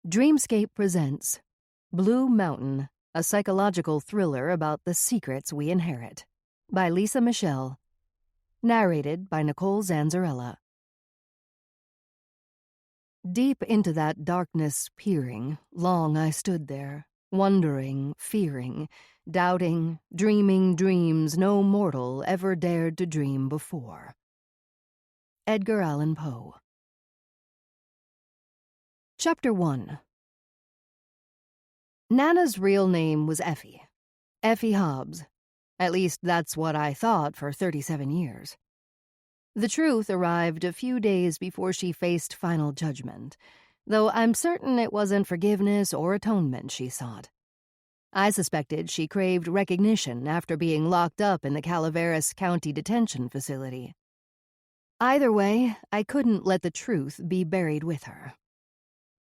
Dreamscape presents Blue Mountain, a psychological thriller about the secrets we inherit, by Lisa Michelle. Narrated by Nicole Zanzarella. Deep into that darkness peering, long I stood there, wondering, fearing, doubting, dreaming dreams no mortal ever dared to dream before. Edgar Allan Poe. Chapter 1. Nana's real name was Effie. Effie Hobbs. At least that's what I thought for 37 years. The truth arrived a few days before she faced final judgment, though I'm certain it wasn't forgiveness or atonement she sought. I suspected she craved recognition after being locked up in the Calaveras County detention facility. Either way, I couldn't let the truth be buried with her.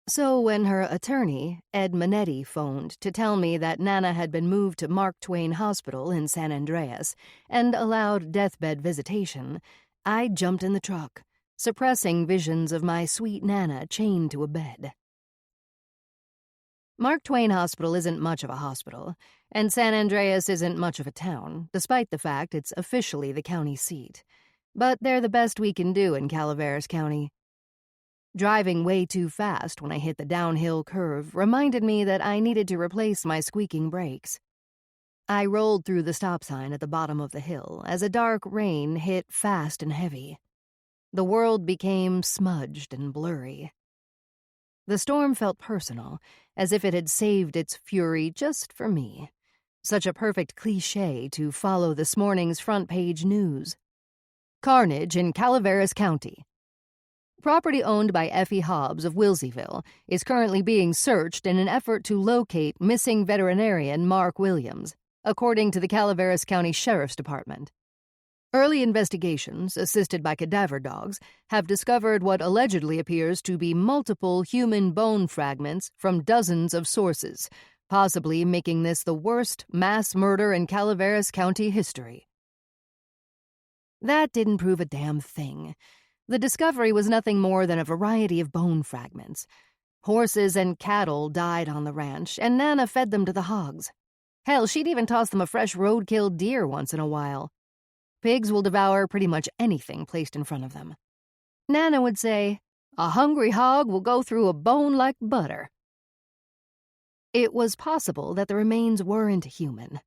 So when her attorney, Ed Manetti, phoned to tell me that Nana had been moved to Mark Twain Hospital in San Andreas and allowed deathbed visitation, I jumped in the truck, suppressing visions of my sweet Nana chained to a bed. Mark Twain Hospital isn't much of a hospital, and San Andreas isn't much of a town, despite the fact it's officially the county seat. But they're the best we can do in Calaveras County. Driving way too fast when I hit the downhill curve reminded me that I needed to replace my squeaking brakes. I rolled through the stop sign at the bottom of the hill as a dark rain hit fast and heavy. The world became smudged and blurry. The storm felt personal, as if it had saved its fury just for me. Such a perfect cliché to follow this morning's front-page news. Carnage in Calaveras County. Property owned by Effie Hobbs of Wilseyville is currently being searched in an effort to locate missing veterinarian Mark Williams, according to the Calaveras County Sheriff's Department. Early investigations, assisted by cadaver dogs, have discovered what allegedly appears to be multiple human bone fragments from dozens of sources, possibly making this the worst mass murder in Calaveras County history. That didn't prove a damn thing. The discovery was nothing more than a variety of bone fragments. Horses and cattle died on the ranch, and Nana fed them to the hogs. Hell, she'd even toss them a fresh road-killed deer once in a while. Pigs will devour pretty much anything placed in front of them. Nana would say, "A hungry hog will go through a bone like butter." It was possible that the remains weren't human.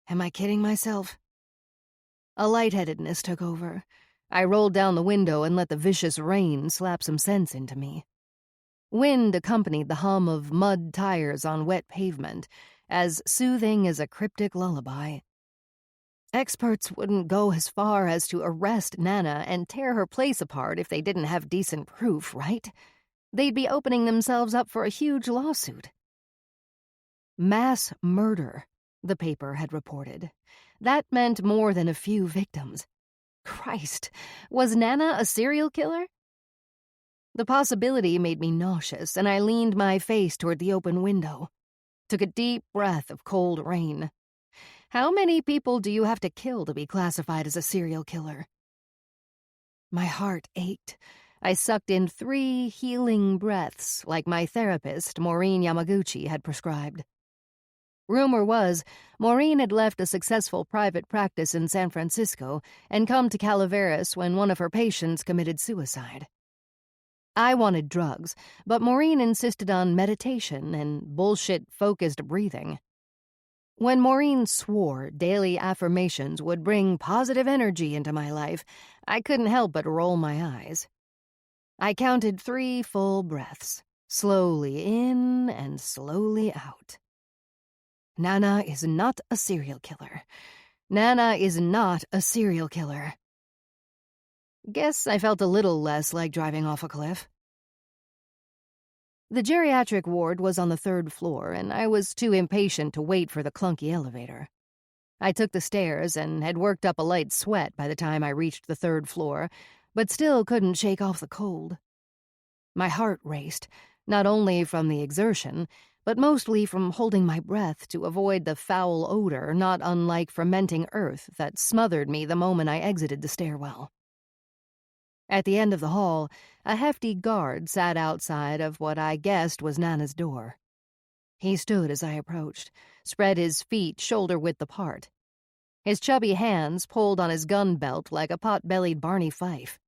Am I kidding myself? A lightheadedness took over. I rolled down the window and let the vicious rain slap some sense into me. Wind accompanied the hum of mud tires on wet pavement, as soothing as a cryptic lullaby. Experts wouldn't go as far as to arrest Nana and tear her place apart if they didn't have decent proof, right? They'd be opening themselves up for a huge lawsuit. Mass murder, the paper had reported. That meant more than a few victims. Christ, was Nana a serial killer? The possibility made me nauseous, and I leaned my face toward the open window. Took a deep breath of cold rain. How many people do you have to kill to be classified as a serial killer? My heart ached. I sucked in 3 healing breaths like my therapist, Maureen Yamaguchi, had prescribed. Rumor was, Maureen had left a successful private practice in San Francisco and come to Calaveras when one of her patients committed suicide. I wanted drugs, but Maureen insisted on meditation and bullshit-focused breathing. When Maureen swore daily affirmations would bring positive energy into my life, I couldn't help but roll my eyes. I counted 3 full breaths, slowly in and slowly out. Nana is not a serial killer. Nana is not a serial killer. Guess I felt a little less like driving off a cliff. The geriatric ward was on the 3rd floor, and I was too impatient to wait for the clunky elevator. I took the stairs and had worked up a light sweat by the time I reached the 3rd floor, but still couldn't shake off the cold. My heart raced, not only from the exertion, but mostly from holding my breath to avoid the foul odor not unlike fermenting earth that smothered me the moment I exited the stairwell. At the end of the hall, a hefty guard sat outside of what I guessed was Nana's door. He stood as I approached, spread his feet shoulder-width apart. His chubby hands pulled on his gun belt like a pot-bellied Barney Fife.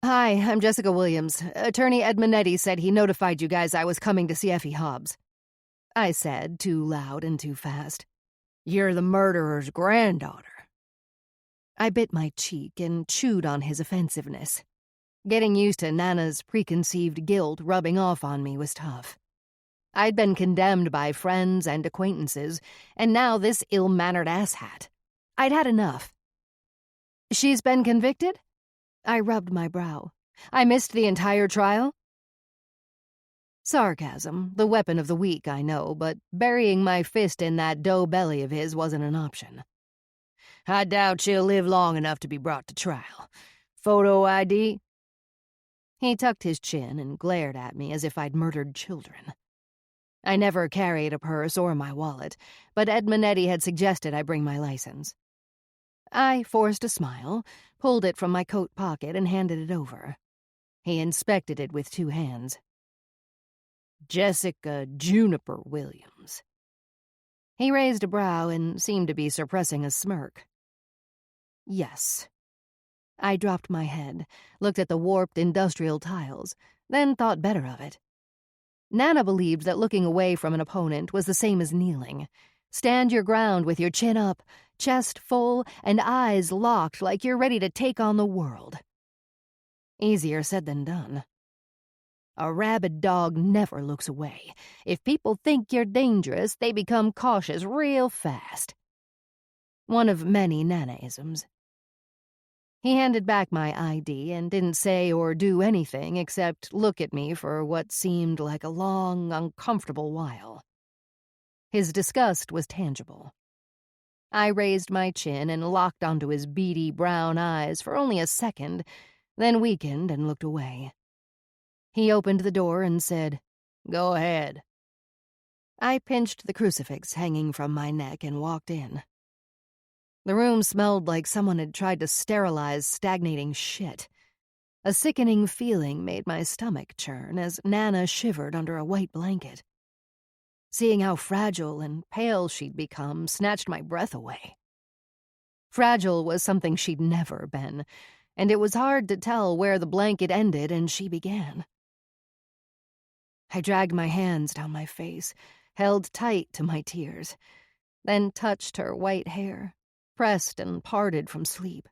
"Hi, I'm Jessica Williams. Attorney Edmonetti said he notified you guys I was coming to see Effie Hobbs," I said, too loud and too fast. "You're the murderer's granddaughter." I bit my cheek and chewed on his offensiveness. Getting used to Nana's preconceived guilt rubbing off on me was tough. I'd been condemned by friends and acquaintances, and now this ill-mannered asshat. I'd had enough. "She's been convicted?" I rubbed my brow. "I missed the entire trial?" Sarcasm, the weapon of the weak, I know, but burying my fist in that dough belly of his wasn't an option. "I doubt she'll live long enough to be brought to trial. Photo ID?" He tucked his chin and glared at me as if I'd murdered children. I never carried a purse or my wallet, but Edmonetti had suggested I bring my license. I forced a smile, pulled it from my coat pocket, and handed it over. He inspected it with 2 hands. "Jessica Juniper Williams." He raised a brow and seemed to be suppressing a smirk. "Yes." I dropped my head, looked at the warped industrial tiles, then thought better of it. Nana believed that looking away from an opponent was the same as kneeling. Stand your ground with your chin up, chest full, and eyes locked like you're ready to take on the world. Easier said than done. A rabid dog never looks away. If people think you're dangerous, they become cautious real fast. One of many Nanaisms. He handed back my ID and didn't say or do anything except look at me for what seemed like a long, uncomfortable while. His disgust was tangible. I raised my chin and locked onto his beady brown eyes for only a second, then weakened and looked away. He opened the door and said, "Go ahead." I pinched the crucifix hanging from my neck and walked in. The room smelled like someone had tried to sterilize stagnating shit. A sickening feeling made my stomach churn as Nana shivered under a white blanket. Seeing how fragile and pale she'd become snatched my breath away. Fragile was something she'd never been, and it was hard to tell where the blanket ended and she began. I dragged my hands down my face, held tight to my tears, then touched her white hair, pressed and parted from sleep.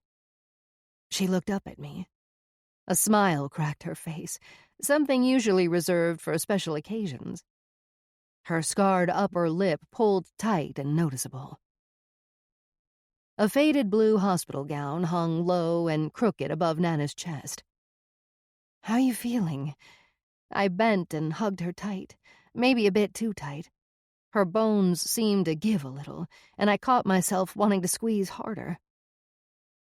She looked up at me. A smile cracked her face, something usually reserved for special occasions. Her scarred upper lip pulled tight and noticeable. A faded blue hospital gown hung low and crooked above Nana's chest. "How you feeling?" I bent and hugged her tight, maybe a bit too tight. Her bones seemed to give a little, and I caught myself wanting to squeeze harder.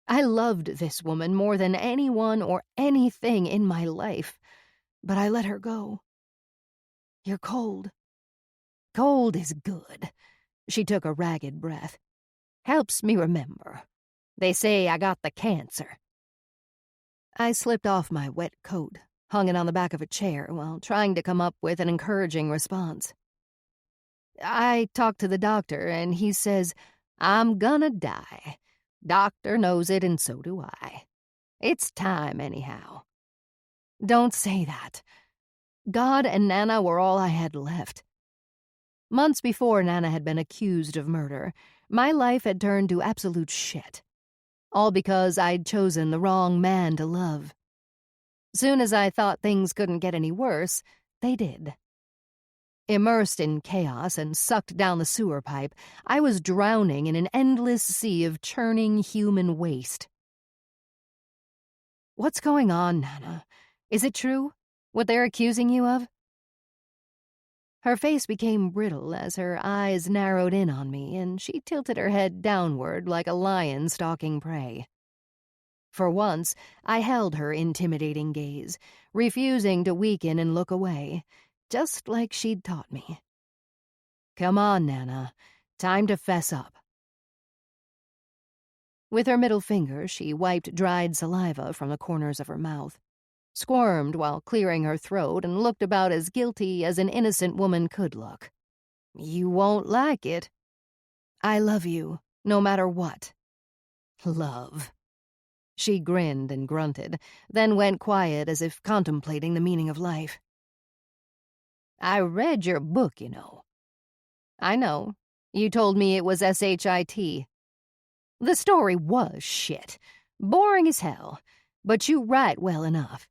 I loved this woman more than anyone or anything in my life, but I let her go. "You're cold." "Cold is good." She took a ragged breath. "Helps me remember. They say I got the cancer." I slipped off my wet coat, hung it on the back of a chair while trying to come up with an encouraging response. "I talked to the doctor, and he says, I'm gonna die. Doctor knows it, and so do I. It's time, anyhow." "Don't say that." God and Nana were all I had left. Months before Nana had been accused of murder, my life had turned to absolute shit. All because I'd chosen the wrong man to love. Soon as I thought things couldn't get any worse, they did. Immersed in chaos and sucked down the sewer pipe, I was drowning in an endless sea of churning human waste. "What's going on, Nana? Is it true? What they're accusing you of?" Her face became brittle as her eyes narrowed in on me, and she tilted her head downward like a lion stalking prey. For once, I held her intimidating gaze, refusing to weaken and look away, just like she'd taught me. "Come on, Nana. Time to fess up." With her middle finger, she wiped dried saliva from the corners of her mouth, squirmed while clearing her throat, and looked about as guilty as an innocent woman could look. "You won't like it." "I love you, no matter what." "Love." She grinned and grunted, then went quiet as if contemplating the meaning of life. "I read your book, you know." "I know. You told me it was SHIT. The story was shit. Boring as hell. But you write well enough."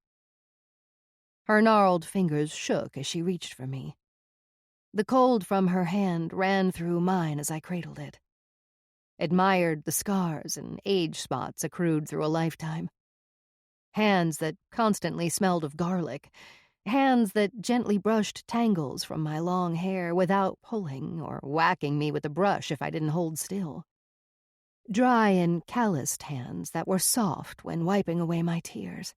Her gnarled fingers shook as she reached for me. The cold from her hand ran through mine as I cradled it. Admired the scars and age spots accrued through a lifetime. Hands that constantly smelled of garlic. Hands that gently brushed tangles from my long hair without pulling or whacking me with a brush if I didn't hold still. Dry and calloused hands that were soft when wiping away my tears.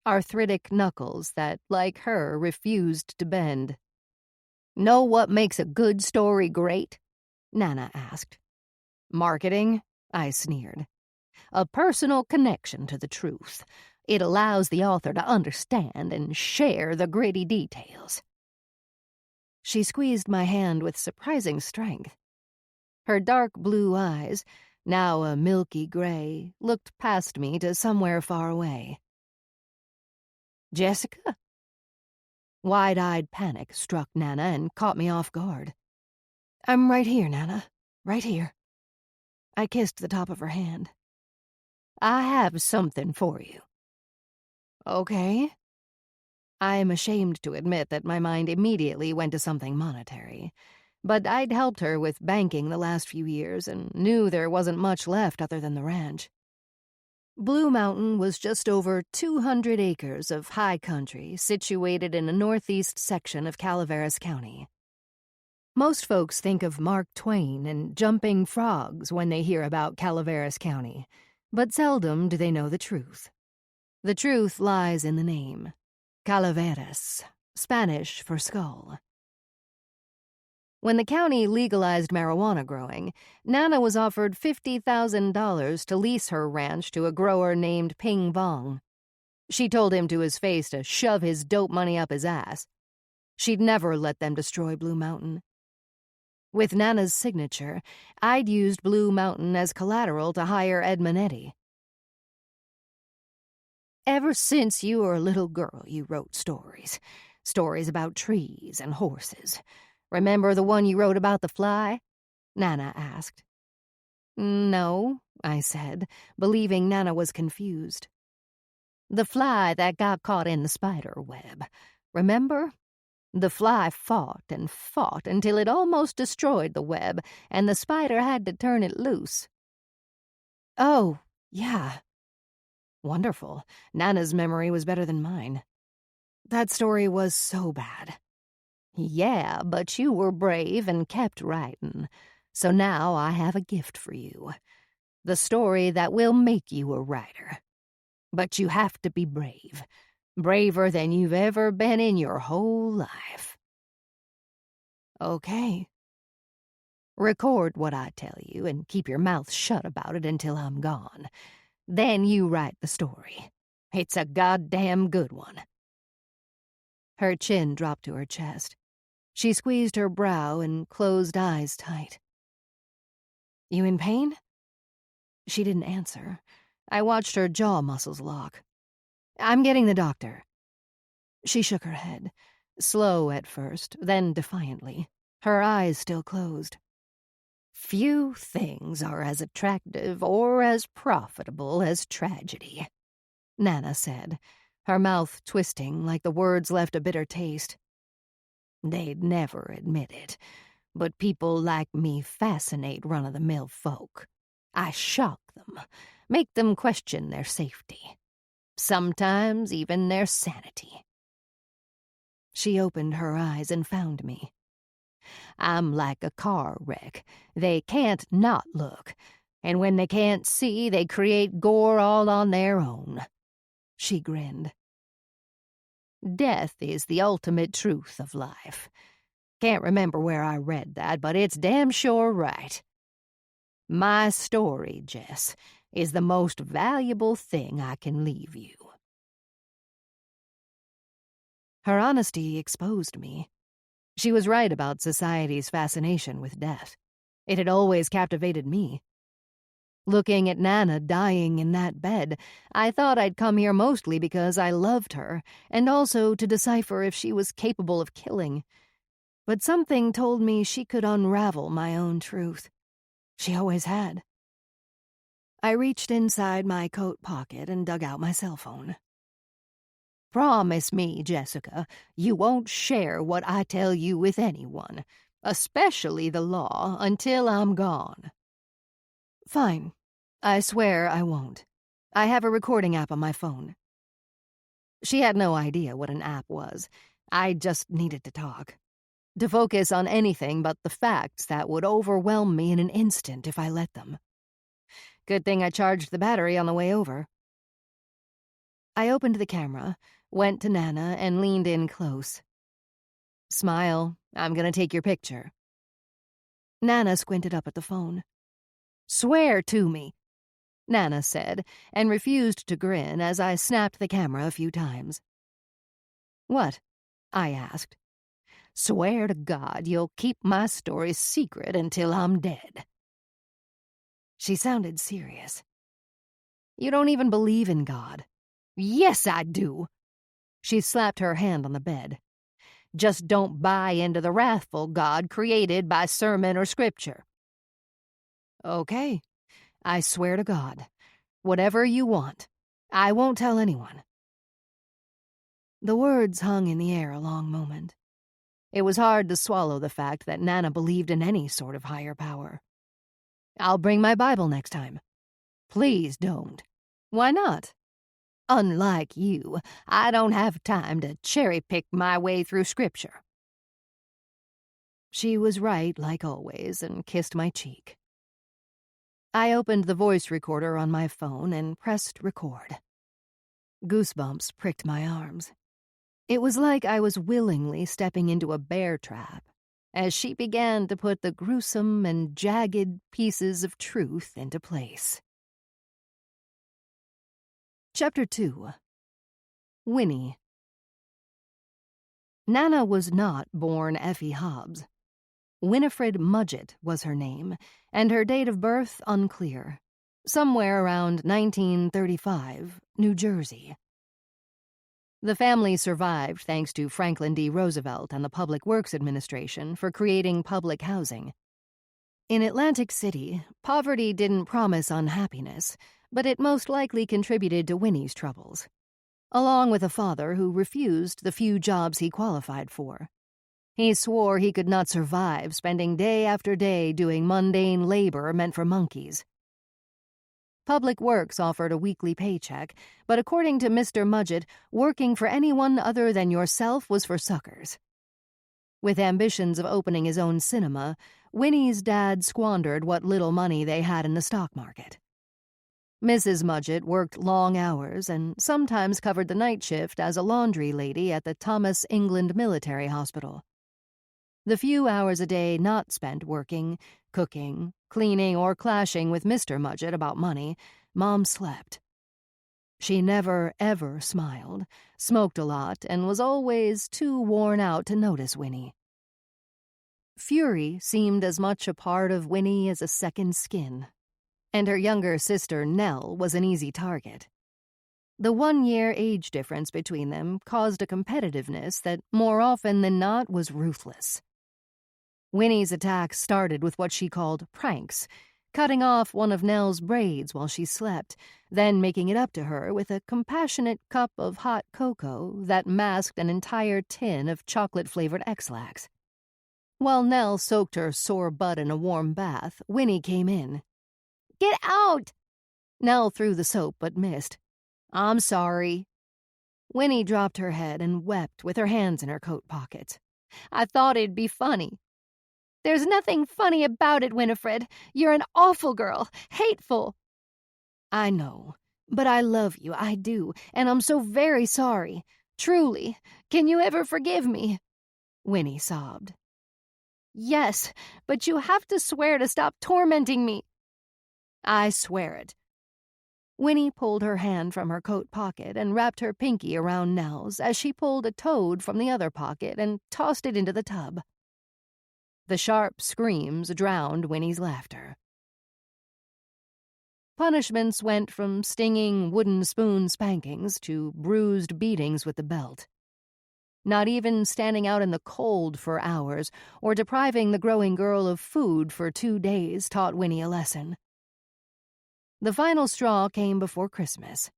Arthritic knuckles that, like her, refused to bend. "Know what makes a good story great?" Nana asked. "Marketing," I sneered. "A personal connection to the truth. It allows the author to understand and share the gritty details." She squeezed my hand with surprising strength. Her dark blue eyes, now a milky gray, looked past me to somewhere far away. "Jessica?" Wide-eyed panic struck Nana and caught me off guard. "I'm right here, Nana. Right here." I kissed the top of her hand. "I have something for you." "Okay." I am ashamed to admit that my mind immediately went to something monetary. But I'd helped her with banking the last few years and knew there wasn't much left other than the ranch. Blue Mountain was just over 200 acres of high country situated in the northeast section of Calaveras County. Most folks think of Mark Twain and jumping frogs when they hear about Calaveras County, but seldom do they know the truth. The truth lies in the name. Calaveras, Spanish for skull. When the county legalized marijuana growing, Nana was offered $50,000 to lease her ranch to a grower named Ping Vong. She told him to his face to shove his dope money up his ass. She'd never let them destroy Blue Mountain. With Nana's signature, I'd used Blue Mountain as collateral to hire Ed Manetti. "Ever since you were a little girl, you wrote stories. Stories about trees and horses. Remember the one you wrote about the fly?" Nana asked. "No," I said, believing Nana was confused. "The fly that got caught in the spider web. Remember? The fly fought and fought until it almost destroyed the web, and the spider had to turn it loose." "Oh, yeah." Wonderful. Nana's memory was better than mine. "That story was so bad." "Yeah, but you were brave and kept writing. So now I have a gift for you. The story that will make you a writer. But you have to be brave. Braver than you've ever been in your whole life." "Okay." "Record what I tell you and keep your mouth shut about it until I'm gone. Then you write the story. It's a goddamn good one." Her chin dropped to her chest. She squeezed her brow and closed eyes tight. "You in pain?" She didn't answer. I watched her jaw muscles lock. "I'm getting the doctor." She shook her head, slow at first, then defiantly, her eyes still closed. "Few things are as attractive or as profitable as tragedy," Nana said, her mouth twisting like the words left a bitter taste. "They'd never admit it, but people like me fascinate run-of-the-mill folk. I shock them, make them question their safety, sometimes even their sanity." She opened her eyes and found me. "I'm like a car wreck. They can't not look, and when they can't see, they create gore all on their own." She grinned. "Death is the ultimate truth of life. Can't remember where I read that, but it's damn sure right." My story, Jess, is the most valuable thing I can leave you." Her honesty exposed me. She was right about society's fascination with death. It had always captivated me. Looking at Nana dying in that bed, I thought I'd come here mostly because I loved her, and also to decipher if she was capable of killing. But something told me she could unravel my own truth. She always had. I reached inside my coat pocket and dug out my cell phone. "Promise me, Jessica, you won't share what I tell you with anyone, especially the law, until I'm gone." "Fine. I swear I won't. I have a recording app on my phone." She had no idea what an app was. I just needed to talk. To focus on anything but the facts that would overwhelm me in an instant if I let them. Good thing I charged the battery on the way over. I opened the camera, went to Nana, and leaned in close. "Smile. I'm gonna take your picture." Nana squinted up at the phone. "Swear to me," Nana said, and refused to grin as I snapped the camera a few times. "What?" I asked. "Swear to God you'll keep my story secret until I'm dead." She sounded serious. "You don't even believe in God." "Yes, I do." She slapped her hand on the bed. "Just don't buy into the wrathful God created by sermon or scripture." "Okay. I swear to God. Whatever you want. I won't tell anyone." The words hung in the air a long moment. It was hard to swallow the fact that Nana believed in any sort of higher power. "I'll bring my Bible next time." "Please don't." "Why not?" "Unlike you, I don't have time to cherry-pick my way through scripture." She was right, like always, and kissed my cheek. I opened the voice recorder on my phone and pressed record. Goosebumps pricked my arms. It was like I was willingly stepping into a bear trap as she began to put the gruesome and jagged pieces of truth into place. Chapter 2. Winnie. Nana was not born Effie Hobbs. Winifred Mudgett was her name, and her date of birth unclear. Somewhere around 1935, New Jersey. The family survived thanks to Franklin D. Roosevelt and the Public Works Administration for creating public housing. In Atlantic City, poverty didn't promise unhappiness, but it most likely contributed to Winnie's troubles, along with a father who refused the few jobs he qualified for. He swore he could not survive spending day after day doing mundane labor meant for monkeys. Public Works offered a weekly paycheck, but according to Mr. Mudgett, working for anyone other than yourself was for suckers. With ambitions of opening his own cinema, Winnie's dad squandered what little money they had in the stock market. Mrs. Mudgett worked long hours and sometimes covered the night shift as a laundry lady at the Thomas England Military Hospital. The few hours a day not spent working, cooking, cleaning, or clashing with Mr. Mudgett about money, Mom slept. She never, ever smiled, smoked a lot, and was always too worn out to notice Winnie. Fury seemed as much a part of Winnie as a second skin, and her younger sister Nell was an easy target. The 1-year age difference between them caused a competitiveness that more often than not was ruthless. Winnie's attacks started with what she called pranks, cutting off one of Nell's braids while she slept, then making it up to her with a compassionate cup of hot cocoa that masked an entire tin of chocolate-flavored X-Lax. While Nell soaked her sore butt in a warm bath, Winnie came in. "Get out!" Nell threw the soap but missed. "I'm sorry." Winnie dropped her head and wept with her hands in her coat pockets. "I thought it'd be funny." "There's nothing funny about it, Winifred. You're an awful girl. Hateful." "I know, but I love you, I do, and I'm so very sorry. Truly. Can you ever forgive me?" Winnie sobbed. "Yes, but you have to swear to stop tormenting me." I swear it." Winnie pulled her hand from her coat pocket and wrapped her pinky around Nell's as she pulled a toad from the other pocket and tossed it into the tub. The sharp screams drowned Winnie's laughter. Punishments went from stinging wooden spoon spankings to bruised beatings with the belt. Not even standing out in the cold for hours or depriving the growing girl of food for 2 days taught Winnie a lesson. The final straw came before Christmas.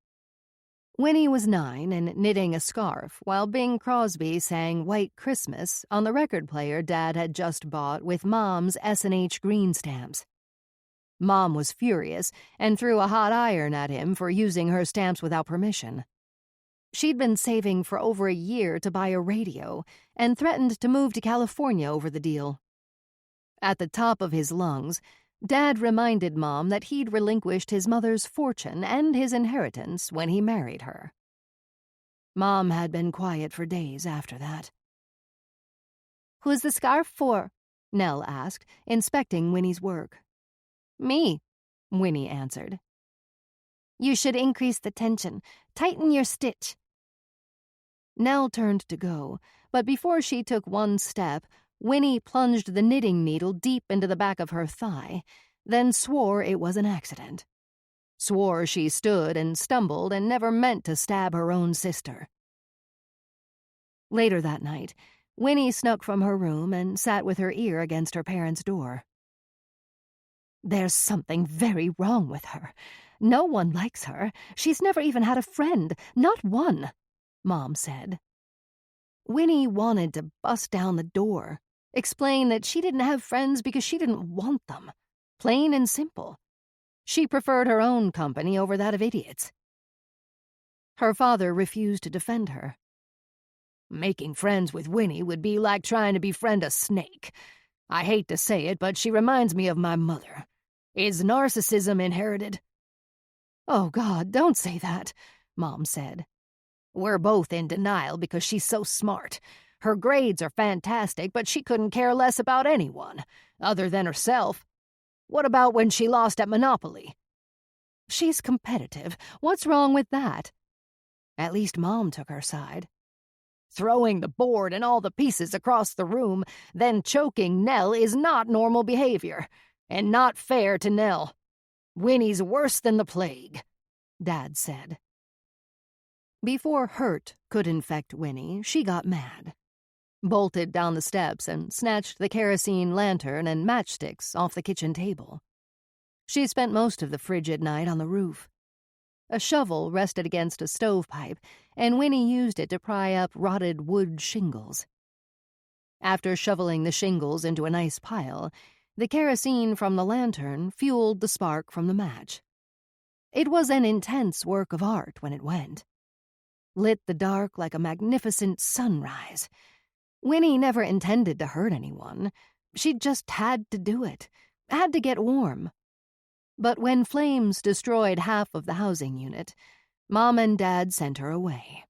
Winnie was 9 and knitting a scarf while Bing Crosby sang White Christmas on the record player Dad had just bought with Mom's S&H green stamps. Mom was furious and threw a hot iron at him for using her stamps without permission. She'd been saving for over a year to buy a radio and threatened to move to California over the deal. At the top of his lungs, Dad reminded Mom that he'd relinquished his mother's fortune and his inheritance when he married her. Mom had been quiet for days after that. "Who's the scarf for?" Nell asked, inspecting Winnie's work. "Me," Winnie answered. "You should increase the tension. Tighten your stitch." Nell turned to go, but before she took one step, Winnie plunged the knitting needle deep into the back of her thigh, then swore it was an accident. Swore she stood and stumbled and never meant to stab her own sister. Later that night, Winnie snuck from her room and sat with her ear against her parents' door. "There's something very wrong with her. No one likes her. She's never even had a friend, not one," Mom said. Winnie wanted to bust down the door, explain that she didn't have friends because she didn't want them. Plain and simple. She preferred her own company over that of idiots. Her father refused to defend her. "Making friends with Winnie would be like trying to befriend a snake. I hate to say it, but she reminds me of my mother. Is narcissism inherited?" "Oh, God, don't say that," Mom said. "We're both in denial because she's so smart. Her grades are fantastic, but she couldn't care less about anyone, other than herself. What about when she lost at Monopoly?" "She's competitive. What's wrong with that?" At least Mom took her side. "Throwing the board and all the pieces across the room, then choking Nell is not normal behavior, and not fair to Nell. Winnie's worse than the plague," Dad said. Before hurt could infect Winnie, she got mad. Bolted down the steps and snatched the kerosene lantern and matchsticks off the kitchen table. She spent most of the frigid night on the roof. A shovel rested against a stovepipe, and Winnie used it to pry up rotted wood shingles. After shoveling the shingles into a nice pile, the kerosene from the lantern fueled the spark from the match. It was an intense work of art when it went. Lit the dark like a magnificent sunrise. Winnie never intended to hurt anyone. She just had to do it, had to get warm. But when flames destroyed half of the housing unit, Mom and Dad sent her away.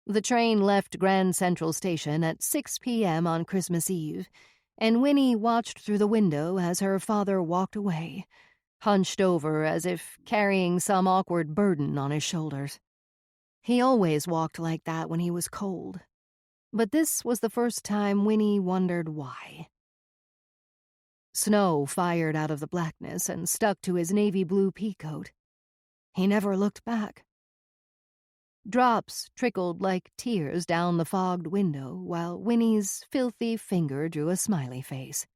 The train left Grand Central Station at 6 p.m. on Christmas Eve, and Winnie watched through the window as her father walked away, hunched over as if carrying some awkward burden on his shoulders. He always walked like that when he was cold, but this was the first time Winnie wondered why. Snow fired out of the blackness and stuck to his navy blue peacoat. He never looked back. Drops trickled like tears down the fogged window while Winnie's filthy finger drew a smiley face.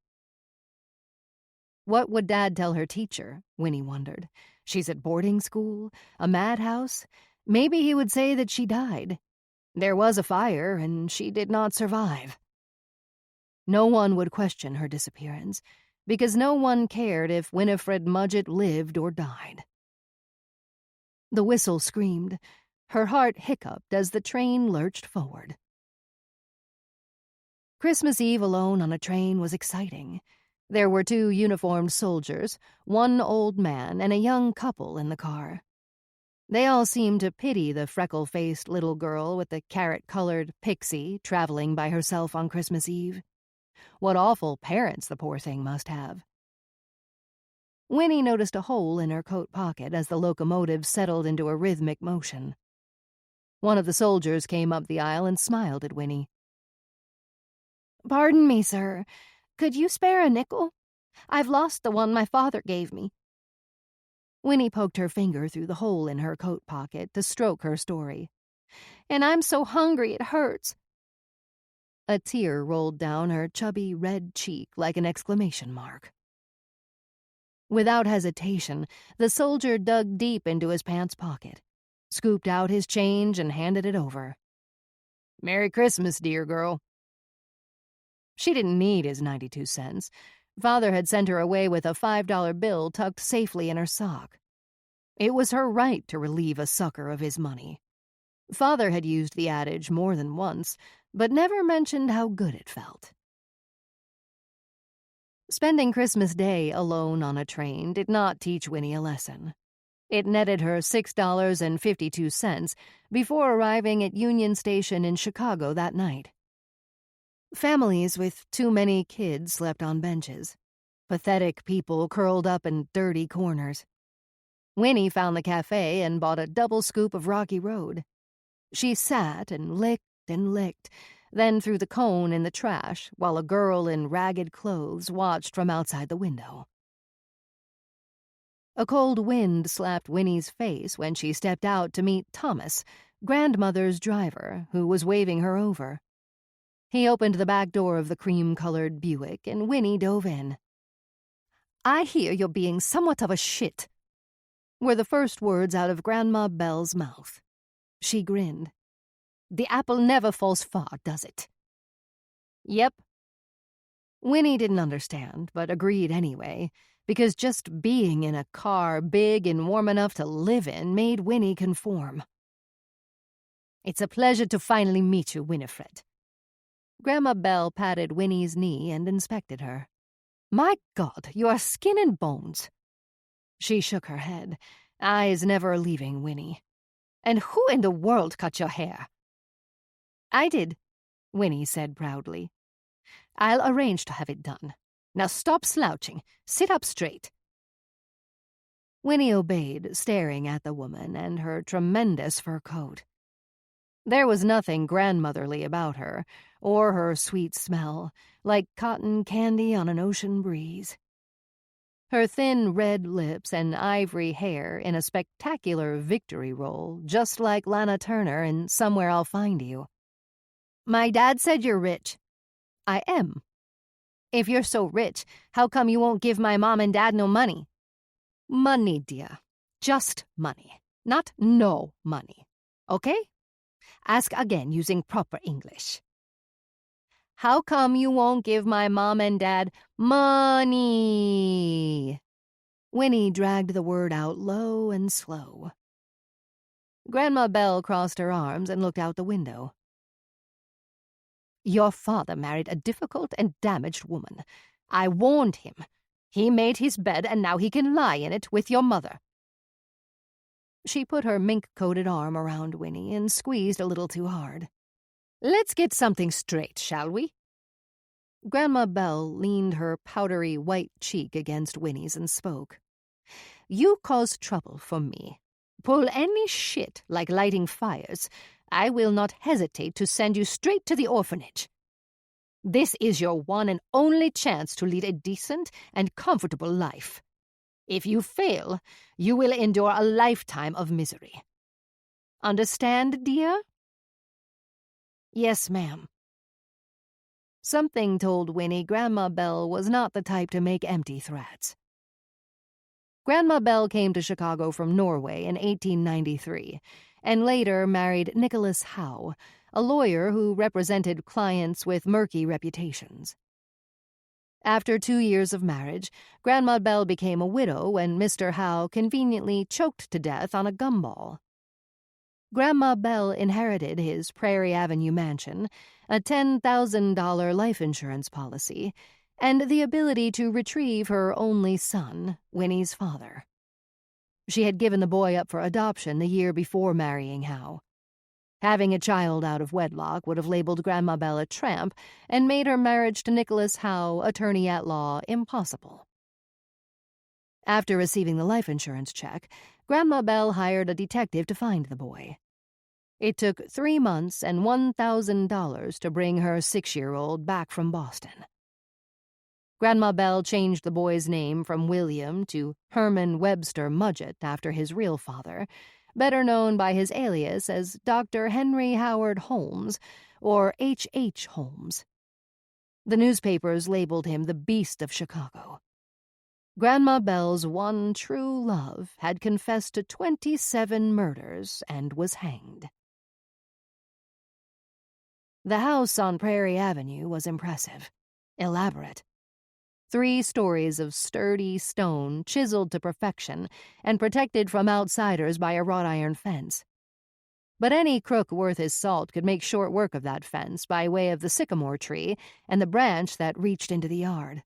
What would Dad tell her teacher, Winnie wondered? She's at boarding school? A madhouse? Maybe he would say that she died. There was a fire, and she did not survive. No one would question her disappearance, because no one cared if Winifred Mudgett lived or died. The whistle screamed. Her heart hiccuped as the train lurched forward. Christmas Eve alone on a train was exciting. There were 2 uniformed soldiers, 1 old man, and a young couple in the car. They all seemed to pity the freckle-faced little girl with the carrot-colored pixie traveling by herself on Christmas Eve. What awful parents the poor thing must have. Winnie noticed a hole in her coat pocket as the locomotive settled into a rhythmic motion. One of the soldiers came up the aisle and smiled at Winnie. "Pardon me, sir. Could you spare a nickel? I've lost the one my father gave me." Winnie poked her finger through the hole in her coat pocket to stroke her story. "And I'm so hungry it hurts." A tear rolled down her chubby red cheek like an exclamation mark. Without hesitation, the soldier dug deep into his pants pocket, scooped out his change and handed it over. "Merry Christmas, dear girl." She didn't need his 92 cents. Father had sent her away with a $5 bill tucked safely in her sock. It was her right to relieve a sucker of his money. Father had used the adage more than once, but never mentioned how good it felt. Spending Christmas Day alone on a train did not teach Winnie a lesson. It netted her $6.52 before arriving at Union Station in Chicago that night. Families with too many kids slept on benches. Pathetic people curled up in dirty corners. Winnie found the cafe and bought a double scoop of Rocky Road. She sat and licked, then threw the cone in the trash while a girl in ragged clothes watched from outside the window. A cold wind slapped Winnie's face when she stepped out to meet Thomas, grandmother's driver, who was waving her over. He opened the back door of the cream-colored Buick, and Winnie dove in. "I hear you're being somewhat of a shit," were the first words out of Grandma Bell's mouth. She grinned. "The apple never falls far, does it?" "Yep." Winnie didn't understand, but agreed anyway, because just being in a car big and warm enough to live in made Winnie conform. "It's a pleasure to finally meet you, Winifred." Grandma Bell patted Winnie's knee and inspected her. "My God, you are skin and bones." She shook her head, eyes never leaving Winnie. "And who in the world cut your hair?" "I did," Winnie said proudly. "I'll arrange to have it done. Now stop slouching. Sit up straight." Winnie obeyed, staring at the woman and her tremendous fur coat. There was nothing grandmotherly about her, or her sweet smell, like cotton candy on an ocean breeze. Her thin red lips and ivory hair in a spectacular victory roll, just like Lana Turner in Somewhere I'll Find You. "My dad said you're rich." "I am." "If you're so rich, how come you won't give my mom and dad no money?" "Money, dear. Just money. Not no money. Okay? Ask again using proper English." "How come you won't give my mom and dad money?" Winnie dragged the word out low and slow. Grandma Bell crossed her arms and looked out the window. "Your father married a difficult and damaged woman. I warned him. He made his bed, and now he can lie in it with your mother." She put her mink-coated arm around Winnie and squeezed a little too hard. "Let's get something straight, shall we?" Grandma Bell leaned her powdery white cheek against Winnie's and spoke. "You cause trouble for me. Pull any shit like lighting fires. I will not hesitate to send you straight to the orphanage. This is your one and only chance to lead a decent and comfortable life. If you fail, you will endure a lifetime of misery. Understand, dear?" "Yes, ma'am." Something told Winnie Grandma Bell was not the type to make empty threats. Grandma Bell came to Chicago from Norway in 1893, and later married Nicholas Howe, a lawyer who represented clients with murky reputations. After 2 years of marriage, Grandma Bell became a widow when Mr. Howe conveniently choked to death on a gumball. Grandma Bell inherited his Prairie Avenue mansion, a $10,000 life insurance policy, and the ability to retrieve her only son, Winnie's father. She had given the boy up for adoption the year before marrying Howe. Having a child out of wedlock would have labeled Grandma Bell a tramp and made her marriage to Nicholas Howe, attorney-at-law, impossible. After receiving the life insurance check, Grandma Bell hired a detective to find the boy. It took 3 months and $1,000 to bring her 6-year-old back from Boston. Grandma Bell changed the boy's name from William to Herman Webster Mudgett after his real father, better known by his alias as Dr. Henry Howard Holmes, or H.H. Holmes. The newspapers labeled him the Beast of Chicago. Grandma Bell's one true love had confessed to 27 murders and was hanged. The house on Prairie Avenue was impressive, elaborate. 3 stories of sturdy stone chiseled to perfection and protected from outsiders by a wrought iron fence. But any crook worth his salt could make short work of that fence by way of the sycamore tree and the branch that reached into the yard.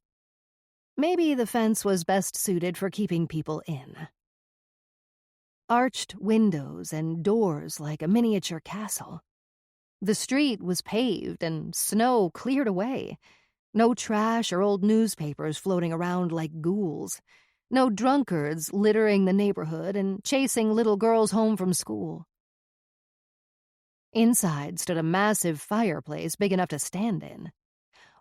Maybe the fence was best suited for keeping people in. Arched windows and doors like a miniature castle. The street was paved and snow cleared away. No trash or old newspapers floating around like ghouls. No drunkards littering the neighborhood and chasing little girls home from school. Inside stood a massive fireplace big enough to stand in.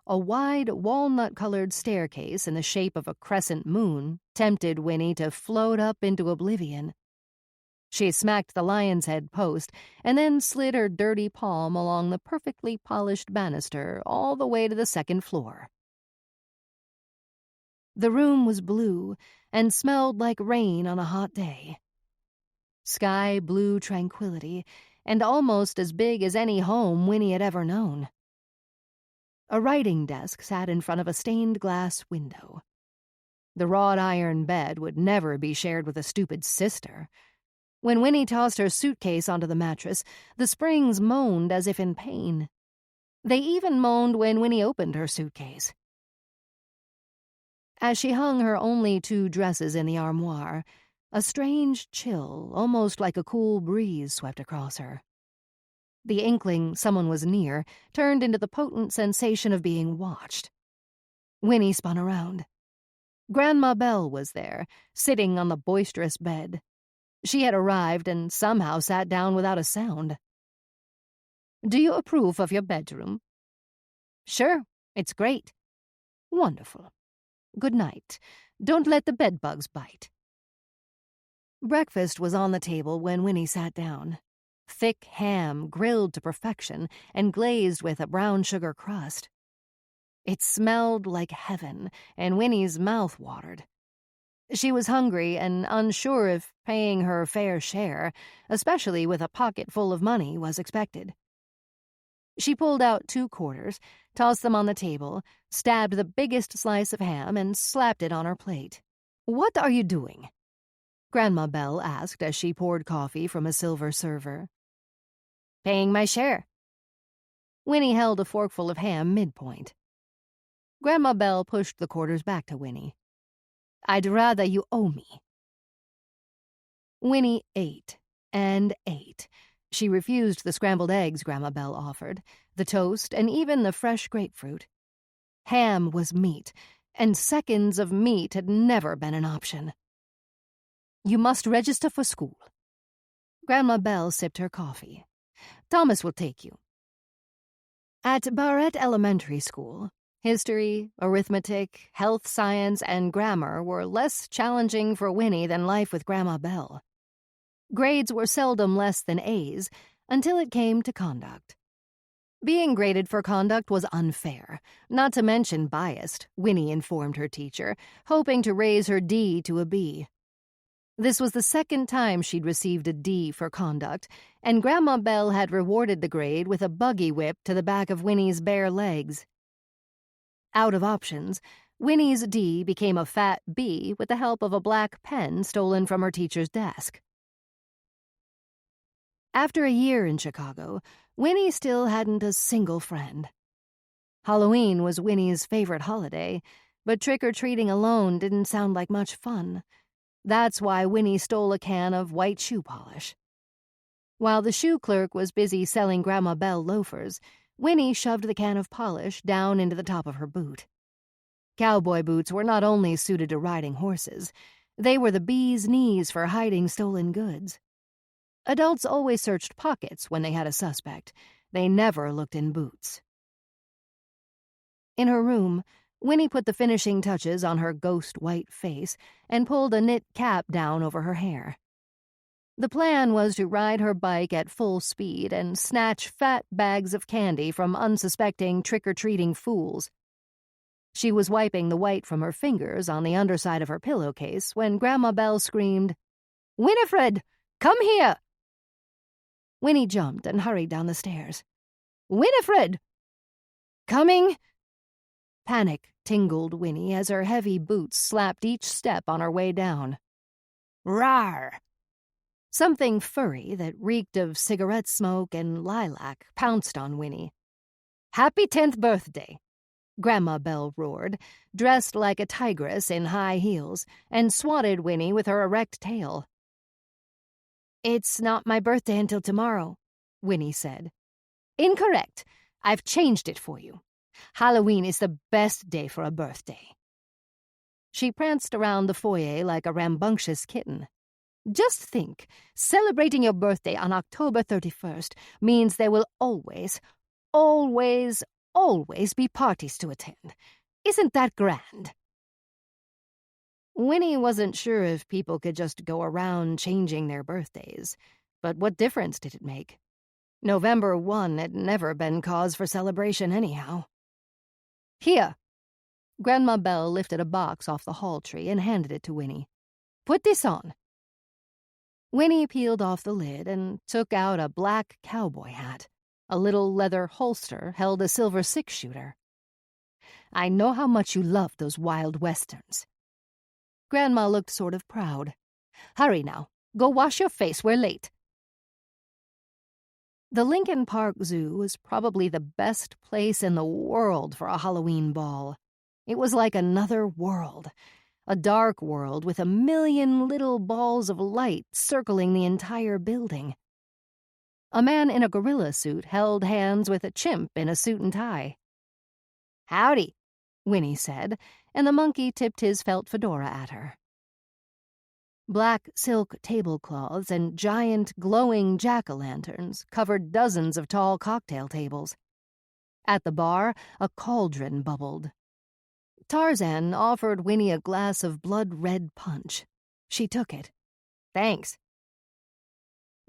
A wide, walnut-colored staircase in the shape of a crescent moon tempted Winnie to float up into oblivion. She smacked the lion's head post and then slid her dirty palm along the perfectly polished banister all the way to the 2nd floor. The room was blue and smelled like rain on a hot day. Sky blue tranquility, and almost as big as any home Winnie had ever known. A writing desk sat in front of a stained glass window. The wrought iron bed would never be shared with a stupid sister. When Winnie tossed her suitcase onto the mattress, the springs moaned as if in pain. They even moaned when Winnie opened her suitcase. As she hung her only 2 dresses in the armoire, a strange chill, almost like a cool breeze, swept across her. The inkling someone was near turned into the potent sensation of being watched. Winnie spun around. Grandma Bell was there, sitting on the boisterous bed. She had arrived and somehow sat down without a sound. "Do you approve of your bedroom?" "Sure, it's great." "Wonderful. Good night. Don't let the bedbugs bite." Breakfast was on the table when Winnie sat down. Thick ham grilled to perfection and glazed with a brown sugar crust. It smelled like heaven, and Winnie's mouth watered. She was hungry and unsure if paying her fair share, especially with a pocket full of money, was expected. She pulled out 2 quarters, tossed them on the table, stabbed the biggest slice of ham, and slapped it on her plate. "What are you doing?" Grandma Bell asked as she poured coffee from a silver server. "Paying my share." Winnie held a forkful of ham midpoint. Grandma Bell pushed the quarters back to Winnie. "I'd rather you owe me." Winnie ate and ate. She refused the scrambled eggs Grandma Bell offered, the toast, and even the fresh grapefruit. Ham was meat, and seconds of meat had never been an option. "You must register for school." Grandma Bell sipped her coffee. "Thomas will take you." At Barrett Elementary School, history, arithmetic, health science, and grammar were less challenging for Winnie than life with Grandma Bell. Grades were seldom less than A's until it came to conduct. Being graded for conduct was unfair, not to mention biased, Winnie informed her teacher, hoping to raise her D to a B. This was the 2nd time she'd received a D for conduct, and Grandma Bell had rewarded the grade with a buggy whip to the back of Winnie's bare legs. Out of options, Winnie's D became a fat B with the help of a black pen stolen from her teacher's desk. After a year in Chicago, Winnie still hadn't a single friend. Halloween was Winnie's favorite holiday, but trick-or-treating alone didn't sound like much fun. That's why Winnie stole a can of white shoe polish. While the shoe clerk was busy selling Grandma Bell loafers, Winnie shoved the can of polish down into the top of her boot. Cowboy boots were not only suited to riding horses, They were the bee's knees for hiding stolen goods. Adults always searched pockets when they had a suspect. They never looked in boots. In her room, Winnie put the finishing touches on her ghost-white face and pulled a knit cap down over her hair. The plan was to ride her bike at full speed and snatch fat bags of candy from unsuspecting trick-or-treating fools. She was wiping the white from her fingers on the underside of her pillowcase when Grandma Bell screamed, "Winifred, come here!" Winnie jumped and hurried down the stairs. "Winifred!" "Coming!" Panic tingled Winnie as her heavy boots slapped each step on her way down. "Rawr!" Something furry that reeked of cigarette smoke and lilac pounced on Winnie. "Happy 10th birthday!" Grandma Bell roared, dressed like a tigress in high heels, and swatted Winnie with her erect tail. "It's not my birthday until tomorrow," Winnie said. "Incorrect. I've changed it for you. Halloween is the best day for a birthday." She pranced around the foyer like a rambunctious kitten. "Just think, celebrating your birthday on October 31st means there will always, always, always be parties to attend. Isn't that grand?" Winnie wasn't sure if people could just go around changing their birthdays, but what difference did it make? November 1 had never been cause for celebration anyhow. "Here." Grandma Bell lifted a box off the hall tree and handed it to Winnie. "Put this on." Winnie peeled off the lid and took out a black cowboy hat. A little leather holster held a silver six-shooter. "I know how much you love those wild westerns." Grandma looked sort of proud. "Hurry now. Go wash your face. We're late." The Lincoln Park Zoo was probably the best place in the world for a Halloween ball. It was like another world. A dark world with a million little balls of light circling the entire building. A man in a gorilla suit held hands with a chimp in a suit and tie. "Howdy," Winnie said, and the monkey tipped his felt fedora at her. Black silk tablecloths and giant glowing jack-o'-lanterns covered dozens of tall cocktail tables. At the bar, a cauldron bubbled. Tarzan offered Winnie a glass of blood-red punch. She took it. "Thanks."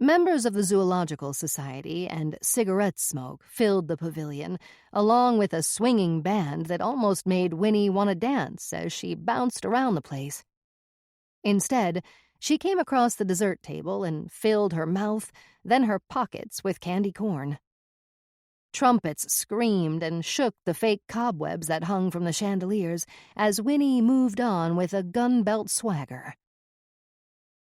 Members of the Zoological Society and cigarette smoke filled the pavilion, along with a swinging band that almost made Winnie want to dance as she bounced around the place. Instead, she came across the dessert table and filled her mouth, then her pockets with candy corn. Trumpets screamed and shook the fake cobwebs that hung from the chandeliers as Winnie moved on with a gun-belt swagger.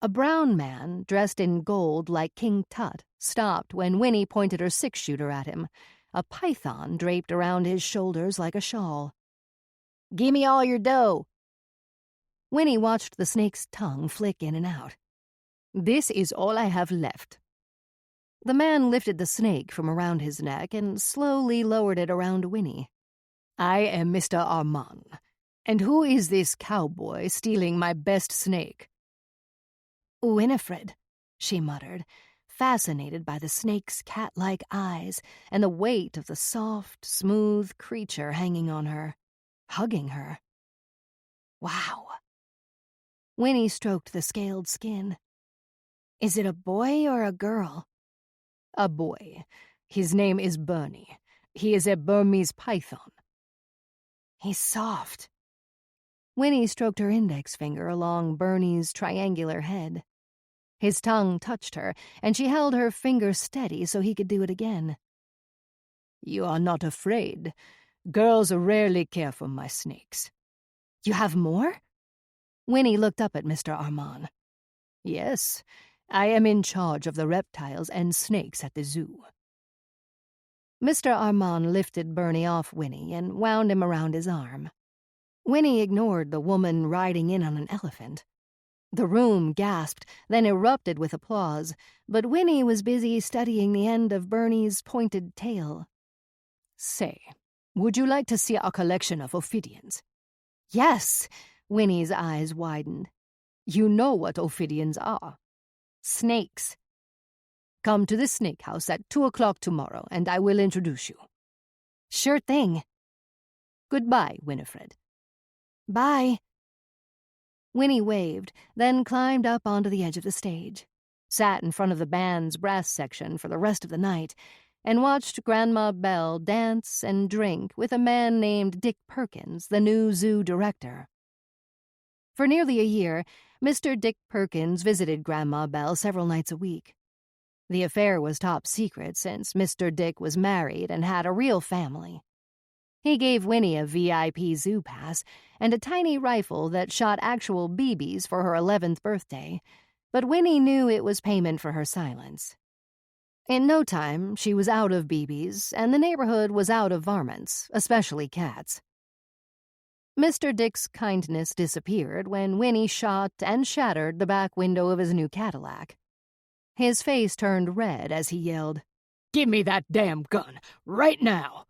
A brown man, dressed in gold like King Tut, stopped when Winnie pointed her six-shooter at him, a python draped around his shoulders like a shawl. "Gimme all your dough." Winnie watched the snake's tongue flick in and out. "This is all I have left." The man lifted the snake from around his neck and slowly lowered it around Winnie. "I am Mr. Armand. And who is this cowboy stealing my best snake?" "Winifred," she muttered, fascinated by the snake's cat-like eyes and the weight of the soft, smooth creature hanging on her, hugging her. Wow. Winnie stroked the scaled skin. "Is it a boy or a girl?" "A boy. His name is Bernie. He is a Burmese python." "He's soft." Winnie stroked her index finger along Bernie's triangular head. His tongue touched her, and she held her finger steady so he could do it again. "You are not afraid. Girls rarely care for my snakes." "You have more?" Winnie looked up at Mr. Armand. "Yes, I am in charge of the reptiles and snakes at the zoo." Mr. Armand lifted Bernie off Winnie and wound him around his arm. Winnie ignored the woman riding in on an elephant. The room gasped, then erupted with applause, but Winnie was busy studying the end of Bernie's pointed tail. "Say, would you like to see our collection of ophidians?" "Yes," Winnie's eyes widened. You know what Ophidians are. Snakes. Come to the snake house at 2 o'clock tomorrow, and I will introduce you. Sure thing. Goodbye, Winifred. Bye. Winnie waved, then climbed up onto the edge of the stage, sat in front of the band's brass section for the rest of the night, and watched Grandma Bell dance and drink with a man named Dick Perkins, the new zoo director. For nearly a year, Mr. Dick Perkins visited Grandma Bell several nights a week. The affair was top secret since Mr. Dick was married and had a real family. He gave Winnie a VIP zoo pass and a tiny rifle that shot actual BBs for her 11th birthday, but Winnie knew it was payment for her silence. In no time, she was out of BBs, and the neighborhood was out of varmints, especially cats. Mr. Dick's kindness disappeared when Winnie shot and shattered the back window of his new Cadillac. His face turned red as he yelled, "Give me that damn gun, right now!"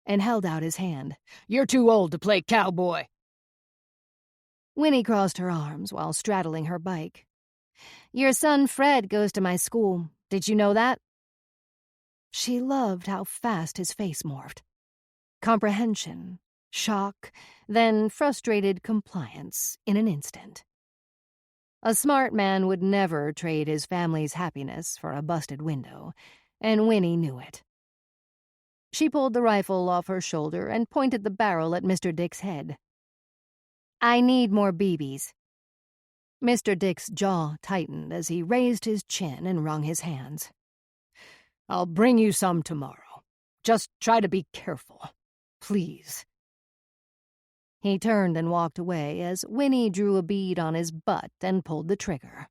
and held out his hand. "You're too old to play cowboy." Winnie crossed her arms while straddling her bike. Your son Fred goes to my school. Did you know that? She loved how fast his face morphed. Comprehension, shock, then frustrated compliance in an instant. A smart man would never trade his family's happiness for a busted window, and Winnie knew it. She pulled the rifle off her shoulder and pointed the barrel at Mr. Dick's head. I need more BBs. Mr. Dick's jaw tightened as he raised his chin and wrung his hands. I'll bring you some tomorrow. Just try to be careful, please. He turned and walked away as Winnie drew a bead on his butt and pulled the trigger.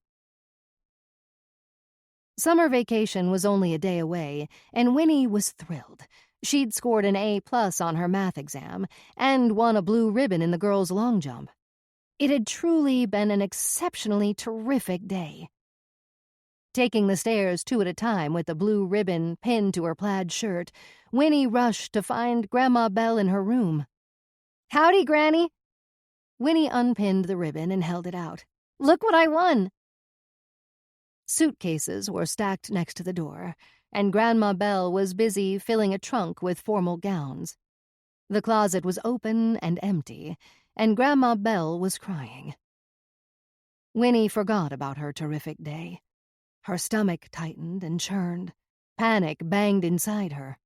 Summer vacation was only a day away, and Winnie was thrilled. She'd scored an A+ on her math exam and won a blue ribbon in the girls' long jump. It had truly been an exceptionally terrific day. Taking the stairs 2 at a time with the blue ribbon pinned to her plaid shirt, Winnie rushed to find Grandma Bell in her room. Howdy, Granny. Winnie unpinned the ribbon and held it out. Look what I won. Suitcases were stacked next to the door, and Grandma Bell was busy filling a trunk with formal gowns. The closet was open and empty, and Grandma Bell was crying. Winnie forgot about her terrific day. Her stomach tightened and churned. Panic banged inside her.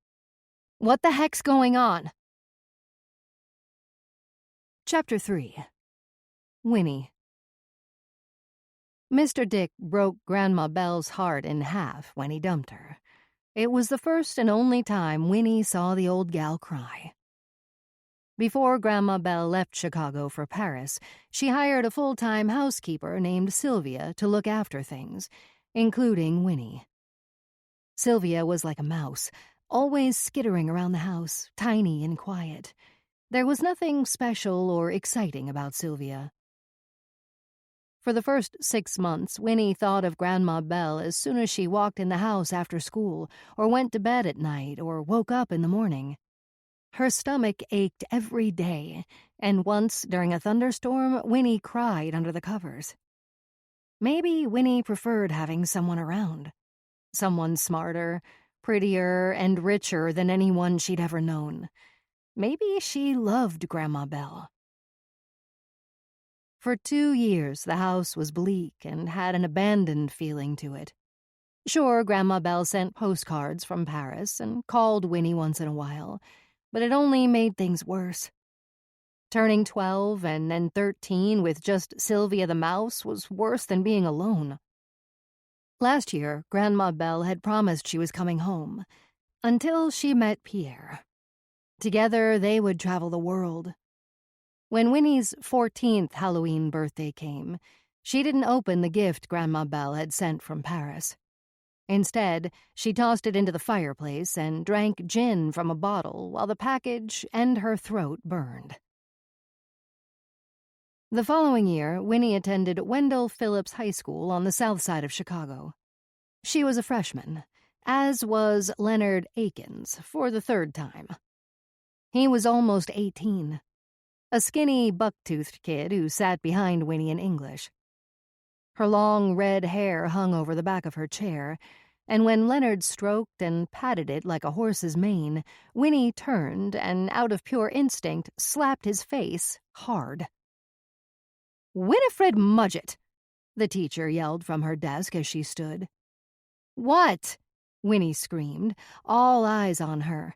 What the heck's going on? Chapter 3. Winnie. Mr. Dick broke Grandma Bell's heart in half when he dumped her. It was the first and only time Winnie saw the old gal cry. Before Grandma Bell left Chicago for Paris, she hired a full-time housekeeper named Sylvia to look after things, including Winnie. Sylvia was like a mouse, always skittering around the house, tiny and quiet. There was nothing special or exciting about Sylvia. For the first 6 months, Winnie thought of Grandma Bell as soon as she walked in the house after school, or went to bed at night, or woke up in the morning. Her stomach ached every day, and once, during a thunderstorm, Winnie cried under the covers. Maybe Winnie preferred having someone around. Someone smarter, prettier, and richer than anyone she'd ever known. Maybe she loved Grandma Bell. For 2 years, the house was bleak and had an abandoned feeling to it. Sure, Grandma Bell sent postcards from Paris and called Winnie once in a while, but it only made things worse. Turning 12 and then 13 with just Sylvia the mouse was worse than being alone. Last year, Grandma Bell had promised she was coming home, until she met Pierre. Together, they would travel the world. When Winnie's 14th Halloween birthday came, she didn't open the gift Grandma Bell had sent from Paris. Instead, she tossed it into the fireplace and drank gin from a bottle while the package and her throat burned. The following year, Winnie attended Wendell Phillips High School on the south side of Chicago. She was a freshman, as was Leonard Akins for the 3rd time. He was almost 18, a skinny, buck-toothed kid who sat behind Winnie in English. Her long red hair hung over the back of her chair, and when Leonard stroked and patted it like a horse's mane, Winnie turned and, out of pure instinct, slapped his face hard. "Winifred Mudgett!" the teacher yelled from her desk as she stood. "What?" Winnie screamed, all eyes on her.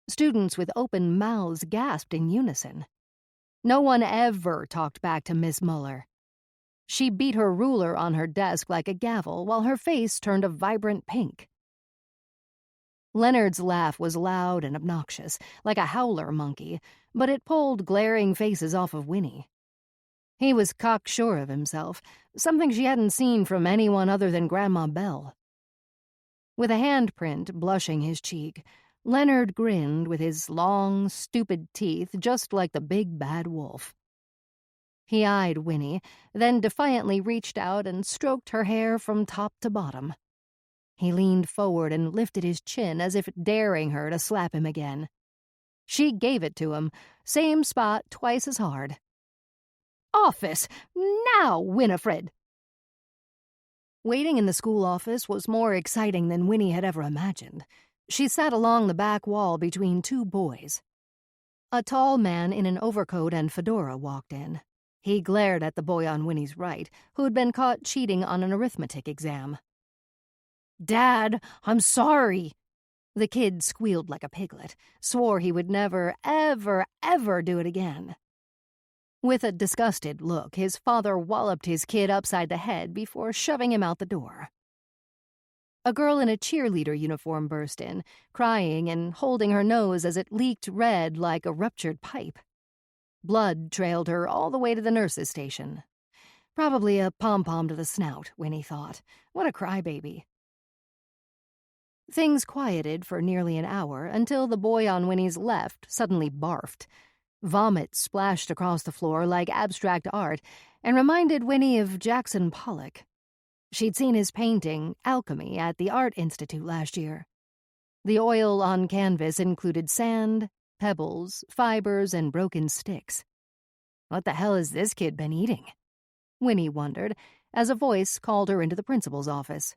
Students with open mouths gasped in unison. No one ever talked back to Miss Muller. She beat her ruler on her desk like a gavel while her face turned a vibrant pink. Leonard's laugh was loud and obnoxious, like a howler monkey, but it pulled glaring faces off of Winnie. He was cocksure of himself, something she hadn't seen from anyone other than Grandma Bell. With a handprint blushing his cheek, Leonard grinned with his long, stupid teeth just like the big bad wolf. He eyed Winnie, then defiantly reached out and stroked her hair from top to bottom. He leaned forward and lifted his chin as if daring her to slap him again. She gave it to him, same spot twice as hard. "Office! Now, Winifred!" Waiting in the school office was more exciting than Winnie had ever imagined. She sat along the back wall between two boys. A tall man in an overcoat and fedora walked in. He glared at the boy on Winnie's right, who'd been caught cheating on an arithmetic exam. "Dad, I'm sorry." The kid squealed like a piglet, swore he would never, ever, ever do it again. With a disgusted look, his father walloped his kid upside the head before shoving him out the door. A girl in a cheerleader uniform burst in, crying and holding her nose as it leaked red like a ruptured pipe. Blood trailed her all the way to the nurse's station. Probably a pom-pom to the snout, Winnie thought. What a crybaby. Things quieted for nearly an hour until the boy on Winnie's left suddenly barfed. Vomit splashed across the floor like abstract art and reminded Winnie of Jackson Pollock. She'd seen his painting, Alchemy, at the Art Institute last year. The oil on canvas included sand, pebbles, fibers, and broken sticks. What the hell has this kid been eating? Winnie wondered, as a voice called her into the principal's office.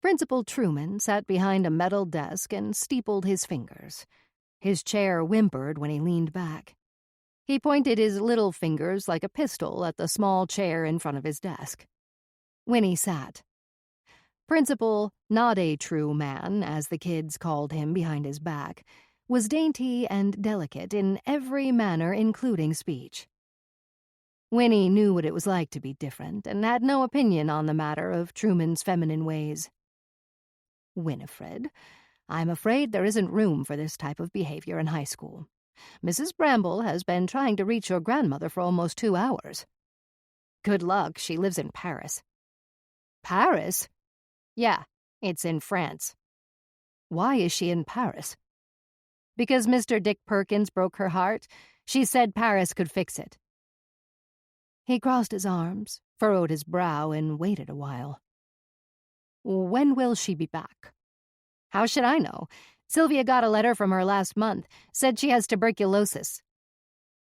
Principal Truman sat behind a metal desk and steepled his fingers. His chair whimpered when he leaned back. He pointed his little fingers like a pistol at the small chair in front of his desk. Winnie sat. Principal, not a true man, as the kids called him behind his back, was dainty and delicate in every manner, including speech. Winnie knew what it was like to be different and had no opinion on the matter of Truman's feminine ways. "Winifred, I'm afraid there isn't room for this type of behavior in high school. Mrs. Bramble has been trying to reach your grandmother for almost 2 hours. Good luck, she lives in Paris." "Paris?" "Yeah, it's in France." "Why is she in Paris?" "Because Mr. Dick Perkins broke her heart. She said Paris could fix it." He crossed his arms, furrowed his brow, and waited a while. "When will she be back?" "How should I know? Sylvia got a letter from her last month. Said she has tuberculosis."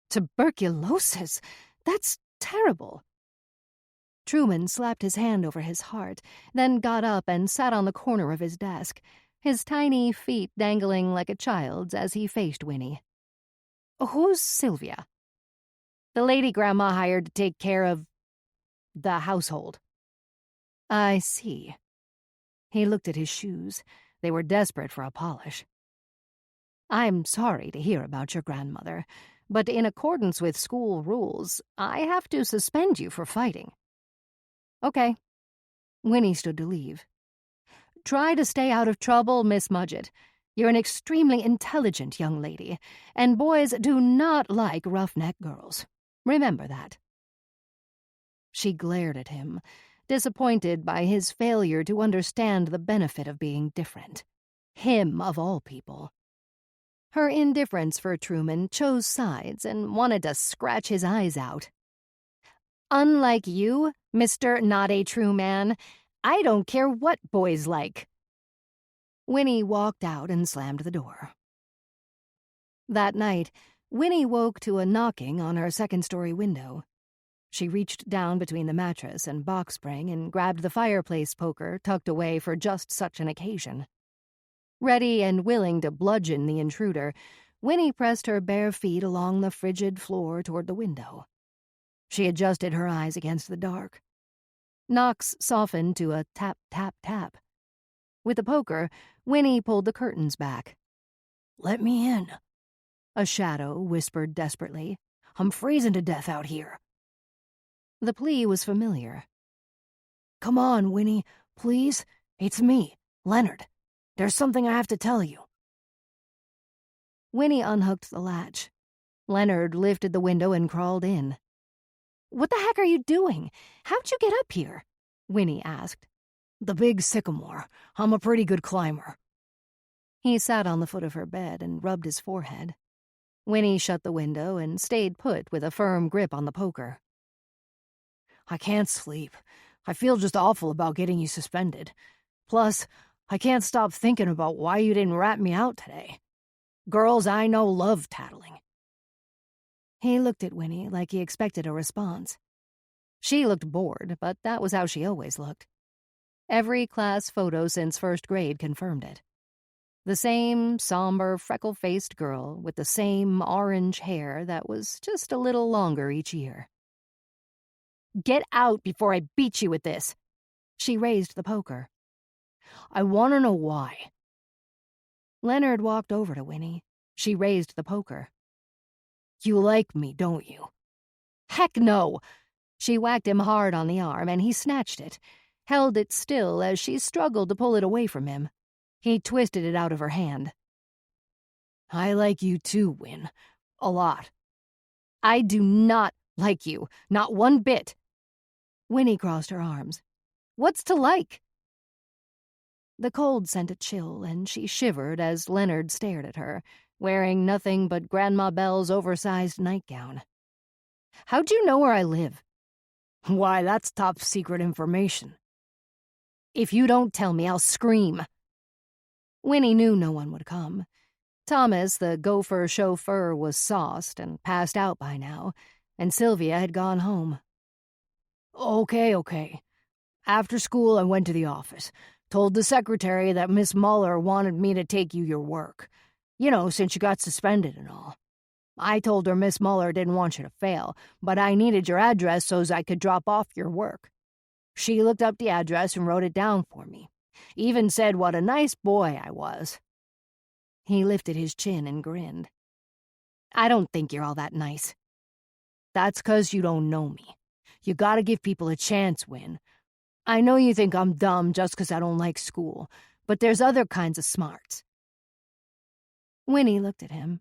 "Tuberculosis? That's terrible." Truman slapped his hand over his heart, then got up and sat on the corner of his desk, his tiny feet dangling like a child's as he faced Winnie. "Who's Sylvia?" "The lady Grandma hired to take care of the household." "I see." He looked at his shoes. They were desperate for a polish. "I'm sorry to hear about your grandmother, but in accordance with school rules, I have to suspend you for fighting." "Okay." Winnie stood to leave. "Try to stay out of trouble, Miss Mudgett. You're an extremely intelligent young lady, and boys do not like roughneck girls. Remember that." She glared at him, disappointed by his failure to understand the benefit of being different. Him, of all people. Her indifference for Truman chose sides and wanted to scratch his eyes out. "Unlike you, Mr. Not a True Man, I don't care what boys like." Winnie walked out and slammed the door. That night, Winnie woke to a knocking on her second-story window. She reached down between the mattress and box spring and grabbed the fireplace poker tucked away for just such an occasion. Ready and willing to bludgeon the intruder, Winnie pressed her bare feet along the frigid floor toward the window. She adjusted her eyes against the dark. Knocks softened to a tap, tap, tap. With the poker, Winnie pulled the curtains back. "Let me in," a shadow whispered desperately. "I'm freezing to death out here." The plea was familiar. "Come on, Winnie, please. It's me, Leonard. There's something I have to tell you." Winnie unhooked the latch. Leonard lifted the window and crawled in. "What the heck are you doing? How'd you get up here?" Winnie asked. "The big sycamore. I'm a pretty good climber." He sat on the foot of her bed and rubbed his forehead. Winnie shut the window and stayed put with a firm grip on the poker. "I can't sleep. I feel just awful about getting you suspended. Plus, I can't stop thinking about why you didn't rat me out today. Girls I know love tattling." He looked at Winnie like he expected a response. She looked bored, but that was how she always looked. Every class photo since first grade confirmed it. The same somber, freckle-faced girl with the same orange hair that was just a little longer each year. "Get out before I beat you with this." She raised the poker. "I want to know why." Leonard walked over to Winnie. She raised the poker. "You like me, don't you?" "Heck no!" She whacked him hard on the arm, and he snatched it, held it still as she struggled to pull it away from him. He twisted it out of her hand. "I like you too, Win. A lot." "I do not like you, not one bit." Winnie crossed her arms. "What's to like?" The cold sent a chill, and she shivered as Leonard stared at her, wearing nothing but Grandma Belle's oversized nightgown. "How'd you know where I live?" "Why, that's top secret information." "If you don't tell me, I'll scream." Winnie knew no one would come. Thomas, the gopher chauffeur, was sauced and passed out by now, and Sylvia had gone home. Okay. After school, I went to the office. Told the secretary that Miss Muller wanted me to take you your work. You know, since you got suspended and all. I told her Miss Muller didn't want you to fail, but I needed your address so's I could drop off your work. She looked up the address and wrote it down for me. Even said what a nice boy I was." He lifted his chin and grinned. "I don't think you're all that nice." "That's 'cause you don't know me. You gotta give people a chance, Win. I know you think I'm dumb just 'cause I don't like school, but there's other kinds of smarts." Winnie looked at him,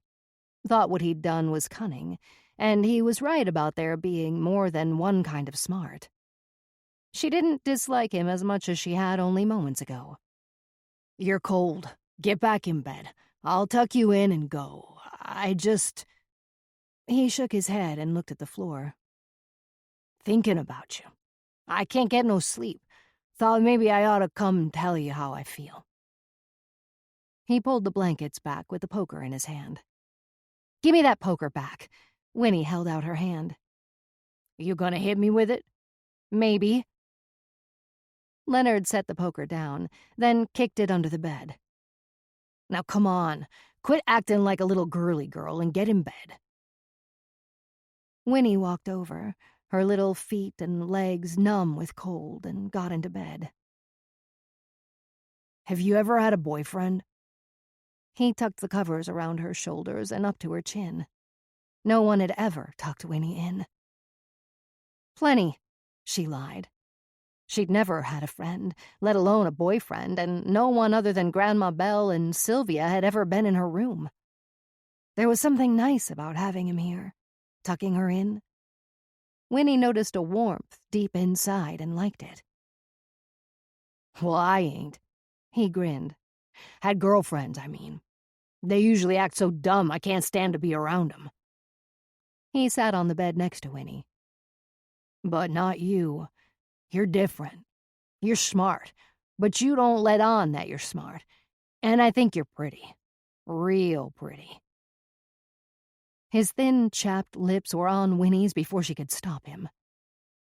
thought what he'd done was cunning, and he was right about there being more than one kind of smart. She didn't dislike him as much as she had only moments ago. "You're cold. Get back in bed. I'll tuck you in and go. He shook his head and looked at the floor. "Thinking about you. I can't get no sleep. Thought maybe I ought to come and tell you how I feel." He pulled the blankets back with the poker in his hand. "Give me that poker back." Winnie held out her hand. "You gonna hit me with it?" "Maybe." Leonard set the poker down, then kicked it under the bed. "Now come on. Quit acting like a little girly girl and get in bed." Winnie walked over, her little feet and legs numb with cold, and got into bed. "Have you ever had a boyfriend?" He tucked the covers around her shoulders and up to her chin. No one had ever tucked Winnie in. "Plenty," she lied. She'd never had a friend, let alone a boyfriend, and no one other than Grandma Belle and Sylvia had ever been in her room. There was something nice about having him here, tucking her in. Winnie noticed a warmth deep inside and liked it. "Well, I ain't." He grinned. "Had girlfriends, I mean. They usually act so dumb I can't stand to be around them." He sat on the bed next to Winnie. "But not you. You're different. You're smart, but you don't let on that you're smart. And I think you're pretty. Real pretty." His thin, chapped lips were on Winnie's before she could stop him.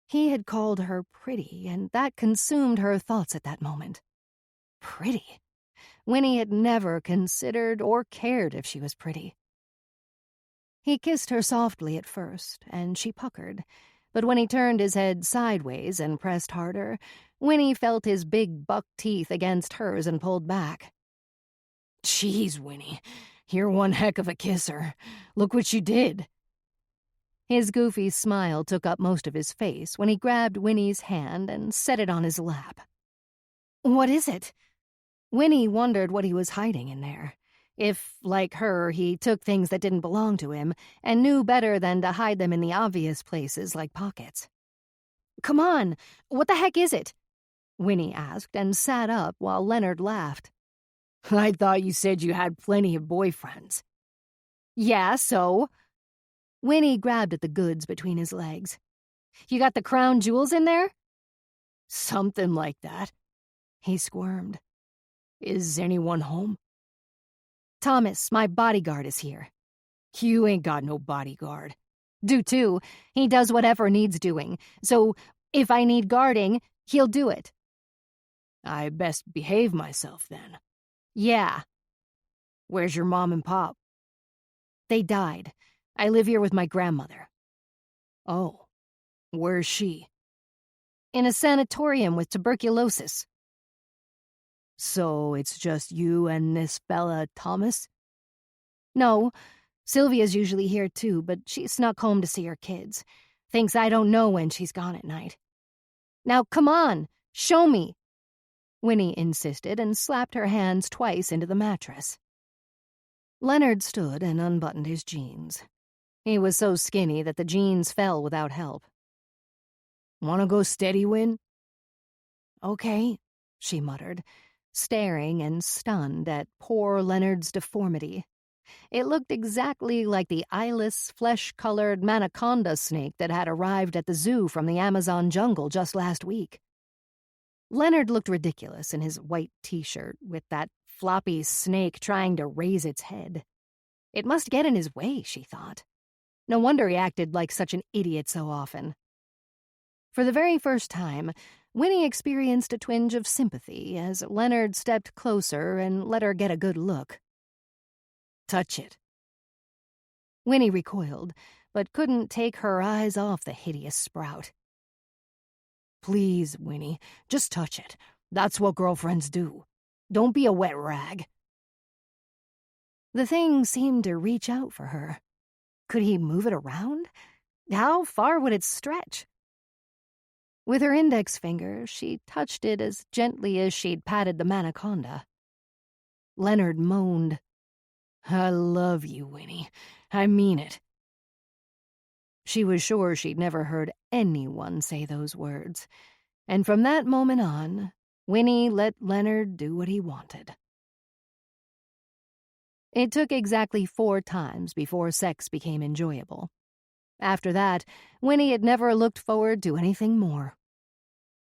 He had called her pretty, and that consumed her thoughts at that moment. Pretty? Winnie had never considered or cared if she was pretty. He kissed her softly at first, and she puckered. But when he turned his head sideways and pressed harder, Winnie felt his big buck teeth against hers and pulled back. Jeez, Winnie, you're one heck of a kisser. Look what you did. His goofy smile took up most of his face when he grabbed Winnie's hand and set it on his lap. What is it? Winnie wondered what he was hiding in there. If, like her, he took things that didn't belong to him and knew better than to hide them in the obvious places like pockets. Come on, what the heck is it? Winnie asked and sat up while Leonard laughed. I thought you said you had plenty of boyfriends. Yeah, so? Winnie grabbed at the goods between his legs. You got the crown jewels in there? Something like that. He squirmed. Is anyone home? Thomas, my bodyguard, is here. You ain't got no bodyguard. Do too. He does whatever needs doing. So, if I need guarding, he'll do it. I best behave myself, then. Yeah. Where's your mom and pop? They died. I live here with my grandmother. Oh. Where's she? In a sanatorium with tuberculosis. So it's just you and this fella, Thomas? No. Sylvia's usually here too, but she snuck home to see her kids. Thinks I don't know when she's gone at night. Now come on, show me. Winnie insisted and slapped her hands twice into the mattress. Leonard stood and unbuttoned his jeans. He was so skinny that the jeans fell without help. "Want to go steady, Win?" "Okay," she muttered, staring and stunned at poor Leonard's deformity. It looked exactly like the eyeless, flesh-colored manaconda snake that had arrived at the zoo from the Amazon jungle just last week. Leonard looked ridiculous in his white t-shirt with that floppy snake trying to raise its head. It must get in his way, she thought. No wonder he acted like such an idiot so often. For the very first time, Winnie experienced a twinge of sympathy as Leonard stepped closer and let her get a good look. "Touch it." Winnie recoiled, but couldn't take her eyes off the hideous sprout. "Please, Winnie, just touch it. That's what girlfriends do. Don't be a wet rag." The thing seemed to reach out for her. Could he move it around? How far would it stretch? With her index finger, she touched it as gently as she'd patted the manaconda. Leonard moaned. "I love you, Winnie. I mean it." She was sure she'd never heard anyone say those words, and from that moment on, Winnie let Leonard do what he wanted. It took exactly 4 times before sex became enjoyable. After that, Winnie had never looked forward to anything more.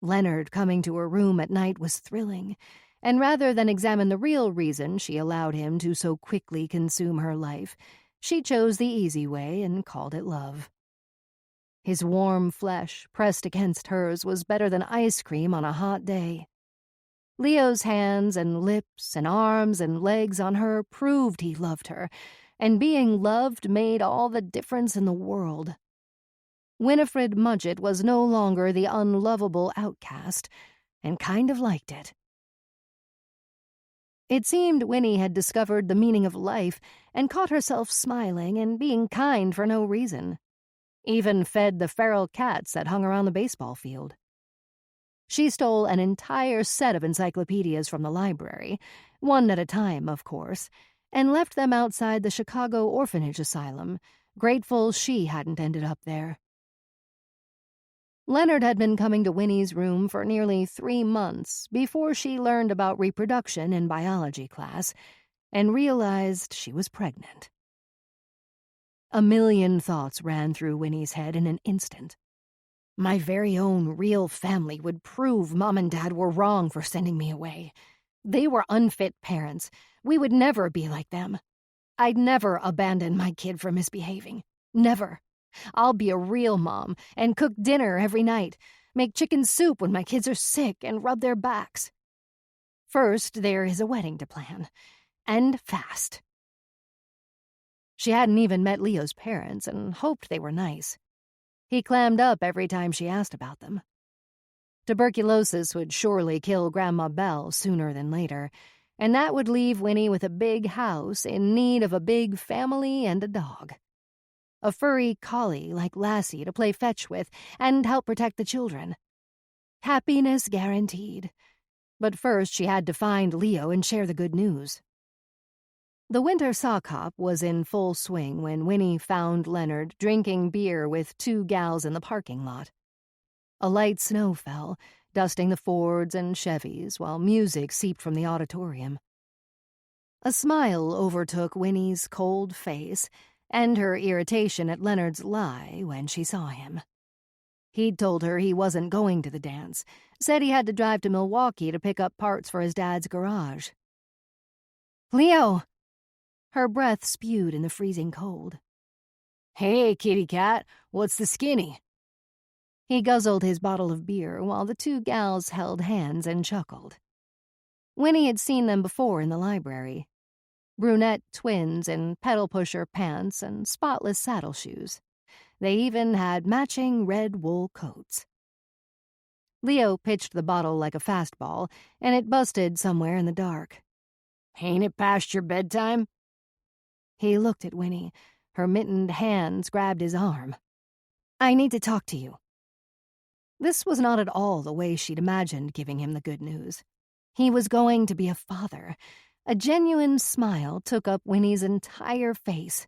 Leonard coming to her room at night was thrilling, and rather than examine the real reason she allowed him to so quickly consume her life, she chose the easy way and called it love. His warm flesh pressed against hers was better than ice cream on a hot day. Leo's hands and lips and arms and legs on her proved he loved her, and being loved made all the difference in the world. Winifred Mudgett was no longer the unlovable outcast, and kind of liked it. It seemed Winnie had discovered the meaning of life and caught herself smiling and being kind for no reason. Even fed the feral cats that hung around the baseball field. She stole an entire set of encyclopedias from the library, one at a time, of course, and left them outside the Chicago Orphanage Asylum, grateful she hadn't ended up there. Leonard had been coming to Winnie's room for nearly 3 months before she learned about reproduction in biology class and realized she was pregnant. A million thoughts ran through Winnie's head in an instant. My very own real family would prove Mom and Dad were wrong for sending me away. They were unfit parents. We would never be like them. I'd never abandon my kid for misbehaving. Never. I'll be a real mom and cook dinner every night, make chicken soup when my kids are sick, and rub their backs. First, there is a wedding to plan. And fast. She hadn't even met Leo's parents and hoped they were nice. He clammed up every time she asked about them. Tuberculosis would surely kill Grandma Belle sooner than later, and that would leave Winnie with a big house in need of a big family and a dog. A furry collie like Lassie to play fetch with and help protect the children. Happiness guaranteed. But first she had to find Leo and share the good news. The winter sock hop was in full swing when Winnie found Leonard drinking beer with 2 gals in the parking lot. A light snow fell, dusting the Fords and Chevys while music seeped from the auditorium. A smile overtook Winnie's cold face and her irritation at Leonard's lie when she saw him. He'd told her he wasn't going to the dance, said he had to drive to Milwaukee to pick up parts for his dad's garage. "Leo!" Her breath spewed in the freezing cold. "Hey, kitty cat, what's the skinny?" He guzzled his bottle of beer while the 2 gals held hands and chuckled. Winnie had seen them before in the library. Brunette twins in pedal-pusher pants and spotless saddle shoes. They even had matching red wool coats. Leo pitched the bottle like a fastball, and it busted somewhere in the dark. "Ain't it past your bedtime?" He looked at Winnie. Her mittened hands grabbed his arm. "I need to talk to you." This was not at all the way she'd imagined giving him the good news. He was going to be a father. A genuine smile took up Winnie's entire face.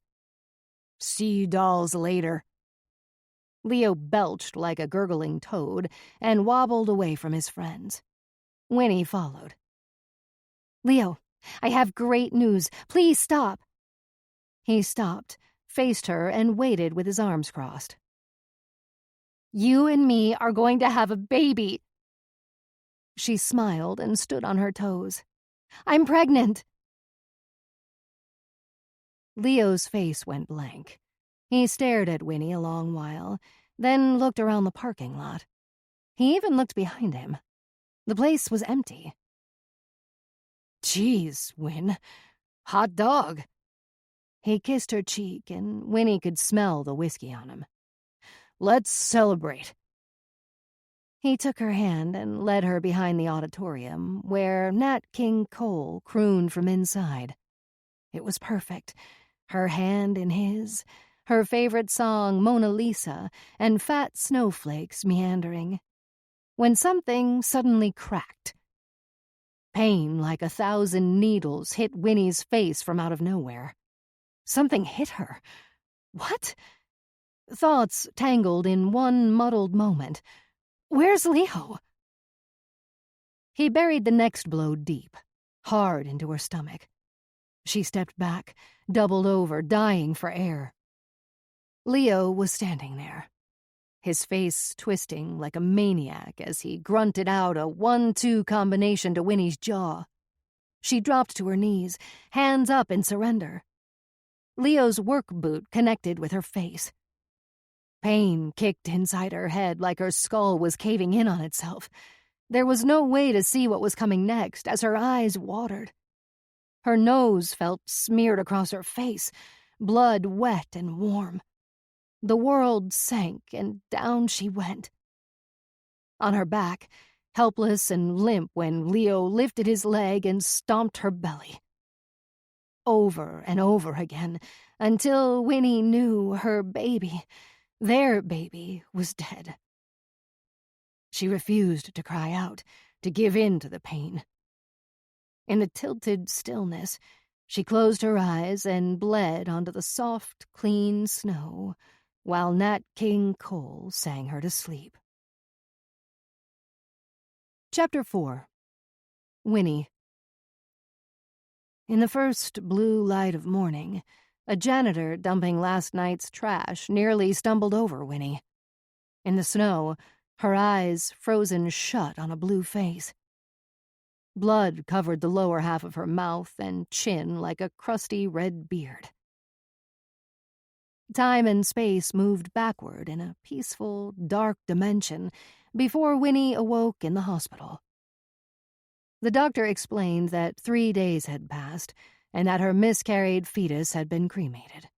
"See you dolls later." Leo belched like a gurgling toad and wobbled away from his friends. Winnie followed. "Leo, I have great news. Please stop." He stopped, faced her, and waited with his arms crossed. "You and me are going to have a baby." She smiled and stood on her toes. "I'm pregnant." Leo's face went blank. He stared at Winnie a long while, then looked around the parking lot. He even looked behind him. The place was empty. "Geez, Win. Hot dog." He kissed her cheek, and Winnie could smell the whiskey on him. "Let's celebrate." He took her hand and led her behind the auditorium, where Nat King Cole crooned from inside. It was perfect. Her hand in his, her favorite song Mona Lisa, and fat snowflakes meandering. When something suddenly cracked. Pain like 1,000 needles hit Winnie's face from out of nowhere. Something hit her. What? Thoughts tangled in one muddled moment. Where's Leo? He buried the next blow deep, hard into her stomach. She stepped back, doubled over, dying for air. Leo was standing there, his face twisting like a maniac as he grunted out a 1-2 combination to Winnie's jaw. She dropped to her knees, hands up in surrender. Leo's work boot connected with her face. Pain kicked inside her head like her skull was caving in on itself. There was no way to see what was coming next as her eyes watered. Her nose felt smeared across her face, blood wet and warm. The world sank, and down she went. On her back, helpless and limp when Leo lifted his leg and stomped her belly. Over and over again, until Winnie knew her baby, their baby, was dead. She refused to cry out, to give in to the pain. In the tilted stillness, she closed her eyes and bled onto the soft, clean snow, while Nat King Cole sang her to sleep. Chapter 4. Winnie. In the first blue light of morning, a janitor dumping last night's trash nearly stumbled over Winnie. In the snow, her eyes frozen shut on a blue face. Blood covered the lower half of her mouth and chin like a crusty red beard. Time and space moved backward in a peaceful, dark dimension before Winnie awoke in the hospital. The doctor explained that 3 days had passed and that her miscarried fetus had been cremated.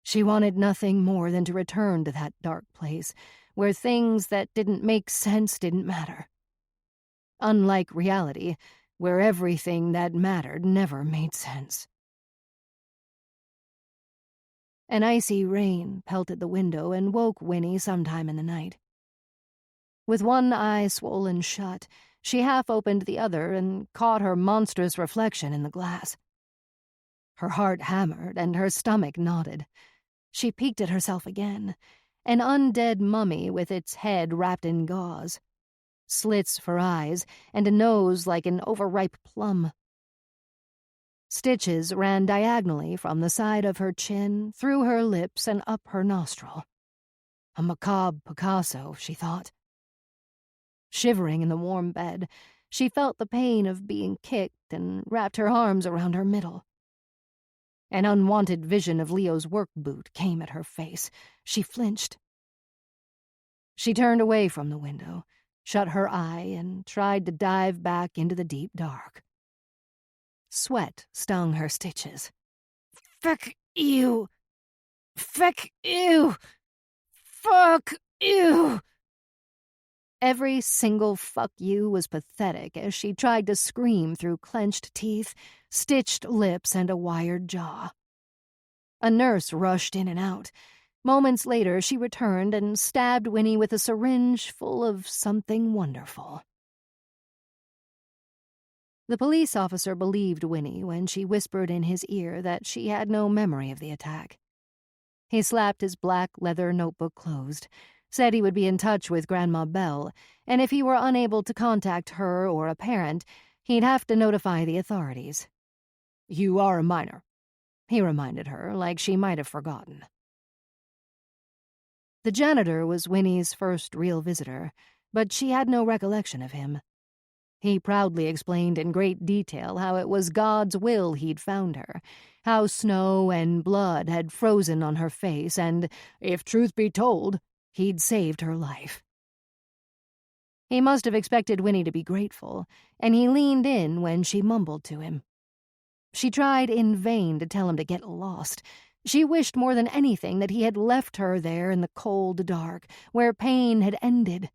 She wanted nothing more than to return to that dark place where things that didn't make sense didn't matter. Unlike reality, where everything that mattered never made sense. An icy rain pelted the window and woke Winnie sometime in the night. With one eye swollen shut, she half opened the other and caught her monstrous reflection in the glass. Her heart hammered and her stomach knotted. She peeked at herself again, an undead mummy with its head wrapped in gauze, slits for eyes, and a nose like an overripe plum. Stitches ran diagonally from the side of her chin, through her lips, and up her nostril. A macabre Picasso, she thought. Shivering in the warm bed, she felt the pain of being kicked and wrapped her arms around her middle. An unwanted vision of Leo's work boot came at her face. She flinched. She turned away from the window, shut her eye, and tried to dive back into the deep dark. Sweat stung her stitches. Fuck you! Fuck you! Fuck you! Every single fuck you was pathetic as she tried to scream through clenched teeth, stitched lips, and a wired jaw. A nurse rushed in and out. Moments later, she returned and stabbed Winnie with a syringe full of something wonderful. The police officer believed Winnie when she whispered in his ear that she had no memory of the attack. He slapped his black leather notebook closed, said he would be in touch with Grandma Bell, and if he were unable to contact her or a parent, he'd have to notify the authorities. "You are a minor," he reminded her, like she might have forgotten. The janitor was Winnie's first real visitor, but she had no recollection of him. He proudly explained in great detail how it was God's will he'd found her, how snow and blood had frozen on her face, and, if truth be told, he'd saved her life. He must have expected Winnie to be grateful, and he leaned in when she mumbled to him. She tried in vain to tell him to get lost. She wished more than anything that he had left her there in the cold dark, where pain had ended.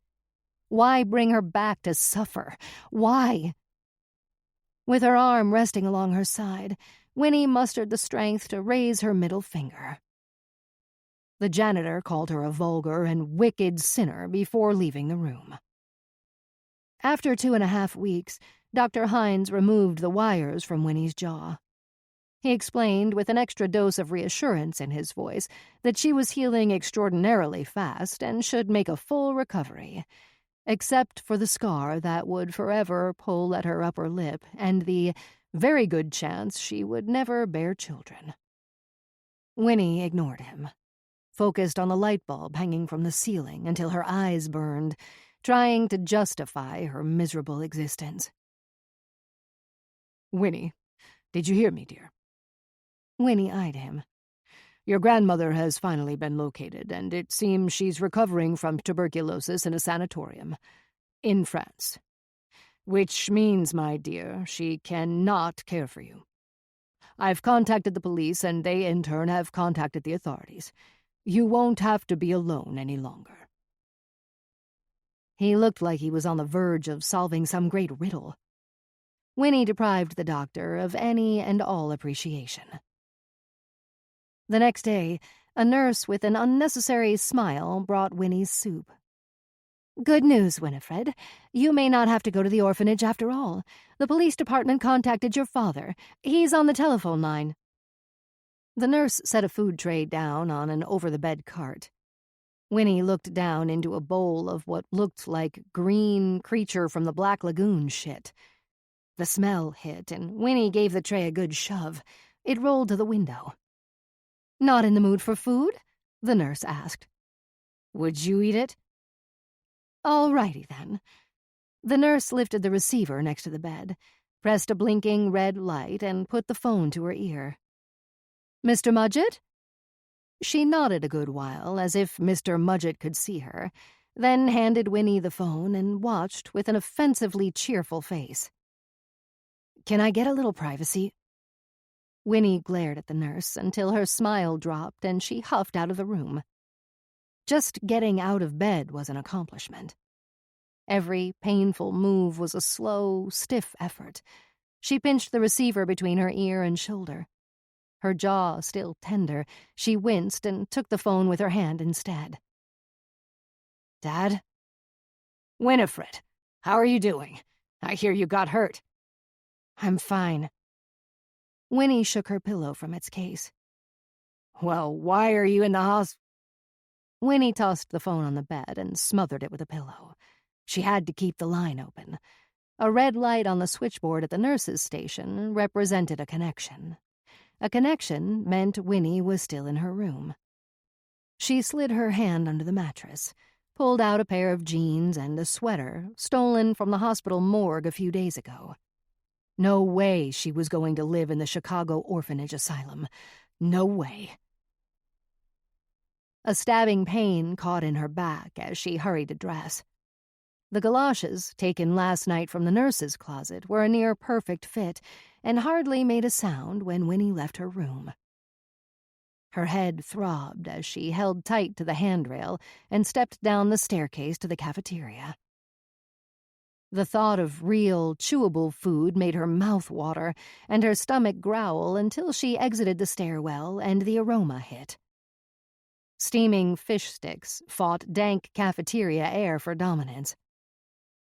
Why bring her back to suffer? Why? With her arm resting along her side, Winnie mustered the strength to raise her middle finger. The janitor called her a vulgar and wicked sinner before leaving the room. After 2.5 weeks, Dr. Hines removed the wires from Winnie's jaw. He explained, with an extra dose of reassurance in his voice, that she was healing extraordinarily fast and should make a full recovery, except for the scar that would forever pull at her upper lip and the very good chance she would never bear children. Winnie ignored him, focused on the light bulb hanging from the ceiling until her eyes burned, trying to justify her miserable existence. "Winnie, did you hear me, dear?" Winnie eyed him. "Your grandmother has finally been located, and it seems she's recovering from tuberculosis in a sanatorium in France. Which means, my dear, she cannot care for you. I've contacted the police, and they in turn have contacted the authorities. You won't have to be alone any longer." He looked like he was on the verge of solving some great riddle. Winnie deprived the doctor of any and all appreciation. The next day, a nurse with an unnecessary smile brought Winnie's soup. "Good news, Winifred. You may not have to go to the orphanage after all. The police department contacted your father. He's on the telephone line." The nurse set a food tray down on an over-the-bed cart. Winnie looked down into a bowl of what looked like green creature from the Black Lagoon shit. The smell hit, and Winnie gave the tray a good shove. It rolled to the window. "Not in the mood for food?" the nurse asked. "Would you eat it?" "All righty, then." The nurse lifted the receiver next to the bed, pressed a blinking red light, and put the phone to her ear. "Mr. Mudgett?" She nodded a good while, as if Mr. Mudgett could see her, then handed Winnie the phone and watched with an offensively cheerful face. "Can I get a little privacy?" Winnie glared at the nurse until her smile dropped and she huffed out of the room. Just getting out of bed was an accomplishment. Every painful move was a slow, stiff effort. She pinched the receiver between her ear and shoulder. Her jaw still tender, she winced and took the phone with her hand instead. "Dad?" "Winifred, how are you doing? I hear you got hurt." "I'm fine." Winnie shook her pillow from its case. "Well, why are you in the hospital?" Winnie tossed the phone on the bed and smothered it with a pillow. She had to keep the line open. A red light on the switchboard at the nurse's station represented a connection. A connection meant Winnie was still in her room. She slid her hand under the mattress, pulled out a pair of jeans and a sweater stolen from the hospital morgue a few days ago. No way she was going to live in the Chicago orphanage asylum. No way. A stabbing pain caught in her back as she hurried to dress. The galoshes, taken last night from the nurse's closet, were a near-perfect fit and hardly made a sound when Winnie left her room. Her head throbbed as she held tight to the handrail and stepped down the staircase to the cafeteria. The thought of real, chewable food made her mouth water and her stomach growl until she exited the stairwell and the aroma hit. Steaming fish sticks fought dank cafeteria air for dominance.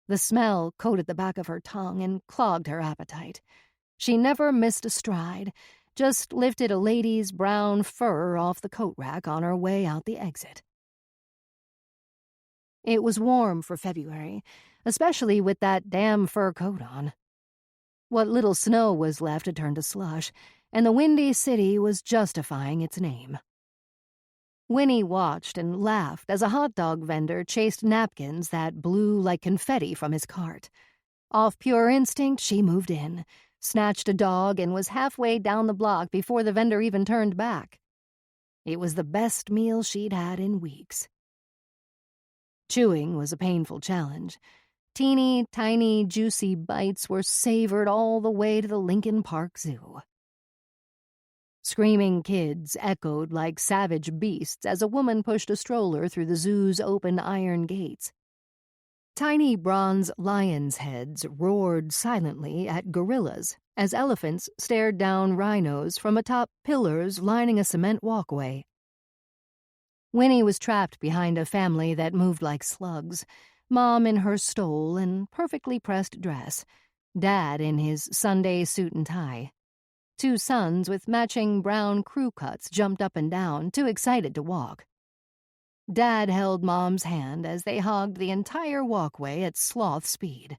The smell coated the back of her tongue and clogged her appetite. She never missed a stride, just lifted a lady's brown fur off the coat rack on her way out the exit. It was warm for February, especially with that damn fur coat on. What little snow was left had turned to slush, and the Windy City was justifying its name. Winnie watched and laughed as a hot dog vendor chased napkins that blew like confetti from his cart. Off pure instinct, she moved in, snatched a dog, and was halfway down the block before the vendor even turned back. It was the best meal she'd had in weeks. Chewing was a painful challenge. Teeny, tiny, juicy bites were savored all the way to the Lincoln Park Zoo. Screaming kids echoed like savage beasts as a woman pushed a stroller through the zoo's open iron gates. Tiny bronze lions' heads roared silently at gorillas as elephants stared down rhinos from atop pillars lining a cement walkway. Winnie was trapped behind a family that moved like slugs, Mom in her stole and perfectly pressed dress, Dad in his Sunday suit and tie. 2 sons with matching brown crew cuts jumped up and down, too excited to walk. Dad held Mom's hand as they hogged the entire walkway at sloth speed.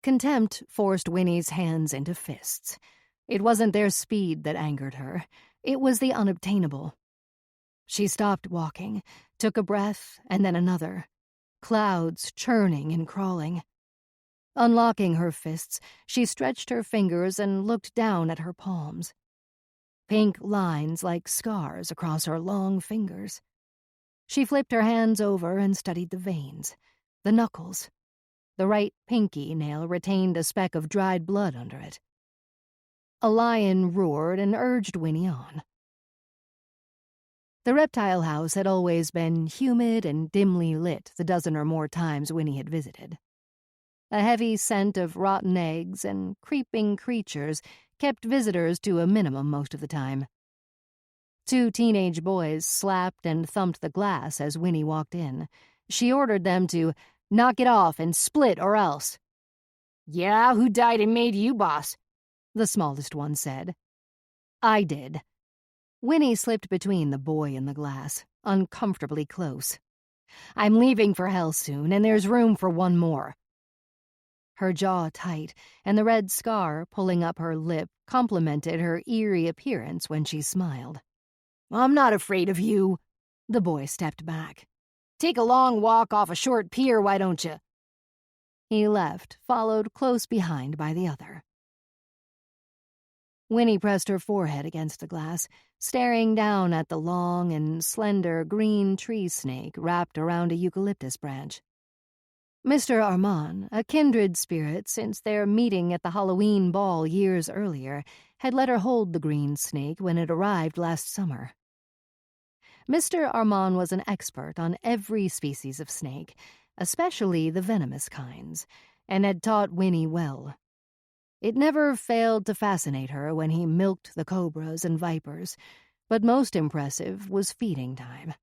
Contempt forced Winnie's hands into fists. It wasn't their speed that angered her. It was the unobtainable. She stopped walking, took a breath, and then another. Clouds churning and crawling. Unlocking her fists, she stretched her fingers and looked down at her palms. Pink lines like scars across her long fingers. She flipped her hands over and studied the veins, the knuckles. The right pinky nail retained a speck of dried blood under it. A lion roared and urged Winnie on. The reptile house had always been humid and dimly lit the dozen or more times Winnie had visited. A heavy scent of rotten eggs and creeping creatures kept visitors to a minimum most of the time. 2 teenage boys slapped and thumped the glass as Winnie walked in. She ordered them to knock it off and split or else. "Yeah, who died and made you boss?" the smallest one said. "I did." Winnie slipped between the boy and the glass, uncomfortably close. "I'm leaving for hell soon, and there's room for one more." Her jaw tight, and the red scar pulling up her lip complemented her eerie appearance when she smiled. "I'm not afraid of you." The boy stepped back. "Take a long walk off a short pier, why don't you?" He left, followed close behind by the other. Winnie pressed her forehead against the glass, staring down at the long and slender green tree snake wrapped around a eucalyptus branch. Mr. Armand, a kindred spirit since their meeting at the Halloween ball years earlier, had let her hold the green snake when it arrived last summer. Mr. Armand was an expert on every species of snake, especially the venomous kinds, and had taught Winnie well. It never failed to fascinate her when he milked the cobras and vipers, but most impressive was feeding time.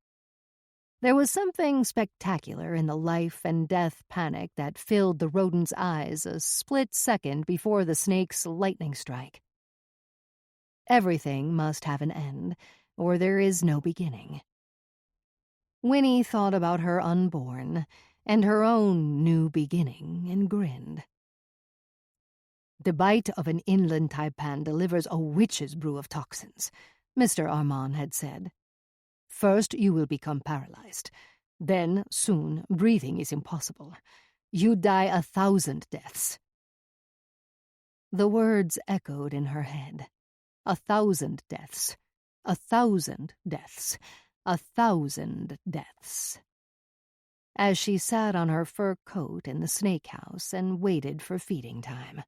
There was something spectacular in the life and death panic that filled the rodent's eyes a split second before the snake's lightning strike. Everything must have an end, or there is no beginning. Winnie thought about her unborn and her own new beginning and grinned. "The bite of an inland taipan delivers a witch's brew of toxins," Mr. Armand had said. "First, you will become paralyzed. Then, soon, breathing is impossible. You die 1,000 deaths." The words echoed in her head. 1,000 deaths. 1,000 deaths. 1,000 deaths. As she sat on her fur coat in the snake house and waited for feeding time.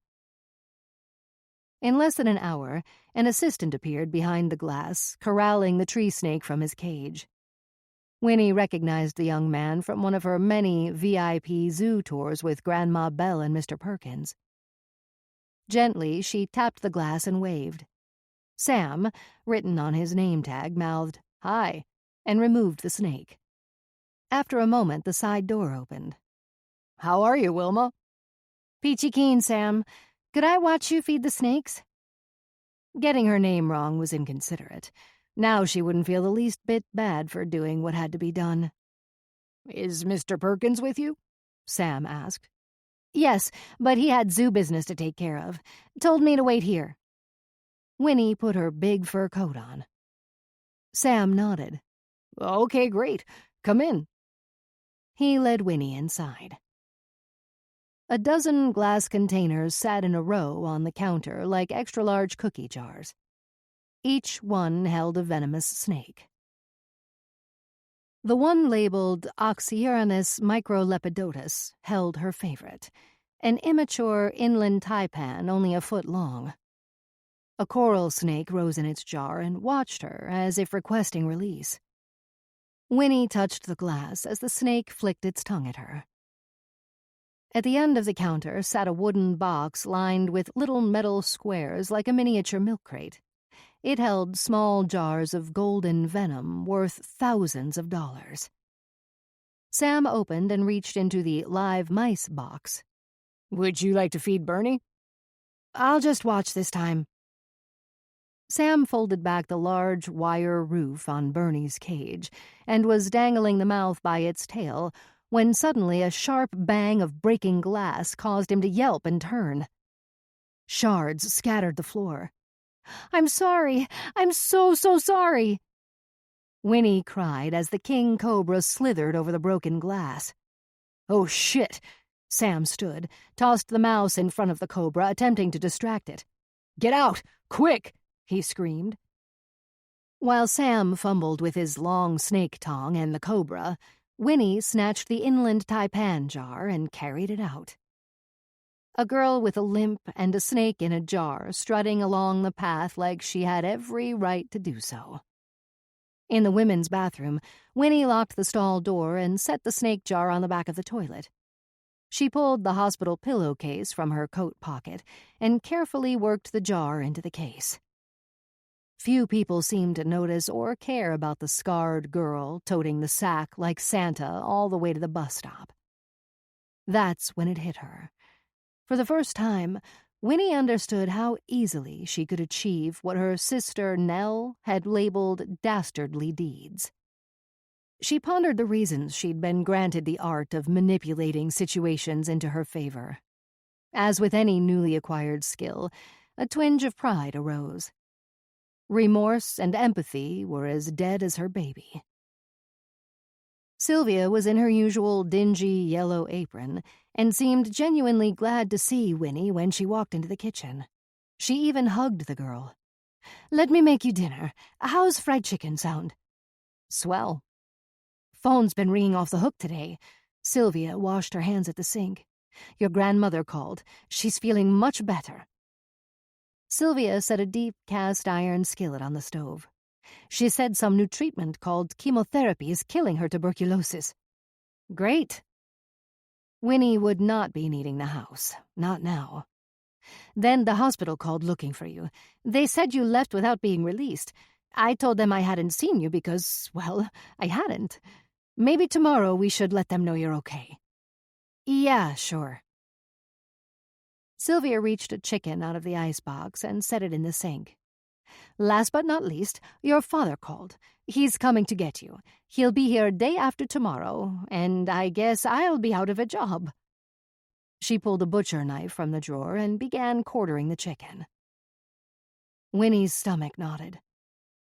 In less than an hour, an assistant appeared behind the glass, corralling the tree snake from his cage. Winnie recognized the young man from one of her many VIP zoo tours with Grandma Bell and Mr. Perkins. Gently, she tapped the glass and waved. Sam, written on his name tag, mouthed, "Hi," and removed the snake. After a moment, the side door opened. "How are you, Wilma?" "Peachy keen, Sam. Could I watch you feed the snakes?" Getting her name wrong was inconsiderate. Now she wouldn't feel the least bit bad for doing what had to be done. "Is Mr. Perkins with you?" Sam asked. "Yes, but he had zoo business to take care of. Told me to wait here." Winnie put her big fur coat on. Sam nodded. "Okay, great. Come in." He led Winnie inside. A dozen glass containers sat in a row on the counter like extra-large cookie jars. Each one held a venomous snake. The one labeled Oxyuranus microlepidotus held her favorite, an immature inland taipan only a foot long. A coral snake rose in its jar and watched her as if requesting release. Winnie touched the glass as the snake flicked its tongue at her. At the end of the counter sat a wooden box lined with little metal squares like a miniature milk crate. It held small jars of golden venom worth thousands of dollars. Sam opened and reached into the live mice box. "Would you like to feed Bernie?" "I'll just watch this time." Sam folded back the large wire roof on Bernie's cage and was dangling the mouth by its tail when suddenly a sharp bang of breaking glass caused him to yelp and turn. Shards scattered the floor. "I'm sorry. I'm so sorry." Winnie cried as the king cobra slithered over the broken glass. "Oh, shit." Sam stood, tossed the mouse in front of the cobra, attempting to distract it. "Get out! Quick!" he screamed. While Sam fumbled with his long snake tongue and the cobra, Winnie snatched the inland taipan jar and carried it out. A girl with a limp and a snake in a jar strutting along the path like she had every right to do so. In the women's bathroom, Winnie locked the stall door and set the snake jar on the back of the toilet. She pulled the hospital pillowcase from her coat pocket and carefully worked the jar into the case. Few people seemed to notice or care about the scarred girl toting the sack like Santa all the way to the bus stop. That's when it hit her. For the first time, Winnie understood how easily she could achieve what her sister Nell had labeled dastardly deeds. She pondered the reasons she'd been granted the art of manipulating situations into her favor. As with any newly acquired skill, a twinge of pride arose. Remorse and empathy were as dead as her baby. Sylvia was in her usual dingy yellow apron and seemed genuinely glad to see Winnie when she walked into the kitchen. She even hugged the girl. "Let me make you dinner. How's fried chicken sound?" "Swell." "Phone's been ringing off the hook today." Sylvia washed her hands at the sink. "Your grandmother called. She's feeling much better." Sylvia set a deep cast-iron skillet on the stove. "She said some new treatment called chemotherapy is killing her tuberculosis." "Great." Winnie would not be needing the house. Not now. "Then the hospital called looking for you. They said you left without being released. I told them I hadn't seen you because, well, I hadn't. Maybe tomorrow we should let them know you're okay." "Yeah, sure." Sylvia reached a chicken out of the icebox and set it in the sink. "Last but not least, your father called. He's coming to get you. He'll be here day after tomorrow, and I guess I'll be out of a job." She pulled a butcher knife from the drawer and began quartering the chicken. Winnie's stomach knotted.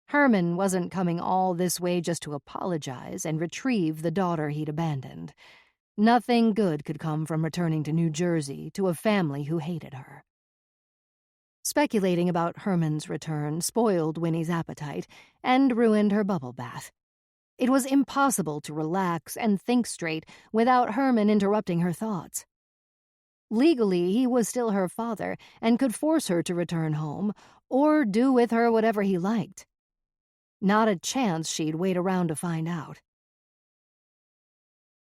Herman wasn't coming all this way just to apologize and retrieve the daughter he'd abandoned. Nothing good could come from returning to New Jersey to a family who hated her. Speculating about Herman's return spoiled Winnie's appetite and ruined her bubble bath. It was impossible to relax and think straight without Herman interrupting her thoughts. Legally, he was still her father and could force her to return home or do with her whatever he liked. Not a chance she'd wait around to find out.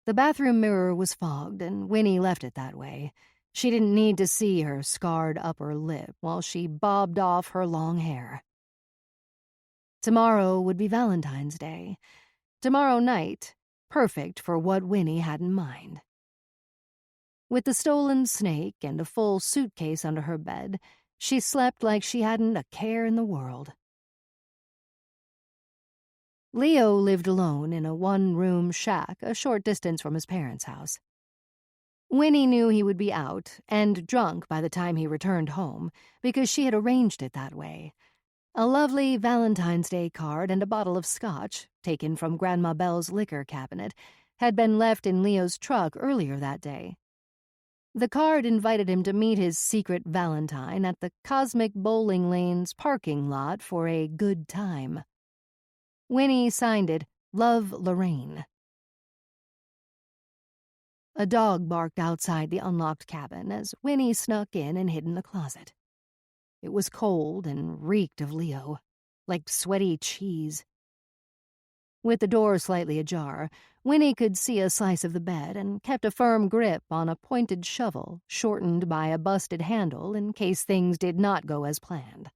The bathroom mirror was fogged, and Winnie left it that way. She didn't need to see her scarred upper lip while she bobbed off her long hair. Tomorrow would be Valentine's Day. Tomorrow night, perfect for what Winnie had in mind. With the stolen snake and a full suitcase under her bed, she slept like she hadn't a care in the world. Leo lived alone in a one-room shack a short distance from his parents' house. Winnie knew he would be out and drunk by the time he returned home because she had arranged it that way. A lovely Valentine's Day card and a bottle of scotch, taken from Grandma Bell's liquor cabinet, had been left in Leo's truck earlier that day. The card invited him to meet his secret Valentine at the Cosmic Bowling Lane's parking lot for a good time. Winnie signed it, "Love, Lorraine." A dog barked outside the unlocked cabin as Winnie snuck in and hid in the closet. It was cold and reeked of Leo, like sweaty cheese. With the door slightly ajar, Winnie could see a slice of the bed and kept a firm grip on a pointed shovel shortened by a busted handle in case things did not go as planned.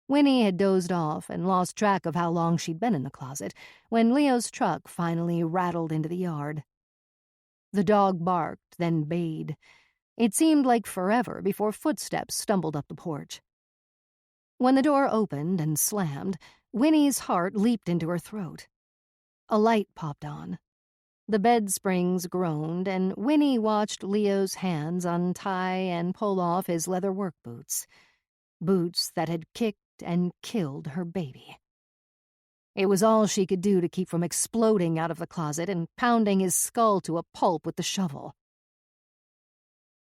Winnie had dozed off and lost track of how long she'd been in the closet when Leo's truck finally rattled into the yard. The dog barked, then bayed. It seemed like forever before footsteps stumbled up the porch. When the door opened and slammed, Winnie's heart leaped into her throat. A light popped on. The bed springs groaned, and Winnie watched Leo's hands untie and pull off his leather work boots. Boots that had kicked and killed her baby. It was all she could do to keep from exploding out of the closet and pounding his skull to a pulp with the shovel.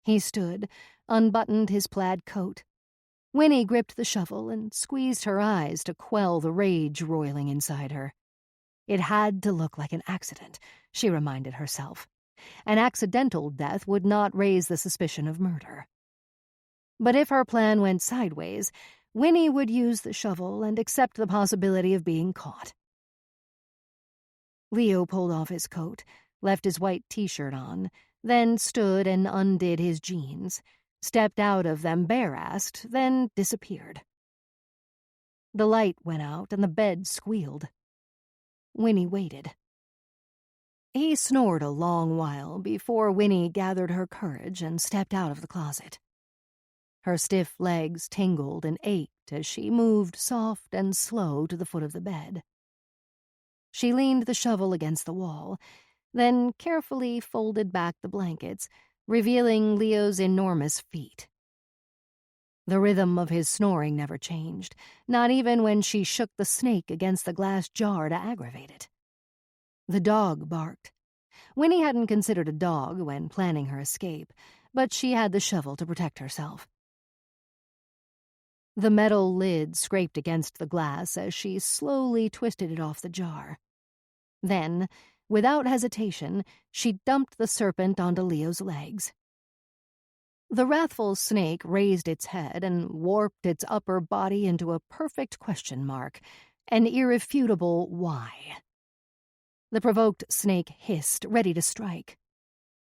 He stood, unbuttoned his plaid coat. Winnie gripped the shovel and squeezed her eyes to quell the rage roiling inside her. It had to look like an accident, she reminded herself. An accidental death would not raise the suspicion of murder. But if her plan went sideways, Winnie would use the shovel and accept the possibility of being caught. Leo pulled off his coat, left his white t-shirt on, then stood and undid his jeans, stepped out of them bare-assed, then disappeared. The light went out and the bed squealed. Winnie waited. He snored a long while before Winnie gathered her courage and stepped out of the closet. Her stiff legs tingled and ached as she moved soft and slow to the foot of the bed. She leaned the shovel against the wall, then carefully folded back the blankets, revealing Leo's enormous feet. The rhythm of his snoring never changed, not even when she shook the snake against the glass jar to aggravate it. The dog barked. Winnie hadn't considered a dog when planning her escape, but she had the shovel to protect herself. The metal lid scraped against the glass as she slowly twisted it off the jar. Then, without hesitation, she dumped the serpent onto Leo's legs. The wrathful snake raised its head and warped its upper body into a perfect question mark, an irrefutable why. The provoked snake hissed, ready to strike.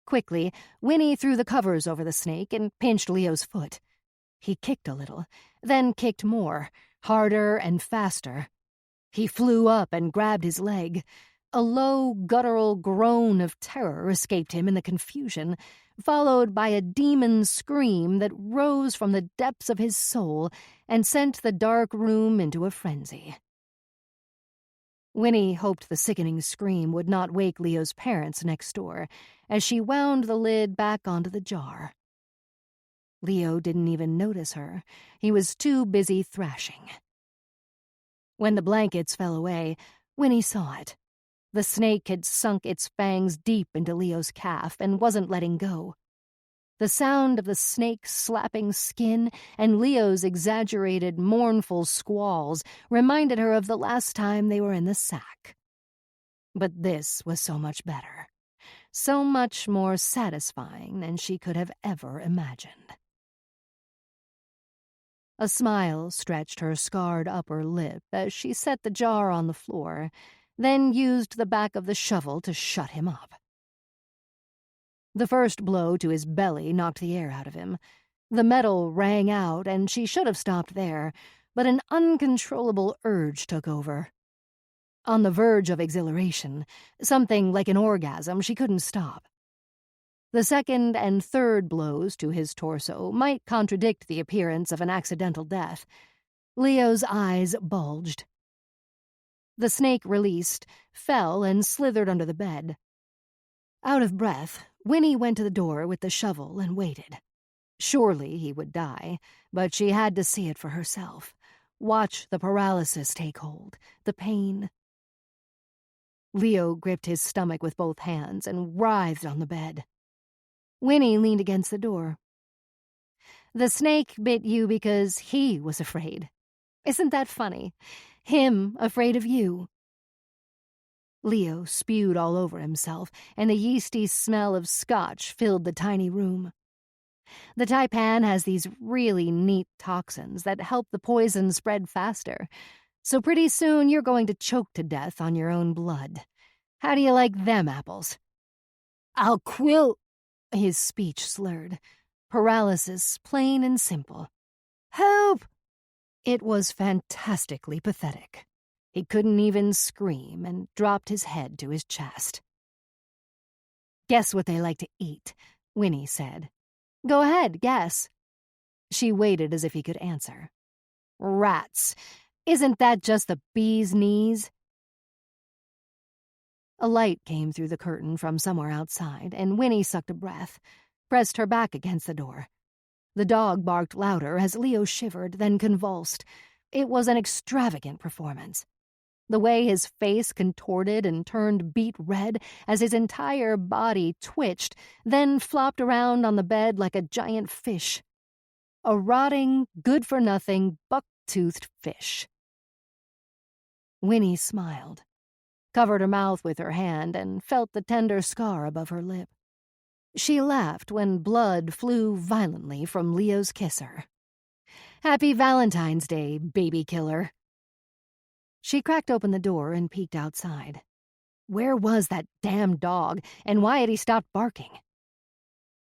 Quickly, Winnie threw the covers over the snake and pinched Leo's foot. He kicked a little, then kicked more, harder and faster. He flew up and grabbed his leg. A low, guttural groan of terror escaped him in the confusion, followed by a demon scream that rose from the depths of his soul and sent the dark room into a frenzy. Winnie hoped the sickening scream would not wake Leo's parents next door as she wound the lid back onto the jar. Leo didn't even notice her. He was too busy thrashing. When the blankets fell away, Winnie saw it. The snake had sunk its fangs deep into Leo's calf and wasn't letting go. The sound of the snake slapping skin and Leo's exaggerated, mournful squalls reminded her of the last time they were in the sack. But this was so much better, so much more satisfying than she could have ever imagined. A smile stretched her scarred upper lip as she set the jar on the floor, then used the back of the shovel to shut him up. The first blow to his belly knocked the air out of him. The metal rang out, and she should have stopped there, but an uncontrollable urge took over. On the verge of exhilaration, something like an orgasm, she couldn't stop. The second and third blows to his torso might contradict the appearance of an accidental death. Leo's eyes bulged. The snake released, fell, and slithered under the bed. Out of breath, Winnie went to the door with the shovel and waited. Surely he would die, but she had to see it for herself. Watch the paralysis take hold, the pain. Leo gripped his stomach with both hands and writhed on the bed. Winnie leaned against the door. The snake bit you because he was afraid. Isn't that funny? Him afraid of you. Leo spewed all over himself, and the yeasty smell of scotch filled the tiny room. The taipan has these really neat toxins that help the poison spread faster, so pretty soon you're going to choke to death on your own blood. How do you like them apples? I'll quill. His speech slurred. Paralysis, plain and simple. Help! It was fantastically pathetic. He couldn't even scream and dropped his head to his chest. Guess what they like to eat, Winnie said. Go ahead, guess. She waited as if he could answer. Rats. Isn't that just the bee's knees? A light came through the curtain from somewhere outside, and Winnie sucked a breath, pressed her back against the door. The dog barked louder as Leo shivered, then convulsed. It was an extravagant performance. The way his face contorted and turned beet red as his entire body twitched, then flopped around on the bed like a giant fish. A rotting, good-for-nothing, buck-toothed fish. Winnie smiled, covered her mouth with her hand, and felt the tender scar above her lip. She laughed when blood flew violently from Leo's kisser. Happy Valentine's Day, baby killer. She cracked open the door and peeked outside. Where was that damn dog, and why had he stopped barking?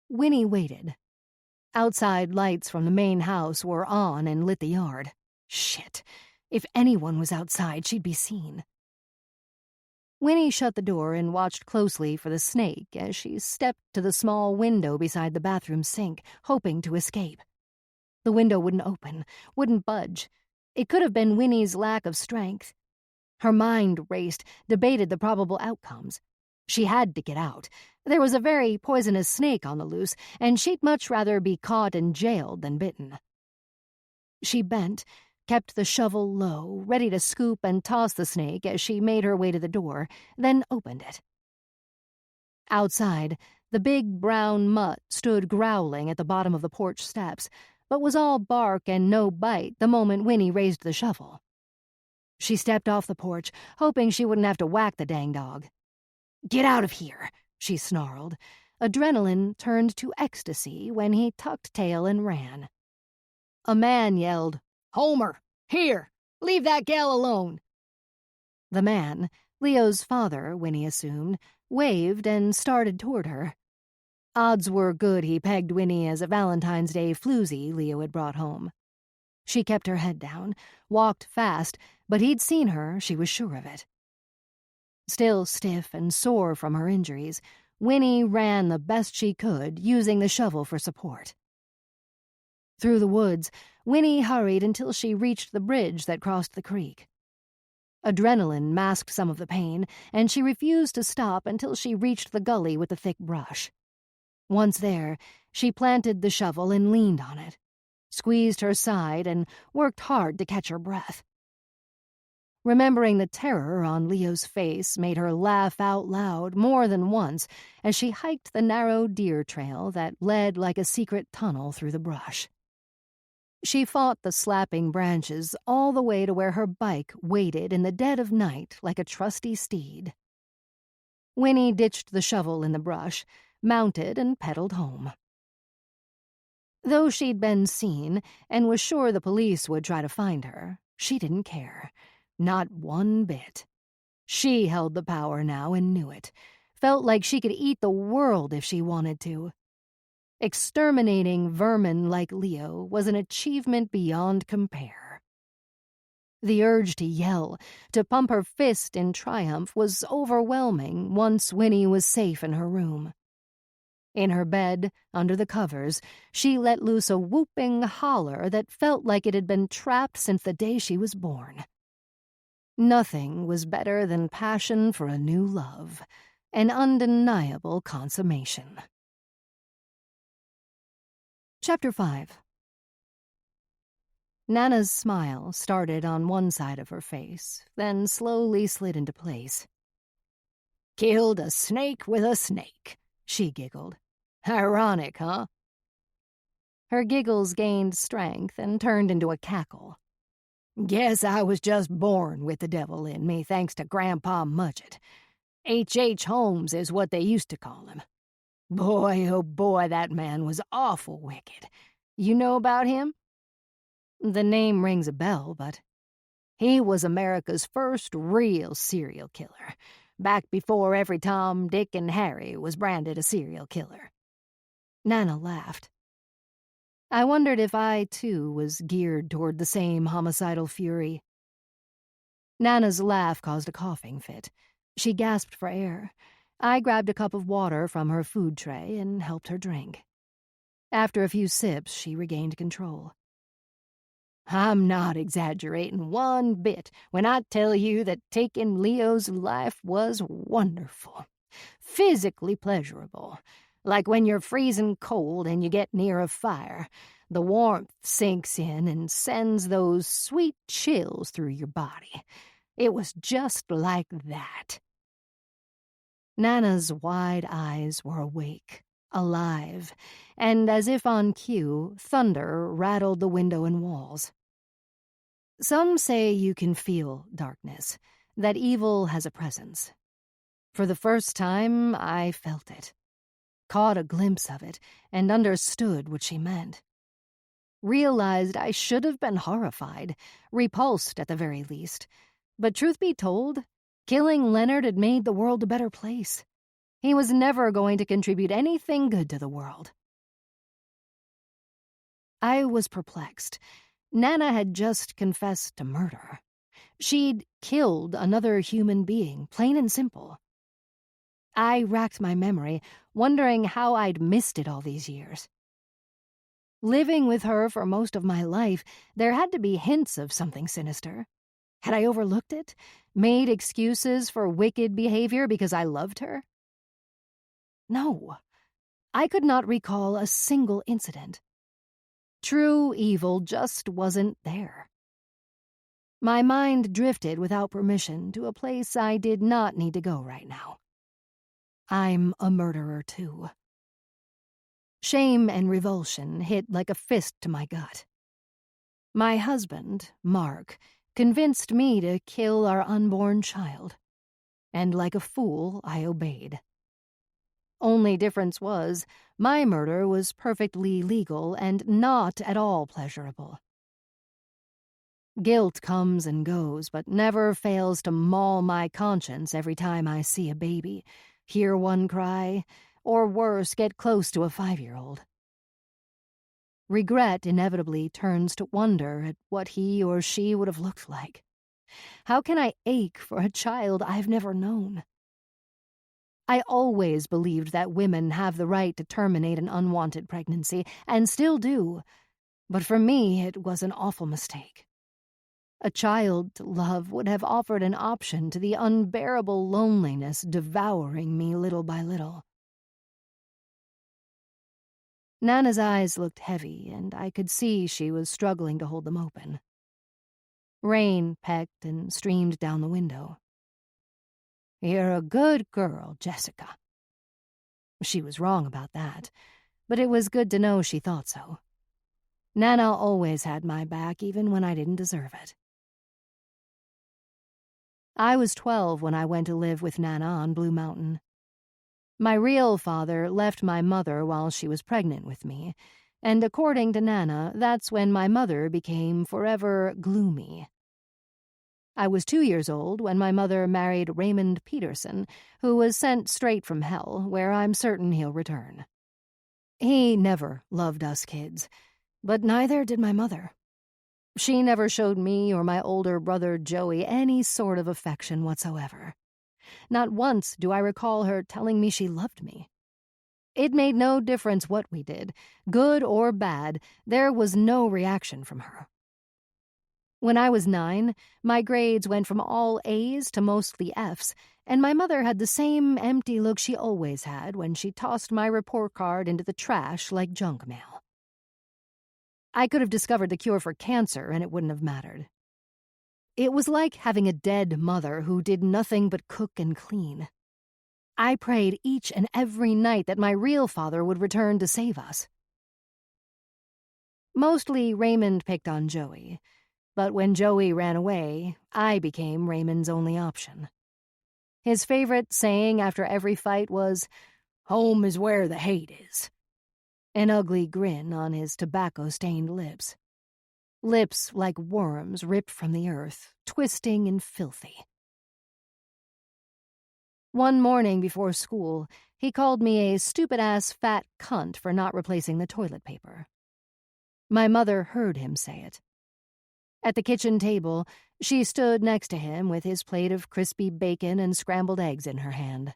Winnie waited. Outside lights from the main house were on and lit the yard. Shit. If anyone was outside, she'd be seen. Winnie shut the door and watched closely for the snake as she stepped to the small window beside the bathroom sink, hoping to escape. The window wouldn't open, wouldn't budge. It could have been Winnie's lack of strength. Her mind raced, debated the probable outcomes. She had to get out. There was a very poisonous snake on the loose, and she'd much rather be caught and jailed than bitten. She bent, kept the shovel low, ready to scoop and toss the snake as she made her way to the door, then opened it. Outside, the big brown mutt stood growling at the bottom of the porch steps, but was all bark and no bite the moment Winnie raised the shovel. She stepped off the porch, hoping she wouldn't have to whack the dang dog. "Get out of here," she snarled. Adrenaline turned to ecstasy when he tucked tail and ran. A man yelled, "Homer, here! Leave that gal alone!" The man, Leo's father, Winnie assumed, waved and started toward her. Odds were good he pegged Winnie as a Valentine's Day floozy Leo had brought home. She kept her head down, walked fast, but he'd seen her, she was sure of it. Still stiff and sore from her injuries, Winnie ran the best she could, using the shovel for support. Through the woods, Winnie hurried until she reached the bridge that crossed the creek. Adrenaline masked some of the pain, and she refused to stop until she reached the gully with the thick brush. Once there, she planted the shovel and leaned on it, squeezed her side, and worked hard to catch her breath. Remembering the terror on Leo's face made her laugh out loud more than once as she hiked the narrow deer trail that led like a secret tunnel through the brush. She fought the slapping branches all the way to where her bike waited in the dead of night like a trusty steed. Winnie ditched the shovel in the brush, mounted, and pedaled home. Though she'd been seen and was sure the police would try to find her, she didn't care. Not one bit. She held the power now and knew it. Felt like she could eat the world if she wanted to. Exterminating vermin like Leo was an achievement beyond compare. The urge to yell, to pump her fist in triumph, was overwhelming once Winnie was safe in her room. In her bed, under the covers, she let loose a whooping holler that felt like it had been trapped since the day she was born. Nothing was better than passion for a new love, an undeniable consummation. Chapter 5. Nana's smile started on one side of her face, then slowly slid into place. "Killed a snake with a snake," she giggled. "Ironic, huh?" Her giggles gained strength and turned into a cackle. "Guess I was just born with the devil in me, thanks to Grandpa Mudgett. H. Holmes is what they used to call him. Boy, oh boy, that man was awful wicked. You know about him?" The name rings a bell, but he was America's first real serial killer, back before every Tom, Dick, and Harry was branded a serial killer. Nana laughed. I wondered if I, too, was geared toward the same homicidal fury. Nana's laugh caused a coughing fit. She gasped for air. I grabbed a cup of water from her food tray and helped her drink. After a few sips, she regained control. "I'm not exaggerating one bit when I tell you that taking Leo's life was wonderful, physically pleasurable. Like when you're freezing cold and you get near a fire, the warmth sinks in and sends those sweet chills through your body. It was just like that." Nana's wide eyes were awake, alive, and as if on cue, thunder rattled the window and walls. Some say you can feel darkness, that evil has a presence. For the first time, I felt it. Caught a glimpse of it, and understood what she meant. Realized I should have been horrified, repulsed at the very least. But truth be told, killing Leonard had made the world a better place. He was never going to contribute anything good to the world. I was perplexed. Nana had just confessed to murder. She'd killed another human being, plain and simple. I racked my memory, wondering how I'd missed it all these years. Living with her for most of my life, there had to be hints of something sinister. Had I overlooked it? Made excuses for wicked behavior because I loved her? No. I could not recall a single incident. True evil just wasn't there. My mind drifted without permission to a place I did not need to go right now. I'm a murderer, too. Shame and revulsion hit like a fist to my gut. My husband, Mark, convinced me to kill our unborn child, and like a fool, I obeyed. Only difference was, my murder was perfectly legal and not at all pleasurable. Guilt comes and goes, but never fails to maul my conscience every time I see a baby, hear one cry, or worse, get close to a 5-year-old. Regret inevitably turns to wonder at what he or she would have looked like. How can I ache for a child I've never known? I always believed that women have the right to terminate an unwanted pregnancy, and still do, but for me it was an awful mistake. A child to love would have offered an option to the unbearable loneliness devouring me little by little. Nana's eyes looked heavy, and I could see she was struggling to hold them open. Rain pecked and streamed down the window. "You're a good girl, Jessica." She was wrong about that, but it was good to know she thought so. Nana always had my back, even when I didn't deserve it. I was 12 when I went to live with Nana on Blue Mountain. My real father left my mother while she was pregnant with me, and according to Nana, that's when my mother became forever gloomy. I was 2 years old when my mother married Raymond Peterson, who was sent straight from hell, where I'm certain he'll return. He never loved us kids, but neither did my mother. She never showed me or my older brother Joey any sort of affection whatsoever. Not once do I recall her telling me she loved me. It made no difference what we did, good or bad, there was no reaction from her. When I was 9, my grades went from all A's to mostly F's, and my mother had the same empty look she always had when she tossed my report card into the trash like junk mail. I could have discovered the cure for cancer and it wouldn't have mattered. It was like having a dead mother who did nothing but cook and clean. I prayed each and every night that my real father would return to save us. Mostly Raymond picked on Joey, but when Joey ran away, I became Raymond's only option. His favorite saying after every fight was, "Home is where the hate is." An ugly grin on his tobacco-stained lips. Lips like worms ripped from the earth, twisting and filthy. One morning before school, he called me a stupid-ass fat cunt for not replacing the toilet paper. My mother heard him say it. At the kitchen table, she stood next to him with his plate of crispy bacon and scrambled eggs in her hand.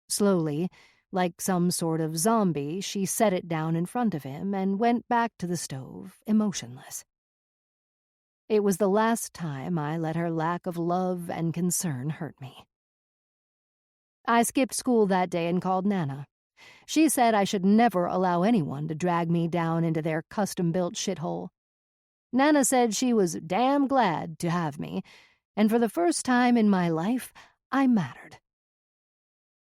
Slowly, like some sort of zombie, she set it down in front of him and went back to the stove, emotionless. It was the last time I let her lack of love and concern hurt me. I skipped school that day and called Nana. She said I should never allow anyone to drag me down into their custom-built shithole. Nana said she was damn glad to have me, and for the first time in my life, I mattered.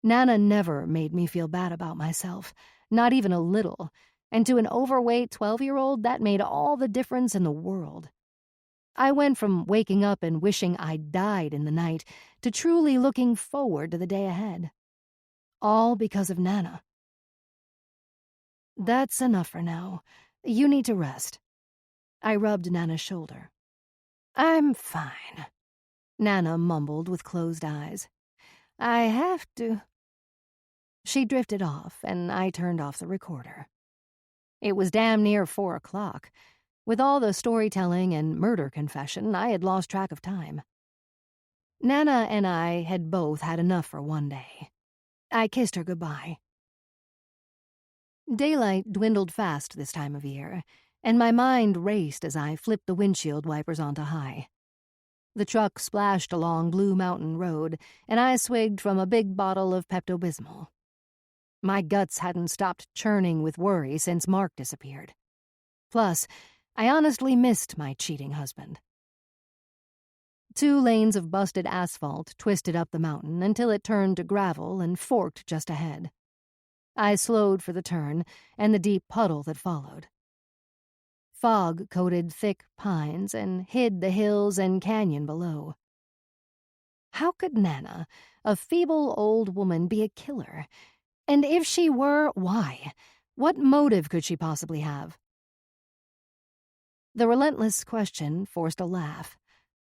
Nana never made me feel bad about myself, not even a little, and to an overweight 12-year-old, that made all the difference in the world. I went from waking up and wishing I'd died in the night to truly looking forward to the day ahead. All because of Nana. "That's enough for now. You need to rest." I rubbed Nana's shoulder. "I'm fine," Nana mumbled with closed eyes. "I have to." She drifted off, and I turned off the recorder. It was damn near 4 o'clock. With all the storytelling and murder confession, I had lost track of time. Nana and I had both had enough for one day. I kissed her goodbye. Daylight dwindled fast this time of year, and my mind raced as I flipped the windshield wipers onto high. The truck splashed along Blue Mountain Road, and I swigged from a big bottle of Pepto-Bismol. My guts hadn't stopped churning with worry since Mark disappeared. Plus, I honestly missed my cheating husband. 2 lanes of busted asphalt twisted up the mountain until it turned to gravel and forked just ahead. I slowed for the turn and the deep puddle that followed. Fog coated thick pines and hid the hills and canyon below. How could Nana, a feeble old woman, be a killer? And if she were, why? What motive could she possibly have? The relentless question forced a laugh.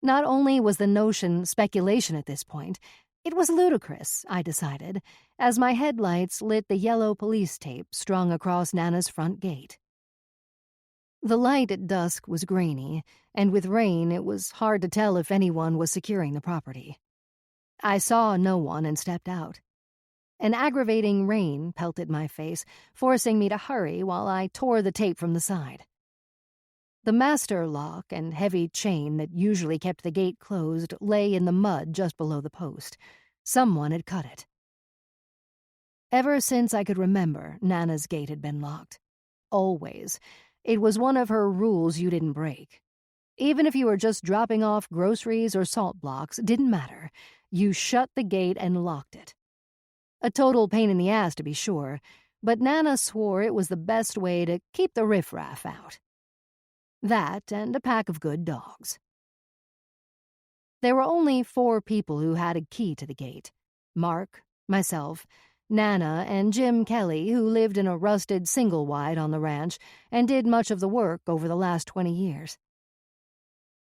Not only was the notion speculation at this point, it was ludicrous, I decided, as my headlights lit the yellow police tape strung across Nana's front gate. The light at dusk was grainy, and with rain it was hard to tell if anyone was securing the property. I saw no one and stepped out. An aggravating rain pelted my face, forcing me to hurry while I tore the tape from the side. The master lock and heavy chain that usually kept the gate closed lay in the mud just below the post. Someone had cut it. Ever since I could remember, Nana's gate had been locked. Always. It was one of her rules you didn't break. Even if you were just dropping off groceries or salt blocks, didn't matter. You shut the gate and locked it. A total pain in the ass, to be sure, but Nana swore it was the best way to keep the riffraff out. That and a pack of good dogs. There were only 4 people who had a key to the gate. Mark, myself, Nana, and Jim Kelly, who lived in a rusted single-wide on the ranch and did much of the work over the last 20 years.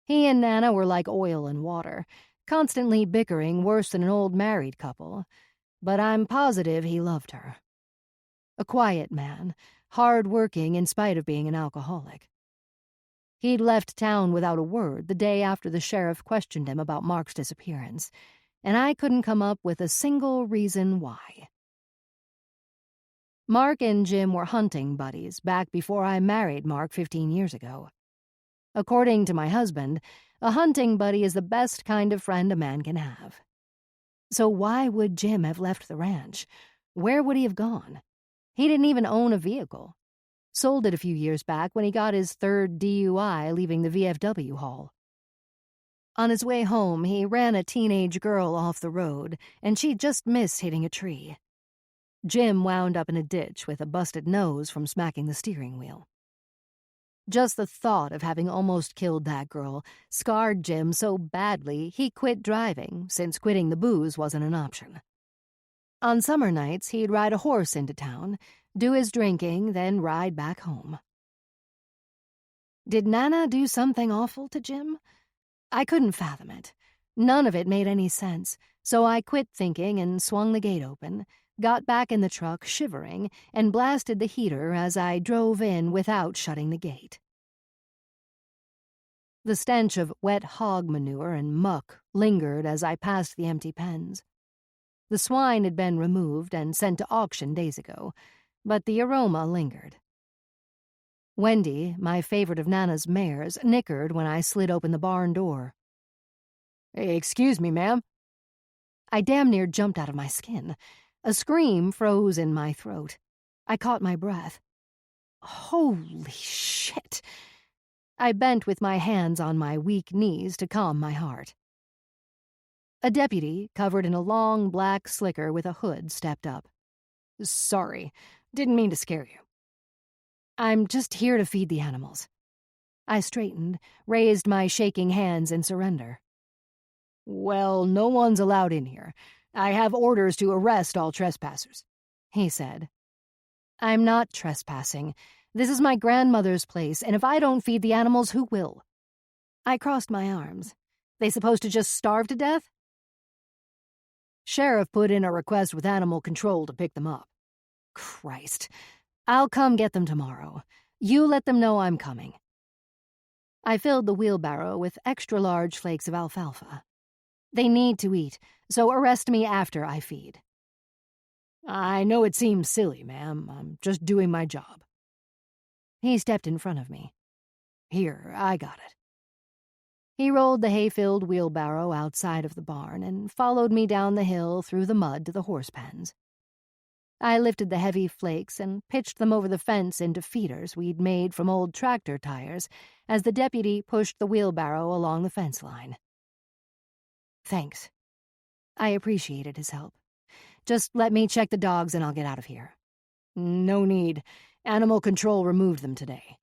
He and Nana were like oil and water, constantly bickering worse than an old married couple, but I'm positive he loved her. A quiet man, hard-working in spite of being an alcoholic. He'd left town without a word the day after the sheriff questioned him about Mark's disappearance, and I couldn't come up with a single reason why. Mark and Jim were hunting buddies back before I married Mark 15 years ago. According to my husband, a hunting buddy is the best kind of friend a man can have. So why would Jim have left the ranch? Where would he have gone? He didn't even own a vehicle. Sold it a few years back when he got his 3rd DUI leaving the VFW hall. On his way home, he ran a teenage girl off the road, and she just missed hitting a tree. Jim wound up in a ditch with a busted nose from smacking the steering wheel. Just the thought of having almost killed that girl scarred Jim so badly he quit driving, since quitting the booze wasn't an option. On summer nights, he'd ride a horse into town, do his drinking, then ride back home. Did Nana do something awful to Jim? I couldn't fathom it. None of it made any sense, so I quit thinking and swung the gate open, got back in the truck shivering, and blasted the heater as I drove in without shutting the gate. The stench of wet hog manure and muck lingered as I passed the empty pens. The swine had been removed and sent to auction days ago, but the aroma lingered. Wendy, my favorite of Nana's mares, nickered when I slid open the barn door. "Excuse me, ma'am." I damn near jumped out of my skin. A scream froze in my throat. I caught my breath. Holy shit! I bent with my hands on my weak knees to calm my heart. A deputy, covered in a long black slicker with a hood, stepped up. "Sorry, didn't mean to scare you." "I'm just here to feed the animals." I straightened, raised my shaking hands in surrender. "Well, no one's allowed in here. I have orders to arrest all trespassers," he said. "I'm not trespassing. This is my grandmother's place, and if I don't feed the animals, who will?" I crossed my arms. They supposed to just starve to death? "Sheriff put in a request with animal control to pick them up." "Christ. I'll come get them tomorrow. You let them know I'm coming." I filled the wheelbarrow with extra-large flakes of alfalfa. "They need to eat, so arrest me after I feed." "I know it seems silly, ma'am. I'm just doing my job." He stepped in front of me. "Here, I got it." He rolled the hay-filled wheelbarrow outside of the barn and followed me down the hill through the mud to the horse pens. I lifted the heavy flakes and pitched them over the fence into feeders we'd made from old tractor tires as the deputy pushed the wheelbarrow along the fence line. "Thanks." I appreciated his help. "Just let me check the dogs and I'll get out of here." No need. Animal control removed them today.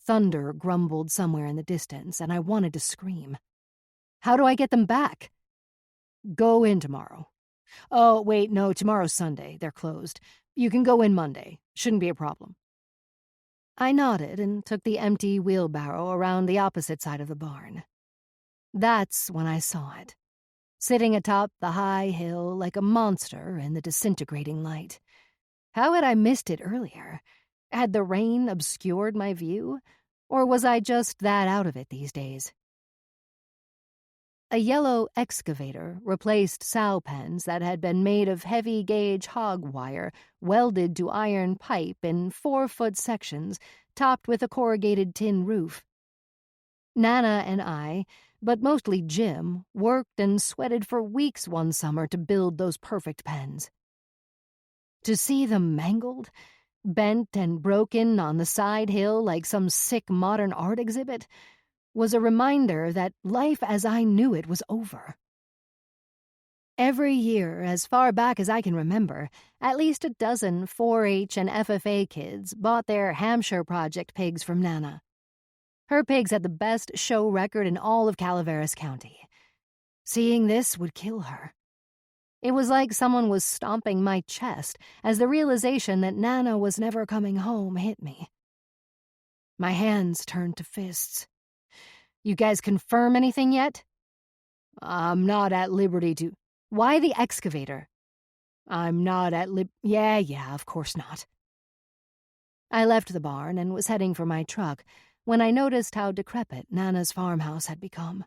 Thunder grumbled somewhere in the distance, and I wanted to scream. How do I get them back? Go in tomorrow. Oh, wait, no, tomorrow's Sunday. They're closed. You can go in Monday. Shouldn't be a problem. I nodded and took the empty wheelbarrow around the opposite side of the barn. That's when I saw it, sitting atop the high hill like a monster in the disintegrating light. How had I missed it earlier? Had the rain obscured my view? Or was I just that out of it these days? A yellow excavator replaced sow pens that had been made of heavy-gauge hog wire welded to iron pipe in 4-foot sections, topped with a corrugated tin roof. Nana and I, but mostly Jim, worked and sweated for weeks one summer to build those perfect pens. To see them mangled, bent and broken on the side hill like some sick modern art exhibit, was a reminder that life as I knew it was over. Every year, as far back as I can remember, at least a dozen 4-H and FFA kids bought their Hampshire Project pigs from Nana. Her pigs had the best show record in all of Calaveras County. Seeing this would kill her. It was like someone was stomping my chest as the realization that Nana was never coming home hit me. My hands turned to fists. You guys confirm anything yet? I'm not at liberty to... Why the excavator? I'm not at Yeah, of course not. I left the barn and was heading for my truck when I noticed how decrepit Nana's farmhouse had become.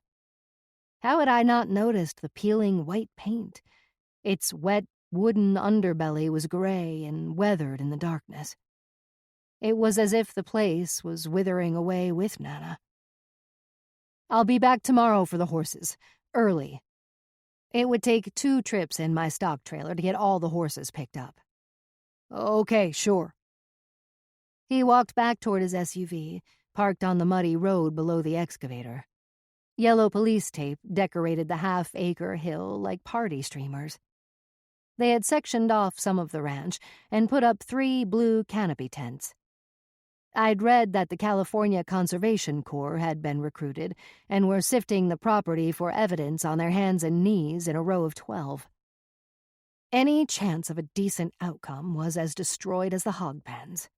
How had I not noticed the peeling white paint? Its wet, wooden underbelly was gray and weathered in the darkness. It was as if the place was withering away with Nana. I'll be back tomorrow for the horses, early. It would take 2 trips in my stock trailer to get all the horses picked up. Okay, sure. He walked back toward his SUV, parked on the muddy road below the excavator. Yellow police tape decorated the half-acre hill like party streamers. They had sectioned off some of the ranch and put up 3 blue canopy tents. I'd read that the California Conservation Corps had been recruited and were sifting the property for evidence on their hands and knees in a row of 12. Any chance of a decent outcome was as destroyed as the hog pens.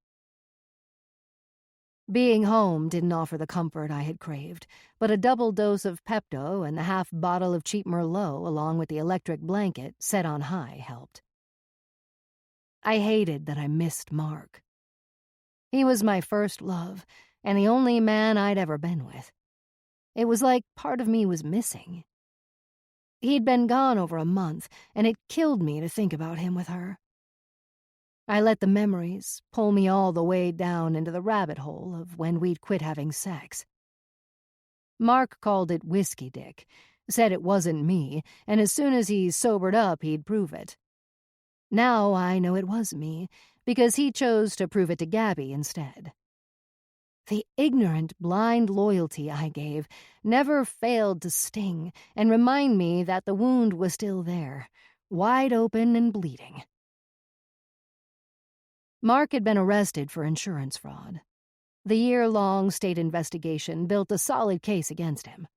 Being home didn't offer the comfort I had craved, but a double dose of Pepto and the half bottle of cheap Merlot along with the electric blanket set on high helped. I hated that I missed Mark. He was my first love, and the only man I'd ever been with. It was like part of me was missing. He'd been gone over a month, and it killed me to think about him with her. I let the memories pull me all the way down into the rabbit hole of when we'd quit having sex. Mark called it Whiskey Dick, said it wasn't me, and as soon as he sobered up, he'd prove it. Now I know it was me, because he chose to prove it to Gabby instead. The ignorant, blind loyalty I gave never failed to sting and remind me that the wound was still there, wide open and bleeding. Mark had been arrested for insurance fraud. The year-long state investigation built a solid case against him.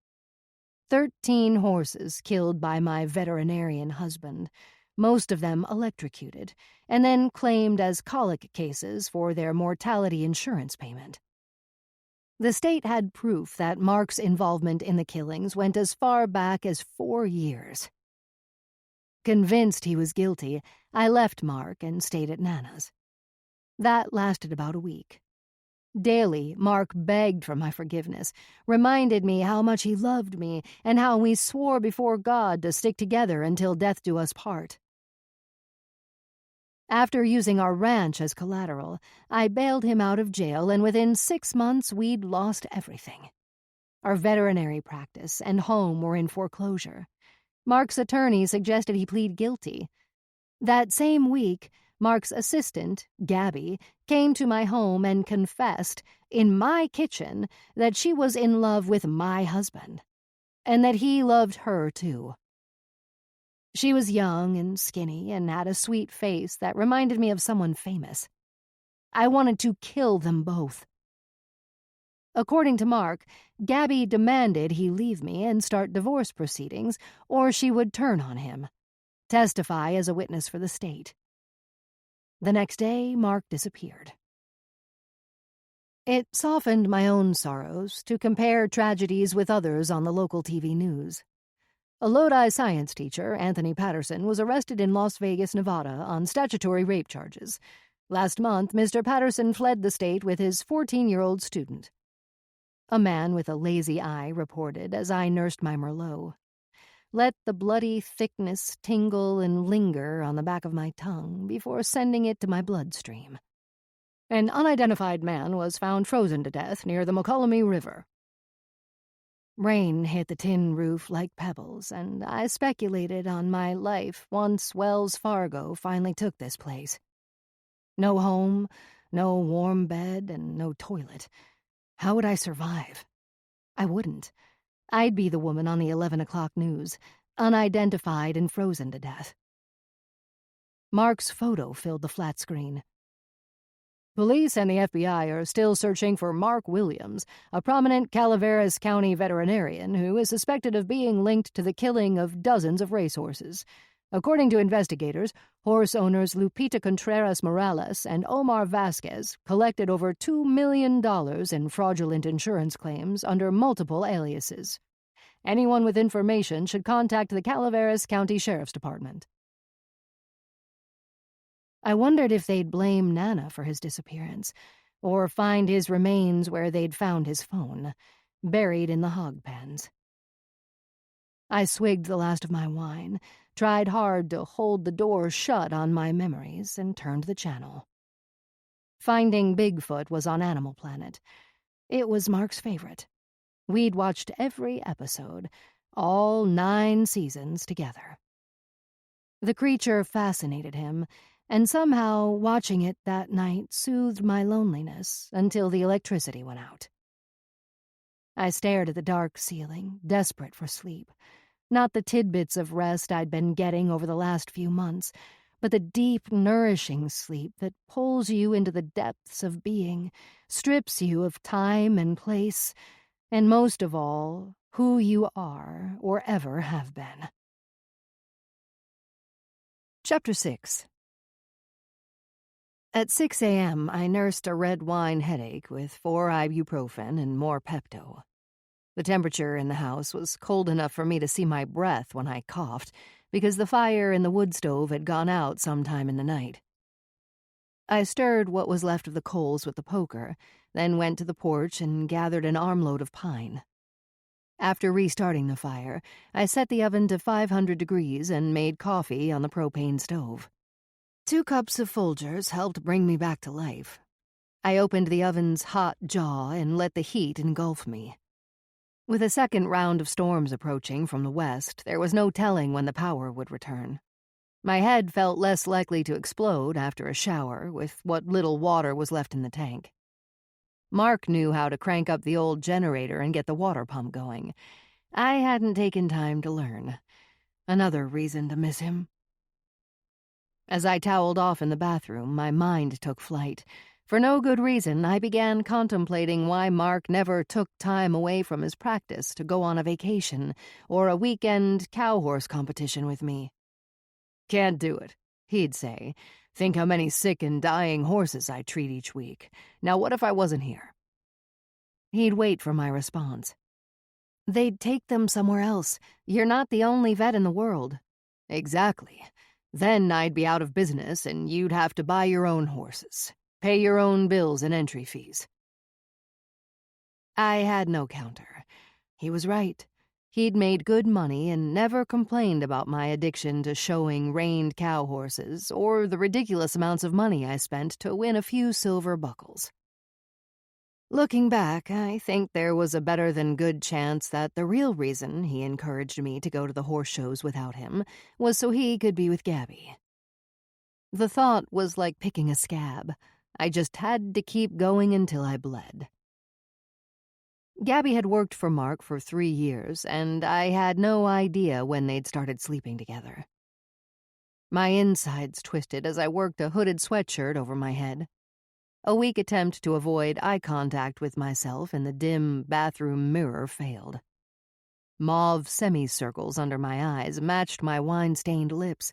13 horses killed by my veterinarian husband, most of them electrocuted, and then claimed as colic cases for their mortality insurance payment. The state had proof that Mark's involvement in the killings went as far back as 4 years. Convinced he was guilty, I left Mark and stayed at Nana's. That lasted about a week. Daily, Mark begged for my forgiveness, reminded me how much he loved me, and how we swore before God to stick together until death do us part. After using our ranch as collateral, I bailed him out of jail, and within 6 months we'd lost everything. Our veterinary practice and home were in foreclosure. Mark's attorney suggested he plead guilty. That same week, Mark's assistant, Gabby, came to my home and confessed, in my kitchen, that she was in love with my husband, and that he loved her too. She was young and skinny and had a sweet face that reminded me of someone famous. I wanted to kill them both. According to Mark, Gabby demanded he leave me and start divorce proceedings, or she would turn on him, testify as a witness for the state. The next day, Mark disappeared. It softened my own sorrows to compare tragedies with others on the local TV news. A Lodi science teacher, Anthony Patterson, was arrested in Las Vegas, Nevada on statutory rape charges. Last month, Mr. Patterson fled the state with his 14-year-old student. A man with a lazy eye reported as I nursed my Merlot. Let the bloody thickness tingle and linger on the back of my tongue before sending it to my bloodstream. An unidentified man was found frozen to death near the Mokelumne River. Rain hit the tin roof like pebbles, and I speculated on my life once Wells Fargo finally took this place. No home, no warm bed, and no toilet. How would I survive? I wouldn't. I'd be the woman on the 11 o'clock news, unidentified and frozen to death. Mark's photo filled the flat screen. Police and the FBI are still searching for Mark Williams, a prominent Calaveras County veterinarian who is suspected of being linked to the killing of dozens of racehorses. According to investigators, horse owners Lupita Contreras Morales and Omar Vasquez collected over $2 million in fraudulent insurance claims under multiple aliases. Anyone with information should contact the Calaveras County Sheriff's Department. I wondered if they'd blame Nana for his disappearance, or find his remains where they'd found his phone, buried in the hog pens. I swigged the last of my wine, tried hard to hold the door shut on my memories, and turned the channel. Finding Bigfoot was on Animal Planet. It was Mark's favorite. We'd watched every episode, all 9 seasons together. The creature fascinated him, and somehow watching it that night soothed my loneliness until the electricity went out. I stared at the dark ceiling, desperate for sleep. Not the tidbits of rest I'd been getting over the last few months, but the deep, nourishing sleep that pulls you into the depths of being, strips you of time and place, and most of all, who you are or ever have been. Chapter 6. At 6 a.m., I nursed a red wine headache with 4 ibuprofen and more Pepto. The temperature in the house was cold enough for me to see my breath when I coughed, because the fire in the wood stove had gone out sometime in the night. I stirred what was left of the coals with the poker, then went to the porch and gathered an armload of pine. After restarting the fire, I set the oven to 500 degrees and made coffee on the propane stove. 2 cups of Folgers helped bring me back to life. I opened the oven's hot jaw and let the heat engulf me. With a second round of storms approaching from the west, there was no telling when the power would return. My head felt less likely to explode after a shower with what little water was left in the tank. Mark knew how to crank up the old generator and get the water pump going. I hadn't taken time to learn. Another reason to miss him. As I toweled off in the bathroom, my mind took flight. For no good reason, I began contemplating why Mark never took time away from his practice to go on a vacation or a weekend cow-horse competition with me. "Can't do it," he'd say. "Think how many sick and dying horses I treat each week. Now what if I wasn't here?" He'd wait for my response. "They'd take them somewhere else. You're not the only vet in the world." "Exactly. Then I'd be out of business and you'd have to buy your own horses, pay your own bills and entry fees." I had no counter. He was right. He'd made good money and never complained about my addiction to showing reined cow horses or the ridiculous amounts of money I spent to win a few silver buckles. Looking back, I think there was a better-than-good chance that the real reason he encouraged me to go to the horse shows without him was so he could be with Gabby. The thought was like picking a scab. I just had to keep going until I bled. Gabby had worked for Mark for 3 years, and I had no idea when they'd started sleeping together. My insides twisted as I worked a hooded sweatshirt over my head. A weak attempt to avoid eye contact with myself in the dim bathroom mirror failed. Mauve semicircles under my eyes matched my wine-stained lips.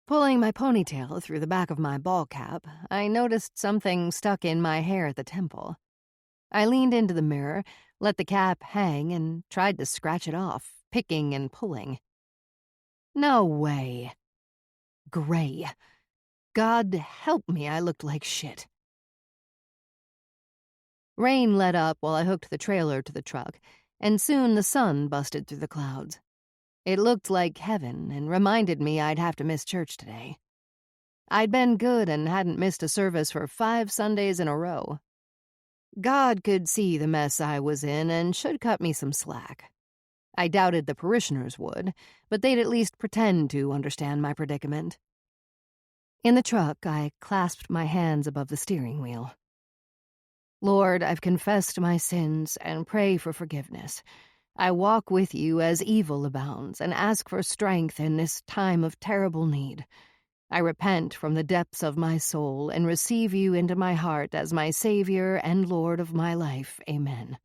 Pulling my ponytail through the back of my ball cap, I noticed something stuck in my hair at the temple. I leaned into the mirror, let the cap hang, and tried to scratch it off, picking and pulling. No way. Gray. God help me, I looked like shit. Rain let up while I hooked the trailer to the truck, and soon the sun busted through the clouds. It looked like heaven and reminded me I'd have to miss church today. I'd been good and hadn't missed a service for 5 Sundays in a row. God could see the mess I was in and should cut me some slack. I doubted the parishioners would, but they'd at least pretend to understand my predicament. In the truck, I clasped my hands above the steering wheel. Lord, I've confessed my sins and pray for forgiveness. I walk with you as evil abounds and ask for strength in this time of terrible need. I repent from the depths of my soul and receive you into my heart as my Savior and Lord of my life. Amen.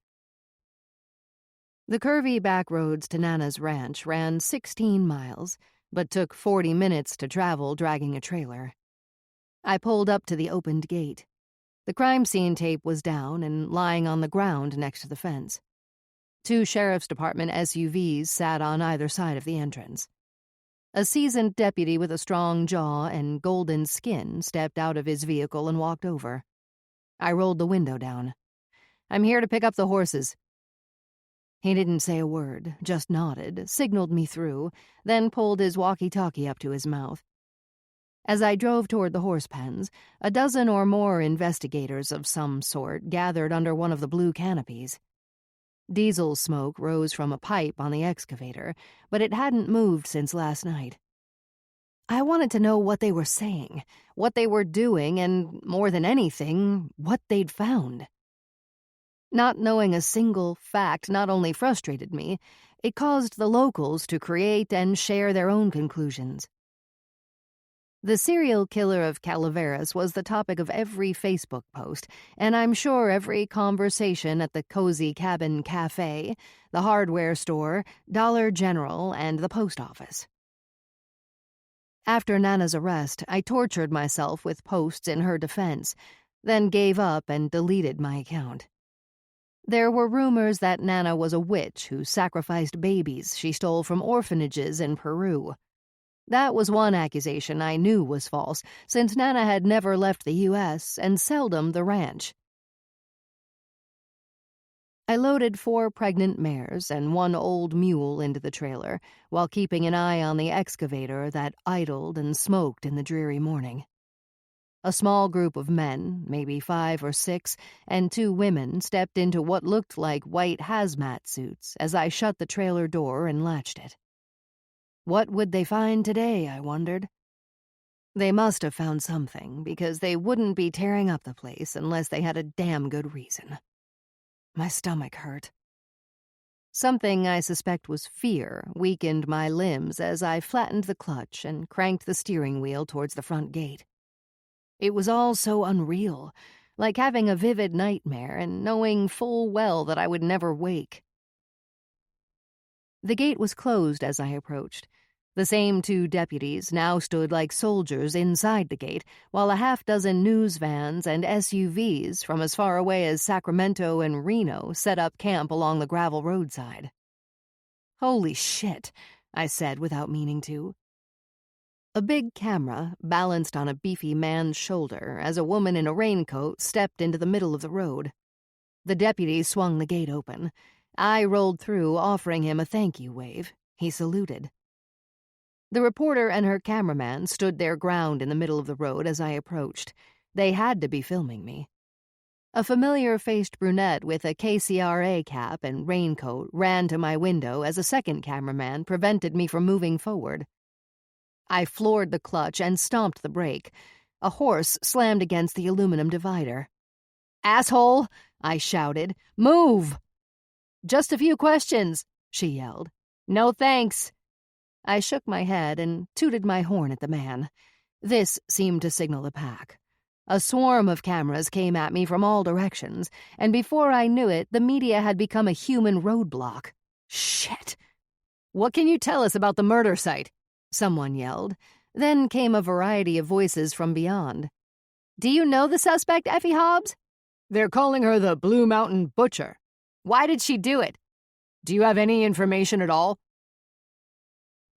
The curvy back roads to Nana's ranch ran 16 miles, but took 40 minutes to travel dragging a trailer. I pulled up to the opened gate. The crime scene tape was down and lying on the ground next to the fence. 2 sheriff's department SUVs sat on either side of the entrance. A seasoned deputy with a strong jaw and golden skin stepped out of his vehicle and walked over. I rolled the window down. "I'm here to pick up the horses." He didn't say a word, just nodded, signaled me through, then pulled his walkie-talkie up to his mouth. As I drove toward the horse pens, a dozen or more investigators of some sort gathered under one of the blue canopies. Diesel smoke rose from a pipe on the excavator, but it hadn't moved since last night. I wanted to know what they were saying, what they were doing, and, more than anything, what they'd found. Not knowing a single fact not only frustrated me, it caused the locals to create and share their own conclusions. The serial killer of Calaveras was the topic of every Facebook post, and I'm sure every conversation at the Cozy Cabin Cafe, the hardware store, Dollar General, and the post office. After Nana's arrest, I tortured myself with posts in her defense, then gave up and deleted my account. There were rumors that Nana was a witch who sacrificed babies she stole from orphanages in Peru. That was one accusation I knew was false, since Nana had never left the U.S. and seldom the ranch. I loaded 4 pregnant mares and 1 old mule into the trailer, while keeping an eye on the excavator that idled and smoked in the dreary morning. A small group of men, maybe 5 or 6, and 2 women stepped into what looked like white hazmat suits as I shut the trailer door and latched it. What would they find today, I wondered? They must have found something, because they wouldn't be tearing up the place unless they had a damn good reason. My stomach hurt. Something I suspect was fear weakened my limbs as I flattened the clutch and cranked the steering wheel towards the front gate. It was all so unreal, like having a vivid nightmare and knowing full well that I would never wake. The gate was closed as I approached. The same 2 deputies now stood like soldiers inside the gate, while a half-dozen news vans and SUVs from as far away as Sacramento and Reno set up camp along the gravel roadside. "Holy shit," I said without meaning to. A big camera balanced on a beefy man's shoulder as a woman in a raincoat stepped into the middle of the road. The deputy swung the gate open. I rolled through, offering him a thank-you wave. He saluted. The reporter and her cameraman stood their ground in the middle of the road as I approached. They had to be filming me. A familiar-faced brunette with a KCRA cap and raincoat ran to my window as a second cameraman prevented me from moving forward. I floored the clutch and stomped the brake. A horse slammed against the aluminum divider. "Asshole!" I shouted. "Move!" "Just a few questions," she yelled. "No thanks." I shook my head and tooted my horn at the man. This seemed to signal the pack. A swarm of cameras came at me from all directions, and before I knew it, the media had become a human roadblock. Shit! "What can you tell us about the murder site?" someone yelled. Then came a variety of voices from beyond. "Do you know the suspect, Effie Hobbs?" They're calling her the Blue Mountain Butcher. "Why did she do it?" Do you have any information at all?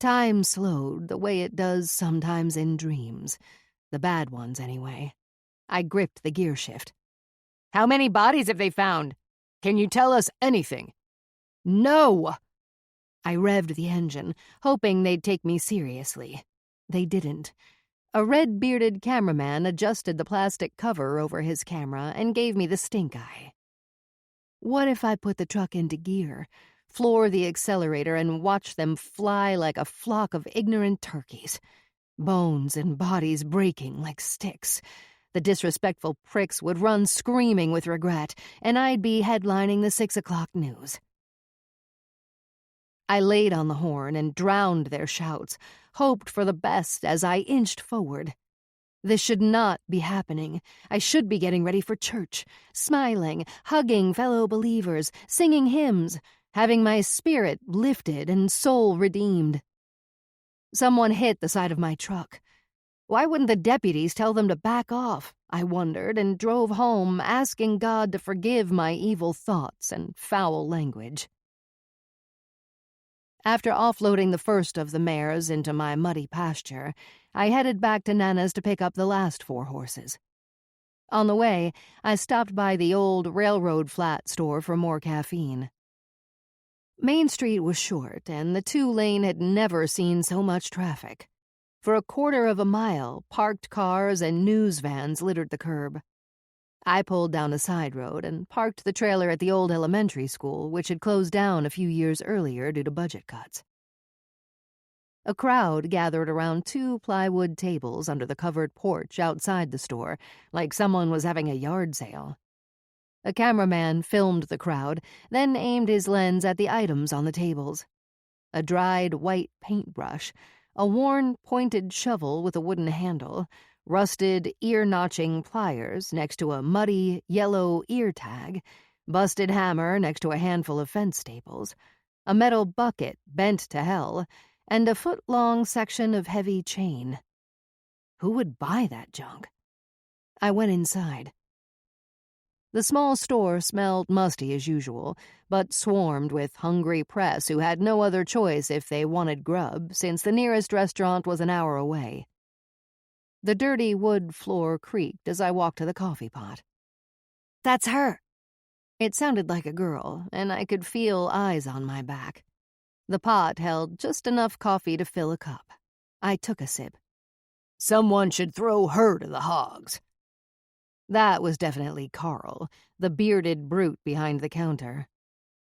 Time slowed the way it does sometimes in dreams. The bad ones, anyway. I gripped the gear shift. How many bodies have they found? Can you tell us anything? No! I revved the engine, hoping they'd take me seriously. They didn't. A red-bearded cameraman adjusted the plastic cover over his camera and gave me the stink eye. What if I put the truck into gear, floor the accelerator, and watch them fly like a flock of ignorant turkeys? Bones and bodies breaking like sticks. The disrespectful pricks would run screaming with regret, and I'd be headlining the 6 o'clock news. I laid on the horn and drowned their shouts, hoped for the best as I inched forward. This should not be happening. I should be getting ready for church, smiling, hugging fellow believers, singing hymns, having my spirit lifted and soul redeemed. Someone hit the side of my truck. Why wouldn't the deputies tell them to back off? I wondered, and drove home, asking God to forgive my evil thoughts and foul language. After offloading the first of the mares into my muddy pasture, I headed back to Nana's to pick up the last 4 horses. On the way, I stopped by the old railroad flat store for more caffeine. Main Street was short, and the 2-lane had never seen so much traffic. For a quarter of a mile, parked cars and news vans littered the curb. I pulled down a side road and parked the trailer at the old elementary school, which had closed down a few years earlier due to budget cuts. A crowd gathered around 2 plywood tables under the covered porch outside the store, like someone was having a yard sale. A cameraman filmed the crowd, then aimed his lens at the items on the tables. A dried white paintbrush, a worn pointed shovel with a wooden handle, rusted ear-notching pliers next to a muddy yellow ear tag, busted hammer next to a handful of fence staples, a metal bucket bent to hell, and a foot-long section of heavy chain. Who would buy that junk? I went inside. The small store smelled musty as usual, but swarmed with hungry press who had no other choice if they wanted grub, since the nearest restaurant was an hour away. The dirty wood floor creaked as I walked to the coffee pot. "That's her!" It sounded like a girl, and I could feel eyes on my back. The pot held just enough coffee to fill a cup. I took a sip. Someone should throw her to the hogs. That was definitely Carl, the bearded brute behind the counter.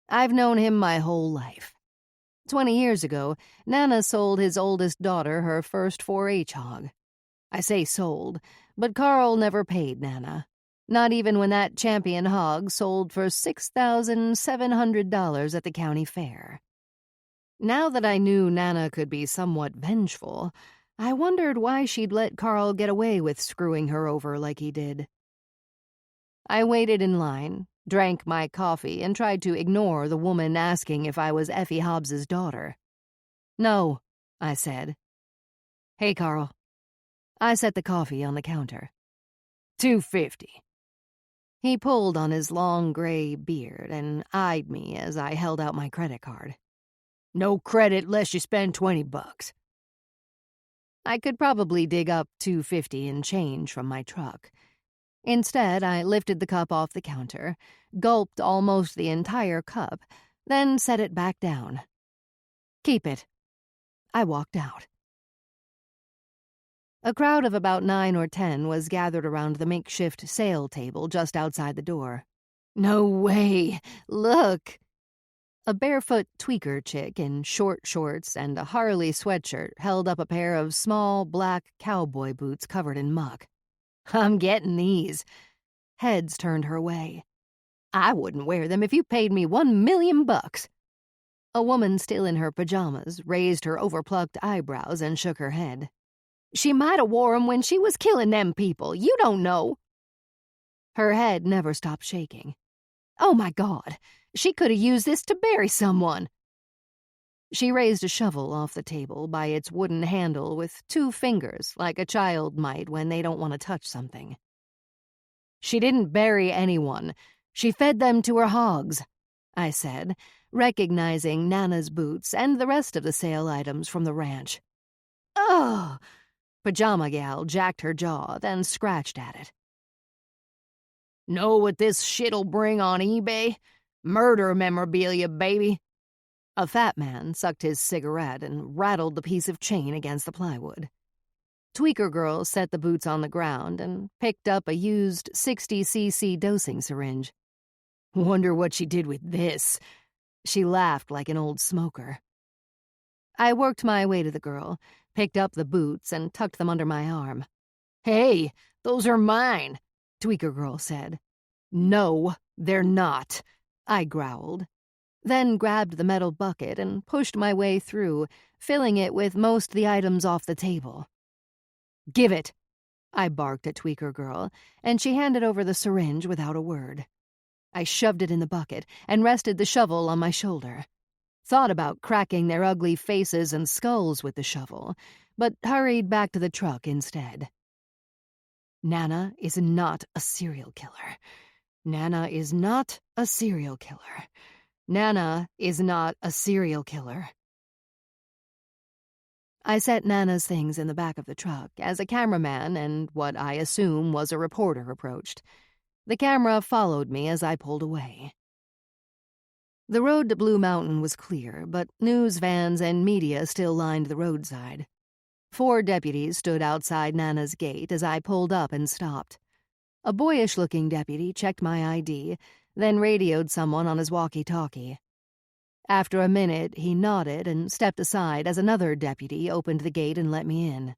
I've known him my whole life. 20 years ago, Nana sold his oldest daughter her first 4-H hog. I say sold, but Carl never paid Nana. Not even when that champion hog sold for $6,700 at the county fair. Now that I knew Nana could be somewhat vengeful, I wondered why she'd let Carl get away with screwing her over like he did. I waited in line, drank my coffee, and tried to ignore the woman asking if I was Effie Hobbs's daughter. "No," I said. "Hey, Carl." I set the coffee on the counter. $2.50. He pulled on his long gray beard and eyed me as I held out my credit card. No credit less you spend $20. I could probably dig up $2.50 in change from my truck. Instead, I lifted the cup off the counter, gulped almost the entire cup, then set it back down. "Keep it." I walked out. A crowd of about 9 or 10 was gathered around the makeshift sale table just outside the door. No way! Look! A barefoot tweaker chick in short shorts and a Harley sweatshirt held up a pair of small black cowboy boots covered in muck. I'm getting these. Heads turned her way. "I wouldn't wear them if you paid me $1,000,000. A woman still in her pajamas raised her overplucked eyebrows and shook her head. She might have wore 'em when she was killing them people. You don't know. Her head never stopped shaking. Oh, my God. She could have used this to bury someone. She raised a shovel off the table by its wooden handle with 2 fingers, like a child might when they don't want to touch something. She didn't bury anyone. She fed them to her hogs, I said, recognizing Nana's boots and the rest of the sale items from the ranch. Oh! Pajama Gal jacked her jaw, then scratched at it. Know what this shit'll bring on eBay? Murder memorabilia, baby. A fat man sucked his cigarette and rattled the piece of chain against the plywood. Tweaker Girl set the boots on the ground and picked up a used 60cc dosing syringe. Wonder what she did with this. She laughed like an old smoker. I worked my way to the girl, picked up the boots, and tucked them under my arm. Hey, those are mine, Tweaker Girl said. No, they're not, I growled, then grabbed the metal bucket and pushed my way through, filling it with most of the items off the table. Give it, I barked at Tweaker Girl, and she handed over the syringe without a word. I shoved it in the bucket and rested the shovel on my shoulder. Thought about cracking their ugly faces and skulls with the shovel, but hurried back to the truck instead. Nana is not a serial killer. Nana is not a serial killer. Nana is not a serial killer. I set Nana's things in the back of the truck as a cameraman and what I assume was a reporter approached. The camera followed me as I pulled away. The road to Blue Mountain was clear, but news vans and media still lined the roadside. 4 deputies stood outside Nana's gate as I pulled up and stopped. A boyish-looking deputy checked my ID, then radioed someone on his walkie-talkie. After a minute, he nodded and stepped aside as another deputy opened the gate and let me in.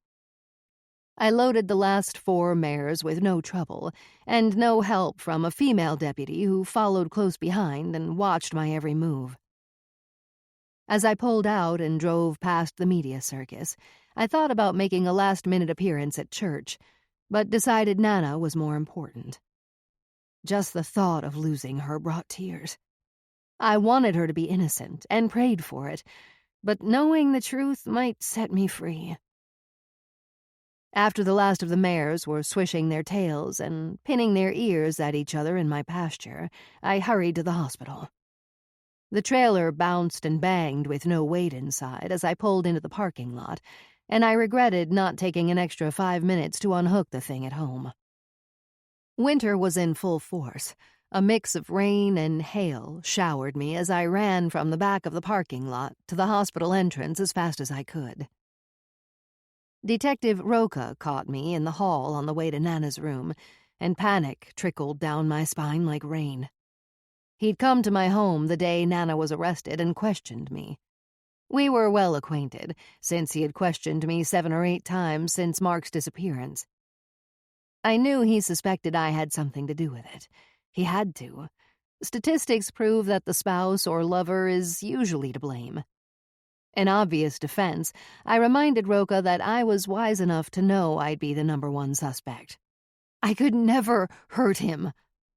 I loaded the last 4 mares with no trouble, and no help from a female deputy who followed close behind and watched my every move. As I pulled out and drove past the media circus, I thought about making a last-minute appearance at church, but decided Nana was more important. Just the thought of losing her brought tears. I wanted her to be innocent and prayed for it, but knowing the truth might set me free. After the last of the mares were swishing their tails and pinning their ears at each other in my pasture, I hurried to the hospital. The trailer bounced and banged with no weight inside as I pulled into the parking lot, and I regretted not taking an extra 5 minutes to unhook the thing at home. Winter was in full force. A mix of rain and hail showered me as I ran from the back of the parking lot to the hospital entrance as fast as I could. Detective Roca caught me in the hall on the way to Nana's room, and panic trickled down my spine like rain. He'd come to my home the day Nana was arrested and questioned me. We were well acquainted, since he had questioned me 7 or 8 times since Mark's disappearance. I knew he suspected I had something to do with it. He had to. Statistics prove that the spouse or lover is usually to blame. In obvious defense, I reminded Roca that I was wise enough to know I'd be the number 1 suspect. I could never hurt him,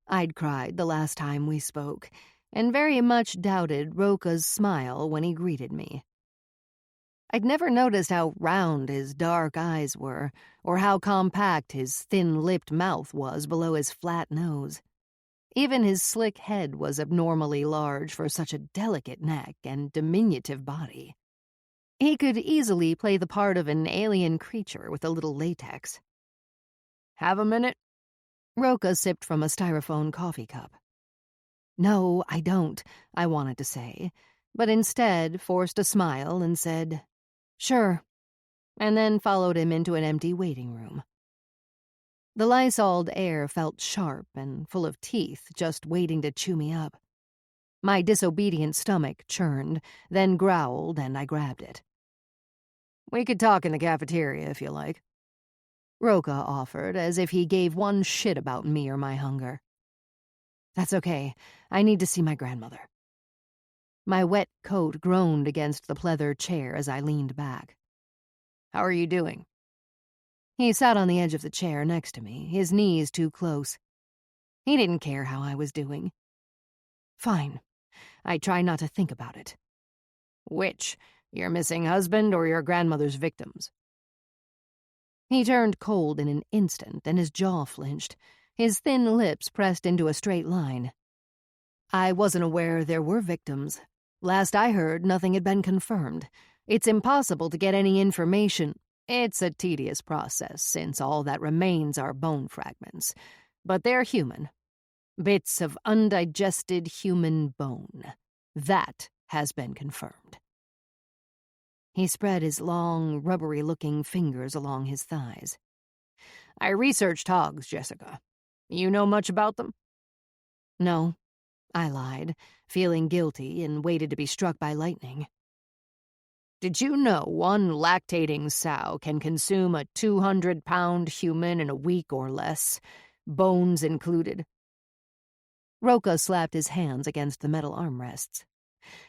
I'd cried the last time we spoke, and very much doubted Roca's smile when he greeted me. I'd never noticed how round his dark eyes were, or how compact his thin-lipped mouth was below his flat nose. Even his slick head was abnormally large for such a delicate neck and diminutive body. He could easily play the part of an alien creature with a little latex. Have a minute? Roca sipped from a styrofoam coffee cup. No, I don't, I wanted to say, but instead forced a smile and said, sure, and then followed him into an empty waiting room. The Lysoled air felt sharp and full of teeth just waiting to chew me up. My disobedient stomach churned, then growled, and I grabbed it. We could talk in the cafeteria if you like, Roca offered, as if he gave one shit about me or my hunger. That's okay. I need to see my grandmother. My wet coat groaned against the pleather chair as I leaned back. "How are you doing?" He sat on the edge of the chair next to me, his knees too close. He didn't care how I was doing. "Fine." I try not to think about it. "Which? Your missing husband or your grandmother's victims?" He turned cold in an instant, and his jaw flinched, his thin lips pressed into a straight line. "I wasn't aware there were victims. Last I heard, nothing had been confirmed. It's impossible to get any information. It's a tedious process, since all that remains are bone fragments. But they're human. Bits of undigested human bone. That has been confirmed." He spread his long, rubbery-looking fingers along his thighs. "I researched hogs, Jessica. You know much about them?" "No," I lied, feeling guilty, and waited to be struck by lightning. "Did you know one lactating sow can consume a 200-pound human in a week or less, bones included?" Roca slapped his hands against the metal armrests.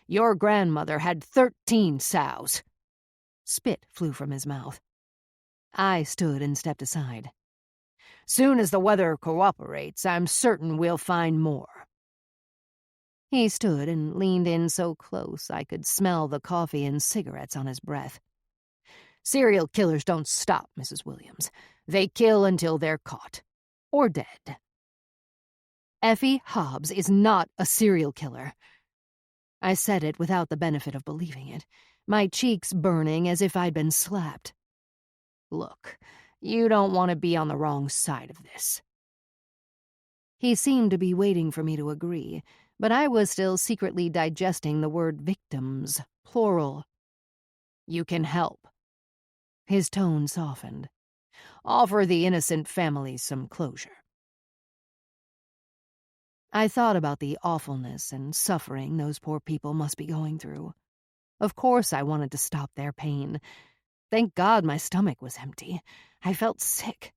"Your grandmother had 13 sows." Spit flew from his mouth. I stood and stepped aside. "Soon as the weather cooperates, I'm certain we'll find more." He stood and leaned in so close I could smell the coffee and cigarettes on his breath. "Serial killers don't stop, Mrs. Williams. They kill until they're caught. Or dead." "Effie Hobbs is not a serial killer." I said it without the benefit of believing it, my cheeks burning as if I'd been slapped. "Look, you don't want to be on the wrong side of this." He seemed to be waiting for me to agree, but I was still secretly digesting the word victims, plural. "You can help." His tone softened. "Offer the innocent families some closure." I thought about the awfulness and suffering those poor people must be going through. Of course I wanted to stop their pain. Thank God my stomach was empty. I felt sick.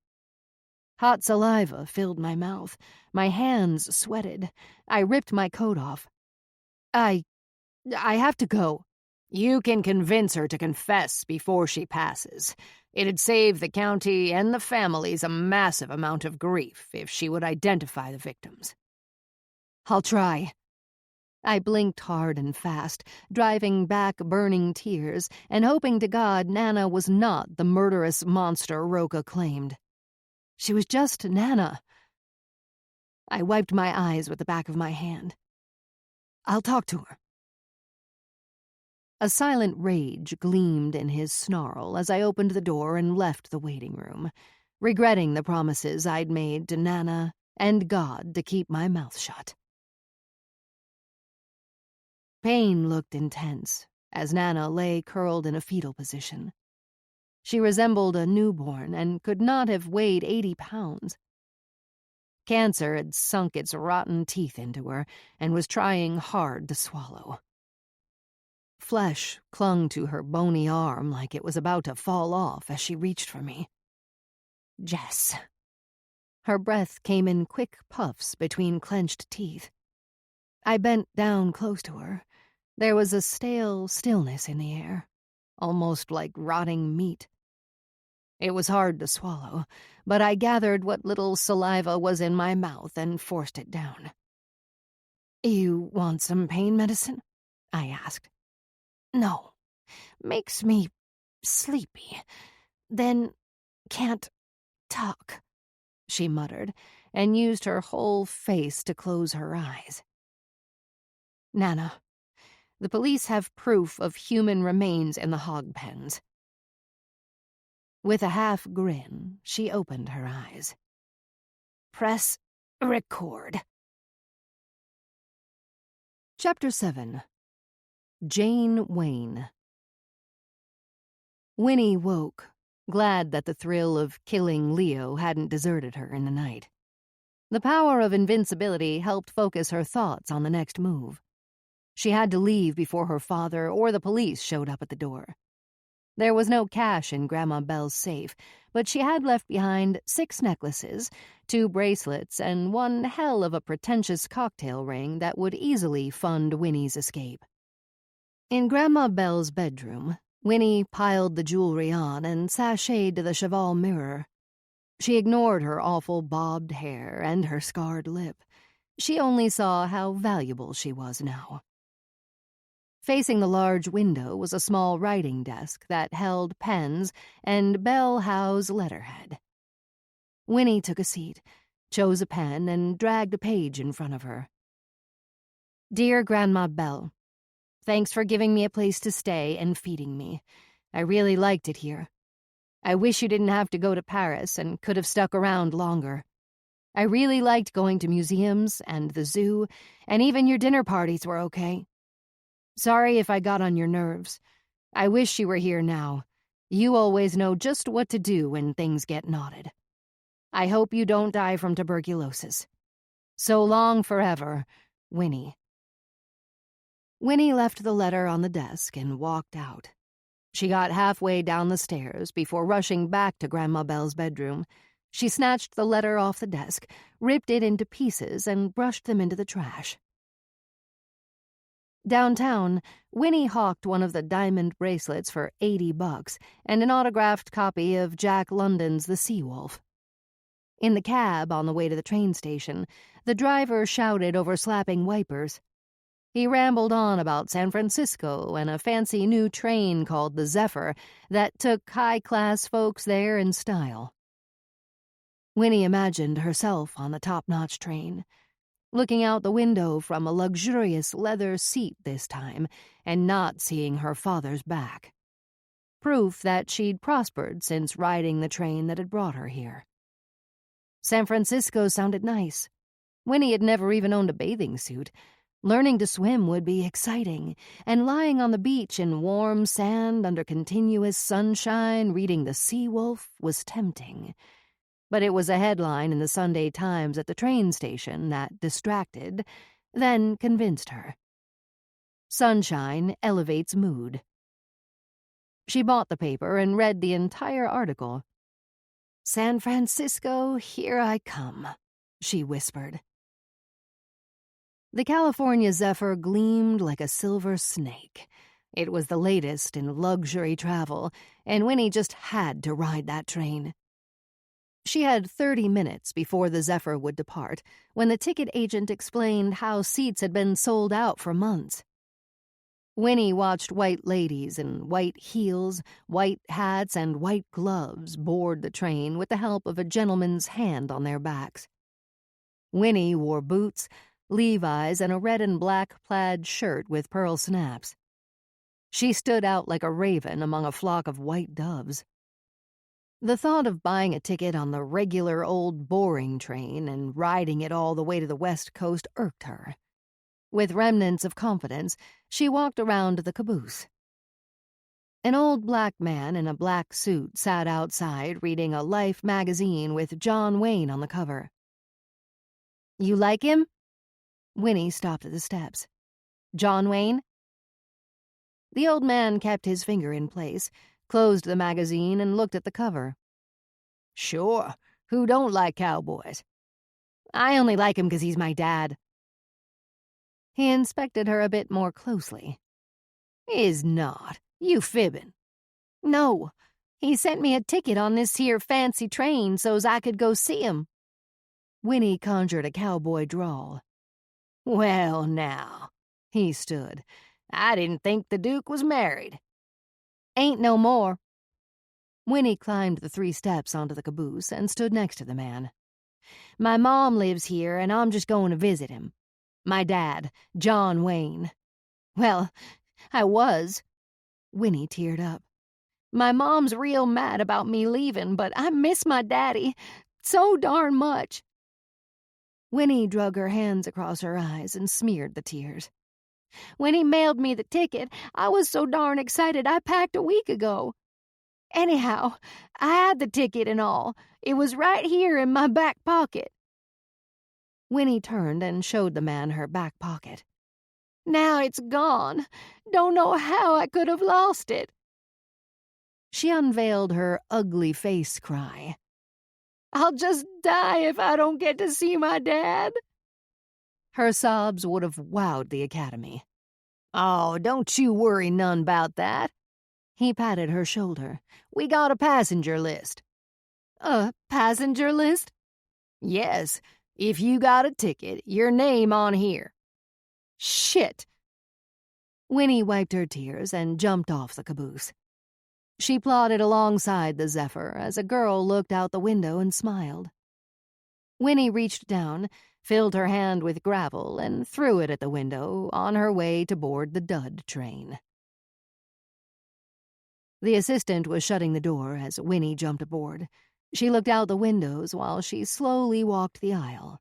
Hot saliva filled my mouth. My hands sweated. I ripped my coat off. I have to go." "You can convince her to confess before she passes. It'd save the county and the families a massive amount of grief if she would identify the victims." "I'll try." I blinked hard and fast, driving back burning tears and hoping to God Nana was not the murderous monster Roca claimed. She was just Nana. I wiped my eyes with the back of my hand. "I'll talk to her." A silent rage gleamed in his snarl as I opened the door and left the waiting room, regretting the promises I'd made to Nana and God to keep my mouth shut. Pain looked intense as Nana lay curled in a fetal position. She resembled a newborn and could not have weighed 80 pounds. Cancer had sunk its rotten teeth into her and was trying hard to swallow. Flesh clung to her bony arm like it was about to fall off as she reached for me. "Jess." Her breath came in quick puffs between clenched teeth. I bent down close to her. There was a stale stillness in the air, almost like rotting meat. It was hard to swallow, but I gathered what little saliva was in my mouth and forced it down. "You want some pain medicine?" I asked. "No. Makes me sleepy. Then can't talk," she muttered, and used her whole face to close her eyes. "Nana, the police have proof of human remains in the hog pens." With a half grin, she opened her eyes. "Press record." Chapter 7. Jane Wayne. Winnie woke, glad that the thrill of killing Leo hadn't deserted her in the night. The power of invincibility helped focus her thoughts on the next move. She had to leave before her father or the police showed up at the door. There was no cash in Grandma Bell's safe, but she had left behind 6 necklaces, 2 bracelets, and one hell of a pretentious cocktail ring that would easily fund Winnie's escape. In Grandma Belle's bedroom, Winnie piled the jewelry on and sashayed to the cheval mirror. She ignored her awful bobbed hair and her scarred lip. She only saw how valuable she was now. Facing the large window was a small writing desk that held pens and Belle Howe's letterhead. Winnie took a seat, chose a pen, and dragged a page in front of her. Dear Grandma Belle, thanks for giving me a place to stay and feeding me. I really liked it here. I wish you didn't have to go to Paris and could have stuck around longer. I really liked going to museums and the zoo, and even your dinner parties were okay. Sorry if I got on your nerves. I wish you were here now. You always know just what to do when things get knotted. I hope you don't die from tuberculosis. So long forever, Winnie. Winnie left the letter on the desk and walked out. She got halfway down the stairs before rushing back to Grandma Belle's bedroom. She snatched the letter off the desk, ripped it into pieces, and brushed them into the trash. Downtown, Winnie hawked one of the diamond bracelets for $80 and an autographed copy of Jack London's The Sea-Wolf. In the cab on the way to the train station, the driver shouted over slapping wipers. He rambled on about San Francisco and a fancy new train called the Zephyr that took high-class folks there in style. Winnie imagined herself on the top-notch train, looking out the window from a luxurious leather seat this time and not seeing her father's back. Proof that she'd prospered since riding the train that had brought her here. San Francisco sounded nice. Winnie had never even owned a bathing suit. Learning to swim would be exciting, and lying on the beach in warm sand under continuous sunshine reading The Sea-Wolf was tempting. But it was a headline in the Sunday Times at the train station that distracted, then convinced her. Sunshine elevates mood. She bought the paper and read the entire article. San Francisco, here I come, she whispered. The California Zephyr gleamed like a silver snake. It was the latest in luxury travel, and Winnie just had to ride that train. She had 30 minutes before the Zephyr would depart, when the ticket agent explained how seats had been sold out for months. Winnie watched white ladies in white heels, white hats, and white gloves board the train with the help of a gentleman's hand on their backs. Winnie wore boots, Levi's, and a red and black plaid shirt with pearl snaps. She stood out like a raven among a flock of white doves. The thought of buying a ticket on the regular old boring train and riding it all the way to the West Coast irked her. With remnants of confidence, she walked around to the caboose. An old black man in a black suit sat outside reading a Life magazine with John Wayne on the cover. You like him? Winnie stopped at the steps. John Wayne? The old man kept his finger in place, closed the magazine, and looked at the cover. Sure, who don't like cowboys? I only like him 'cause he's my dad. He inspected her a bit more closely. Is not. You fibbin'. No, he sent me a ticket on this here fancy train so's I could go see him. Winnie conjured a cowboy drawl. Well, now, he stood. I didn't think the Duke was married. Ain't no more. Winnie climbed the 3 steps onto the caboose and stood next to the man. My mom lives here, and I'm just going to visit him. My dad, John Wayne. Well, I was. Winnie teared up. My mom's real mad about me leaving, but I miss my daddy so darn much. Winnie drug her hands across her eyes and smeared the tears. When he mailed me the ticket, I was so darn excited I packed a week ago. Anyhow, I had the ticket and all. It was right here in my back pocket. Winnie turned and showed the man her back pocket. Now it's gone. Don't know how I could have lost it. She unveiled her ugly face cry. I'll just die if I don't get to see my dad. Her sobs would have wowed the academy. Oh, don't you worry none 'bout that. He patted her shoulder. We got a passenger list. A passenger list? Yes, if you got a ticket, your name on here. Shit. Winnie wiped her tears and jumped off the caboose. She plodded alongside the Zephyr as a girl looked out the window and smiled. Winnie reached down, filled her hand with gravel, and threw it at the window on her way to board the dud train. The assistant was shutting the door as Winnie jumped aboard. She looked out the windows while she slowly walked the aisle.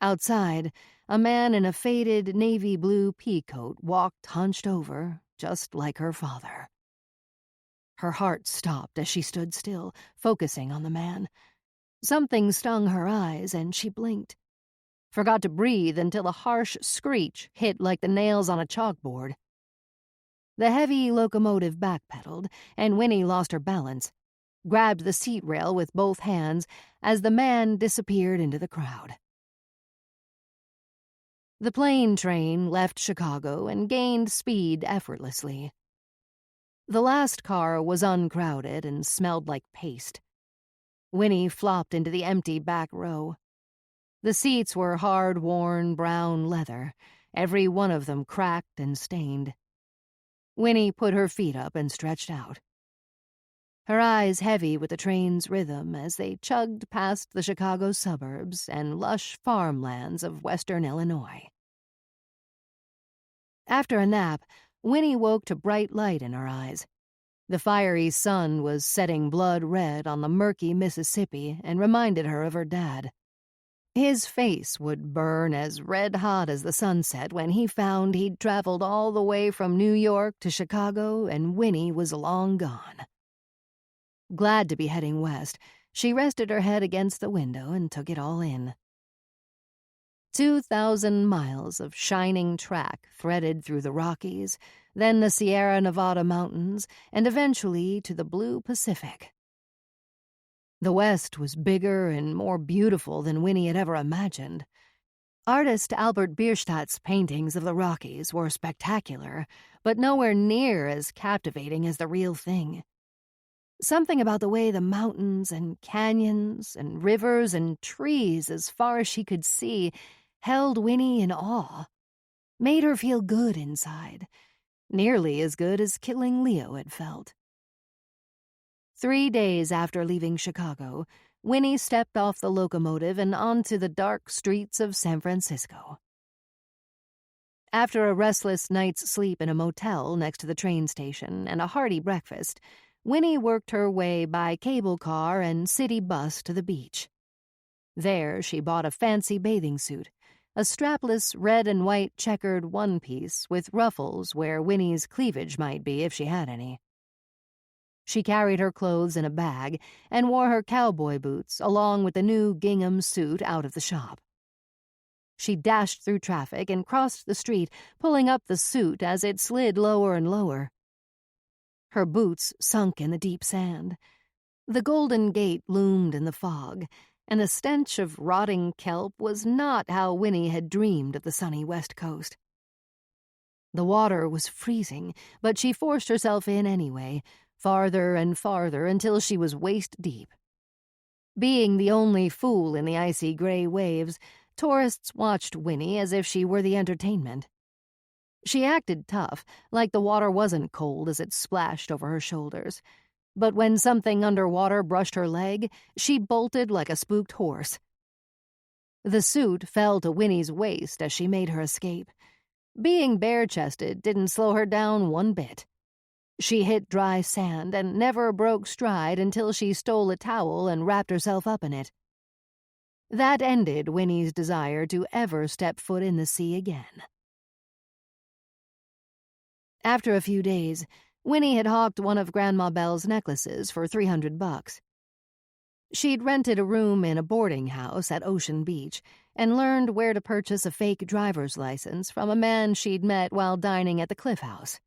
Outside, a man in a faded navy blue pea coat walked hunched over, just like her father. Her heart stopped as she stood still, focusing on the man. Something stung her eyes, and she blinked. Forgot to breathe until a harsh screech hit like the nails on a chalkboard. The heavy locomotive backpedaled, and Winnie lost her balance, grabbed the seat rail with both hands as the man disappeared into the crowd. The plane train left Chicago and gained speed effortlessly. The last car was uncrowded and smelled like paste. Winnie flopped into the empty back row. The seats were hard-worn brown leather, every one of them cracked and stained. Winnie put her feet up and stretched out. Her eyes heavy with the train's rhythm as they chugged past the Chicago suburbs and lush farmlands of western Illinois. After a nap, Winnie woke to bright light in her eyes. The fiery sun was setting blood red on the murky Mississippi and reminded her of her dad. His face would burn as red-hot as the sunset when he found he'd traveled all the way from New York to Chicago and Winnie was long gone. Glad to be heading west, she rested her head against the window and took it all in. 2,000 miles of shining track threaded through the Rockies, then the Sierra Nevada mountains, and eventually to the blue Pacific. The West was bigger and more beautiful than Winnie had ever imagined. Artist Albert Bierstadt's paintings of the Rockies were spectacular, but nowhere near as captivating as the real thing. Something about the way the mountains and canyons and rivers and trees as far as she could see held Winnie in awe, made her feel good inside, nearly as good as killing Leo had felt. 3 days after leaving Chicago, Winnie stepped off the locomotive and onto the dark streets of San Francisco. After a restless night's sleep in a motel next to the train station and a hearty breakfast, Winnie worked her way by cable car and city bus to the beach. There she bought a fancy bathing suit, a strapless red and white checkered one-piece with ruffles where Winnie's cleavage might be if she had any. She carried her clothes in a bag and wore her cowboy boots along with the new gingham suit out of the shop. She dashed through traffic and crossed the street, pulling up the suit as it slid lower and lower. Her boots sunk in the deep sand. The Golden Gate loomed in the fog, and the stench of rotting kelp was not how Winnie had dreamed of the sunny West Coast. The water was freezing, but she forced herself in anyway, farther and farther until she was waist-deep. Being the only fool in the icy gray waves, tourists watched Winnie as if she were the entertainment. She acted tough, like the water wasn't cold as it splashed over her shoulders. But when something underwater brushed her leg, she bolted like a spooked horse. The suit fell to Winnie's waist as she made her escape. Being bare-chested didn't slow her down one bit. She hit dry sand and never broke stride until she stole a towel and wrapped herself up in it. That ended Winnie's desire to ever step foot in the sea again. After a few days, Winnie had hawked one of Grandma Belle's necklaces for $300. She'd rented a room in a boarding house at Ocean Beach and learned where to purchase a fake driver's license from a man she'd met while dining at the Cliff House.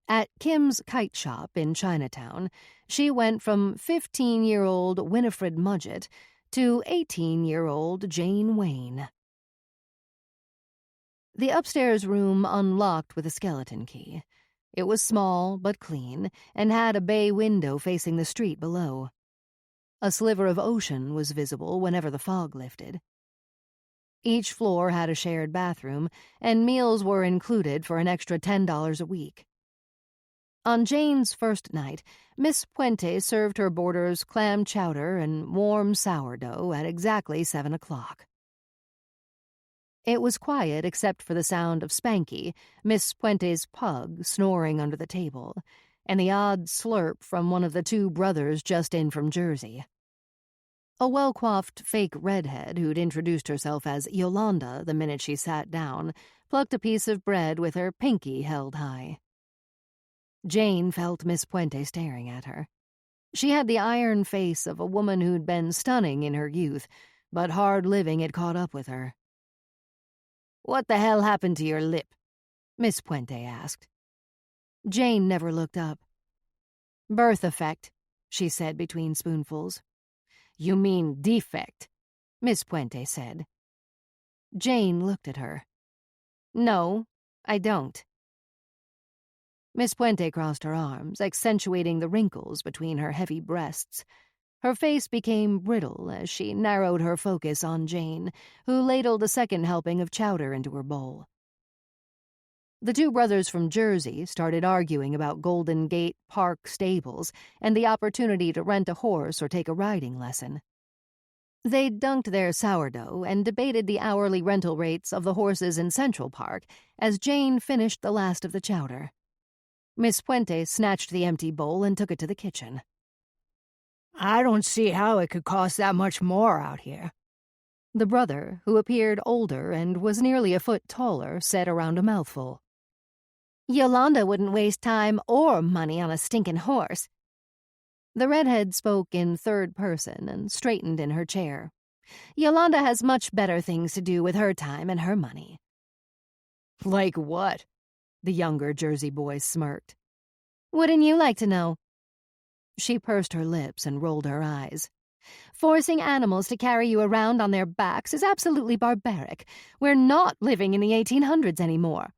At Kim's Kite Shop in Chinatown, she went from 15-year-old Winifred Mudgett to 18-year-old Jane Wayne. The upstairs room unlocked with a skeleton key. It was small but clean and had a bay window facing the street below. A sliver of ocean was visible whenever the fog lifted. Each floor had a shared bathroom, and meals were included for an extra $10 a week. On Jane's first night, Miss Puente served her boarders clam chowder and warm sourdough at exactly 7 o'clock. It was quiet except for the sound of Spanky, Miss Puente's pug, snoring under the table, and the odd slurp from one of the two brothers just in from Jersey. A well-coiffed fake redhead who'd introduced herself as Yolanda the minute she sat down plucked a piece of bread with her pinky held high. Jane felt Miss Puente staring at her. She had the iron face of a woman who'd been stunning in her youth, but hard living had caught up with her. "What the hell happened to your lip?" Miss Puente asked. Jane never looked up. "Birth effect," she said between spoonfuls. "You mean defect," Miss Puente said. Jane looked at her. "No, I don't." Miss Puente crossed her arms, accentuating the wrinkles between her heavy breasts. Her face became brittle as she narrowed her focus on Jane, who ladled a second helping of chowder into her bowl. The two brothers from Jersey started arguing about Golden Gate Park stables and the opportunity to rent a horse or take a riding lesson. They dunked their sourdough and debated the hourly rental rates of the horses in Central Park as Jane finished the last of the chowder. Miss Puente snatched the empty bowl and took it to the kitchen. "I don't see how it could cost that much more out here," the brother, who appeared older and was nearly a foot taller, said around a mouthful. "Yolanda wouldn't waste time or money on a stinking horse." The redhead spoke in third person and straightened in her chair. "Yolanda has much better things to do with her time and her money." "Like what?" the younger Jersey boy smirked. "Wouldn't you like to know?" She pursed her lips and rolled her eyes. "Forcing animals to carry you around on their backs is absolutely barbaric. We're not living in the 1800s anymore."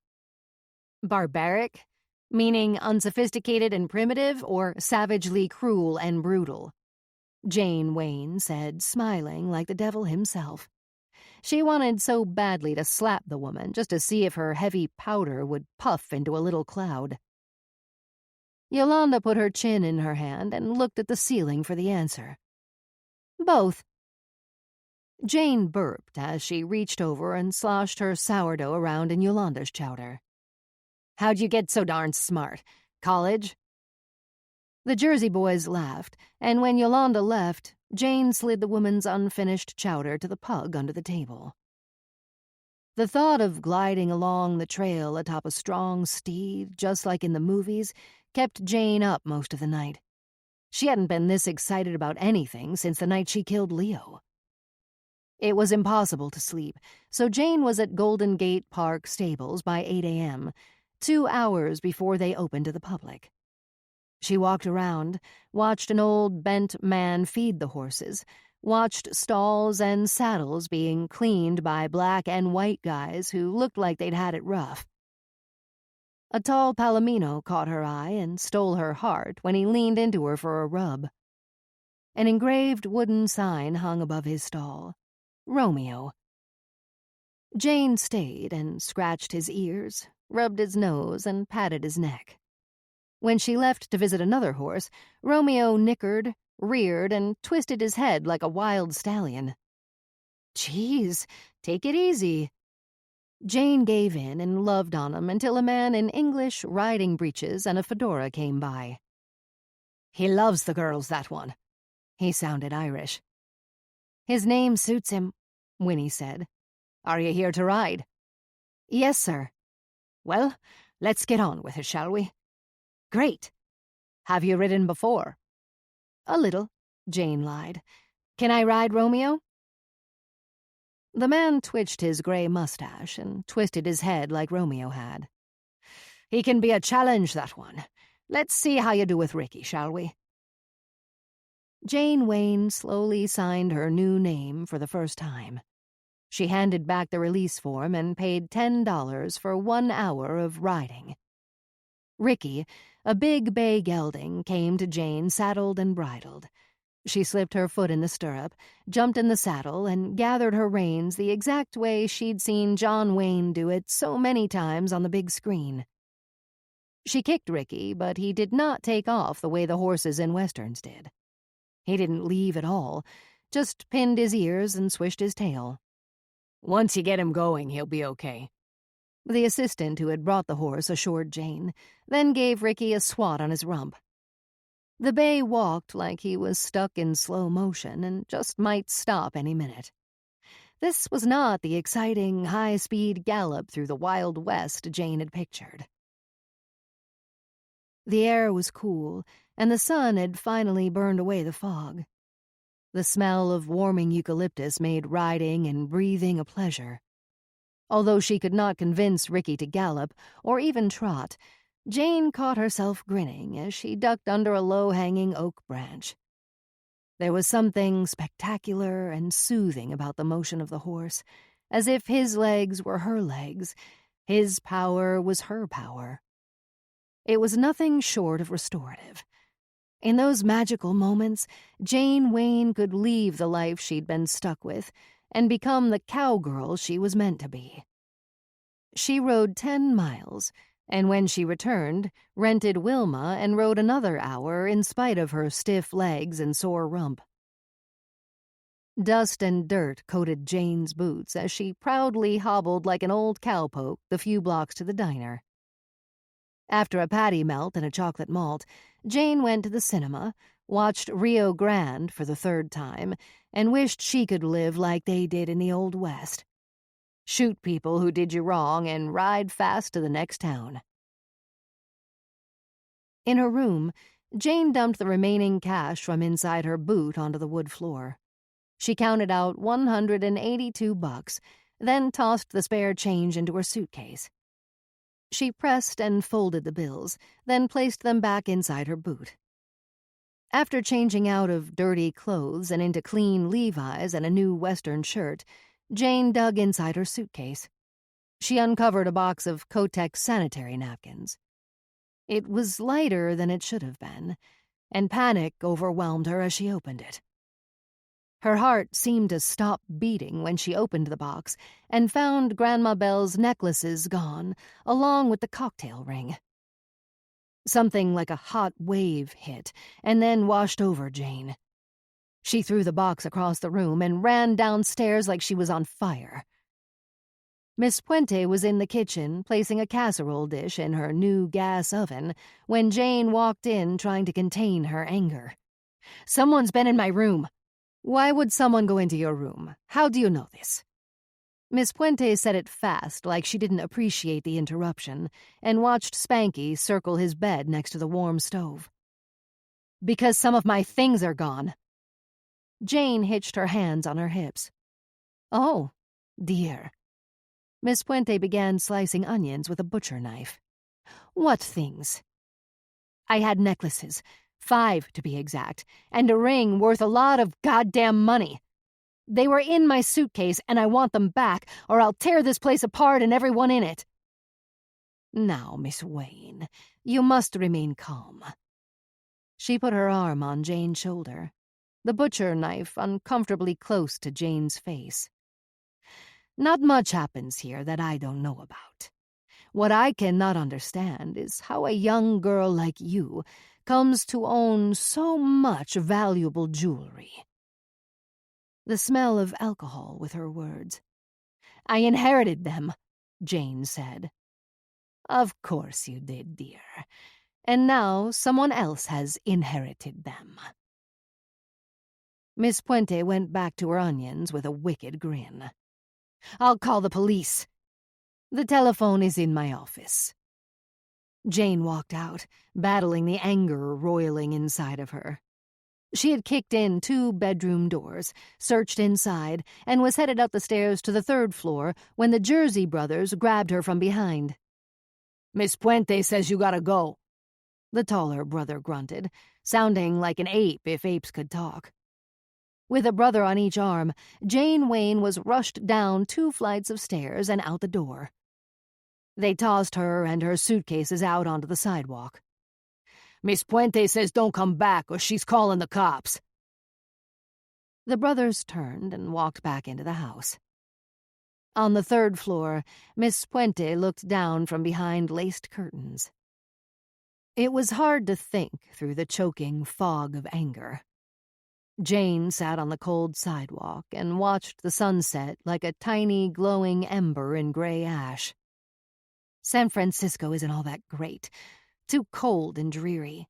Barbaric? Meaning unsophisticated and primitive, or savagely cruel and brutal? Jane Wayne said, smiling like the devil himself. She wanted so badly to slap the woman just to see if her heavy powder would puff into a little cloud. Yolanda put her chin in her hand and looked at the ceiling for the answer. "Both." Jane burped as she reached over and sloshed her sourdough around in Yolanda's chowder. "How'd you get so darn smart? College?" The Jersey boys laughed, and when Yolanda left, Jane slid the woman's unfinished chowder to the pug under the table. The thought of gliding along the trail atop a strong steed, just like in the movies, kept Jane up most of the night. She hadn't been this excited about anything since the night she killed Leo. It was impossible to sleep, so Jane was at Golden Gate Park stables by 8 a.m., 2 hours before they opened to the public. She walked around, watched an old bent man feed the horses, watched stalls and saddles being cleaned by black and white guys who looked like they'd had it rough. A tall palomino caught her eye and stole her heart when he leaned into her for a rub. An engraved wooden sign hung above his stall. Romeo. Jane stayed and scratched his ears, rubbed his nose, and patted his neck. When she left to visit another horse, Romeo nickered, reared, and twisted his head like a wild stallion. "Geez, take it easy." Jane gave in and loved on him until a man in English riding breeches and a fedora came by. "He loves the girls, that one." He sounded Irish. "His name suits him," Winnie said. "Are you here to ride?" "Yes, sir." "Well, let's get on with it, shall we?" "Great. Have you ridden before?" "A little," Jane lied. "Can I ride Romeo?" The man twitched his gray mustache and twisted his head like Romeo had. "He can be a challenge, that one. Let's see how you do with Ricky, shall we?" Jane Wayne slowly signed her new name for the first time. She handed back the release form and paid $10 for 1 hour of riding. Ricky, a big bay gelding, came to Jane saddled and bridled. She slipped her foot in the stirrup, jumped in the saddle, and gathered her reins the exact way she'd seen John Wayne do it so many times on the big screen. She kicked Ricky, but he did not take off the way the horses in westerns did. He didn't leave at all, just pinned his ears and swished his tail. Once you get him going, he'll be okay. The assistant who had brought the horse assured Jane, then gave Ricky a swat on his rump. The bay walked like he was stuck in slow motion and just might stop any minute. This was not the exciting, high-speed gallop through the Wild West Jane had pictured. The air was cool, and the sun had finally burned away the fog. The smell of warming eucalyptus made riding and breathing a pleasure. Although she could not convince Ricky to gallop or even trot, Jane caught herself grinning as she ducked under a low-hanging oak branch. There was something spectacular and soothing about the motion of the horse, as if his legs were her legs, his power was her power. It was nothing short of restorative. In those magical moments, Jane Wayne could leave the life she'd been stuck with and become the cowgirl she was meant to be. She rode 10 miles, and when she returned, rented Wilma and rode another hour in spite of her stiff legs and sore rump. Dust and dirt coated Jane's boots as she proudly hobbled like an old cowpoke the few blocks to the diner. After a patty melt and a chocolate malt, Jane went to the cinema, watched Rio Grande for the 3rd time, and wished she could live like they did in the Old West. Shoot people who did you wrong and ride fast to the next town. In her room, Jane dumped the remaining cash from inside her boot onto the wood floor. She counted out $182, then tossed the spare change into her suitcase. She pressed and folded the bills, then placed them back inside her boot. After changing out of dirty clothes and into clean Levi's and a new Western shirt, Jane dug inside her suitcase. She uncovered a box of Kotex sanitary napkins. It was lighter than it should have been, and panic overwhelmed her as she opened it. Her heart seemed to stop beating when she opened the box and found Grandma Belle's necklaces gone, along with the cocktail ring. Something like a hot wave hit and then washed over Jane. She threw the box across the room and ran downstairs like she was on fire. Miss Puente was in the kitchen, placing a casserole dish in her new gas oven, when Jane walked in trying to contain her anger. "Someone's been in my room." "Why would someone go into your room? How do you know this?" Miss Puente said it fast, like she didn't appreciate the interruption, and watched Spanky circle his bed next to the warm stove. "Because some of my things are gone." Jane hitched her hands on her hips. "Oh, dear." Miss Puente began slicing onions with a butcher knife. "What things?" "I had necklaces, 5 to be exact, and a ring worth a lot of goddamn money. They were in my suitcase, and I want them back, or I'll tear this place apart and everyone in it." "Now, Miss Wayne, you must remain calm." She put her arm on Jane's shoulder, the butcher knife uncomfortably close to Jane's face. "Not much happens here that I don't know about. What I cannot understand is how a young girl like you comes to own so much valuable jewelry." The smell of alcohol with her words. "I inherited them," Jane said. "Of course you did, dear. And now someone else has inherited them." Miss Puente went back to her onions with a wicked grin. "I'll call the police. The telephone is in my office." Jane walked out, battling the anger roiling inside of her. She had kicked in 2 bedroom doors, searched inside, and was headed up the stairs to the 3rd floor when the Jersey brothers grabbed her from behind. "Miss Puente says you gotta go," the taller brother grunted, sounding like an ape if apes could talk. With a brother on each arm, Jane Wayne was rushed down 2 flights of stairs and out the door. They tossed her and her suitcases out onto the sidewalk. Miss Puente says don't come back or she's calling the cops. The brothers turned and walked back into the house. On the 3rd floor, Miss Puente looked down from behind laced curtains. It was hard to think through the choking fog of anger. Jane sat on the cold sidewalk and watched the sunset like a tiny glowing ember in gray ash. San Francisco isn't all that great. Too cold and dreary.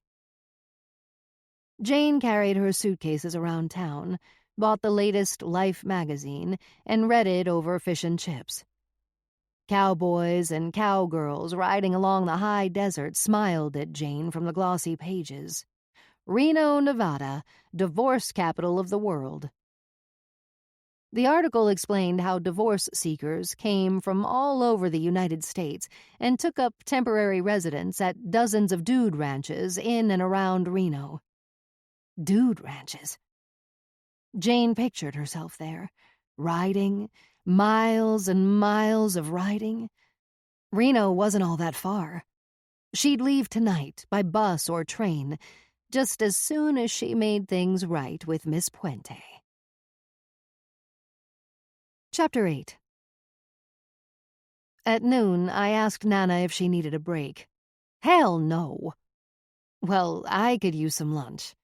Jane carried her suitcases around town, bought the latest Life magazine, and read it over fish and chips. Cowboys and cowgirls riding along the high desert smiled at Jane from the glossy pages. Reno, Nevada, divorce capital of the world. The article explained how divorce seekers came from all over the United States and took up temporary residence at dozens of dude ranches in and around Reno. Dude ranches. Jane pictured herself there, riding, miles and miles of riding. Reno wasn't all that far. She'd leave tonight by bus or train, just as soon as she made things right with Miss Puente. Chapter 8. At noon, I asked Nana if she needed a break. Hell no. Well, I could use some lunch.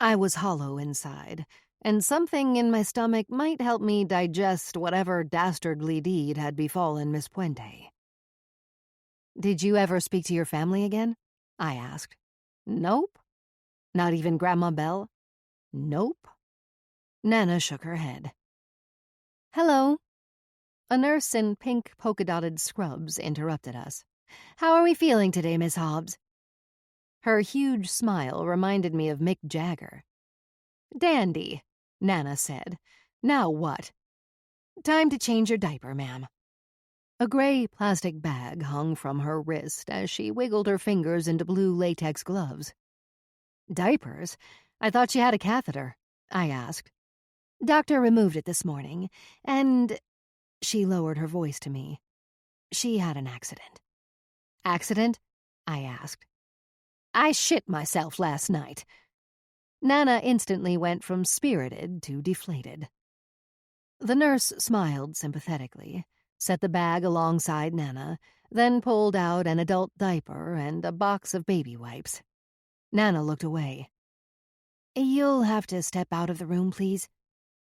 I was hollow inside, and something in my stomach might help me digest whatever dastardly deed had befallen Miss Puente. Did you ever speak to your family again? I asked. Nope. Not even Grandma Belle? Nope. Nana shook her head. Hello. A nurse in pink polka-dotted scrubs interrupted us. How are we feeling today, Miss Hobbs? Her huge smile reminded me of Mick Jagger. Dandy, Nana said. Now what? Time to change your diaper, ma'am. A gray plastic bag hung from her wrist as she wiggled her fingers into blue latex gloves. Diapers? I thought she had a catheter, I asked. Doctor removed it this morning, and... She lowered her voice to me. She had an accident. Accident? I asked. I shit myself last night. Nana instantly went from spirited to deflated. The nurse smiled sympathetically, set the bag alongside Nana, then pulled out an adult diaper and a box of baby wipes. Nana looked away. You'll have to step out of the room, please,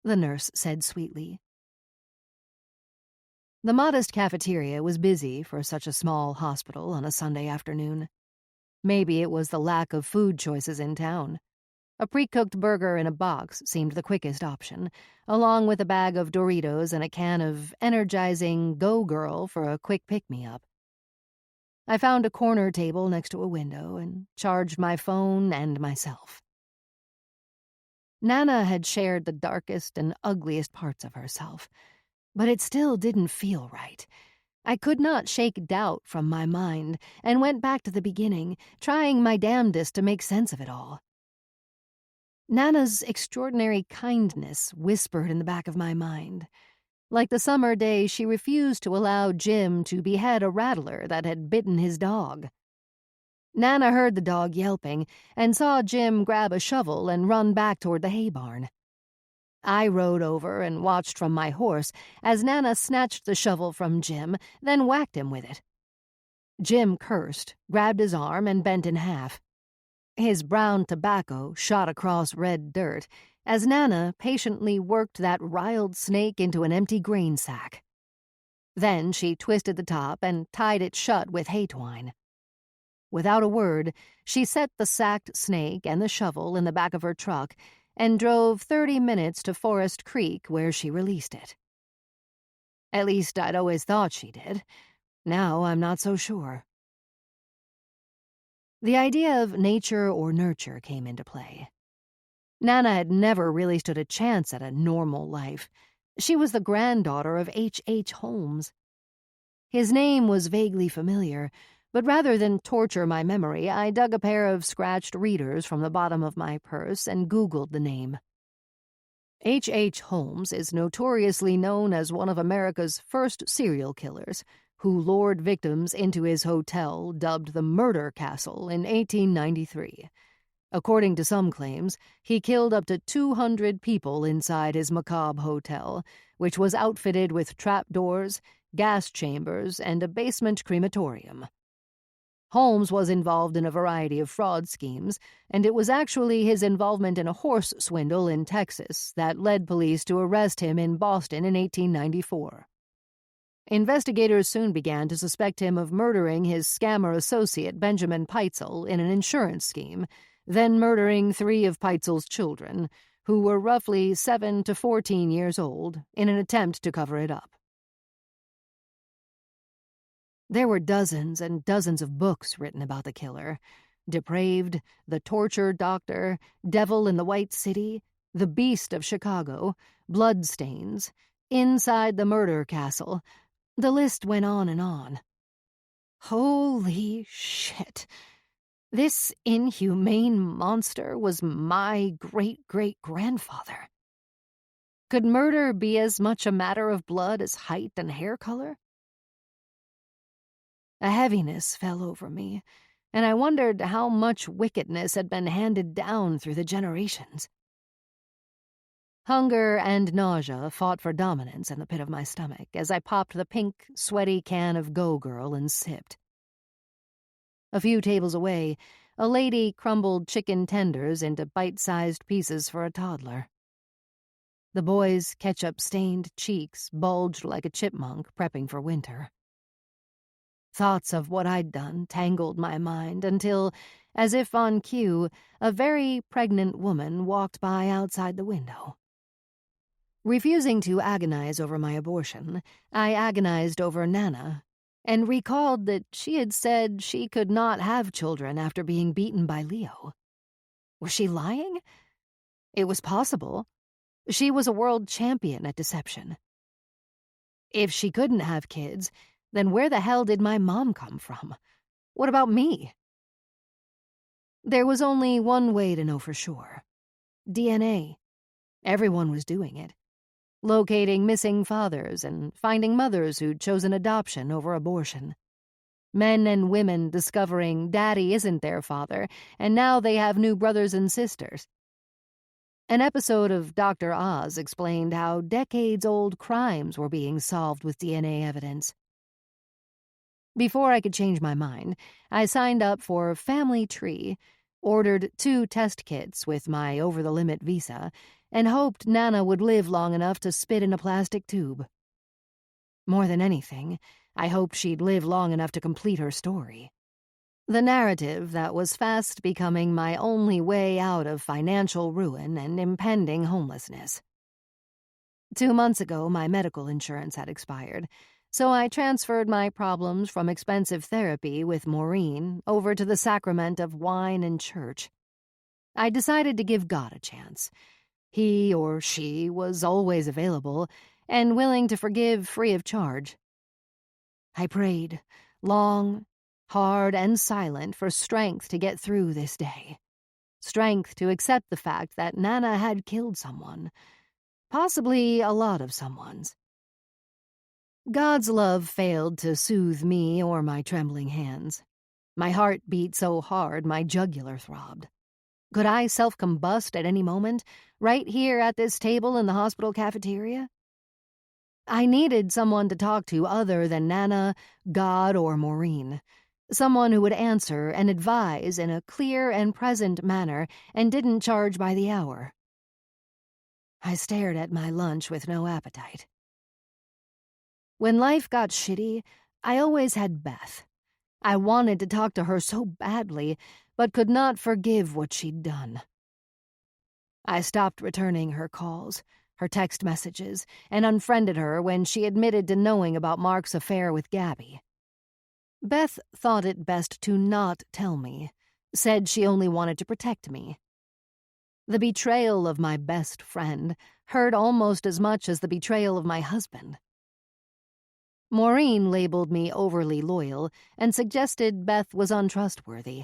the nurse said sweetly. The modest cafeteria was busy for such a small hospital on a Sunday afternoon. Maybe it was the lack of food choices in town. A pre-cooked burger in a box seemed the quickest option, along with a bag of Doritos and a can of energizing Go Girl for a quick pick-me-up. I found a corner table next to a window and charged my phone and myself. Nana had shared the darkest and ugliest parts of herself, but it still didn't feel right. I could not shake doubt from my mind and went back to the beginning, trying my damnedest to make sense of it all. Nana's extraordinary kindness whispered in the back of my mind. Like the summer day she refused to allow Jim to behead a rattler that had bitten his dog. Nana heard the dog yelping and saw Jim grab a shovel and run back toward the hay barn. I rode over and watched from my horse as Nana snatched the shovel from Jim, then whacked him with it. Jim cursed, grabbed his arm, and bent in half. His brown tobacco shot across red dirt as Nana patiently worked that riled snake into an empty grain sack. Then she twisted the top and tied it shut with hay twine. Without a word, she set the sacked snake and the shovel in the back of her truck and drove 30 minutes to Forest Creek where she released it. At least I'd always thought she did. Now I'm not so sure. The idea of nature or nurture came into play. Nana had never really stood a chance at a normal life. She was the granddaughter of H. Holmes. His name was vaguely familiar, but rather than torture my memory, I dug a pair of scratched readers from the bottom of my purse and Googled the name. H. Holmes is notoriously known as one of America's first serial killers, who lured victims into his hotel dubbed the Murder Castle in 1893. According to some claims, he killed up to 200 people inside his macabre hotel, which was outfitted with trapdoors, gas chambers, and a basement crematorium. Holmes was involved in a variety of fraud schemes, and it was actually his involvement in a horse swindle in Texas that led police to arrest him in Boston in 1894. Investigators soon began to suspect him of murdering his scammer associate Benjamin Peitzel in an insurance scheme, then murdering 3 of Peitzel's children, who were roughly 7 to 14 years old, in an attempt to cover it up. There were dozens and dozens of books written about the killer. Depraved, The Torture Doctor, Devil in the White City, The Beast of Chicago, Bloodstains, Inside the Murder Castle. The list went on and on. Holy shit. This inhumane monster was my great-great-grandfather. Could murder be as much a matter of blood as height and hair color? A heaviness fell over me, and I wondered how much wickedness had been handed down through the generations. Hunger and nausea fought for dominance in the pit of my stomach as I popped the pink, sweaty can of Go Girl and sipped. A few tables away, a lady crumbled chicken tenders into bite-sized pieces for a toddler. The boy's ketchup-stained cheeks bulged like a chipmunk prepping for winter. Thoughts of what I'd done tangled my mind until, as if on cue, a very pregnant woman walked by outside the window. Refusing to agonize over my abortion, I agonized over Nana, and recalled that she had said she could not have children after being beaten by Leo. Was she lying? It was possible. She was a world champion at deception. If she couldn't have kids, then where the hell did my mom come from? What about me? There was only one way to know for sure. DNA. Everyone was doing it. Locating missing fathers and finding mothers who'd chosen adoption over abortion. Men and women discovering daddy isn't their father, and now they have new brothers and sisters. An episode of Dr. Oz explained how decades-old crimes were being solved with DNA evidence. Before I could change my mind, I signed up for Family Tree, ordered 2 test kits with my over-the-limit visa, and hoped Nana would live long enough to spit in a plastic tube. More than anything, I hoped she'd live long enough to complete her story. The narrative that was fast becoming my only way out of financial ruin and impending homelessness. 2 months ago, my medical insurance had expired, so I transferred my problems from expensive therapy with Maureen over to the sacrament of wine and church. I decided to give God a chance. He or she was always available and willing to forgive free of charge. I prayed, long, hard, and silent, for strength to get through this day. Strength to accept the fact that Nana had killed someone, possibly a lot of someone's. God's love failed to soothe me or my trembling hands. My heart beat so hard my jugular throbbed. Could I self-combust at any moment, right here at this table in the hospital cafeteria? I needed someone to talk to other than Nana, God, or Maureen. Someone who would answer and advise in a clear and present manner and didn't charge by the hour. I stared at my lunch with no appetite. When life got shitty, I always had Beth. I wanted to talk to her so badly, but could not forgive what she'd done. I stopped returning her calls, her text messages, and unfriended her when she admitted to knowing about Mark's affair with Gabby. Beth thought it best to not tell me, said she only wanted to protect me. The betrayal of my best friend hurt almost as much as the betrayal of my husband. Maureen labeled me overly loyal and suggested Beth was untrustworthy.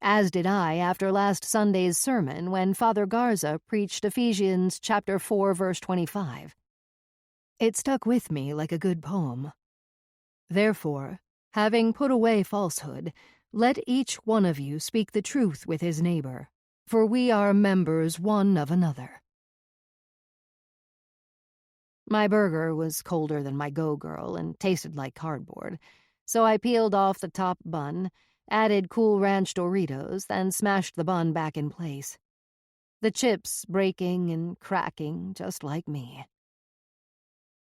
as did I after last Sunday's sermon when Father Garza preached Ephesians chapter 4, verse 25. It stuck with me like a good poem. Therefore, having put away falsehood, let each one of you speak the truth with his neighbor, for we are members one of another. My burger was colder than my Go-Girl and tasted like cardboard, so I peeled off the top bun, added Cool Ranch Doritos, then smashed the bun back in place. The chips breaking and cracking just like me.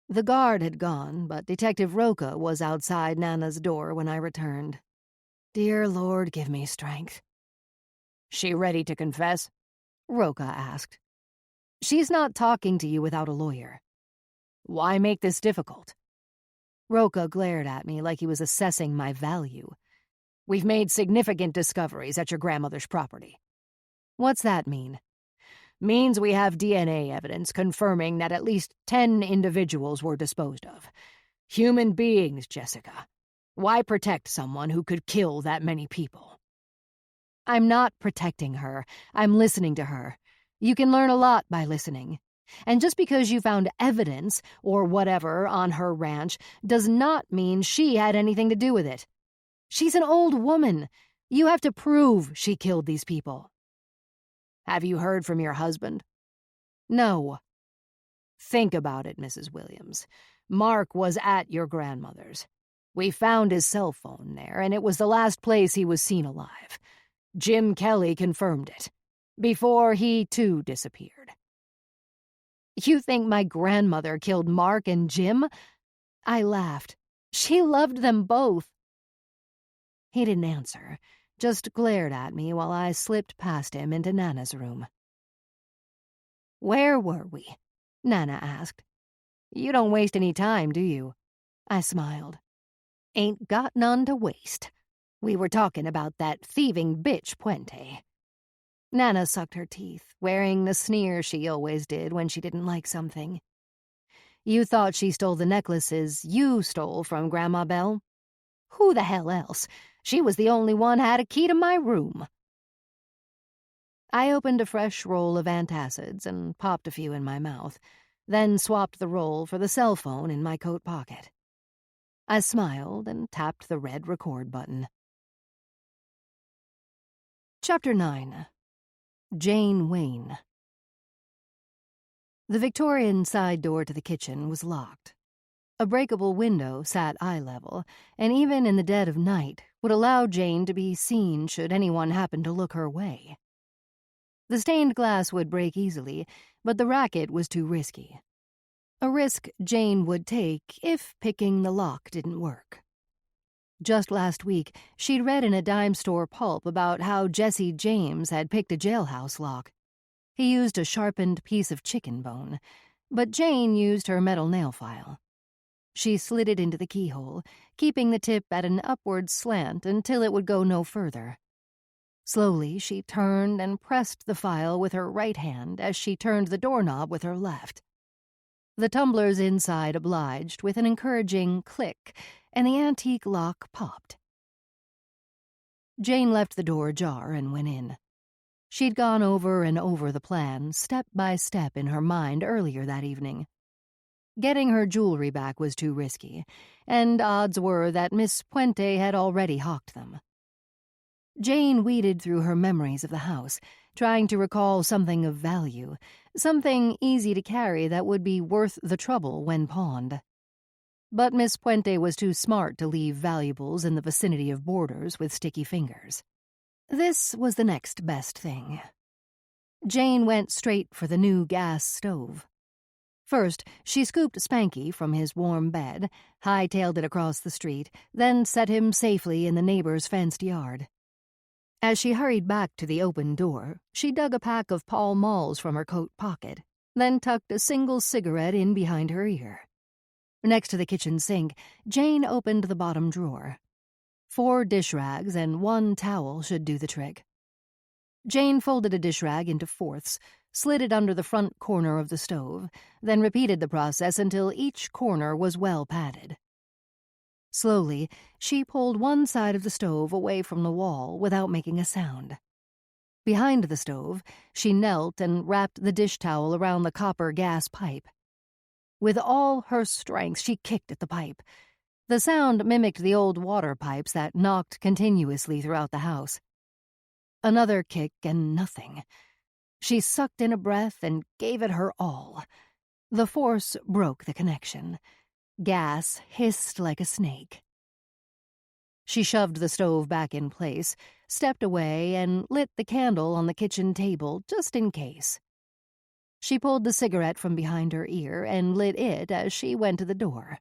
The guard had gone, but Detective Roca was outside Nana's door when I returned. Dear Lord, give me strength. She ready to confess? Roca asked. She's not talking to you without a lawyer. Why make this difficult? Roca glared at me like he was assessing my value. We've made significant discoveries at your grandmother's property. What's that mean? Means we have DNA evidence confirming that at least 10 individuals were disposed of. Human beings, Jessica. Why protect someone who could kill that many people? I'm not protecting her. I'm listening to her. You can learn a lot by listening. And just because you found evidence, or whatever, on her ranch, does not mean she had anything to do with it. She's an old woman. You have to prove she killed these people. Have you heard from your husband? No. Think about it, Mrs. Williams. Mark was at your grandmother's. We found his cell phone there, and it was the last place he was seen alive. Jim Kelly confirmed it. Before he, too, disappeared. You think my grandmother killed Mark and Jim? I laughed. She loved them both. He didn't answer, just glared at me while I slipped past him into Nana's room. Where were we? Nana asked. You don't waste any time, do you? I smiled. Ain't got none to waste. We were talking about that thieving bitch Puente. Nana sucked her teeth, wearing the sneer she always did when she didn't like something. You thought she stole the necklaces you stole from Grandma Belle? Who the hell else? She was the only one had a key to my room. I opened a fresh roll of antacids and popped a few in my mouth, then swapped the roll for the cell phone in my coat pocket. I smiled and tapped the red record button. Chapter 9. Jane Wayne. The Victorian side door to the kitchen was locked. A breakable window sat eye level, and even in the dead of night would allow Jane to be seen should anyone happen to look her way. The stained glass would break easily, but the racket was too risky. A risk Jane would take if picking the lock didn't work. Just last week, she'd read in a dime store pulp about how Jesse James had picked a jailhouse lock. He used a sharpened piece of chicken bone, but Jane used her metal nail file. She slid it into the keyhole, keeping the tip at an upward slant until it would go no further. Slowly, she turned and pressed the file with her right hand as she turned the doorknob with her left. The tumblers inside obliged with an encouraging click, and the antique lock popped. Jane left the door ajar and went in. She'd gone over and over the plan, step by step in her mind earlier that evening. Getting her jewelry back was too risky, and odds were that Miss Puente had already hawked them. Jane weeded through her memories of the house, trying to recall something of value, something easy to carry that would be worth the trouble when pawned. But Miss Puente was too smart to leave valuables in the vicinity of boarders with sticky fingers. This was the next best thing. Jane went straight for the new gas stove. First, she scooped Spanky from his warm bed, hightailed it across the street, then set him safely in the neighbor's fenced yard. As she hurried back to the open door, she dug a pack of Pall Malls from her coat pocket, then tucked a single cigarette in behind her ear. Next to the kitchen sink, Jane opened the bottom drawer. 4 dish rags and 1 towel should do the trick. Jane folded a dish rag into fourths, slid it under the front corner of the stove, then repeated the process until each corner was well padded. Slowly, she pulled one side of the stove away from the wall without making a sound. Behind the stove, she knelt and wrapped the dish towel around the copper gas pipe. With all her strength, she kicked at the pipe. The sound mimicked the old water pipes that knocked continuously throughout the house. Another kick and nothing. She sucked in a breath and gave it her all. The force broke the connection. Gas hissed like a snake. She shoved the stove back in place, stepped away, and lit the candle on the kitchen table just in case. She pulled the cigarette from behind her ear and lit it as she went to the door.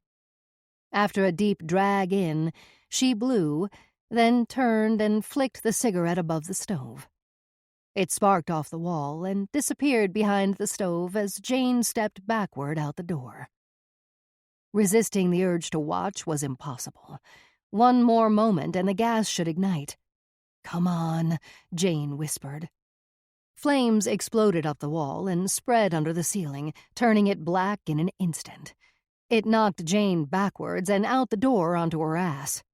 After a deep drag in, she blew, then turned and flicked the cigarette above the stove. It sparked off the wall and disappeared behind the stove as Jane stepped backward out the door. Resisting the urge to watch was impossible. One more moment and the gas should ignite. "Come on," Jane whispered. Flames exploded up the wall and spread under the ceiling, turning it black in an instant. It knocked Jane backwards and out the door onto her ass.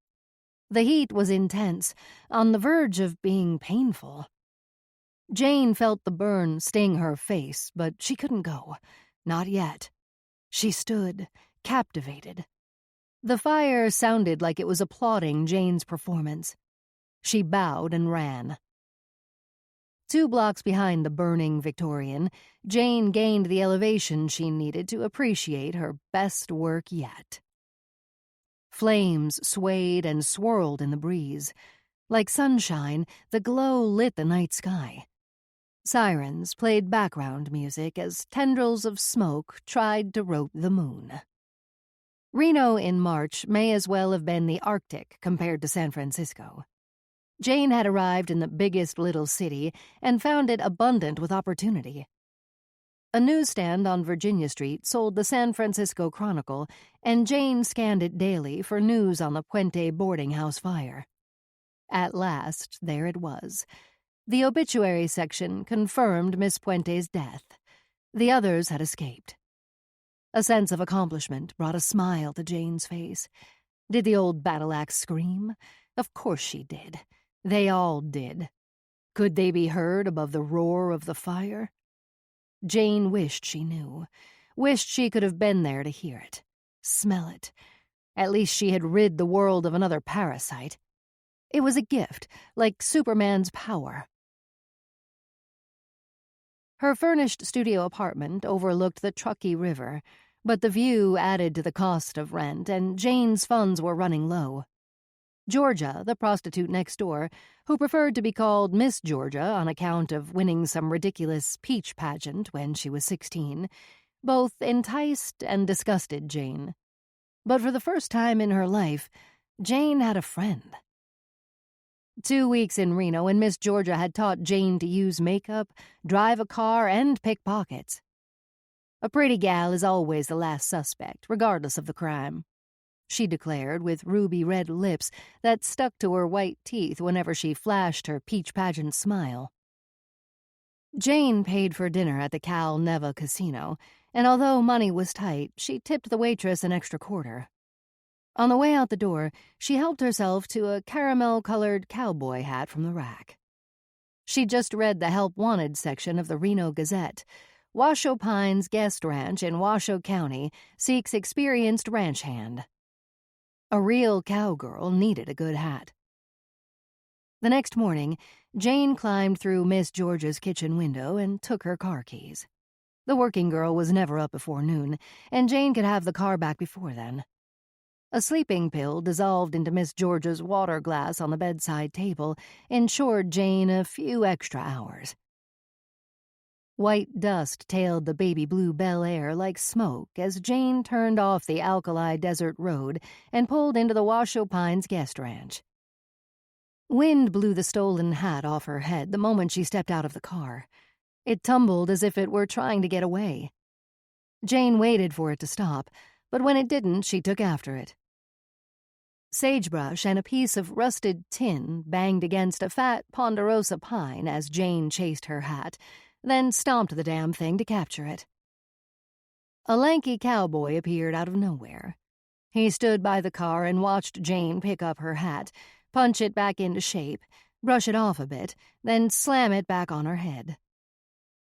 The heat was intense, on the verge of being painful. Jane felt the burn sting her face, but she couldn't go. Not yet. She stood, captivated. The fire sounded like it was applauding Jane's performance. She bowed and ran. 2 blocks behind the burning Victorian, Jane gained the elevation she needed to appreciate her best work yet. Flames swayed and swirled in the breeze. Like sunshine, the glow lit the night sky. Sirens played background music as tendrils of smoke tried to rope the moon. Reno in March may as well have been the Arctic compared to San Francisco. Jane had arrived in the biggest little city and found it abundant with opportunity. A newsstand on Virginia Street sold the San Francisco Chronicle, and Jane scanned it daily for news on the Puente boarding house fire. At last, there it was. The obituary section confirmed Miss Puente's death. The others had escaped. A sense of accomplishment brought a smile to Jane's face. Did the old battle-axe scream? Of course she did. They all did. Could they be heard above the roar of the fire? Jane wished she knew. Wished she could have been there to hear it. Smell it. At least she had rid the world of another parasite. It was a gift, like Superman's power. Her furnished studio apartment overlooked the Truckee River, but the view added to the cost of rent, and Jane's funds were running low. Georgia, the prostitute next door, who preferred to be called Miss Georgia on account of winning some ridiculous peach pageant when she was 16, both enticed and disgusted Jane. But for the first time in her life, Jane had a friend. 2 weeks in Reno, and Miss Georgia had taught Jane to use makeup, drive a car, and pick pockets. A pretty gal is always the last suspect, regardless of the crime, she declared with ruby-red lips that stuck to her white teeth whenever she flashed her peach pageant smile. Jane paid for dinner at the Cal Neva Casino, and although money was tight, she tipped the waitress an extra quarter. On the way out the door, she helped herself to a caramel-colored cowboy hat from the rack. She'd just read the Help Wanted section of the Reno Gazette. Washoe Pines Guest Ranch in Washoe County seeks experienced ranch hand. A real cowgirl needed a good hat. The next morning, Jane climbed through Miss Georgia's kitchen window and took her car keys. The working girl was never up before noon, and Jane could have the car back before then. A sleeping pill dissolved into Miss Georgia's water glass on the bedside table ensured Jane a few extra hours. White dust tailed the baby blue Bel Air like smoke as Jane turned off the alkali desert road and pulled into the Washoe Pines guest ranch. Wind blew the stolen hat off her head the moment she stepped out of the car. It tumbled as if it were trying to get away. Jane waited for it to stop, but when it didn't, she took after it. Sagebrush and a piece of rusted tin banged against a fat ponderosa pine as Jane chased her hat, then stomped the damn thing to capture it. A lanky cowboy appeared out of nowhere. He stood by the car and watched Jane pick up her hat, punch it back into shape, brush it off a bit, then slam it back on her head.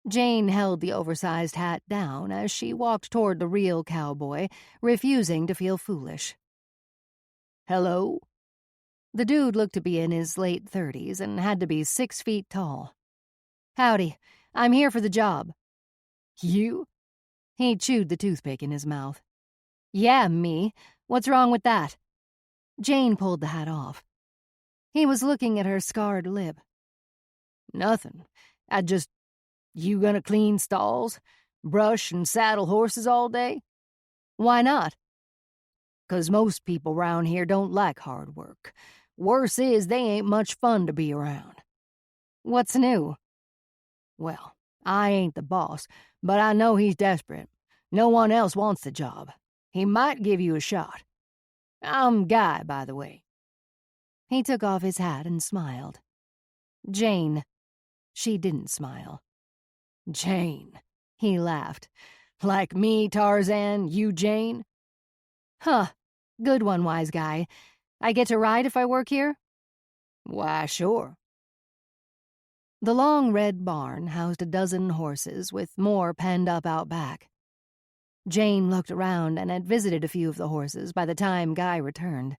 Jane held the oversized hat down as she walked toward the real cowboy, refusing to feel foolish. "Hello?" The dude looked to be in his late 30s and had to be 6 feet tall. "Howdy, I'm here for the job." "You?" He chewed the toothpick in his mouth. "Yeah, me. What's wrong with that?" Jane pulled the hat off. He was looking at her scarred lip. "Nothing. You gonna clean stalls? Brush and saddle horses all day?" "Why not?" "'Cause most people round here don't like hard work. Worse is, they ain't much fun to be around." "What's new?" "Well, I ain't the boss, but I know he's desperate. No one else wants the job. He might give you a shot. I'm Guy, by the way." He took off his hat and smiled. "Jane." She didn't smile. "Jane," he laughed. "Like me, Tarzan, you Jane?" "Huh. Good one, wise guy. I get to ride if I work here?" "Why, sure." The long red barn housed a dozen horses, with more penned up out back. Jane looked around and had visited a few of the horses by the time Guy returned.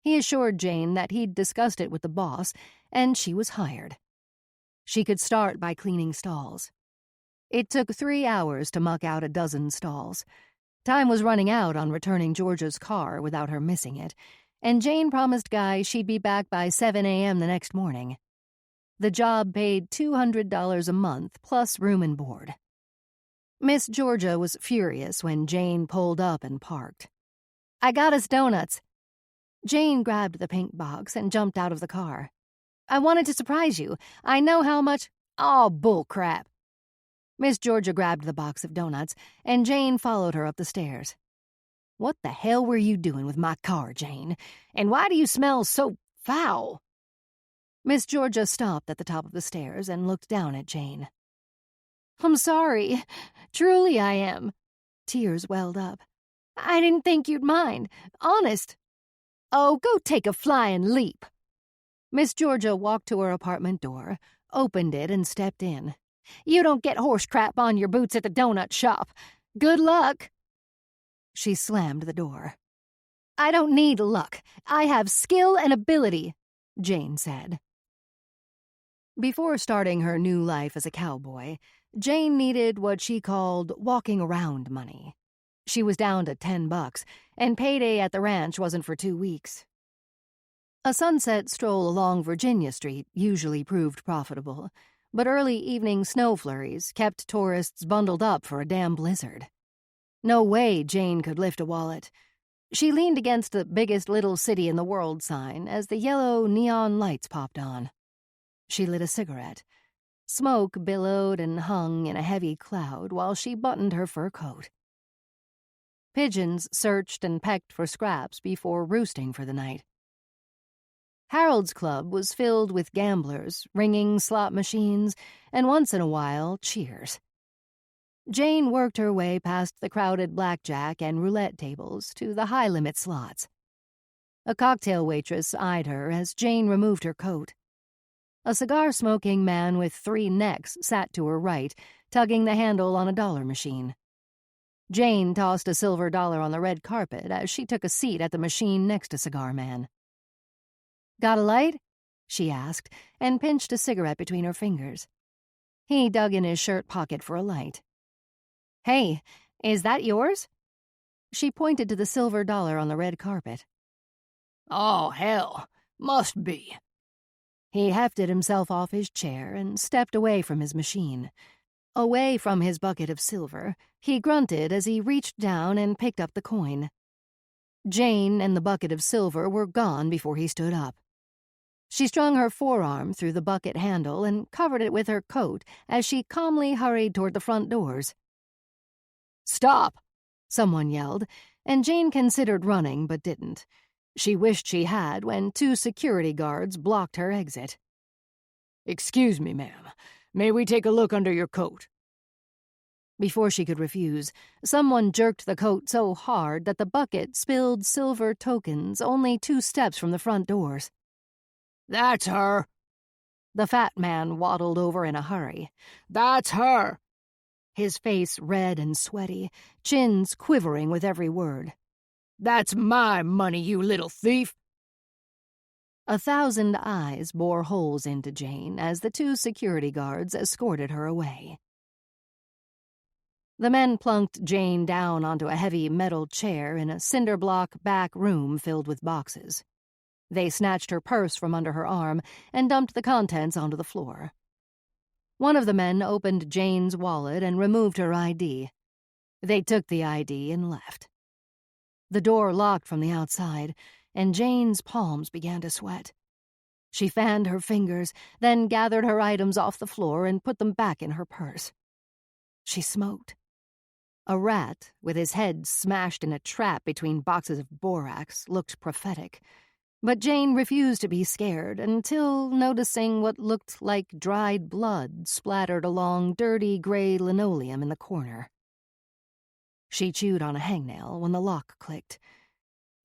He assured Jane that he'd discussed it with the boss, and she was hired. She could start by cleaning stalls. It took 3 hours to muck out a dozen stalls. Time was running out on returning Georgia's car without her missing it, and Jane promised Guy she'd be back by 7 a.m. the next morning. The job paid $200 a month plus room and board. Miss Georgia was furious when Jane pulled up and parked. "I got us donuts." Jane grabbed the pink box and jumped out of the car. "I wanted to surprise you. I know how much—" "Oh, bullcrap." Miss Georgia grabbed the box of donuts, and Jane followed her up the stairs. "What the hell were you doing with my car, Jane? And why do you smell so foul?" Miss Georgia stopped at the top of the stairs and looked down at Jane. "I'm sorry. Truly I am." Tears welled up. "I didn't think you'd mind. Honest." "Oh, go take a flying leap." Miss Georgia walked to her apartment door, opened it, and stepped in. "You don't get horse crap on your boots at the donut shop. Good luck." She slammed the door. "I don't need luck. I have skill and ability," Jane said. Before starting her new life as a cowboy, Jane needed what she called walking around money. She was down to $10, and payday at the ranch wasn't for 2 weeks. A sunset stroll along Virginia Street usually proved profitable, but early evening snow flurries kept tourists bundled up for a damn blizzard. No way Jane could lift a wallet. She leaned against the biggest little city in the world sign as the yellow neon lights popped on. She lit a cigarette. Smoke billowed and hung in a heavy cloud while she buttoned her fur coat. Pigeons searched and pecked for scraps before roosting for the night. Harold's Club was filled with gamblers, ringing slot machines, and once in a while, cheers. Jane worked her way past the crowded blackjack and roulette tables to the high-limit slots. A cocktail waitress eyed her as Jane removed her coat. A cigar-smoking man with 3 necks sat to her right, tugging the handle on a dollar machine. Jane tossed a silver dollar on the red carpet as she took a seat at the machine next to Cigar Man. "Got a light?" she asked, and pinched a cigarette between her fingers. He dug in his shirt pocket for a light. "Hey, is that yours?" She pointed to the silver dollar on the red carpet. "Oh, hell, must be." He hefted himself off his chair and stepped away from his machine. Away from his bucket of silver, he grunted as he reached down and picked up the coin. Jane and the bucket of silver were gone before he stood up. She strung her forearm through the bucket handle and covered it with her coat as she calmly hurried toward the front doors. "Stop!" someone yelled, and Jane considered running but didn't. She wished she had when 2 security guards blocked her exit. "Excuse me, ma'am. May we take a look under your coat?" Before she could refuse, someone jerked the coat so hard that the bucket spilled silver tokens only 2 steps from the front doors. "That's her." The fat man waddled over in a hurry. "That's her." His face red and sweaty, chins quivering with every word. "That's my money, you little thief." 1,000 eyes bore holes into Jane as the 2 security guards escorted her away. The men plunked Jane down onto a heavy metal chair in a cinder-block back room filled with boxes. They snatched her purse from under her arm and dumped the contents onto the floor. One of the men opened Jane's wallet and removed her ID. They took the ID and left. The door locked from the outside, and Jane's palms began to sweat. She fanned her fingers, then gathered her items off the floor and put them back in her purse. She smoked. A rat, with his head smashed in a trap between boxes of borax, looked prophetic. But Jane refused to be scared until noticing what looked like dried blood splattered along dirty gray linoleum in the corner. She chewed on a hangnail when the lock clicked.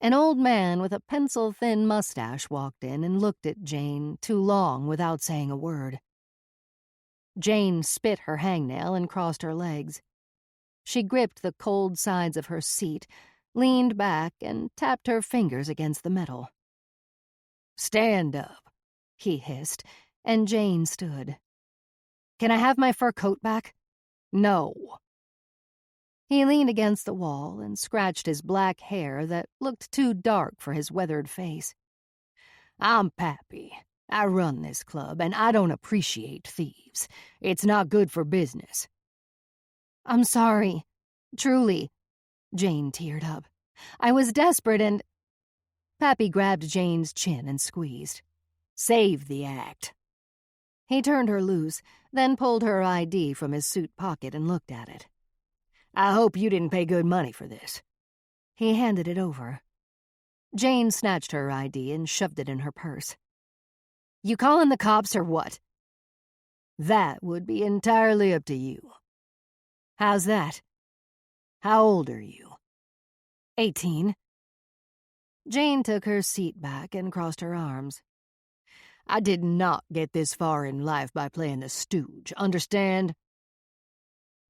An old man with a pencil-thin mustache walked in and looked at Jane too long without saying a word. Jane spit her hangnail and crossed her legs. She gripped the cold sides of her seat, leaned back, and tapped her fingers against the metal. "Stand up," he hissed, and Jane stood. "Can I have my fur coat back?" "No." He leaned against the wall and scratched his black hair that looked too dark for his weathered face. "I'm Pappy. I run this club, and I don't appreciate thieves. It's not good for business." "I'm sorry. Truly." Jane teared up. "I was desperate and—" Pappy grabbed Jane's chin and squeezed. "Save the act." He turned her loose, then pulled her ID from his suit pocket and looked at it. "I hope you didn't pay good money for this." He handed it over. Jane snatched her ID and shoved it in her purse. "You calling the cops or what?" "That would be entirely up to you." "How's that?" "How old are you?" 18. Jane took her seat back and crossed her arms. "I did not get this far in life by playing the stooge, understand?"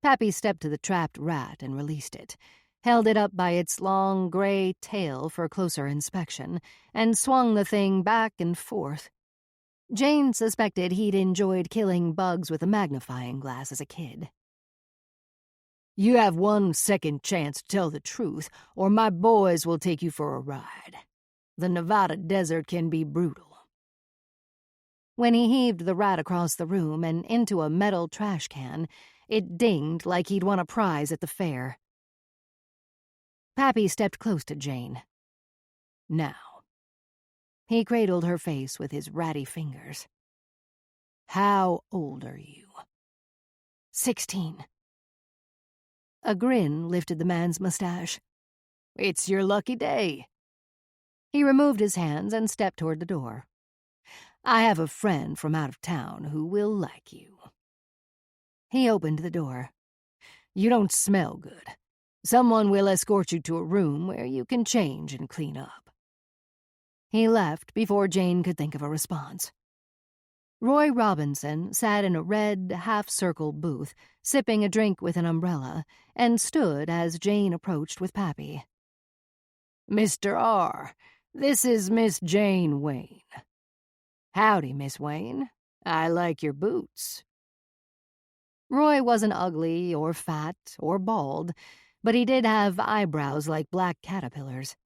Pappy stepped to the trapped rat and released it, held it up by its long gray tail for closer inspection, and swung the thing back and forth. Jane suspected he'd enjoyed killing bugs with a magnifying glass as a kid. "You have 1 second chance to tell the truth, or my boys will take you for a ride. The Nevada desert can be brutal." When he heaved the rat across the room and into a metal trash can, it dinged like he'd won a prize at the fair. Pappy stepped close to Jane. "Now." He cradled her face with his ratty fingers. "How old are you?" 16. A grin lifted the man's mustache. "It's your lucky day." He removed his hands and stepped toward the door. "I have a friend from out of town who will like you." He opened the door. "You don't smell good. Someone will escort you to a room where you can change and clean up." He left before Jane could think of a response. Roy Robinson sat in a red, half-circle booth, sipping a drink with an umbrella, and stood as Jane approached with Pappy. "Mr. R., this is Miss Jane Wayne." "Howdy, Miss Wayne. I like your boots." Roy wasn't ugly or fat or bald, but he did have eyebrows like black caterpillars.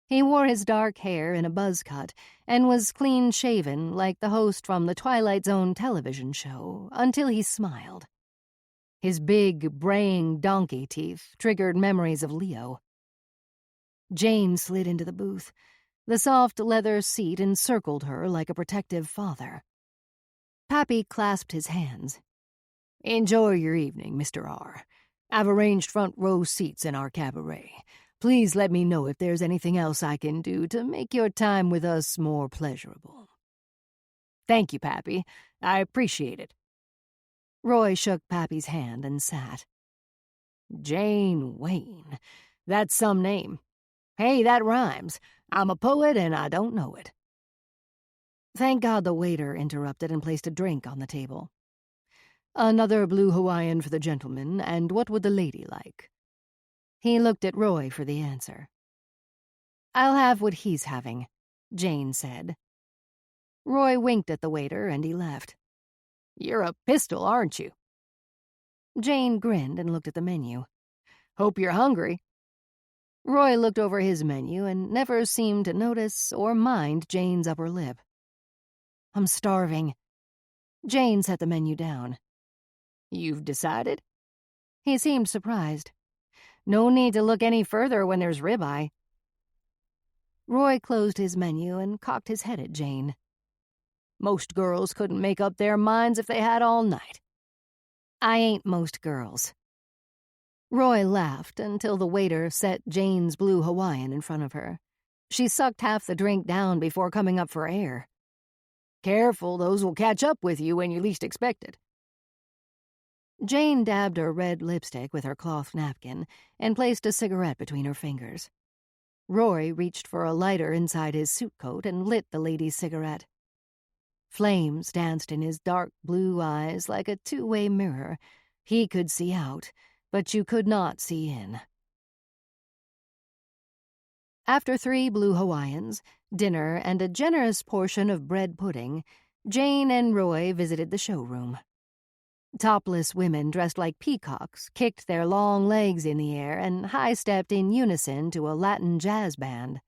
He wore his dark hair in a buzz cut and was clean-shaven like the host from the Twilight Zone television show until he smiled. His big, braying donkey teeth triggered memories of Leo. Jane slid into the booth. The soft leather seat encircled her like a protective father. Pappy clasped his hands. "Enjoy your evening, Mr. R. I've arranged front row seats in our cabaret. Please let me know if there's anything else I can do to make your time with us more pleasurable." "Thank you, Pappy. I appreciate it." Roy shook Pappy's hand and sat. Jane Wayne. That's some name. Hey, that rhymes. I'm a poet and I don't know it. Thank God the waiter interrupted and placed a drink on the table. Another blue Hawaiian for the gentleman, and what would the lady like? He looked at Roy for the answer. I'll have what he's having, Jane said. Roy winked at the waiter and he left. You're a pistol, aren't you? Jane grinned and looked at the menu. Hope you're hungry. Roy looked over his menu and never seemed to notice or mind Jane's upper lip. I'm starving. Jane set the menu down. You've decided? He seemed surprised. No need to look any further when there's ribeye. Roy closed his menu and cocked his head at Jane. Most girls couldn't make up their minds if they had all night. I ain't most girls. Roy laughed until the waiter set Jane's blue Hawaiian in front of her. She sucked half the drink down before coming up for air. Careful, those will catch up with you when you least expect it. Jane dabbed her red lipstick with her cloth napkin and placed a cigarette between her fingers. Roy reached for a lighter inside his suit coat and lit the lady's cigarette. Flames danced in his dark blue eyes like a two-way mirror. He could see out, but you could not see in. After 3 blue Hawaiians, dinner, and a generous portion of bread pudding, Jane and Roy visited the showroom. Topless women dressed like peacocks kicked their long legs in the air and high-stepped in unison to a Latin jazz band.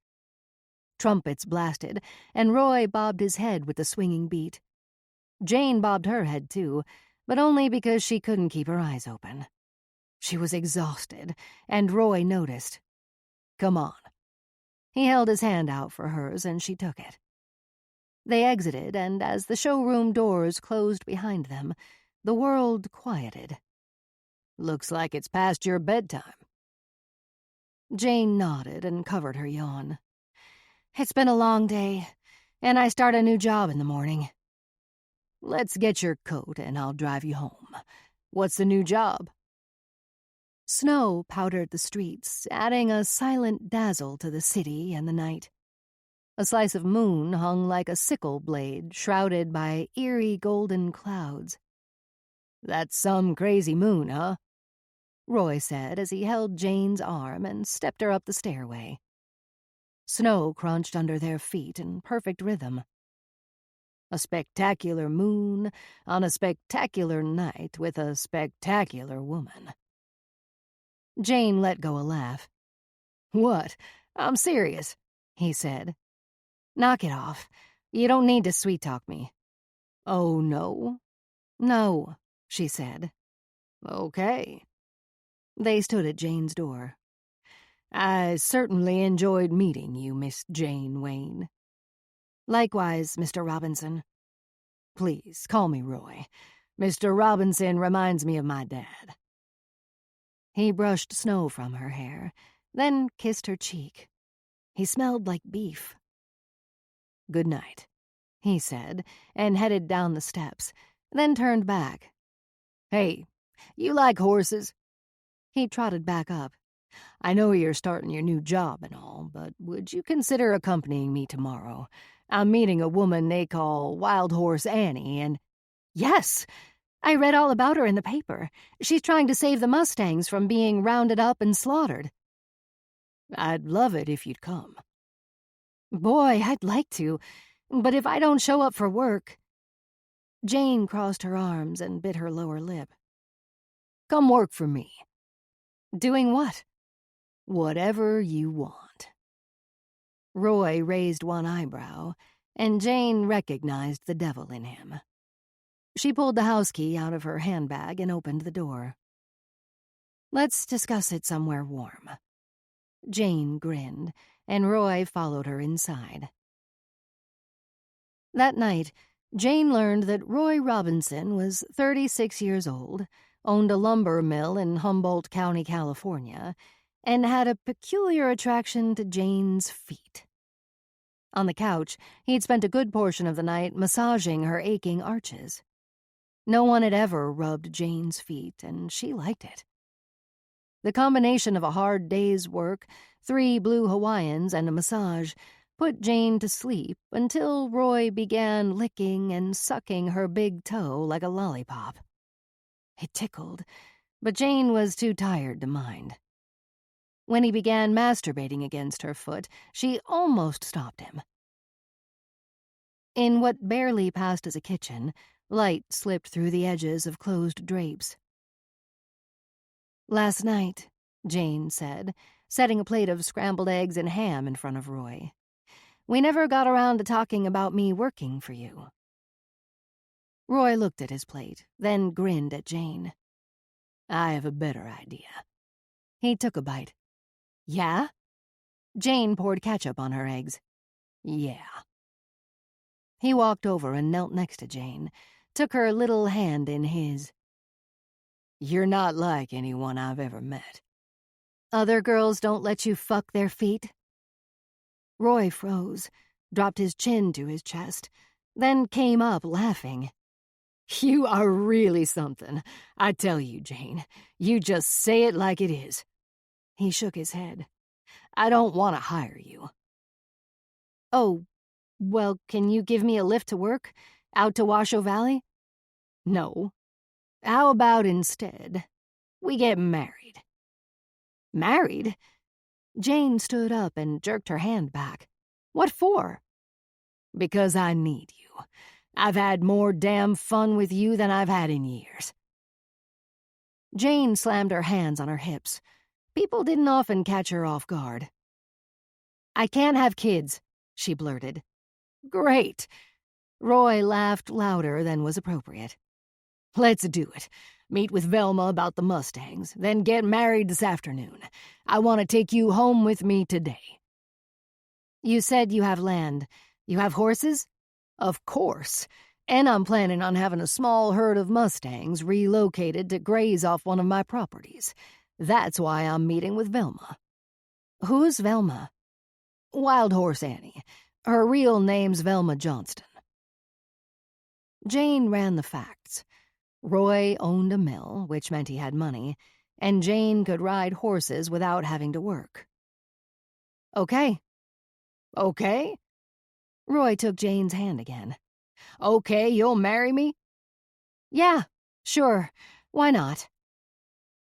Trumpets blasted, and Roy bobbed his head with the swinging beat. Jane bobbed her head too, but only because she couldn't keep her eyes open. She was exhausted, and Roy noticed. Come on. He held his hand out for hers, and she took it. They exited, and as the showroom doors closed behind them, the world quieted. Looks like it's past your bedtime. Jane nodded and covered her yawn. It's been a long day, and I start a new job in the morning. Let's get your coat, and I'll drive you home. What's the new job? Snow powdered the streets, adding a silent dazzle to the city and the night. A slice of moon hung like a sickle blade, shrouded by eerie golden clouds. That's some crazy moon, huh? Roy said as he held Jane's arm and stepped her up the stairway. Snow crunched under their feet in perfect rhythm. A spectacular moon on a spectacular night with a spectacular woman. Jane let go a laugh. What? I'm serious, he said. Knock it off. You don't need to sweet-talk me. Oh, no? No, she said. Okay. They stood at Jane's door. I certainly enjoyed meeting you, Miss Jane Wayne. Likewise, Mr. Robinson. Please, call me Roy. Mr. Robinson reminds me of my dad. He brushed snow from her hair, then kissed her cheek. He smelled like beef. Good night, he said, and headed down the steps, then turned back. Hey, you like horses? He trotted back up. I know you're starting your new job and all, but would you consider accompanying me tomorrow? I'm meeting a woman they call Wild Horse Annie, and... Yes! I read all about her in the paper. She's trying to save the Mustangs from being rounded up and slaughtered. I'd love it if you'd come. Boy, I'd like to, but if I don't show up for work... Jane crossed her arms and bit her lower lip. Come work for me. Doing what? Whatever you want. Roy raised one eyebrow, and Jane recognized the devil in him. She pulled the house key out of her handbag and opened the door. Let's discuss it somewhere warm. Jane grinned, and Roy followed her inside. That night, Jane learned that Roy Robinson was 36 years old, owned a lumber mill in Humboldt County, California, and had a peculiar attraction to Jane's feet. On the couch, he'd spent a good portion of the night massaging her aching arches. No one had ever rubbed Jane's feet, and she liked it. The combination of a hard day's work, 3 blue Hawaiians, and a massage put Jane to sleep until Roy began licking and sucking her big toe like a lollipop. It tickled, but Jane was too tired to mind. When he began masturbating against her foot, she almost stopped him. In what barely passed as a kitchen, light slipped through the edges of closed drapes. "Last night," Jane said, setting a plate of scrambled eggs and ham in front of Roy, "we never got around to talking about me working for you." Roy looked at his plate, then grinned at Jane. "I have a better idea." He took a bite. "Yeah?" Jane poured ketchup on her eggs. "Yeah." He walked over and knelt next to Jane, took her little hand in his. "You're not like anyone I've ever met." "Other girls don't let you fuck their feet?" Roy froze, dropped his chin to his chest, then came up laughing. "You are really something. I tell you, Jane, you just say it like it is." He shook his head. "I don't want to hire you." "Oh, well, can you give me a lift to work? Out to Washoe Valley?" "No. How about instead, we get married?" "Married?" Jane stood up and jerked her hand back. "What for?" "Because I need you. I've had more damn fun with you than I've had in years." Jane slammed her hands on her hips. People didn't often catch her off guard. "I can't have kids," she blurted. "Great." Roy laughed louder than was appropriate. "Let's do it. Meet with Velma about the Mustangs, then get married this afternoon. I want to take you home with me today." "You said you have land. You have horses?" "Of course. And I'm planning on having a small herd of Mustangs relocated to graze off one of my properties. That's why I'm meeting with Velma." "Who's Velma?" "Wild Horse Annie. Her real name's Velma Johnston." Jane ran the facts. Roy owned a mill, which meant he had money, and Jane could ride horses without having to work. "Okay." "Okay?" Roy took Jane's hand again. "Okay, you'll marry me?" "Yeah, sure. Why not?"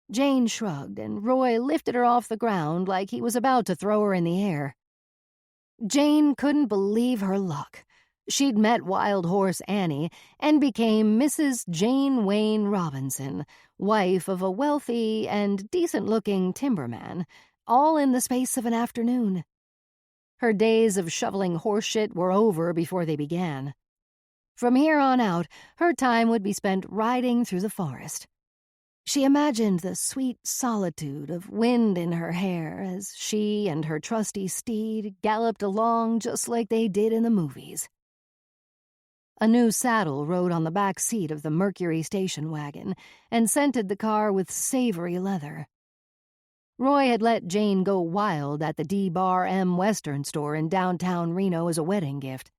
Jane shrugged, and Roy lifted her off the ground like he was about to throw her in the air. Jane couldn't believe her luck. She'd met Wild Horse Annie and became Mrs. Jane Wayne Robinson, wife of a wealthy and decent-looking timberman, all in the space of an afternoon. Her days of shoveling horseshit were over before they began. From here on out, her time would be spent riding through the forest. She imagined the sweet solitude of wind in her hair as she and her trusty steed galloped along just like they did in the movies. A new saddle rode on the back seat of the Mercury station wagon and scented the car with savory leather. Roy had let Jane go wild at the D-Bar M Western store in downtown Reno as a wedding gift.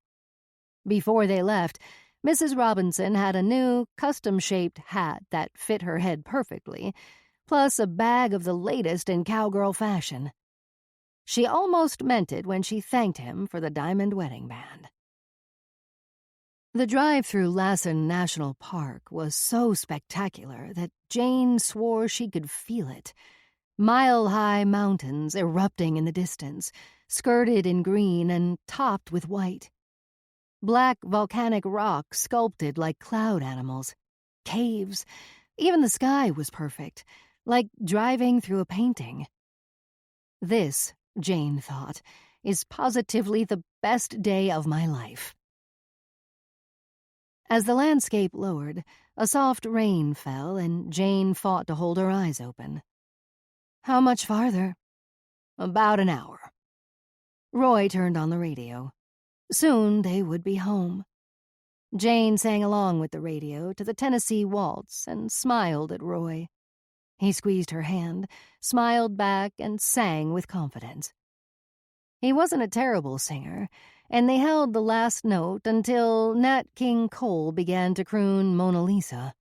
Before they left, Mrs. Robinson had a new, custom-shaped hat that fit her head perfectly, plus a bag of the latest in cowgirl fashion. She almost meant it when she thanked him for the diamond wedding band. The drive through Lassen National Park was so spectacular that Jane swore she could feel it. Mile-high mountains erupting in the distance, skirted in green and topped with white. Black volcanic rock sculpted like cloud animals. Caves. Even the sky was perfect, like driving through a painting. This, Jane thought, is positively the best day of my life. As the landscape lowered, a soft rain fell and Jane fought to hold her eyes open. "How much farther?" "About an hour." Roy turned on the radio. Soon they would be home. Jane sang along with the radio to the Tennessee Waltz and smiled at Roy. He squeezed her hand, smiled back, and sang with confidence. He wasn't a terrible singer, and they held the last note until Nat King Cole began to croon Mona Lisa.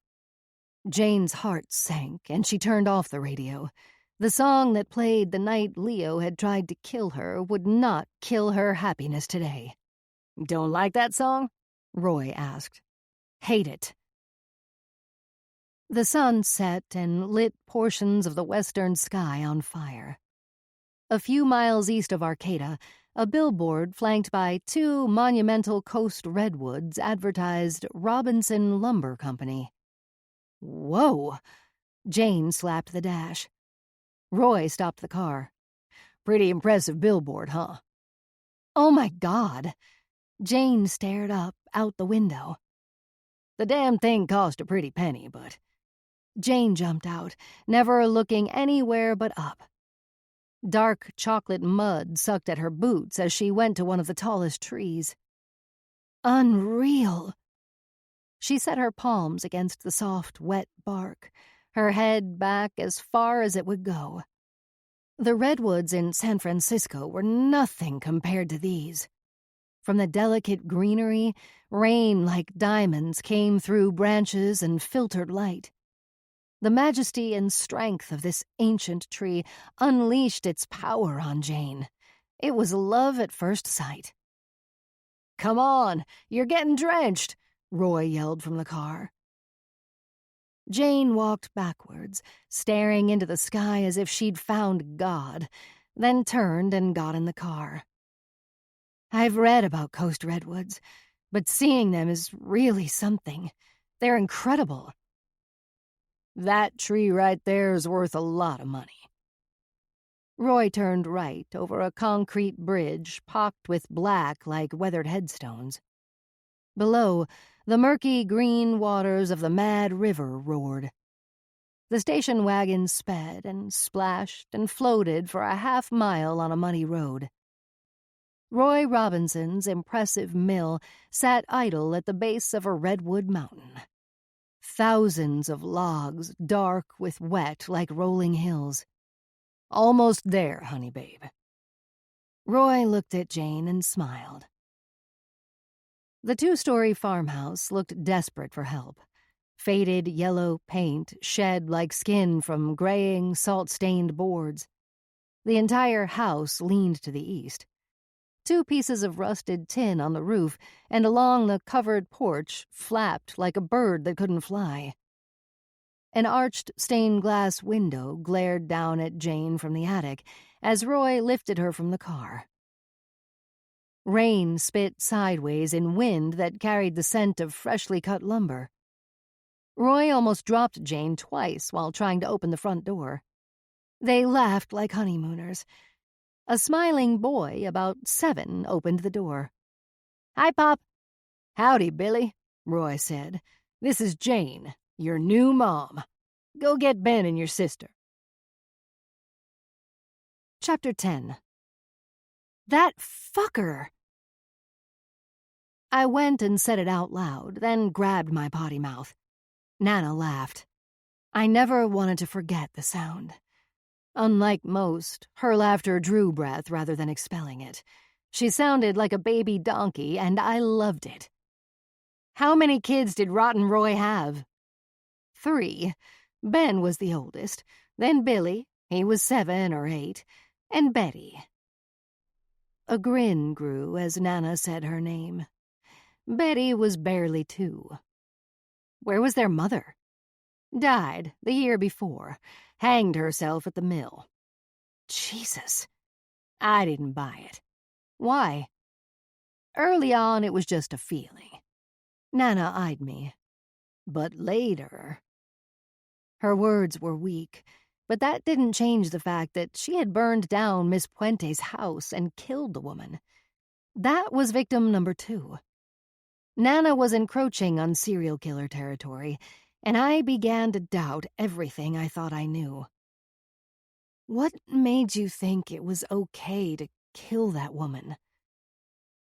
Jane's heart sank, and she turned off the radio. The song that played the night Leo had tried to kill her would not kill her happiness today. Don't like that song? Roy asked. Hate it. The sun set and lit portions of the western sky on fire. A few miles east of Arcata, a billboard flanked by 2 monumental coast redwoods advertised Robinson Lumber Company. Whoa! Jane slapped the dash. Roy stopped the car. Pretty impressive billboard, huh? Oh my God! Jane stared up out the window. The damn thing cost a pretty penny, but... Jane jumped out, never looking anywhere but up. Dark chocolate mud sucked at her boots as she went to one of the tallest trees. Unreal. She set her palms against the soft, wet bark, her head back as far as it would go. The redwoods in San Francisco were nothing compared to these. From the delicate greenery, rain like diamonds came through branches and filtered light. The majesty and strength of this ancient tree unleashed its power on Jane. It was love at first sight. "Come on, you're getting drenched," Roy yelled from the car. Jane walked backwards, staring into the sky as if she'd found God, then turned and got in the car. I've read about coast redwoods, but seeing them is really something. They're incredible. That tree right there is worth a lot of money. Roy turned right over a concrete bridge pocked with black like weathered headstones. Below, the murky green waters of the Mad River roared. The station wagon sped and splashed and floated for a half-mile on a muddy road. Roy Robinson's impressive mill sat idle at the base of a redwood mountain. Thousands of logs, dark with wet like rolling hills. Almost there, honey babe. Roy looked at Jane and smiled. The 2-story farmhouse looked desperate for help. Faded yellow paint shed like skin from graying, salt-stained boards. The entire house leaned to the east. 2 pieces of rusted tin on the roof, and along the covered porch flapped like a bird that couldn't fly. An arched stained glass window glared down at Jane from the attic as Roy lifted her from the car. Rain spit sideways in wind that carried the scent of freshly cut lumber. Roy almost dropped Jane twice while trying to open the front door. They laughed like honeymooners. A smiling boy about 7 opened the door. "Hi, Pop." "Howdy, Billy," Roy said. "This is Jane, your new mom. Go get Ben and your sister." Chapter 10. That fucker! I went and said it out loud, then grabbed my potty mouth. Nana laughed. I never wanted to forget the sound. Unlike most, her laughter drew breath rather than expelling it. She sounded like a baby donkey, and I loved it. "How many kids did Rotten Roy have?" 3. Ben was the oldest, then Billy, he was 7 or 8, and Betty. A grin grew as Nana said her name. Betty was barely 2. Where was their mother? Died the year before. Hanged herself at the mill. Jesus. I didn't buy it. Why? Early on, it was just a feeling. Nana eyed me. But later... Her words were weak, but that didn't change the fact that she had burned down Miss Puente's house and killed the woman. That was victim number 2. Nana was encroaching on serial killer territory, and I began to doubt everything I thought I knew. What made you think it was okay to kill that woman?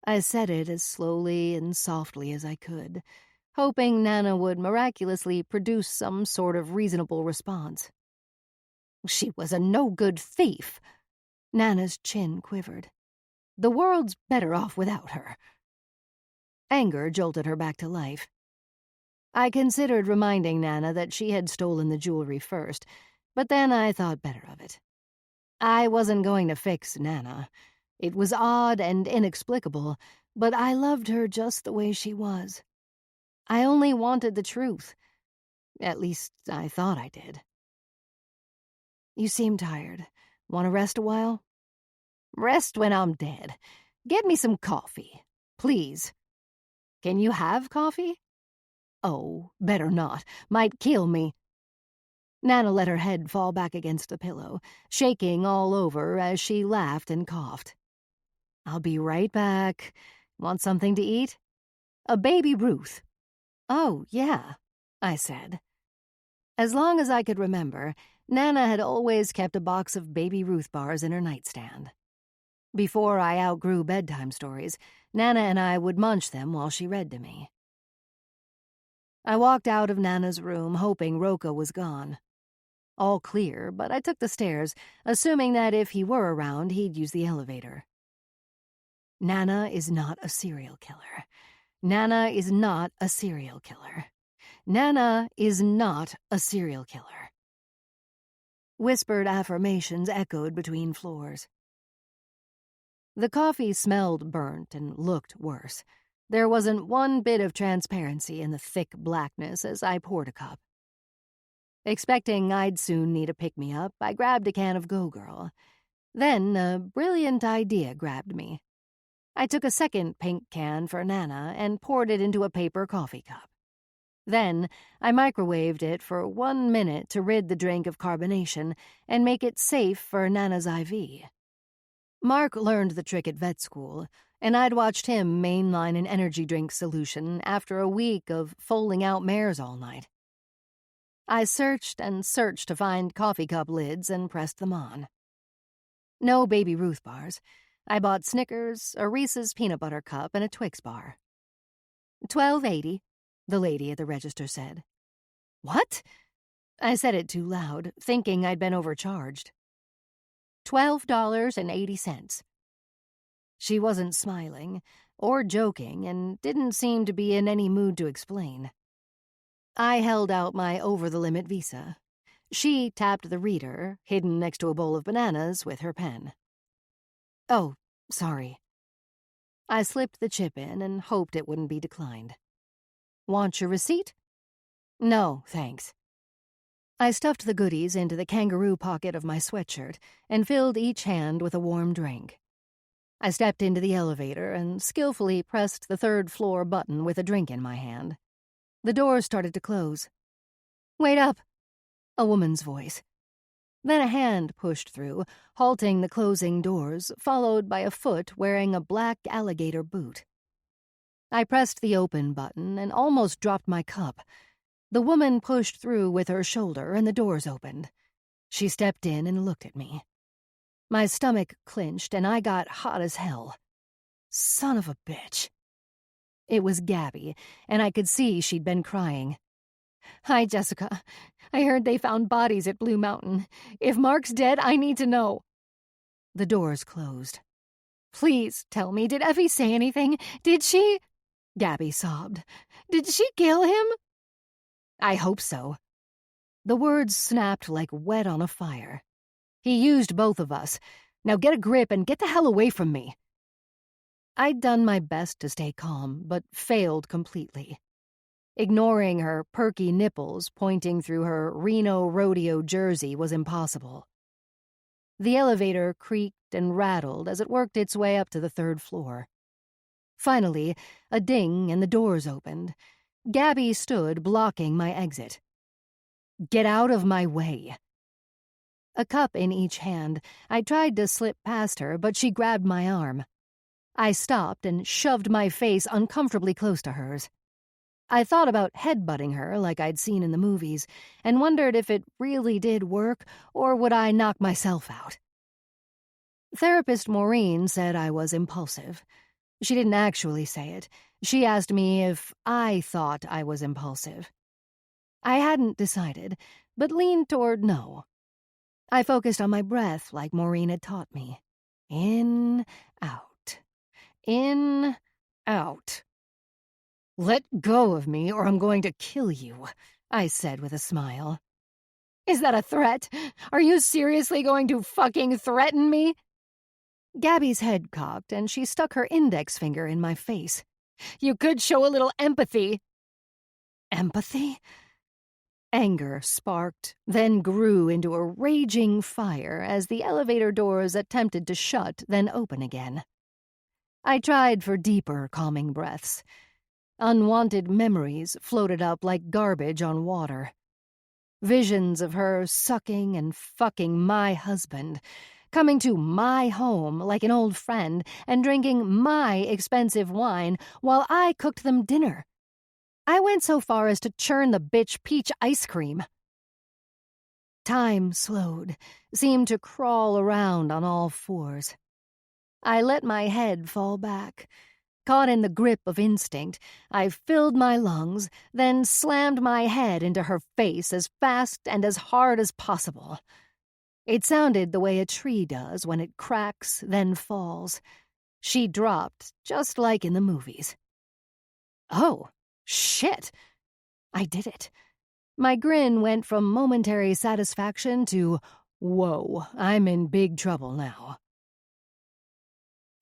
I said it as slowly and softly as I could, hoping Nana would miraculously produce some sort of reasonable response. She was a no-good thief. Nana's chin quivered. The world's better off without her. Anger jolted her back to life. I considered reminding Nana that she had stolen the jewelry first, But then I thought better of it. I wasn't going to fix Nana. It was odd and inexplicable, but I loved her just the way she was. I only wanted the truth. At least, I thought I did. You seem tired. Want to rest a while? Rest when I'm dead. Get me some coffee, please. Can you have coffee? Oh, better not. Might kill me. Nana let her head fall back against the pillow, shaking all over as she laughed and coughed. I'll be right back. Want something to eat? A baby Ruth. Oh, yeah, I said. As long as I could remember, Nana had always kept a box of Baby Ruth bars in her nightstand. Before I outgrew bedtime stories, Nana and I would munch them while she read to me. I walked out of Nana's room hoping Roka was gone. All clear, but I took the stairs, assuming that if he were around, he'd use the elevator. Nana is not a serial killer. Nana is not a serial killer. Nana is not a serial killer. Whispered affirmations echoed between floors. The coffee smelled burnt and looked worse. There wasn't one bit of transparency in the thick blackness as I poured a cup. Expecting I'd soon need a pick-me-up, I grabbed a can of Go-Girl. Then a brilliant idea grabbed me. I took a second pink can for Nana and poured it into a paper coffee cup. Then I microwaved it for 1 minute to rid the drink of carbonation and make it safe for Nana's IV. Mark learned the trick at vet school, and I'd watched him mainline an energy drink solution after a week of foaling out mares all night. I searched and searched to find coffee cup lids and pressed them on. No Baby Ruth bars. I bought Snickers, a Reese's peanut butter cup, and a Twix bar. $12.80, the lady at the register said. What? I said it too loud, thinking I'd been overcharged. $12.80. She wasn't smiling or joking and didn't seem to be in any mood to explain. I held out my over-the-limit Visa. She tapped the reader, hidden next to a bowl of bananas, with her pen. Oh, sorry. I slipped the chip in and hoped it wouldn't be declined. Want your receipt? No, thanks. I stuffed the goodies into the kangaroo pocket of my sweatshirt and filled each hand with a warm drink. I stepped into the elevator and skillfully pressed the third-floor button with a drink in my hand. The door started to close. Wait up, a woman's voice. Then a hand pushed through, halting the closing doors, followed by a foot wearing a black alligator boot. I pressed the open button and almost dropped my cup. The woman pushed through with her shoulder and the doors opened. She stepped in and looked at me. My stomach clenched and I got hot as hell. Son of a bitch. It was Gabby, and I could see she'd been crying. Hi, Jessica. I heard they found bodies at Blue Mountain. If Mark's dead, I need to know. The doors closed. Please tell me, did Effie say anything? Did she? Gabby sobbed. Did she kill him? I hope so. The words snapped like wet on a fire. He used both of us. Now get a grip and get the hell away from me. I'd done my best to stay calm, but failed completely. Ignoring her perky nipples pointing through her Reno rodeo jersey was impossible. The elevator creaked and rattled as it worked its way up to the third floor. Finally, a ding and the doors opened. Gabby stood blocking my exit. Get out of my way. A cup in each hand, I tried to slip past her, but she grabbed my arm. I stopped and shoved my face uncomfortably close to hers. I thought about headbutting her like I'd seen in the movies, and wondered if it really did work, or would I knock myself out. Therapist Maureen said I was impulsive. She didn't actually say it. She asked me if I thought I was impulsive. I hadn't decided, but leaned toward no. I focused on my breath like Maureen had taught me. In, out. In, out. Let go of me or I'm going to kill you, I said with a smile. Is that a threat? Are you seriously going to fucking threaten me? Gabby's head cocked, and she stuck her index finger in my face. You could show a little empathy. Empathy? Anger sparked, then grew into a raging fire as the elevator doors attempted to shut, then open again. I tried for deeper, calming breaths. Unwanted memories floated up like garbage on water. Visions of her sucking and fucking my husband, coming to my home like an old friend and drinking my expensive wine while I cooked them dinner. I went so far as to churn the bitch peach ice cream. Time slowed, seemed to crawl around on all fours. I let my head fall back. Caught in the grip of instinct, I filled my lungs, then slammed my head into her face as fast and as hard as possible. It sounded the way a tree does when it cracks, then falls. She dropped, just like in the movies. Oh, shit! I did it. My grin went from momentary satisfaction to, whoa, I'm in big trouble now.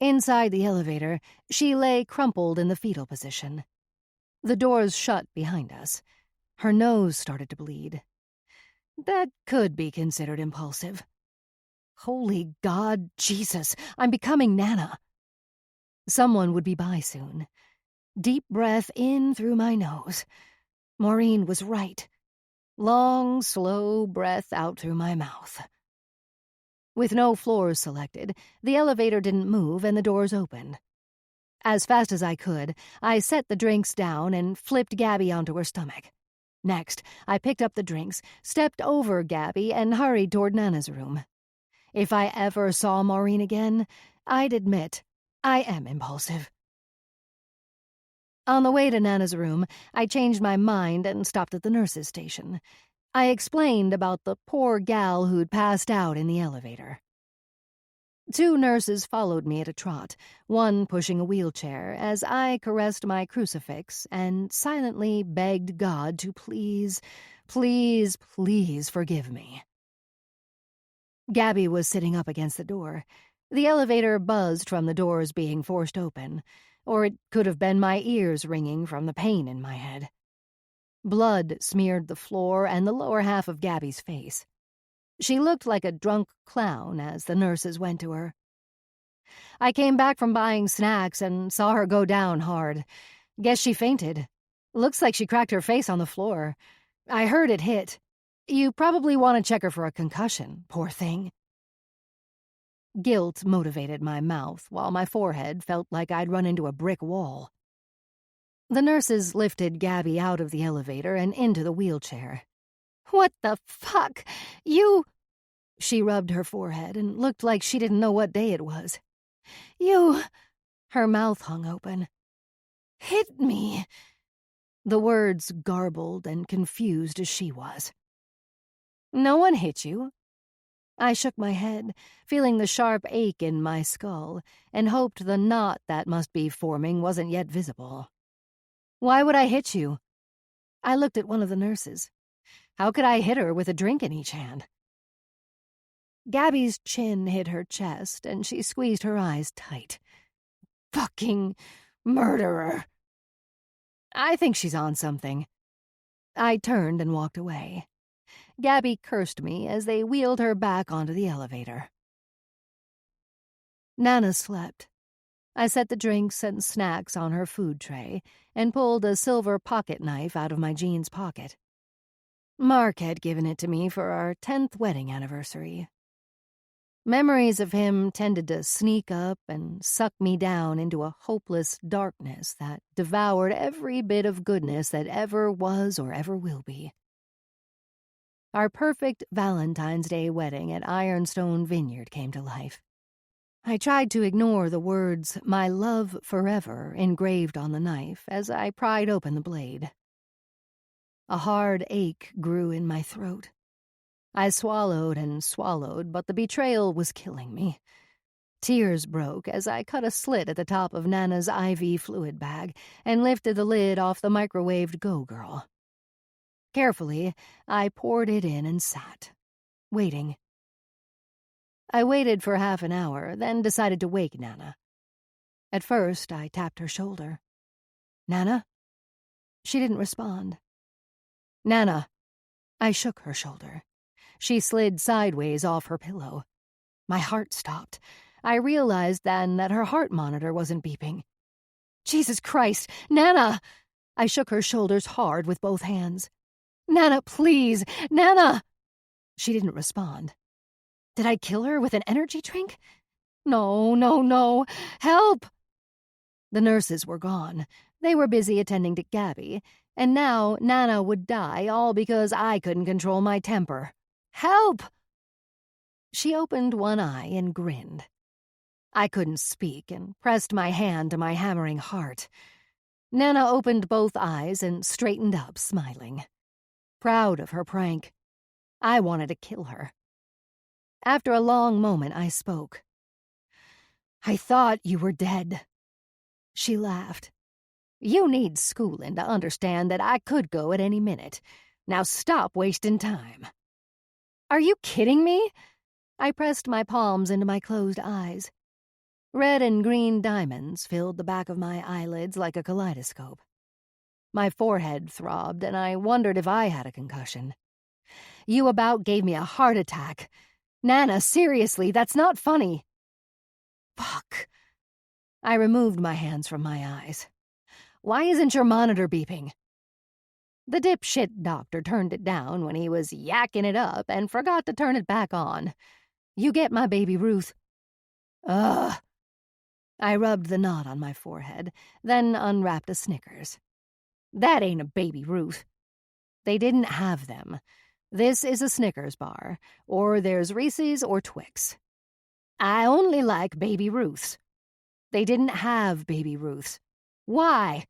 Inside the elevator, she lay crumpled in the fetal position. The doors shut behind us. Her nose started to bleed. That could be considered impulsive. Holy God, Jesus, I'm becoming Nana. Someone would be by soon. Deep breath in through my nose. Maureen was right. Long, slow breath out through my mouth. With no floors selected, the elevator didn't move and the doors opened. As fast as I could, I set the drinks down and flipped Gabby onto her stomach. Next, I picked up the drinks, stepped over Gabby, and hurried toward Nana's room. If I ever saw Maureen again, I'd admit I am impulsive. On the way to Nana's room, I changed my mind and stopped at the nurse's station. I explained about the poor gal who'd passed out in the elevator. 2 nurses followed me at a trot, one pushing a wheelchair, as I caressed my crucifix and silently begged God to please, please, please forgive me. Gabby was sitting up against the door. The elevator buzzed from the doors being forced open, or it could have been my ears ringing from the pain in my head. Blood smeared the floor and the lower half of Gabby's face. She looked like a drunk clown as the nurses went to her. I came back from buying snacks and saw her go down hard. Guess she fainted. Looks like she cracked her face on the floor. I heard it hit. You probably want to check her for a concussion, poor thing. Guilt motivated my mouth, while my forehead felt like I'd run into a brick wall. The nurses lifted Gabby out of the elevator and into the wheelchair. What the fuck? You... She rubbed her forehead and looked like she didn't know what day it was. You... Her mouth hung open. Hit me. The words garbled and confused as she was. No one hit you. I shook my head, feeling the sharp ache in my skull, and hoped the knot that must be forming wasn't yet visible. Why would I hit you? I looked at one of the nurses. How could I hit her with a drink in each hand? Gabby's chin hit her chest, and she squeezed her eyes tight. Fucking murderer. I think she's on something. I turned and walked away. Gabby cursed me as they wheeled her back onto the elevator. Nana slept. I set the drinks and snacks on her food tray and pulled a silver pocket knife out of my jeans pocket. Mark had given it to me for our 10th wedding anniversary. Memories of him tended to sneak up and suck me down into a hopeless darkness that devoured every bit of goodness that ever was or ever will be. Our perfect Valentine's Day wedding at Ironstone Vineyard came to life. I tried to ignore the words, "My love forever," engraved on the knife as I pried open the blade. A hard ache grew in my throat. I swallowed and swallowed, but the betrayal was killing me. Tears broke as I cut a slit at the top of Nana's IV fluid bag and lifted the lid off the microwaved Go Girl. Carefully, I poured it in and sat, waiting. I waited for half an hour, then decided to wake Nana. At first, I tapped her shoulder. "Nana?" She didn't respond. "Nana." I shook her shoulder. She slid sideways off her pillow. My heart stopped. I realized then that her heart monitor wasn't beeping. "Jesus Christ, Nana!" I shook her shoulders hard with both hands. "Nana, please! Nana!" She didn't respond. Did I kill her with an energy drink? No, no, no. Help! The nurses were gone. They were busy attending to Gabby, and now Nana would die all because I couldn't control my temper. Help! She opened one eye and grinned. I couldn't speak and pressed my hand to my hammering heart. Nana opened both eyes and straightened up, smiling. Proud of her prank. I wanted to kill her. After a long moment, I spoke. "I thought you were dead." She laughed. "You need schooling to understand that I could go at any minute. Now stop wasting time." "Are you kidding me?" I pressed my palms into my closed eyes. Red and green diamonds filled the back of my eyelids like a kaleidoscope. My forehead throbbed, and I wondered if I had a concussion. "You about gave me a heart attack. Nana, seriously, that's not funny." Fuck. I removed my hands from my eyes. "Why isn't your monitor beeping?" The dipshit doctor turned it down when he was yakking it up and forgot to turn it back on. You get my baby Ruth. Ugh. I rubbed the knot on my forehead, then unwrapped a Snickers. That ain't a baby Ruth. They didn't have them. This is a Snickers bar, or there's Reese's or Twix. I only like Baby Ruths. They didn't have Baby Ruths. Why?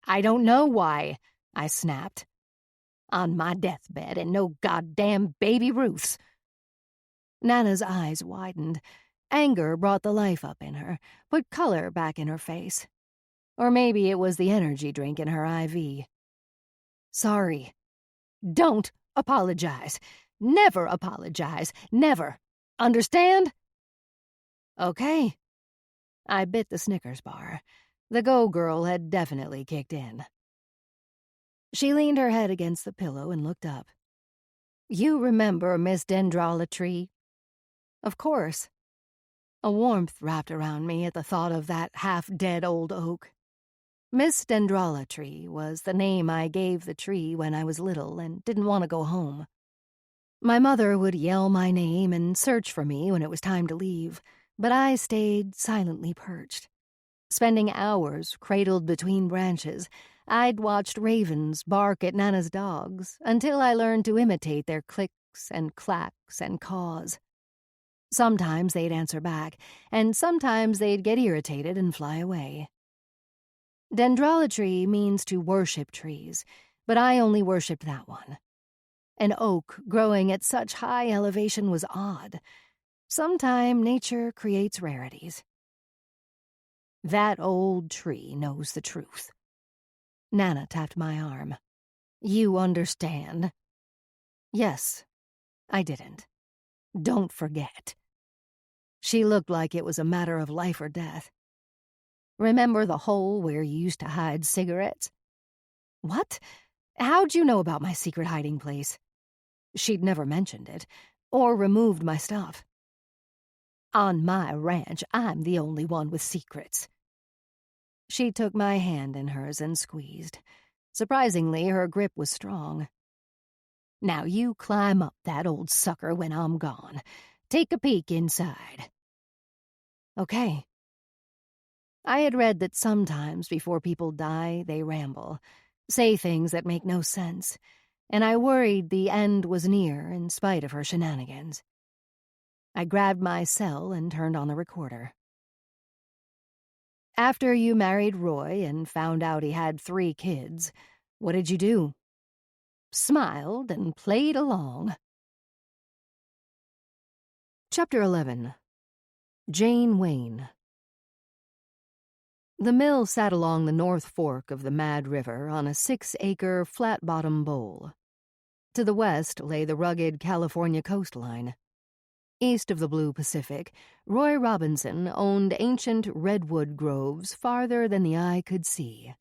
I don't know why, I snapped. On my deathbed and no goddamn Baby Ruths. Nana's eyes widened. Anger brought the life up in her, put color back in her face. Or maybe it was the energy drink in her IV. Sorry. Don't apologize. Never apologize. Never. Understand? Okay. I bit the Snickers bar. The go-girl had definitely kicked in. She leaned her head against the pillow and looked up. You remember Miss Dendrolatry? Of course. A warmth wrapped around me at the thought of that half-dead old oak. Miss Dendrolatry was the name I gave the tree when I was little and didn't want to go home. My mother would yell my name and search for me when it was time to leave, but I stayed silently perched. Spending hours cradled between branches, I'd watched ravens bark at Nana's dogs until I learned to imitate their clicks and clacks and caws. Sometimes they'd answer back, and sometimes they'd get irritated and fly away. Dendrolatry means to worship trees, but I only worshipped that one. An oak growing at such high elevation was odd. Sometime nature creates rarities. That old tree knows the truth. Nana tapped my arm. You understand? Yes, I didn't. Don't forget. She looked like it was a matter of life or death. Remember the hole where you used to hide cigarettes? What? How'd you know about my secret hiding place? She'd never mentioned it, or removed my stuff. On my ranch, I'm the only one with secrets. She took my hand in hers and squeezed. Surprisingly, her grip was strong. Now you climb up that old sucker when I'm gone. Take a peek inside. Okay. I had read that sometimes before people die, they ramble, say things that make no sense, and I worried the end was near in spite of her shenanigans. I grabbed my cell and turned on the recorder. After you married Roy and found out he had 3 kids, what did you do? Smiled and played along. Chapter 11. Jane Wayne. The mill sat along the North Fork of the Mad River on a 6-acre flat-bottom bowl. To the west lay the rugged California coastline. East of the blue Pacific, Roy Robinson owned ancient redwood groves farther than the eye could see.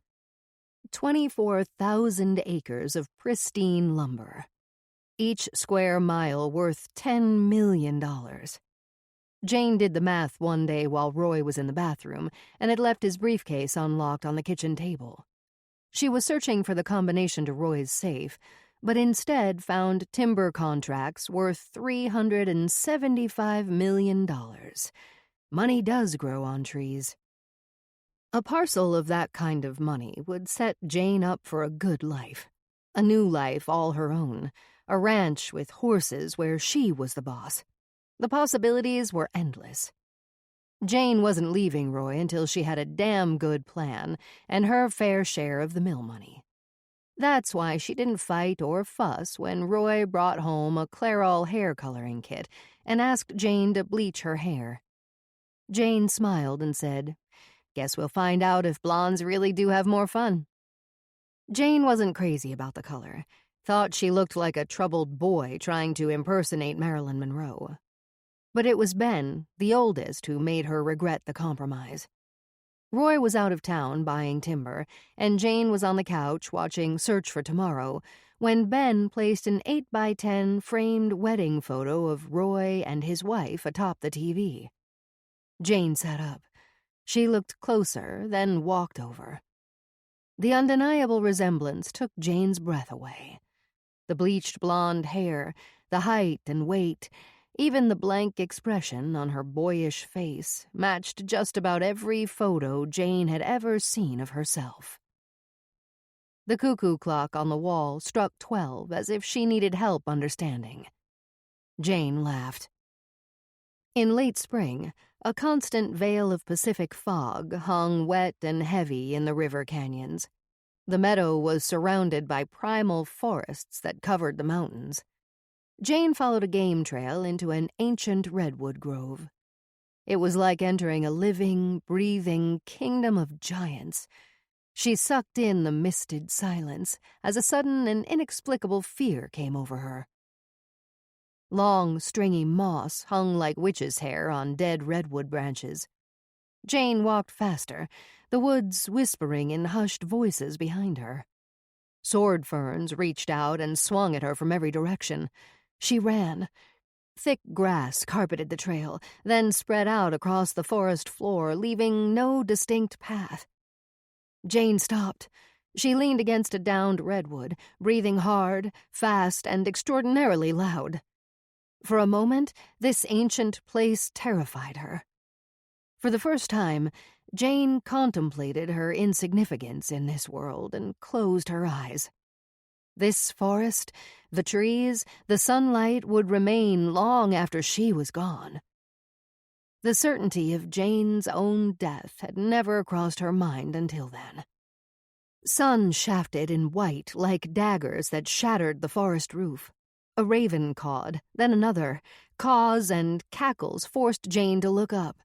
24,000 acres of pristine lumber. Each square mile worth $10 million. Jane did the math one day while Roy was in the bathroom and had left his briefcase unlocked on the kitchen table. She was searching for the combination to Roy's safe, but instead found timber contracts worth $375 million. Money does grow on trees. A parcel of that kind of money would set Jane up for a good life. A new life all her own. A ranch with horses where she was the boss. The possibilities were endless. Jane wasn't leaving Roy until she had a damn good plan and her fair share of the mill money. That's why she didn't fight or fuss when Roy brought home a Clairol hair coloring kit and asked Jane to bleach her hair. Jane smiled and said, "Guess we'll find out if blondes really do have more fun." Jane wasn't crazy about the color. Thought she looked like a troubled boy trying to impersonate Marilyn Monroe. But it was Ben, the oldest, who made her regret the compromise. Roy was out of town buying timber, and Jane was on the couch watching Search for Tomorrow when Ben placed an 8x10 framed wedding photo of Roy and his wife atop the TV. Jane sat up. She looked closer, then walked over. The undeniable resemblance took Jane's breath away. The bleached blonde hair, the height and weight, even the blank expression on her boyish face matched just about every photo Jane had ever seen of herself. The cuckoo clock on the wall struck 12 as if she needed help understanding. Jane laughed. In late spring, a constant veil of Pacific fog hung wet and heavy in the river canyons. The meadow was surrounded by primal forests that covered the mountains. Jane followed a game trail into an ancient redwood grove. It was like entering a living, breathing kingdom of giants. She sucked in the misted silence as a sudden and inexplicable fear came over her. Long, stringy moss hung like witch's hair on dead redwood branches. Jane walked faster, the woods whispering in hushed voices behind her. Sword ferns reached out and swung at her from every direction. She ran. Thick grass carpeted the trail, then spread out across the forest floor, leaving no distinct path. Jane stopped. She leaned against a downed redwood, breathing hard, fast, and extraordinarily loud. For a moment, this ancient place terrified her. For the first time, Jane contemplated her insignificance in this world and closed her eyes. This forest, the trees, the sunlight would remain long after she was gone. The certainty of Jane's own death had never crossed her mind until then. Sun shafted in white like daggers that shattered the forest roof. A raven cawed, then another. Caws and cackles forced Jane to look up.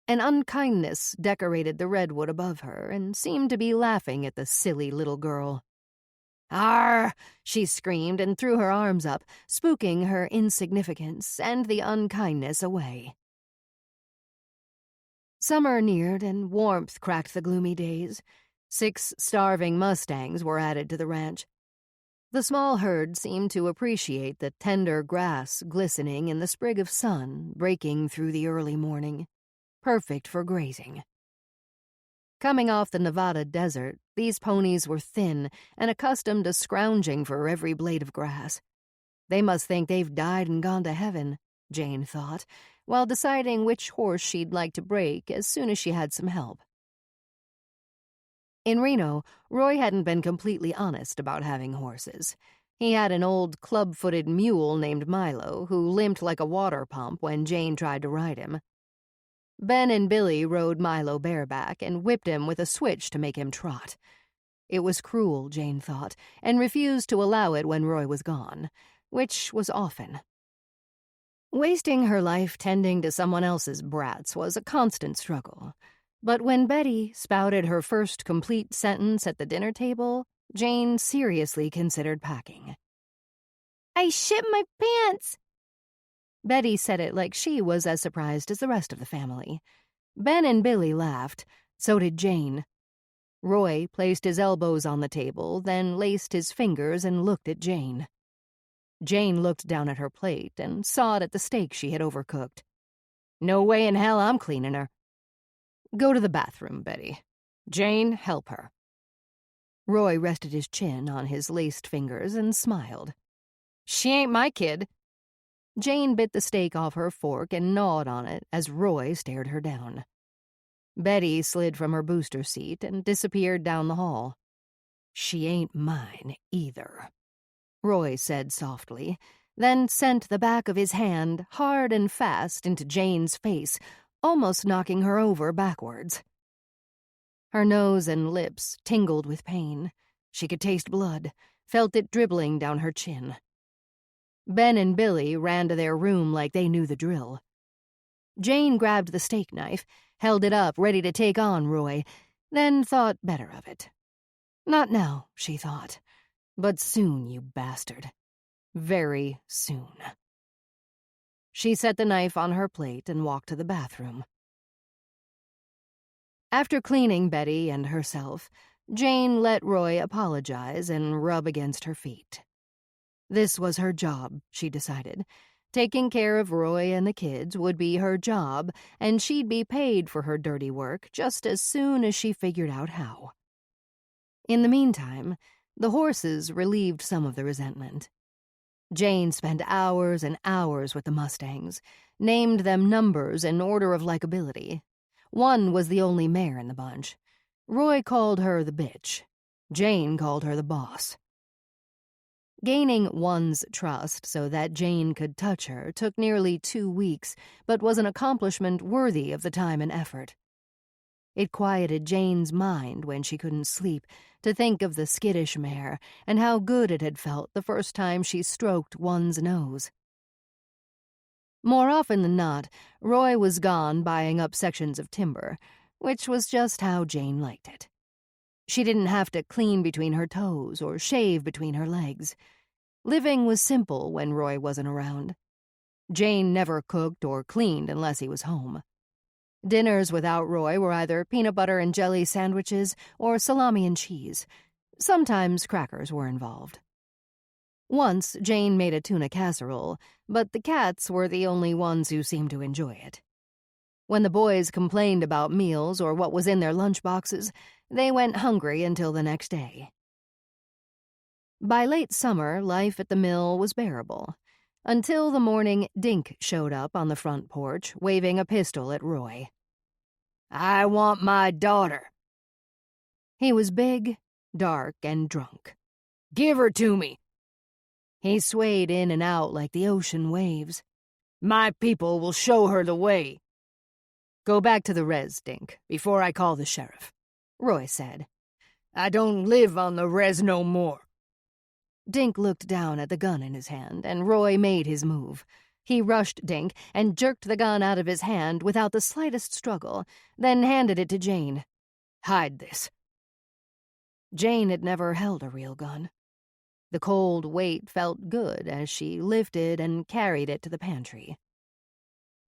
An unkindness decorated the redwood above her and seemed to be laughing at the silly little girl. "Arr!" she screamed and threw her arms up, spooking her insignificance and the unkindness away. Summer neared and warmth cracked the gloomy days. 6 starving mustangs were added to the ranch. The small herd seemed to appreciate the tender grass glistening in the sprig of sun breaking through the early morning, perfect for grazing. Coming off the Nevada desert, these ponies were thin and accustomed to scrounging for every blade of grass. They must think they've died and gone to heaven, Jane thought, while deciding which horse she'd like to break as soon as she had some help. In Reno, Roy hadn't been completely honest about having horses. He had an old club-footed mule named Milo who limped like a water pump when Jane tried to ride him. Ben and Billy rode Milo bareback and whipped him with a switch to make him trot. It was cruel, Jane thought, and refused to allow it when Roy was gone, which was often. Wasting her life tending to someone else's brats was a constant struggle. But when Betty spouted her first complete sentence at the dinner table, Jane seriously considered packing. I shit my pants! Betty said it like she was as surprised as the rest of the family. Ben and Billy laughed. So did Jane. Roy placed his elbows on the table, then laced his fingers and looked at Jane. Jane looked down at her plate and sawed at the steak she had overcooked. No way in hell I'm cleaning her. Go to the bathroom, Betty. Jane, help her. Roy rested his chin on his laced fingers and smiled. She ain't my kid. Jane bit the steak off her fork and gnawed on it as Roy stared her down. Betty slid from her booster seat and disappeared down the hall. She ain't mine either, Roy said softly, then sent the back of his hand hard and fast into Jane's face, almost knocking her over backwards. Her nose and lips tingled with pain. She could taste blood, felt it dribbling down her chin. Ben and Billy ran to their room like they knew the drill. Jane grabbed the steak knife, held it up ready to take on Roy, then thought better of it. Not now, she thought, but soon, you bastard. Very soon. She set the knife on her plate and walked to the bathroom. After cleaning Betty and herself, Jane let Roy apologize and rub against her feet. This was her job, she decided. Taking care of Roy and the kids would be her job, and she'd be paid for her dirty work just as soon as she figured out how. In the meantime, the horses relieved some of the resentment. Jane spent hours and hours with the Mustangs, named them numbers in order of likability. One was the only mare in the bunch. Roy called her the bitch. Jane called her the boss. Gaining one's trust so that Jane could touch her took nearly 2 weeks, but was an accomplishment worthy of the time and effort. It quieted Jane's mind when she couldn't sleep to think of the skittish mare and how good it had felt the first time she stroked one's nose. More often than not, Roy was gone buying up sections of timber, which was just how Jane liked it. She didn't have to clean between her toes or shave between her legs. Living was simple when Roy wasn't around. Jane never cooked or cleaned unless he was home. Dinners without Roy were either peanut butter and jelly sandwiches or salami and cheese. Sometimes crackers were involved. Once, Jane made a tuna casserole, but the cats were the only ones who seemed to enjoy it. When the boys complained about meals or what was in their lunchboxes, they went hungry until the next day. By late summer, life at the mill was bearable, until the morning Dink showed up on the front porch, waving a pistol at Roy. "I want my daughter." He was big, dark, and drunk. "Give her to me." He swayed in and out like the ocean waves. "My people will show her the way." "Go back to the res, Dink, before I call the sheriff," Roy said. "I don't live on the res no more." Dink looked down at the gun in his hand, and Roy made his move. He rushed Dink and jerked the gun out of his hand without the slightest struggle, then handed it to Jane. "Hide this." Jane had never held a real gun. The cold weight felt good as she lifted and carried it to the pantry.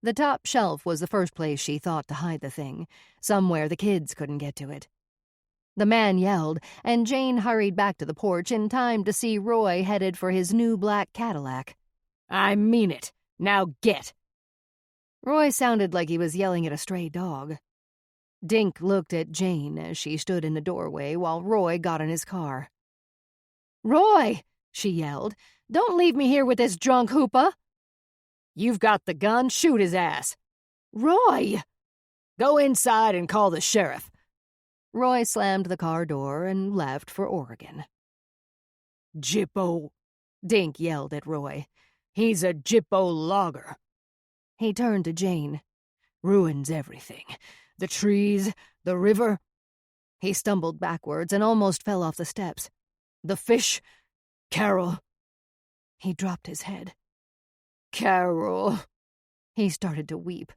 The top shelf was the first place she thought to hide the thing, somewhere the kids couldn't get to it. The man yelled, and Jane hurried back to the porch in time to see Roy headed for his new black Cadillac. "I mean it. Now get." Roy sounded like he was yelling at a stray dog. Dink looked at Jane as she stood in the doorway while Roy got in his car. "Roy!" she yelled. "Don't leave me here with this drunk hoopa." "You've got the gun. Shoot his ass." "Roy!" "Go inside and call the sheriff." Roy slammed the car door and left for Oregon. "Jippo," Dink yelled at Roy. "He's a Jippo logger." He turned to Jane. "Ruins everything. The trees, the river." He stumbled backwards and almost fell off the steps. "The fish, Carol." He dropped his head. "Carol." He started to weep.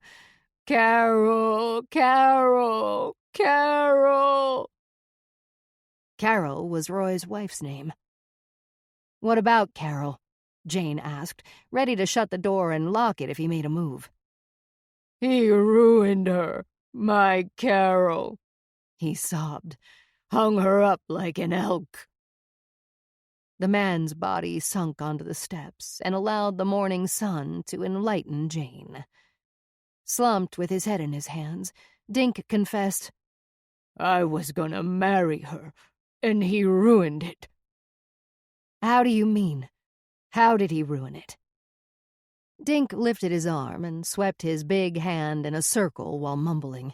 Carol, Carol, Carol. Carol was Roy's wife's name. "What about Carol?" Jane asked, ready to shut the door and lock it if he made a move. "He ruined her, my Carol," he sobbed. "Hung her up like an elk." The man's body sunk onto the steps and allowed the morning sun to enlighten Jane. Slumped with his head in his hands, Dink confessed, "I was gonna marry her, and he ruined it." "How do you mean? How did he ruin it?" Dink lifted his arm and swept his big hand in a circle while mumbling.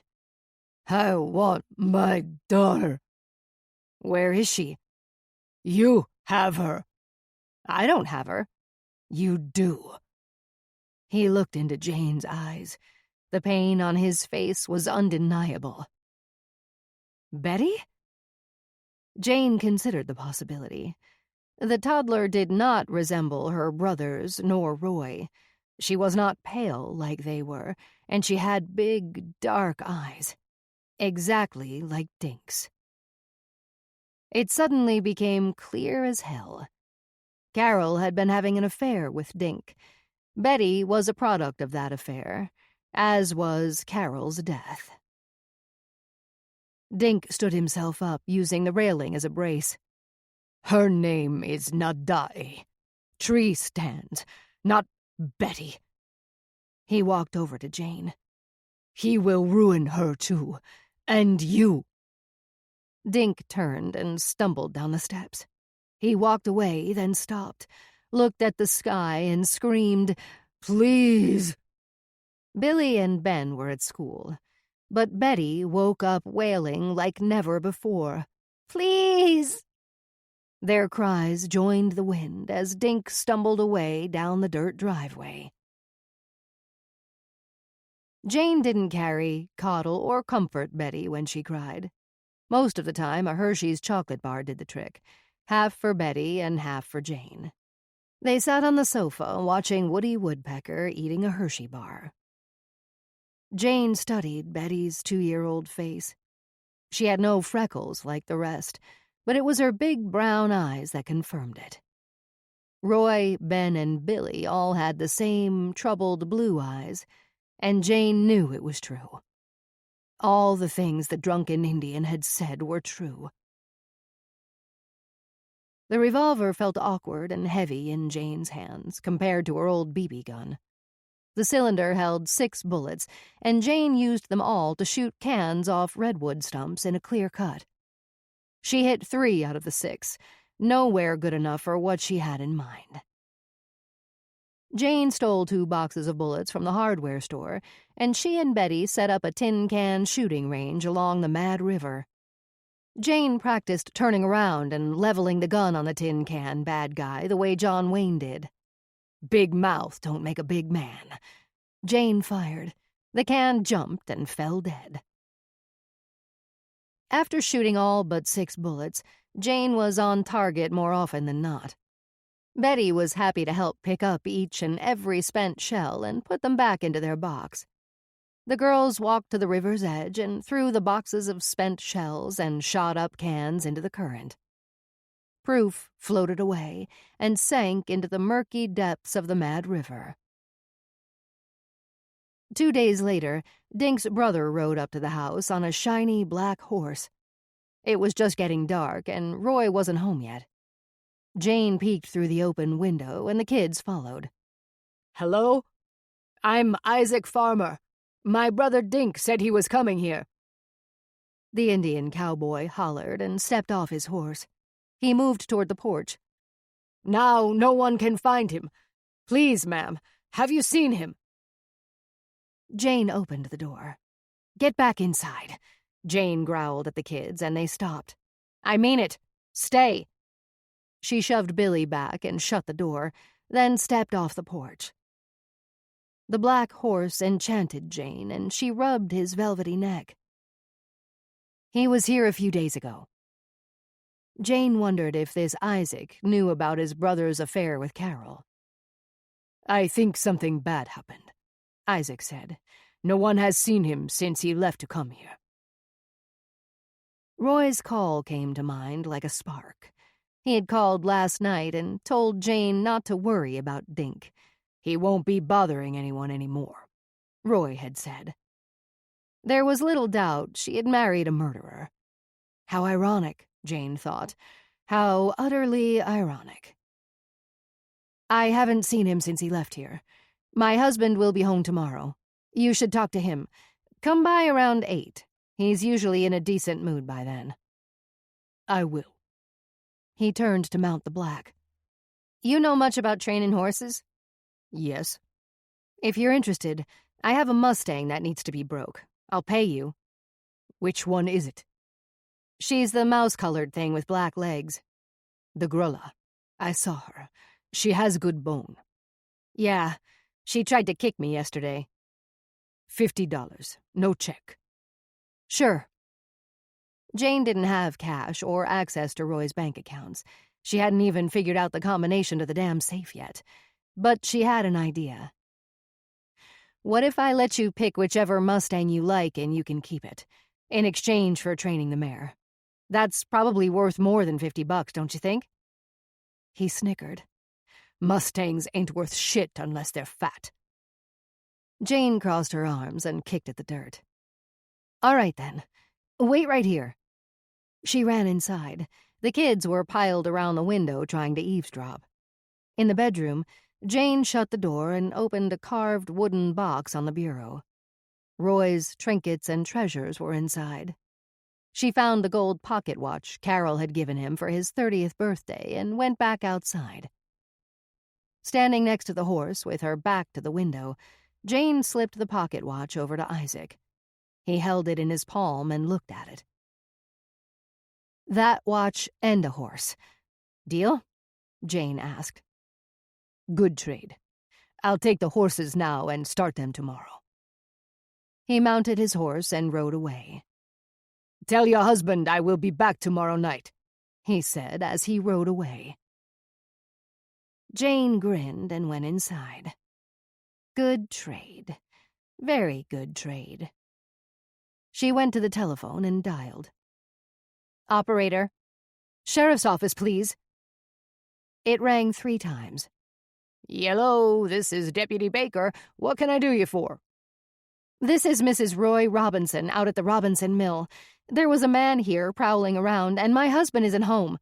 "I want my daughter." "Where is she?" "You have her." "I don't have her." "You do." He looked into Jane's eyes. The pain on his face was undeniable. "Betty?" Jane considered the possibility. The toddler did not resemble her brothers nor Roy. She was not pale like they were, and she had big, dark eyes, exactly like Dink's. It suddenly became clear as hell. Carol had been having an affair with Dink. Betty was a product of that affair, as was Carol's death. Dink stood himself up, using the railing as a brace. "Her name is Nadai. Tree stands, not Betty." He walked over to Jane. "He will ruin her too, and you." Dink turned and stumbled down the steps. He walked away, then stopped, looked at the sky and screamed, "Please!" Billy and Ben were at school, but Betty woke up wailing like never before. "Please!" Their cries joined the wind as Dink stumbled away down the dirt driveway. Jane didn't carry, coddle, or comfort Betty when she cried. Most of the time, a Hershey's chocolate bar did the trick, half for Betty and half for Jane. They sat on the sofa watching Woody Woodpecker eating a Hershey bar. Jane studied Betty's 2-year-old face. She had no freckles like the rest, but it was her big brown eyes that confirmed it. Roy, Ben, and Billy all had the same troubled blue eyes, and Jane knew it was true. All the things the drunken Indian had said were true. The revolver felt awkward and heavy in Jane's hands compared to her old BB gun. The cylinder held 6 bullets, and Jane used them all to shoot cans off redwood stumps in a clear cut. She hit 3 out of the 6, nowhere good enough for what she had in mind. Jane stole 2 boxes of bullets from the hardware store, and she and Betty set up a tin can shooting range along the Mad River. Jane practiced turning around and leveling the gun on the tin can bad guy the way John Wayne did. "Big mouth don't make a big man." Jane fired. The can jumped and fell dead. After shooting all but 6 bullets, Jane was on target more often than not. Betty was happy to help pick up each and every spent shell and put them back into their box. The girls walked to the river's edge and threw the boxes of spent shells and shot-up cans into the current. Proof floated away and sank into the murky depths of the Mad River. 2 days later, Dink's brother rode up to the house on a shiny black horse. It was just getting dark, and Roy wasn't home yet. Jane peeked through the open window, and the kids followed. "Hello? I'm Isaac Farmer. My brother Dink said he was coming here." The Indian cowboy hollered and stepped off his horse. He moved toward the porch. "Now no one can find him. Please, ma'am, have you seen him?" Jane opened the door. "Get back inside," Jane growled at the kids, and they stopped. "I mean it. Stay." She shoved Billy back and shut the door, then stepped off the porch. The black horse enchanted Jane, and she rubbed his velvety neck. "He was here a few days ago." Jane wondered if this Isaac knew about his brother's affair with Carol. "I think something bad happened," Isaac said. No one has seen him since he left to come here." Roy's call came to mind like a spark. He had called last night and told Jane not to worry about Dink. "He won't be bothering anyone anymore," Roy had said. There was little doubt she had married a murderer. How ironic, Jane thought. How utterly ironic. "I haven't seen him since he left here. My husband will be home tomorrow. You should talk to him. Come by around 8. He's usually in a decent mood by then." "I will." He turned to mount the black. "You know much about training horses?" "Yes." "If you're interested, I have a Mustang that needs to be broke. I'll pay you." "Which one is it?" "She's the mouse-colored thing with black legs." "The Grulla. I saw her. She has good bone." "Yeah, she tried to kick me yesterday." $50. No check." "Sure." Jane didn't have cash or access to Roy's bank accounts. She hadn't even figured out the combination to the damn safe yet. But she had an idea. "What if I let you pick whichever Mustang you like and you can keep it, in exchange for training the mare? That's probably worth more than $50, don't you think?" He snickered. "Mustangs ain't worth shit unless they're fat." Jane crossed her arms and kicked at the dirt. "All right, then. Wait right here." She ran inside. The kids were piled around the window trying to eavesdrop. In the bedroom, Jane shut the door and opened a carved wooden box on the bureau. Roy's trinkets and treasures were inside. She found the gold pocket watch Carol had given him for his 30th birthday and went back outside. Standing next to the horse with her back to the window, Jane slipped the pocket watch over to Isaac. He held it in his palm and looked at it. "That watch and a horse. Deal?" Jane asked. "Good trade. I'll take the horses now and start them tomorrow." He mounted his horse and rode away. "Tell your husband I will be back tomorrow night," he said as he rode away. Jane grinned and went inside. Good trade. Very good trade. She went to the telephone and dialed. "Operator. Sheriff's office, please." It rang 3 times. "Hello, this is Deputy Baker. What can I do you for?" "This is Mrs. Roy Robinson out at the Robinson Mill. There was a man here prowling around, and my husband isn't home."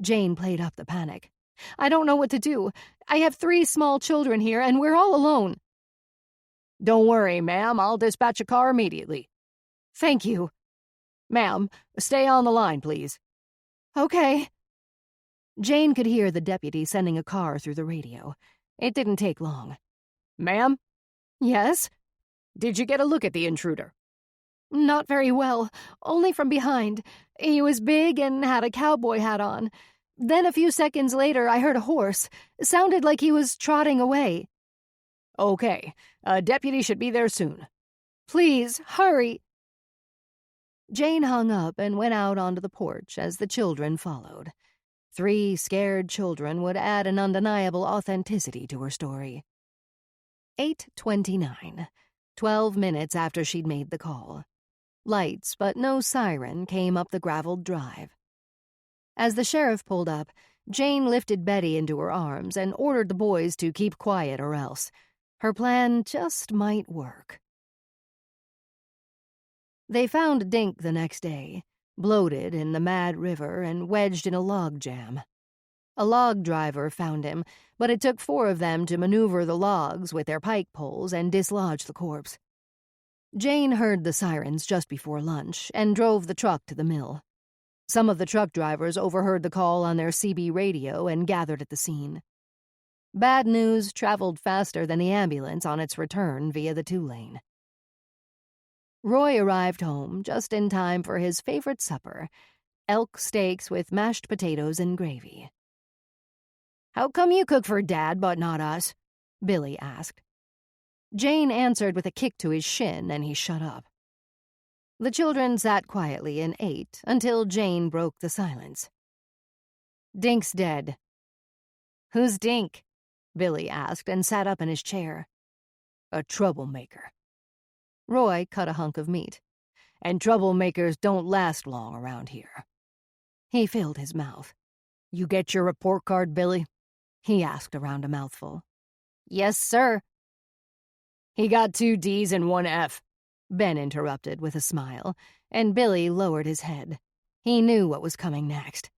Jane played up the panic. "I don't know what to do. I have 3 small children here, and we're all alone." "Don't worry, ma'am. I'll dispatch a car immediately." "Thank you." "Ma'am, stay on the line, please." "Okay." Jane could hear the deputy sending a car through the radio. It didn't take long. "Ma'am?" "Yes?" "Did you get a look at the intruder?" "Not very well, only from behind. He was big and had a cowboy hat on. Then a few seconds later I heard a horse. Sounded like he was trotting away." "Okay, a deputy should be there soon." "Please, hurry." Jane hung up and went out onto the porch as the children followed. 3 scared children would add an undeniable authenticity to her story. 8:29, 12 minutes after she'd made the call. Lights, but no siren, came up the graveled drive. As the sheriff pulled up, Jane lifted Betty into her arms and ordered the boys to keep quiet or else. Her plan just might work. They found Dink the next day, bloated in the Mad River and wedged in a log jam. A log driver found him, but it took 4 of them to maneuver the logs with their pike poles and dislodge the corpse. Jane heard the sirens just before lunch and drove the truck to the mill. Some of the truck drivers overheard the call on their CB radio and gathered at the scene. Bad news traveled faster than the ambulance on its return via the 2-lane. Roy arrived home just in time for his favorite supper, elk steaks with mashed potatoes and gravy. "How come you cook for Dad but not us?" Billy asked. Jane answered with a kick to his shin, and he shut up. The children sat quietly and ate until Jane broke the silence. "Dink's dead." "Who's Dink?" Billy asked and sat up in his chair. "A troublemaker." Roy cut a hunk of meat. And troublemakers don't last long around here. He filled his mouth. You get your report card, Billy? He asked around a mouthful. Yes, sir. He got 2 D's and 1 F. Ben interrupted with a smile, and Billy lowered his head. He knew what was coming next.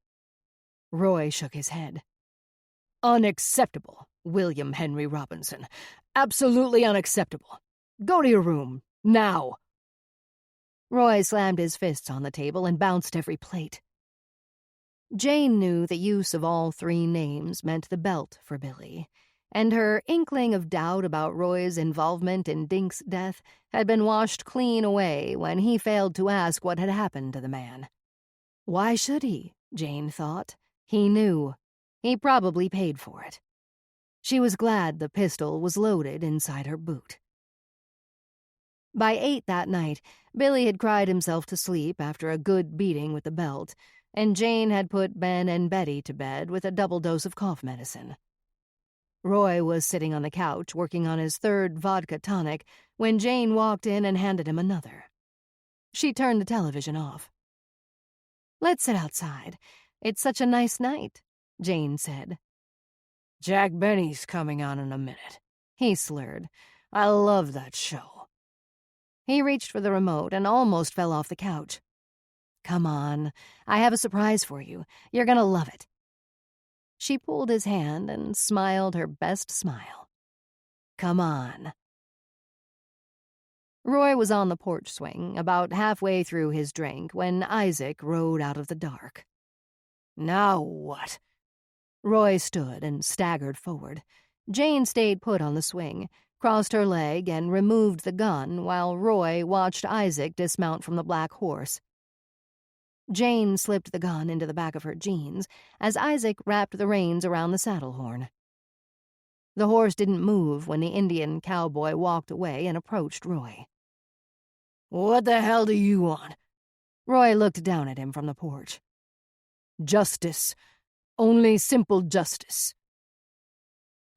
Roy shook his head. Unacceptable, William Henry Robinson. Absolutely unacceptable. Go to your room, now. Roy slammed his fists on the table and bounced every plate. Jane knew the use of all 3 names meant the belt for Billy, and her inkling of doubt about Roy's involvement in Dink's death had been washed clean away when he failed to ask what had happened to the man. Why should he? Jane thought. He knew. He probably paid for it. She was glad the pistol was loaded inside her boot. By 8 that night, Billy had cried himself to sleep after a good beating with the belt, and Jane had put Ben and Betty to bed with a double dose of cough medicine. Roy was sitting on the couch working on his 3rd vodka tonic when Jane walked in and handed him another. She turned the television off. "Let's sit outside. It's such a nice night," Jane said. Jack Benny's coming on in a minute. He slurred. I love that show. He reached for the remote and almost fell off the couch. "Come on. I have a surprise for you. You're gonna love it." She pulled his hand and smiled her best smile. "Come on." Roy was on the porch swing, about halfway through his drink, when Isaac rode out of the dark. Now what? Roy stood and staggered forward. Jane stayed put on the swing, crossed her leg, and removed the gun while Roy watched Isaac dismount from the black horse. Jane slipped the gun into the back of her jeans as Isaac wrapped the reins around the saddle horn. The horse didn't move when the Indian cowboy walked away and approached Roy. What the hell do you want? Roy looked down at him from the porch. Justice. Only simple justice.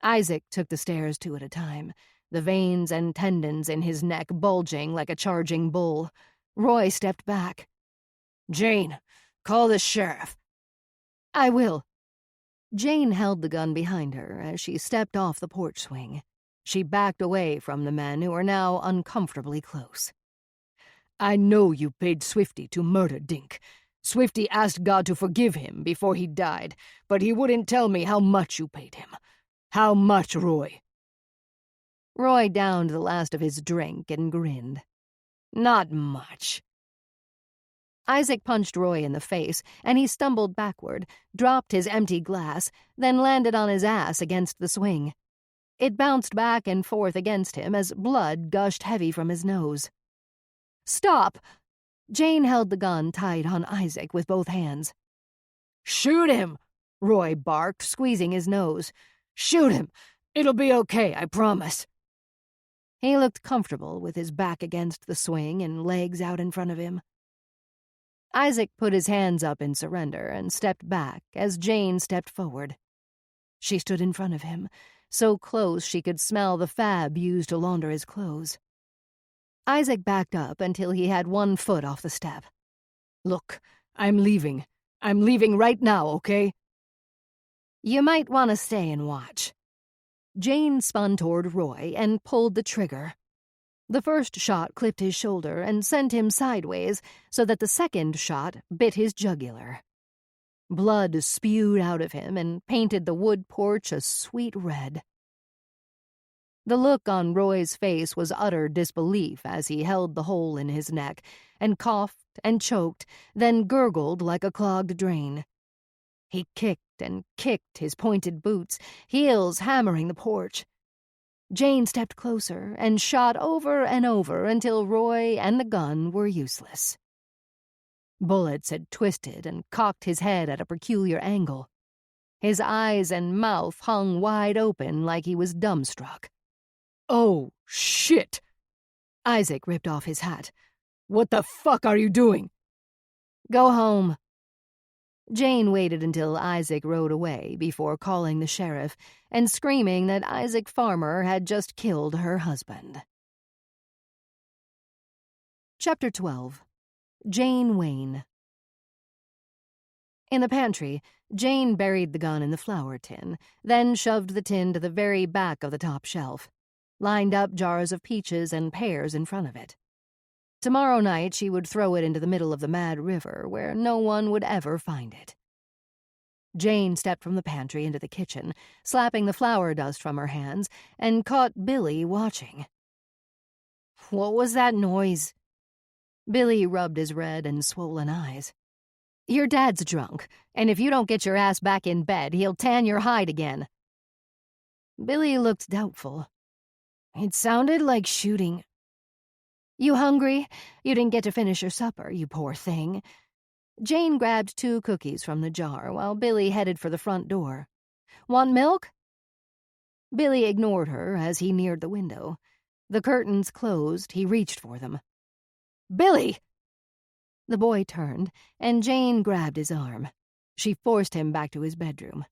Isaac took the stairs 2 at a time, the veins and tendons in his neck bulging like a charging bull. Roy stepped back. Jane, call the sheriff. I will. Jane held the gun behind her as she stepped off the porch swing. She backed away from the men who were now uncomfortably close. I know you paid Swifty to murder Dink. Swifty asked God to forgive him before he died, but he wouldn't tell me how much you paid him. How much, Roy? Roy downed the last of his drink and grinned. Not much. Isaac punched Roy in the face, and he stumbled backward, dropped his empty glass, then landed on his ass against the swing. It bounced back and forth against him as blood gushed heavy from his nose. Stop! Jane held the gun tight on Isaac with both hands. Shoot him! Roy barked, squeezing his nose. Shoot him! It'll be okay, I promise. He looked comfortable with his back against the swing and legs out in front of him. Isaac put his hands up in surrender and stepped back as Jane stepped forward. She stood in front of him, so close she could smell the fab used to launder his clothes. Isaac backed up until he had 1 foot off the step. Look, I'm leaving. I'm leaving right now, okay? You might want to stay and watch. Jane spun toward Roy and pulled the trigger. The first shot clipped his shoulder and sent him sideways so that the second shot bit his jugular. Blood spewed out of him and painted the wood porch a sweet red. The look on Roy's face was utter disbelief as he held the hole in his neck and coughed and choked, then gurgled like a clogged drain. He kicked and kicked his pointed boots, heels hammering the porch. Jane stepped closer and shot over and over until Roy and the gun were useless. Bullets had twisted and cocked his head at a peculiar angle. His eyes and mouth hung wide open like he was dumbstruck. Oh, shit! Isaac ripped off his hat. What the fuck are you doing? Go home. Jane waited until Isaac rode away before calling the sheriff and screaming that Isaac Farmer had just killed her husband. Chapter 12. Jane Wayne. In the pantry, Jane buried the gun in the flour tin, then shoved the tin to the very back of the top shelf, lined up jars of peaches and pears in front of it. Tomorrow night she would throw it into the middle of the Mad River, where no one would ever find it. Jane stepped from the pantry into the kitchen, slapping the flour dust from her hands, and caught Billy watching. What was that noise? Billy rubbed his red and swollen eyes. Your dad's drunk, and if you don't get your ass back in bed, he'll tan your hide again. Billy looked doubtful. It sounded like shooting. You hungry? You didn't get to finish your supper, you poor thing. Jane grabbed 2 cookies from the jar while Billy headed for the front door. Want milk? Billy ignored her as he neared the window. The curtains closed, he reached for them. Billy! The boy turned, and Jane grabbed his arm. She forced him back to his bedroom.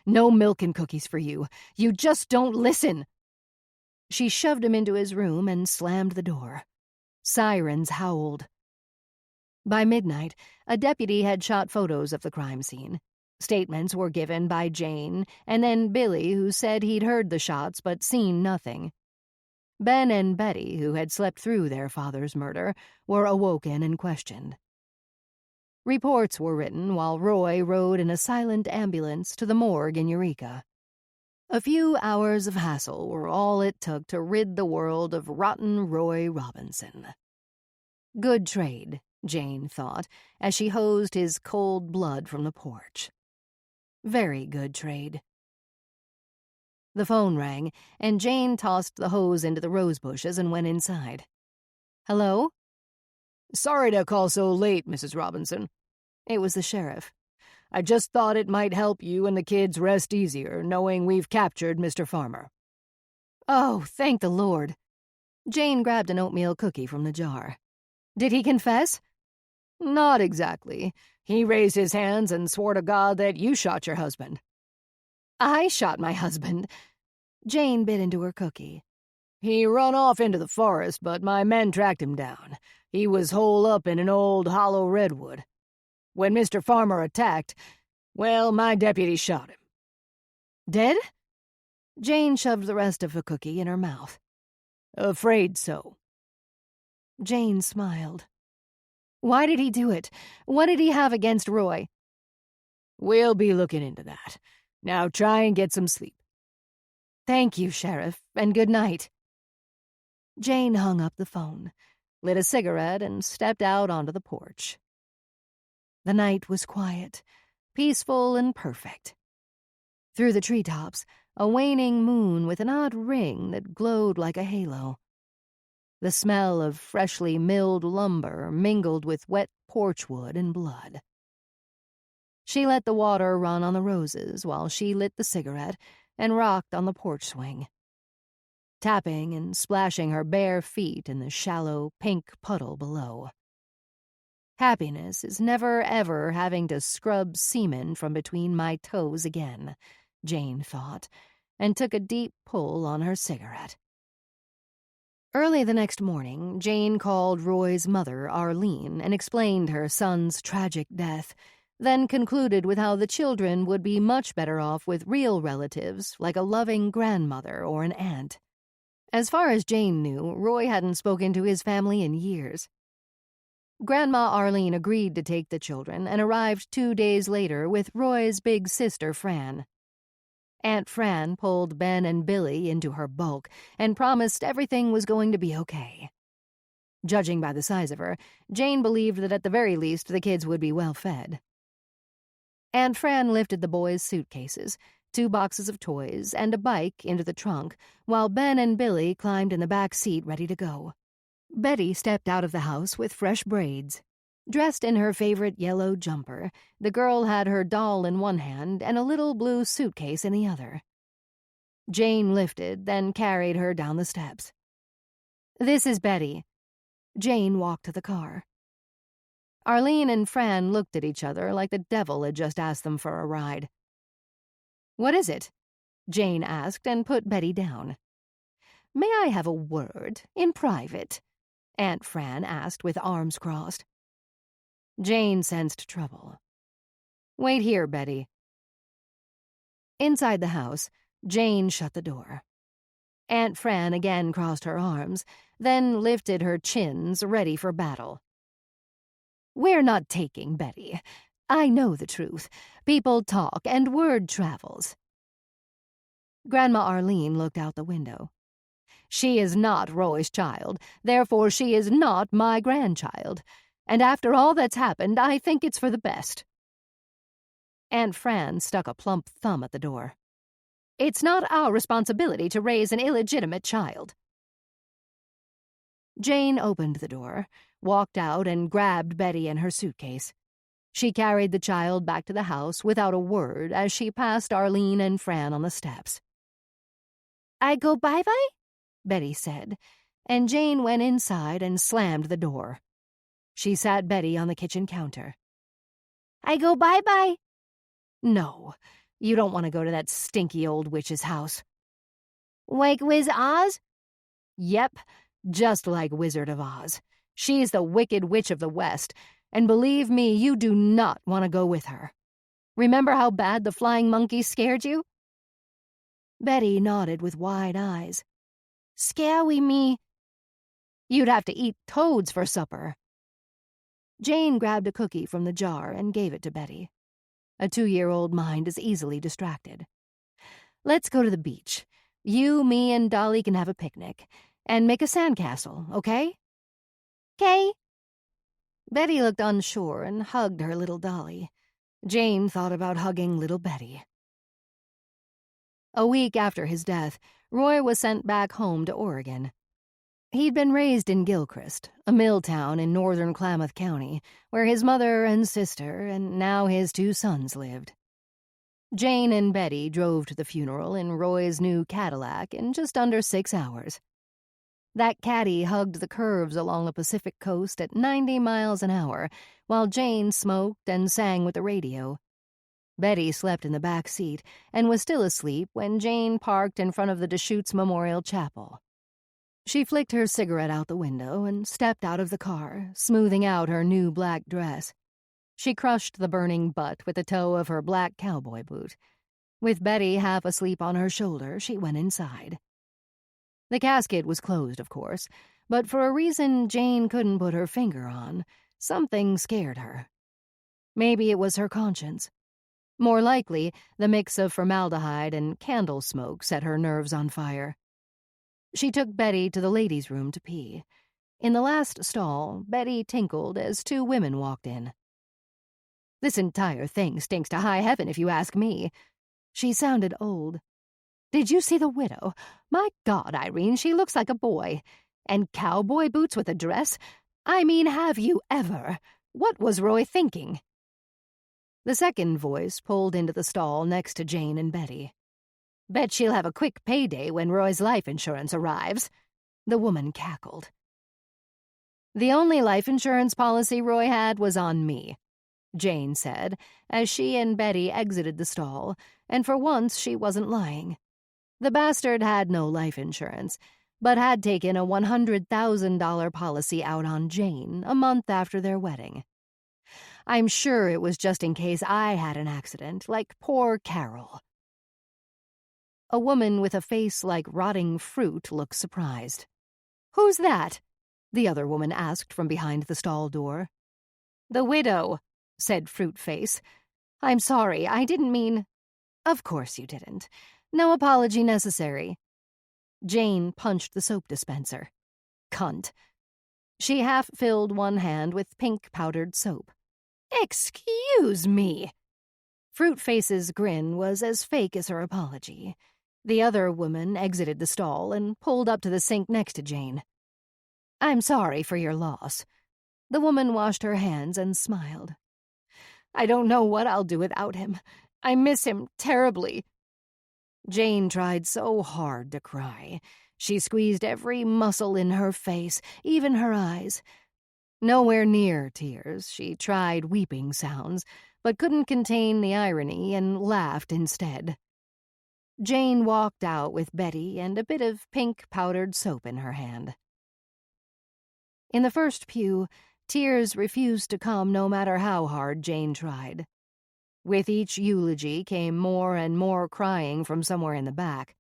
No milk and cookies for you. You just don't listen. She shoved him into his room and slammed the door. Sirens howled. By midnight, a deputy had shot photos of the crime scene. Statements were given by Jane, and then Billy, who said he'd heard the shots but seen nothing. Ben and Betty, who had slept through their father's murder, were awoken and questioned. Reports were written while Roy rode in a silent ambulance to the morgue in Eureka. A few hours of hassle were all it took to rid the world of rotten Roy Robinson. Good trade, Jane thought, as she hosed his cold blood from the porch. Very good trade. The phone rang, and Jane tossed the hose into the rose bushes and went inside. Hello? Sorry to call so late, Mrs. Robinson. It was the sheriff. I just thought it might help you and the kids rest easier, knowing we've captured Mr. Farmer. Oh, thank the Lord. Jane grabbed an oatmeal cookie from the jar. Did he confess? Not exactly. He raised his hands and swore to God that you shot your husband. I shot my husband. Jane bit into her cookie. He run off into the forest, but my men tracked him down. He was holed up in an old hollow redwood. When Mr. Farmer attacked, well, my deputy shot him. Dead? Jane shoved the rest of the cookie in her mouth. Afraid so. Jane smiled. Why did he do it? What did he have against Roy? We'll be looking into that. Now try and get some sleep. Thank you, Sheriff, and good night. Jane hung up the phone, lit a cigarette, and stepped out onto the porch. The night was quiet, peaceful and perfect. Through the treetops, a waning moon with an odd ring that glowed like a halo. The smell of freshly milled lumber mingled with wet porch wood and blood. She let the water run on the roses while she lit the cigarette and rocked on the porch swing, tapping and splashing her bare feet in the shallow pink puddle below. Happiness is never ever having to scrub semen from between my toes again, Jane thought, and took a deep pull on her cigarette. Early the next morning, Jane called Roy's mother, Arlene, and explained her son's tragic death, then concluded with how the children would be much better off with real relatives like a loving grandmother or an aunt. As far as Jane knew, Roy hadn't spoken to his family in years. Grandma Arlene agreed to take the children and arrived 2 days later with Roy's big sister, Fran. Aunt Fran pulled Ben and Billy into her bulk and promised everything was going to be okay. Judging by the size of her, Jane believed that at the very least the kids would be well fed. Aunt Fran lifted the boys' suitcases, 2 boxes of toys, and a bike into the trunk, while Ben and Billy climbed in the back seat ready to go. Betty stepped out of the house with fresh braids. Dressed in her favorite yellow jumper, the girl had her doll in one hand and a little blue suitcase in the other. Jane lifted, then carried her down the steps. "This is Betty." Jane walked to the car. Arlene and Fran looked at each other like the devil had just asked them for a ride. "What is it?" Jane asked and put Betty down. "May I have a word, in private?" Aunt Fran asked with arms crossed. Jane sensed trouble. "Wait here, Betty." Inside the house, Jane shut the door. Aunt Fran again crossed her arms, then lifted her chins, ready for battle. "We're not taking Betty. I know the truth. People talk, and word travels." Grandma Arlene looked out the window. "She is not Roy's child, therefore she is not my grandchild. And after all that's happened, I think it's for the best." Aunt Fran stuck a plump thumb at the door. "It's not our responsibility to raise an illegitimate child." Jane opened the door, walked out, and grabbed Betty and her suitcase. She carried the child back to the house without a word as she passed Arlene and Fran on the steps. "I go bye-bye?" Betty said, and Jane went inside and slammed the door. She sat Betty on the kitchen counter. "I go bye-bye." "No, you don't want to go to that stinky old witch's house." "Like Wiz Oz?" "Yep, just like Wizard of Oz. She's the Wicked Witch of the West, and believe me, you do not want to go with her. Remember how bad the flying monkeys scared you?" Betty nodded with wide eyes. "Scary me." "You'd have to eat toads for supper." Jane grabbed a cookie from the jar and gave it to Betty. A 2-year-old mind is easily distracted. "Let's go to the beach. You, me, and Dolly can have a picnic. And make a sandcastle, okay?" "'Kay." Betty looked unsure and hugged her little Dolly. Jane thought about hugging little Betty. A week after his death, Roy was sent back home to Oregon. He'd been raised in Gilchrist, a mill town in northern Klamath County, where his mother and sister and now his 2 sons lived. Jane and Betty drove to the funeral in Roy's new Cadillac in just under 6 hours. That caddy hugged the curves along the Pacific coast at 90 miles an hour, while Jane smoked and sang with the radio. Betty slept in the back seat and was still asleep when Jane parked in front of the Deschutes Memorial Chapel. She flicked her cigarette out the window and stepped out of the car, smoothing out her new black dress. She crushed the burning butt with the toe of her black cowboy boot. With Betty half asleep on her shoulder, she went inside. The casket was closed, of course, but for a reason Jane couldn't put her finger on, something scared her. Maybe it was her conscience. More likely, the mix of formaldehyde and candle smoke set her nerves on fire. She took Betty to the ladies' room to pee. In the last stall, Betty tinkled as 2 women walked in. "This entire thing stinks to high heaven, if you ask me." She sounded old. "Did you see the widow? My God, Irene, she looks like a boy. And cowboy boots with a dress? I mean, have you ever? What was Roy thinking?" The second voice pulled into the stall next to Jane and Betty. "Bet she'll have a quick payday when Roy's life insurance arrives." The woman cackled. "The only life insurance policy Roy had was on me," Jane said, as she and Betty exited the stall, and for once she wasn't lying. The bastard had no life insurance, but had taken a $100,000 policy out on Jane a month after their wedding. "I'm sure it was just in case I had an accident, like poor Carol." A woman with a face like rotting fruit looked surprised. "Who's that?" the other woman asked from behind the stall door. "The widow," said Fruit Face. "I'm sorry, I didn't mean—" "Of course you didn't. No apology necessary." Jane punched the soap dispenser. "Cunt." She half-filled one hand with pink powdered soap. "Excuse me." Fruit Face's grin was as fake as her apology. The other woman exited the stall and pulled up to the sink next to Jane. "I'm sorry for your loss." The woman washed her hands and smiled. "I don't know what I'll do without him. I miss him terribly." Jane tried so hard to cry. She squeezed every muscle in her face, even her eyes. Nowhere near tears, she tried weeping sounds, but couldn't contain the irony and laughed instead. Jane walked out with Betty and a bit of pink powdered soap in her hand. In the first pew, tears refused to come no matter how hard Jane tried. With each eulogy came more and more crying from somewhere in the back.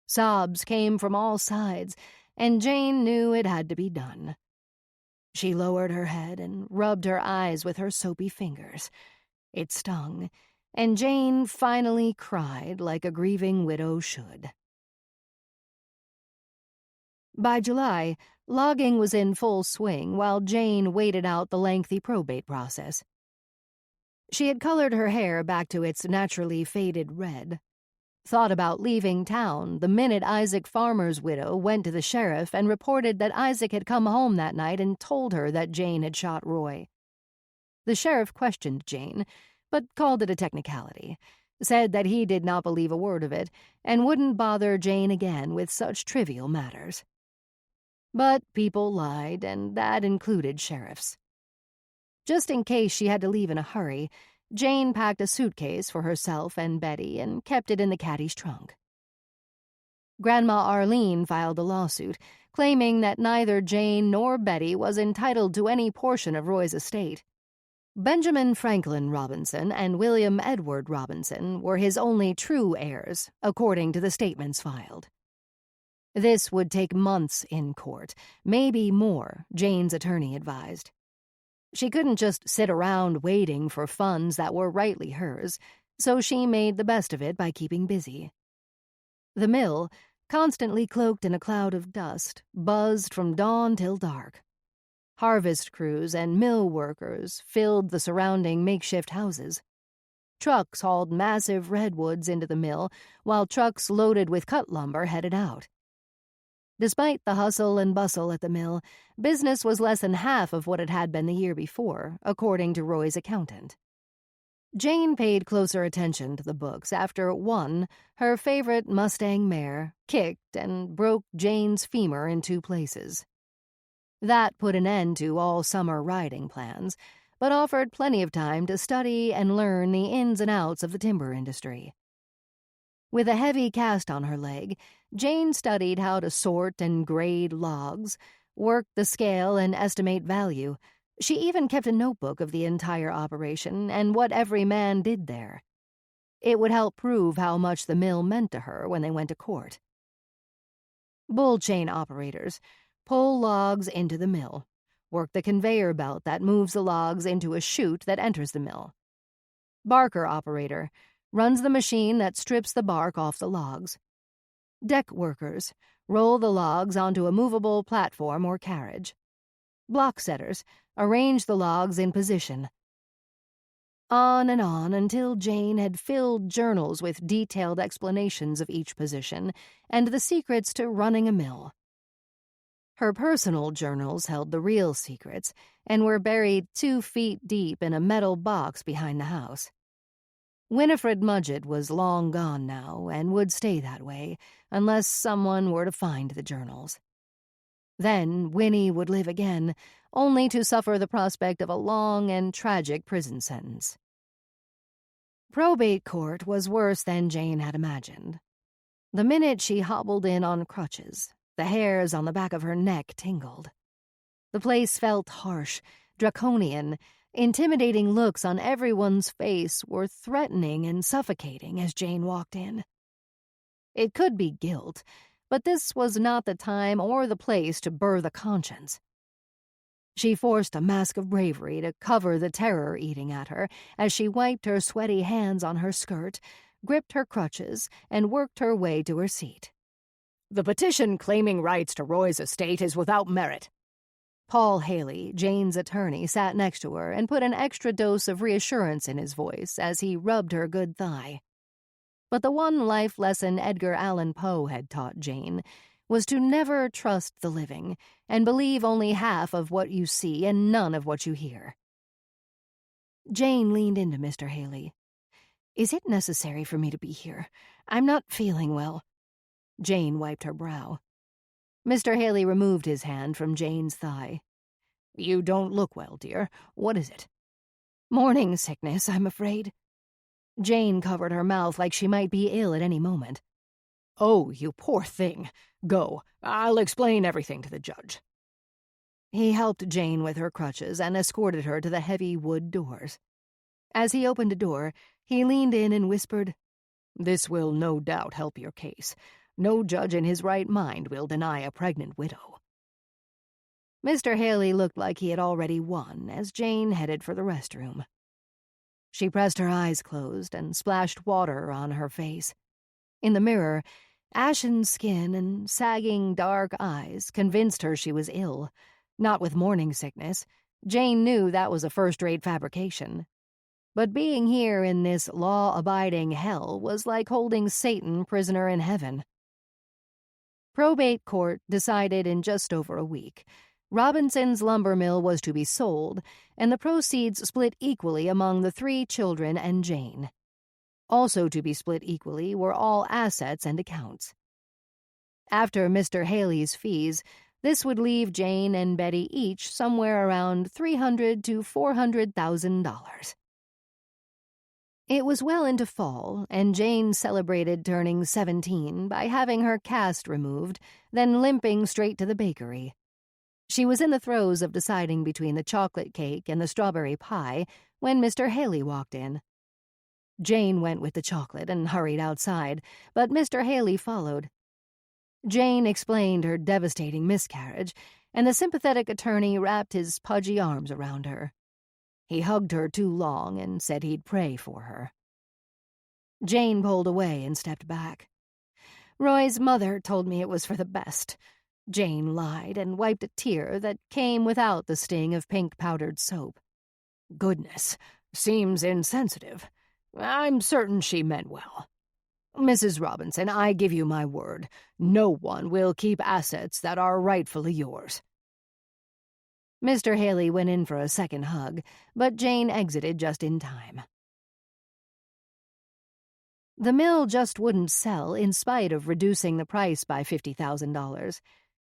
Sobs came from all sides, and Jane knew it had to be done. She lowered her head and rubbed her eyes with her soapy fingers. It stung, and Jane finally cried like a grieving widow should. By July, logging was in full swing while Jane waited out the lengthy probate process. She had colored her hair back to its naturally faded red. Thought about leaving town the minute Isaac Farmer's widow went to the sheriff and reported that Isaac had come home that night and told her that Jane had shot Roy. The sheriff questioned Jane, but called it a technicality, said that he did not believe a word of it, and wouldn't bother Jane again with such trivial matters. But people lied, and that included sheriffs. Just in case she had to leave in a hurry, Jane packed a suitcase for herself and Betty and kept it in the caddy's trunk. Grandma Arlene filed a lawsuit, claiming that neither Jane nor Betty was entitled to any portion of Roy's estate. Benjamin Franklin Robinson and William Edward Robinson were his only true heirs, according to the statements filed. This would take months in court, maybe more, Jane's attorney advised. She couldn't just sit around waiting for funds that were rightly hers, so she made the best of it by keeping busy. The mill, constantly cloaked in a cloud of dust, buzzed from dawn till dark. Harvest crews and mill workers filled the surrounding makeshift houses. Trucks hauled massive redwoods into the mill, while trucks loaded with cut lumber headed out. Despite the hustle and bustle at the mill, business was less than half of what it had been the year before, according to Roy's accountant. Jane paid closer attention to the books after one, her favorite Mustang mare, kicked and broke Jane's femur in 2 places. That put an end to all summer riding plans, but offered plenty of time to study and learn the ins and outs of the timber industry. With a heavy cast on her leg, Jane studied how to sort and grade logs, work the scale and estimate value. She even kept a notebook of the entire operation and what every man did there. It would help prove how much the mill meant to her when they went to court. Bull chain operators pull logs into the mill, work the conveyor belt that moves the logs into a chute that enters the mill. Barker operator runs the machine that strips the bark off the logs. Deck workers roll the logs onto a movable platform or carriage. Block setters arrange the logs in position. On and on until Jane had filled journals with detailed explanations of each position and the secrets to running a mill. Her personal journals held the real secrets and were buried 2 feet deep in a metal box behind the house. Winifred Mudgett was long gone now and would stay that way unless someone were to find the journals. Then Winnie would live again, only to suffer the prospect of a long and tragic prison sentence. Probate court was worse than Jane had imagined. The minute she hobbled in on crutches, the hairs on the back of her neck tingled. The place felt harsh, draconian. Intimidating looks on everyone's face were threatening and suffocating as Jane walked in. It could be guilt, but this was not the time or the place to burr the conscience. She forced a mask of bravery to cover the terror eating at her as she wiped her sweaty hands on her skirt, gripped her crutches, and worked her way to her seat. The petition claiming rights to Roy's estate is without merit. Paul Haley, Jane's attorney, sat next to her and put an extra dose of reassurance in his voice as he rubbed her good thigh. But the one life lesson Edgar Allan Poe had taught Jane was to never trust the living and believe only half of what you see and none of what you hear. Jane leaned into Mr. Haley. "Is it necessary for me to be here? I'm not feeling well." Jane wiped her brow. Mr. Haley removed his hand from Jane's thigh. "You don't look well, dear. What is it?" "Morning sickness, I'm afraid." Jane covered her mouth like she might be ill at any moment. "Oh, you poor thing. Go. I'll explain everything to the judge." He helped Jane with her crutches and escorted her to the heavy wood doors. As he opened a door, he leaned in and whispered, "This will no doubt help your case. No judge in his right mind will deny a pregnant widow." Mr. Haley looked like he had already won as Jane headed for the restroom. She pressed her eyes closed and splashed water on her face. In the mirror, ashen skin and sagging dark eyes convinced her she was ill. Not with morning sickness. Jane knew that was a first-rate fabrication. But being here in this law-abiding hell was like holding Satan prisoner in heaven. Probate court decided in just over a week. Robinson's lumber mill was to be sold, and the proceeds split equally among the 3 children and Jane. Also to be split equally were all assets and accounts. After Mr. Haley's fees, this would leave Jane and Betty each somewhere around $300,000 to $400,000. It was well into fall, and Jane celebrated turning 17 by having her cast removed, then limping straight to the bakery. She was in the throes of deciding between the chocolate cake and the strawberry pie when Mr. Haley walked in. Jane went with the chocolate and hurried outside, but Mr. Haley followed. Jane explained her devastating miscarriage, and the sympathetic attorney wrapped his pudgy arms around her. He hugged her too long and said he'd pray for her. Jane pulled away and stepped back. "Roy's mother told me it was for the best." Jane lied and wiped a tear that came without the sting of pink-powdered soap. "Goodness, seems insensitive. I'm certain she meant well. Mrs. Robinson, I give you my word, no one will keep assets that are rightfully yours." Mr. Haley went in for a second hug, but Jane exited just in time. The mill just wouldn't sell in spite of reducing the price by $50,000.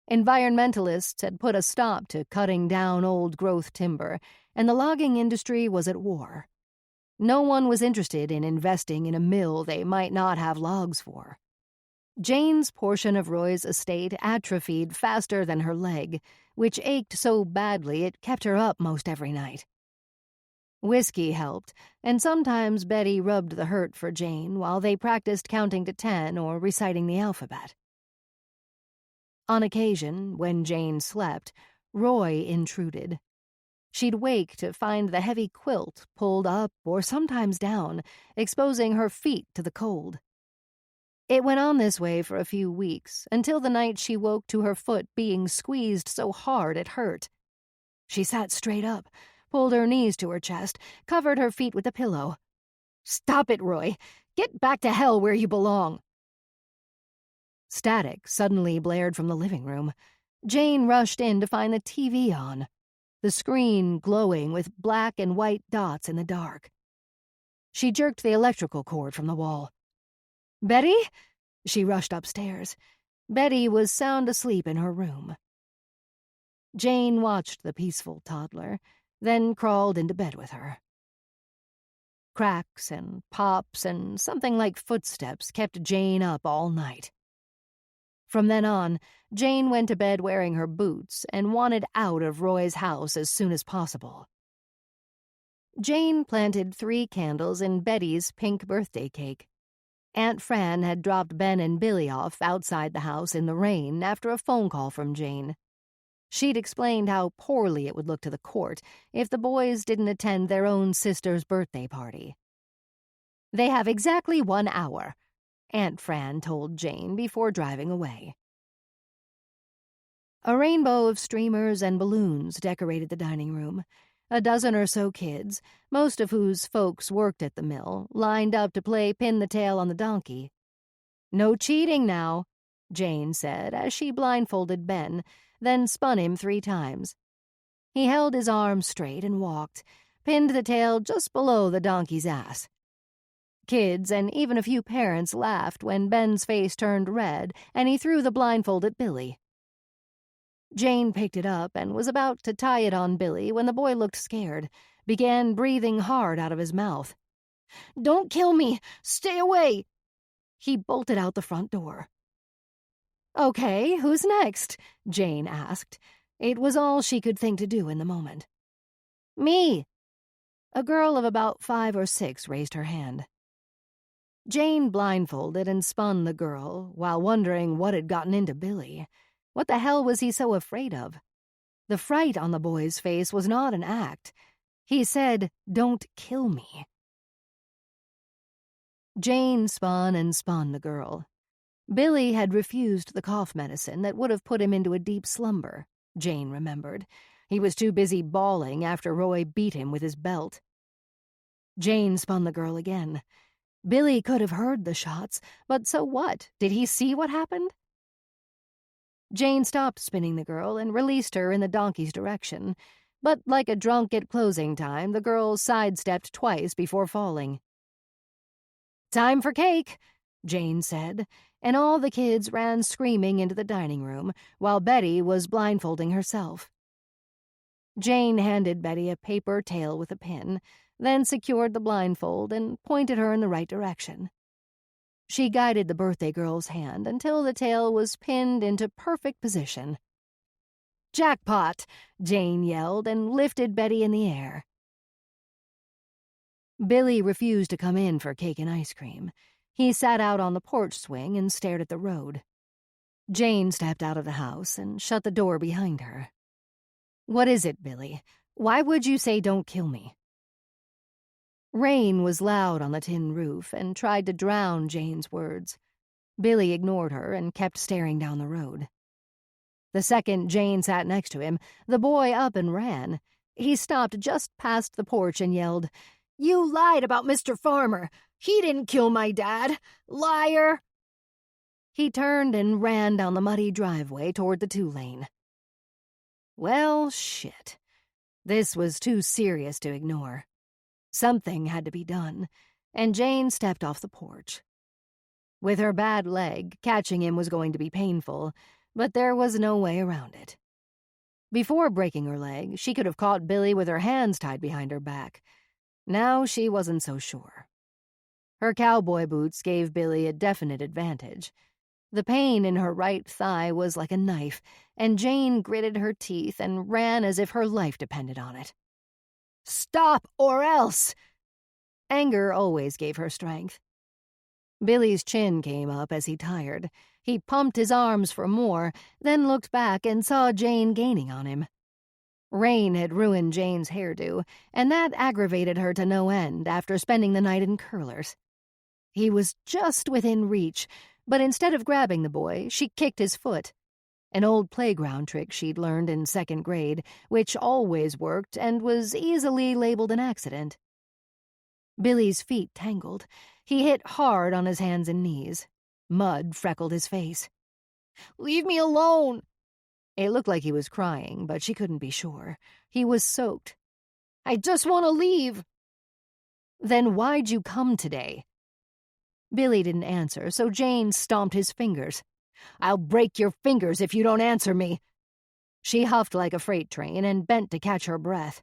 Environmentalists had put a stop to cutting down old-growth timber, and the logging industry was at war. No one was interested in investing in a mill they might not have logs for. Jane's portion of Roy's estate atrophied faster than her leg, which ached so badly it kept her up most every night. Whiskey helped, and sometimes Betty rubbed the hurt for Jane while they practiced counting to 10 or reciting the alphabet. On occasion, when Jane slept, Roy intruded. She'd wake to find the heavy quilt pulled up or sometimes down, exposing her feet to the cold. It went on this way for a few weeks, until the night she woke to her foot being squeezed so hard it hurt. She sat straight up, pulled her knees to her chest, covered her feet with a pillow. "Stop it, Roy! Get back to hell where you belong!" Static suddenly blared from the living room. Jane rushed in to find the TV on, the screen glowing with black and white dots in the dark. She jerked the electrical cord from the wall. "Betty?" She rushed upstairs. Betty was sound asleep in her room. Jane watched the peaceful toddler, then crawled into bed with her. Cracks and pops and something like footsteps kept Jane up all night. From then on, Jane went to bed wearing her boots and wanted out of Roy's house as soon as possible. Jane planted 3 candles in Betty's pink birthday cake. Aunt Fran had dropped Ben and Billy off outside the house in the rain after a phone call from Jane. She'd explained how poorly it would look to the court if the boys didn't attend their own sister's birthday party. "They have exactly 1 hour," Aunt Fran told Jane before driving away. A rainbow of streamers and balloons decorated the dining room. A dozen or so kids, most of whose folks worked at the mill, lined up to play pin the tail on the donkey. "No cheating now," Jane said as she blindfolded Ben, then spun him 3 times. He held his arms straight and walked, pinned the tail just below the donkey's ass. Kids and even a few parents laughed when Ben's face turned red and he threw the blindfold at Billy. Jane picked it up and was about to tie it on Billy when the boy looked scared, began breathing hard out of his mouth. "Don't kill me! Stay away!" He bolted out the front door. "Okay, who's next?" Jane asked. It was all she could think to do in the moment. Me! A girl of about 5 or 6 raised her hand. Jane blindfolded and spun the girl while wondering what had gotten into Billy. What the hell was he so afraid of? The fright on the boy's face was not an act. He said, "Don't kill me." Jane spun and spun the girl. Billy had refused the cough medicine that would have put him into a deep slumber, Jane remembered. He was too busy bawling after Roy beat him with his belt. Jane spun the girl again. Billy could have heard the shots, but so what? Did he see what happened? Jane stopped spinning the girl and released her in the donkey's direction, but like a drunk at closing time, the girl sidestepped twice before falling. "Time for cake," Jane said, and all the kids ran screaming into the dining room while Betty was blindfolding herself. Jane handed Betty a paper tail with a pin, then secured the blindfold and pointed her in the right direction. She guided the birthday girl's hand until the tail was pinned into perfect position. "Jackpot!" Jane yelled and lifted Betty in the air. Billy refused to come in for cake and ice cream. He sat out on the porch swing and stared at the road. Jane stepped out of the house and shut the door behind her. "What is it, Billy? Why would you say don't kill me?" Rain was loud on the tin roof and tried to drown Jane's words. Billy ignored her and kept staring down the road. The second Jane sat next to him, the boy up and ran. He stopped just past the porch and yelled, "You lied about Mr. Farmer. He didn't kill my dad. Liar!" He turned and ran down the muddy driveway toward the 2-lane. Well, shit. This was too serious to ignore. Something had to be done, and Jane stepped off the porch. With her bad leg, catching him was going to be painful, but there was no way around it. Before breaking her leg, she could have caught Billy with her hands tied behind her back. Now she wasn't so sure. Her cowboy boots gave Billy a definite advantage. The pain in her right thigh was like a knife, and Jane gritted her teeth and ran as if her life depended on it. "Stop, or else!" Anger always gave her strength. Billy's chin came up as he tired. He pumped his arms for more, then looked back and saw Jane gaining on him. Rain had ruined Jane's hairdo, and that aggravated her to no end after spending the night in curlers. He was just within reach, but instead of grabbing the boy, she kicked his foot. An old playground trick she'd learned in 2nd grade, which always worked and was easily labeled an accident. Billy's feet tangled. He hit hard on his hands and knees. Mud freckled his face. "Leave me alone!" It looked like he was crying, but she couldn't be sure. He was soaked. "I just want to leave." "Then why'd you come today?" Billy didn't answer, so Jane stomped his fingers. "I'll break your fingers if you don't answer me." She huffed like a freight train and bent to catch her breath.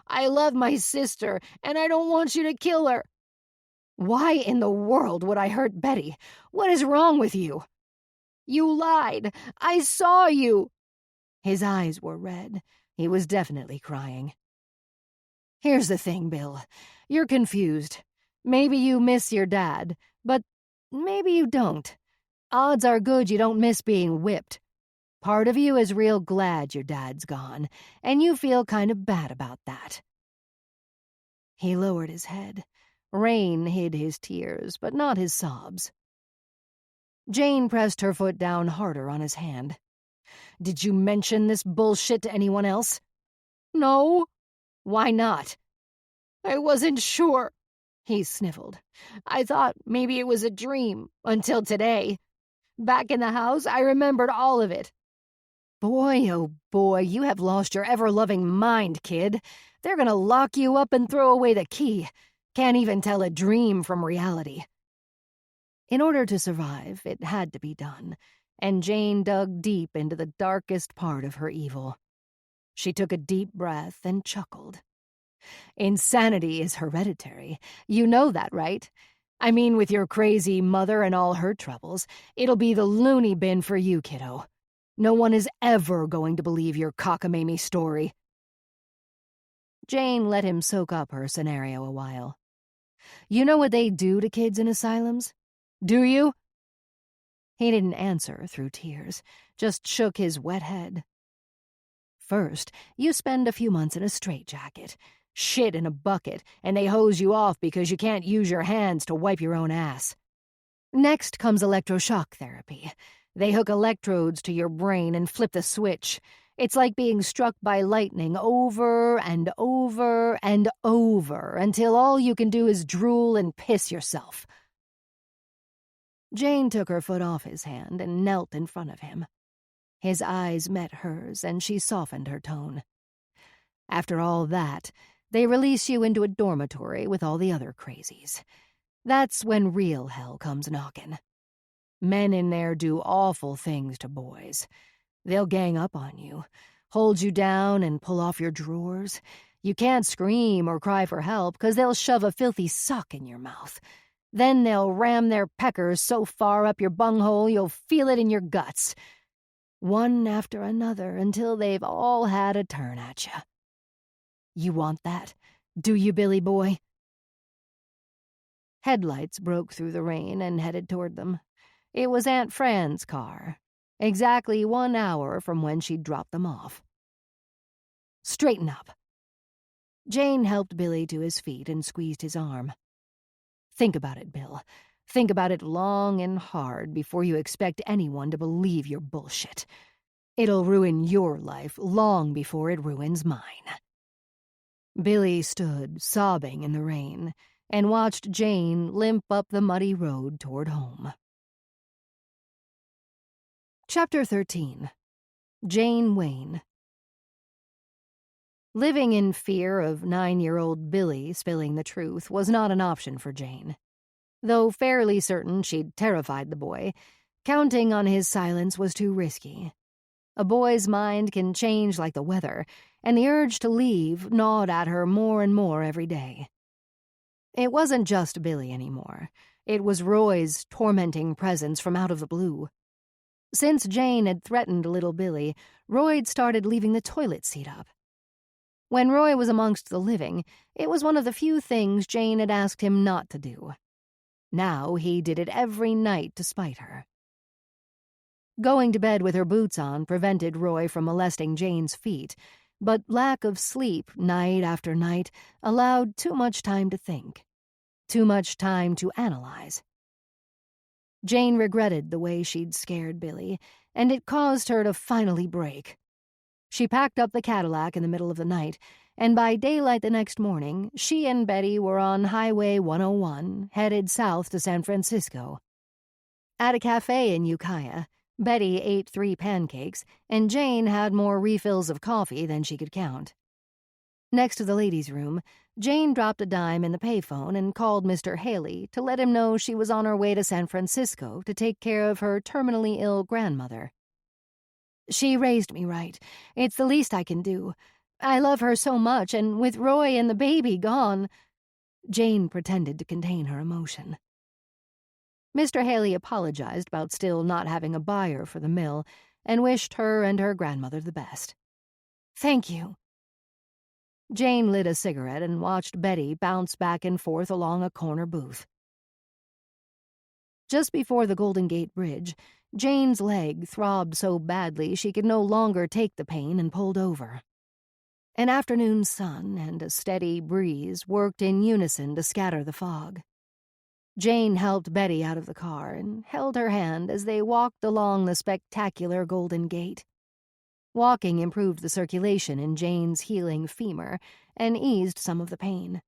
"I love my sister, and I don't want you to kill her." "Why in the world would I hurt Betty? What is wrong with you?" "You lied. I saw you." His eyes were red. He was definitely crying. "Here's the thing, Bill. You're confused. Maybe you miss your dad, but maybe you don't. Odds are good you don't miss being whipped. Part of you is real glad your dad's gone, and you feel kind of bad about that." He lowered his head. Rain hid his tears, but not his sobs. Jane pressed her foot down harder on his hand. "Did you mention this bullshit to anyone else?" "No." "Why not?" "I wasn't sure." He sniffled. "I thought maybe it was a dream, until today. Back in the house, I remembered all of it." "Boy, oh boy, you have lost your ever-loving mind, kid. They're gonna lock you up and throw away the key. Can't even tell a dream from reality." In order to survive, it had to be done, and Jane dug deep into the darkest part of her evil. She took a deep breath and chuckled. "Insanity is hereditary. You know that, right? I mean, with your crazy mother and all her troubles, it'll be the loony bin for you, kiddo. No one is ever going to believe your cockamamie story." Jane let him soak up her scenario a while. "You know what they do to kids in asylums? Do you?" He didn't answer through tears, just shook his wet head. "First, you spend a few months in a straitjacket, shit in a bucket, and they hose you off because you can't use your hands to wipe your own ass. Next comes electroshock therapy. They hook electrodes to your brain and flip the switch. It's like being struck by lightning over and over and over until all you can do is drool and piss yourself." Jane took her foot off his hand and knelt in front of him. His eyes met hers, and she softened her tone. "After all that, they release you into a dormitory with all the other crazies. That's when real hell comes knocking. Men in there do awful things to boys. They'll gang up on you, hold you down and pull off your drawers. You can't scream or cry for help because they'll shove a filthy sock in your mouth. Then they'll ram their peckers so far up your bunghole you'll feel it in your guts. One after another until they've all had a turn at you. You want that, do you, Billy boy?" Headlights broke through the rain and headed toward them. It was Aunt Fran's car, exactly 1 hour from when she'd dropped them off. "Straighten up." Jane helped Billy to his feet and squeezed his arm. "Think about it, Bill. Think about it long and hard before you expect anyone to believe your bullshit. It'll ruin your life long before it ruins mine." Billy stood, sobbing in the rain, and watched Jane limp up the muddy road toward home. Chapter 13. Jane Wayne. Living in fear of 9-year-old Billy spilling the truth was not an option for Jane. Though fairly certain she'd terrified the boy, counting on his silence was too risky. A boy's mind can change like the weather, and the urge to leave gnawed at her more and more every day. It wasn't just Billy anymore. It was Roy's tormenting presence from out of the blue. Since Jane had threatened little Billy, Roy'd started leaving the toilet seat up. When Roy was amongst the living, it was one of the few things Jane had asked him not to do. Now he did it every night to spite her. Going to bed with her boots on prevented Roy from molesting Jane's feet, but lack of sleep night after night allowed too much time to think, too much time to analyze. Jane regretted the way she'd scared Billy, and it caused her to finally break. She packed up the Cadillac in the middle of the night, and by daylight the next morning, she and Betty were on Highway 101, headed south to San Francisco. At a cafe in Ukiah, Betty ate 3 pancakes, and Jane had more refills of coffee than she could count. Next to the ladies' room, Jane dropped a dime in the payphone and called Mr. Haley to let him know she was on her way to San Francisco to take care of her terminally ill grandmother. "She raised me right. It's the least I can do. I love her so much, and with Roy and the baby gone—" Jane pretended to contain her emotion. Mr. Haley apologized about still not having a buyer for the mill and wished her and her grandmother the best. "Thank you." Jane lit a cigarette and watched Betty bounce back and forth along a corner booth. Just before the Golden Gate Bridge, Jane's leg throbbed so badly she could no longer take the pain and pulled over. An afternoon sun and a steady breeze worked in unison to scatter the fog. Jane helped Betty out of the car and held her hand as they walked along the spectacular Golden Gate. Walking improved the circulation in Jane's healing femur and eased some of the pain.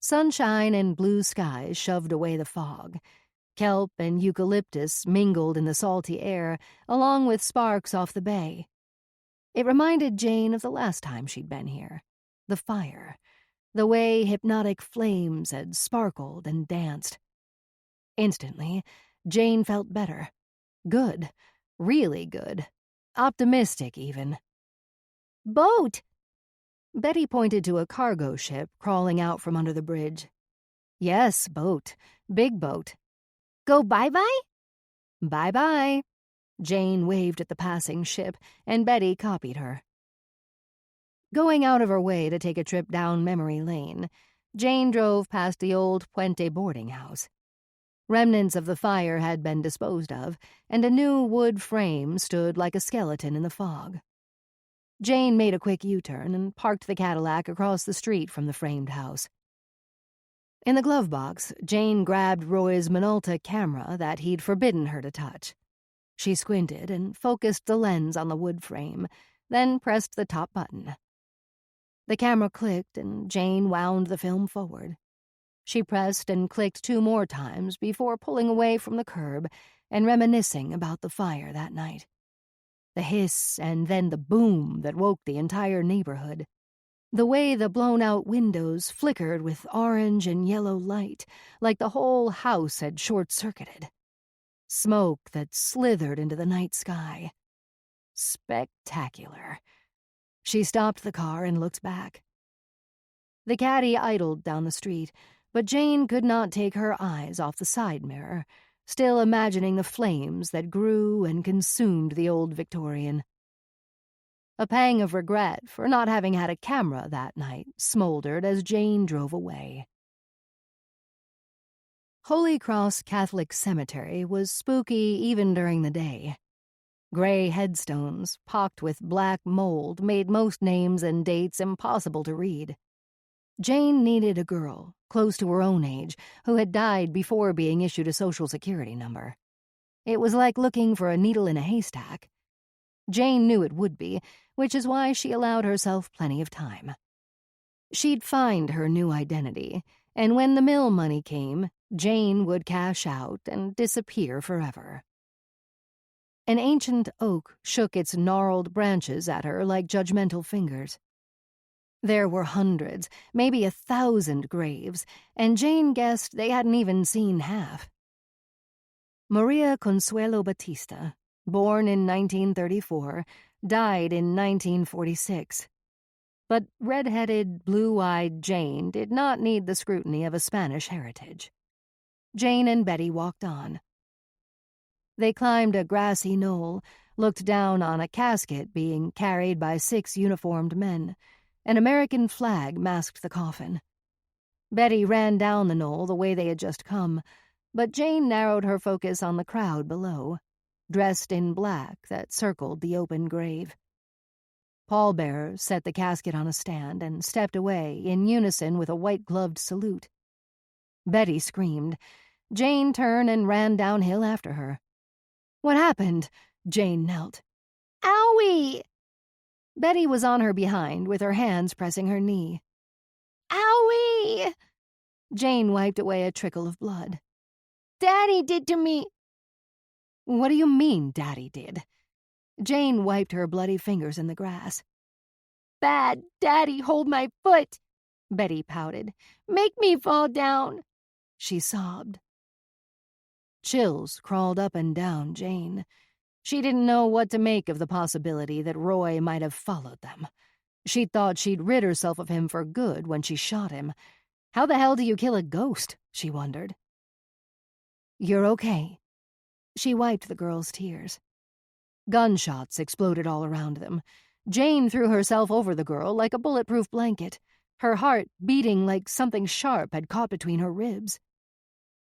Sunshine and blue skies shoved away the fog. Kelp and eucalyptus mingled in the salty air, along with sparks off the bay. It reminded Jane of the last time she'd been here, the fire, the way hypnotic flames had sparkled and danced. Instantly, Jane felt better. Good. Really good. Optimistic, even. "Boat!" Betty pointed to a cargo ship crawling out from under the bridge. "Yes, boat. Big boat." "Go bye-bye?" "Bye-bye." Jane waved at the passing ship, and Betty copied her. Going out of her way to take a trip down memory lane, Jane drove past the old Puente boarding house. Remnants of the fire had been disposed of, and a new wood frame stood like a skeleton in the fog. Jane made a quick U-turn and parked the Cadillac across the street from the framed house. In the glove box, Jane grabbed Roy's Minolta camera that he'd forbidden her to touch. She squinted and focused the lens on the wood frame, then pressed the top button. The camera clicked and Jane wound the film forward. She pressed and clicked 2 more times before pulling away from the curb and reminiscing about the fire that night. The hiss and then the boom that woke the entire neighborhood. The way the blown-out windows flickered with orange and yellow light, like the whole house had short-circuited. Smoke that slithered into the night sky. Spectacular. She stopped the car and looked back. The caddy idled down the street, but Jane could not take her eyes off the side mirror, still imagining the flames that grew and consumed the old Victorian. A pang of regret for not having had a camera that night smoldered as Jane drove away. Holy Cross Catholic Cemetery was spooky even during the day. Gray headstones, pocked with black mold, made most names and dates impossible to read. Jane needed a girl, close to her own age, who had died before being issued a Social Security number. It was like looking for a needle in a haystack. Jane knew it would be, which is why she allowed herself plenty of time. She'd find her new identity, and when the mill money came, Jane would cash out and disappear forever. An ancient oak shook its gnarled branches at her like judgmental fingers. There were hundreds, maybe 1,000 graves, and Jane guessed they hadn't even seen half. Maria Consuelo Batista, born in 1934, died in 1946. But red-headed, blue-eyed Jane did not need the scrutiny of a Spanish heritage. Jane and Betty walked on. They climbed a grassy knoll, looked down on a casket being carried by 6 uniformed men. An American flag masked the coffin. Betty ran down the knoll the way they had just come, but Jane narrowed her focus on the crowd below, dressed in black that circled the open grave. Pallbearers set the casket on a stand and stepped away in unison with a white-gloved salute. Betty screamed. Jane turned and ran downhill after her. "What happened?" Jane knelt. "Owie!" Betty was on her behind with her hands pressing her knee. "Owie!" Jane wiped away a trickle of blood. "Daddy did to me." "What do you mean, Daddy did?" Jane wiped her bloody fingers in the grass. "Bad Daddy hold my foot," Betty pouted. "Make me fall down," she sobbed. Chills crawled up and down Jane. She didn't know what to make of the possibility that Roy might have followed them. She'd thought she'd rid herself of him for good when she shot him. How the hell do you kill a ghost? She wondered. "You're okay." She wiped the girl's tears. Gunshots exploded all around them. Jane threw herself over the girl like a bulletproof blanket, her heart beating like something sharp had caught between her ribs.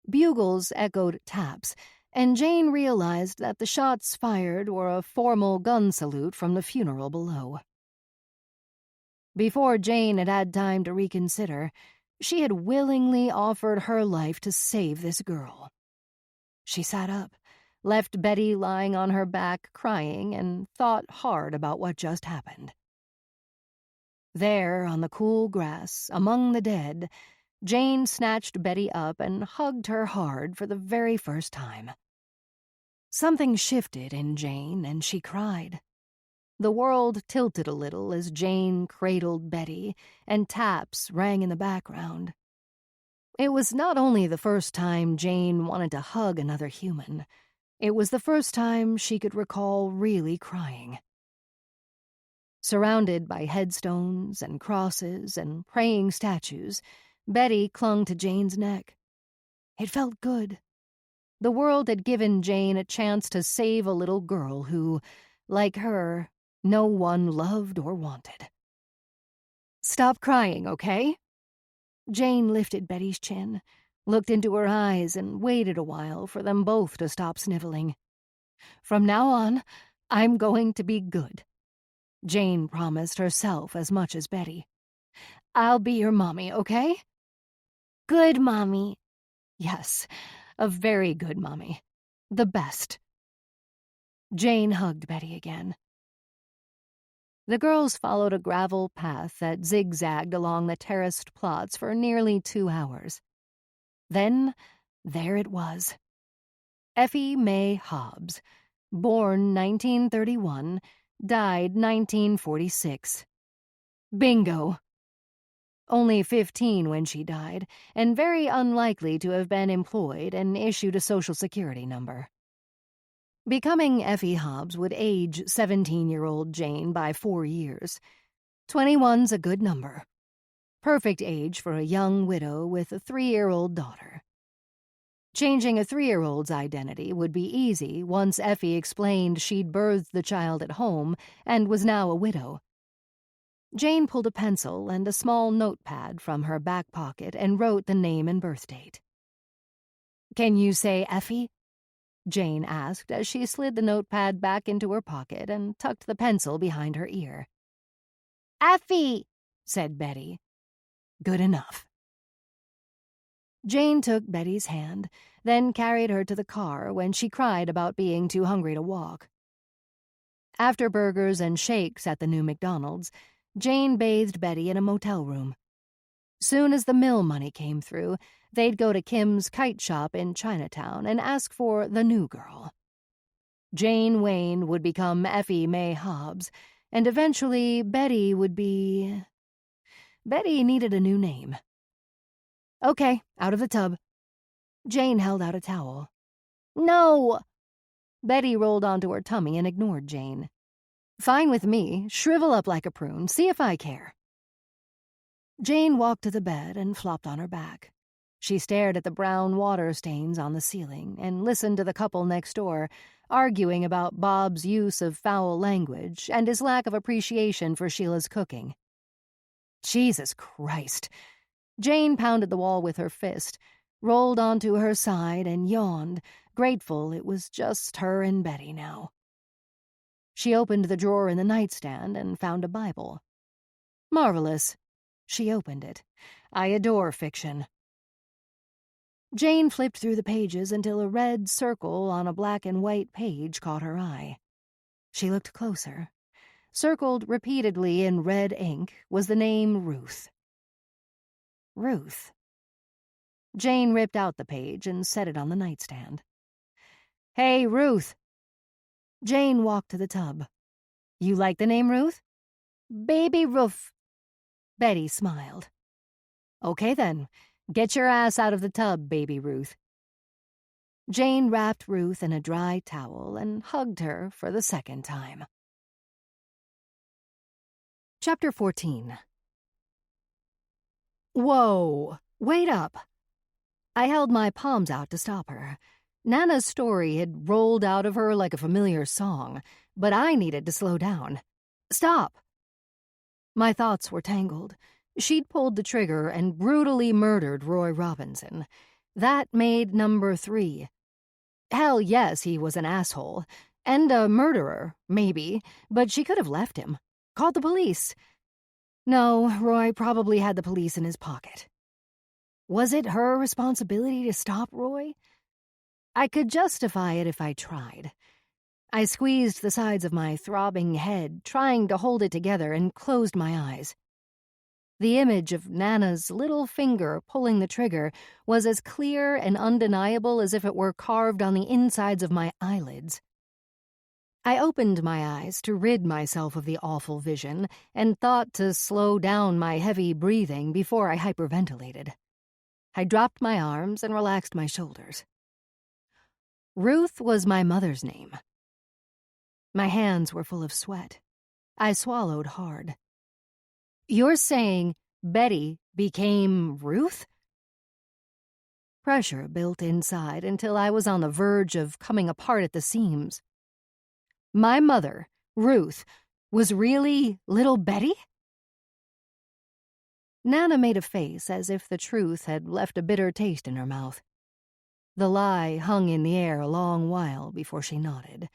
Bugles echoed taps, and Jane realized that the shots fired were a formal gun salute from the funeral below. Before Jane had had time to reconsider, she had willingly offered her life to save this girl. She sat up, left Betty lying on her back crying, and thought hard about what just happened. There, on the cool grass, among the dead, Jane snatched Betty up and hugged her hard for the very first time. Something shifted in Jane, and she cried. The world tilted a little as Jane cradled Betty, and taps rang in the background. It was not only the first time Jane wanted to hug another human, it was the first time she could recall really crying. Surrounded by headstones and crosses and praying statues, Betty clung to Jane's neck. It felt good. The world had given Jane a chance to save a little girl who, like her, no one loved or wanted. "Stop crying, okay?" Jane lifted Betty's chin, looked into her eyes, and waited a while for them both to stop sniveling. "From now on, I'm going to be good." Jane promised herself as much as Betty. "I'll be your mommy, okay?" Good mommy. Yes, a very good mommy. The best. Jane hugged Betty again. The girls followed a gravel path that zigzagged along the terraced plots for nearly 2 hours. Then, there it was. Effie May Hobbs, born 1931, died 1946. Bingo! Only 15 when she died, and very unlikely to have been employed and issued a Social Security number. Becoming Effie Hobbs would age 17-year-old Jane by 4 years. 21's a good number. Perfect age for a young widow with a 3-year-old daughter. Changing a 3-year-old's identity would be easy once Effie explained she'd birthed the child at home and was now a widow. Jane pulled a pencil and a small notepad from her back pocket and wrote the name and birth date. "Can you say Effie?" Jane asked as she slid the notepad back into her pocket and tucked the pencil behind her ear. Effie, said Betty. Good enough. Jane took Betty's hand, then carried her to the car when she cried about being too hungry to walk. After burgers and shakes at the new McDonald's, Jane bathed Betty in a motel room. Soon as the mill money came through, they'd go to Kim's kite shop in Chinatown and ask for the new girl. Jane Wayne would become Effie May Hobbs, and eventually Betty would be... Betty needed a new name. "Okay, out of the tub." Jane held out a towel. no. Betty rolled onto her tummy and ignored Jane. "Fine with me. Shrivel up like a prune. See if I care." Jane walked to the bed and flopped on her back. She stared at the brown water stains on the ceiling and listened to the couple next door, arguing about Bob's use of foul language and his lack of appreciation for Sheila's cooking. Jesus Christ. Jane pounded the wall with her fist, rolled onto her side and yawned, grateful it was just her and Betty now. She opened the drawer in the nightstand and found a Bible. Marvelous. She opened it. I adore fiction. Jane flipped through the pages until a red circle on a black and white page caught her eye. She looked closer. Circled repeatedly in red ink was the name Ruth. Ruth. Jane ripped out the page and set it on the nightstand. "Hey, Ruth." Jane walked to the tub. "You like the name Ruth?" Baby Ruth. Betty smiled. "Okay then, get your ass out of the tub, baby Ruth." Jane wrapped Ruth in a dry towel and hugged her for the second time. Chapter 14. Whoa, wait up. I held my palms out to stop her. Nana's story had rolled out of her like a familiar song, but I needed to slow down. Stop. My thoughts were tangled. She'd pulled the trigger and brutally murdered Roy Robinson. That made number 3. Hell yes, he was an asshole. And a murderer, maybe, but she could have left him. Called the police. No, Roy probably had the police in his pocket. Was it her responsibility to stop Roy? I could justify it if I tried. I squeezed the sides of my throbbing head, trying to hold it together, and closed my eyes. The image of Nana's little finger pulling the trigger was as clear and undeniable as if it were carved on the insides of my eyelids. I opened my eyes to rid myself of the awful vision and thought to slow down my heavy breathing before I hyperventilated. I dropped my arms and relaxed my shoulders. Ruth was my mother's name. My hands were full of sweat. I swallowed hard. You're saying Betty became Ruth? Pressure built inside until I was on the verge of coming apart at the seams. My mother, Ruth, was really little Betty? Nana made a face as if the truth had left a bitter taste in her mouth. The lie hung in the air a long while before she nodded,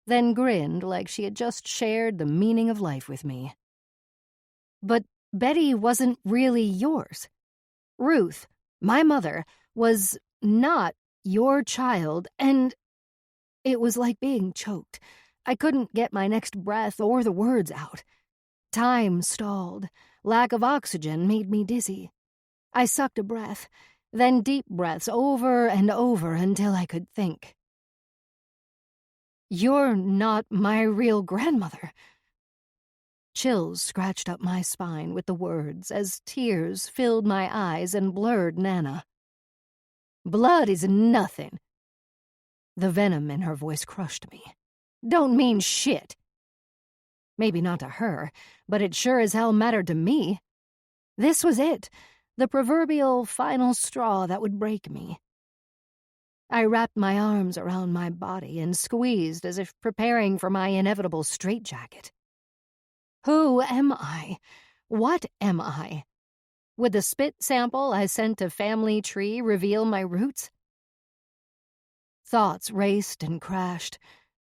then grinned like she had just shared the meaning of life with me. But Betty wasn't really yours. Ruth, my mother, was not your child, and it was like being choked. I couldn't get my next breath or the words out. Time stalled. Lack of oxygen made me dizzy. I sucked a breath, then deep breaths over and over until I could think. You're not my real grandmother. Chills scratched up my spine with the words as tears filled my eyes and blurred Nana. Blood is nothing. The venom in her voice crushed me. Don't mean shit. Maybe not to her, but it sure as hell mattered to me. This was it, the proverbial final straw that would break me. I wrapped my arms around my body and squeezed as if preparing for my inevitable straitjacket. Who am I? What am I? Would the spit sample I sent to Family Tree reveal my roots? Thoughts raced and crashed.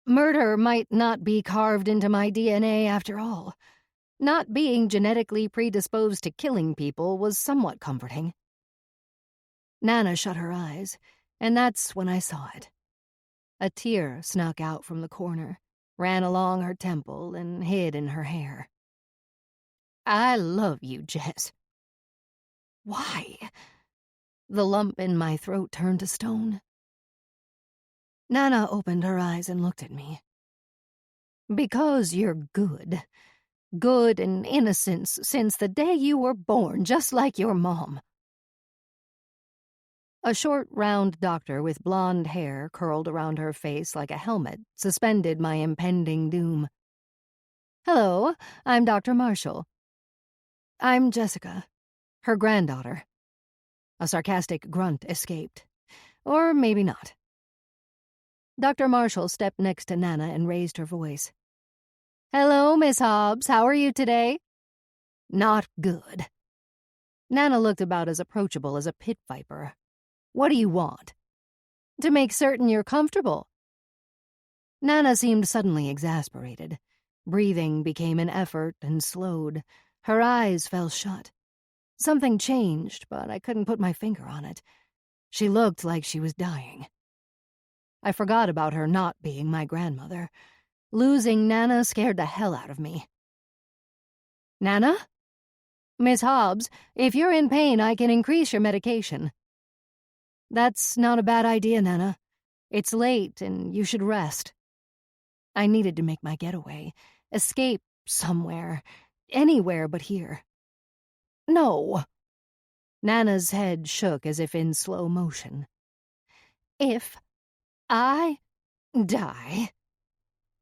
Murder might not be carved into my DNA after all. Not being genetically predisposed to killing people was somewhat comforting. Nana shut her eyes, and that's when I saw it. A tear snuck out from the corner, ran along her temple, and hid in her hair. I love you, Jess. Why? The lump in my throat turned to stone. Nana opened her eyes and looked at me. Because you're good. Good and innocent since the day you were born, just like your mom. A short, round doctor with blonde hair curled around her face like a helmet suspended my impending doom. Hello, I'm Dr. Marshall. I'm Jessica, her granddaughter. A sarcastic grunt escaped. Or maybe not. Dr. Marshall stepped next to Nana and raised her voice. Hello, Miss Hobbs. How are you today? Not good. Nana looked about as approachable as a pit viper. What do you want? To make certain you're comfortable. Nana seemed suddenly exasperated. Breathing became an effort and slowed. Her eyes fell shut. Something changed, but I couldn't put my finger on it. She looked like she was dying. I forgot about her not being my grandmother. Losing Nana scared the hell out of me. Nana? Miss Hobbs, if you're in pain, I can increase your medication. That's not a bad idea, Nana. It's late, and you should rest. I needed to make my getaway. Escape somewhere. Anywhere but here. No. Nana's head shook as if in slow motion. If I die...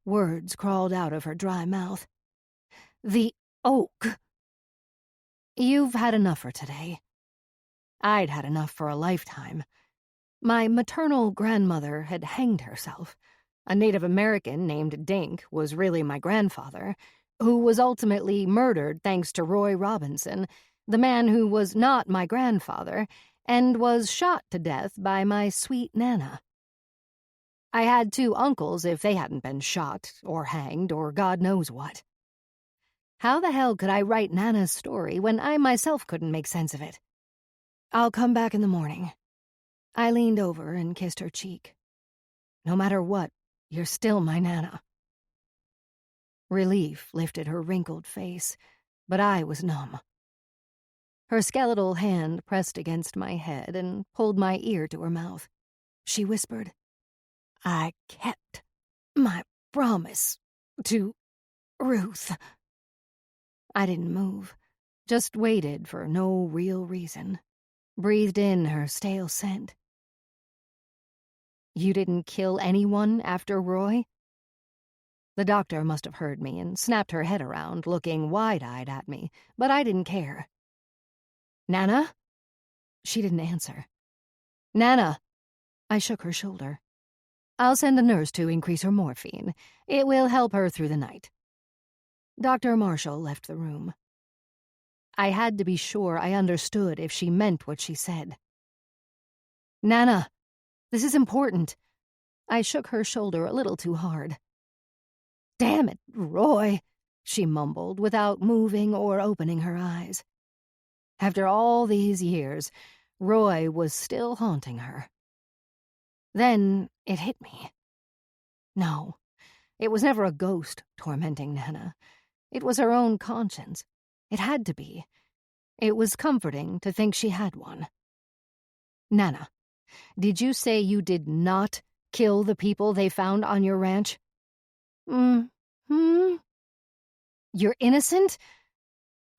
Words crawled out of her dry mouth. The oak. You've had enough for today. I'd had enough for a lifetime. My maternal grandmother had hanged herself. A Native American named Dink was really my grandfather, who was ultimately murdered thanks to Roy Robinson, the man who was not my grandfather, and was shot to death by my sweet Nana. I had 2 uncles if they hadn't been shot, or hanged, or God knows what. How the hell could I write Nana's story when I myself couldn't make sense of it? I'll come back in the morning. I leaned over and kissed her cheek. No matter what, you're still my Nana. Relief lifted her wrinkled face, but I was numb. Her skeletal hand pressed against my head and pulled my ear to her mouth. She whispered, I kept my promise to Ruth. I didn't move, just waited for no real reason. Breathed in her stale scent. You didn't kill anyone after Roy? The doctor must have heard me and snapped her head around, looking wide-eyed at me, but I didn't care. Nana? She didn't answer. Nana. I shook her shoulder. I'll send a nurse to increase her morphine. It will help her through the night. Dr. Marshall left the room. I had to be sure I understood if she meant what she said. Nana, this is important. I shook her shoulder a little too hard. Damn it, Roy, she mumbled without moving or opening her eyes. After all these years, Roy was still haunting her. Then it hit me. No, it was never a ghost tormenting Nana. It was her own conscience. It had to be. It was comforting to think she had one. Nana, did you say you did not kill the people they found on your ranch? You're innocent?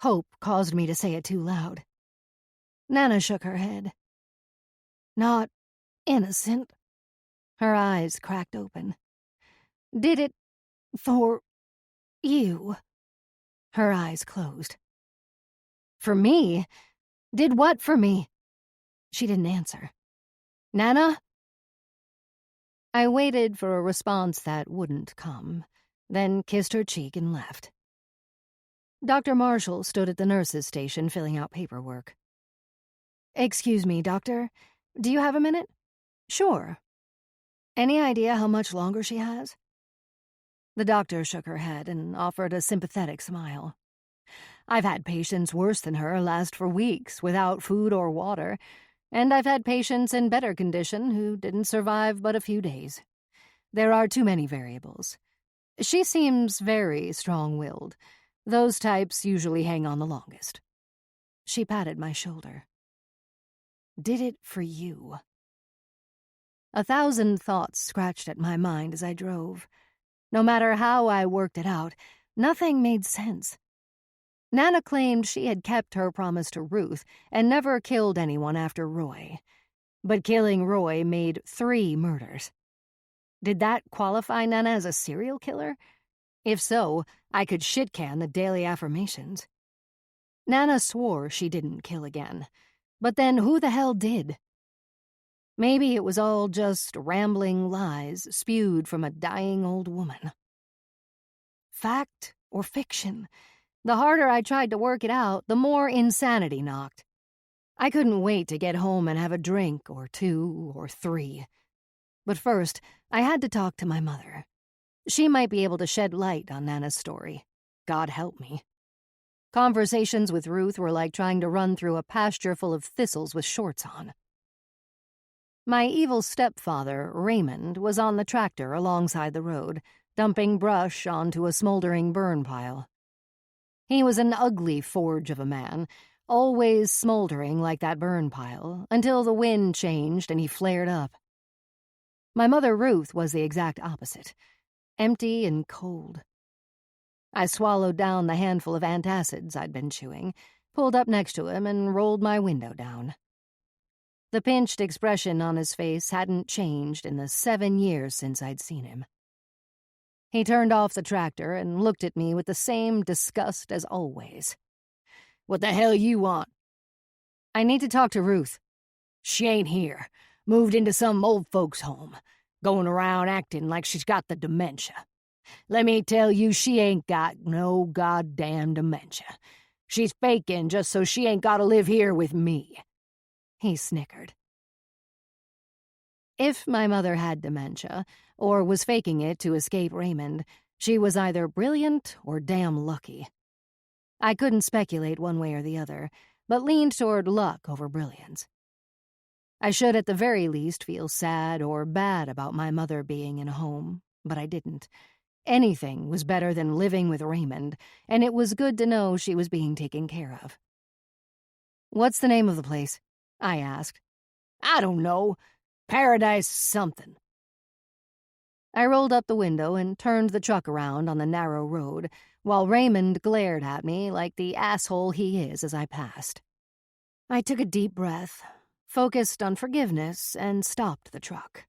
Hope caused me to say it too loud. Nana shook her head. Not innocent. Her eyes cracked open. Did it for you. Her eyes closed. For me? Did what for me? She didn't answer. Nana? I waited for a response that wouldn't come, then kissed her cheek and left. Dr. Marshall stood at the nurse's station filling out paperwork. Excuse me, doctor. Do you have a minute? Sure. Any idea how much longer she has? The doctor shook her head and offered a sympathetic smile. I've had patients worse than her last for weeks without food or water, and I've had patients in better condition who didn't survive but a few days. There are too many variables. She seems very strong-willed. Those types usually hang on the longest. She patted my shoulder. Did it for you. 1,000 thoughts scratched at my mind as I drove. No matter how I worked it out, nothing made sense. Nana claimed she had kept her promise to Ruth and never killed anyone after Roy. But killing Roy made 3 murders. Did that qualify Nana as a serial killer? If so, I could shit-can the daily affirmations. Nana swore she didn't kill again. But then who the hell did? Maybe it was all just rambling lies spewed from a dying old woman. Fact or fiction? The harder I tried to work it out, the more insanity knocked. I couldn't wait to get home and have a drink or 2 or 3. But first, I had to talk to my mother. She might be able to shed light on Nana's story. God help me. Conversations with Ruth were like trying to run through a pasture full of thistles with shorts on. My evil stepfather, Raymond, was on the tractor alongside the road, dumping brush onto a smoldering burn pile. He was an ugly forge of a man, always smoldering like that burn pile, until the wind changed and he flared up. My mother Ruth was the exact opposite, empty and cold. I swallowed down the handful of antacids I'd been chewing, pulled up next to him, and rolled my window down. The pinched expression on his face hadn't changed in the 7 years since I'd seen him. He turned off the tractor and looked at me with the same disgust as always. "What the hell you want?" "I need to talk to Ruth." "She ain't here. Moved into some old folks' home. Going around acting like she's got the dementia. Let me tell you, she ain't got no goddamn dementia. She's faking just so she ain't gotta live here with me." He snickered. If my mother had dementia, or was faking it to escape Raymond, she was either brilliant or damn lucky. I couldn't speculate one way or the other, but leaned toward luck over brilliance. I should at the very least feel sad or bad about my mother being in a home, but I didn't. Anything was better than living with Raymond, and it was good to know she was being taken care of. "What's the name of the place?" I asked. "I don't know. Paradise something." I rolled up the window and turned the truck around on the narrow road, while Raymond glared at me like the asshole he is as I passed. I took a deep breath, focused on forgiveness, and stopped the truck.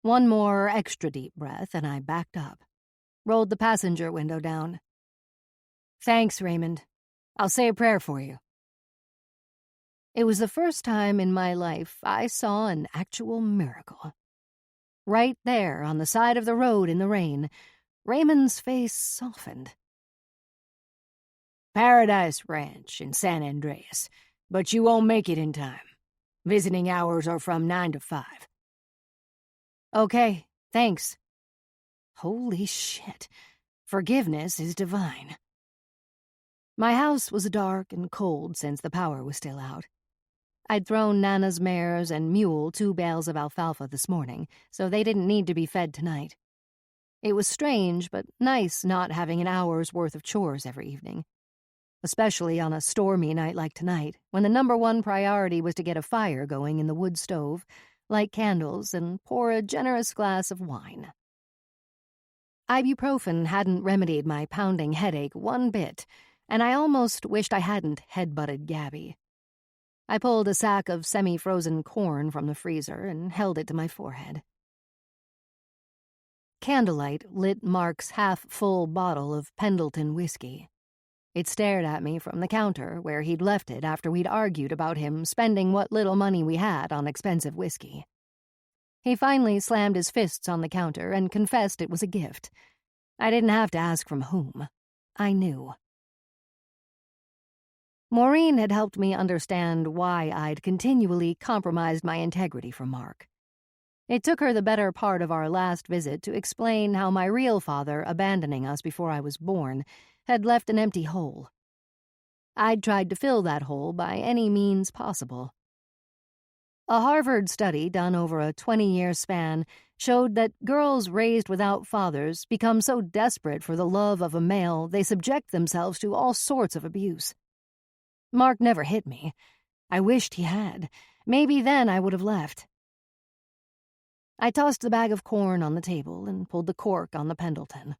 One more extra deep breath, and I backed up, rolled the passenger window down. "Thanks, Raymond. I'll say a prayer for you." It was the first time in my life I saw an actual miracle. Right there on the side of the road in the rain, Raymond's face softened. Paradise Ranch in San Andreas, but you won't make it in time. Visiting hours are from 9 to 5. Okay, thanks. Holy shit. Forgiveness is divine. My house was dark and cold since the power was still out. I'd thrown Nana's mares and mule 2 bales of alfalfa this morning, so they didn't need to be fed tonight. It was strange, but nice not having an hour's worth of chores every evening. Especially on a stormy night like tonight, when the #1 priority was to get a fire going in the wood stove, light candles, and pour a generous glass of wine. Ibuprofen hadn't remedied my pounding headache one bit, and I almost wished I hadn't headbutted Gabby. I pulled a sack of semi-frozen corn from the freezer and held it to my forehead. Candlelight lit Mark's half-full bottle of Pendleton whiskey. It stared at me from the counter where he'd left it after we'd argued about him spending what little money we had on expensive whiskey. He finally slammed his fists on the counter and confessed it was a gift. I didn't have to ask from whom. I knew. Maureen had helped me understand why I'd continually compromised my integrity for Mark. It took her the better part of our last visit to explain how my real father, abandoning us before I was born, had left an empty hole. I'd tried to fill that hole by any means possible. A Harvard study done over a 20-year span showed that girls raised without fathers become so desperate for the love of a male they subject themselves to all sorts of abuse. Mark never hit me. I wished he had. Maybe then I would have left. I tossed the bag of corn on the table and pulled the cork on the Pendleton.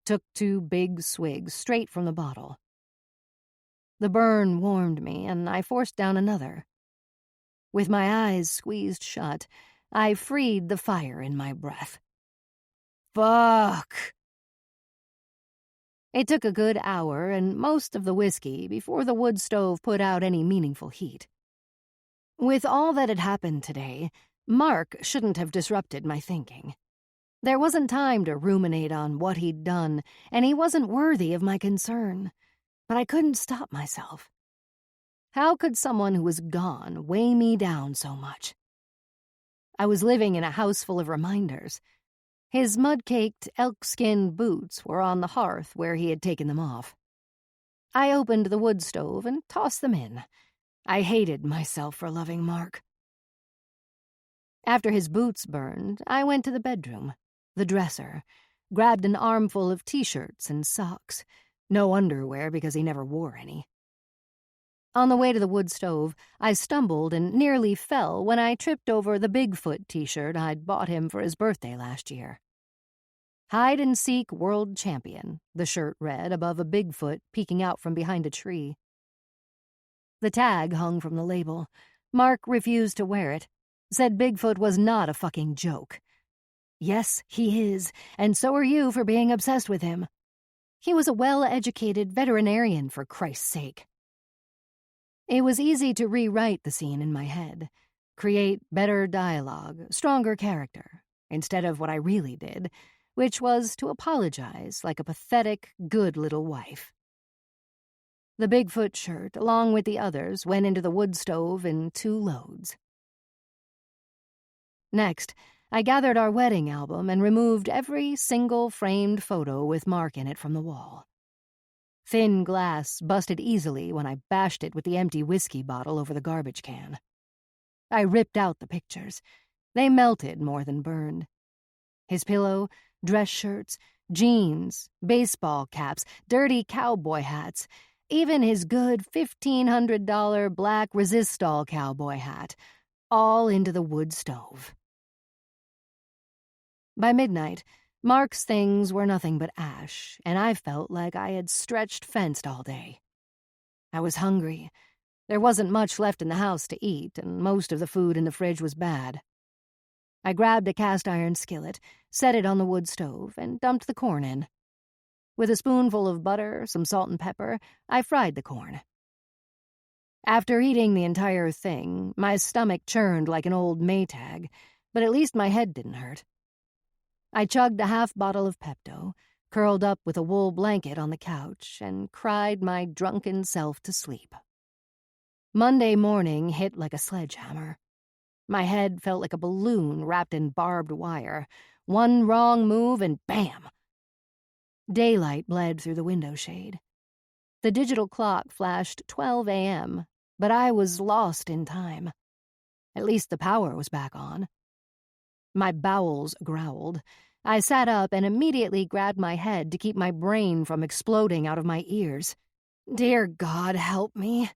Took 2 big swigs straight from the bottle. The burn warmed me, and I forced down another. With my eyes squeezed shut, I freed the fire in my breath. Fuck! It took a good hour and most of the whiskey before the wood stove put out any meaningful heat. With all that had happened today, Mark shouldn't have disrupted my thinking. There wasn't time to ruminate on what he'd done, and he wasn't worthy of my concern. But I couldn't stop myself. How could someone who was gone weigh me down so much? I was living in a house full of reminders. His mud-caked elk-skin boots were on the hearth where he had taken them off. I opened the wood stove and tossed them in. I hated myself for loving Mark. After his boots burned, I went to the bedroom, the dresser, grabbed an armful of T-shirts and socks. No underwear because he never wore any. On the way to the wood stove, I stumbled and nearly fell when I tripped over the Bigfoot T-shirt I'd bought him for his birthday last year. Hide-and-seek world champion, the shirt read above a Bigfoot peeking out from behind a tree. The tag hung from the label. Mark refused to wear it, said Bigfoot was not a fucking joke. Yes, he is, and so are you for being obsessed with him. He was a well-educated veterinarian, for Christ's sake. It was easy to rewrite the scene in my head, create better dialogue, stronger character, instead of what I really did, which was to apologize like a pathetic, good little wife. The Bigfoot shirt, along with the others, went into the wood stove in 2 loads. Next, I gathered our wedding album and removed every single framed photo with Mark in it from the wall. Thin glass busted easily when I bashed it with the empty whiskey bottle over the garbage can. I ripped out the pictures. They melted more than burned. His pillow, dress shirts, jeans, baseball caps, dirty cowboy hats, even his good $1,500 black Resistol cowboy hat, all into the wood stove. By midnight, Mark's things were nothing but ash, and I felt like I had stretched-fenced all day. I was hungry. There wasn't much left in the house to eat, and most of the food in the fridge was bad. I grabbed a cast-iron skillet, set it on the wood stove, and dumped the corn in. With a spoonful of butter, some salt and pepper, I fried the corn. After eating the entire thing, my stomach churned like an old Maytag, but at least my head didn't hurt. I chugged a half bottle of Pepto, curled up with a wool blanket on the couch, and cried my drunken self to sleep. Monday morning hit like a sledgehammer. My head felt like a balloon wrapped in barbed wire. One wrong move and bam! Daylight bled through the window shade. The digital clock flashed 12 a.m., but I was lost in time. At least the power was back on. My bowels growled. I sat up and immediately grabbed my head to keep my brain from exploding out of my ears. Dear God, help me.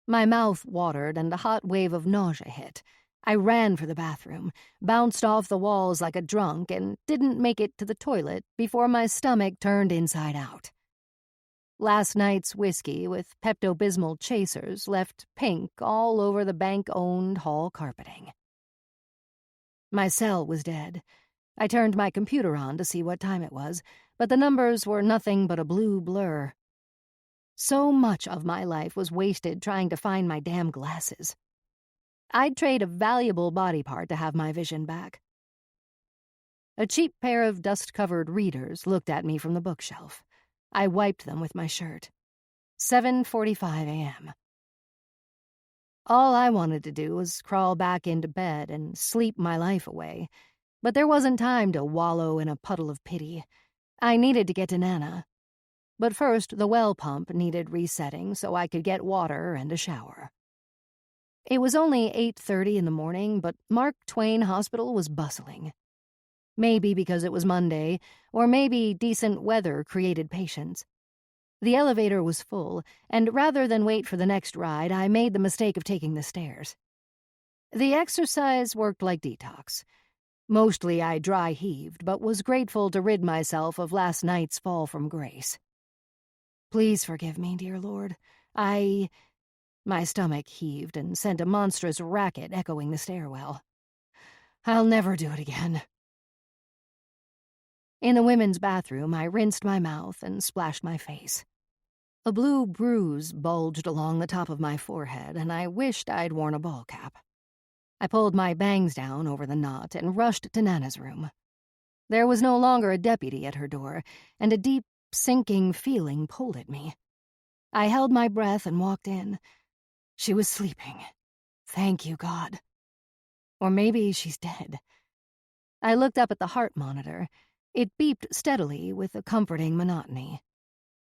My mouth watered and a hot wave of nausea hit. I ran for the bathroom, bounced off the walls like a drunk, and didn't make it to the toilet before my stomach turned inside out. Last night's whiskey with Pepto-Bismol chasers left pink all over the bank-owned hall carpeting. My cell was dead. I turned my computer on to see what time it was, but the numbers were nothing but a blue blur. So much of my life was wasted trying to find my damn glasses. I'd trade a valuable body part to have my vision back. A cheap pair of dust-covered readers looked at me from the bookshelf. I wiped them with my shirt. 7:45 a.m. All I wanted to do was crawl back into bed and sleep my life away, but there wasn't time to wallow in a puddle of pity. I needed to get to Nana. But first, the well pump needed resetting so I could get water and a shower. It was only 8:30 in the morning, but Mark Twain Hospital was bustling. Maybe because it was Monday, or maybe decent weather created patience. The elevator was full, and rather than wait for the next ride, I made the mistake of taking the stairs. The exercise worked like detox. Mostly I dry heaved, but was grateful to rid myself of last night's fall from grace. Please forgive me, dear Lord. My stomach heaved and sent a monstrous racket echoing the stairwell. I'll never do it again. In the women's bathroom, I rinsed my mouth and splashed my face. A blue bruise bulged along the top of my forehead, and I wished I'd worn a ball cap. I pulled my bangs down over the knot and rushed to Nana's room. There was no longer a deputy at her door, and a deep, sinking feeling pulled at me. I held my breath and walked in. She was sleeping. Thank you, God. Or maybe she's dead. I looked up at the heart monitor. It beeped steadily with a comforting monotony.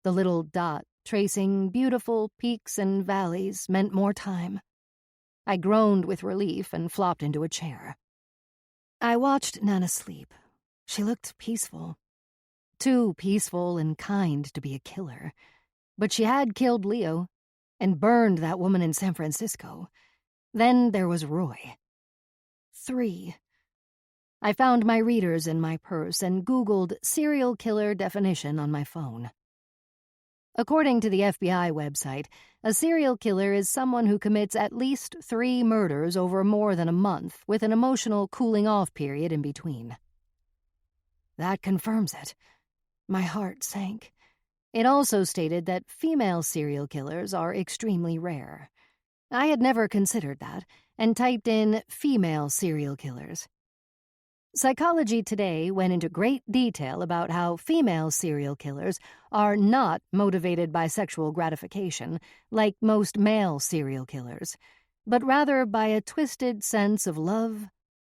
The little dot tracing beautiful peaks and valleys meant more time. I groaned with relief and flopped into a chair. I watched Nana sleep. She looked peaceful. Too peaceful and kind to be a killer. But she had killed Leo and burned that woman in San Francisco. Then there was Roy. 3. I found my readers in my purse and Googled serial killer definition on my phone. According to the FBI website, a serial killer is someone who commits at least 3 murders over more than a month with an emotional cooling-off period in between. That confirms it. My heart sank. It also stated that female serial killers are extremely rare. I had never considered that, and typed in female serial killers. Psychology Today went into great detail about how female serial killers are not motivated by sexual gratification, like most male serial killers, but rather by a twisted sense of love,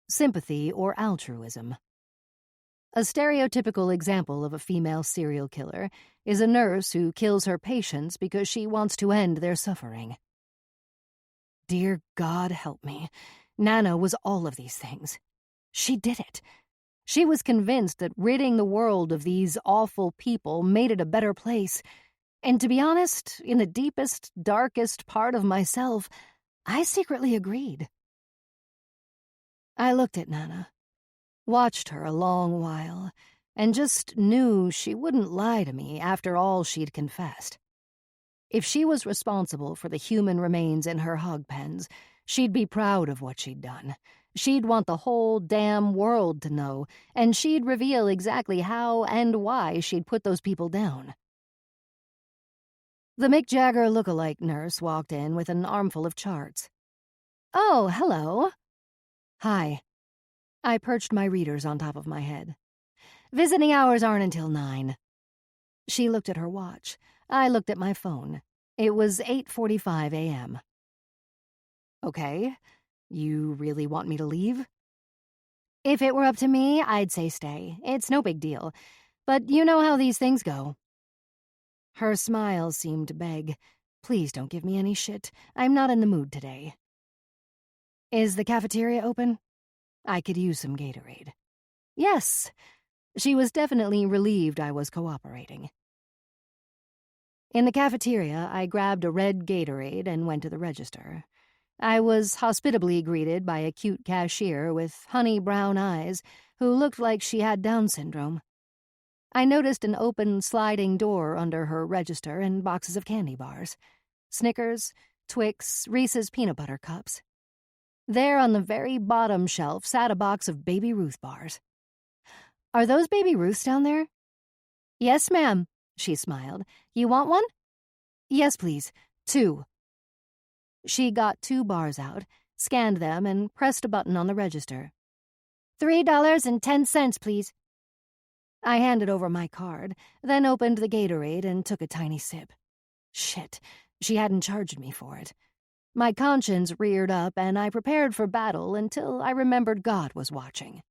sympathy, or altruism. A stereotypical example of a female serial killer is a nurse who kills her patients because she wants to end their suffering. Dear God, help me. Nana was all of these things. She did it. She was convinced that ridding the world of these awful people made it a better place. And to be honest, in the deepest, darkest part of myself, I secretly agreed. I looked at Nana, watched her a long while, and just knew she wouldn't lie to me after all she'd confessed. If she was responsible for the human remains in her hog pens, she'd be proud of what she'd done. She'd want the whole damn world to know, and she'd reveal exactly how and why she'd put those people down. The Mick Jagger look-alike nurse walked in with an armful of charts. Oh, hello. Hi. I perched my readers on top of my head. Visiting hours aren't until 9. She looked at her watch. I looked at my phone. It was 8:45 a.m. Okay. You really want me to leave? If it were up to me, I'd say stay. It's no big deal. But you know how these things go. Her smile seemed to beg. Please don't give me any shit. I'm not in the mood today. Is the cafeteria open? I could use some Gatorade. Yes. She was definitely relieved I was cooperating. In the cafeteria, I grabbed a red Gatorade and went to the register. I was hospitably greeted by a cute cashier with honey brown eyes who looked like she had Down syndrome. I noticed an open sliding door under her register and boxes of candy bars. Snickers, Twix, Reese's peanut butter cups. There on the very bottom shelf sat a box of Baby Ruth bars. Are those Baby Ruths down there? Yes, ma'am, she smiled. You want one? Yes, please. 2. She got 2 bars out, scanned them, and pressed a button on the register. $3.10, please. I handed over my card, then opened the Gatorade and took a tiny sip. Shit, she hadn't charged me for it. My conscience reared up, and I prepared for battle until I remembered God was watching.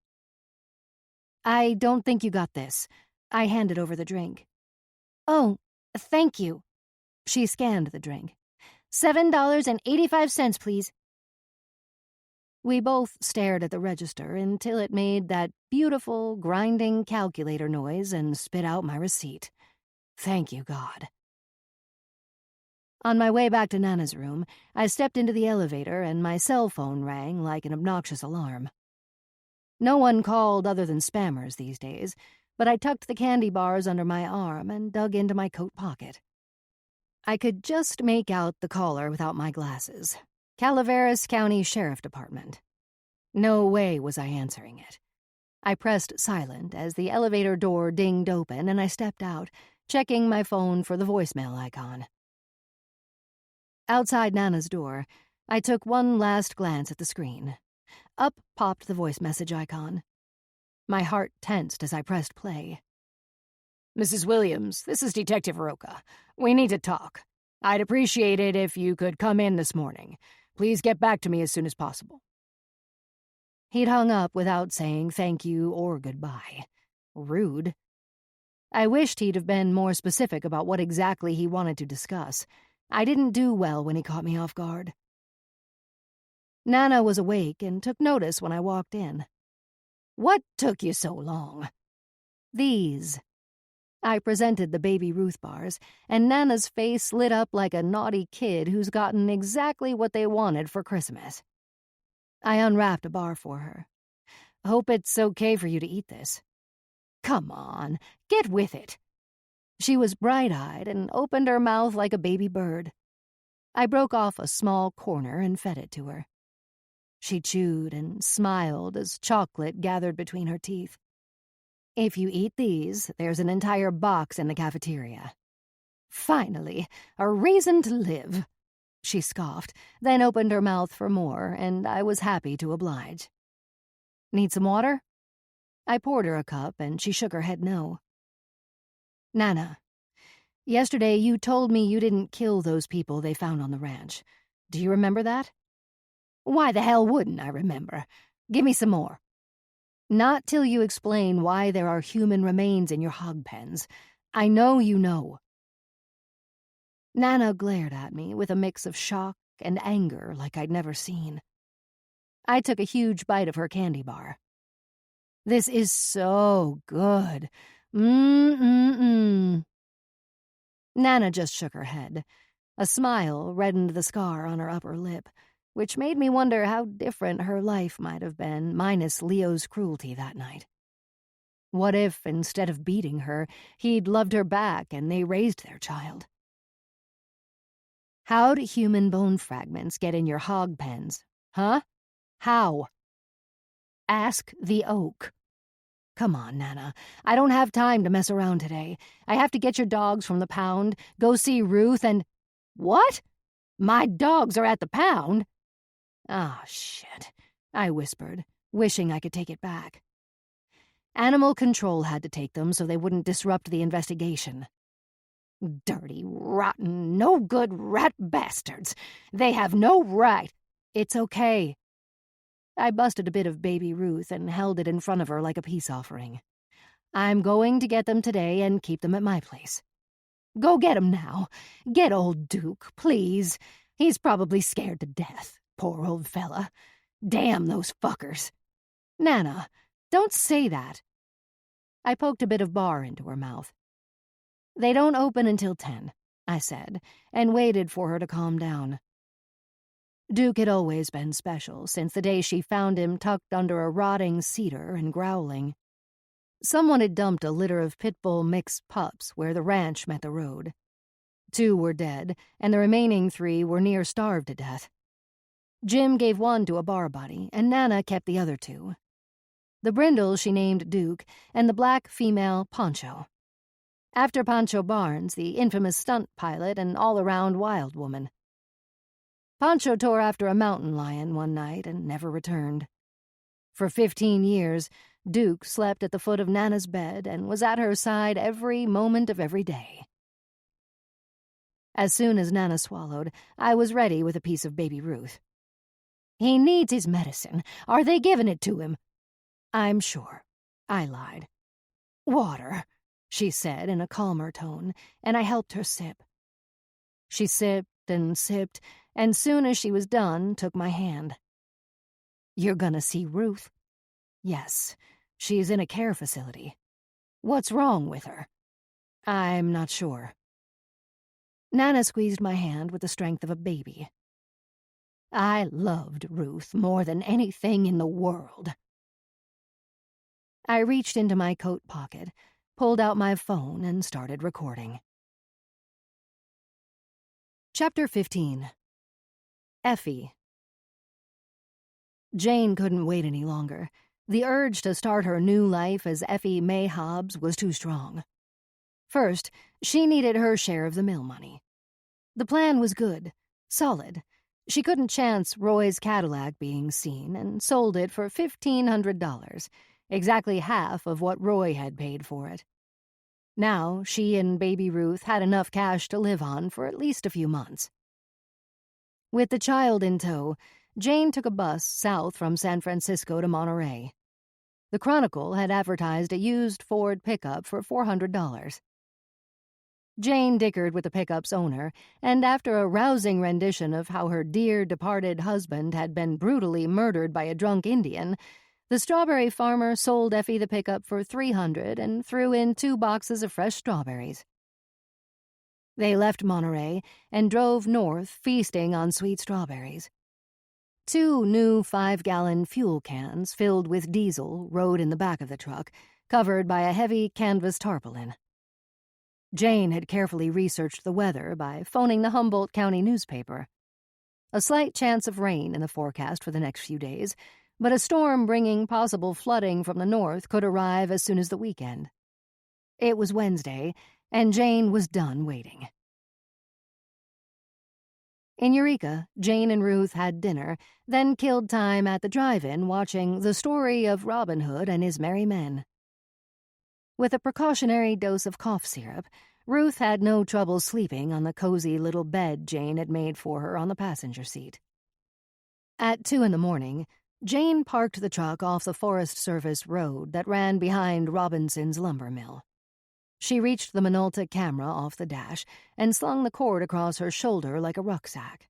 I don't think you got this. I handed over the drink. Oh, thank you. She scanned the drink. $7.85, please. We both stared at the register until it made that beautiful, grinding calculator noise and spit out my receipt. Thank you, God. On my way back to Nana's room, I stepped into the elevator and my cell phone rang like an obnoxious alarm. No one called other than spammers these days, but I tucked the candy bars under my arm and dug into my coat pocket. I could just make out the caller without my glasses. Calaveras County Sheriff Department. No way was I answering it. I pressed silent as the elevator door dinged open and I stepped out, checking my phone for the voicemail icon. Outside Nana's door, I took one last glance at the screen. Up popped the voice message icon. My heart tensed as I pressed play. Mrs. Williams, this is Detective Roca. We need to talk. I'd appreciate it if you could come in this morning. Please get back to me as soon as possible. He'd hung up without saying thank you or goodbye. Rude. I wished he'd have been more specific about what exactly he wanted to discuss. I didn't do well when he caught me off guard. Nana was awake and took notice when I walked in. What took you so long? These. I presented the Baby Ruth bars, and Nana's face lit up like a naughty kid who's gotten exactly what they wanted for Christmas. I unwrapped a bar for her. Hope it's okay for you to eat this. Come on, get with it. She was bright-eyed and opened her mouth like a baby bird. I broke off a small corner and fed it to her. She chewed and smiled as chocolate gathered between her teeth. If you eat these, there's an entire box in the cafeteria. Finally, a reason to live. She scoffed, then opened her mouth for more, and I was happy to oblige. Need some water? I poured her a cup, and she shook her head no. Nana, yesterday you told me you didn't kill those people they found on the ranch. Do you remember that? Why the hell wouldn't I remember? Give me some more. Not till you explain why there are human remains in your hog pens. I know you know. Nana glared at me with a mix of shock and anger like I'd never seen. I took a huge bite of her candy bar. This is so good. Nana just shook her head. A smile reddened the scar on her upper lip, which made me wonder how different her life might have been minus Leo's cruelty that night. What if, instead of beating her, he'd loved her back and they raised their child? How'd human bone fragments get in your hog pens? Huh? How? Ask the oak. Come on, Nana. I don't have time to mess around today. I have to get your dogs from the pound, go see Ruth, and... What? My dogs are at the pound? Ah, shit, I whispered, wishing I could take it back. Animal control had to take them so they wouldn't disrupt the investigation. Dirty, rotten, no-good rat bastards. They have no right. It's okay. I busted a bit of baby Ruth and held it in front of her like a peace offering. I'm going to get them today and keep them at my place. Go get 'em now. Get old Duke, please. He's probably scared to death, poor old fella. Damn those fuckers. Nana, don't say that. I poked a bit of bar into her mouth. They don't open until 10, I said, and waited for her to calm down. Duke had always been special since the day she found him tucked under a rotting cedar and growling. Someone had dumped a litter of pit bull mixed pups where the ranch met the road. 2 were dead, and the remaining 3 were near starved to death. Jim gave one to a bar buddy, and Nana kept the other 2. The brindle she named Duke, and the black female Pancho. After Pancho Barnes, the infamous stunt pilot and all-around wild woman. Pancho tore after a mountain lion one night and never returned. For 15 years, Duke slept at the foot of Nana's bed and was at her side every moment of every day. As soon as Nana swallowed, I was ready with a piece of baby Ruth. He needs his medicine. Are they giving it to him? I'm sure. I lied. Water, she said in a calmer tone, and I helped her sip. She sipped, and soon as she was done, took my hand. You're gonna see Ruth? Yes, she's in a care facility. What's wrong with her? I'm not sure. Nana squeezed my hand with the strength of a baby. I loved Ruth more than anything in the world. I reached into my coat pocket, pulled out my phone, and started recording. Chapter 15. Effie. Jane couldn't wait any longer. The urge to start her new life as Effie May Hobbs was too strong. First, she needed her share of the mill money. The plan was good, solid. She couldn't chance Roy's Cadillac being seen and sold it for $1,500, exactly half of what Roy had paid for it. Now, she and baby Ruth had enough cash to live on for at least a few months. With the child in tow, Jane took a bus south from San Francisco to Monterey. The Chronicle had advertised a used Ford pickup for $400. Jane dickered with the pickup's owner, and after a rousing rendition of how her dear departed husband had been brutally murdered by a drunk Indian, the strawberry farmer sold Effie the pickup for $300 and threw in 2 boxes of fresh strawberries. They left Monterey and drove north, feasting on sweet strawberries. 2 new 5-gallon fuel cans filled with diesel rode in the back of the truck, covered by a heavy canvas tarpaulin. Jane had carefully researched the weather by phoning the Humboldt County newspaper. A slight chance of rain in the forecast for the next few days, but a storm bringing possible flooding from the north could arrive as soon as the weekend. It was Wednesday, and Jane was done waiting. In Eureka, Jane and Ruth had dinner, then killed time at the drive-in watching The Story of Robin Hood and His Merry Men. With a precautionary dose of cough syrup, Ruth had no trouble sleeping on the cozy little bed Jane had made for her on the passenger seat. At 2 a.m, Jane parked the truck off the Forest Service road that ran behind Robinson's lumber mill. She reached the Minolta camera off the dash and slung the cord across her shoulder like a rucksack.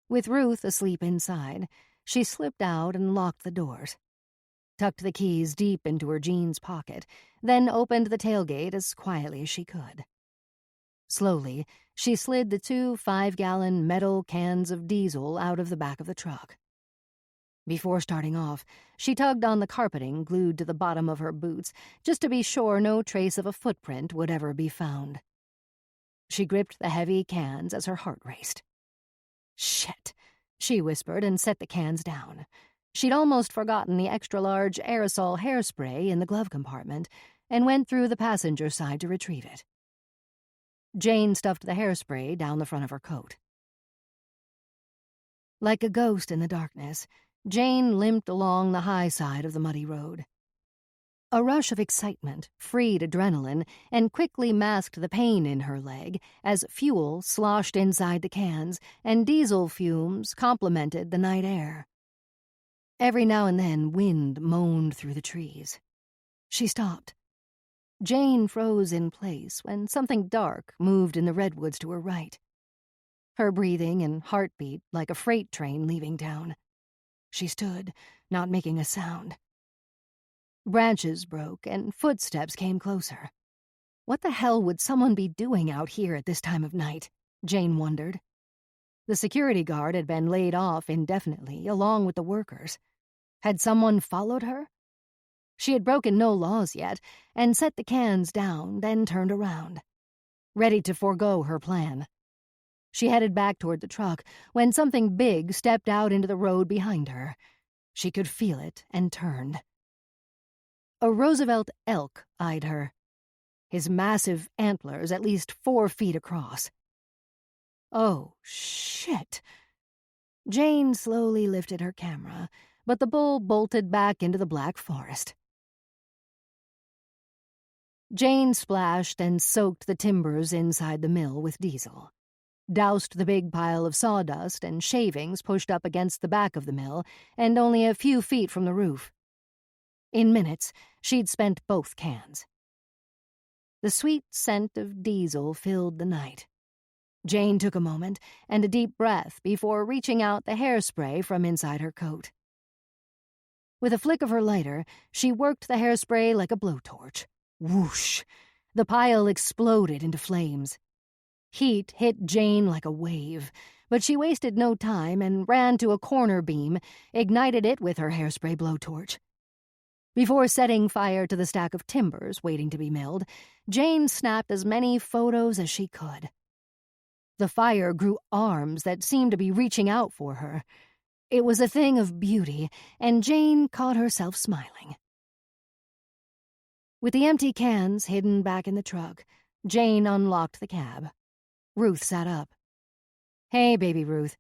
With Ruth asleep inside, she slipped out and locked the doors, tucked the keys deep into her jeans pocket, then opened the tailgate as quietly as she could. Slowly, she slid the 2 5-gallon metal cans of diesel out of the back of the truck. Before starting off, she tugged on the carpeting glued to the bottom of her boots just to be sure no trace of a footprint would ever be found. She gripped the heavy cans as her heart raced. "Shit," she whispered and set the cans down. She'd almost forgotten the extra-large aerosol hairspray in the glove compartment and went through the passenger side to retrieve it. Jane stuffed the hairspray down the front of her coat. Like a ghost in the darkness, Jane limped along the high side of the muddy road. A rush of excitement freed adrenaline and quickly masked the pain in her leg as fuel sloshed inside the cans and diesel fumes complemented the night air. Every now and then, wind moaned through the trees. She stopped. Jane froze in place when something dark moved in the redwoods to her right. Her breathing and heartbeat like a freight train leaving town. She stood, not making a sound. Branches broke and footsteps came closer. What the hell would someone be doing out here at this time of night? Jane wondered. The security guard had been laid off indefinitely, along with the workers. Had someone followed her? She had broken no laws yet, and set the cans down, then turned around, ready to forego her plan. She headed back toward the truck when something big stepped out into the road behind her. She could feel it and turned. A Roosevelt elk eyed her, his massive antlers at least 4 feet across. Oh, shit. Jane slowly lifted her camera, but the bull bolted back into the black forest. Jane splashed and soaked the timbers inside the mill with diesel, doused the big pile of sawdust and shavings pushed up against the back of the mill and only a few feet from the roof. In minutes, she'd spent both cans. The sweet scent of diesel filled the night. Jane took a moment and a deep breath before reaching out the hairspray from inside her coat. With a flick of her lighter, she worked the hairspray like a blowtorch. Whoosh! The pile exploded into flames. Heat hit Jane like a wave, but she wasted no time and ran to a corner beam, ignited it with her hairspray blowtorch. Before setting fire to the stack of timbers waiting to be milled, Jane snapped as many photos as she could. The fire grew arms that seemed to be reaching out for her. It was a thing of beauty, and Jane caught herself smiling. With the empty cans hidden back in the truck, Jane unlocked the cab. Ruth sat up. "Hey, baby Ruth."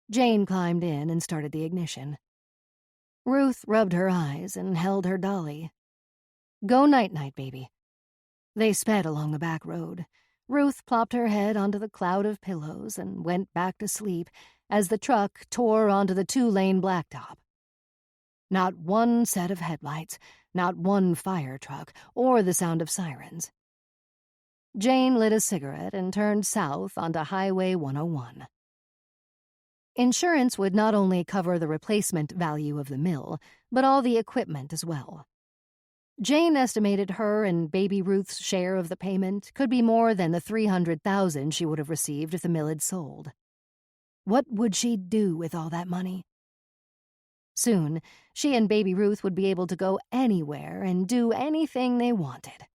Jane climbed in and started the ignition. Ruth rubbed her eyes and held her dolly. "Go night-night, baby." They sped along the back road. Ruth plopped her head onto the cloud of pillows and went back to sleep as the truck tore onto the 2-lane blacktop. Not one set of headlights, not one fire truck, or the sound of sirens. Jane lit a cigarette and turned south onto Highway 101. Insurance would not only cover the replacement value of the mill, but all the equipment as well. Jane estimated her and baby Ruth's share of the payment could be more than the $300,000 she would have received if the mill had sold. What would she do with all that money? Soon, she and baby Ruth would be able to go anywhere and do anything they wanted.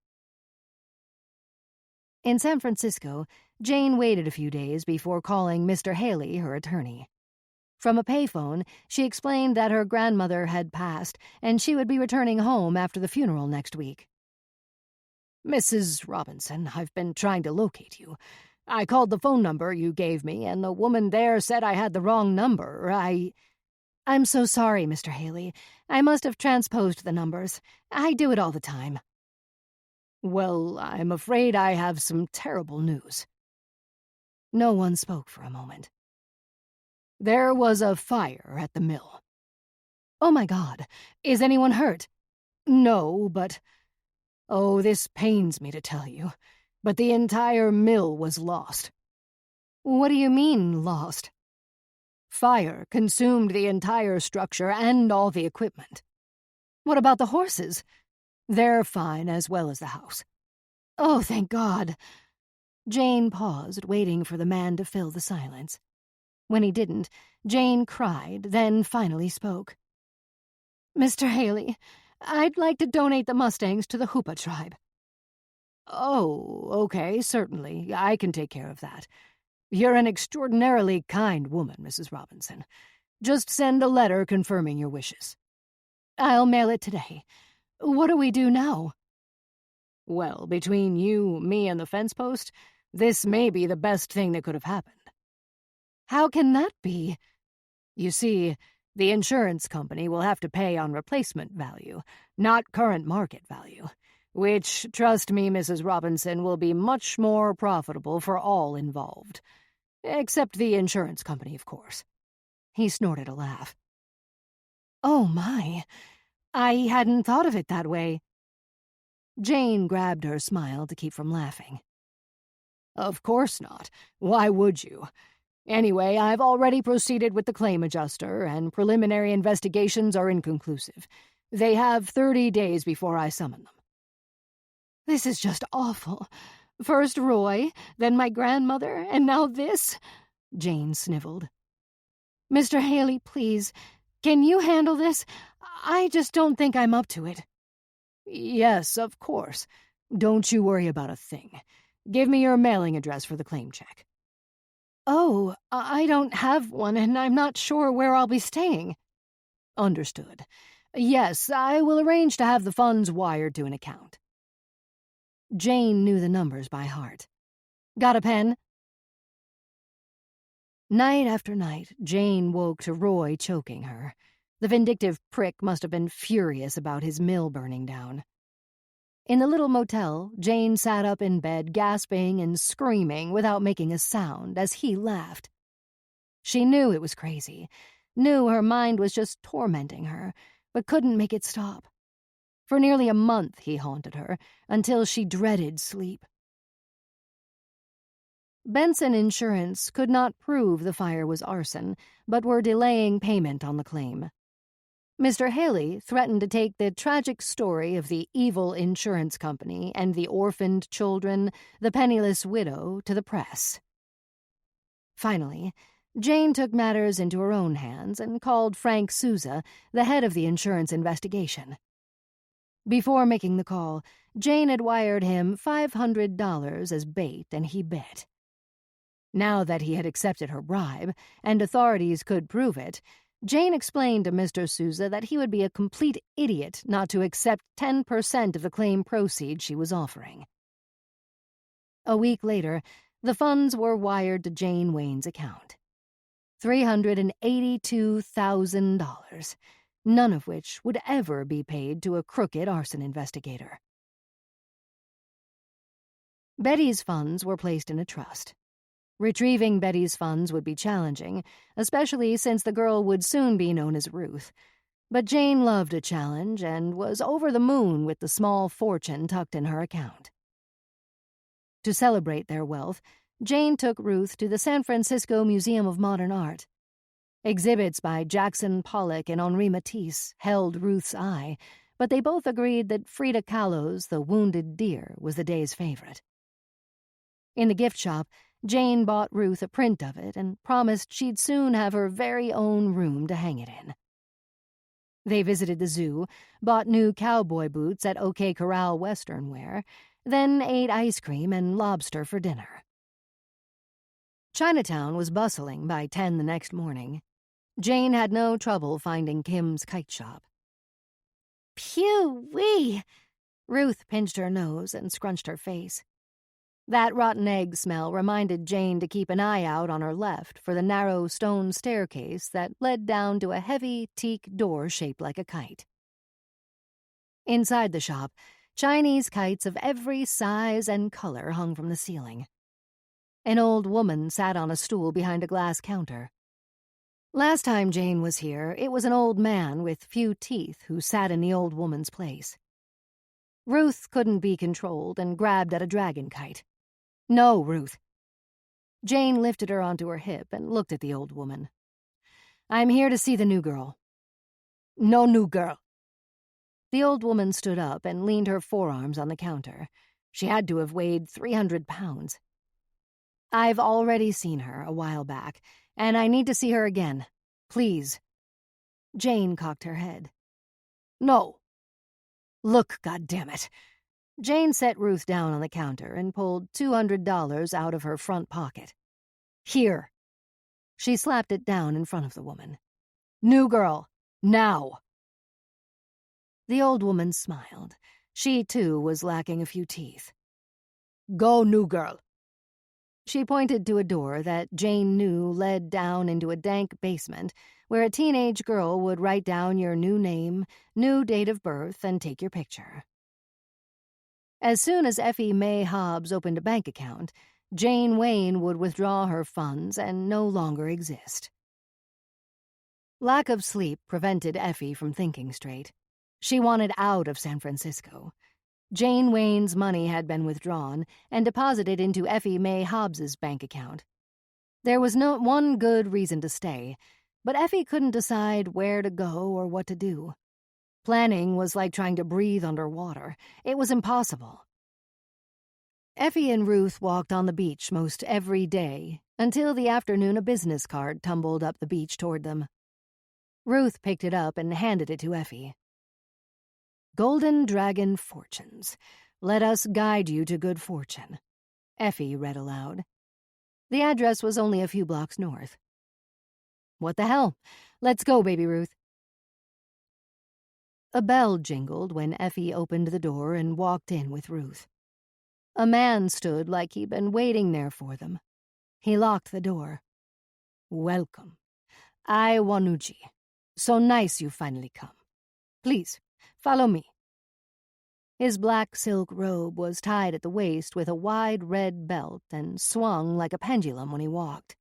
In San Francisco, Jane waited a few days before calling Mr. Haley, her attorney. From a payphone, she explained that her grandmother had passed and she would be returning home after the funeral next week. "Mrs. Robinson, I've been trying to locate you. I called the phone number you gave me, and the woman there said I had the wrong number. I'm so sorry, Mr. Haley. I must have transposed the numbers. I do it all the time." "Well, I'm afraid I have some terrible news." No one spoke for a moment. "There was a fire at the mill." "Oh, my God. Is anyone hurt?" "No, but... Oh, this pains me to tell you, but the entire mill was lost." "What do you mean, lost?" "Fire consumed the entire structure and all the equipment." "What about the horses?" "They're fine, as well as the house." "Oh, thank God." Jane paused, waiting for the man to fill the silence. When he didn't, Jane cried, then finally spoke. "Mr. Haley, I'd like to donate the Mustangs to the Hoopa tribe." "Oh, okay, certainly. I can take care of that. You're an extraordinarily kind woman, Mrs. Robinson. Just send a letter confirming your wishes." "I'll mail it today. What do we do now?" "Well, between you, me, and the fence post, this may be the best thing that could have happened." "How can that be?" "You see, the insurance company will have to pay on replacement value, not current market value, which, trust me, Mrs. Robinson, will be much more profitable for all involved. Except the insurance company, of course." He snorted a laugh. "Oh, my. I hadn't thought of it that way." Jane grabbed her smile to keep from laughing. "Of course not. Why would you? Anyway, I've already proceeded with the claim adjuster, and preliminary investigations are inconclusive. They have 30 days before I summon them." "This is just awful. First Roy, then my grandmother, and now this," Jane sniveled. "Mr. Haley, please, can you handle this? I just don't think I'm up to it." "Yes, of course. Don't you worry about a thing. Give me your mailing address for the claim check." "Oh, I don't have one, and I'm not sure where I'll be staying." "Understood. Yes, I will arrange to have the funds wired to an account." Jane knew the numbers by heart. "Got a pen?" Night after night, Jane woke to Roy choking her. The vindictive prick must have been furious about his mill burning down. In the little motel, Jane sat up in bed gasping and screaming without making a sound as he laughed. She knew it was crazy, knew her mind was just tormenting her, but couldn't make it stop. For nearly a month he haunted her, until she dreaded sleep. Benson Insurance could not prove the fire was arson, but were delaying payment on the claim. Mr. Haley threatened to take the tragic story of the evil insurance company and the orphaned children, the penniless widow, to the press. Finally, Jane took matters into her own hands and called Frank Souza, the head of the insurance investigation. Before making the call, Jane had wired him $500 as bait, and he bit. Now that he had accepted her bribe, and authorities could prove it, Jane explained to Mr. Souza that he would be a complete idiot not to accept 10% of the claim proceeds she was offering. A week later, the funds were wired to Jane Wayne's account. $382,000, none of which would ever be paid to a crooked arson investigator. Betty's funds were placed in a trust. Retrieving Betty's funds would be challenging, especially since the girl would soon be known as Ruth. But Jane loved a challenge and was over the moon with the small fortune tucked in her account. To celebrate their wealth, Jane took Ruth to the San Francisco Museum of Modern Art. Exhibits by Jackson Pollock and Henri Matisse held Ruth's eye, but they both agreed that Frida Kahlo's The Wounded Deer was the day's favorite. In the gift shop, Jane bought Ruth a print of it and promised she'd soon have her very own room to hang it in. They visited the zoo, bought new cowboy boots at OK Corral Western Wear, then ate ice cream and lobster for dinner. Chinatown was bustling by 10 the next morning. Jane had no trouble finding Kim's kite shop. "Phew-wee!" Ruth pinched her nose and scrunched her face. That rotten egg smell reminded Jane to keep an eye out on her left for the narrow stone staircase that led down to a heavy teak door shaped like a kite. Inside the shop, Chinese kites of every size and color hung from the ceiling. An old woman sat on a stool behind a glass counter. Last time Jane was here, it was an old man with few teeth who sat in the old woman's place. Ruth couldn't be controlled and grabbed at a dragon kite. "No, Ruth." Jane lifted her onto her hip and looked at the old woman. "I'm here to see the new girl." "No new girl." The old woman stood up and leaned her forearms on the counter. She had to have weighed 300 pounds. "I've already seen her a while back, and I need to see her again. Please." Jane cocked her head. "No." "Look, goddammit." Jane set Ruth down on the counter and pulled $200 out of her front pocket. "Here." She slapped it down in front of the woman. New girl. Now. The old woman smiled. She, too, was lacking a few teeth. Go, new girl. She pointed to a door that Jane knew led down into a dank basement where a teenage girl would write down your new name, new date of birth, and take your picture. As soon as Effie Mae Hobbs opened a bank account, Jane Wayne would withdraw her funds and no longer exist. Lack of sleep prevented Effie from thinking straight. She wanted out of San Francisco. Jane Wayne's money had been withdrawn and deposited into Effie Mae Hobbs's bank account. There was no one good reason to stay, but Effie couldn't decide where to go or what to do. Planning was like trying to breathe underwater. It was impossible. Effie and Ruth walked on the beach most every day until the afternoon a business card tumbled up the beach toward them. Ruth picked it up and handed it to Effie. Golden Dragon Fortunes. Let us guide you to good fortune, Effie read aloud. The address was only a few blocks north. What the hell? Let's go, baby Ruth. A bell jingled when Effie opened the door and walked in with Ruth. A man stood like he'd been waiting there for them. He locked the door. Welcome. I Wanuji. So nice you finally come. Please, follow me. His black silk robe was tied at the waist with a wide red belt and swung like a pendulum when he walked.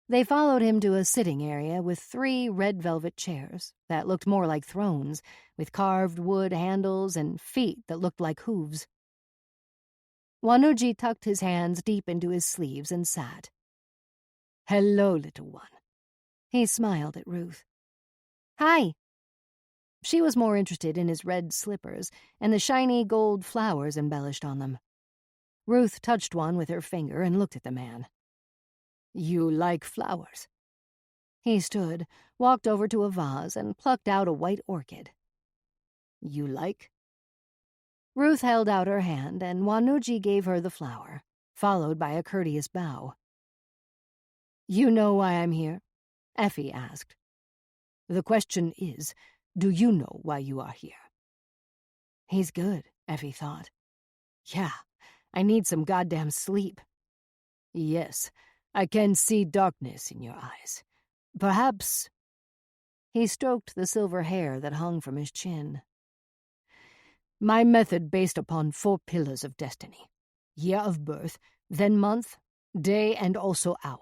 They followed him to a sitting area with 3 red velvet chairs that looked more like thrones, with carved wood handles and feet that looked like hooves. Wanuji tucked his hands deep into his sleeves and sat. Hello, little one. He smiled at Ruth. Hi. She was more interested in his red slippers and the shiny gold flowers embellished on them. Ruth touched one with her finger and looked at the man. You like flowers? He stood, walked over to a vase, and plucked out a white orchid. You like? Ruth held out her hand, and Wanuji gave her the flower, followed by a courteous bow. You know why I'm here? Effie asked. The question is, do you know why you are here? He's good, Effie thought. Yeah, I need some goddamn sleep. Yes, I can see darkness in your eyes. Perhaps... He stroked the silver hair that hung from his chin. My method based upon 4 pillars of destiny. Year of birth, then month, day, and also hour.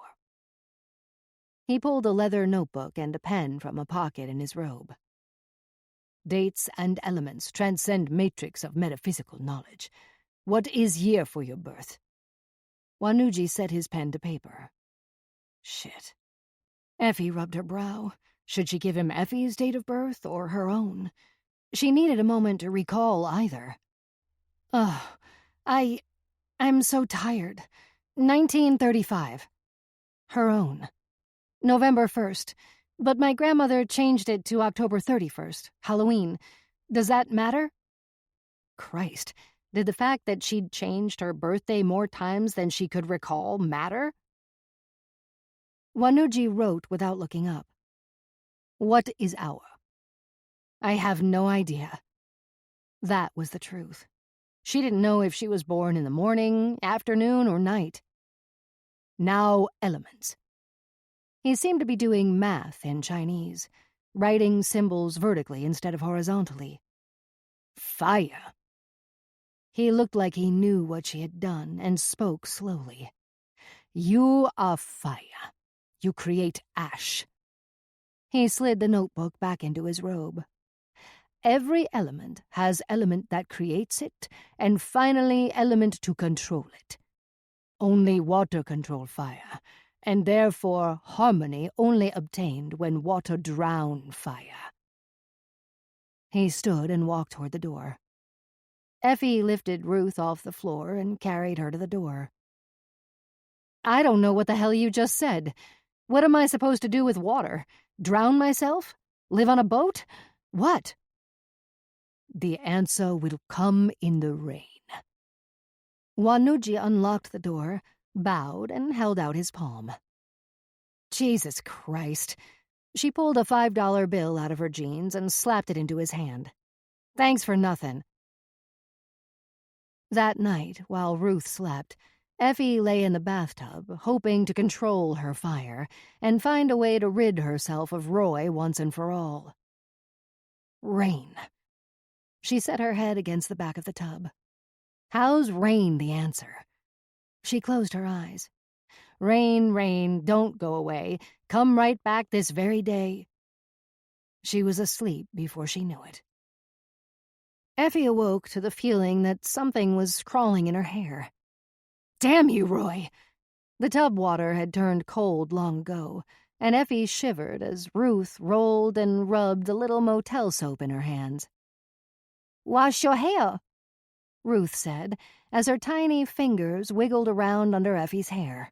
He pulled a leather notebook and a pen from a pocket in his robe. Dates and elements transcend matrix of metaphysical knowledge. What is year for your birth? Wanuji set his pen to paper. Shit. Effie rubbed her brow. Should she give him Effie's date of birth or her own? She needed a moment to recall either. I'm so tired. 1935. Her own. November 1st. But my grandmother changed it to October 31st, Halloween. Does that matter? Christ, did the fact that she'd changed her birthday more times than she could recall matter? Wanuji wrote without looking up. What is hour? I have no idea. That was the truth. She didn't know if she was born in the morning, afternoon, or night. Now elements. He seemed to be doing math in Chinese, writing symbols vertically instead of horizontally. Fire. He looked like he knew what she had done and spoke slowly. You are fire. You create ash. He slid the notebook back into his robe. Every element has element that creates it, and finally element to control it. Only water control fire, and therefore harmony only obtained when water drowned fire. He stood and walked toward the door. Effie lifted Ruth off the floor and carried her to the door. I don't know what the hell you just said. What am I supposed to do with water? Drown myself? Live on a boat? What? The answer will come in the rain. Wanuji unlocked the door, bowed, and held out his palm. Jesus Christ. She pulled a $5 bill out of her jeans and slapped it into his hand. "Thanks for nothing." That night, while Ruth slept, Effie lay in the bathtub, hoping to control her fire and find a way to rid herself of Roy once and for all. Rain. She set her head against the back of the tub. How's rain the answer? She closed her eyes. Rain, rain, don't go away. Come right back this very day. She was asleep before she knew it. Effie awoke to the feeling that something was crawling in her hair. Damn you, Roy! The tub water had turned cold long ago, and Effie shivered as Ruth rolled and rubbed a little motel soap in her hands. "Wash your hair," Ruth said, as her tiny fingers wiggled around under Effie's hair.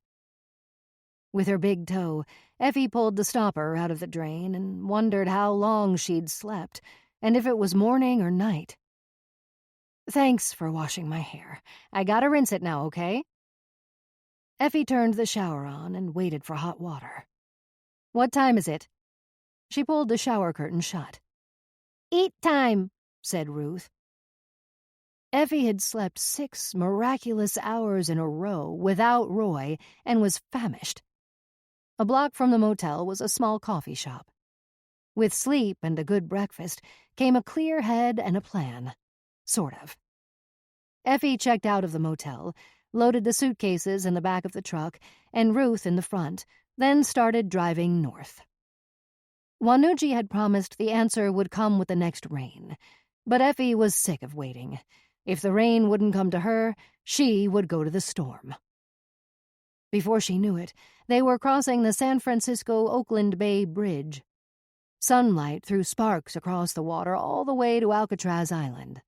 With her big toe, Effie pulled the stopper out of the drain and wondered how long she'd slept, and if it was morning or night. "Thanks for washing my hair. I gotta rinse it now, okay?" Effie turned the shower on and waited for hot water. "What time is it?" She pulled the shower curtain shut. "Eat time," said Ruth. Effie had slept 6 miraculous hours in a row without Roy and was famished. A block from the motel was a small coffee shop. With sleep and a good breakfast came a clear head and a plan. Sort of. Effie checked out of the motel, loaded the suitcases in the back of the truck and Ruth in the front, then started driving north. Wanuji had promised the answer would come with the next rain, but Effie was sick of waiting. If the rain wouldn't come to her, she would go to the storm. Before she knew it, they were crossing the San Francisco-Oakland Bay Bridge. Sunlight threw sparks across the water all the way to Alcatraz Island.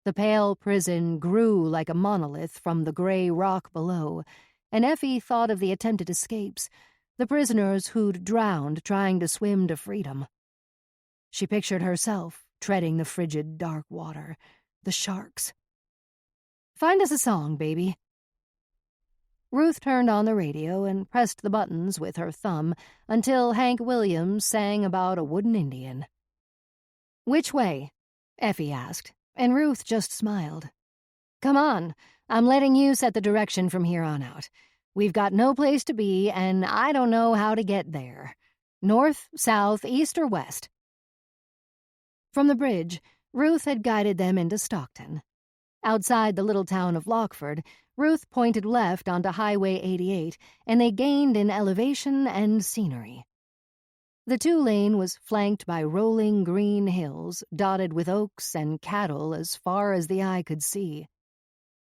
The pale prison grew like a monolith from the gray rock below, and Effie thought of the attempted escapes, the prisoners who'd drowned trying to swim to freedom. She pictured herself treading the frigid, dark water, the sharks. "Find us a song, baby." Ruth turned on the radio and pressed the buttons with her thumb until Hank Williams sang about a wooden Indian. "Which way?" Effie asked, and Ruth just smiled. "Come on, I'm letting you set the direction from here on out. We've got no place to be, and I don't know how to get there. North, south, east, or west?" From the bridge, Ruth had guided them into Stockton. Outside the little town of Lockford, Ruth pointed left onto Highway 88, and they gained in elevation and scenery. The 2-lane was flanked by rolling green hills, dotted with oaks and cattle as far as the eye could see.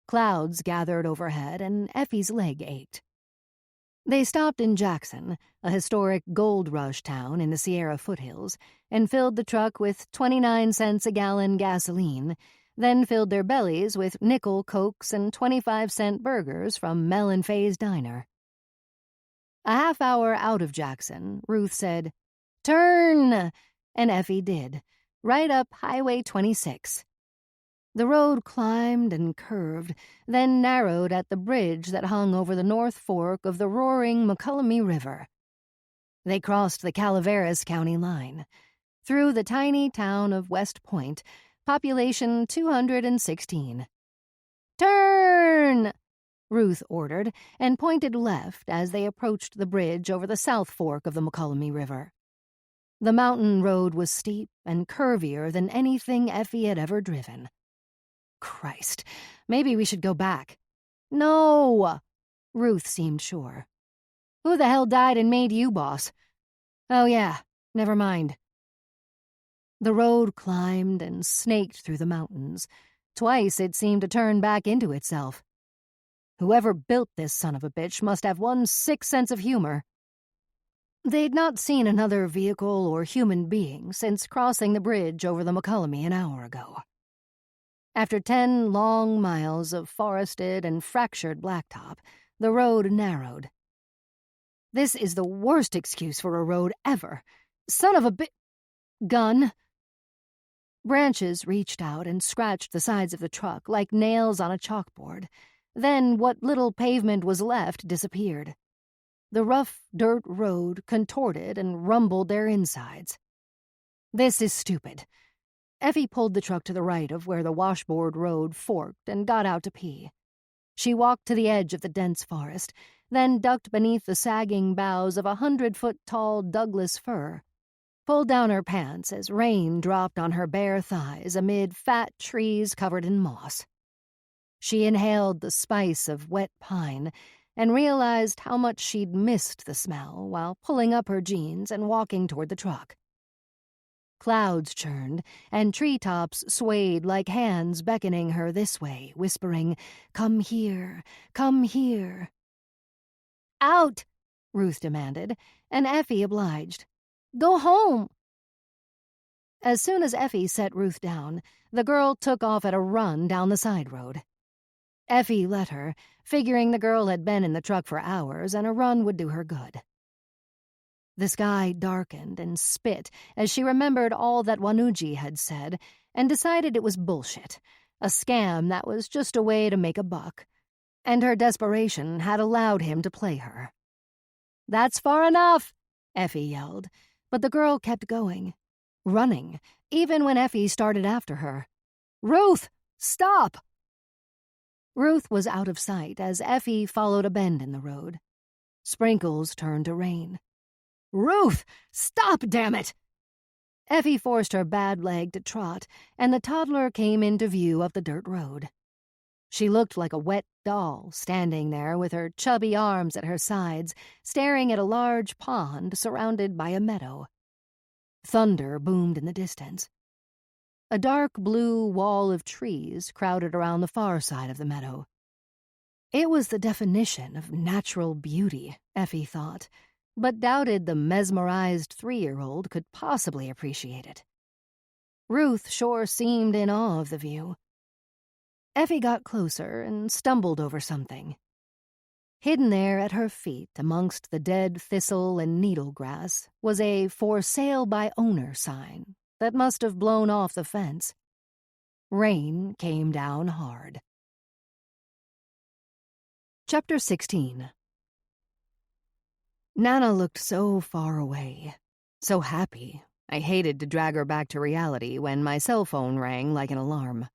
Clouds gathered overhead, and Effie's leg ached. They stopped in Jackson, a historic gold rush town in the Sierra foothills, and filled the truck with 29 cents a gallon gasoline, then filled their bellies with nickel Cokes and 25-cent burgers from Mel and Faye's Diner. A half hour out of Jackson, Ruth said, "Turn!" and Effie did, right up Highway 26. The road climbed and curved, then narrowed at the bridge that hung over the North Fork of the roaring McCullummy River. They crossed the Calaveras County line, through the tiny town of West Point, population 216. "Turn!" Ruth ordered, and pointed left as they approached the bridge over the South Fork of the McCullummy River. The mountain road was steep and curvier than anything Effie had ever driven. Christ, maybe we should go back. No! Ruth seemed sure. Who the hell died and made you boss? Oh yeah, never mind. The road climbed and snaked through the mountains. Twice it seemed to turn back into itself. Whoever built this son of a bitch must have one sick sense of humor. They'd not seen another vehicle or human being since crossing the bridge over the McCullummy an hour ago. After 10 long miles of forested and fractured blacktop, the road narrowed. This is the worst excuse for a road ever. Son of a gun. Branches reached out and scratched the sides of the truck like nails on a chalkboard. Then what little pavement was left disappeared. The rough dirt road contorted and rumbled their insides. This is stupid. Effie pulled the truck to the right of where the washboard road forked and got out to pee. She walked to the edge of the dense forest, then ducked beneath the sagging boughs of 100-foot-tall Douglas fir, pulled down her pants as rain dropped on her bare thighs amid fat trees covered in moss. She inhaled the spice of wet pine and realized how much she'd missed the smell while pulling up her jeans and walking toward the truck. Clouds churned, and treetops swayed like hands beckoning her this way, whispering, "Come here, come here." "Out!" Ruth demanded, and Effie obliged. "Go home!" As soon as Effie set Ruth down, the girl took off at a run down the side road. Effie let her, figuring the girl had been in the truck for hours and a run would do her good. The sky darkened and spit as she remembered all that Wanuji had said and decided it was bullshit, a scam that was just a way to make a buck, and her desperation had allowed him to play her. "That's far enough," Effie yelled, but the girl kept going, running, even when Effie started after her. "Ruth, stop!" Ruth was out of sight as Effie followed a bend in the road. Sprinkles turned to rain. "Ruth, stop, damn it!" Effie forced her bad leg to trot, and the toddler came into view of the dirt road. She looked like a wet doll, standing there with her chubby arms at her sides, staring at a large pond surrounded by a meadow. Thunder boomed in the distance. A dark blue wall of trees crowded around the far side of the meadow. It was the definition of natural beauty, Effie thought, but doubted the mesmerized 3-year-old could possibly appreciate it. Ruth sure seemed in awe of the view. Effie got closer and stumbled over something. Hidden there at her feet amongst the dead thistle and needle grass was a "For Sale by Owner" sign that must have blown off the fence. Rain came down hard. Chapter 16. Nana looked so far away, so happy. I hated to drag her back to reality when my cell phone rang like an alarm.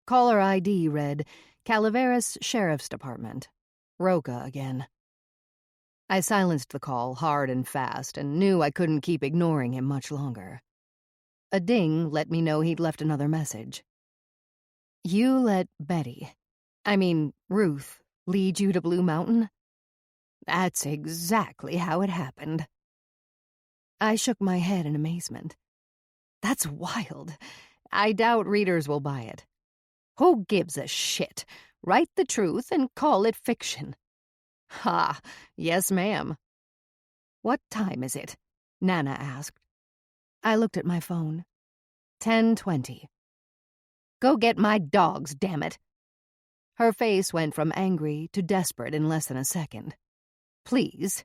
Caller ID read, Calaveras Sheriff's Department. Roca again. I silenced the call hard and fast and knew I couldn't keep ignoring him much longer. A ding let me know he'd left another message. "You let Ruth, lead you to Blue Mountain?" "That's exactly how it happened." I shook my head in amazement. "That's wild. I doubt readers will buy it." "Who gives a shit? Write the truth and call it fiction." "Ha, yes, ma'am." "What time is it?" Nana asked. I looked at my phone. 10:20. "Go get my dogs, damn it." Her face went from angry to desperate in less than a second. "Please."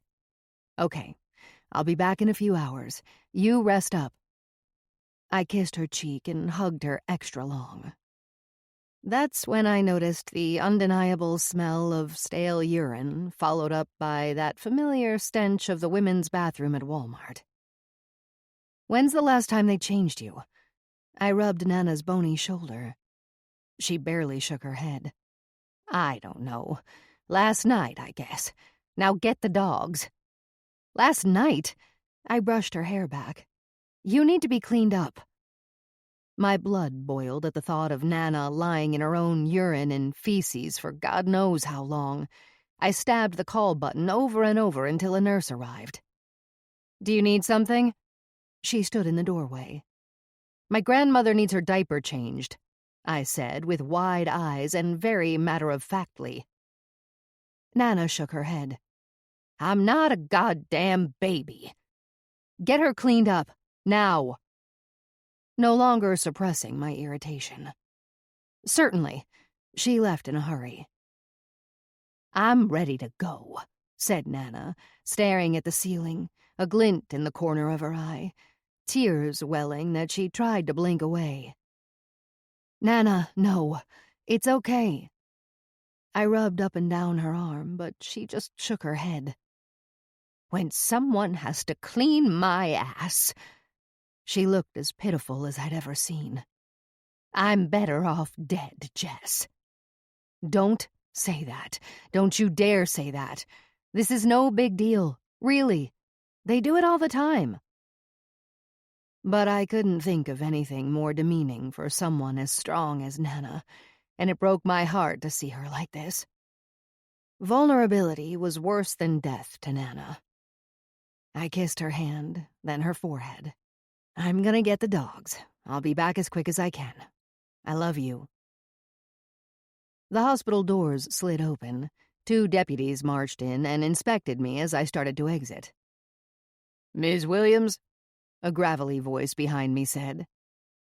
"Okay, I'll be back in a few hours. You rest up." I kissed her cheek and hugged her extra long. That's when I noticed the undeniable smell of stale urine, followed up by that familiar stench of the women's bathroom at Walmart. "When's the last time they changed you?" I rubbed Nana's bony shoulder. She barely shook her head. "I don't know. Last night, I guess. Now get the dogs." "Last night?" I brushed her hair back. "You need to be cleaned up." My blood boiled at the thought of Nana lying in her own urine and feces for God knows how long. I stabbed the call button over and over until a nurse arrived. "Do you need something?" She stood in the doorway. "My grandmother needs her diaper changed," I said with wide eyes and very matter-of-factly. Nana shook her head. "I'm not a goddamn baby." "Get her cleaned up, now." No longer suppressing my irritation. "Certainly." She left in a hurry. "I'm ready to go," said Nana, staring at the ceiling, a glint in the corner of her eye, tears welling that she tried to blink away. "Nana, no. It's okay." I rubbed up and down her arm, but she just shook her head. when someone has to clean my ass. She looked as pitiful as I'd ever seen. I'm better off dead, Jess. Don't say that. Don't you dare say that. This is no big deal. Really. They do it all the time. But I couldn't think of anything more demeaning for someone as strong as Nana, and it broke my heart to see her like this. Vulnerability was worse than death to Nana. I kissed her hand, then her forehead. I'm gonna get the dogs. I'll be back as quick as I can. I love you. The hospital doors slid open. 2 deputies marched in and inspected me as I started to exit. "Ms. Williams?" a gravelly voice behind me said.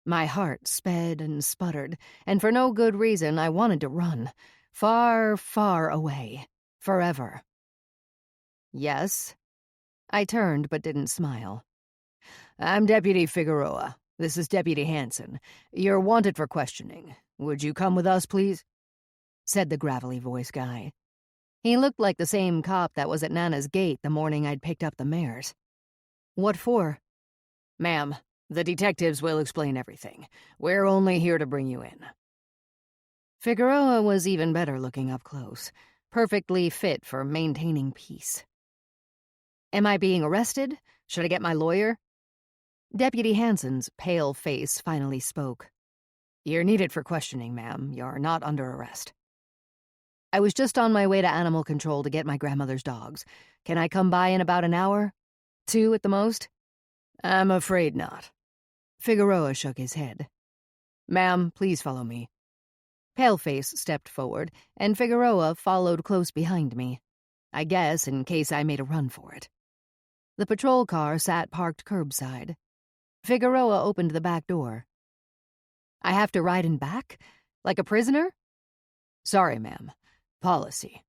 My heart sped and sputtered, and for no good reason I wanted to run. Far, far away. Forever. Yes? I turned but didn't smile. "I'm Deputy Figueroa. This is Deputy Hanson. You're wanted for questioning. Would you come with us, please?" said the gravelly voice guy. He looked like the same cop that was at Nana's gate the morning I'd picked up the mares. "What for?" "Ma'am, the detectives will explain everything. We're only here to bring you in." Figueroa was even better looking up close, perfectly fit for maintaining peace. "Am I being arrested? Should I get my lawyer?" Deputy Hanson's pale face finally spoke. "You're needed for questioning, ma'am. You're not under arrest." "I was just on my way to animal control to get my grandmother's dogs. Can I come by in about an hour? 2 at the most?" "I'm afraid not." Figueroa shook his head. "Ma'am, please follow me." Paleface stepped forward, and Figueroa followed close behind me. I guess in case I made a run for it. The patrol car sat parked curbside. Figueroa opened the back door. "I have to ride in back? Like a prisoner?" "Sorry, ma'am. Policy."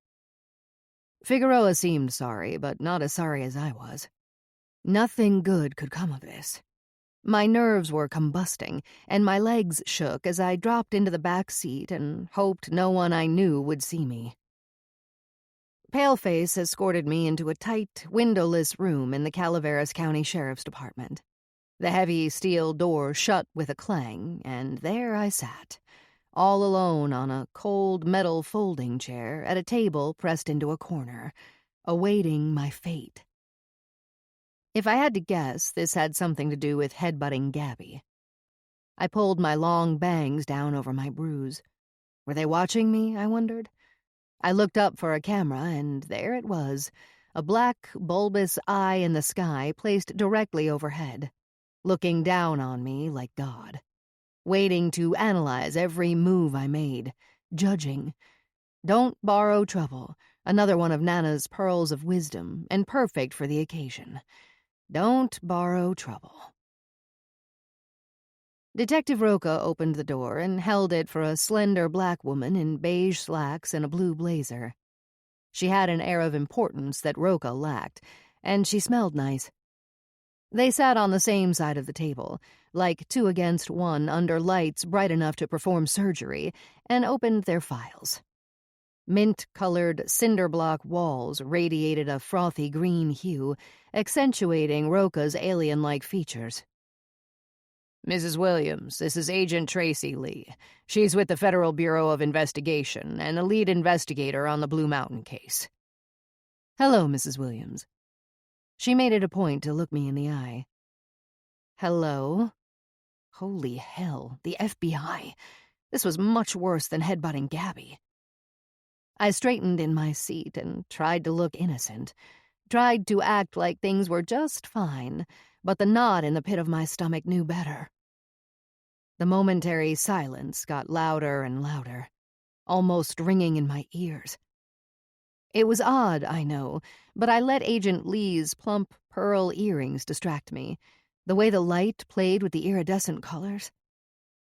Figueroa seemed sorry, but not as sorry as I was. Nothing good could come of this. My nerves were combusting, and my legs shook as I dropped into the back seat and hoped no one I knew would see me. Paleface escorted me into a tight, windowless room in the Calaveras County Sheriff's Department. The heavy steel door shut with a clang, and there I sat, all alone on a cold metal folding chair at a table pressed into a corner, awaiting my fate. If I had to guess, this had something to do with headbutting Gabby. I pulled my long bangs down over my bruise. Were they watching me, I wondered? I looked up for a camera, and there it was, a black, bulbous eye in the sky placed directly overhead, looking down on me like God, waiting to analyze every move I made, judging. Don't borrow trouble, another one of Nana's pearls of wisdom, and perfect for the occasion. Don't borrow trouble. Detective Roca opened the door and held it for a slender black woman in beige slacks and a blue blazer. She had an air of importance that Roca lacked, and she smelled nice. They sat on the same side of the table, like 2 against 1 under lights bright enough to perform surgery, and opened their files. Mint-colored cinder-block walls radiated a frothy green hue, accentuating Roca's alien-like features. "Mrs. Williams, this is Agent Tracy Lee. She's with the Federal Bureau of Investigation and the lead investigator on the Blue Mountain case." "Hello, Mrs. Williams." She made it a point to look me in the eye. "Hello?" Holy hell, the FBI. This was much worse than headbutting Gabby. I straightened in my seat and tried to look innocent, tried to act like things were just fine, but the knot in the pit of my stomach knew better. The momentary silence got louder and louder, almost ringing in my ears. It was odd, I know, but I let Agent Lee's plump pearl earrings distract me, the way the light played with the iridescent colors.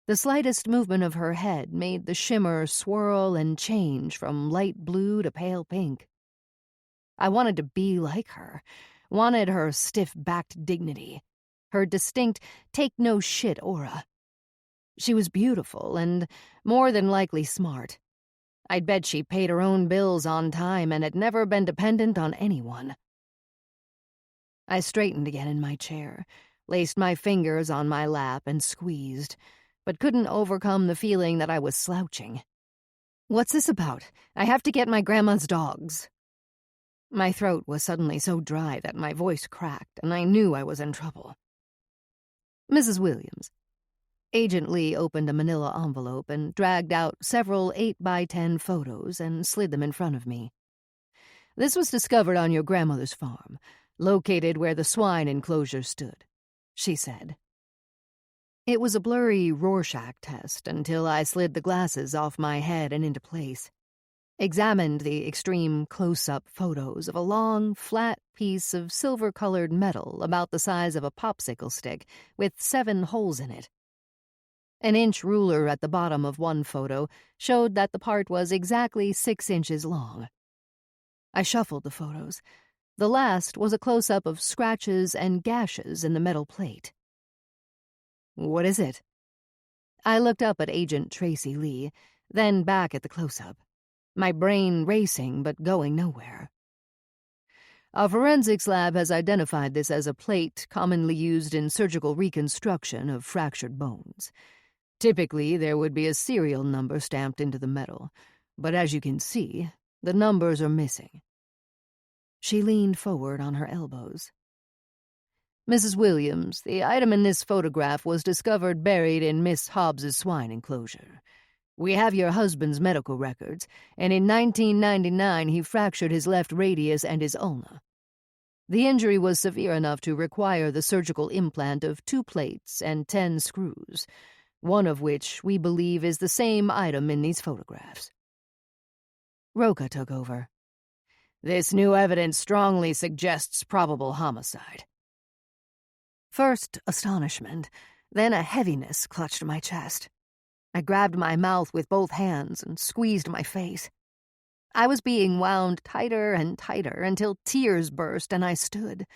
The slightest movement of her head made the shimmer swirl and change from light blue to pale pink. I wanted to be like her, wanted her stiff-backed dignity, her distinct take-no-shit aura. She was beautiful and more than likely smart. I'd bet she paid her own bills on time and had never been dependent on anyone. I straightened again in my chair, laced my fingers on my lap and squeezed, but couldn't overcome the feeling that I was slouching. What's this about? I have to get my grandma's dogs. My throat was suddenly so dry that my voice cracked, and I knew I was in trouble. Mrs. Williams. Agent Lee opened a manila envelope and dragged out several 8x10 photos and slid them in front of me. This was discovered on your grandmother's farm, located where the swine enclosure stood, she said. It was a blurry Rorschach test until I slid the glasses off my head and into place. Examined the extreme close-up photos of a long, flat piece of silver-colored metal about the size of a popsicle stick with 7 holes in it. An inch ruler at the bottom of one photo showed that the part was exactly 6 inches long. I shuffled the photos. The last was a close-up of scratches and gashes in the metal plate. What is it? I looked up at Agent Tracy Lee, then back at the close-up, my brain racing but going nowhere. A forensics lab has identified this as a plate commonly used in surgical reconstruction of fractured bones. Typically, there would be a serial number stamped into the metal, but as you can see, the numbers are missing. She leaned forward on her elbows. Mrs. Williams, the item in this photograph was discovered buried in Miss Hobbs's swine enclosure. We have your husband's medical records, and in 1999 he fractured his left radius and his ulna. The injury was severe enough to require the surgical implant of 2 plates and 10 screws, one of which we believe is the same item in these photographs. Roca took over. This new evidence strongly suggests probable homicide. First, astonishment, then a heaviness clutched my chest. I grabbed my mouth with both hands and squeezed my face. I was being wound tighter and tighter until tears burst and I stood.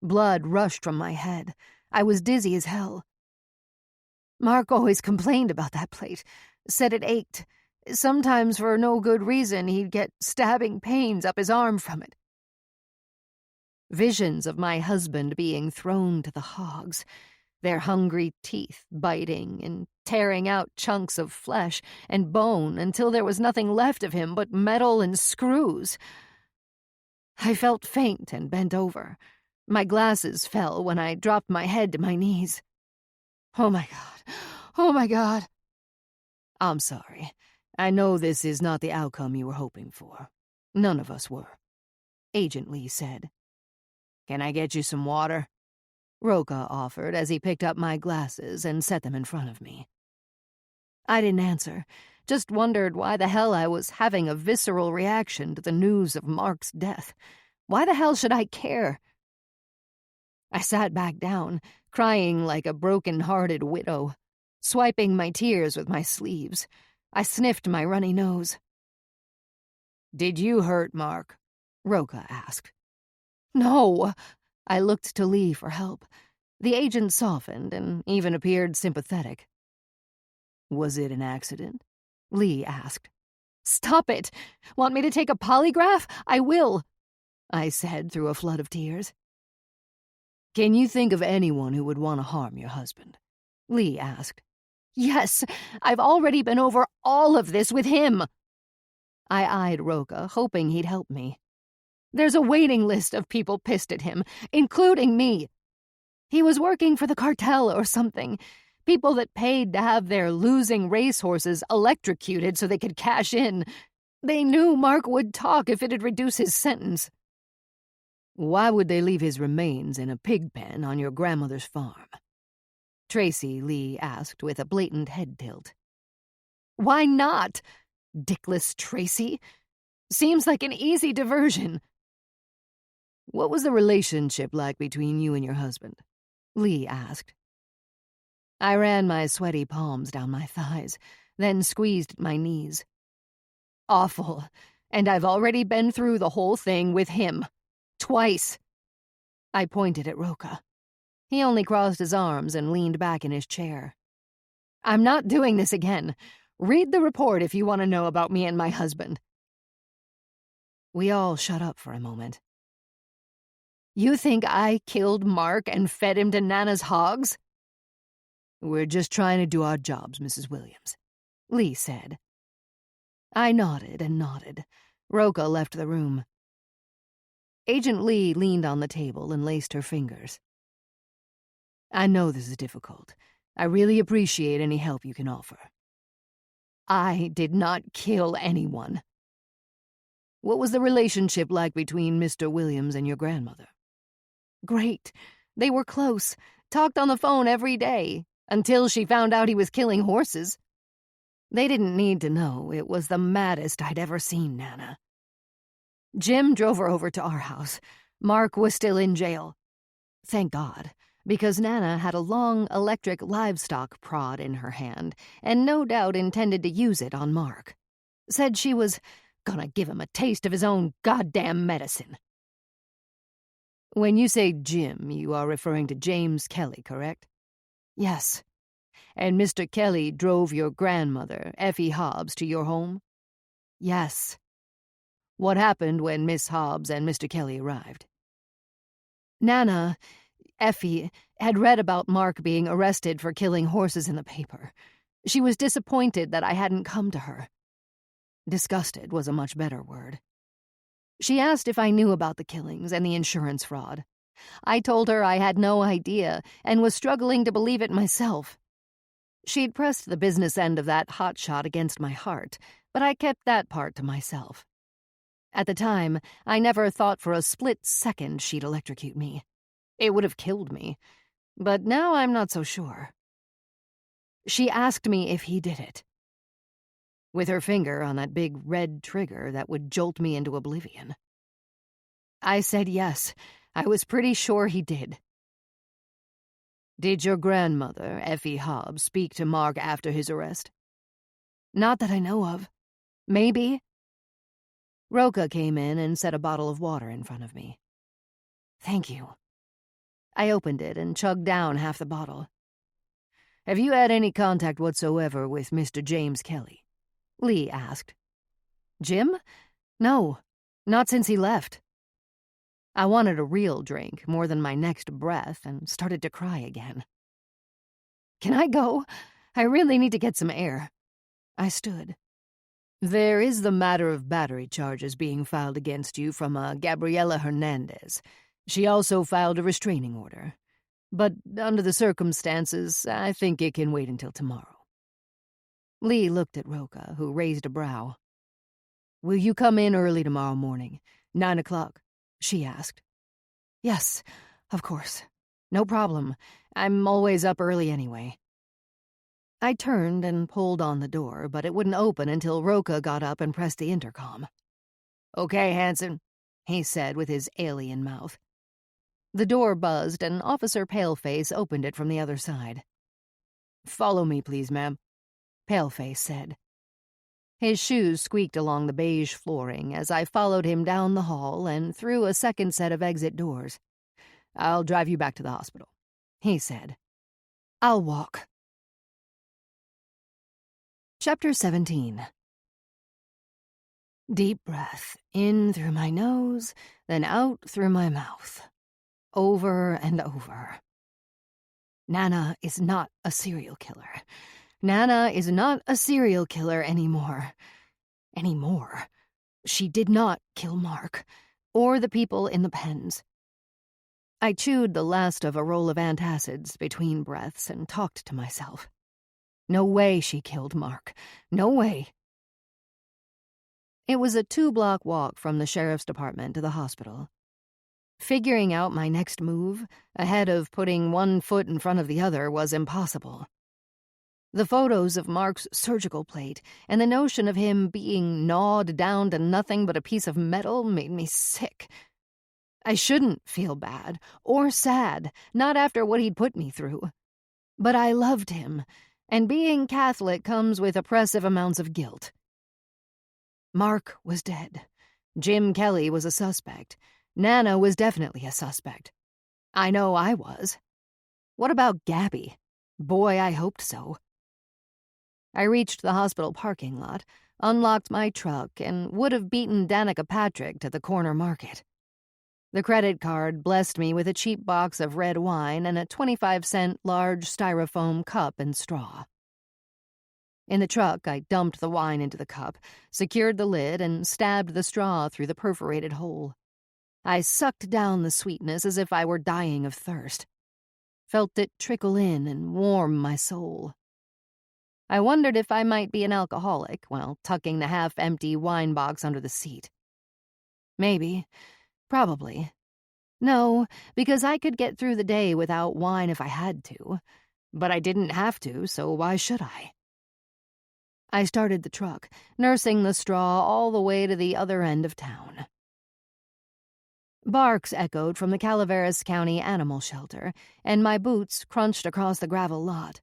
Blood rushed from my head. I was dizzy as hell. Mark always complained about that plate, said it ached. Sometimes for no good reason he'd get stabbing pains up his arm from it. Visions of my husband being thrown to the hogs, their hungry teeth biting and tearing out chunks of flesh and bone until there was nothing left of him but metal and screws. I felt faint and bent over. My glasses fell when I dropped my head to my knees. Oh my God. Oh my God. I'm sorry. I know this is not the outcome you were hoping for. None of us were, Agent Lee said. Can I get you some water? Roca offered as he picked up my glasses and set them in front of me. I didn't answer, just wondered why the hell I was having a visceral reaction to the news of Mark's death. Why the hell should I care? I sat back down, crying like a broken-hearted widow, swiping my tears with my sleeves. I sniffed my runny nose. Did you hurt Mark? Roca asked. No. I looked to Lee for help. The agent softened and even appeared sympathetic. Was it an accident? Lee asked. Stop it! Want me to take a polygraph? I will, I said through a flood of tears. Can you think of anyone who would want to harm your husband? Lee asked. Yes, I've already been over all of this with him. I eyed Roca, hoping he'd help me. There's a waiting list of people pissed at him, including me. He was working for the cartel or something. People that paid to have their losing racehorses electrocuted so they could cash in. They knew Mark would talk if it'd reduce his sentence. Why would they leave his remains in a pig pen on your grandmother's farm? Tracy Lee asked with a blatant head tilt. Why not? Dickless Tracy. Seems like an easy diversion. What was the relationship like between you and your husband? Lee asked. I ran my sweaty palms down my thighs, then squeezed my knees. Awful, and I've already been through the whole thing with him. Twice. I pointed at Roca. He only crossed his arms and leaned back in his chair. I'm not doing this again. Read the report if you want to know about me and my husband. We all shut up for a moment. You think I killed Mark and fed him to Nana's hogs?" "We're just trying to do our jobs, Mrs. Williams," Lee said. I nodded and nodded. Roka left the room. Agent Lee leaned on the table and laced her fingers. "I know this is difficult. I really appreciate any help you can offer." I did not kill anyone. "What was the relationship like between Mr. Williams and your grandmother?" Great. They were close, talked on the phone every day, until she found out he was killing horses. They didn't need to know. It was the maddest I'd ever seen Nana. Jim drove her over to our house. Mark was still in jail. Thank God, because Nana had a long electric livestock prod in her hand and no doubt intended to use it on Mark. Said she was gonna give him a taste of his own goddamn medicine. When you say Jim, you are referring to James Kelly, correct? Yes. And Mr. Kelly drove your grandmother, Effie Hobbs, to your home? Yes. What happened when Miss Hobbs and Mr. Kelly arrived? Nana, Effie, had read about Mark being arrested for killing horses in the paper. She was disappointed that I hadn't come to her. Disgusted was a much better word. She asked if I knew about the killings and the insurance fraud. I told her I had no idea and was struggling to believe it myself. She'd pressed the business end of that hotshot against my heart, but I kept that part to myself. At the time, I never thought for a split second she'd electrocute me. It would have killed me, but now I'm not so sure. She asked me if he did it. With her finger on that big red trigger that would jolt me into oblivion. I said yes. I was pretty sure he did. Did your grandmother, Effie Hobbs, speak to Mark after his arrest? Not that I know of. Maybe. Roka came in and set a bottle of water in front of me. Thank you. I opened it and chugged down half the bottle. Have you had any contact whatsoever with Mr. James Kelly? Lee asked. Jim? No, not since he left. I wanted a real drink more than my next breath and started to cry again. Can I go? I really need to get some air. I stood. There is the matter of battery charges being filed against you from a Gabriela Hernandez. She also filed a restraining order. But under the circumstances, I think it can wait until tomorrow. Lee looked at Roka, who raised a brow. Will you come in early tomorrow morning, 9 o'clock? She asked. Yes, of course. No problem. I'm always up early anyway. I turned and pulled on the door, but it wouldn't open until Roka got up and pressed the intercom. Okay, Hanson, he said with his alien mouth. The door buzzed and Officer Paleface opened it from the other side. Follow me, please, ma'am, Paleface said. His shoes squeaked along the beige flooring as I followed him down the hall and through a second set of exit doors. I'll drive you back to the hospital, he said. I'll walk. Chapter 17. Deep breath, in through my nose, then out through my mouth. Over and over. Nana is not a serial killer. Nana is not a serial killer anymore. Anymore. She did not kill Mark, or the people in the pens. I chewed the last of a roll of antacids between breaths and talked to myself. No way she killed Mark. No way. It was a 2-block walk from the sheriff's department to the hospital. Figuring out my next move, ahead of putting one foot in front of the other, was impossible. The photos of Mark's surgical plate and the notion of him being gnawed down to nothing but a piece of metal made me sick. I shouldn't feel bad or sad, not after what he'd put me through. But I loved him, and being Catholic comes with oppressive amounts of guilt. Mark was dead. Jim Kelly was a suspect. Nana was definitely a suspect. I know I was. What about Gabby? Boy, I hoped so. I reached the hospital parking lot, unlocked my truck, and would have beaten Danica Patrick to the corner market. The credit card blessed me with a cheap box of red wine and a 25-cent large styrofoam cup and straw. In the truck, I dumped the wine into the cup, secured the lid, and stabbed the straw through the perforated hole. I sucked down the sweetness as if I were dying of thirst. Felt it trickle in and warm my soul. I wondered if I might be an alcoholic while tucking the half-empty wine box under the seat. Maybe. Probably. No, because I could get through the day without wine if I had to. But I didn't have to, so why should I? I started the truck, nursing the straw all the way to the other end of town. Barks echoed from the Calaveras County animal shelter, and my boots crunched across the gravel lot.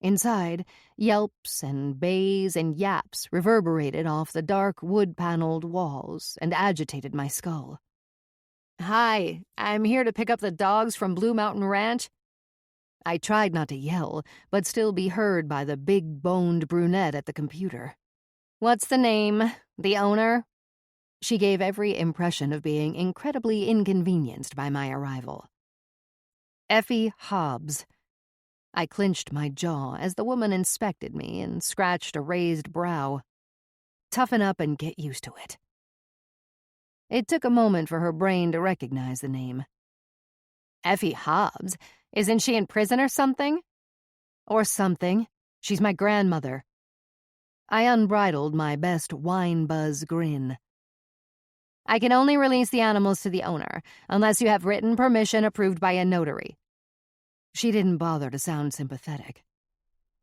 Inside, yelps and bays and yaps reverberated off the dark wood-paneled walls and agitated my skull. "Hi, I'm here to pick up the dogs from Blue Mountain Ranch." I tried not to yell, but still be heard by the big-boned brunette at the computer. "What's the name? The owner?" She gave every impression of being incredibly inconvenienced by my arrival. "Effie Hobbs." I clenched my jaw as the woman inspected me and scratched a raised brow. "Toughen up and get used to it." It took a moment for her brain to recognize the name. "Effie Hobbs? Isn't she in prison or something?" "Or something. She's my grandmother." I unbridled my best wine-buzz grin. "I can only release the animals to the owner, unless you have written permission approved by a notary." She didn't bother to sound sympathetic.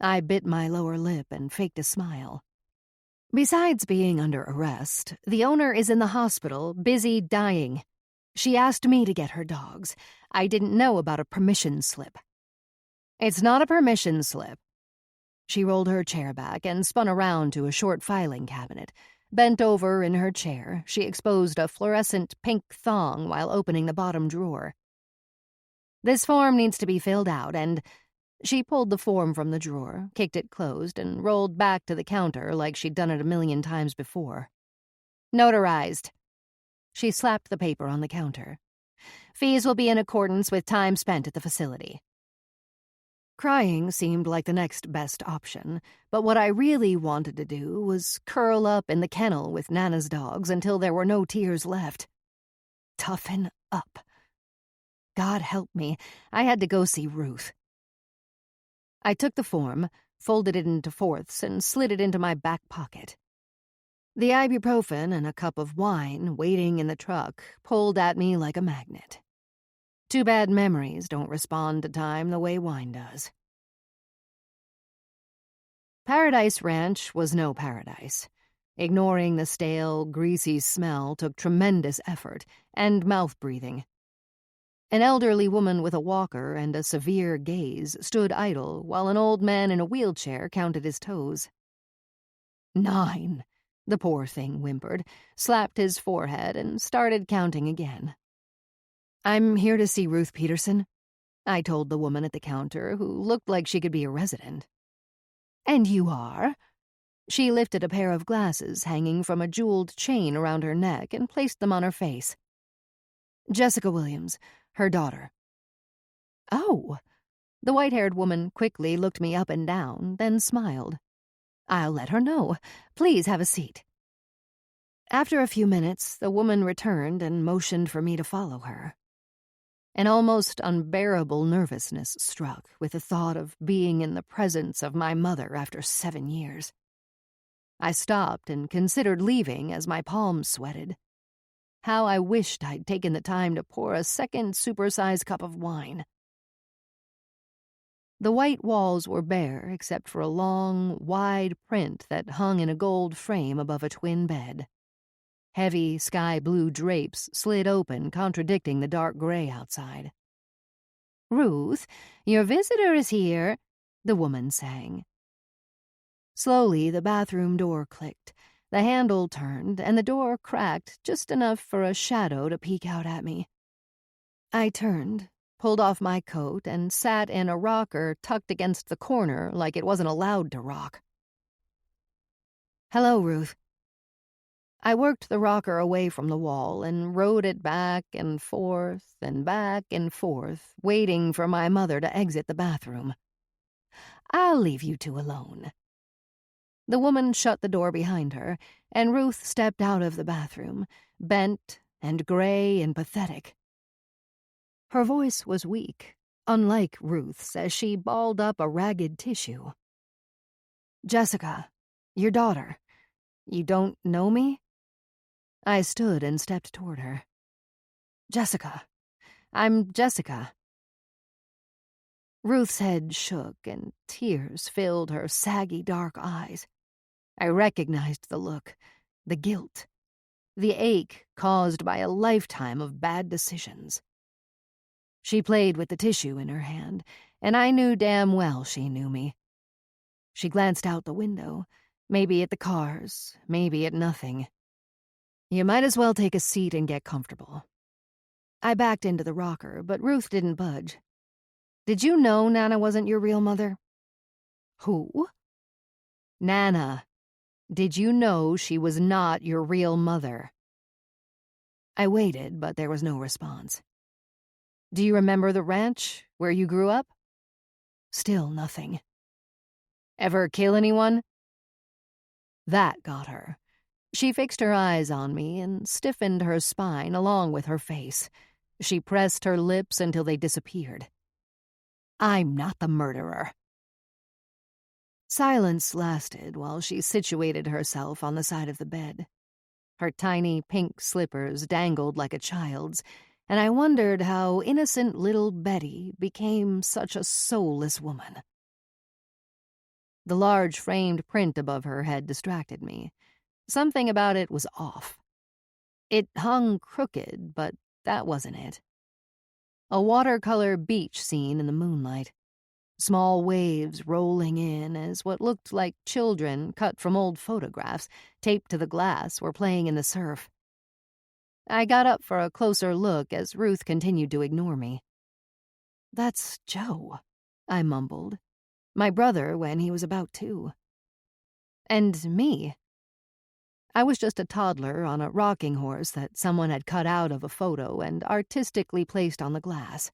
I bit my lower lip and faked a smile. "Besides being under arrest, the owner is in the hospital, busy dying. She asked me to get her dogs. I didn't know about a permission slip." "It's not a permission slip." She rolled her chair back and spun around to a short filing cabinet. Bent over in her chair, she exposed a fluorescent pink thong while opening the bottom drawer. "This form needs to be filled out, and—" She pulled the form from the drawer, kicked it closed, and rolled back to the counter like she'd done it a million times before. "Notarized." She slapped the paper on the counter. "Fees will be in accordance with time spent at the facility." Crying seemed like the next best option, but what I really wanted to do was curl up in the kennel with Nana's dogs until there were no tears left. Toughen up. God help me, I had to go see Ruth. I took the form, folded it into fourths, and slid it into my back pocket. The ibuprofen and a cup of wine waiting in the truck pulled at me like a magnet. Too bad memories don't respond to time the way wine does. Paradise Ranch was no paradise. Ignoring the stale, greasy smell took tremendous effort and mouth-breathing. An elderly woman with a walker and a severe gaze stood idle while an old man in a wheelchair counted his toes. 9, the poor thing whimpered, slapped his forehead, and started counting again. "I'm here to see Ruth Peterson," I told the woman at the counter, who looked like she could be a resident. "And you are?" She lifted a pair of glasses hanging from a jeweled chain around her neck and placed them on her face. "Jessica Williams, her daughter." "Oh." The white-haired woman quickly looked me up and down, then smiled. "I'll let her know. Please have a seat." After a few minutes, the woman returned and motioned for me to follow her. An almost unbearable nervousness struck with the thought of being in the presence of my mother after 7 years. I stopped and considered leaving as my palms sweated. How I wished I'd taken the time to pour a second supersized cup of wine. The white walls were bare except for a long, wide print that hung in a gold frame above a twin bed. Heavy sky-blue drapes slid open, contradicting the dark gray outside. "Ruth, your visitor is here," the woman sang. Slowly, the bathroom door clicked. The handle turned, and the door cracked just enough for a shadow to peek out at me. I turned, pulled off my coat, and sat in a rocker tucked against the corner like it wasn't allowed to rock. "Hello, Ruth." I worked the rocker away from the wall and rode it back and forth, waiting for my mother to exit the bathroom. "I'll leave you two alone." The woman shut the door behind her, and Ruth stepped out of the bathroom, bent and gray and pathetic. Her voice was weak, unlike Ruth's, as she balled up a ragged tissue. "Jessica, your daughter. You don't know me?" I stood and stepped toward her. "Jessica. I'm Jessica." Ruth's head shook and tears filled her saggy dark eyes. I recognized the look, the guilt, the ache caused by a lifetime of bad decisions. She played with the tissue in her hand, and I knew damn well she knew me. She glanced out the window, maybe at the cars, maybe at nothing. "You might as well take a seat and get comfortable." I backed into the rocker, but Ruth didn't budge. "Did you know Nana wasn't your real mother?" "Who?" "Nana. Did you know she was not your real mother?" I waited, but there was no response. "Do you remember the ranch, where you grew up?" Still nothing. "Ever kill anyone?" That got her. She fixed her eyes on me and stiffened her spine along with her face. She pressed her lips until they disappeared. "I'm not the murderer." Silence lasted while she situated herself on the side of the bed. Her tiny pink slippers dangled like a child's, and I wondered how innocent little Betty became such a soulless woman. The large framed print above her head distracted me. Something about it was off. It hung crooked, but that wasn't it. A watercolor beach scene in the moonlight. Small waves rolling in as what looked like children cut from old photographs taped to the glass were playing in the surf. I got up for a closer look as Ruth continued to ignore me. "That's Joe," I mumbled. "My brother when he was about 2. And me. I was just a toddler on a rocking horse that someone had cut out of a photo and artistically placed on the glass.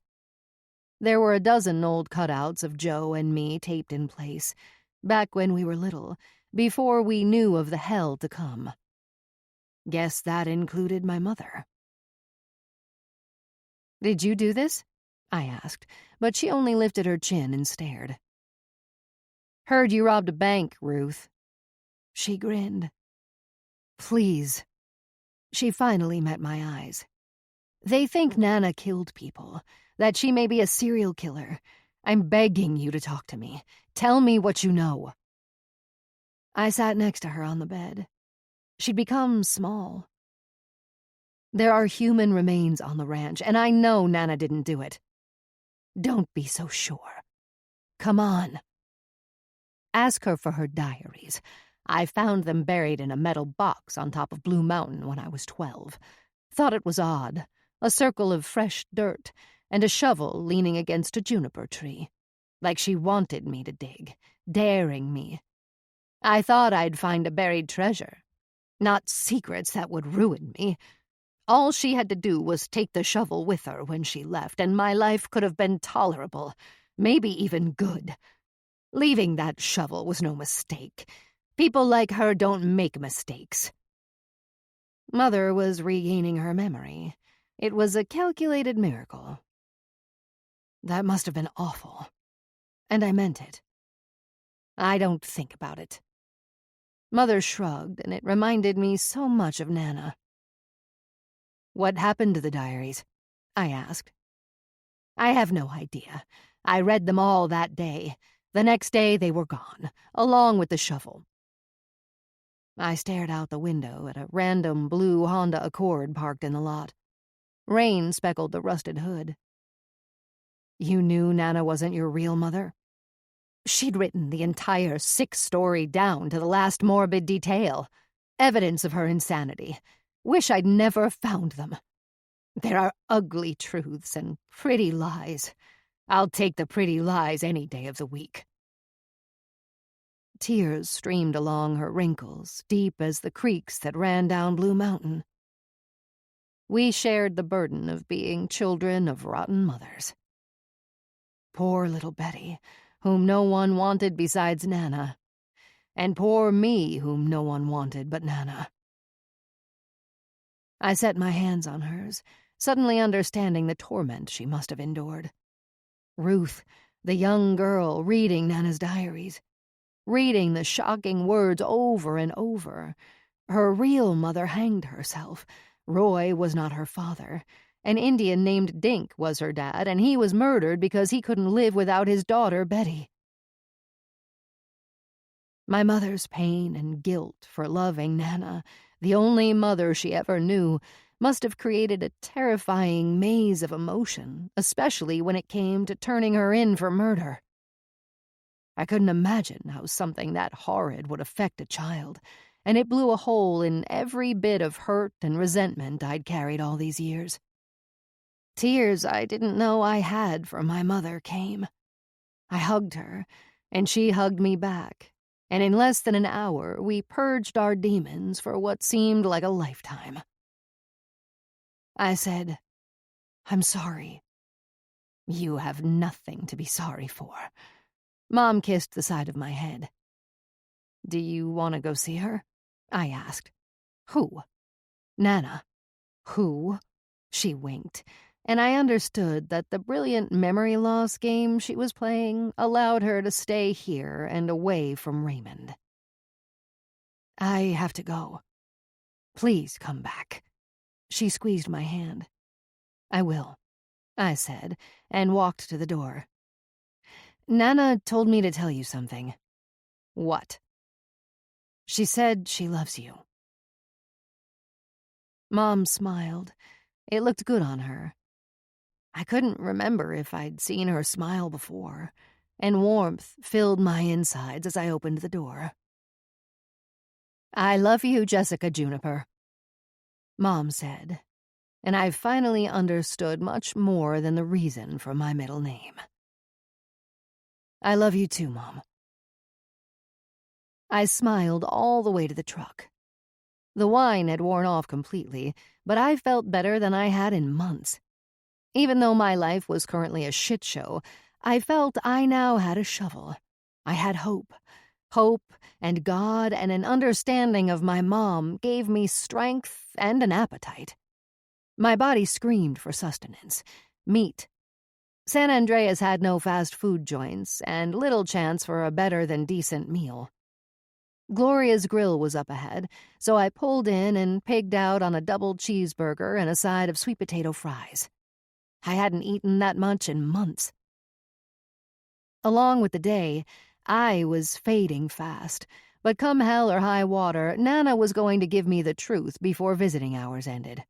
There were a dozen old cutouts of Joe and me taped in place, back when we were little, before we knew of the hell to come. Guess that included my mother. "Did you do this?" I asked, but she only lifted her chin and stared. "Heard you robbed a bank, Ruth." She grinned. "Please." She finally met my eyes. "They think Nana killed people, that she may be a serial killer. I'm begging you to talk to me. Tell me what you know." I sat next to her on the bed. She'd become small. "There are human remains on the ranch, and I know Nana didn't do it." "Don't be so sure. Come on." "Ask her for her diaries. I found them buried in a metal box on top of Blue Mountain when I was 12. Thought it was odd. A circle of fresh dirt, and a shovel leaning against a juniper tree. Like she wanted me to dig, daring me. I thought I'd find a buried treasure. Not secrets that would ruin me. All she had to do was take the shovel with her when she left, and my life could have been tolerable, maybe even good. Leaving that shovel was no mistake. People like her don't make mistakes." Mother was regaining her memory. It was a calculated miracle. "That must have been awful. And I meant it." "I don't think about it." Mother shrugged, and it reminded me so much of Nana. "What happened to the diaries?" I asked. "I have no idea. I read them all that day. The next day they were gone, along with the shovel." I stared out the window at a random blue Honda Accord parked in the lot. Rain speckled the rusted hood. "You knew Nana wasn't your real mother?" "She'd written the entire 6-story down to the last morbid detail. Evidence of her insanity. Wish I'd never found them. There are ugly truths and pretty lies. I'll take the pretty lies any day of the week." tears streamed along her wrinkles, deep as the creeks that ran down Blue Mountain. We shared the burden of being children of rotten mothers. Poor little Betty, whom no one wanted besides Nana, and poor me, whom no one wanted but Nana. I set my hands on hers, suddenly understanding the torment she must have endured. Ruth, the young girl reading Nana's diaries, reading the shocking words over and over. Her real mother hanged herself. Roy was not her father. An Indian named Dink was her dad, and he was murdered because he couldn't live without his daughter, Betty. My mother's pain and guilt for loving Nana, the only mother she ever knew, must have created a terrifying maze of emotion, especially when it came to turning her in for murder. I couldn't imagine how something that horrid would affect a child, and it blew a hole in every bit of hurt and resentment I'd carried all these years. Tears I didn't know I had for my mother came. I hugged her, and she hugged me back, and in less than an hour we purged our demons for what seemed like a lifetime. I said, "I'm sorry." "You have nothing to be sorry for." Mom kissed the side of my head. "Do you want to go see her?" I asked. "Who?" "Nana." "Who?" She winked, and I understood that the brilliant memory loss game she was playing allowed her to stay here and away from Raymond. "I have to go. Please come back." She squeezed my hand. "I will," I said, and walked to the door. "Nana told me to tell you something." "What?" "She said she loves you." Mom smiled. It looked good on her. I couldn't remember if I'd seen her smile before, and warmth filled my insides as I opened the door. "I love you, Jessica Juniper," Mom said, and I finally understood much more than the reason for my middle name. "I love you too, Mom." I smiled all the way to the truck. The wine had worn off completely, but I felt better than I had in months. Even though my life was currently a shit show, I felt I now had a shovel. I had hope. Hope and God and an understanding of my mom gave me strength and an appetite. My body screamed for sustenance. Meat. San Andreas had no fast food joints and little chance for a better-than-decent meal. Gloria's Grill was up ahead, so I pulled in and pigged out on a double cheeseburger and a side of sweet potato fries. I hadn't eaten that much in months. Along with the day, I was fading fast, but come hell or high water, Nana was going to give me the truth before visiting hours ended.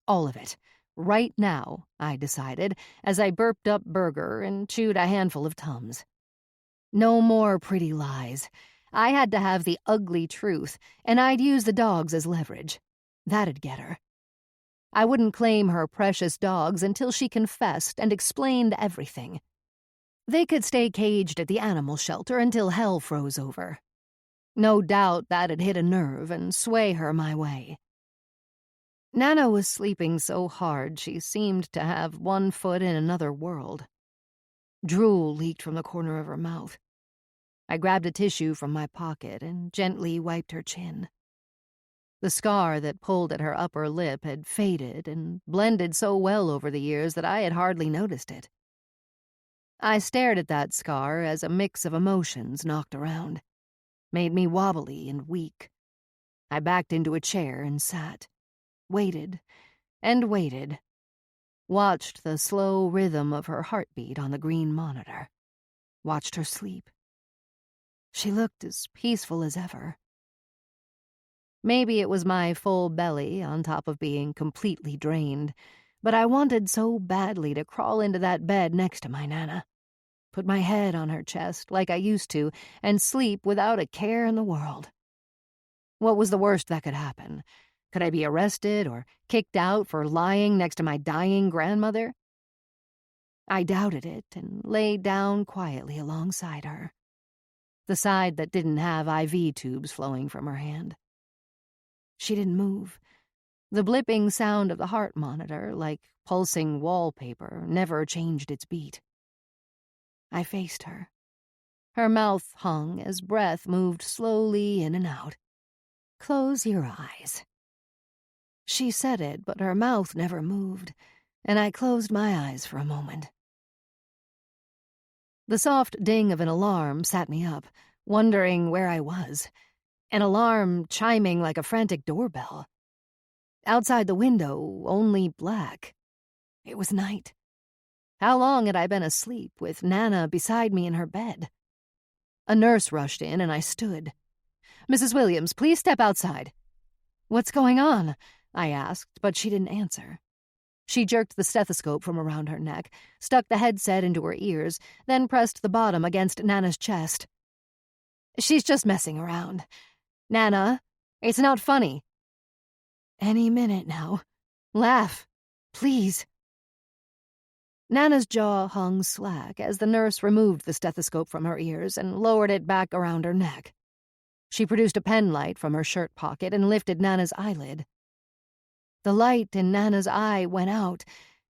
All of it. Right now, I decided, as I burped up burger and chewed a handful of Tums. No more pretty lies. I had to have the ugly truth, and I'd use the dogs as leverage. That'd get her. I wouldn't claim her precious dogs until she confessed and explained everything. They could stay caged at the animal shelter until hell froze over. No doubt that'd hit a nerve and sway her my way. Nana was sleeping so hard she seemed to have one foot in another world. Drool leaked from the corner of her mouth. I grabbed a tissue from my pocket and gently wiped her chin. The scar that pulled at her upper lip had faded and blended so well over the years that I had hardly noticed it. I stared at that scar as a mix of emotions knocked around, made me wobbly and weak. I backed into a chair and sat. Waited and waited, watched the slow rhythm of her heartbeat on the green monitor, watched her sleep. She looked as peaceful as ever. Maybe it was my full belly on top of being completely drained, but I wanted so badly to crawl into that bed next to my Nana, put my head on her chest like I used to, and sleep without a care in the world. What was the worst that could happen? Could I be arrested or kicked out for lying next to my dying grandmother? I doubted it and lay down quietly alongside her. the side that didn't have IV tubes flowing from her hand. She didn't move. The blipping sound of the heart monitor, like pulsing wallpaper, never changed its beat. I faced her. Her mouth hung as breath moved slowly in and out. "Close your eyes." She said it, but her mouth never moved, and I closed my eyes for a moment. The soft ding of an alarm sat me up, wondering where I was. An alarm chiming like a frantic doorbell. Outside the window, only black. It was night. How long had I been asleep, with Nana beside me in her bed? A nurse rushed in, and I stood. "Mrs. Williams, please step outside." "What's going on?" I asked, but she didn't answer. She jerked the stethoscope from around her neck, stuck the headset into her ears, then pressed the bottom against Nana's chest. "She's just messing around. Nana, it's not funny." "Any minute now. Laugh. Please." Nana's jaw hung slack as the nurse removed the stethoscope from her ears and lowered it back around her neck. She produced a pen light from her shirt pocket and lifted Nana's eyelid. The light in Nana's eye went out,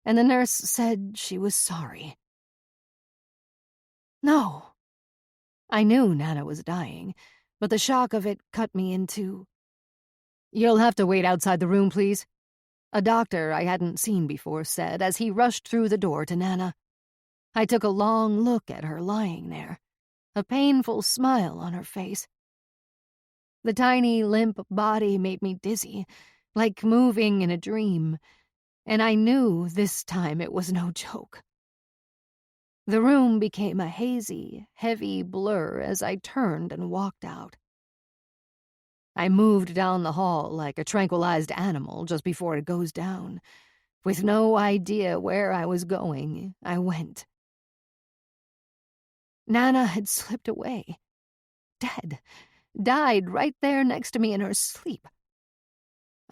and the nurse said she was sorry. No. I knew Nana was dying, but the shock of it cut me in two. "You'll have to wait outside the room, please," a doctor I hadn't seen before said as he rushed through the door to Nana. I took a long look at her lying there, a painful smile on her face. The tiny, limp body made me dizzy, like moving in a dream, and I knew this time it was no joke. The room became a hazy, heavy blur as I turned and walked out. I moved down the hall like a tranquilized animal just before it goes down. With no idea where I was going, I went. Nana had slipped away. Dead. Died right there next to me in her sleep.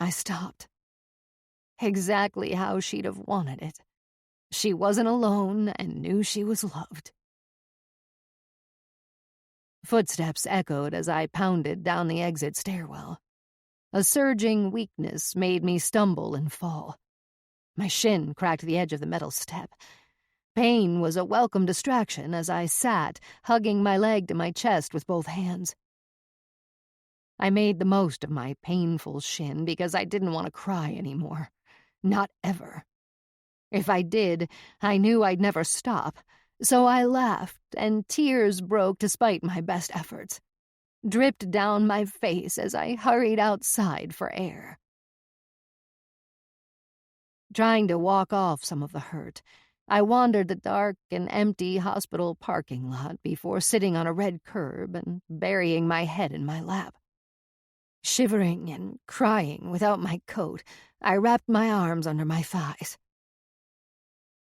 I stopped. Exactly how she'd have wanted it. She wasn't alone and knew she was loved. Footsteps echoed as I pounded down the exit stairwell. A surging weakness made me stumble and fall. My shin cracked the edge of the metal step. Pain was a welcome distraction as I sat, hugging my leg to my chest with both hands. I made the most of my painful shin because I didn't want to cry anymore. Not ever. If I did, I knew I'd never stop, so I laughed, and tears broke despite my best efforts, dripped down my face as I hurried outside for air. Trying to walk off some of the hurt, I wandered the dark and empty hospital parking lot before sitting on a red curb and burying my head in my lap. Shivering and crying without my coat, I wrapped my arms under my thighs.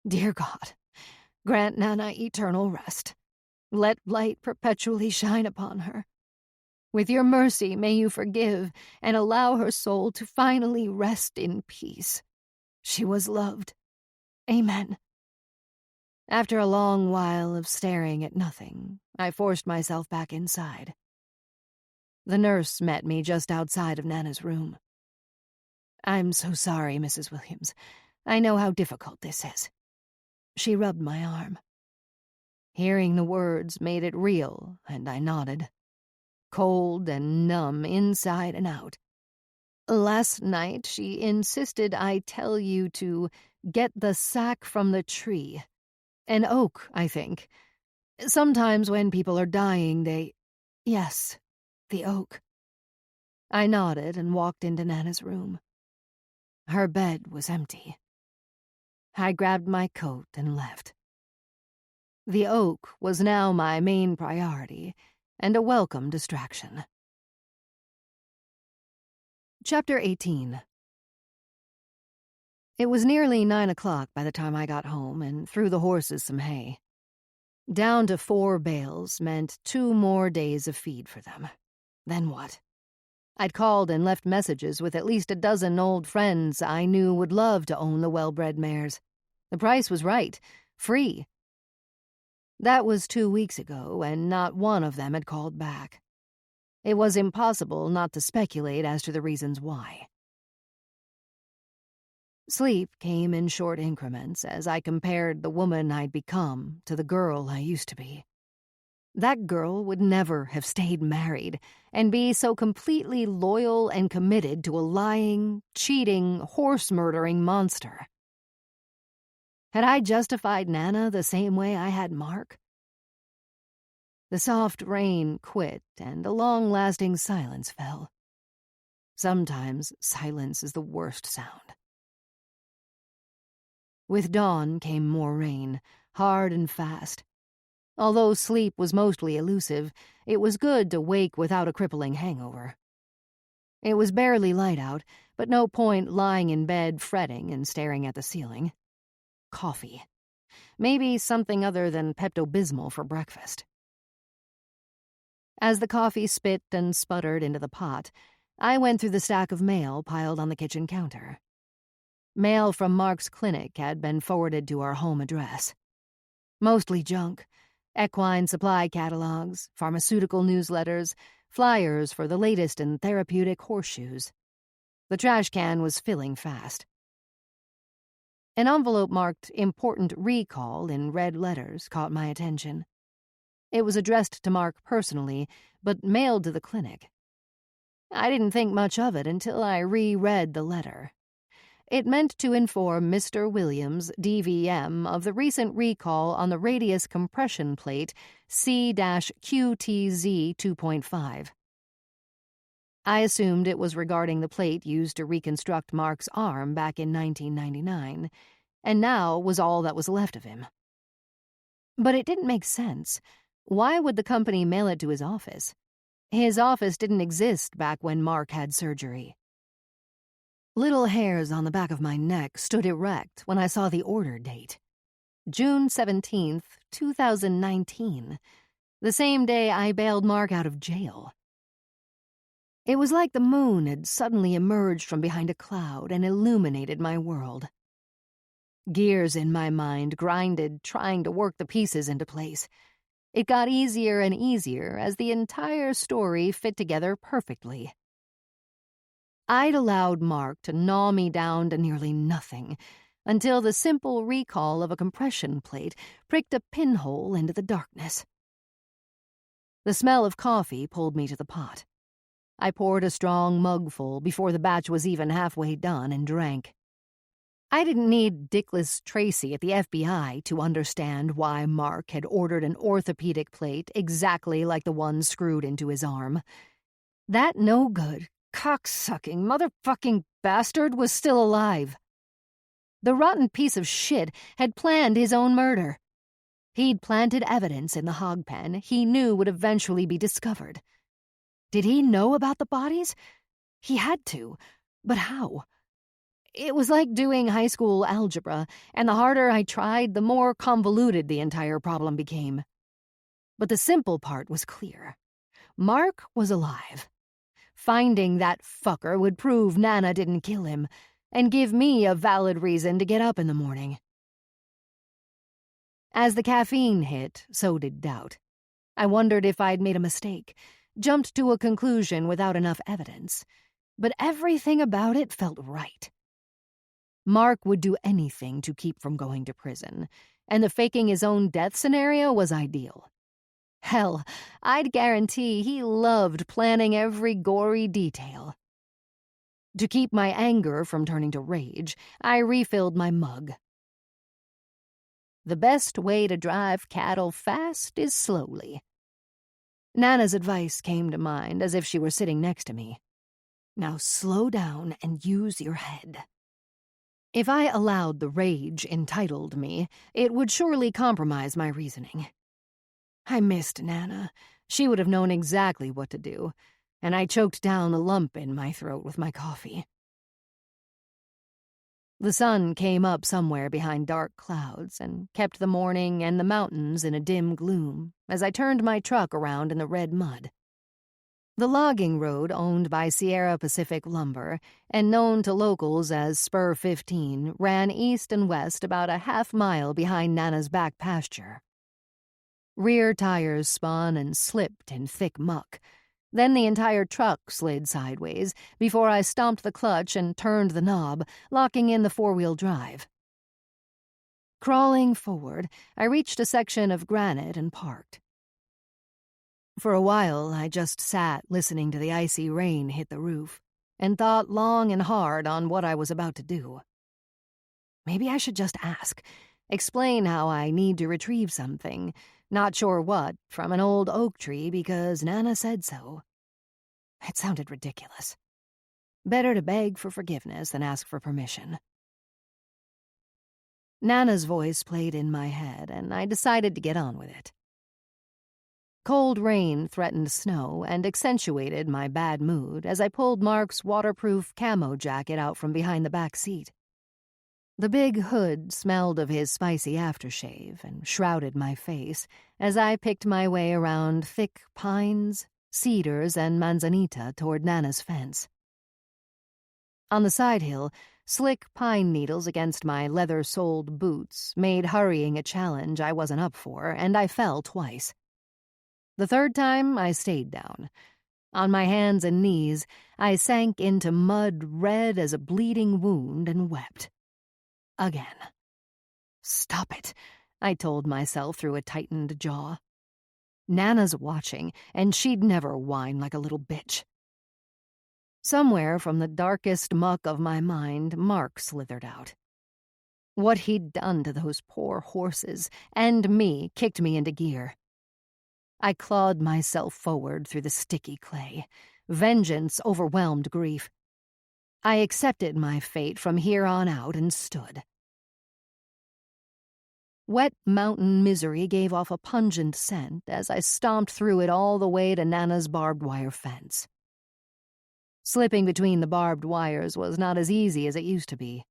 Dear God, grant Nana eternal rest. Let light perpetually shine upon her. With your mercy may you forgive and allow her soul to finally rest in peace. She was loved. Amen. After a long while of staring at nothing, I forced myself back inside. The nurse met me just outside of Nana's room. "I'm so sorry, Mrs. Williams. I know how difficult this is." She rubbed my arm. Hearing the words made it real, and I nodded. Cold and numb inside and out. Last night she insisted I tell you to get the sack from the tree. An oak, I think. Sometimes when people are dying, they... Yes, the oak. I nodded and walked into Nana's room. Her bed was empty. I grabbed my coat and left. The oak was now my main priority, and a welcome distraction. Chapter 18. It was nearly 9 o'clock by the time I got home and threw the horses some hay. Down to 4 bales meant 2 more days of feed for them. Then what? I'd called and left messages with at least a dozen old friends I knew would love to own the well-bred mares. The price was right. Free. That was 2 weeks ago, and not one of them had called back. It was impossible not to speculate as to the reasons why. Sleep came in short increments as I compared the woman I'd become to the girl I used to be. That girl would never have stayed married and be so completely loyal and committed to a lying, cheating, horse-murdering monster. Had I justified Nana the same way I had Mark? The soft rain quit and a long-lasting silence fell. Sometimes silence is the worst sound. With dawn came more rain, hard and fast. Although sleep was mostly elusive, it was good to wake without a crippling hangover. It was barely light out, but no point lying in bed fretting and staring at the ceiling. Coffee. Maybe something other than Pepto-Bismol for breakfast. As the coffee spit and sputtered into the pot, I went through the stack of mail piled on the kitchen counter. Mail from Mark's clinic had been forwarded to our home address. Mostly junk. Equine supply catalogs, pharmaceutical newsletters, flyers for the latest in therapeutic horseshoes. The trash can was filling fast. An envelope marked "Important Recall" in red letters caught my attention. It was addressed to Mark personally, but mailed to the clinic. I didn't think much of it until I reread the letter. It meant to inform Mr. Williams, DVM, of the recent recall on the radius compression plate C-QTZ 2.5. I assumed it was regarding the plate used to reconstruct Mark's arm back in 1999, and now was all that was left of him. But it didn't make sense. Why would the company mail it to his office? His office didn't exist back when Mark had surgery. Little hairs on the back of my neck stood erect when I saw the order date. June 17th, 2019, the same day I bailed Mark out of jail. It was like the moon had suddenly emerged from behind a cloud and illuminated my world. Gears in my mind grinded, trying to work the pieces into place. It got easier and easier as the entire story fit together perfectly. I'd allowed Mark to gnaw me down to nearly nothing until the simple recall of a compression plate pricked a pinhole into the darkness. The smell of coffee pulled me to the pot. I poured a strong mugful before the batch was even halfway done and drank. I didn't need Dickless Tracy at the FBI to understand why Mark had ordered an orthopedic plate exactly like the one screwed into his arm. That no-good, cocksucking, motherfucking bastard was still alive. The rotten piece of shit had planned his own murder. He'd planted evidence in the hog pen he knew would eventually be discovered. Did he know about the bodies? He had to, but how? It was like doing high school algebra, and the harder I tried, the more convoluted the entire problem became. But the simple part was clear. Mark was alive. Finding that fucker would prove Nana didn't kill him, and give me a valid reason to get up in the morning. As the caffeine hit, so did doubt. I wondered if I'd made a mistake, jumped to a conclusion without enough evidence. But everything about it felt right. Mark would do anything to keep from going to prison, and the faking his own death scenario was ideal. Hell, I'd guarantee he loved planning every gory detail. To keep my anger from turning to rage, I refilled my mug. The best way to drive cattle fast is slowly. Nana's advice came to mind as if she were sitting next to me. Now slow down and use your head. If I allowed the rage entitled me, it would surely compromise my reasoning. I missed Nana. She would have known exactly what to do, and I choked down a lump in my throat with my coffee. The sun came up somewhere behind dark clouds and kept the morning and the mountains in a dim gloom as I turned my truck around in the red mud. The logging road owned by Sierra Pacific Lumber and known to locals as Spur 15 ran east and west about a half mile behind Nana's back pasture. Rear tires spun and slipped in thick muck. Then the entire truck slid sideways before I stomped the clutch and turned the knob, locking in the four-wheel drive. Crawling forward, I reached a section of granite and parked. For a while, I just sat listening to the icy rain hit the roof and thought long and hard on what I was about to do. Maybe I should just ask, explain how I need to retrieve something, not sure what, from an old oak tree because Nana said so. It sounded ridiculous. Better to beg for forgiveness than ask for permission. Nana's voice played in my head, and I decided to get on with it. Cold rain threatened snow and accentuated my bad mood as I pulled Mark's waterproof camo jacket out from behind the back seat. The big hood smelled of his spicy aftershave and shrouded my face as I picked my way around thick pines, cedars, and manzanita toward Nana's fence. On the side hill, slick pine needles against my leather-soled boots made hurrying a challenge I wasn't up for, and I fell twice. The third time, I stayed down. On my hands and knees, I sank into mud red as a bleeding wound and wept. Again. Stop it, I told myself through a tightened jaw. Nana's watching, and she'd never whine like a little bitch. Somewhere from the darkest muck of my mind, Mark slithered out. What he'd done to those poor horses, and me, kicked me into gear. I clawed myself forward through the sticky clay. Vengeance overwhelmed grief. I accepted my fate from here on out and stood. Wet mountain misery gave off a pungent scent as I stomped through it all the way to Nana's barbed wire fence. Slipping between the barbed wires was not as easy as it used to be.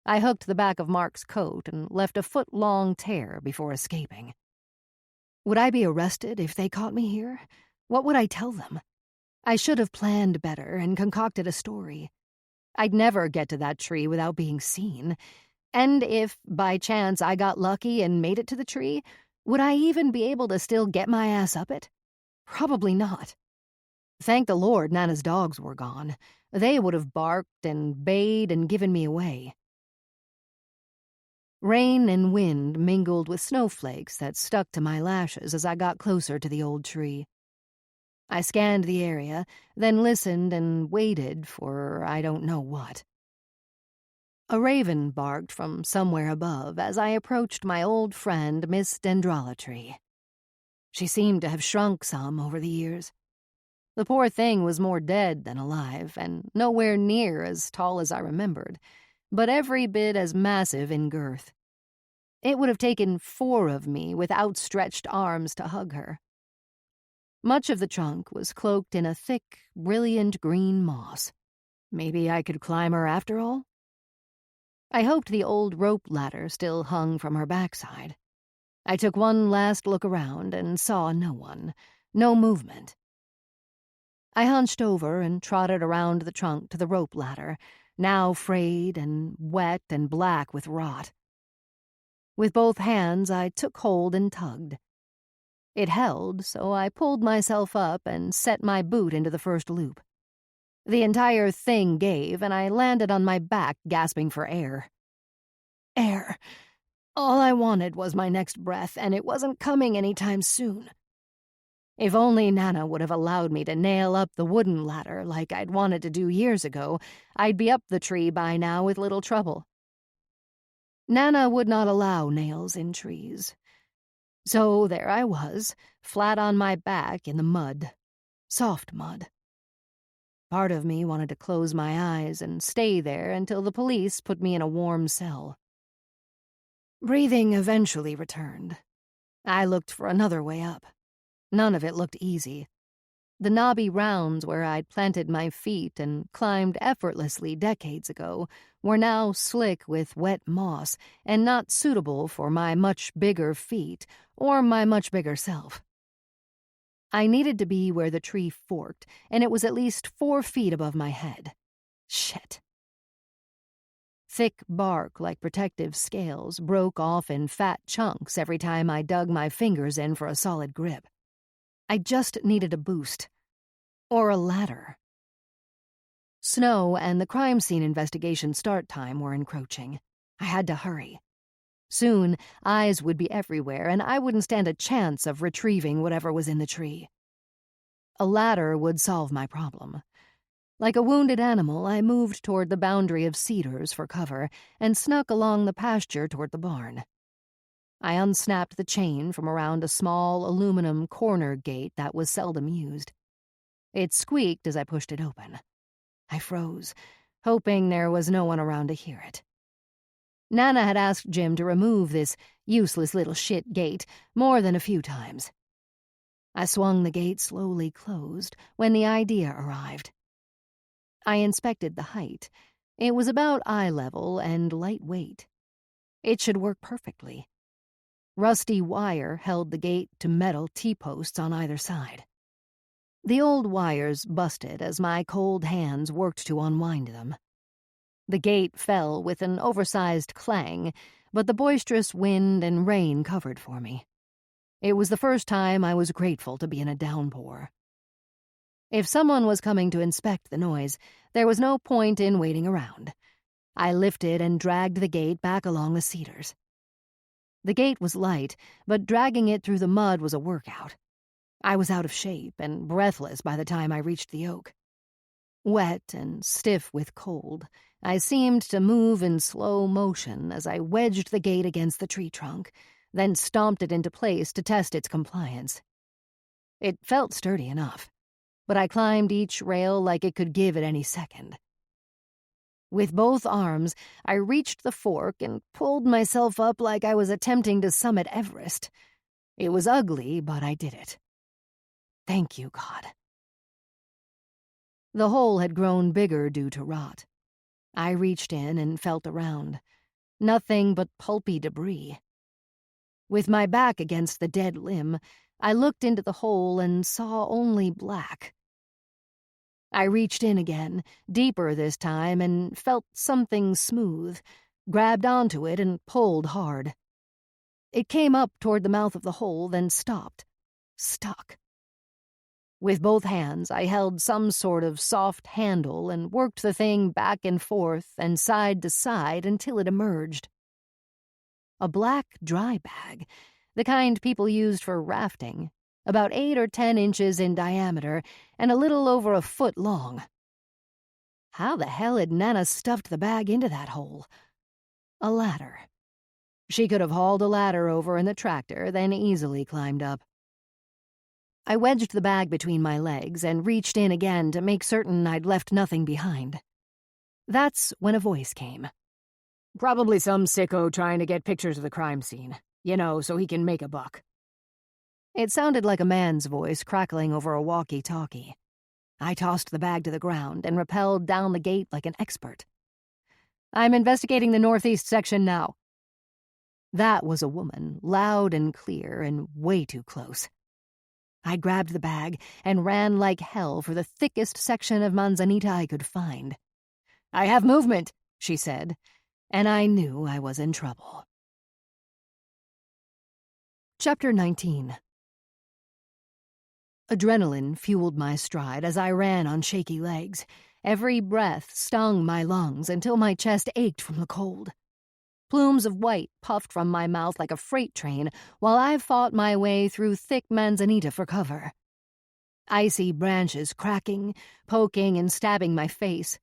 I hooked the back of Mark's coat and left a foot-long tear before escaping. Would I be arrested if they caught me here? What would I tell them? I should have planned better and concocted a story. I'd never get to that tree without being seen. And if, by chance, I got lucky and made it to the tree, would I even be able to still get my ass up it? Probably not. Thank the Lord Nana's dogs were gone. They would have barked and bayed and given me away. Rain and wind mingled with snowflakes that stuck to my lashes as I got closer to the old tree. I scanned the area, then listened and waited for I don't know what. A raven barked from somewhere above as I approached my old friend, Miss Dendrolatry. She seemed to have shrunk some over the years. The poor thing was more dead than alive, and nowhere near as tall as I remembered, but every bit as massive in girth. It would have taken 4 of me with outstretched arms to hug her. Much of the trunk was cloaked in a thick, brilliant green moss. Maybe I could climb her after all? I hoped the old rope ladder still hung from her backside. I took one last look around and saw no one, no movement. I hunched over and trotted around the trunk to the rope ladder, now frayed and wet and black with rot. With both hands, I took hold and tugged. It held, so I pulled myself up and set my boot into the first loop. The entire thing gave, and I landed on my back, gasping for air. Air. All I wanted was my next breath, and it wasn't coming any time soon. If only Nana would have allowed me to nail up the wooden ladder like I'd wanted to do years ago, I'd be up the tree by now with little trouble. Nana would not allow nails in trees. So there I was, flat on my back in the mud. Soft mud. Part of me wanted to close my eyes and stay there until the police put me in a warm cell. Breathing eventually returned. I looked for another way up. None of it looked easy. The knobby rounds where I'd planted my feet and climbed effortlessly decades ago were now slick with wet moss and not suitable for my much bigger feet or my much bigger self. I needed to be where the tree forked, and it was at least 4 feet above my head. Shit. Thick bark like protective scales broke off in fat chunks every time I dug my fingers in for a solid grip. I just needed a boost. Or a ladder. Snow and the crime scene investigation start time were encroaching. I had to hurry. Soon, eyes would be everywhere, and I wouldn't stand a chance of retrieving whatever was in the tree. A ladder would solve my problem. Like a wounded animal, I moved toward the boundary of cedars for cover and snuck along the pasture toward the barn. I unsnapped the chain from around a small aluminum corner gate that was seldom used. It squeaked as I pushed it open. I froze, hoping there was no one around to hear it. Nana had asked Jim to remove this useless little shit gate more than a few times. I swung the gate slowly closed when the idea arrived. I inspected the height. It was about eye level and lightweight. It should work perfectly. Rusty wire held the gate to metal T-posts on either side. The old wires busted as my cold hands worked to unwind them. The gate fell with an oversized clang, but the boisterous wind and rain covered for me. It was the first time I was grateful to be in a downpour. If someone was coming to inspect the noise, there was no point in waiting around. I lifted and dragged the gate back along the cedars. The gate was light, but dragging it through the mud was a workout. I was out of shape and breathless by the time I reached the oak. Wet and stiff with cold, I seemed to move in slow motion as I wedged the gate against the tree trunk, then stomped it into place to test its compliance. It felt sturdy enough, but I climbed each rail like it could give at any second. With both arms, I reached the fork and pulled myself up like I was attempting to summit Everest. It was ugly, but I did it. Thank you, God. The hole had grown bigger due to rot. I reached in and felt around. Nothing but pulpy debris. With my back against the dead limb, I looked into the hole and saw only black. I reached in again, deeper this time, and felt something smooth, grabbed onto it and pulled hard. It came up toward the mouth of the hole, then stopped. Stuck. With both hands, I held some sort of soft handle and worked the thing back and forth and side to side until it emerged. A black dry bag, the kind people used for rafting, about 8 or 10 inches in diameter and a little over a foot long. How the hell had Nana stuffed the bag into that hole? A ladder. She could have hauled a ladder over in the tractor, then easily climbed up. I wedged the bag between my legs and reached in again to make certain I'd left nothing behind. That's when a voice came. Probably some sicko trying to get pictures of the crime scene. So he can make a buck. It sounded like a man's voice crackling over a walkie-talkie. I tossed the bag to the ground and rappelled down the gate like an expert. I'm investigating the northeast section now. That was a woman, loud and clear and way too close. I grabbed the bag and ran like hell for the thickest section of manzanita I could find. I have movement, she said, and I knew I was in trouble. Chapter 19. Adrenaline fueled my stride as I ran on shaky legs. Every breath stung my lungs until my chest ached from the cold. Plumes of white puffed from my mouth like a freight train while I fought my way through thick manzanita for cover. Icy branches cracking, poking, and stabbing my face.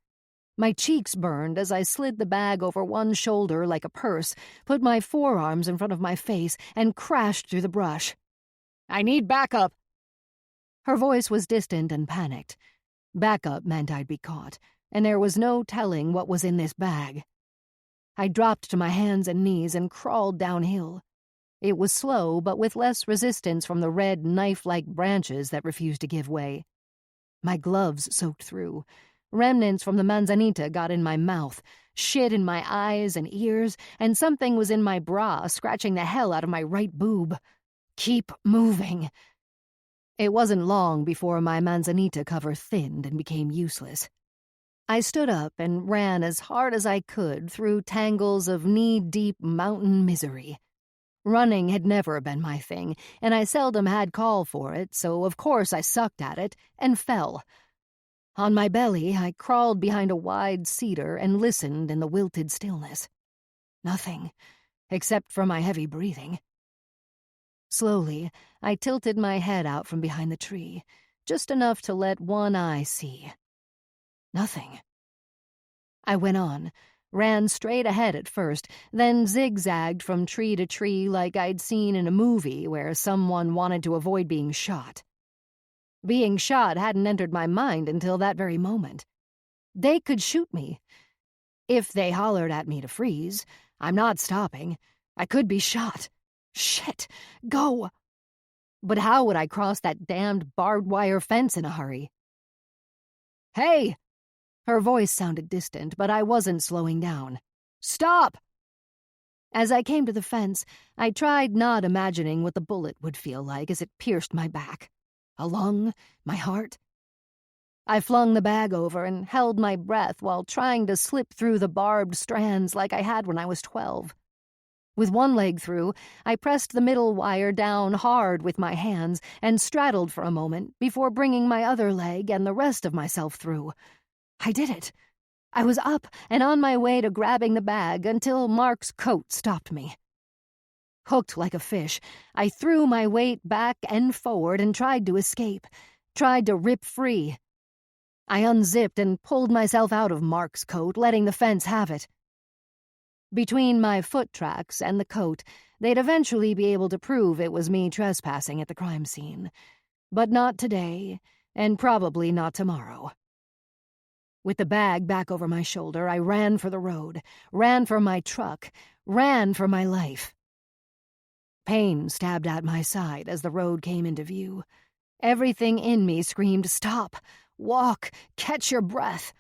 My cheeks burned as I slid the bag over one shoulder like a purse, put my forearms in front of my face, and crashed through the brush. I need backup. Her voice was distant and panicked. Backup meant I'd be caught, and there was no telling what was in this bag. I dropped to my hands and knees and crawled downhill. It was slow, but with less resistance from the red knife-like branches that refused to give way. My gloves soaked through. Remnants from the manzanita got in my mouth, shit in my eyes and ears, and something was in my bra scratching the hell out of my right boob. Keep moving. It wasn't long before my manzanita cover thinned and became useless. I stood up and ran as hard as I could through tangles of knee-deep mountain misery. Running had never been my thing, and I seldom had call for it, so of course I sucked at it and fell. On my belly, I crawled behind a wide cedar and listened in the wilted stillness. Nothing, except for my heavy breathing. Slowly, I tilted my head out from behind the tree, just enough to let one eye see. Nothing. I went on, ran straight ahead at first, then zigzagged from tree to tree like I'd seen in a movie where someone wanted to avoid being shot. Being shot hadn't entered my mind until that very moment. They could shoot me. If they hollered at me to freeze, I'm not stopping. I could be shot. Shit, go! But how would I cross that damned barbed wire fence in a hurry? Hey! Her voice sounded distant, but I wasn't slowing down. Stop! As I came to the fence, I tried not imagining what the bullet would feel like as it pierced my back. A lung, my heart. I flung the bag over and held my breath while trying to slip through the barbed strands like I had when I was 12. With one leg through, I pressed the middle wire down hard with my hands and straddled for a moment before bringing my other leg and the rest of myself through. I did it. I was up and on my way to grabbing the bag until Mark's coat stopped me. Hooked like a fish, I threw my weight back and forward and tried to escape, tried to rip free. I unzipped and pulled myself out of Mark's coat, letting the fence have it. Between my foot tracks and the coat, they'd eventually be able to prove it was me trespassing at the crime scene. But not today, and probably not tomorrow. With the bag back over my shoulder, I ran for the road, ran for my truck, ran for my life. Pain stabbed at my side as the road came into view. Everything in me screamed, "Stop! Walk! Catch your breath!"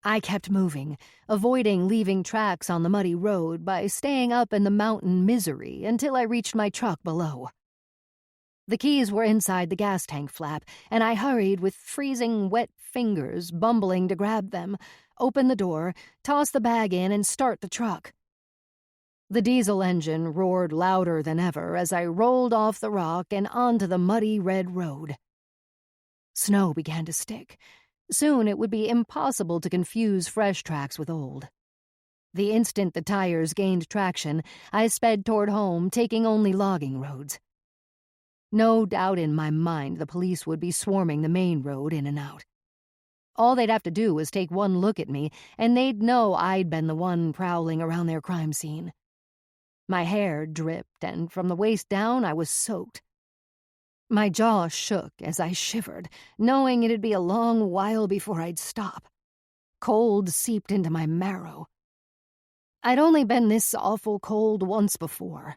I kept moving, avoiding leaving tracks on the muddy road by staying up in the mountain misery until I reached my truck below. The keys were inside the gas tank flap, and I hurried with freezing wet fingers, bumbling to grab them, open the door, toss the bag in, and start the truck. The diesel engine roared louder than ever as I rolled off the rock and onto the muddy red road. Snow began to stick. Soon it would be impossible to confuse fresh tracks with old. The instant the tires gained traction, I sped toward home, taking only logging roads. No doubt in my mind the police would be swarming the main road in and out. All they'd have to do was take one look at me, and they'd know I'd been the one prowling around their crime scene. My hair dripped, and from the waist down I was soaked. My jaw shook as I shivered, knowing it'd be a long while before I'd stop. Cold seeped into my marrow. I'd only been this awful cold once before.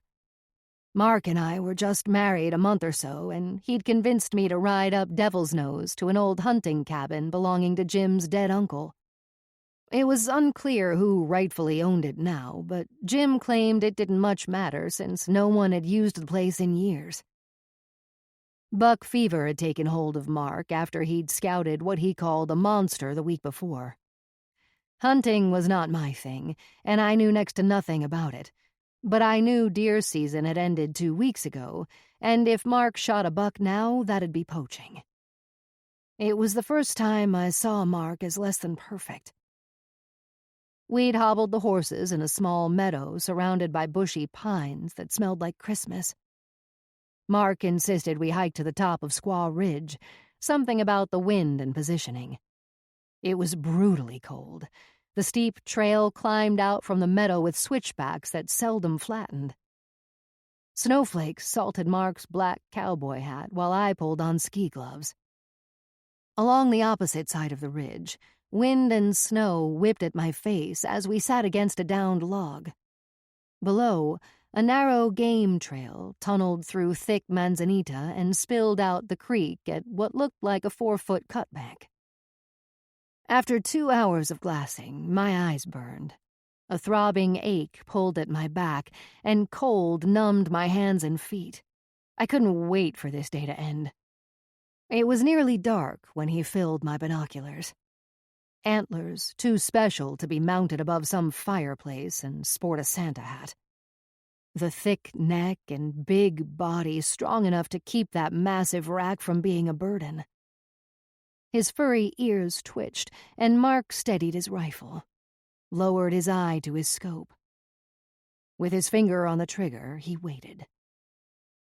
Mark and I were just married a month or so, and he'd convinced me to ride up Devil's Nose to an old hunting cabin belonging to Jim's dead uncle. It was unclear who rightfully owned it now, but Jim claimed it didn't much matter since no one had used the place in years. Buck fever had taken hold of Mark after he'd scouted what he called a monster the week before. Hunting was not my thing, and I knew next to nothing about it. But I knew deer season had ended 2 weeks ago, and if Mark shot a buck now, that'd be poaching. It was the first time I saw Mark as less than perfect. We'd hobbled the horses in a small meadow surrounded by bushy pines that smelled like Christmas. Mark insisted we hike to the top of Squaw Ridge, something about the wind and positioning. It was brutally cold. The steep trail climbed out from the meadow with switchbacks that seldom flattened. Snowflakes salted Mark's black cowboy hat while I pulled on ski gloves. Along the opposite side of the ridge, wind and snow whipped at my face as we sat against a downed log. Below, a narrow game trail tunneled through thick manzanita and spilled out the creek at what looked like a 4-foot cutbank. After 2 hours of glassing, my eyes burned. A throbbing ache pulled at my back, and cold numbed my hands and feet. I couldn't wait for this day to end. It was nearly dark when he filled my binoculars. Antlers too special to be mounted above some fireplace and sport a Santa hat. The thick neck and big body strong enough to keep that massive rack from being a burden. His furry ears twitched, and Mark steadied his rifle, lowered his eye to his scope. With his finger on the trigger, he waited.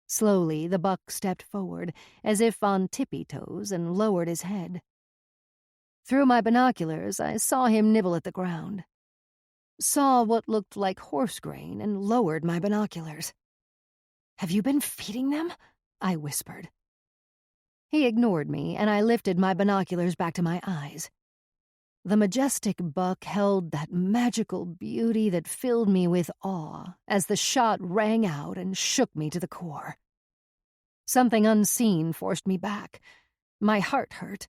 Slowly, the buck stepped forward, as if on tippy-toes, and lowered his head. Through my binoculars, I saw him nibble at the ground. Saw what looked like horse grain and lowered my binoculars. "Have you been feeding them?" I whispered. He ignored me, and I lifted my binoculars back to my eyes. The majestic buck held that magical beauty that filled me with awe as the shot rang out and shook me to the core. Something unseen forced me back. My heart hurt.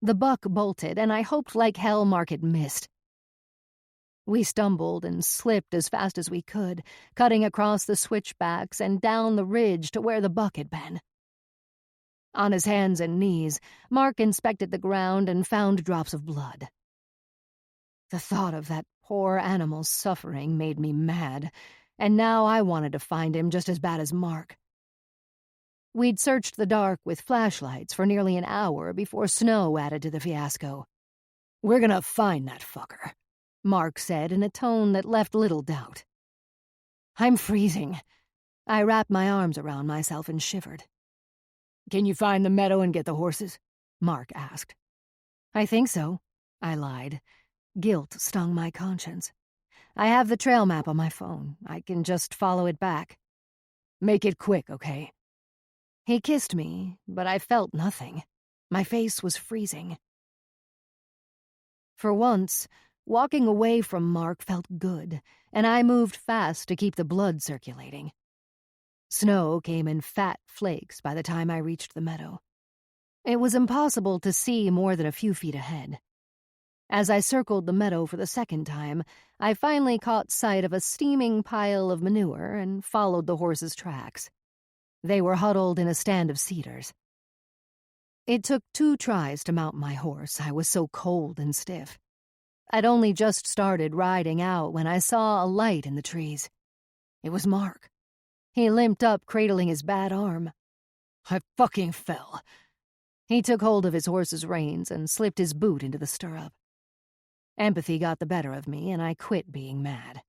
The buck bolted, and I hoped like hell Mark had missed. We stumbled and slipped as fast as we could, cutting across the switchbacks and down the ridge to where the buck had been. On his hands and knees, Mark inspected the ground and found drops of blood. The thought of that poor animal's suffering made me mad, and now I wanted to find him just as bad as Mark. We'd searched the dark with flashlights for nearly an hour before snow added to the fiasco. "We're gonna find that fucker," Mark said in a tone that left little doubt. I'm freezing. I wrapped my arms around myself and shivered. "Can you find the meadow and get the horses?" Mark asked. "I think so," I lied. Guilt stung my conscience. "I have the trail map on my phone. I can just follow it back." "Make it quick, okay?" He kissed me, but I felt nothing. My face was freezing. For once, walking away from Mark felt good, and I moved fast to keep the blood circulating. Snow came in fat flakes by the time I reached the meadow. It was impossible to see more than a few feet ahead. As I circled the meadow for the second time, I finally caught sight of a steaming pile of manure and followed the horses' tracks. They were huddled in a stand of cedars. It took 2 tries to mount my horse. I was so cold and stiff. I'd only just started riding out when I saw a light in the trees. It was Mark. He limped up, cradling his bad arm. I fucking fell. He took hold of his horse's reins and slipped his boot into the stirrup. Empathy got the better of me, and I quit being mad.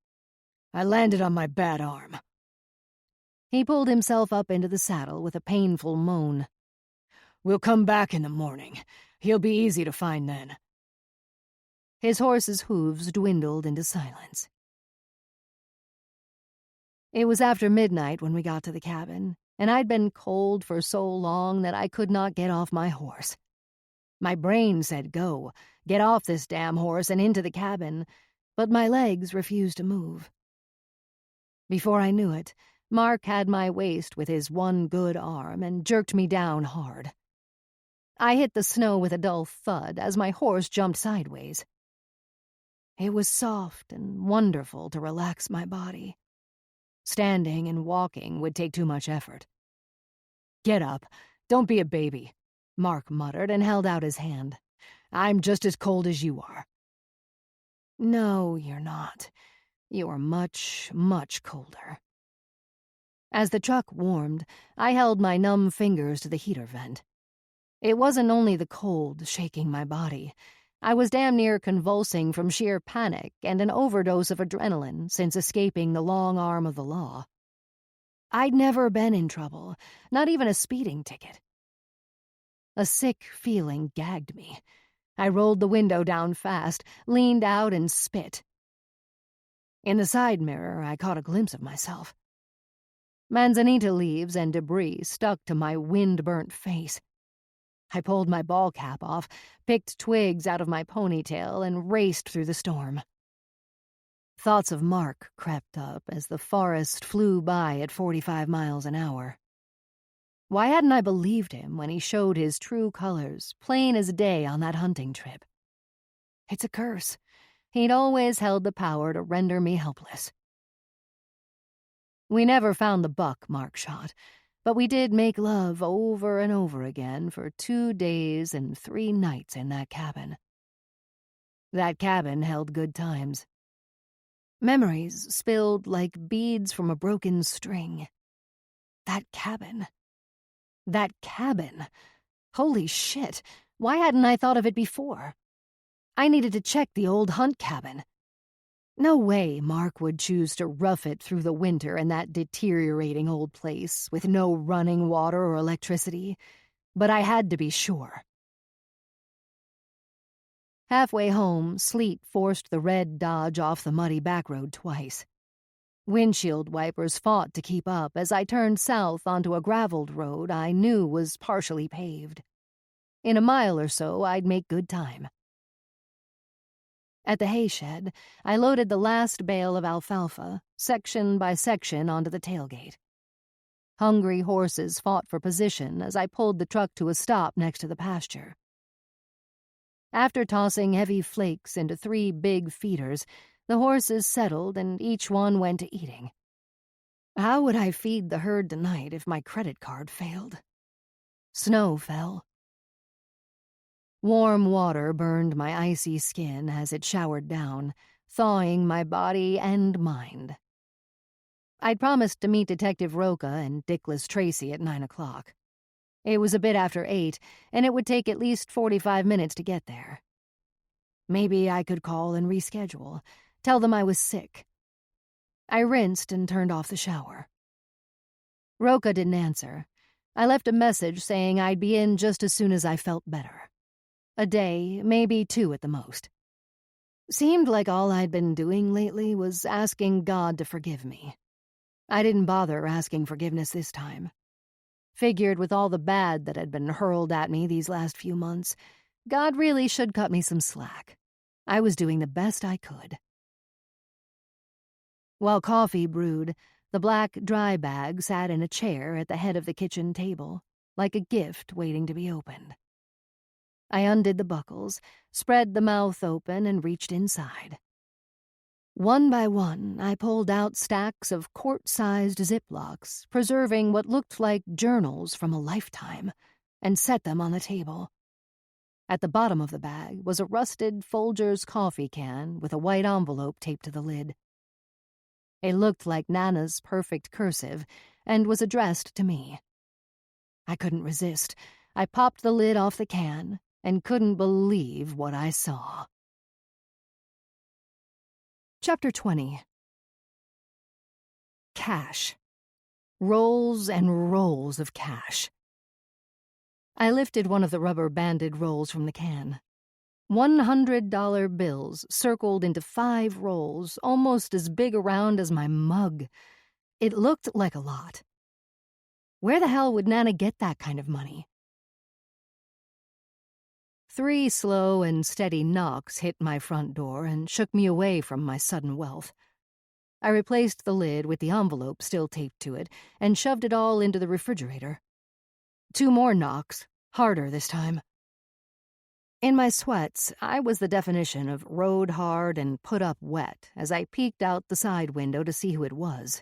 I landed on my bad arm. He pulled himself up into the saddle with a painful moan. "We'll come back in the morning. He'll be easy to find then." His horse's hooves dwindled into silence. It was after midnight when we got to the cabin, and I'd been cold for so long that I could not get off my horse. My brain said go, get off this damn horse and into the cabin, but my legs refused to move. Before I knew it, Mark had my waist with his one good arm and jerked me down hard. I hit the snow with a dull thud as my horse jumped sideways. It was soft and wonderful to relax my body. Standing and walking would take too much effort. "Get up. Don't be a baby," Mark muttered and held out his hand. "I'm just as cold as you are." "No, you're not. You are much, much colder." As the truck warmed, I held my numb fingers to the heater vent. It wasn't only the cold shaking my body. I was damn near convulsing from sheer panic and an overdose of adrenaline since escaping the long arm of the law. I'd never been in trouble, not even a speeding ticket. A sick feeling gagged me. I rolled the window down fast, leaned out, and spit. In the side mirror, I caught a glimpse of myself. Manzanita leaves and debris stuck to my wind-burnt face. I pulled my ball cap off, picked twigs out of my ponytail, and raced through the storm. Thoughts of Mark crept up as the forest flew by at 45 miles an hour. Why hadn't I believed him when he showed his true colors, plain as day on that hunting trip? It's a curse. He'd always held the power to render me helpless. We never found the buck Mark shot, but we did make love over and over again for 2 days and 3 nights in that cabin. That cabin held good times. Memories spilled like beads from a broken string. That cabin. That cabin. Holy shit, why hadn't I thought of it before? I needed to check the old Hunt cabin. No way Mark would choose to rough it through the winter in that deteriorating old place with no running water or electricity, but I had to be sure. Halfway home, sleet forced the red Dodge off the muddy back road twice. Windshield wipers fought to keep up as I turned south onto a graveled road I knew was partially paved. In a mile or so, I'd make good time. At the hayshed, I loaded the last bale of alfalfa, section by section, onto the tailgate. Hungry horses fought for position as I pulled the truck to a stop next to the pasture. After tossing heavy flakes into 3 big feeders, the horses settled and each one went to eating. How would I feed the herd tonight if my credit card failed? Snow fell. Warm water burned my icy skin as it showered down, thawing my body and mind. I'd promised to meet Detective Roca and Dickless Tracy at 9 o'clock. It was a bit after 8, and it would take at least 45 minutes to get there. Maybe I could call and reschedule, tell them I was sick. I rinsed and turned off the shower. Roca didn't answer. I left a message saying I'd be in just as soon as I felt better. A day, maybe 2 at the most. Seemed like all I'd been doing lately was asking God to forgive me. I didn't bother asking forgiveness this time. Figured with all the bad that had been hurled at me these last few months, God really should cut me some slack. I was doing the best I could. While coffee brewed, the black dry bag sat in a chair at the head of the kitchen table, like a gift waiting to be opened. I undid the buckles, spread the mouth open, and reached inside. One by one, I pulled out stacks of quart-sized Ziplocs, preserving what looked like journals from a lifetime, and set them on the table. At the bottom of the bag was a rusted Folgers coffee can with a white envelope taped to the lid. It looked like Nana's perfect cursive and was addressed to me. I couldn't resist. I popped the lid off the can and couldn't believe what I saw. Chapter 20. Cash. Rolls and rolls of cash. I lifted one of the rubber-banded rolls from the can. $100 bills circled into 5 rolls, almost as big around as my mug. It looked like a lot. Where the hell would Nana get that kind of money? 3 slow and steady knocks hit my front door and shook me away from my sudden wealth. I replaced the lid with the envelope still taped to it and shoved it all into the refrigerator. 2 more knocks, harder this time. In my sweats, I was the definition of rode hard and put up wet as I peeked out the side window to see who it was.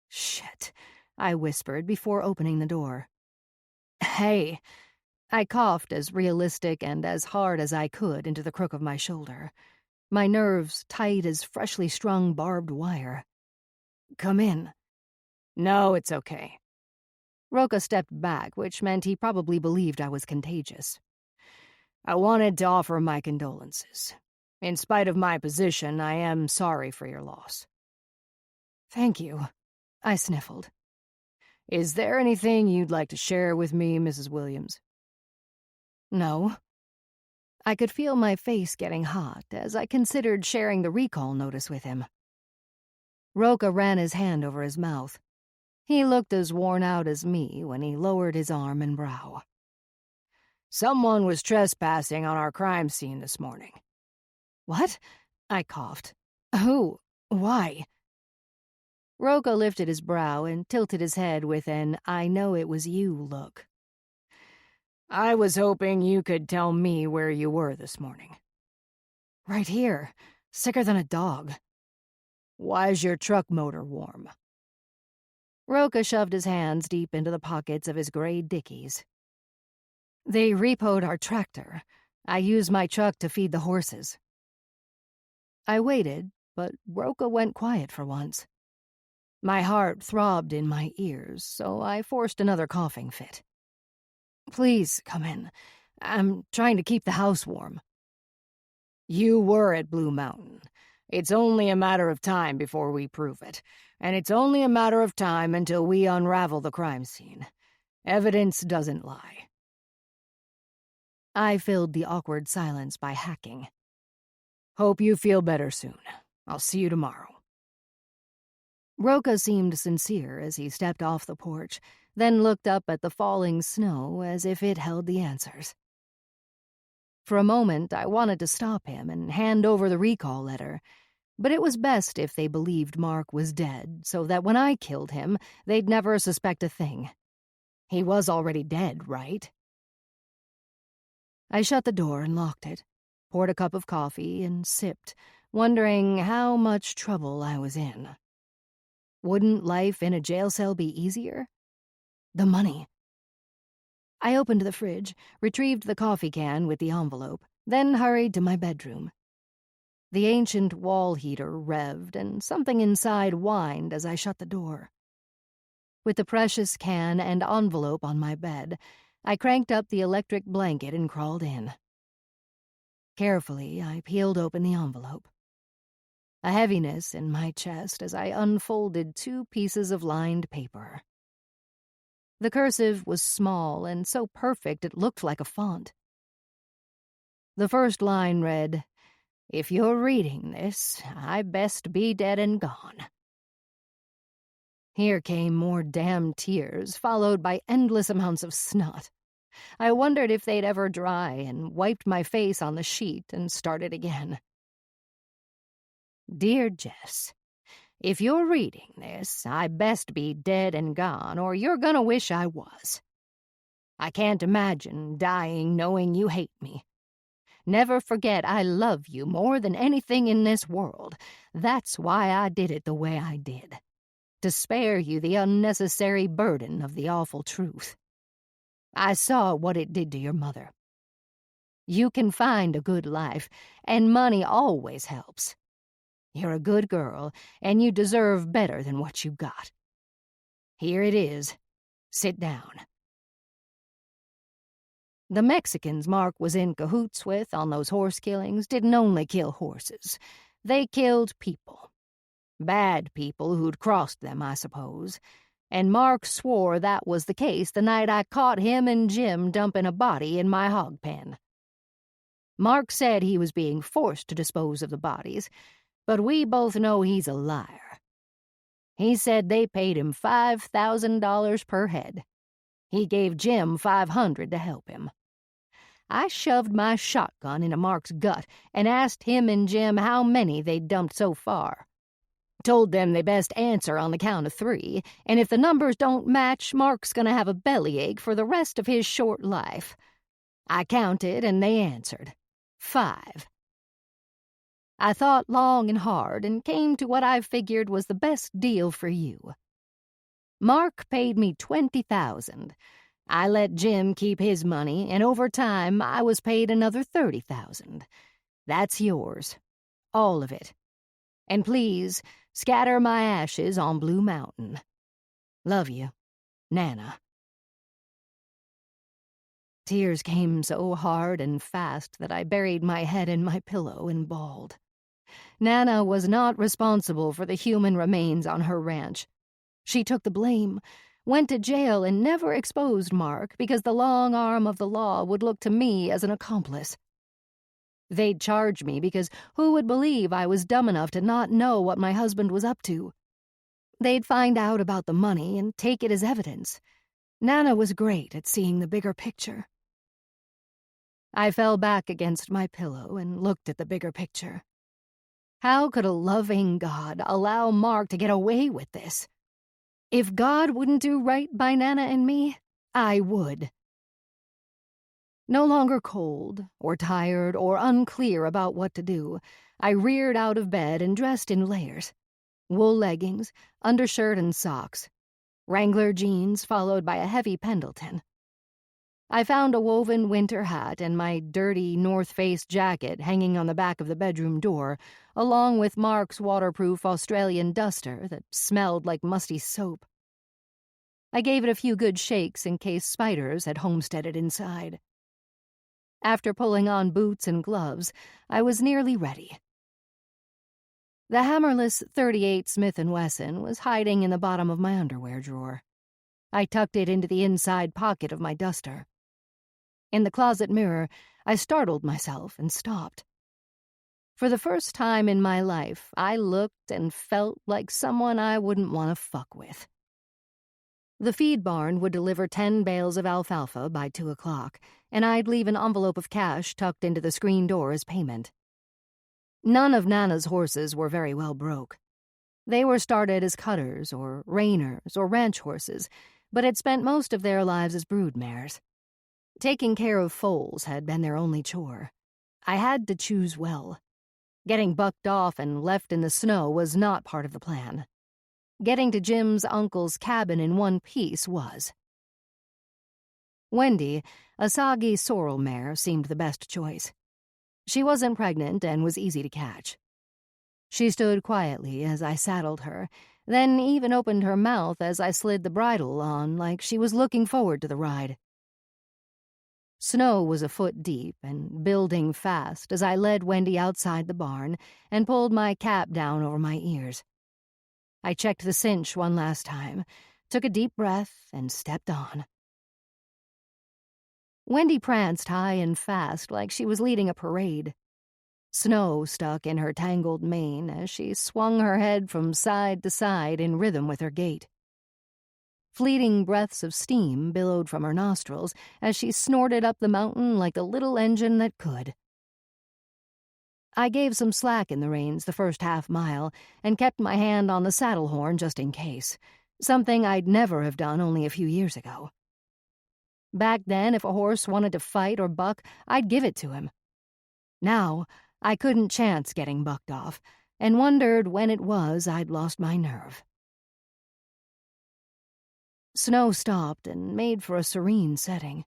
Shit, I whispered before opening the door. Hey. I coughed as realistic and as hard as I could into the crook of my shoulder, my nerves tight as freshly strung barbed wire. Come in. No, it's okay. Roca stepped back, which meant he probably believed I was contagious. I wanted to offer my condolences. In spite of my position, I am sorry for your loss. Thank you, I sniffled. Is there anything you'd like to share with me, Mrs. Williams? No. I could feel my face getting hot as I considered sharing the recall notice with him. Roca ran his hand over his mouth. He looked as worn out as me when he lowered his arm and brow. Someone was trespassing on our crime scene this morning. What? I coughed. Who? Why? Roca lifted his brow and tilted his head with an I know it was you look. I was hoping you could tell me where you were this morning. Right here, sicker than a dog. Why's your truck motor warm? Roca shoved his hands deep into the pockets of his gray dickies. They repoed our tractor. I use my truck to feed the horses. I waited, but Roka went quiet for once. My heart throbbed in my ears, so I forced another coughing fit. "Please come in. I'm trying to keep the house warm." "You were at Blue Mountain. It's only a matter of time before we prove it, and it's only a matter of time until we unravel the crime scene. Evidence doesn't lie." I filled the awkward silence by hacking. "Hope you feel better soon. I'll see you tomorrow." Roka seemed sincere as he stepped off the porch, then looked up at the falling snow as if it held the answers. For a moment, I wanted to stop him and hand over the recall letter, but it was best if they believed Mark was dead so that when I killed him, they'd never suspect a thing. He was already dead, right? I shut the door and locked it, poured a cup of coffee, and sipped, wondering how much trouble I was in. Wouldn't life in a jail cell be easier? The money. I opened the fridge, retrieved the coffee can with the envelope, then hurried to my bedroom. The ancient wall heater revved, and something inside whined as I shut the door. With the precious can and envelope on my bed, I cranked up the electric blanket and crawled in. Carefully, I peeled open the envelope. A heaviness in my chest as I unfolded 2 pieces of lined paper. The cursive was small and so perfect it looked like a font. The first line read, "If you're reading this, I best be dead and gone." Here came more damn tears, followed by endless amounts of snot. I wondered if they'd ever dry and wiped my face on the sheet and started again. "Dear Jess, if you're reading this, I best be dead and gone, or you're gonna wish I was. I can't imagine dying knowing you hate me. Never forget I love you more than anything in this world. That's why I did it the way I did. To spare you the unnecessary burden of the awful truth. I saw what it did to your mother. You can find a good life, and money always helps. You're a good girl, and you deserve better than what you got. Here it is. Sit down." The Mexicans Mark was in cahoots with on those horse killings didn't only kill horses. They killed people. Bad people who'd crossed them, I suppose. And Mark swore that was the case the night I caught him and Jim dumping a body in my hog pen. Mark said he was being forced to dispose of the bodies, but we both know he's a liar. He said they paid him $5,000 per head. He gave Jim $500 to help him. I shoved my shotgun into Mark's gut and asked him and Jim how many they'd dumped so far. Told them they best answer on the count of 3, and if the numbers don't match, Mark's gonna have a bellyache for the rest of his short life. I counted, and they answered. 5. I thought long and hard and came to what I figured was the best deal for you. Mark paid me $20,000. I let Jim keep his money, and over time I was paid another $30,000. That's yours. All of it. And please, scatter my ashes on Blue Mountain. Love you, Nana. Tears came so hard and fast that I buried my head in my pillow and bawled. Nana was not responsible for the human remains on her ranch. She took the blame, went to jail, and never exposed Mark because the long arm of the law would look to me as an accomplice. They'd charge me because who would believe I was dumb enough to not know what my husband was up to? They'd find out about the money and take it as evidence. Nana was great at seeing the bigger picture. I fell back against my pillow and looked at the bigger picture. How could a loving God allow Mark to get away with this? If God wouldn't do right by Nana and me, I would. No longer cold, or tired, or unclear about what to do, I reared out of bed and dressed in layers. Wool leggings, undershirt and socks. Wrangler jeans followed by a heavy Pendleton. I found a woven winter hat and my dirty North Face jacket hanging on the back of the bedroom door, along with Mark's waterproof Australian duster that smelled like musty soap. I gave it a few good shakes in case spiders had homesteaded inside. After pulling on boots and gloves, I was nearly ready. The hammerless .38 Smith & Wesson was hiding in the bottom of my underwear drawer. I tucked it into the inside pocket of my duster. In the closet mirror, I startled myself and stopped. For the first time in my life, I looked and felt like someone I wouldn't want to fuck with. The feed barn would deliver 10 bales of alfalfa by 2 o'clock, and I'd leave an envelope of cash tucked into the screen door as payment. None of Nana's horses were very well broke. They were started as cutters or reiners or ranch horses, but had spent most of their lives as broodmares. Taking care of foals had been their only chore. I had to choose well. Getting bucked off and left in the snow was not part of the plan. Getting to Jim's uncle's cabin in one piece was. Wendy, a soggy sorrel mare, seemed the best choice. She wasn't pregnant and was easy to catch. She stood quietly as I saddled her, then even opened her mouth as I slid the bridle on like she was looking forward to the ride. Snow was a foot deep and building fast as I led Wendy outside the barn and pulled my cap down over my ears. I checked the cinch one last time, took a deep breath, and stepped on. Wendy pranced high and fast like she was leading a parade. Snow stuck in her tangled mane as she swung her head from side to side in rhythm with her gait. Fleeting breaths of steam billowed from her nostrils as she snorted up the mountain like the little engine that could. I gave some slack in the reins the first half-mile and kept my hand on the saddle horn just in case, something I'd never have done only a few years ago. Back then, if a horse wanted to fight or buck, I'd give it to him. Now, I couldn't chance getting bucked off, and wondered when it was I'd lost my nerve. Snow stopped and made for a serene setting.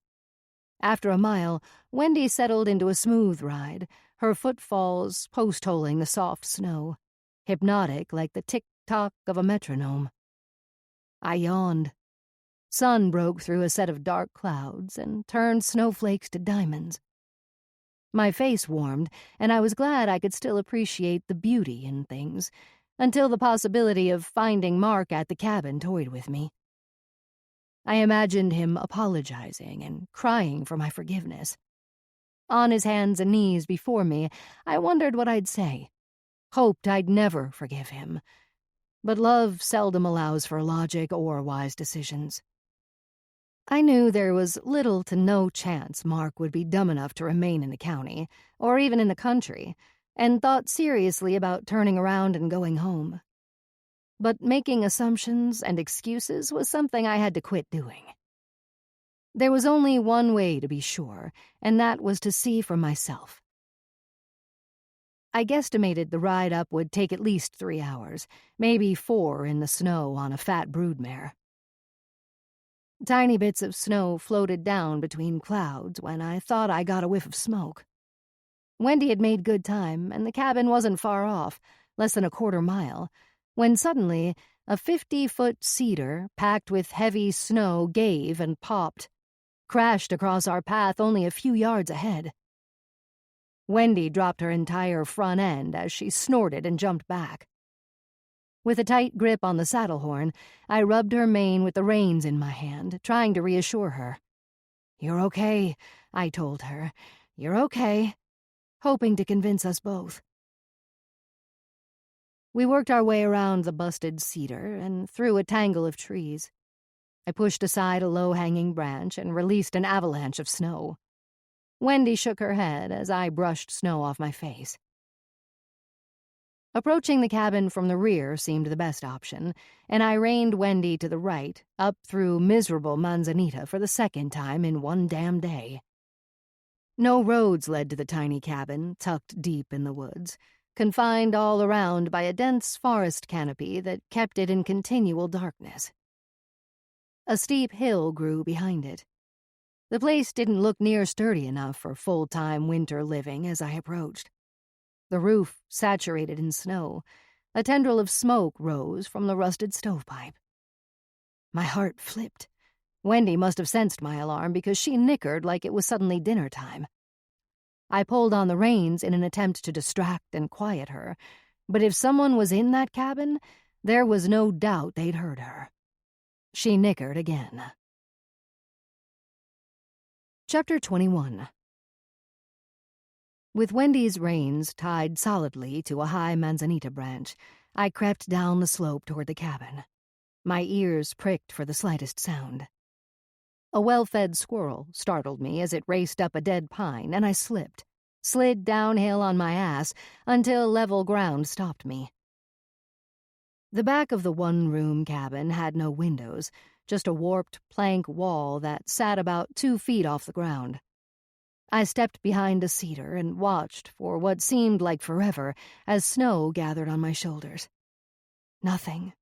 After a mile, Wendy settled into a smooth ride, her footfalls post-holing the soft snow, hypnotic like the tick-tock of a metronome. I yawned. Sun broke through a set of dark clouds and turned snowflakes to diamonds. My face warmed, and I was glad I could still appreciate the beauty in things, until the possibility of finding Mark at the cabin toyed with me. I imagined him apologizing and crying for my forgiveness. On his hands and knees before me, I wondered what I'd say. Hoped I'd never forgive him. But love seldom allows for logic or wise decisions. I knew there was little to no chance Mark would be dumb enough to remain in the county, or even in the country, and thought seriously about turning around and going home. But making assumptions and excuses was something I had to quit doing. There was only one way to be sure, and that was to see for myself. I guesstimated the ride up would take at least 3 hours, maybe 4 in the snow on a fat broodmare. Tiny bits of snow floated down between clouds when I thought I got a whiff of smoke. Wendy had made good time, and the cabin wasn't far off, less than a quarter mile, when suddenly a 50-foot cedar packed with heavy snow gave and popped, crashed across our path only a few yards ahead. Wendy dropped her entire front end as she snorted and jumped back. With a tight grip on the saddle horn, I rubbed her mane with the reins in my hand, trying to reassure her. "You're okay," I told her. "You're okay," hoping to convince us both. We worked our way around the busted cedar and through a tangle of trees. I pushed aside a low-hanging branch and released an avalanche of snow. Wendy shook her head as I brushed snow off my face. Approaching the cabin from the rear seemed the best option, and I reined Wendy to the right, up through miserable Manzanita for the second time in one damn day. No roads led to the tiny cabin, tucked deep in the woods, confined all around by a dense forest canopy that kept it in continual darkness. A steep hill grew behind it. The place didn't look near sturdy enough for full-time winter living as I approached. The roof saturated in snow. A tendril of smoke rose from the rusted stovepipe. My heart flipped. Wendy must have sensed my alarm because she nickered like it was suddenly dinner time. I pulled on the reins in an attempt to distract and quiet her, but if someone was in that cabin, there was no doubt they'd heard her. She nickered again. Chapter 21. With Wendy's reins tied solidly to a high manzanita branch, I crept down the slope toward the cabin. My ears pricked for the slightest sound. A well-fed squirrel startled me as it raced up a dead pine, and I slid downhill on my ass until level ground stopped me. The back of the one-room cabin had no windows, just a warped plank wall that sat about 2 feet off the ground. I stepped behind a cedar and watched for what seemed like forever as snow gathered on my shoulders. Nothing.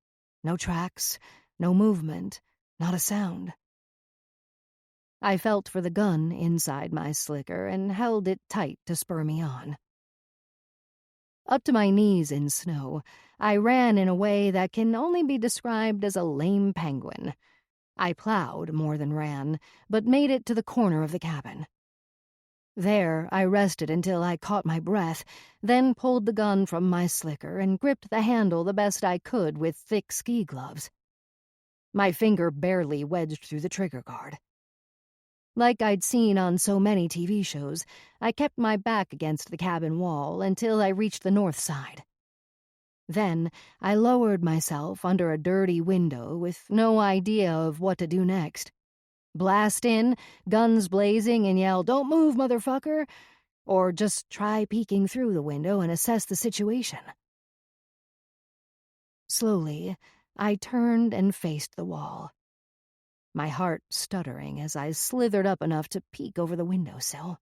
No tracks, no movement, not a sound. I felt for the gun inside my slicker and held it tight to spur me on. Up to my knees in snow, I ran in a way that can only be described as a lame penguin. I plowed more than ran, but made it to the corner of the cabin. There, I rested until I caught my breath, then pulled the gun from my slicker and gripped the handle the best I could with thick ski gloves. My finger barely wedged through the trigger guard. Like I'd seen on so many TV shows, I kept my back against the cabin wall until I reached the north side. Then I lowered myself under a dirty window with no idea of what to do next. Blast in, guns blazing, and yell, "Don't move, motherfucker!" Or just try peeking through the window and assess the situation. Slowly, I turned and faced the wall, my heart stuttering as I slithered up enough to peek over the windowsill.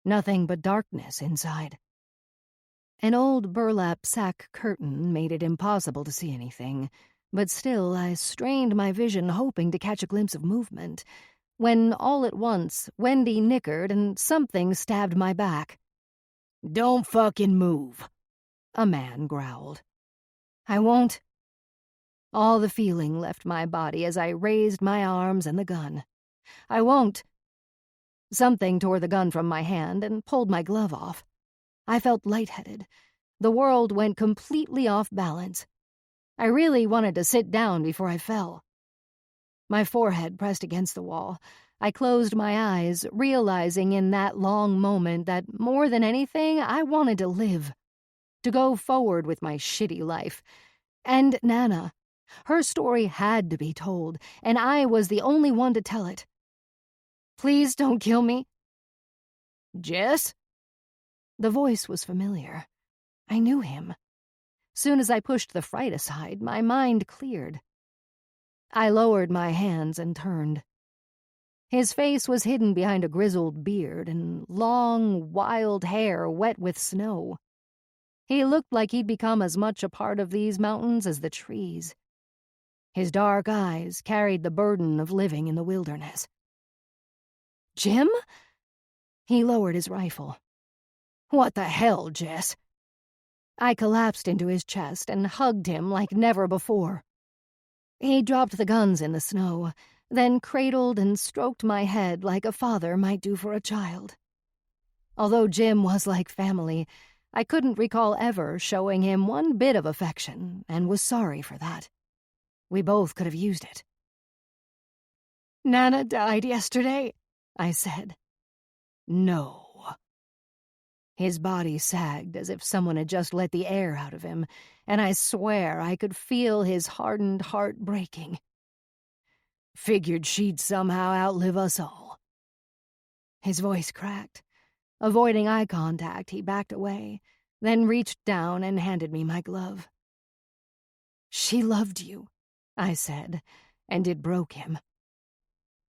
Nothing but darkness inside. An old burlap sack curtain made it impossible to see anything, but still I strained my vision hoping to catch a glimpse of movement, when all at once Wendy nickered and something stabbed my back. "Don't fucking move," a man growled. "I won't." All the feeling left my body as I raised my arms and the gun. "I won't." Something tore the gun from my hand and pulled my glove off. I felt lightheaded. The world went completely off balance. I really wanted to sit down before I fell. My forehead pressed against the wall. I closed my eyes, realizing in that long moment that more than anything, I wanted to live. To go forward with my shitty life. And Nana. Her story had to be told, and I was the only one to tell it. "Please don't kill me." "Jess?" The voice was familiar. I knew him. Soon as I pushed the fright aside, my mind cleared. I lowered my hands and turned. His face was hidden behind a grizzled beard and long, wild hair wet with snow. He looked like he'd become as much a part of these mountains as the trees. His dark eyes carried the burden of living in the wilderness. "Jim?" He lowered his rifle. "What the hell, Jess?" I collapsed into his chest and hugged him like never before. He dropped the guns in the snow, then cradled and stroked my head like a father might do for a child. Although Jim was like family, I couldn't recall ever showing him one bit of affection and was sorry for that. We both could have used it. "Nana died yesterday," I said. "No." His body sagged as if someone had just let the air out of him, and I swear I could feel his hardened heart breaking. "Figured she'd somehow outlive us all." His voice cracked. Avoiding eye contact, he backed away, then reached down and handed me my glove. "She loved you," I said, and it broke him.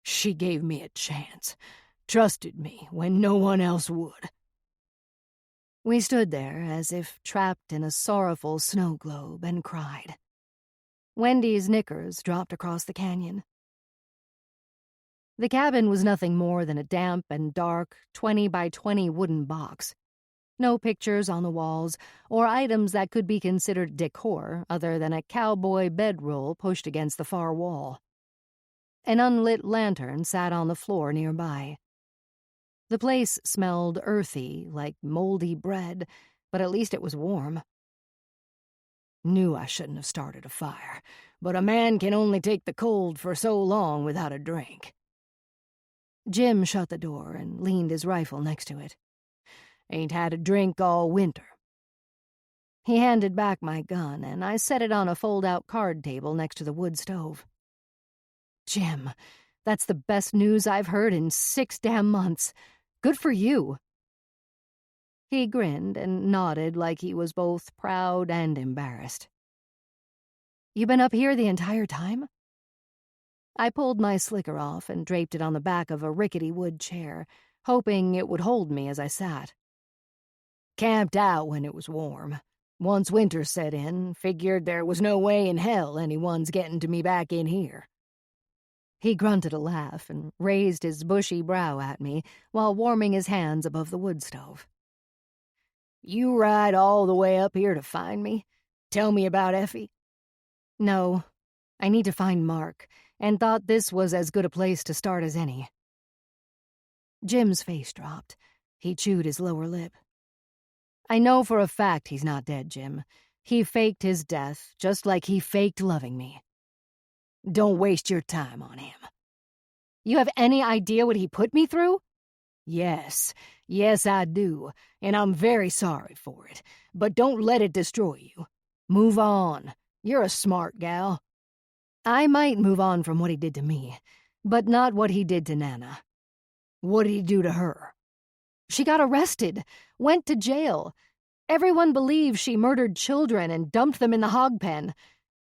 "She gave me a chance, trusted me when no one else would." We stood there as if trapped in a sorrowful snow globe and cried. Wendy's knickers dropped across the canyon. The cabin was nothing more than a damp and dark 20 by 20 wooden box. No pictures on the walls, or items that could be considered decor other than a cowboy bedroll pushed against the far wall. An unlit lantern sat on the floor nearby. The place smelled earthy, like moldy bread, but at least it was warm. Knew I shouldn't have started a fire, but a man can only take the cold for so long without a drink. Jim shut the door and leaned his rifle next to it. Ain't had a drink all winter. He handed back my gun, and I set it on a fold-out card table next to the wood stove. Jim, that's the best news I've heard in 6 damn months. Good for you. He grinned and nodded like he was both proud and embarrassed. You been up here the entire time? I pulled my slicker off and draped it on the back of a rickety wood chair, hoping it would hold me as I sat. Camped out when it was warm. Once winter set in, figured there was no way in hell anyone's getting to me back in here. He grunted a laugh and raised his bushy brow at me while warming his hands above the wood stove. You ride all the way up here to find me? Tell me about Effie? No, I need to find Mark, and thought this was as good a place to start as any. Jim's face dropped. He chewed his lower lip. I know for a fact he's not dead, Jim. He faked his death, just like he faked loving me. Don't waste your time on him. You have any idea what he put me through? Yes, I do, and I'm very sorry for it. But don't let it destroy you. Move on. You're a smart gal. I might move on from what he did to me, but not what he did to Nana. What did he do to her? She got arrested, went to jail. Everyone believes she murdered children and dumped them in the hog pen.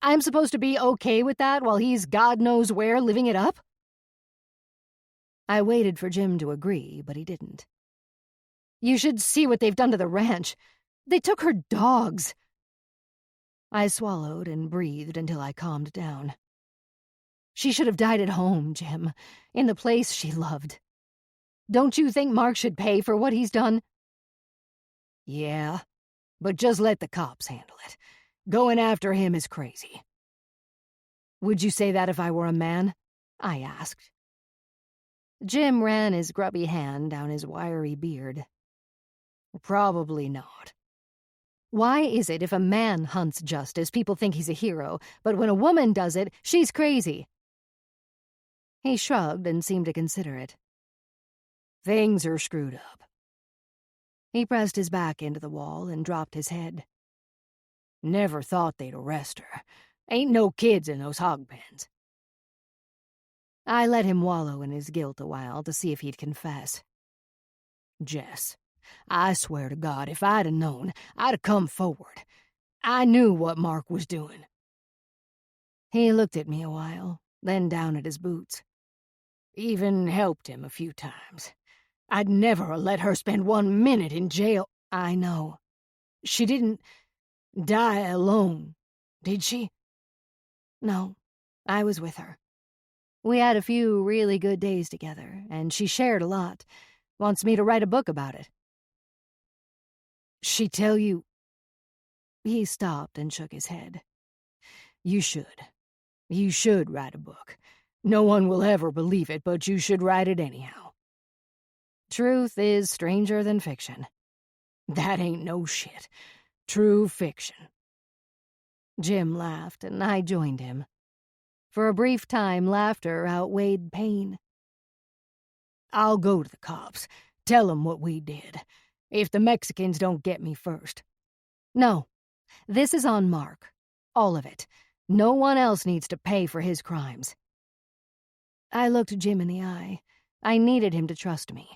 I'm supposed to be okay with that while he's God knows where living it up? I waited for Jim to agree, but he didn't. You should see what they've done to the ranch. They took her dogs. I swallowed and breathed until I calmed down. She should have died at home, Jim, in the place she loved. Don't you think Mark should pay for what he's done? Yeah, but just let the cops handle it. Going after him is crazy. Would you say that if I were a man? I asked. Jim ran his grubby hand down his wiry beard. Probably not. Why is it if a man hunts justice, people think he's a hero, but when a woman does it, she's crazy? He shrugged and seemed to consider it. Things are screwed up. He pressed his back into the wall and dropped his head. Never thought they'd arrest her. Ain't no kids in those hog pens. I let him wallow in his guilt a while to see if he'd confess. Jess, I swear to God, if I'd have known, I'd have come forward. I knew what Mark was doing. He looked at me a while, then down at his boots. Even helped him a few times. I'd never let her spend 1 minute in jail. I know. She didn't die alone, did she? No, I was with her. We had a few really good days together, and she shared a lot. Wants me to write a book about it. She tell you? He stopped and shook his head. You should. You should write a book. No one will ever believe it, but you should write it anyhow. Truth is stranger than fiction. That ain't no shit. True fiction. Jim laughed, and I joined him. For a brief time, laughter outweighed pain. I'll go to the cops. Tell them what we did. If the Mexicans don't get me first. No. This is on Mark. All of it. No one else needs to pay for his crimes. I looked Jim in the eye. I needed him to trust me.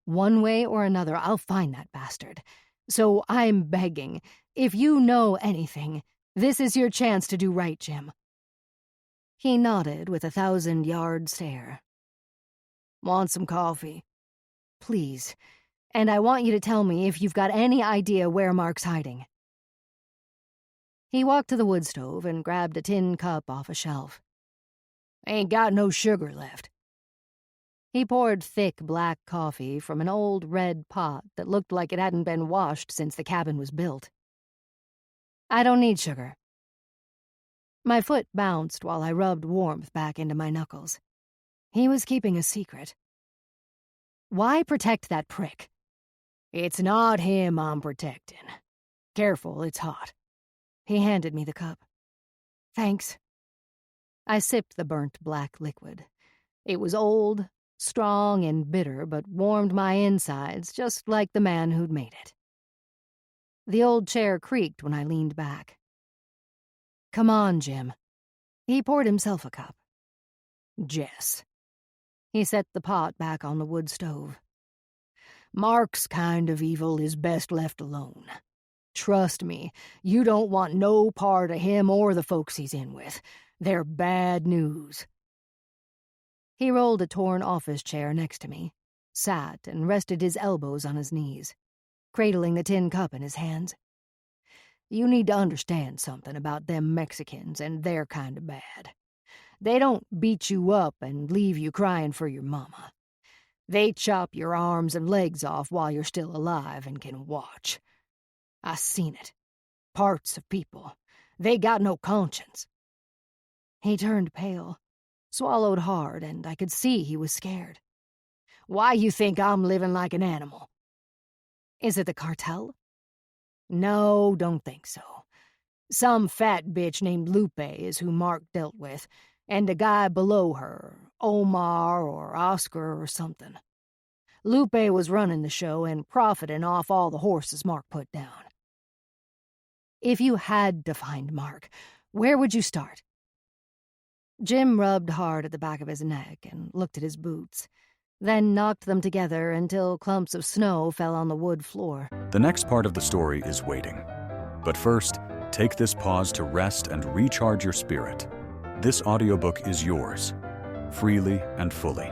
One way or another, I'll find that bastard. So I'm begging, if you know anything, this is your chance to do right, Jim. He nodded with a 1,000-yard stare. Want some coffee? Please. And I want you to tell me if you've got any idea where Mark's hiding. He walked to the wood stove and grabbed a tin cup off a shelf. Ain't got no sugar left. He poured thick black coffee from an old red pot that looked like it hadn't been washed since the cabin was built. I don't need sugar. My foot bounced while I rubbed warmth back into my knuckles. He was keeping a secret. Why protect that prick? It's not him I'm protecting. Careful, it's hot. He handed me the cup. Thanks. I sipped the burnt black liquid. It was old, strong and bitter, but warmed my insides just like the man who'd made it. The old chair creaked when I leaned back. Come on, Jim. He poured himself a cup. Jess. He set the pot back on the wood stove. Mark's kind of evil is best left alone. Trust me, you don't want no part of him or the folks he's in with. They're bad news. He rolled a torn office chair next to me, sat and rested his elbows on his knees, cradling the tin cup in his hands. You need to understand something about them Mexicans, and they're kind of bad. They don't beat you up and leave you crying for your mama. They chop your arms and legs off while you're still alive and can watch. I seen it. Parts of people. They got no conscience. He turned pale, swallowed hard, and I could see he was scared. Why you think I'm living like an animal? Is it the cartel? No, don't think so. Some fat bitch named Lupe is who Mark dealt with, and a guy below her, Omar or Oscar or something. Lupe was running the show and profiting off all the horses Mark put down. If you had to find Mark, where would you start? Jim rubbed hard at the back of his neck and looked at his boots, then knocked them together until clumps of snow fell on the wood floor. The next part of the story is waiting. But first, take this pause to rest and recharge your spirit. This audiobook is yours, freely and fully.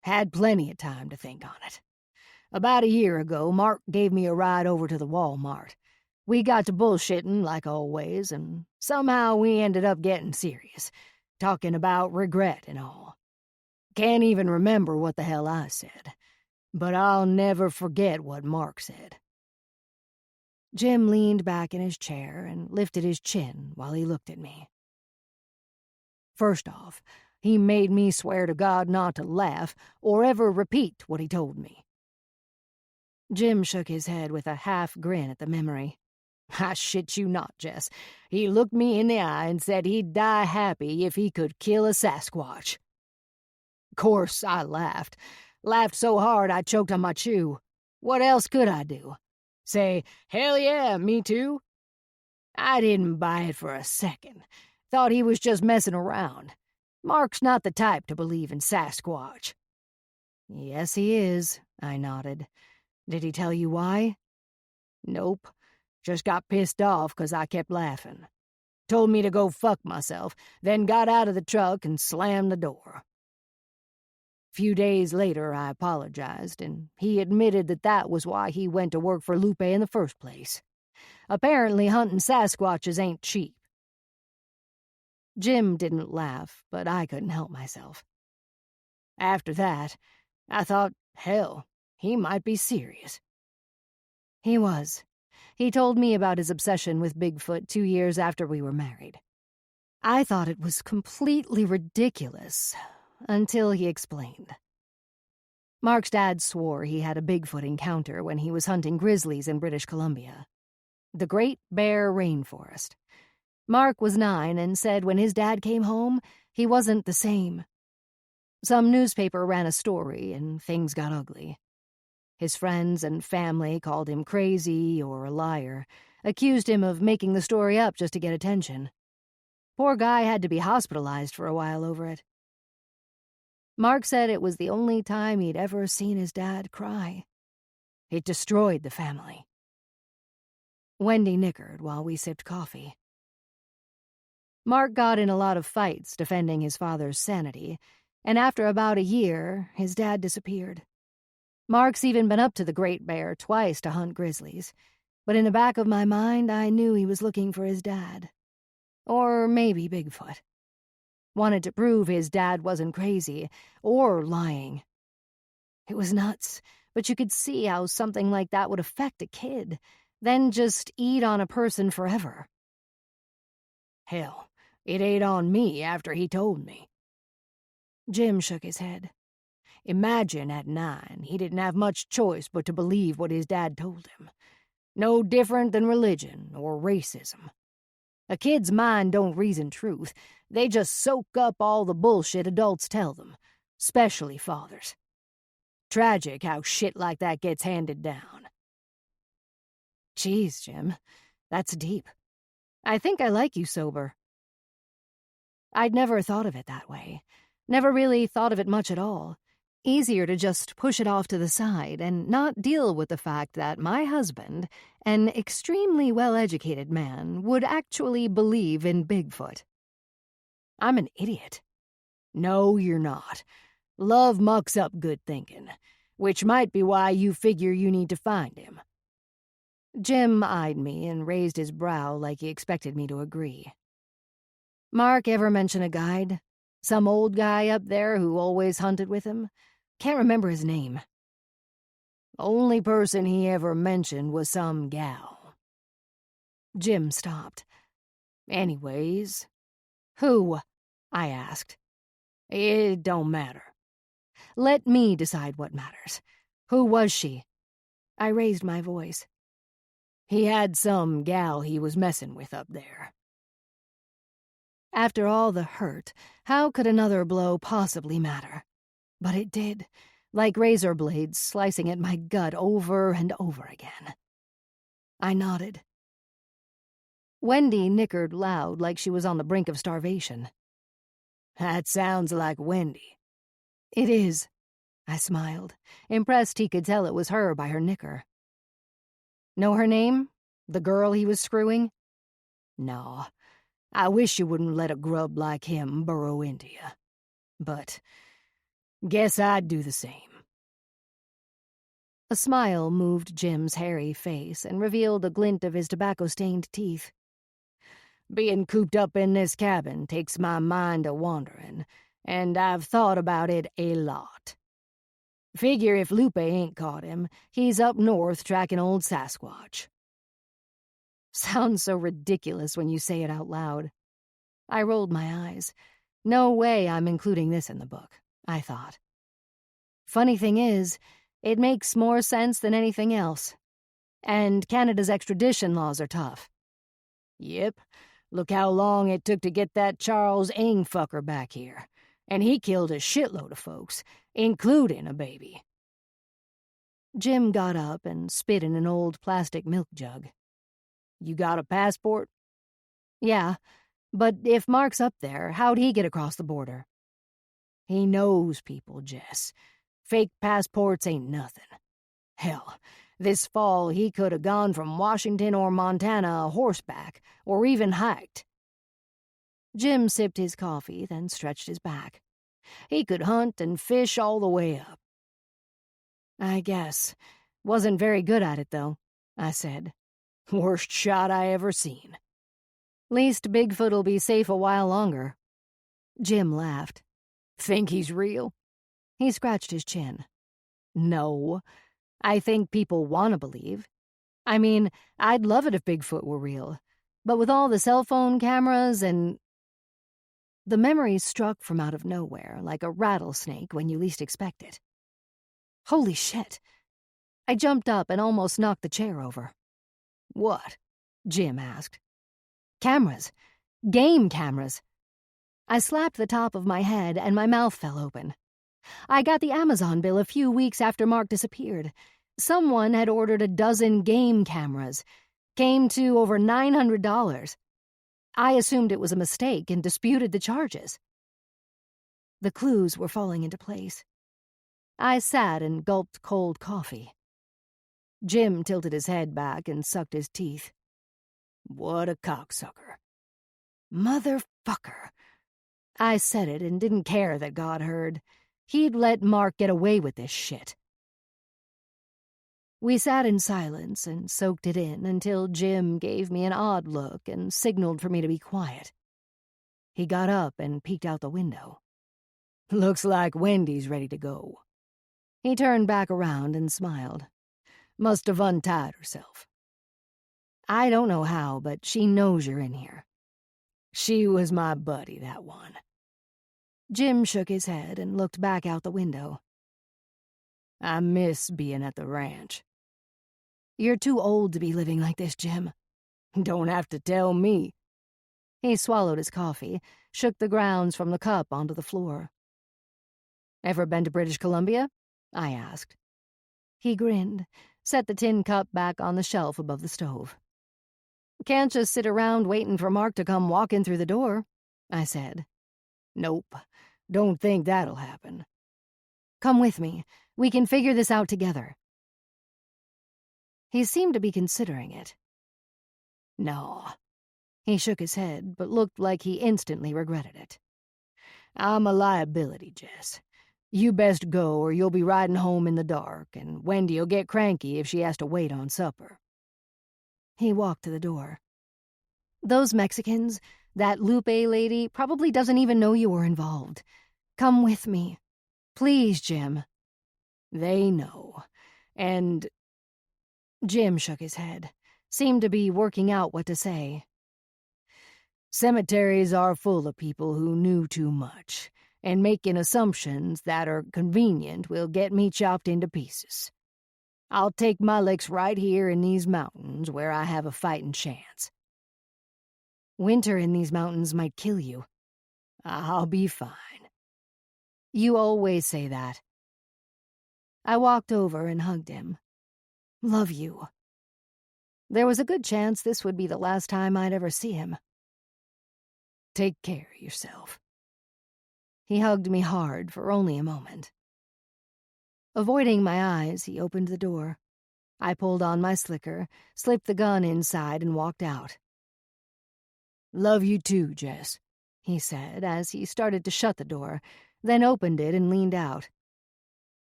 Had plenty of time to think on it. About a year ago, Mark gave me a ride over to the Walmart. We got to bullshitting, like always, and somehow we ended up getting serious, talking about regret and all. Can't even remember what the hell I said, but I'll never forget what Mark said. Jim leaned back in his chair and lifted his chin while he looked at me. First off, he made me swear to God not to laugh or ever repeat what he told me. Jim shook his head with a half grin at the memory. I shit you not, Jess. He looked me in the eye and said he'd die happy if he could kill a Sasquatch. Course, I laughed. Laughed so hard I choked on my chew. What else could I do? Say, hell yeah, me too? I didn't buy it for a second. Thought he was just messing around. Mark's not the type to believe in Sasquatch. Yes, he is, I nodded. Did he tell you why? Nope. Just got pissed off 'cause I kept laughing. Told me to go fuck myself, then got out of the truck and slammed the door. Few days later, I apologized, and he admitted that was why he went to work for Lupe in the first place. Apparently hunting Sasquatches ain't cheap. Jim didn't laugh, but I couldn't help myself. After that, I thought, hell, he might be serious. He was. He told me about his obsession with Bigfoot 2 years after we were married. I thought it was completely ridiculous, until he explained. Mark's dad swore he had a Bigfoot encounter when he was hunting grizzlies in British Columbia, the Great Bear Rainforest. Mark was 9 and said when his dad came home, he wasn't the same. Some newspaper ran a story and things got ugly. His friends and family called him crazy or a liar, accused him of making the story up just to get attention. Poor guy had to be hospitalized for a while over it. Mark said it was the only time he'd ever seen his dad cry. It destroyed the family. Wendy nickered while we sipped coffee. Mark got in a lot of fights defending his father's sanity, and after about a year, his dad disappeared. Mark's even been up to the Great Bear twice to hunt grizzlies, but in the back of my mind, I knew he was looking for his dad. Or maybe Bigfoot. Wanted to prove his dad wasn't crazy, or lying. It was nuts, but you could see how something like that would affect a kid, then just eat on a person forever. Hell, it ate on me after he told me. Jim shook his head. Imagine at 9, he didn't have much choice but to believe what his dad told him. No different than religion or racism. A kid's mind don't reason truth. They just soak up all the bullshit adults tell them, especially fathers. Tragic how shit like that gets handed down. Jeez, Jim, that's deep. I think I like you sober. I'd never thought of it that way. Never really thought of it much at all. Easier to just push it off to the side and not deal with the fact that my husband, an extremely well-educated man, would actually believe in Bigfoot. I'm an idiot. No, you're not. Love mucks up good thinking, which might be why you figure you need to find him. Jim eyed me and raised his brow like he expected me to agree. Mark ever mention a guide? Some old guy up there who always hunted with him? Can't remember his name. Only person he ever mentioned was some gal. Jim stopped. Anyways. Who? I asked. It don't matter. Let me decide what matters. Who was she? I raised my voice. He had some gal he was messing with up there. After all the hurt, how could another blow possibly matter? But it did, like razor blades slicing at my gut over and over again. I nodded. Wendy nickered loud like she was on the brink of starvation. That sounds like Wendy. It is, I smiled, impressed he could tell it was her by her nicker. Know her name? The girl he was screwing? No, I wish you wouldn't let a grub like him burrow into you. But guess I'd do the same. A smile moved Jim's hairy face and revealed a glint of his tobacco-stained teeth. Being cooped up in this cabin takes my mind a-wandering, and I've thought about it a lot. Figure if Lupe ain't caught him, he's up north tracking old Sasquatch. Sounds so ridiculous when you say it out loud. I rolled my eyes. No way I'm including this in the book, I thought. Funny thing is, it makes more sense than anything else. And Canada's extradition laws are tough. Yep, look how long it took to get that Charles Ng fucker back here. And he killed a shitload of folks, including a baby. Jim got up and spit in an old plastic milk jug. You got a passport? Yeah, but if Mark's up there, how'd he get across the border? He knows people, Jess. Fake passports ain't nothing. Hell, this fall he could have gone from Washington or Montana horseback, or even hiked. Jim sipped his coffee, then stretched his back. He could hunt and fish all the way up. I guess. Wasn't very good at it, though, I said. Worst shot I ever seen. Least Bigfoot'll be safe a while longer. Jim laughed. Think he's real? He scratched his chin. No. I think people want to believe. I mean, I'd love it if Bigfoot were real. But with all the cell phone cameras and... The memory struck from out of nowhere, like a rattlesnake when you least expect it. Holy shit. I jumped up and almost knocked the chair over. What? Jim asked. Cameras. Game cameras. I slapped the top of my head and my mouth fell open. I got the Amazon bill a few weeks after Mark disappeared. Someone had ordered a dozen game cameras. Came to over $900. I assumed it was a mistake and disputed the charges. The clues were falling into place. I sat and gulped cold coffee. Jim tilted his head back and sucked his teeth. What a cocksucker. Motherfucker. I said it and didn't care that God heard. He'd let Mark get away with this shit. We sat in silence and soaked it in until Jim gave me an odd look and signaled for me to be quiet. He got up and peeked out the window. Looks like Wendy's ready to go. He turned back around and smiled. Must have untied herself. I don't know how, but she knows you're in here. She was my buddy, that one. Jim shook his head and looked back out the window. I miss being at the ranch. You're too old to be living like this, Jim. Don't have to tell me. He swallowed his coffee, shook the grounds from the cup onto the floor. Ever been to British Columbia? I asked. He grinned, set the tin cup back on the shelf above the stove. Can't just sit around waiting for Mark to come walking through the door, I said. Nope, don't think that'll happen. Come with me. We can figure this out together. He seemed to be considering it. No. He shook his head, but looked like he instantly regretted it. I'm a liability, Jess. You best go or you'll be riding home in the dark, and Wendy'll get cranky if she has to wait on supper. He walked to the door. Those Mexicans, that Lupe lady, probably doesn't even know you were involved. Come with me. Please, Jim. They know. And... Jim shook his head, seemed to be working out what to say. Cemeteries are full of people who knew too much, and making assumptions that are convenient will get me chopped into pieces. I'll take my licks right here in these mountains where I have a fighting chance. Winter in these mountains might kill you. I'll be fine. You always say that. I walked over and hugged him. Love you. There was a good chance this would be the last time I'd ever see him. Take care of yourself. He hugged me hard for only a moment. Avoiding my eyes, he opened the door. I pulled on my slicker, slipped the gun inside, and walked out. Love you too, Jess, he said as he started to shut the door, then opened it and leaned out.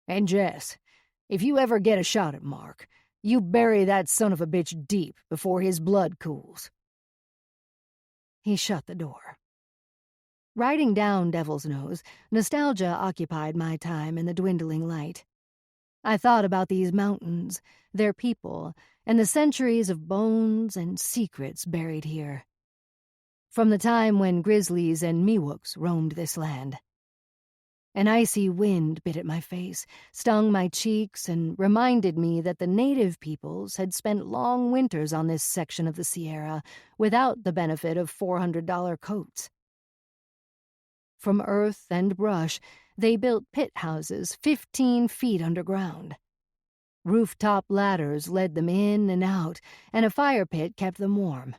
And Jess, if you ever get a shot at Mark, you bury that son of a bitch deep before his blood cools. He shut the door. Writing down Devil's Nose, nostalgia occupied my time in the dwindling light. I thought about these mountains, their people, and the centuries of bones and secrets buried here. From the time when grizzlies and Miwoks roamed this land. An icy wind bit at my face, stung my cheeks, and reminded me that the native peoples had spent long winters on this section of the Sierra without the benefit of $400 coats. From earth and brush, they built pit houses 15 feet underground. Rooftop ladders led them in and out, and a fire pit kept them warm.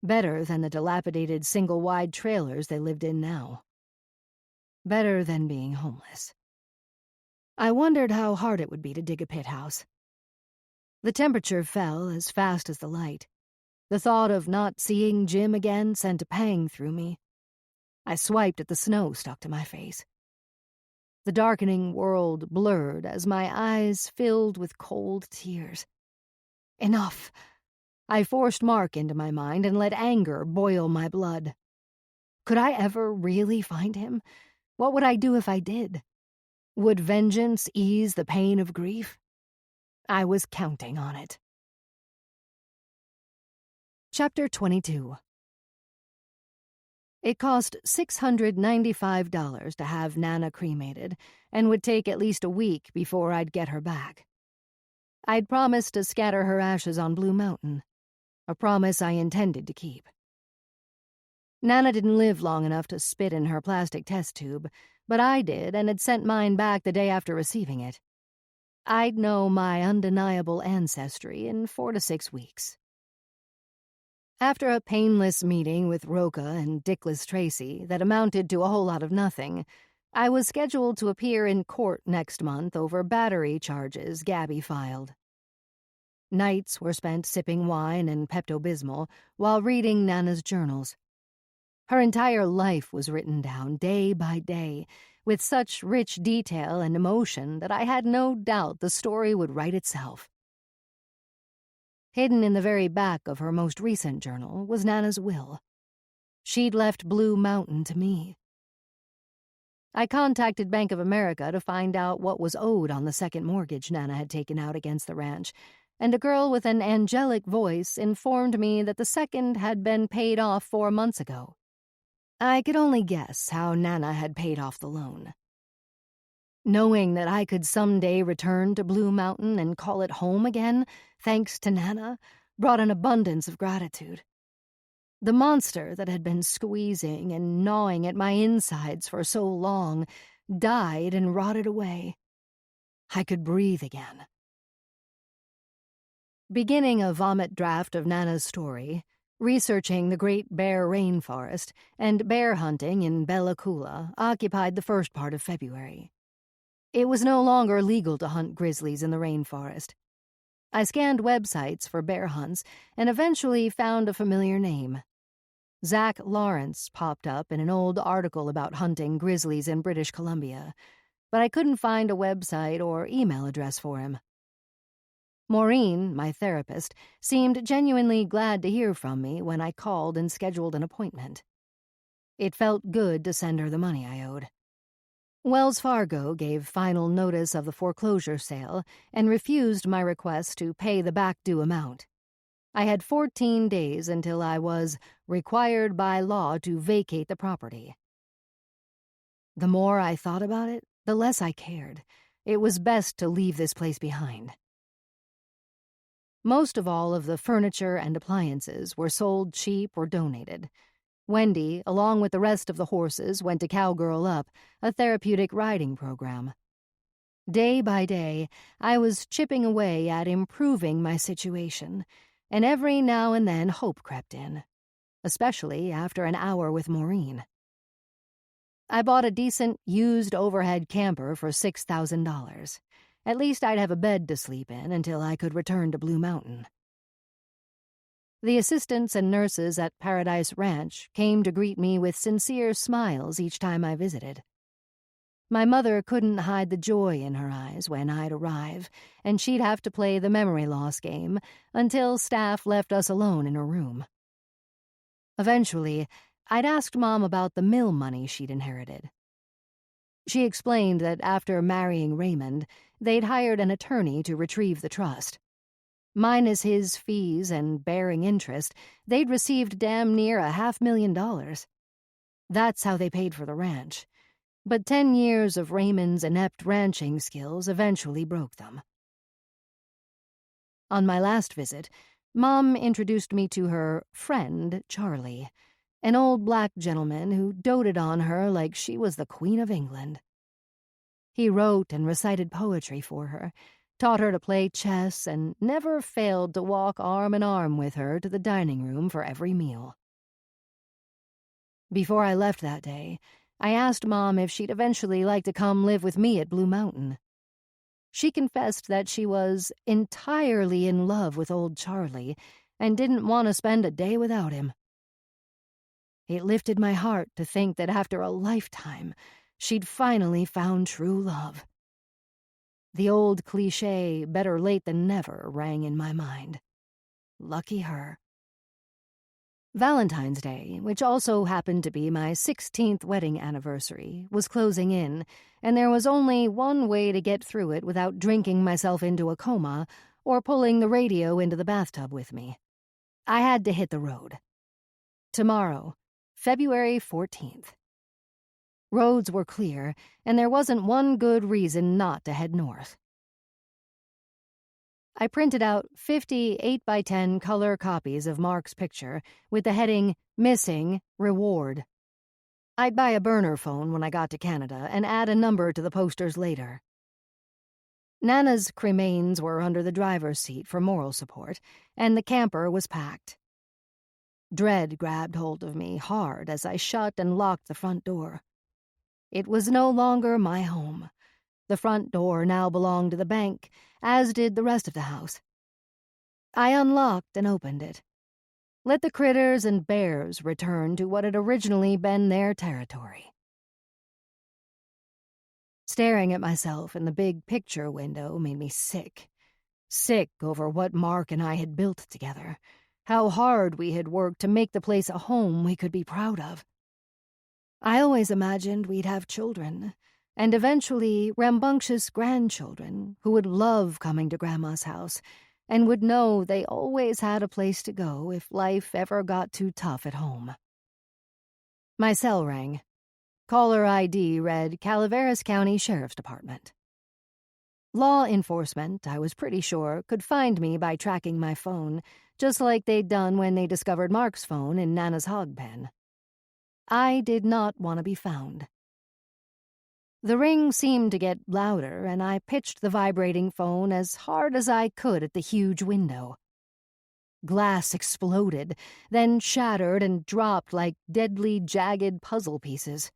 Better than the dilapidated single-wide trailers they lived in now. Better than being homeless. I wondered how hard it would be to dig a pit house. The temperature fell as fast as the light. The thought of not seeing Jim again sent a pang through me. I swiped at the snow stuck to my face. The darkening world blurred as my eyes filled with cold tears. Enough. I forced Mark into my mind and let anger boil my blood. Could I ever really find him? What would I do if I did? Would vengeance ease the pain of grief? I was counting on it. Chapter 22. It cost $695 to have Nana cremated, and would take at least a week before I'd get her back. I'd promised to scatter her ashes on Blue Mountain, a promise I intended to keep. Nana didn't live long enough to spit in her plastic test tube, but I did and had sent mine back the day after receiving it. I'd know my undeniable ancestry in 4 to 6 weeks. After a painless meeting with Roca and Dickless Tracy that amounted to a whole lot of nothing, I was scheduled to appear in court next month over battery charges Gabby filed. Nights were spent sipping wine and Pepto-Bismol while reading Nana's journals. Her entire life was written down day by day, with such rich detail and emotion that I had no doubt the story would write itself. Hidden in the very back of her most recent journal was Nana's will. She'd left Blue Mountain to me. I contacted Bank of America to find out what was owed on the second mortgage Nana had taken out against the ranch, and a girl with an angelic voice informed me that the second had been paid off 4 months ago. I could only guess how Nana had paid off the loan. Knowing that I could someday return to Blue Mountain and call it home again, thanks to Nana, brought an abundance of gratitude. The monster that had been squeezing and gnawing at my insides for so long died and rotted away. I could breathe again. Beginning a vomit draft of Nana's story, researching the Great Bear Rainforest, and bear hunting in Bella Coola occupied the first part of February. It was no longer legal to hunt grizzlies in the rainforest. I scanned websites for bear hunts and eventually found a familiar name. Zach Lawrence popped up in an old article about hunting grizzlies in British Columbia, but I couldn't find a website or email address for him. Maureen, my therapist, seemed genuinely glad to hear from me when I called and scheduled an appointment. It felt good to send her the money I owed. Wells Fargo gave final notice of the foreclosure sale and refused my request to pay the back due amount. I had 14 days until I was required by law to vacate the property. The more I thought about it, the less I cared. It was best to leave this place behind. Most of all of the furniture and appliances were sold cheap or donated. Wendy, along with the rest of the horses, went to Cowgirl Up, a therapeutic riding program. Day by day, I was chipping away at improving my situation, and every now and then hope crept in, especially after an hour with Maureen. I bought a decent, used overhead camper for $6,000. At least I'd have a bed to sleep in until I could return to Blue Mountain. The assistants and nurses at Paradise Ranch came to greet me with sincere smiles each time I visited. My mother couldn't hide the joy in her eyes when I'd arrive, and she'd have to play the memory loss game until staff left us alone in her room. Eventually, I'd asked Mom about the mill money she'd inherited. She explained that after marrying Raymond, they'd hired an attorney to retrieve the trust. Minus his fees and bearing interest, they'd received damn near $500,000. That's how they paid for the ranch. But 10 years of Raymond's inept ranching skills eventually broke them. On my last visit, Mom introduced me to her friend, Charlie, an old black gentleman who doted on her like she was the Queen of England. He wrote and recited poetry for her, taught her to play chess, and never failed to walk arm in arm with her to the dining room for every meal. Before I left that day, I asked Mom if she'd eventually like to come live with me at Blue Mountain. She confessed that she was entirely in love with old Charlie and didn't want to spend a day without him. It lifted my heart to think that after a lifetime, she'd finally found true love. The old cliché, better late than never, rang in my mind. Lucky her. Valentine's Day, which also happened to be my 16th wedding anniversary, was closing in, and there was only one way to get through it without drinking myself into a coma or pulling the radio into the bathtub with me. I had to hit the road. Tomorrow, February 14th. Roads were clear, and there wasn't one good reason not to head north. I printed out 50 8x10 color copies of Mark's picture with the heading, Missing, Reward. I'd buy a burner phone when I got to Canada and add a number to the posters later. Nana's cremains were under the driver's seat for moral support, and the camper was packed. Dread grabbed hold of me hard as I shut and locked the front door. It was no longer my home. The front door now belonged to the bank, as did the rest of the house. I unlocked and opened it. Let the critters and bears return to what had originally been their territory. Staring at myself in the big picture window made me sick. Sick over what Mark and I had built together, how hard we had worked to make the place a home we could be proud of. I always imagined we'd have children, and eventually rambunctious grandchildren who would love coming to Grandma's house and would know they always had a place to go if life ever got too tough at home. My cell rang. Caller ID read Calaveras County Sheriff's Department. Law enforcement, I was pretty sure, could find me by tracking my phone, just like they'd done when they discovered Mark's phone in Nana's hog pen. I did not want to be found. The ring seemed to get louder, and I pitched the vibrating phone as hard as I could at the huge window. Glass exploded, then shattered and dropped like deadly, jagged puzzle pieces.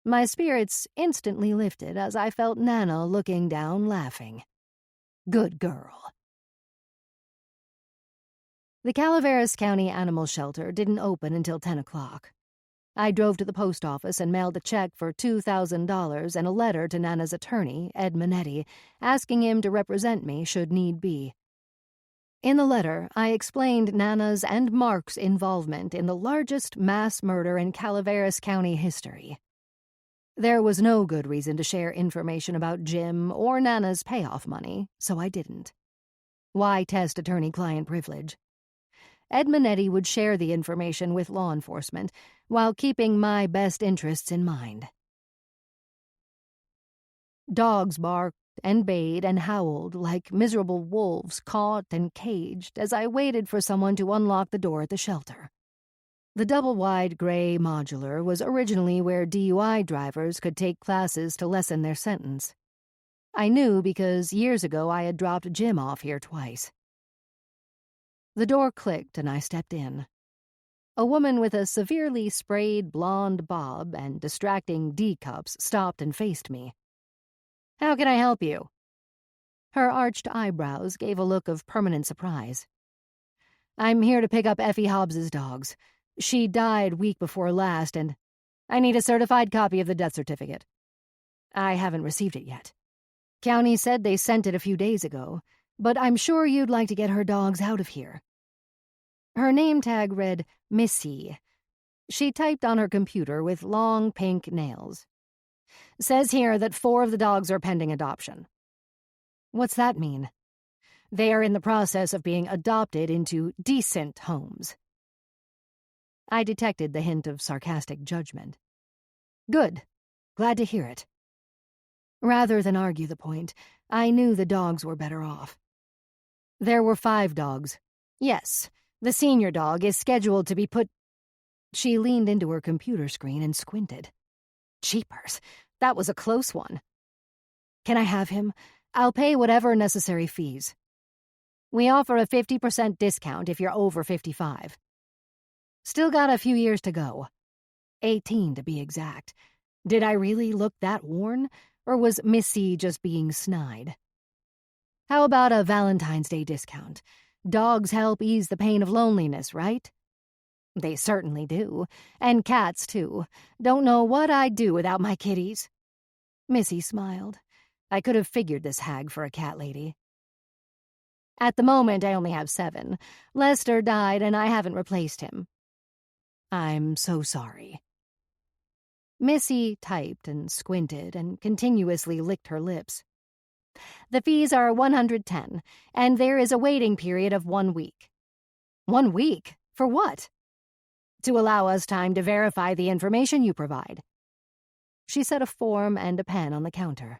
My spirits instantly lifted as I felt Nana looking down, laughing. Good girl. The Calaveras County Animal Shelter didn't open until 10 o'clock. I drove to the post office and mailed a check for $2,000 and a letter to Nana's attorney, Ed Minetti, asking him to represent me should need be. In the letter, I explained Nana's and Mark's involvement in the largest mass murder in Calaveras County history. There was no good reason to share information about Jim or Nana's payoff money, so I didn't. Why test attorney-client privilege? Ed Minetti would share the information with law enforcement while keeping my best interests in mind. Dogs barked and bayed and howled like miserable wolves caught and caged as I waited for someone to unlock the door at the shelter. The double-wide gray modular was originally where DUI drivers could take classes to lessen their sentence. I knew because years ago I had dropped Jim off here twice. The door clicked and I stepped in. A woman with a severely sprayed blonde bob and distracting D-cups stopped and faced me. "How can I help you?" Her arched eyebrows gave a look of permanent surprise. "I'm here to pick up Effie Hobbs's dogs. She died week before last, and I need a certified copy of the death certificate." "I haven't received it yet. County said they sent it a few days ago, but I'm sure you'd like to get her dogs out of here." Her name tag read Missy. She typed on her computer with long pink nails. "Says here that 4 of the dogs are pending adoption." "What's that mean?" "They are in the process of being adopted into decent homes." I detected the hint of sarcastic judgment. "Good. Glad to hear it." Rather than argue the point, I knew the dogs were better off. There were 5 dogs. Yes, the senior dog is scheduled to be put... She leaned into her computer screen and squinted. Jeepers, that was a close one. "Can I have him? I'll pay whatever necessary fees. We offer a 50% discount if you're over 55. Still got a few years to go. 18 to be exact. Did I really look that worn, or was Missy just being snide? How about a Valentine's Day discount? Dogs help ease the pain of loneliness, right? They certainly do. And cats, too. Don't know what I'd do without my kitties." Missy smiled. I could have figured this hag for a cat lady. "At the moment, I only have 7. Lester died, and I haven't replaced him." "I'm so sorry." Missy typed and squinted and continuously licked her lips. "The fees are $110, and there is a waiting period of 1 week." "1 week? For what?" "To allow us time to verify the information you provide." She set a form and a pen on the counter.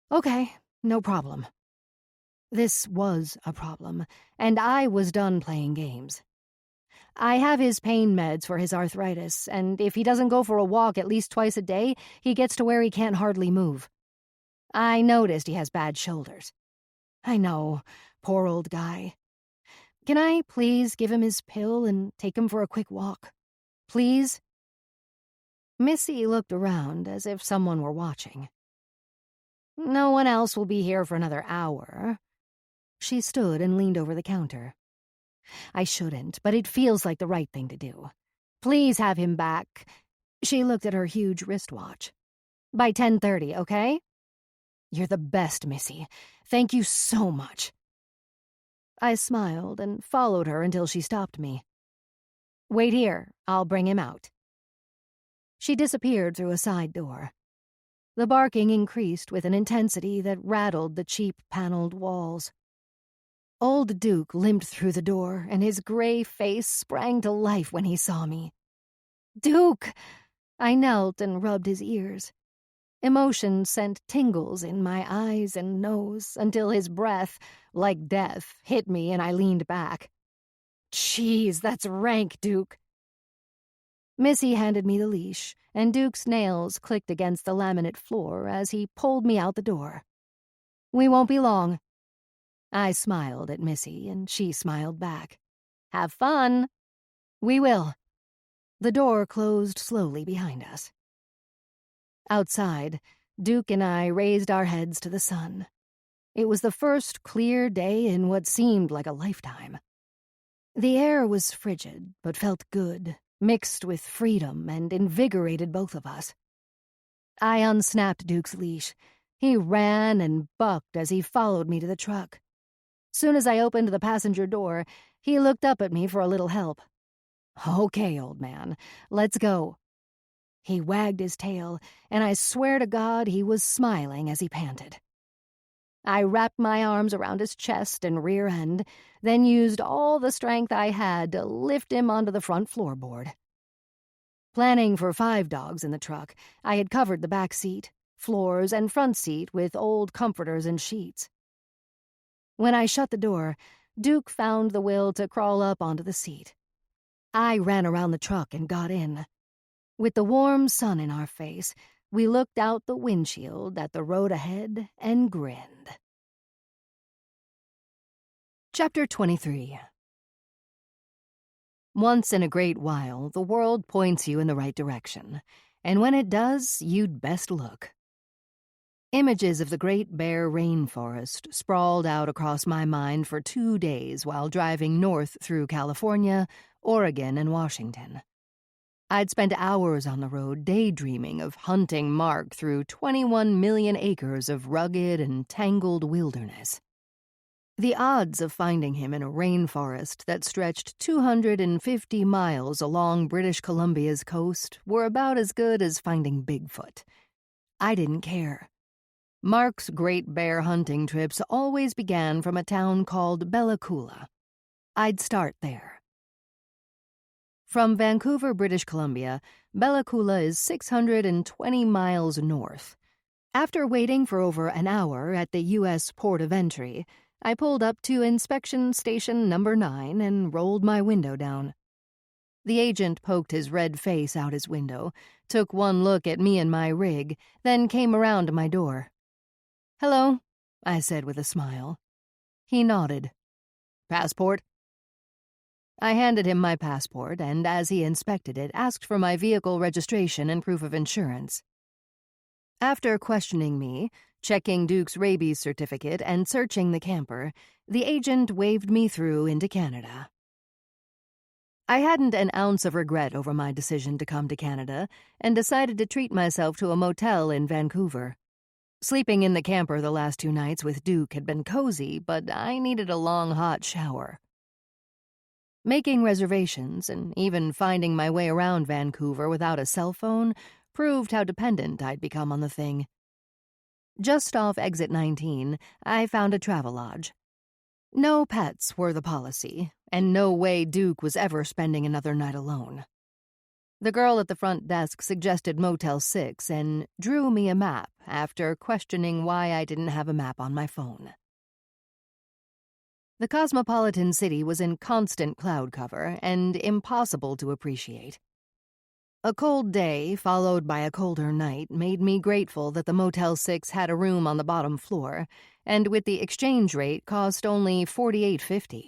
"Okay, no problem." This was a problem, and I was done playing games. I have his pain meds for his arthritis, and if he doesn't go for a walk at least twice a day, he gets to where he can't hardly move. I noticed he has bad shoulders. I know, poor old guy. Can I please give him his pill and take him for a quick walk? Please? Missy looked around as if someone were watching. No one else will be here for another hour. She stood and leaned over the counter. I shouldn't, but it feels like the right thing to do. Please have him back. She looked at her huge wristwatch. By 10:30, okay? You're the best, Missy. Thank you so much. I smiled and followed her until she stopped me. Wait here. I'll bring him out. She disappeared through a side door. The barking increased with an intensity that rattled the cheap paneled walls. Old Duke limped through the door, and his gray face sprang to life when he saw me. Duke! I knelt and rubbed his ears. Emotion sent tingles in my eyes and nose until his breath, like death, hit me and I leaned back. Jeez, that's rank, Duke. Missy handed me the leash, and Duke's nails clicked against the laminate floor as he pulled me out the door. We won't be long. I smiled at Missy, and she smiled back. Have fun. We will. The door closed slowly behind us. Outside, Duke and I raised our heads to the sun. It was the first clear day in what seemed like a lifetime. The air was frigid, but felt good, mixed with freedom, and invigorated both of us. I unsnapped Duke's leash. He ran and bucked as he followed me to the truck. Soon as I opened the passenger door, he looked up at me for a little help. Okay, old man, let's go. He wagged his tail, and I swear to God he was smiling as he panted. I wrapped my arms around his chest and rear end, then used all the strength I had to lift him onto the front floorboard. Planning for 5 dogs in the truck, I had covered the back seat, floors, and front seat with old comforters and sheets. When I shut the door, Duke found the will to crawl up onto the seat. I ran around the truck and got in. With the warm sun in our face, we looked out the windshield at the road ahead and grinned. Chapter 23. Once in a great while, the world points you in the right direction, and when it does, you'd best look. Images of the Great Bear Rainforest sprawled out across my mind for 2 days while driving north through California, Oregon, and Washington. I'd spent hours on the road daydreaming of hunting Mark through 21 million acres of rugged and tangled wilderness. The odds of finding him in a rainforest that stretched 250 miles along British Columbia's coast were about as good as finding Bigfoot. I didn't care. Mark's great bear hunting trips always began from a town called Bella Coola. I'd start there. From Vancouver, British Columbia, Bella Coola is 620 miles north. After waiting for over an hour at the U.S. port of entry, I pulled up to inspection station number 9 and rolled my window down. The agent poked his red face out his window, took one look at me and my rig, then came around to my door. "Hello," I said with a smile. He nodded. "Passport?" I handed him my passport, and as he inspected it, asked for my vehicle registration and proof of insurance. After questioning me, checking Duke's rabies certificate, and searching the camper, the agent waved me through into Canada. I hadn't an ounce of regret over my decision to come to Canada, and decided to treat myself to a motel in Vancouver. Sleeping in the camper the last 2 nights with Duke had been cozy, but I needed a long, hot shower. Making reservations and even finding my way around Vancouver without a cell phone proved how dependent I'd become on the thing. Just off exit 19, I found a Travelodge. No pets were the policy, and no way Duke was ever spending another night alone. The girl at the front desk suggested Motel 6 and drew me a map after questioning why I didn't have a map on my phone. The cosmopolitan city was in constant cloud cover and impossible to appreciate. A cold day, followed by a colder night, made me grateful that the Motel 6 had a room on the bottom floor, and with the exchange rate cost only $48.50.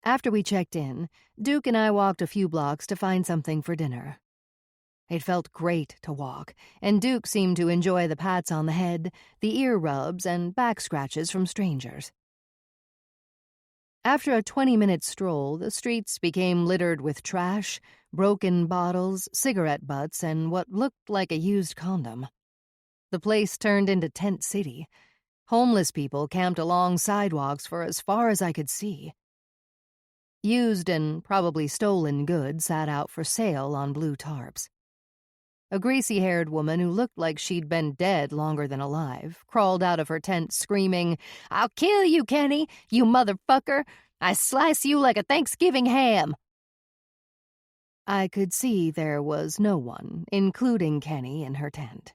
After we checked in, Duke and I walked a few blocks to find something for dinner. It felt great to walk, and Duke seemed to enjoy the pats on the head, the ear rubs, and back scratches from strangers. After a 20-minute stroll, the streets became littered with trash, broken bottles, cigarette butts, and what looked like a used condom. The place turned into Tent City. Homeless people camped along sidewalks for as far as I could see. Used and probably stolen goods sat out for sale on blue tarps. A greasy-haired woman who looked like she'd been dead longer than alive crawled out of her tent screaming, "I'll kill you, Kenny, you motherfucker! I slice you like a Thanksgiving ham!" I could see there was no one, including Kenny, in her tent.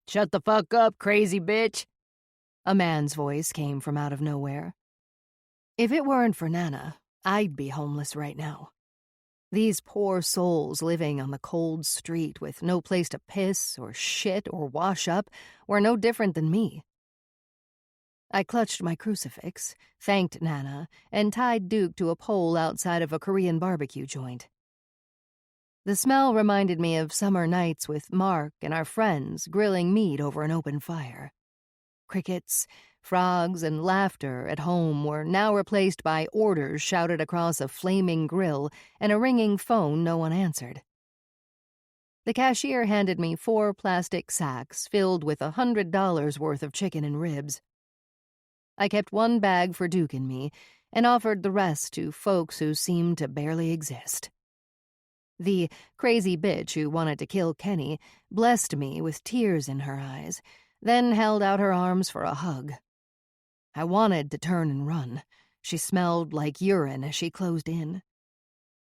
"Shut the fuck up, crazy bitch!" A man's voice came from out of nowhere. If it weren't for Nana, I'd be homeless right now. These poor souls living on the cold street with no place to piss or shit or wash up were no different than me. I clutched my crucifix, thanked Nana, and tied Duke to a pole outside of a Korean barbecue joint. The smell reminded me of summer nights with Mark and our friends grilling meat over an open fire. Crickets, frogs, and laughter at home were now replaced by orders shouted across a flaming grill and a ringing phone no one answered. The cashier handed me 4 plastic sacks filled with $100 worth of chicken and ribs. I kept one bag for Duke and me and offered the rest to folks who seemed to barely exist. The crazy bitch who wanted to kill Kenny blessed me with tears in her eyes, then held out her arms for a hug. I wanted to turn and run. She smelled like urine as she closed in.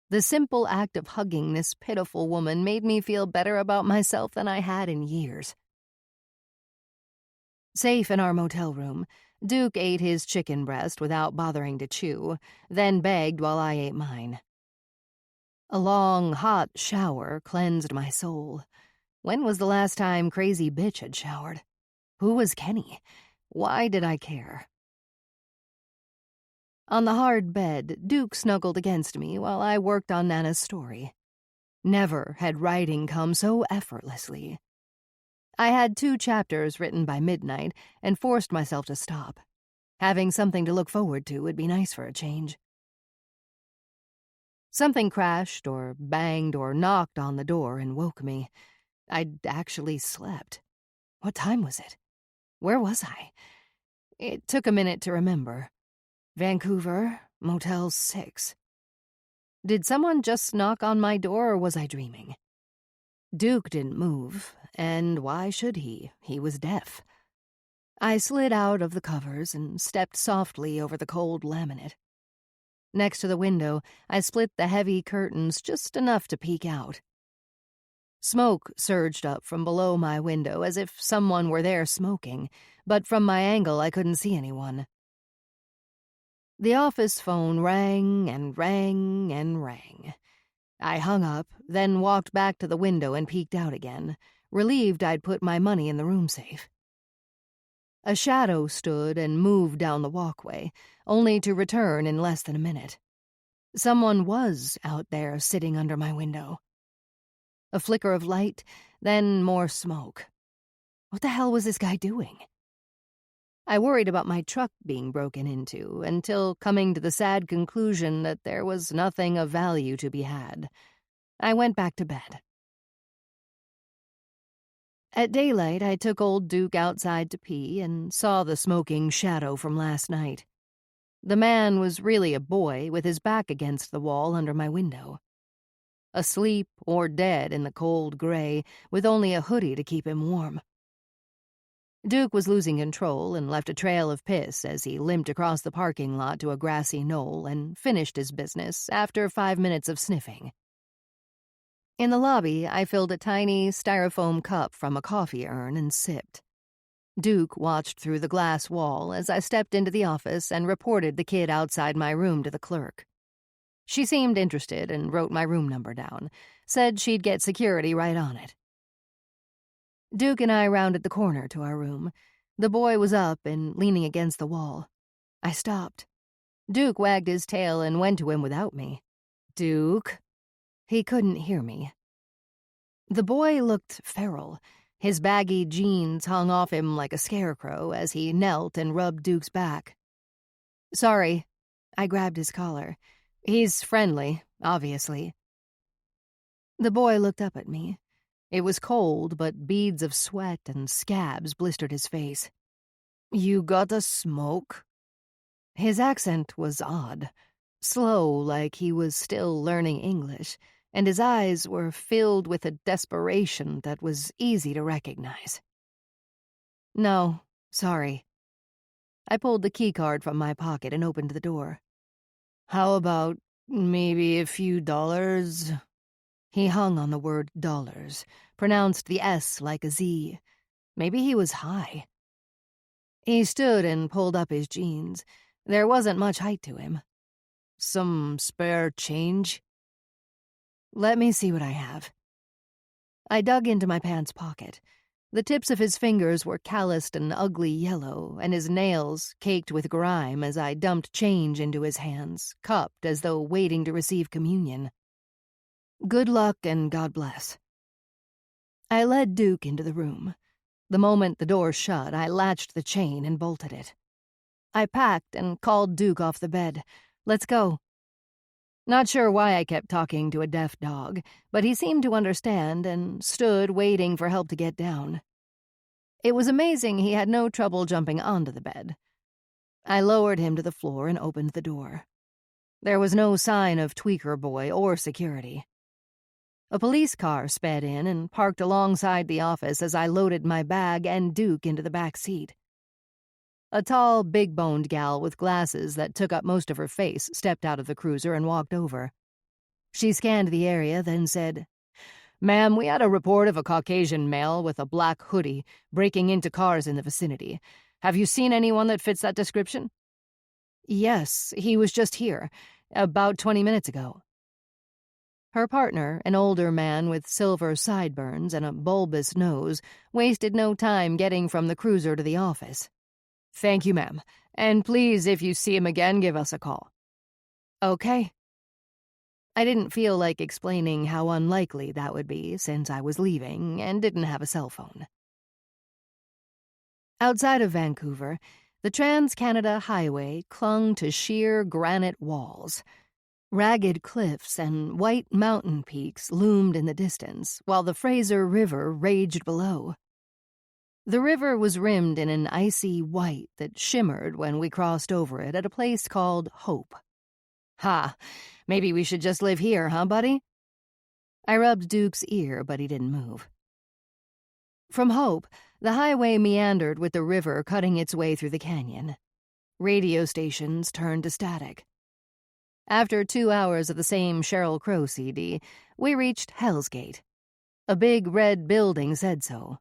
The simple act of hugging this pitiful woman made me feel better about myself than I had in years. Safe in our motel room, Duke ate his chicken breast without bothering to chew, then begged while I ate mine. A long, hot shower cleansed my soul. When was the last time crazy bitch had showered? Who was Kenny? Why did I care? On the hard bed, Duke snuggled against me while I worked on Nana's story. Never had writing come so effortlessly. I had 2 chapters written by midnight and forced myself to stop. Having something to look forward to would be nice for a change. Something crashed or banged or knocked on the door and woke me. I'd actually slept. What time was it? Where was I? It took a minute to remember. Vancouver, Motel 6. Did someone just knock on my door or was I dreaming? Duke didn't move, and why should he? He was deaf. I slid out of the covers and stepped softly over the cold laminate. Next to the window, I split the heavy curtains just enough to peek out. Smoke surged up from below my window as if someone were there smoking, but from my angle I couldn't see anyone. The office phone rang and rang and rang. I hung up, then walked back to the window and peeked out again, relieved I'd put my money in the room safe. A shadow stood and moved down the walkway, only to return in less than a minute. Someone was out there sitting under my window. A flicker of light, then more smoke. What the hell was this guy doing? I worried about my truck being broken into until coming to the sad conclusion that there was nothing of value to be had. I went back to bed. At daylight, I took old Duke outside to pee and saw the smoking shadow from last night. The man was really a boy with his back against the wall under my window. Asleep or dead in the cold gray, with only a hoodie to keep him warm. Duke was losing control and left a trail of piss as he limped across the parking lot to a grassy knoll and finished his business after 5 minutes of sniffing. In the lobby, I filled a tiny styrofoam cup from a coffee urn and sipped. Duke watched through the glass wall as I stepped into the office and reported the kid outside my room to the clerk. She seemed interested and wrote my room number down, said she'd get security right on it. Duke and I rounded the corner to our room. The boy was up and leaning against the wall. I stopped. Duke wagged his tail and went to him without me. "Duke?" He couldn't hear me. The boy looked feral. His baggy jeans hung off him like a scarecrow as he knelt and rubbed Duke's back. "Sorry." I grabbed his collar. "He's friendly, obviously." The boy looked up at me. It was cold, but beads of sweat and scabs blistered his face. "You got a smoke?" His accent was odd, slow like he was still learning English, and his eyes were filled with a desperation that was easy to recognize. "No, sorry." I pulled the keycard from my pocket and opened the door. "How about maybe a few dollars?" He hung on the word dollars, pronounced the S like a Z. Maybe he was high. He stood and pulled up his jeans. There wasn't much height to him. "Some spare change?" "Let me see what I have." I dug into my pants pocket. The tips of his fingers were calloused and ugly yellow, and his nails caked with grime as I dumped change into his hands, cupped as though waiting to receive communion. "Good luck and God bless." I led Duke into the room. The moment the door shut, I latched the chain and bolted it. I packed and called Duke off the bed. "Let's go." Not sure why I kept talking to a deaf dog, but he seemed to understand and stood waiting for help to get down. It was amazing he had no trouble jumping onto the bed. I lowered him to the floor and opened the door. There was no sign of Tweaker Boy or security. A police car sped in and parked alongside the office as I loaded my bag and Duke into the back seat. A tall, big-boned gal with glasses that took up most of her face stepped out of the cruiser and walked over. She scanned the area, then said, "Ma'am, we had a report of a Caucasian male with a black hoodie breaking into cars in the vicinity. Have you seen anyone that fits that description?" "Yes, he was just here, about 20 minutes ago." Her partner, an older man with silver sideburns and a bulbous nose, wasted no time getting from the cruiser to the office. "Thank you, ma'am. And please, if you see him again, give us a call." "Okay." I didn't feel like explaining how unlikely that would be since I was leaving and didn't have a cell phone. Outside of Vancouver, the Trans-Canada Highway clung to sheer granite walls. Ragged cliffs and white mountain peaks loomed in the distance, while the Fraser River raged below. The river was rimmed in an icy white that shimmered when we crossed over it at a place called Hope. "Ha, maybe we should just live here, huh, buddy?" I rubbed Duke's ear, but he didn't move. From Hope, the highway meandered with the river cutting its way through the canyon. Radio stations turned to static. After 2 hours of the same Sheryl Crow CD, we reached Hell's Gate. A big red building said so.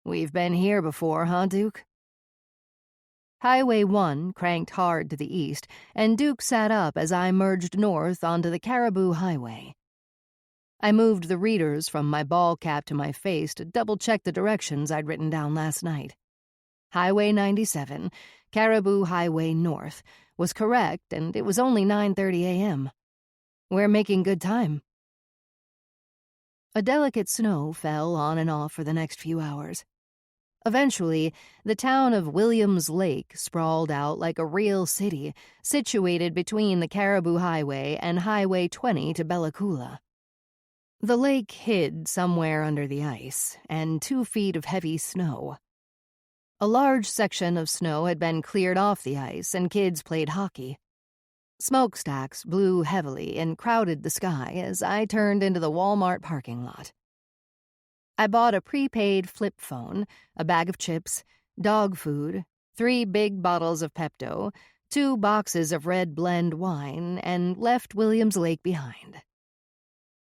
"We've been here before, huh, Duke?" Highway 1 cranked hard to the east, and Duke sat up as I merged north onto the Caribou Highway. I moved the readers from my ball cap to my face to double-check the directions I'd written down last night. Highway 97, Caribou Highway North, was correct, and it was only 9:30 a.m. We're making good time. A delicate snow fell on and off for the next few hours. Eventually, the town of Williams Lake sprawled out like a real city, situated between the Caribou Highway and Highway 20 to Bella Coola. The lake hid somewhere under the ice, and 2 feet of heavy snow. A large section of snow had been cleared off the ice, and kids played hockey. Smokestacks blew heavily and crowded the sky as I turned into the Walmart parking lot. I bought a prepaid flip phone, a bag of chips, dog food, 3 big bottles of Pepto, 2 boxes of red blend wine, and left Williams Lake behind.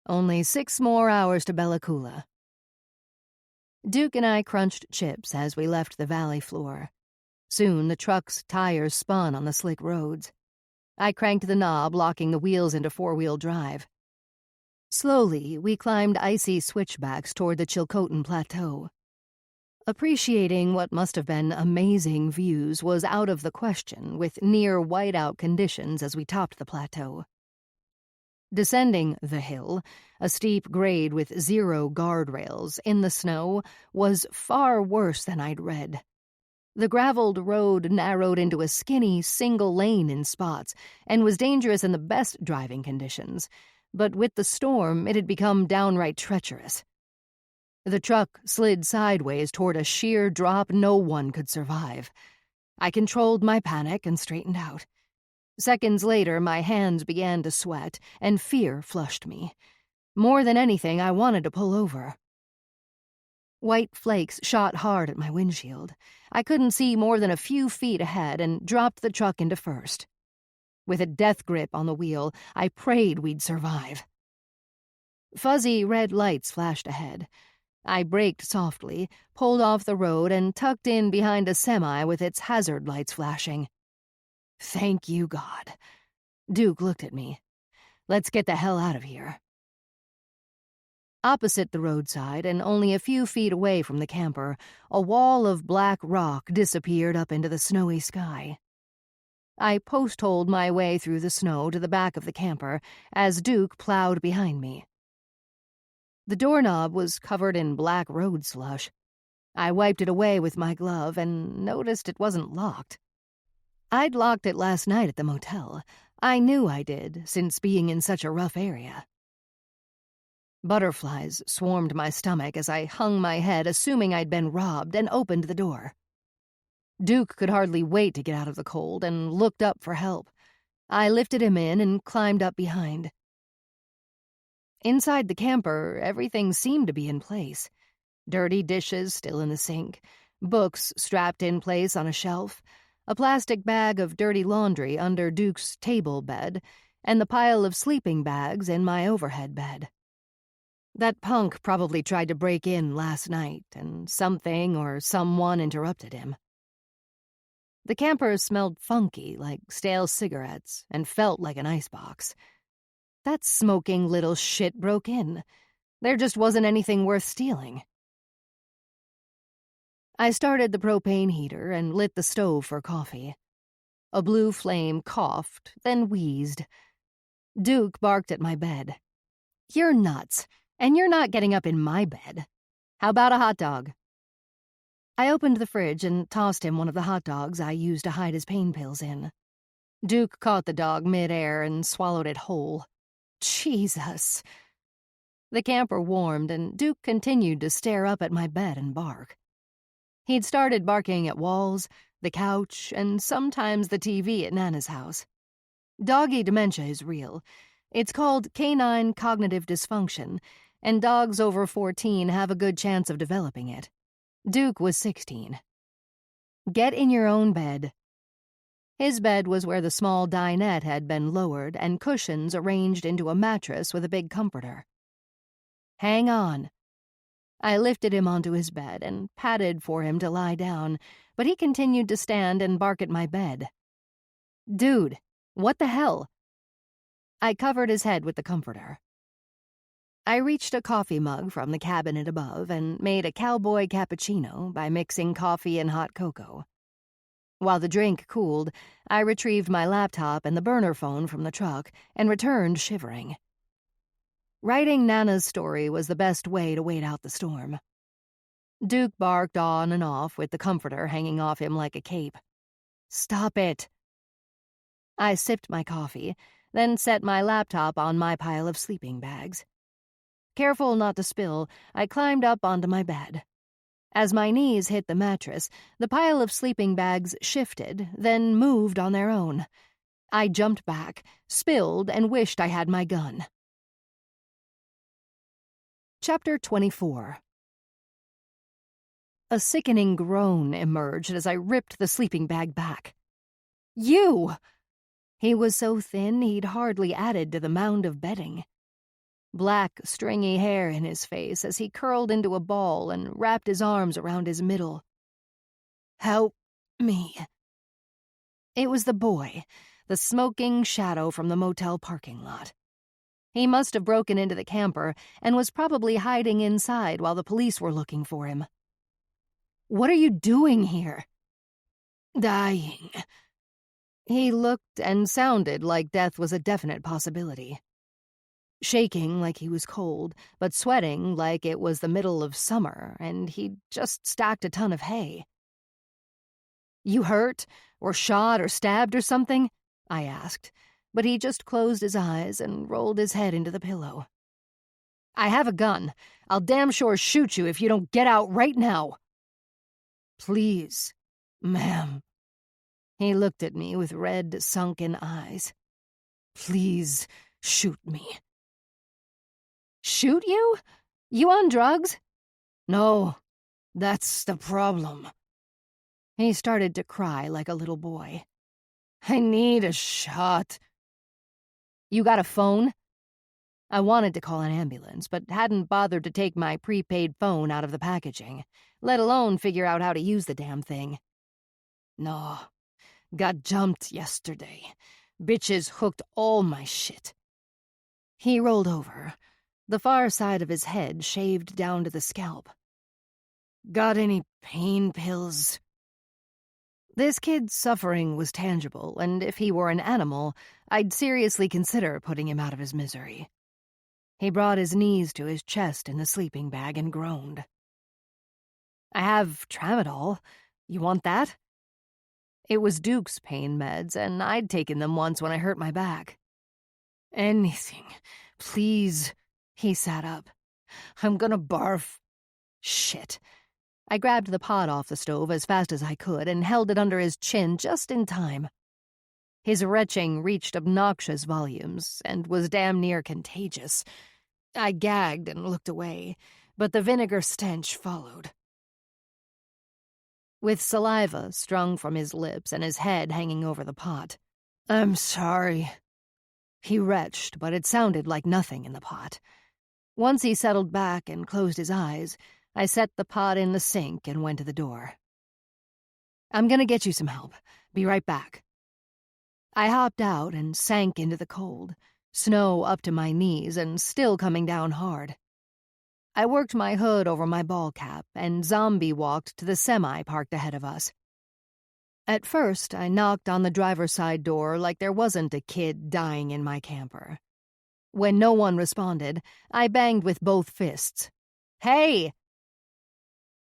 Only 6 more hours to Bella Coola. Duke and I crunched chips as we left the valley floor. Soon the truck's tires spun on the slick roads. I cranked the knob, locking the wheels into four-wheel drive. Slowly, we climbed icy switchbacks toward the Chilcotin Plateau. Appreciating what must have been amazing views was out of the question, with near whiteout conditions as we topped the plateau. Descending the hill, a steep grade with 0 guardrails, in the snow, was far worse than I'd read. The graveled road narrowed into a skinny single lane in spots and was dangerous in the best driving conditions, but with the storm it had become downright treacherous. The truck slid sideways toward a sheer drop no one could survive. I controlled my panic and straightened out. Seconds later, my hands began to sweat, and fear flushed me. More than anything, I wanted to pull over. White flakes shot hard at my windshield. I couldn't see more than a few feet ahead and dropped the truck into first. With a death grip on the wheel, I prayed we'd survive. Fuzzy red lights flashed ahead. I braked softly, pulled off the road, and tucked in behind a semi with its hazard lights flashing. Thank you, God. Duke looked at me. Let's get the hell out of here. Opposite the roadside, and only a few feet away from the camper, a wall of black rock disappeared up into the snowy sky. I post-holed my way through the snow to the back of the camper as Duke plowed behind me. The doorknob was covered in black road slush. I wiped it away with my glove and noticed it wasn't locked. I'd locked it last night at the motel. I knew I did, since being in such a rough area. Butterflies swarmed my stomach as I hung my head, assuming I'd been robbed, and opened the door. Duke could hardly wait to get out of the cold and looked up for help. I lifted him in and climbed up behind. Inside the camper, everything seemed to be in place. Dirty dishes still in the sink, books strapped in place on a shelf, a plastic bag of dirty laundry under Duke's table bed, and the pile of sleeping bags in my overhead bed. That punk probably tried to break in last night, and something or someone interrupted him. The camper smelled funky, like stale cigarettes, and felt like an icebox. That smoking little shit broke in. There just wasn't anything worth stealing. I started the propane heater and lit the stove for coffee. A blue flame coughed, then wheezed. Duke barked at my bed. "You're nuts, and you're not getting up in my bed. How about a hot dog?" I opened the fridge and tossed him one of the hot dogs I used to hide his pain pills in. Duke caught the dog mid-air and swallowed it whole. Jesus. The camper warmed, and Duke continued to stare up at my bed and bark. He'd started barking at walls, the couch, and sometimes the TV at Nana's house. Doggy dementia is real. It's called canine cognitive dysfunction, and dogs over 14 have a good chance of developing it. Duke was 16. Get in your own bed. His bed was where the small dinette had been lowered and cushions arranged into a mattress with a big comforter. Hang on. I lifted him onto his bed and patted for him to lie down, but he continued to stand and bark at my bed. Dude, what the hell? I covered his head with the comforter. I reached a coffee mug from the cabinet above and made a cowboy cappuccino by mixing coffee and hot cocoa. While the drink cooled, I retrieved my laptop and the burner phone from the truck and returned shivering. Writing Nana's story was the best way to wait out the storm. Duke barked on and off with the comforter hanging off him like a cape. Stop it. I sipped my coffee, then set my laptop on my pile of sleeping bags. Careful not to spill, I climbed up onto my bed. As my knees hit the mattress, the pile of sleeping bags shifted, then moved on their own. I jumped back, spilled, and wished I had my gun. Chapter 24. A sickening groan emerged as I ripped the sleeping bag back. You! He was so thin he'd hardly added to the mound of bedding. black, stringy hair in his face as he curled into a ball and wrapped his arms around his middle. "Help me." It was the boy, the smoking shadow from the motel parking lot. He must have broken into the camper and was probably hiding inside while the police were looking for him. "What are you doing here?" "Dying." He looked and sounded like death was a definite possibility. Shaking like he was cold, but sweating like it was the middle of summer and he'd just stacked a ton of hay. "You hurt, or shot, or stabbed, or something?" I asked, but he just closed his eyes and rolled his head into the pillow. "I have a gun. I'll damn sure shoot you if you don't get out right now." "Please, ma'am." He looked at me with red, sunken eyes. "Please shoot me." "Shoot you? You on drugs?" "No, that's the problem." He started to cry like a little boy. "I need a shot." "You got a phone?" I wanted to call an ambulance, but hadn't bothered to take my prepaid phone out of the packaging, let alone figure out how to use the damn thing. "No, got jumped yesterday. Bitches hooked all my shit." He rolled over, the far side of his head shaved down to the scalp. "Got any pain pills?" This kid's suffering was tangible, and if he were an animal, I'd seriously consider putting him out of his misery. He brought his knees to his chest in the sleeping bag and groaned. "I have tramadol. You want that?" It was Duke's pain meds, and I'd taken them once when I hurt my back. "Anything, please." He sat up. "I'm gonna barf." Shit. I grabbed the pot off the stove as fast as I could and held it under his chin just in time. His retching reached obnoxious volumes and was damn near contagious. I gagged and looked away, but the vinegar stench followed. With saliva strung from his lips and his head hanging over the pot. "I'm sorry." He retched, but it sounded like nothing in the pot. Once he settled back and closed his eyes, I set the pot in the sink and went to the door. "I'm gonna get you some help. Be right back." I hopped out and sank into the cold, snow up to my knees and still coming down hard. I worked my hood over my ball cap and zombie walked to the semi parked ahead of us. At first, I knocked on the driver's side door like there wasn't a kid dying in my camper. When no one responded, I banged with both fists. "Hey!"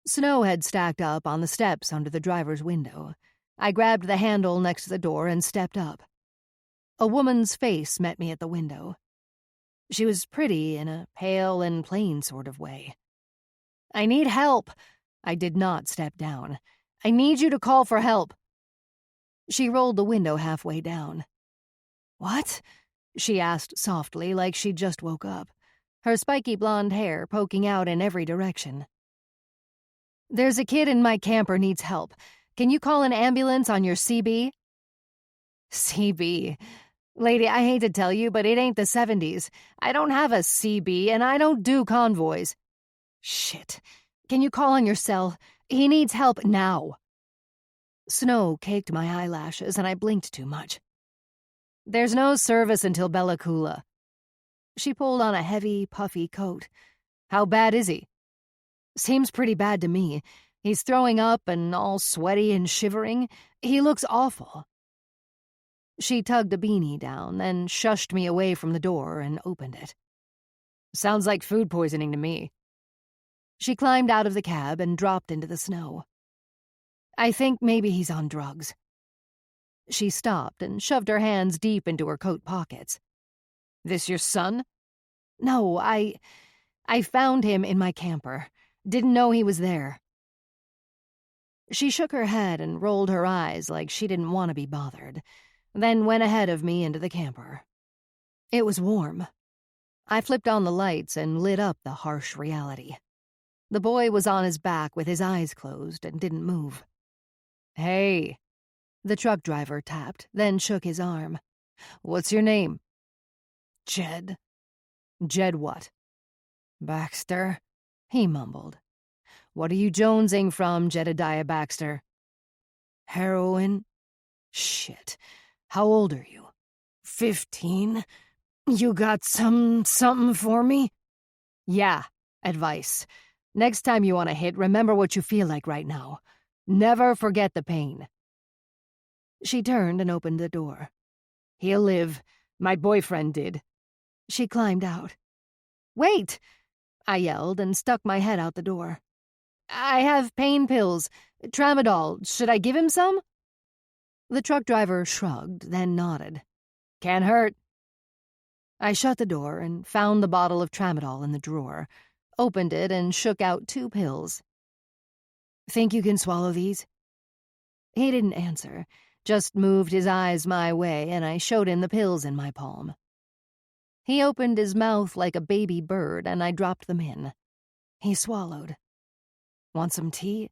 Snow had stacked up on the steps under the driver's window. I grabbed the handle next to the door and stepped up. A woman's face met me at the window. She was pretty in a pale and plain sort of way. "I need help." I did not step down. "I need you to call for help." She rolled the window halfway down. "What?" she asked softly like she'd just woke up, her spiky blonde hair poking out in every direction. "There's a kid in my camper needs help. Can you call an ambulance on your CB?" "CB? Lady, I hate to tell you, but it ain't the 70s. I don't have a CB, and I don't do convoys." "Shit. Can you call on your cell? He needs help now." Snow caked my eyelashes, and I blinked too much. "There's no service until Bella Coola." She pulled on a heavy, puffy coat. "How bad is he?" "Seems pretty bad to me. He's throwing up and all sweaty and shivering. He looks awful." She tugged a beanie down, then shushed me away from the door and opened it. "Sounds like food poisoning to me." She climbed out of the cab and dropped into the snow. "I think maybe he's on drugs." She stopped and shoved her hands deep into her coat pockets. "This your son?" "No, I found him in my camper. Didn't know he was there." She shook her head and rolled her eyes like she didn't want to be bothered, then went ahead of me into the camper. It was warm. I flipped on the lights and lit up the harsh reality. The boy was on his back with his eyes closed and didn't move. "Hey," the truck driver tapped, then shook his arm. "What's your name?" "Jed." Jed what? Baxter. He mumbled. What are you jonesing from, Jedediah Baxter? Heroin. Shit. How old are you? 15. You got something for me? Yeah, advice. Next time you want to hit, remember what you feel like right now. Never forget the pain. She turned and opened the door. He'll live. My boyfriend did. She climbed out. Wait! I yelled and stuck my head out the door. I have pain pills. Tramadol. Should I give him some? The truck driver shrugged, then nodded. Can't hurt. I shut the door and found the bottle of tramadol in the drawer, opened it and shook out 2 pills. Think you can swallow these? He didn't answer, just moved his eyes my way, and I showed him the pills in my palm. He opened his mouth like a baby bird, and I dropped them in. He swallowed. Want some tea?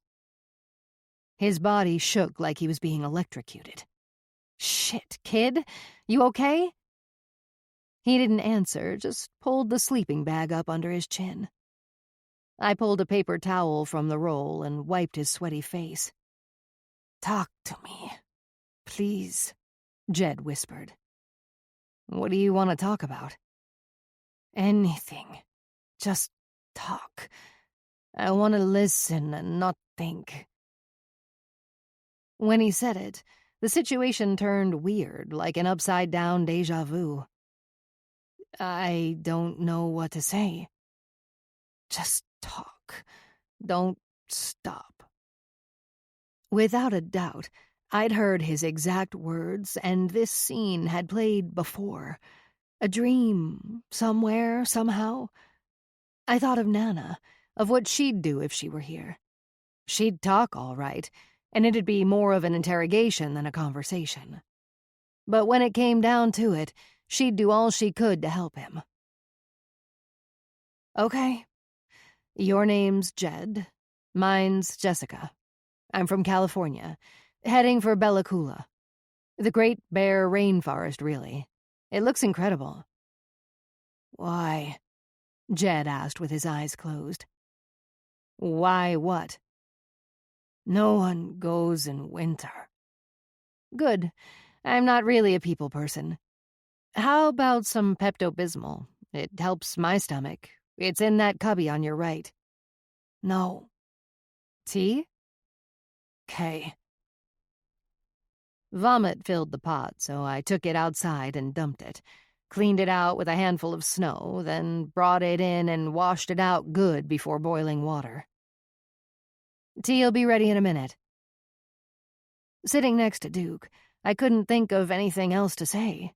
His body shook like he was being electrocuted. Shit, kid, you okay? He didn't answer, just pulled the sleeping bag up under his chin. I pulled a paper towel from the roll and wiped his sweaty face. Talk to me, please, Jed whispered. What do you want to talk about? Anything. Just talk. I want to listen and not think. When he said it, the situation turned weird, like an upside-down déjà vu. I don't know what to say. Just talk. Don't stop. Without a doubt, I'd heard his exact words, and this scene had played before. A dream, somewhere, somehow. I thought of Nana, of what she'd do if she were here. She'd talk all right, and it'd be more of an interrogation than a conversation. But when it came down to it, she'd do all she could to help him. Okay. Your name's Jed. Mine's Jessica. I'm from California, heading for Bella Coola. The Great Bear Rainforest, really. It looks incredible. Why? Jed asked with his eyes closed. Why what? No one goes in winter. Good. I'm not really a people person. How about some Pepto-Bismol? It helps my stomach. It's in that cubby on your right. No. Tea? 'Kay. Vomit filled the pot, so I took it outside and dumped it, cleaned it out with a handful of snow, then brought it in and washed it out good before boiling water. Tea'll be ready in a minute. Sitting next to Duke, I couldn't think of anything else to say.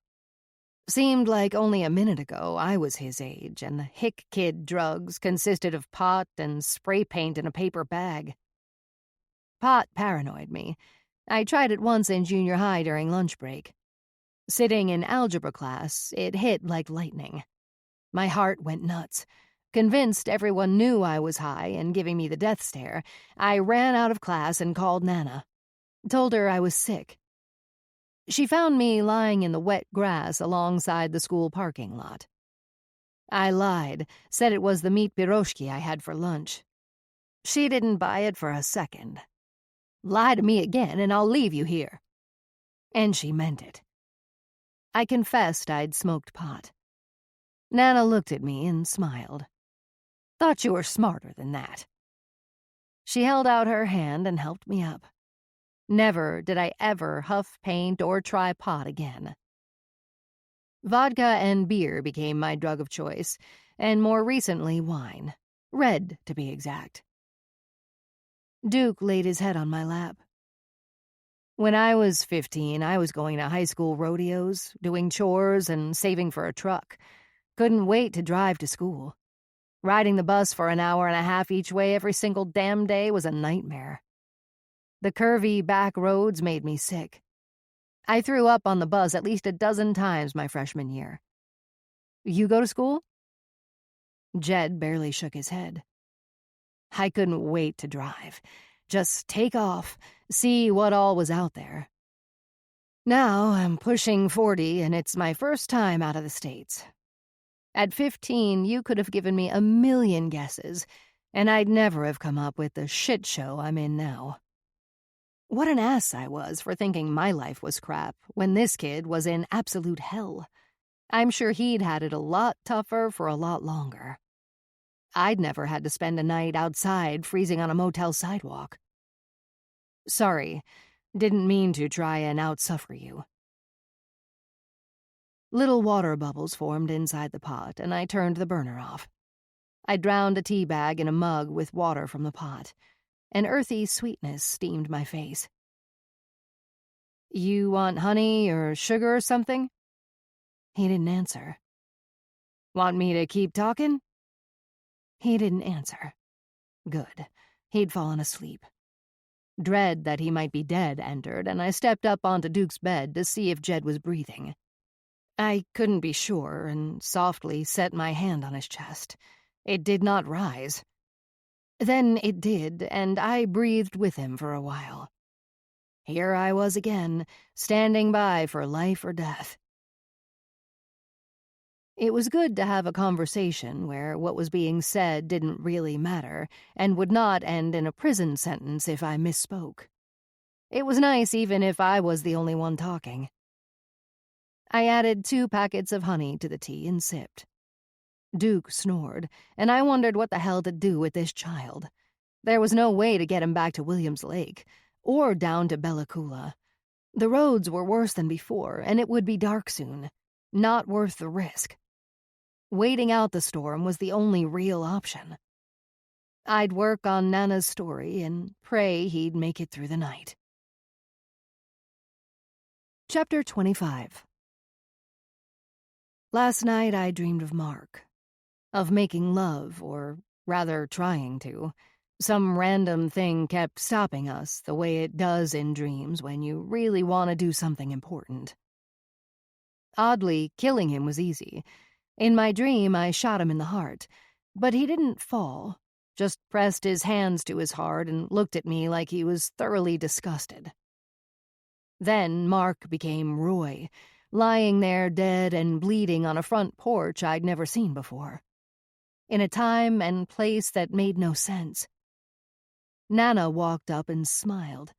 Seemed like only a minute ago I was his age, and the hick kid drugs consisted of pot and spray paint in a paper bag. Pot paranoid me. I tried it once in junior high during lunch break. Sitting in algebra class, it hit like lightning. My heart went nuts. Convinced everyone knew I was high and giving me the death stare, I ran out of class and called Nana. Told her I was sick. She found me lying in the wet grass alongside the school parking lot. I lied, said it was the meat piroshki I had for lunch. She didn't buy it for a second. Lie to me again and I'll leave you here. And she meant it. I confessed I'd smoked pot. Nana looked at me and smiled. Thought you were smarter than that. She held out her hand and helped me up. Never did I ever huff paint or try pot again. Vodka and beer became my drug of choice, and more recently wine. Red, to be exact. Duke laid his head on my lap. When I was 15, I was going to high school rodeos, doing chores, and saving for a truck. Couldn't wait to drive to school. Riding the bus for an hour and a half each way every single damn day was a nightmare. The curvy back roads made me sick. I threw up on the bus at least a dozen times my freshman year. You go to school? Jed barely shook his head. I couldn't wait to drive. Just take off, see what all was out there. Now I'm pushing 40 and it's my first time out of the States. At 15, you could have given me a million guesses, and I'd never have come up with the shit show I'm in now. What an ass I was for thinking my life was crap when this kid was in absolute hell. I'm sure he'd had it a lot tougher for a lot longer. I'd never had to spend a night outside freezing on a motel sidewalk. Sorry, didn't mean to try and outsuffer you. Little water bubbles formed inside the pot, and I turned the burner off. I drowned a tea bag in a mug with water from the pot. An earthy sweetness steamed my face. You want honey or sugar or something? He didn't answer. Want me to keep talking? He didn't answer. Good. He'd fallen asleep. Dread that he might be dead entered, and I stepped up onto Duke's bed to see if Jed was breathing. I couldn't be sure, and softly set my hand on his chest. It did not rise. Then it did, and I breathed with him for a while. Here I was again, standing by for life or death. It was good to have a conversation where what was being said didn't really matter, and would not end in a prison sentence if I misspoke. It was nice even if I was the only one talking. I added 2 packets of honey to the tea and sipped. Duke snored, and I wondered what the hell to do with this child. There was no way to get him back to Williams Lake, or down to Bella Coola. The roads were worse than before, and it would be dark soon. Not worth the risk. Waiting out the storm was the only real option. I'd work on Nana's story and pray he'd make it through the night. Chapter 25. Last night I dreamed of Mark. Of making love, or rather trying to. Some random thing kept stopping us the way it does in dreams when you really want to do something important. Oddly, killing him was easy. In my dream, I shot him in the heart, but he didn't fall, just pressed his hands to his heart and looked at me like he was thoroughly disgusted. Then Mark became Roy, lying there dead and bleeding on a front porch I'd never seen before. In a time and place that made no sense. Nana walked up and smiled.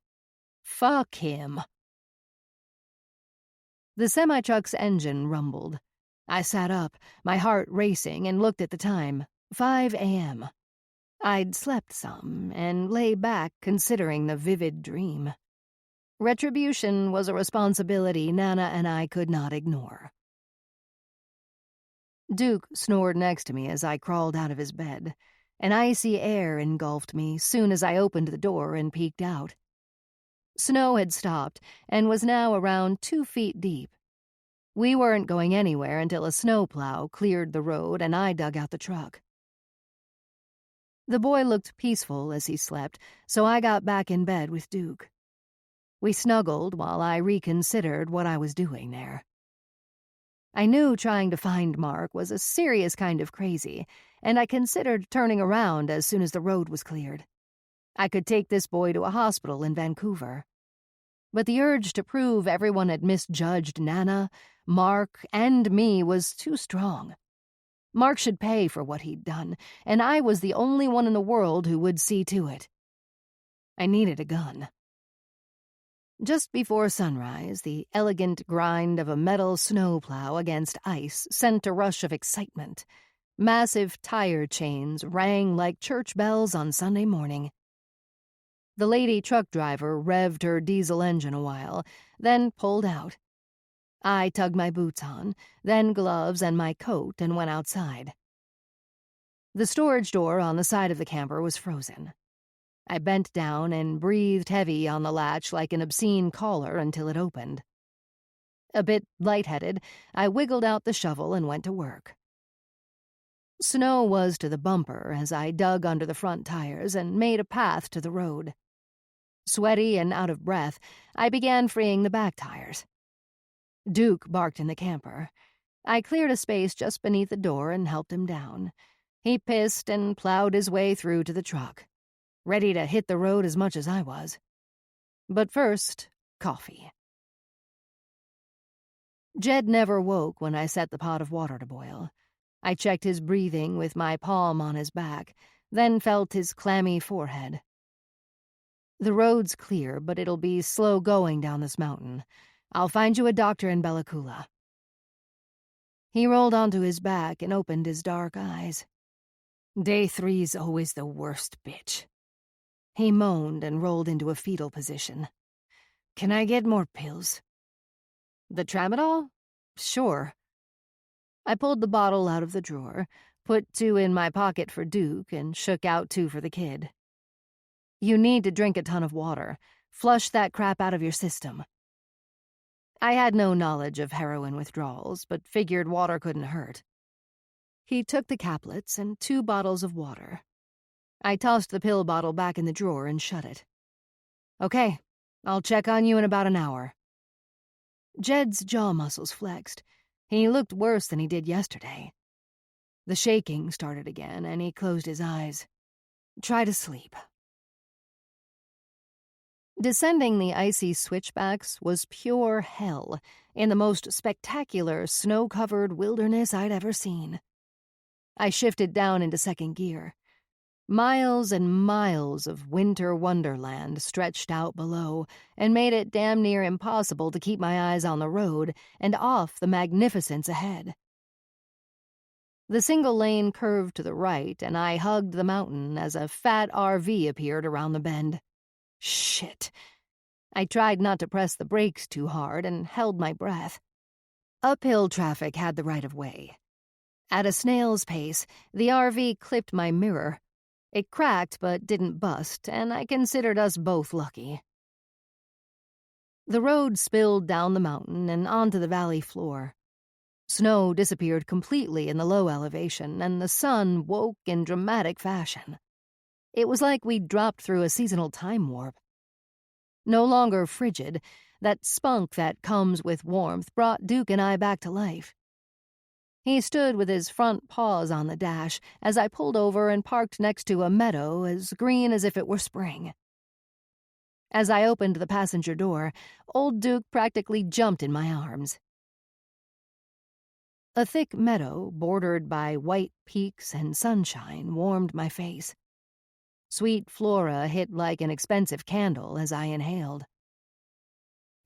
Fuck him. The semi-truck's engine rumbled. I sat up, my heart racing, and looked at the time, 5 a.m. I'd slept some, and lay back considering the vivid dream. Retribution was a responsibility Nana and I could not ignore. Duke snored next to me as I crawled out of his bed. An icy air engulfed me soon as I opened the door and peeked out. Snow had stopped and was now around 2 feet deep. We weren't going anywhere until a snowplow cleared the road and I dug out the truck. The boy looked peaceful as he slept, so I got back in bed with Duke. We snuggled while I reconsidered what I was doing there. I knew trying to find Mark was a serious kind of crazy, and I considered turning around as soon as the road was cleared. I could take this boy to a hospital in Vancouver. But the urge to prove everyone had misjudged Nana, Mark, and me was too strong. Mark should pay for what he'd done, and I was the only one in the world who would see to it. I needed a gun. Just before sunrise, the elegant grind of a metal snowplow against ice sent a rush of excitement. Massive tire chains rang like church bells on Sunday morning. The lady truck driver revved her diesel engine a while, then pulled out. I tugged my boots on, then gloves and my coat, and went outside. The storage door on the side of the camper was frozen. I bent down and breathed heavy on the latch like an obscene caller until it opened. A bit lightheaded, I wiggled out the shovel and went to work. Snow was to the bumper as I dug under the front tires and made a path to the road. Sweaty and out of breath, I began freeing the back tires. Duke barked in the camper. I cleared a space just beneath the door and helped him down. He pissed and plowed his way through to the truck, ready to hit the road as much as I was. But first, coffee. Jed never woke when I set the pot of water to boil. I checked his breathing with my palm on his back, then felt his clammy forehead. The road's clear, but it'll be slow going down this mountain. I'll find you a doctor in Bella Coola. He rolled onto his back and opened his dark eyes. Day 3's always the worst, bitch. He moaned and rolled into a fetal position. Can I get more pills? The tramadol? Sure. I pulled the bottle out of the drawer, put 2 in my pocket for Duke, and shook out 2 for the kid. You need to drink a ton of water. Flush that crap out of your system. I had no knowledge of heroin withdrawals, but figured water couldn't hurt. He took the caplets and 2 bottles of water. I tossed the pill bottle back in the drawer and shut it. Okay, I'll check on you in about an hour. Jed's jaw muscles flexed. He looked worse than he did yesterday. The shaking started again, and he closed his eyes. Try to sleep. Descending the icy switchbacks was pure hell in the most spectacular snow-covered wilderness I'd ever seen. I shifted down into second gear. Miles and miles of winter wonderland stretched out below and made it damn near impossible to keep my eyes on the road and off the magnificence ahead. The single lane curved to the right, and I hugged the mountain as a fat RV appeared around the bend. Shit. I tried not to press the brakes too hard and held my breath. Uphill traffic had the right of way. At a snail's pace, the RV clipped my mirror. It cracked but didn't bust, and I considered us both lucky. The road spilled down the mountain and onto the valley floor. Snow disappeared completely in the low elevation, and the sun woke in dramatic fashion. It was like we'd dropped through a seasonal time warp. No longer frigid, that spunk that comes with warmth brought Duke and I back to life. He stood with his front paws on the dash as I pulled over and parked next to a meadow as green as if it were spring. As I opened the passenger door, old Duke practically jumped in my arms. A thick meadow, bordered by white peaks and sunshine, warmed my face. Sweet flora hit like an expensive candle as I inhaled.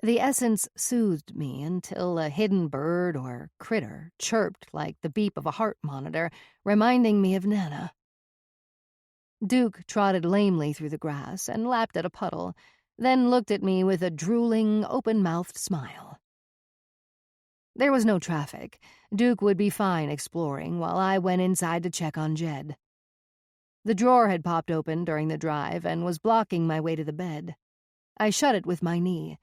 The essence soothed me until a hidden bird or critter chirped like the beep of a heart monitor, reminding me of Nana. Duke trotted lamely through the grass and lapped at a puddle, then looked at me with a drooling, open-mouthed smile. There was no traffic. Duke would be fine exploring while I went inside to check on Jed. The drawer had popped open during the drive and was blocking my way to the bed. I shut it with my knee.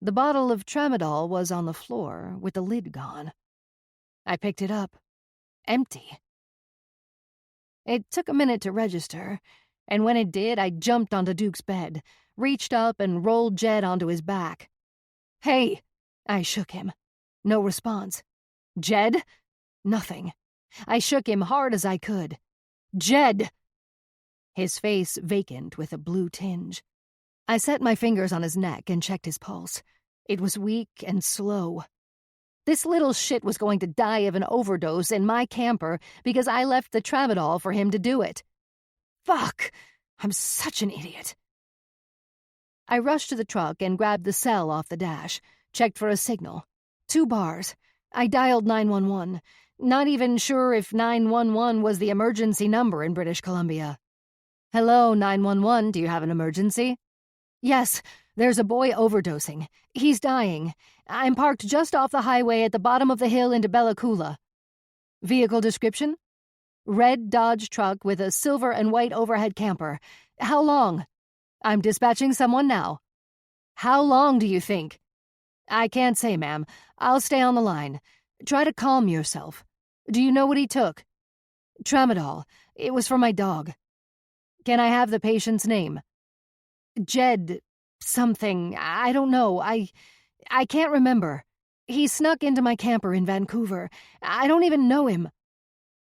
The bottle of tramadol was on the floor, with the lid gone. I picked it up. Empty. It took a minute to register, and when it did, I jumped onto Duke's bed, reached up and rolled Jed onto his back. Hey! I shook him. No response. Jed? Nothing. I shook him hard as I could. Jed! His face vacant with a blue tinge. I set my fingers on his neck and checked his pulse. It was weak and slow. This little shit was going to die of an overdose in my camper because I left the tramadol for him to do it. Fuck! I'm such an idiot. I rushed to the truck and grabbed the cell off the dash, checked for a signal. 2 bars. I dialed 911. Not even sure if 911 was the emergency number in British Columbia. Hello, 911, do you have an emergency? Yes, there's a boy overdosing. He's dying. I'm parked just off the highway at the bottom of the hill into Bella Coola. Vehicle description? Red Dodge truck with a silver and white overhead camper. How long? I'm dispatching someone now. How long do you think? I can't say, ma'am. I'll stay on the line. Try to calm yourself. Do you know what he took? Tramadol. It was for my dog. Can I have the patient's name? Jed something. I don't know. I can't remember. He snuck into my camper in Vancouver. I don't even know him,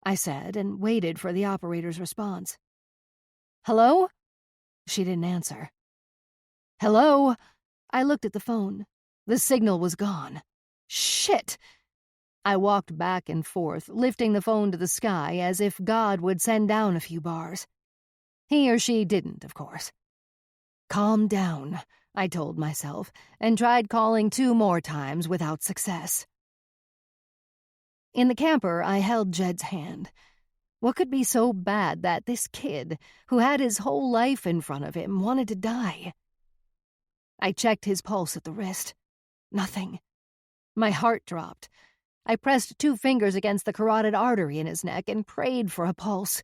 I said, and waited for the operator's response. Hello? She didn't answer. Hello? I looked at the phone. The signal was gone. Shit! I walked back and forth, lifting the phone to the sky as if God would send down a few bars. He or she didn't, of course. Calm down, I told myself, and tried calling 2 more times without success. In the camper, I held Jed's hand. What could be so bad that this kid, who had his whole life in front of him, wanted to die? I checked his pulse at the wrist. Nothing. My heart dropped. I pressed 2 fingers against the carotid artery in his neck and prayed for a pulse.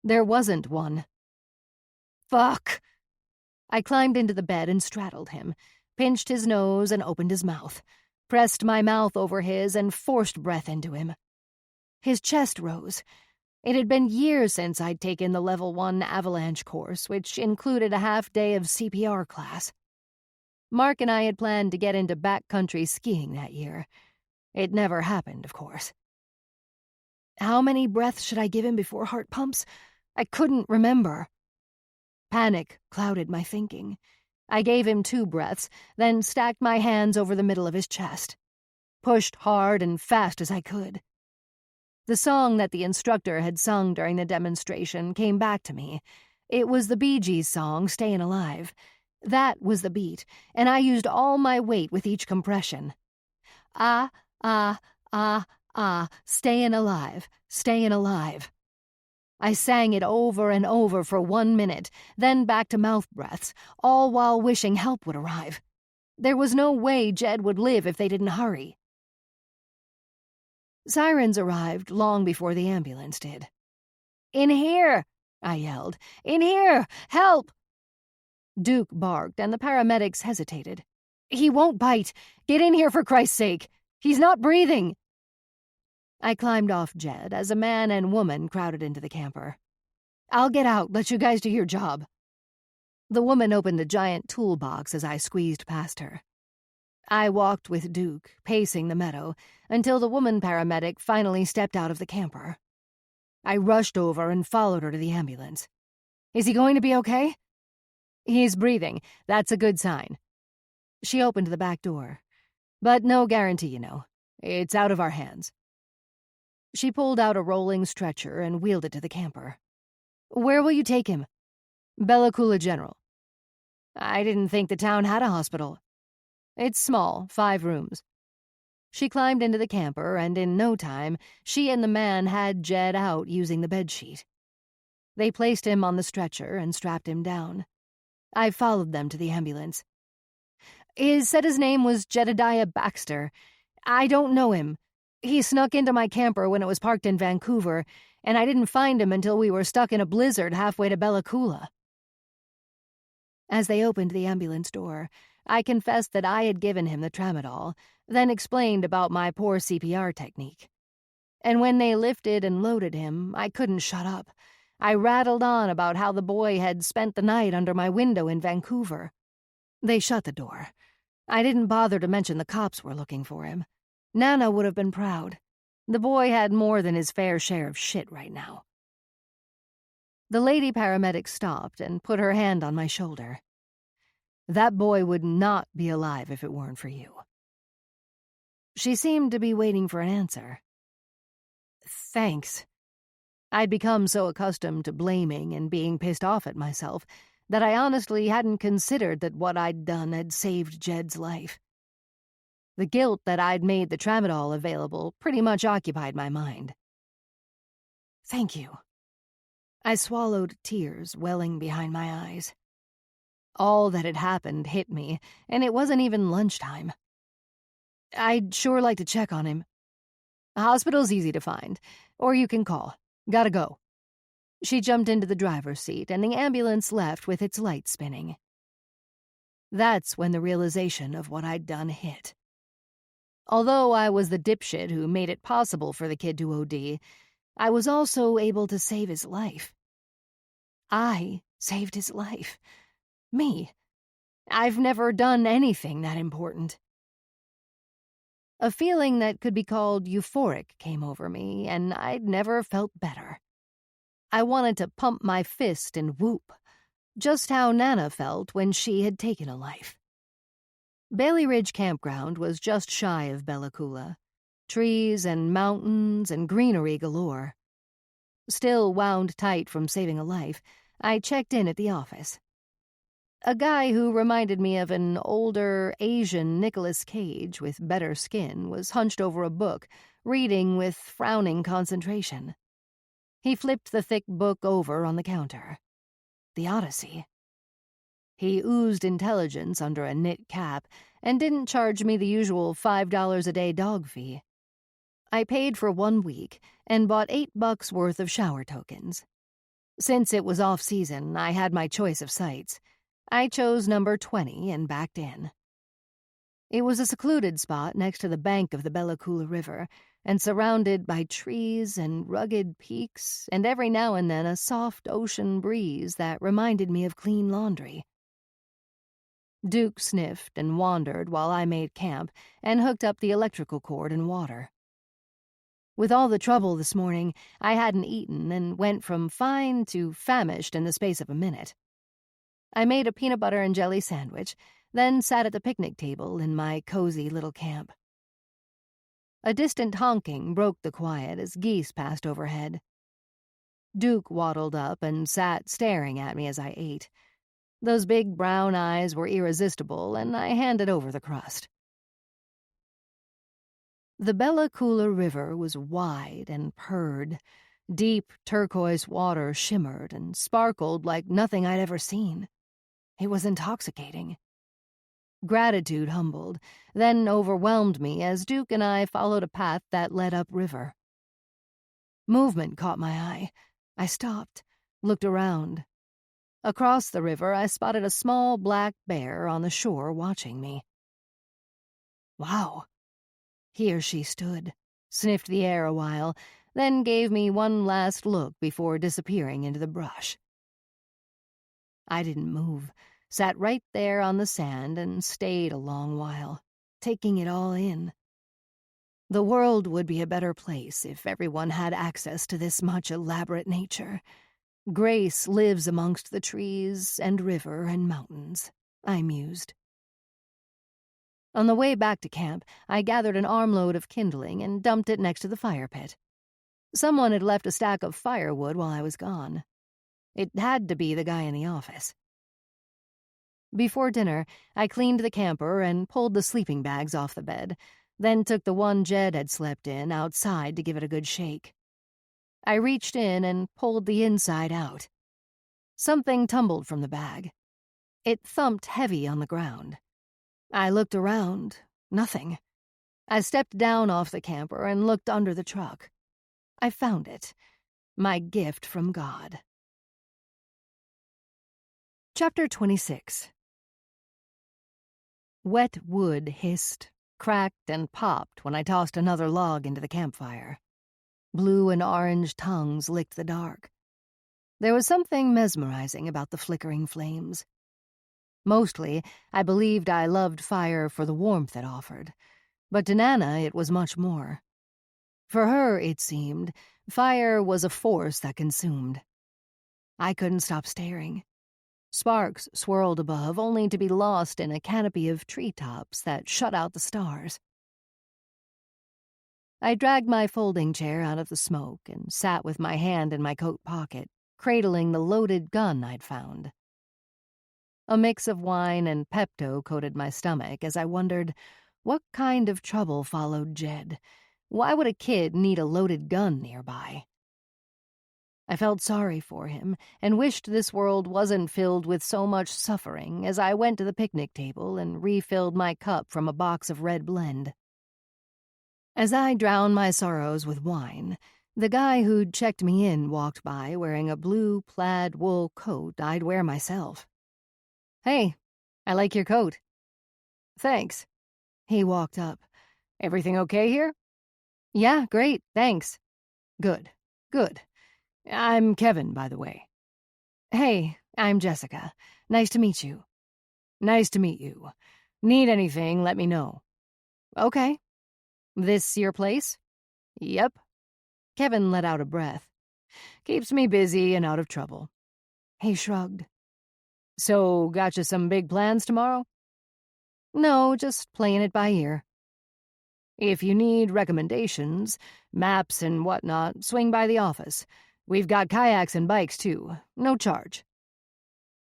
There wasn't one. Fuck! I climbed into the bed and straddled him, pinched his nose and opened his mouth, pressed my mouth over his and forced breath into him. His chest rose. It had been years since I'd taken the Level 1 avalanche course, which included a half-day of CPR class. Mark and I had planned to get into backcountry skiing that year. It never happened, of course. How many breaths should I give him before heart pumps? I couldn't remember. Panic clouded my thinking. I gave him 2 breaths, then stacked my hands over the middle of his chest. Pushed hard and fast as I could. The song that the instructor had sung during the demonstration came back to me. It was the Bee Gees song, Stayin' Alive. That was the beat, and I used all my weight with each compression. Ah, stayin' alive, stayin' alive. I sang it over and over for 1 minute, then back to mouth breaths, all while wishing help would arrive. There was no way Jed would live if they didn't hurry. Sirens arrived long before the ambulance did. "In here!" I yelled. "In here! Help!" Duke barked, and the paramedics hesitated. "He won't bite. Get in here for Christ's sake. He's not breathing." I climbed off Jed as a man and woman crowded into the camper. "I'll get out. Let you guys do your job." The woman opened a giant toolbox as I squeezed past her. I walked with Duke, pacing the meadow, until the woman paramedic finally stepped out of the camper. I rushed over and followed her to the ambulance. "Is he going to be okay?" "He's breathing. That's a good sign." She opened the back door. "But no guarantee, you know. It's out of our hands." She pulled out a rolling stretcher and wheeled it to the camper. "Where will you take him?" "Bella Coola General." "I didn't think the town had a hospital." "It's small, 5 rooms." She climbed into the camper, and in no time, she and the man had Jed out using the bedsheet. They placed him on the stretcher and strapped him down. I followed them to the ambulance. He said his name was Jedediah Baxter. I don't know him. He snuck into my camper when it was parked in Vancouver, and I didn't find him until we were stuck in a blizzard halfway to Bella Coola. As they opened the ambulance door, I confessed that I had given him the tramadol, then explained about my poor CPR technique. And when they lifted and loaded him, I couldn't shut up. I rattled on about how the boy had spent the night under my window in Vancouver. They shut the door. I didn't bother to mention the cops were looking for him. Nana would have been proud. The boy had more than his fair share of shit right now. The lady paramedic stopped and put her hand on my shoulder. "That boy would not be alive if it weren't for you." She seemed to be waiting for an answer. "Thanks." I'd become so accustomed to blaming and being pissed off at myself that I honestly hadn't considered that what I'd done had saved Jed's life. The guilt that I'd made the tramadol available pretty much occupied my mind. "Thank you." I swallowed tears welling behind my eyes. All that had happened hit me, and it wasn't even lunchtime. "I'd sure like to check on him." "A hospital's easy to find, or you can call. Gotta go." She jumped into the driver's seat, and the ambulance left with its lights spinning. That's when the realization of what I'd done hit. Although I was the dipshit who made it possible for the kid to OD, I was also able to save his life. I saved his life. Me. I've never done anything that important. A feeling that could be called euphoric came over me, and I'd never felt better. I wanted to pump my fist and whoop, just how Nana felt when she had taken a life. Bailey Ridge Campground was just shy of Bella Coola. trees and mountains and greenery galore. Still wound tight from saving a life, I checked in at the office. A guy who reminded me of an older Asian Nicolas Cage with better skin was hunched over a book, reading with frowning concentration. He flipped the thick book over on the counter. The Odyssey. He oozed intelligence under a knit cap and didn't charge me the usual $5 a day dog fee. I paid for 1 week and bought $8 worth of shower tokens. Since it was off-season, I had my choice of sites. I chose number 20 and backed in. It was a secluded spot next to the bank of the Bella Coola River and surrounded by trees and rugged peaks and every now and then a soft ocean breeze that reminded me of clean laundry. Duke sniffed and wandered while I made camp and hooked up the electrical cord and water. With all the trouble this morning, I hadn't eaten and went from fine to famished in the space of a minute. I made a peanut butter and jelly sandwich, then sat at the picnic table in my cozy little camp. A distant honking broke the quiet as geese passed overhead. Duke waddled up and sat staring at me as I ate. Those big brown eyes were irresistible, and I handed over the crust. The Bella Coola River was wide and purred. Deep turquoise water shimmered and sparkled like nothing I'd ever seen. It was intoxicating. Gratitude humbled, then overwhelmed me as Duke and I followed a path that led upriver. Movement caught my eye. I stopped, looked around. Across the river, I spotted a small black bear on the shore watching me. Wow. Here she stood, sniffed the air a while, then gave me one last look before disappearing into the brush. I didn't move, sat right there on the sand and stayed a long while, taking it all in. The world would be a better place if everyone had access to this much elaborate nature. Grace lives amongst the trees and river and mountains, I mused. On the way back to camp, I gathered an armload of kindling and dumped it next to the fire pit. Someone had left a stack of firewood while I was gone. It had to be the guy in the office. Before dinner, I cleaned the camper and pulled the sleeping bags off the bed, then took the one Jed had slept in outside to give it a good shake. I reached in and pulled the inside out. Something tumbled from the bag. It thumped heavy on the ground. I looked around. Nothing. I stepped down off the camper and looked under the truck. I found it. My gift from God. Chapter 26. Wet wood hissed, cracked, and popped when I tossed another log into the campfire. Blue and orange tongues licked the dark. There was something mesmerizing about the flickering flames. Mostly, I believed I loved fire for the warmth it offered, but to Nana it was much more. For her, it seemed, fire was a force that consumed. I couldn't stop staring. Sparks swirled above, only to be lost in a canopy of treetops that shut out the stars. I dragged my folding chair out of the smoke and sat with my hand in my coat pocket, cradling the loaded gun I'd found. A mix of wine and Pepto coated my stomach as I wondered, what kind of trouble followed Jed? Why would a kid need a loaded gun nearby? I felt sorry for him and wished this world wasn't filled with so much suffering as I went to the picnic table and refilled my cup from a box of red blend. As I drowned my sorrows with wine, the guy who'd checked me in walked by wearing a blue plaid wool coat I'd wear myself. "Hey, I like your coat." "Thanks." He walked up. "Everything okay here?" "Yeah, great, thanks." "Good, good. I'm Kevin, by the way." "Hey, I'm Jessica. Nice to meet you." "Nice to meet you. Need anything, let me know." "Okay." "This your place?" "Yep." Kevin let out a breath. "Keeps me busy and out of trouble." He shrugged. "So, gotcha some big plans tomorrow?" "No, just playing it by ear." If you need recommendations, maps and whatnot, swing by the office. We've got kayaks and bikes, too. No charge.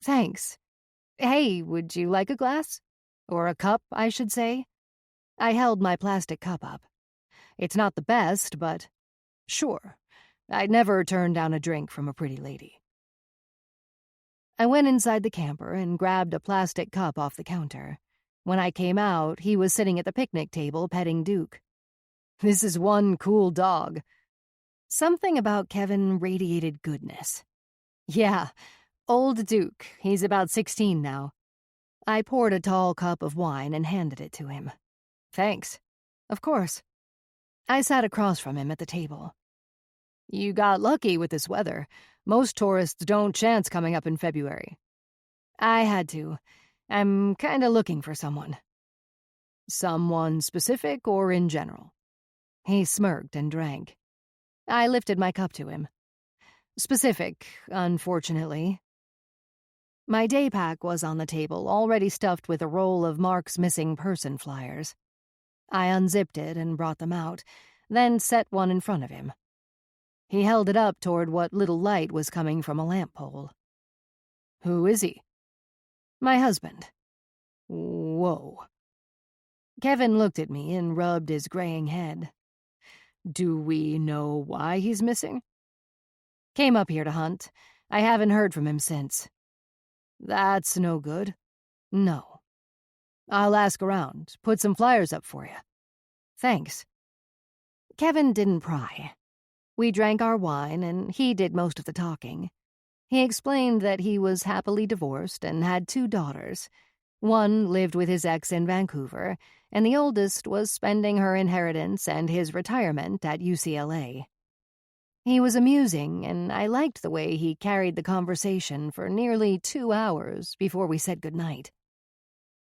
Thanks. Hey, would you like a glass? Or a cup, I should say. I held my plastic cup up. It's not the best, but sure. I'd never turn down a drink from a pretty lady. I went inside the camper and grabbed a plastic cup off the counter. When I came out, he was sitting at the picnic table petting Duke. This is one cool dog. Something about Kevin radiated goodness. Yeah, old Duke. He's about 16 now. I poured a tall cup of wine and handed it to him. Thanks. Of course. I sat across from him at the table. You got lucky with this weather. Most tourists don't chance coming up in February. I had to. I'm kinda looking for someone. Someone specific or in general? He smirked and drank. I lifted my cup to him. Specific, unfortunately. My day pack was on the table, already stuffed with a roll of Mark's missing person flyers. I unzipped it and brought them out, then set one in front of him. He held it up toward what little light was coming from a lamp pole. Who is he? My husband. Whoa. Kevin looked at me and rubbed his graying head. Do we know why he's missing? Came up here to hunt. I haven't heard from him since. That's no good. No. I'll ask around, put some flyers up for you. Thanks. Kevin didn't pry. We drank our wine, and he did most of the talking. He explained that he was happily divorced and had 2 daughters. One lived with his ex in Vancouver, and the oldest was spending her inheritance and his retirement at UCLA. He was amusing, and I liked the way he carried the conversation for nearly 2 hours before we said goodnight.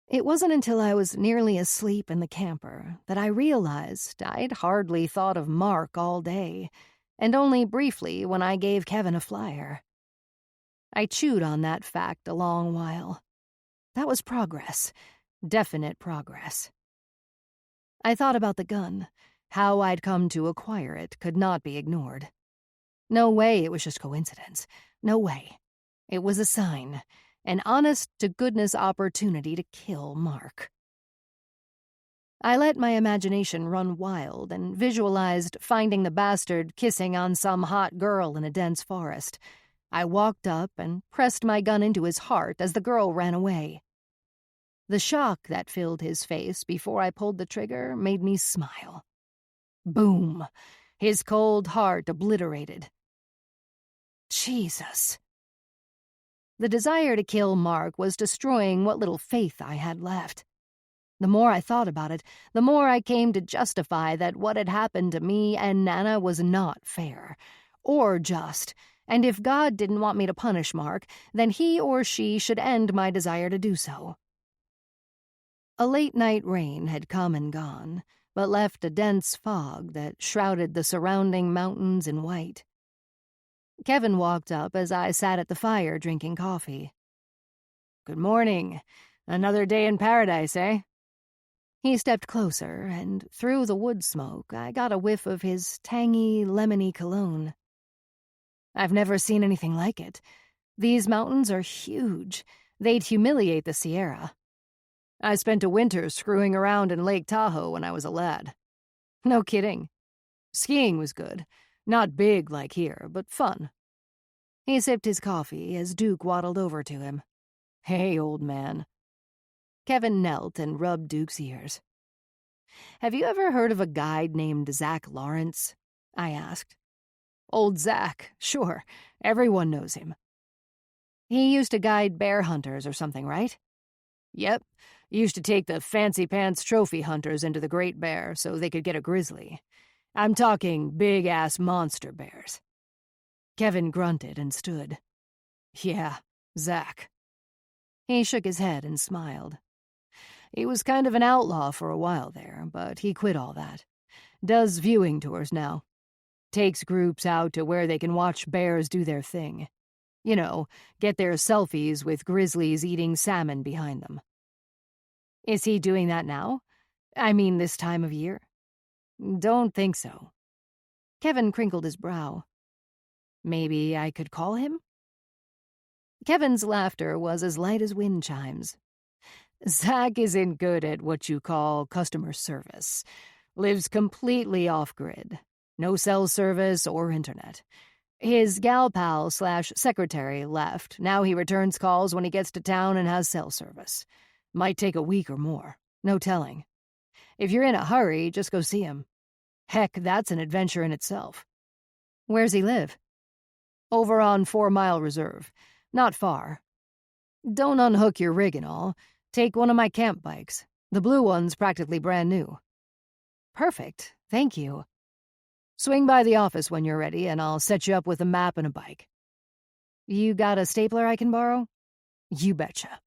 It wasn't until I was nearly asleep in the camper that I realized I'd hardly thought of Mark all day, and only briefly when I gave Kevin a flyer. I chewed on that fact a long while. That was progress. Definite progress. I thought about the gun. How I'd come to acquire it could not be ignored. No way it was just coincidence. No way. It was a sign. An honest-to-goodness opportunity to kill Mark. I let my imagination run wild and visualized finding the bastard kissing on some hot girl in a dense forest. I walked up and pressed my gun into his heart as the girl ran away. The shock that filled his face before I pulled the trigger made me smile. Boom! His cold heart obliterated. Jesus. The desire to kill Mark was destroying what little faith I had left. The more I thought about it, the more I came to justify that what had happened to me and Nana was not fair, or just, and if God didn't want me to punish Mark, then he or she should end my desire to do so. A late-night rain had come and gone, but left a dense fog that shrouded the surrounding mountains in white. Kevin walked up as I sat at the fire drinking coffee. Good morning. Another day in paradise, eh? He stepped closer, and through the wood smoke, I got a whiff of his tangy, lemony cologne. I've never seen anything like it. These mountains are huge. They'd humiliate the Sierra. I spent a winter screwing around in Lake Tahoe when I was a lad. No kidding. Skiing was good. Not big like here, but fun. He sipped his coffee as Duke waddled over to him. Hey, old man. Kevin knelt and rubbed Duke's ears. Have you ever heard of a guide named Zach Lawrence? I asked. Old Zach, sure. Everyone knows him. He used to guide bear hunters or something, right? Yep. Used to take the fancy-pants trophy hunters into the Great Bear so they could get a grizzly. I'm talking big-ass monster bears. Kevin grunted and stood. Yeah, Zach. He shook his head and smiled. He was kind of an outlaw for a while there, but he quit all that. Does viewing tours now. Takes groups out to where they can watch bears do their thing. You know, get their selfies with grizzlies eating salmon behind them. Is he doing that now? I mean, this time of year? Don't think so. Kevin crinkled his brow. Maybe I could call him? Kevin's laughter was as light as wind chimes. Zach isn't good at what you call customer service. Lives completely off-grid. No cell service or internet. His gal pal/secretary left. Now he returns calls when he gets to town and has cell service. Might take a week or more. No telling. If you're in a hurry, just go see him. Heck, that's an adventure in itself. Where's he live? Over on 4 Mile Reserve. Not far. Don't unhook your rig and all. Take one of my camp bikes. The blue one's practically brand new. Perfect. Thank you. Swing by the office when you're ready, and I'll set you up with a map and a bike. You got a stapler I can borrow? You betcha.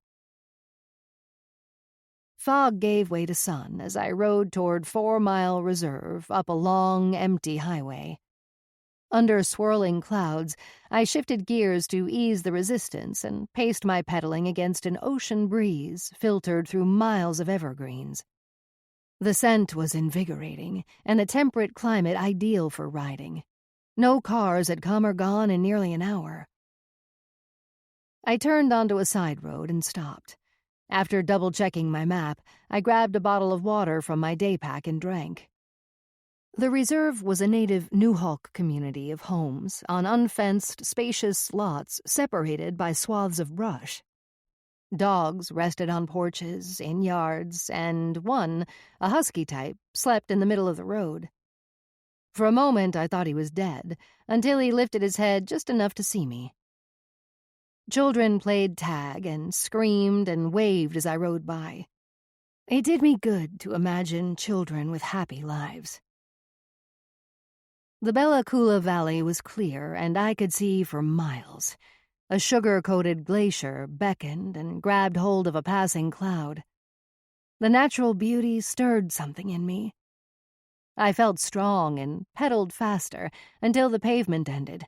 Fog gave way to sun as I rode toward 4 Mile Reserve up a long, empty highway. Under swirling clouds, I shifted gears to ease the resistance and paced my pedaling against an ocean breeze filtered through miles of evergreens. The scent was invigorating, and the temperate climate ideal for riding. No cars had come or gone in nearly an hour. I turned onto a side road and stopped. After double-checking my map, I grabbed a bottle of water from my day pack and drank. The reserve was a native New Hulk community of homes on unfenced, spacious lots separated by swaths of brush. Dogs rested on porches, in yards, and one, a husky type, slept in the middle of the road. For a moment I thought he was dead, until he lifted his head just enough to see me. Children played tag and screamed and waved as I rode by. It did me good to imagine children with happy lives. The Bella Coola Valley was clear, and I could see for miles. A sugar-coated glacier beckoned and grabbed hold of a passing cloud. The natural beauty stirred something in me. I felt strong and pedaled faster until the pavement ended.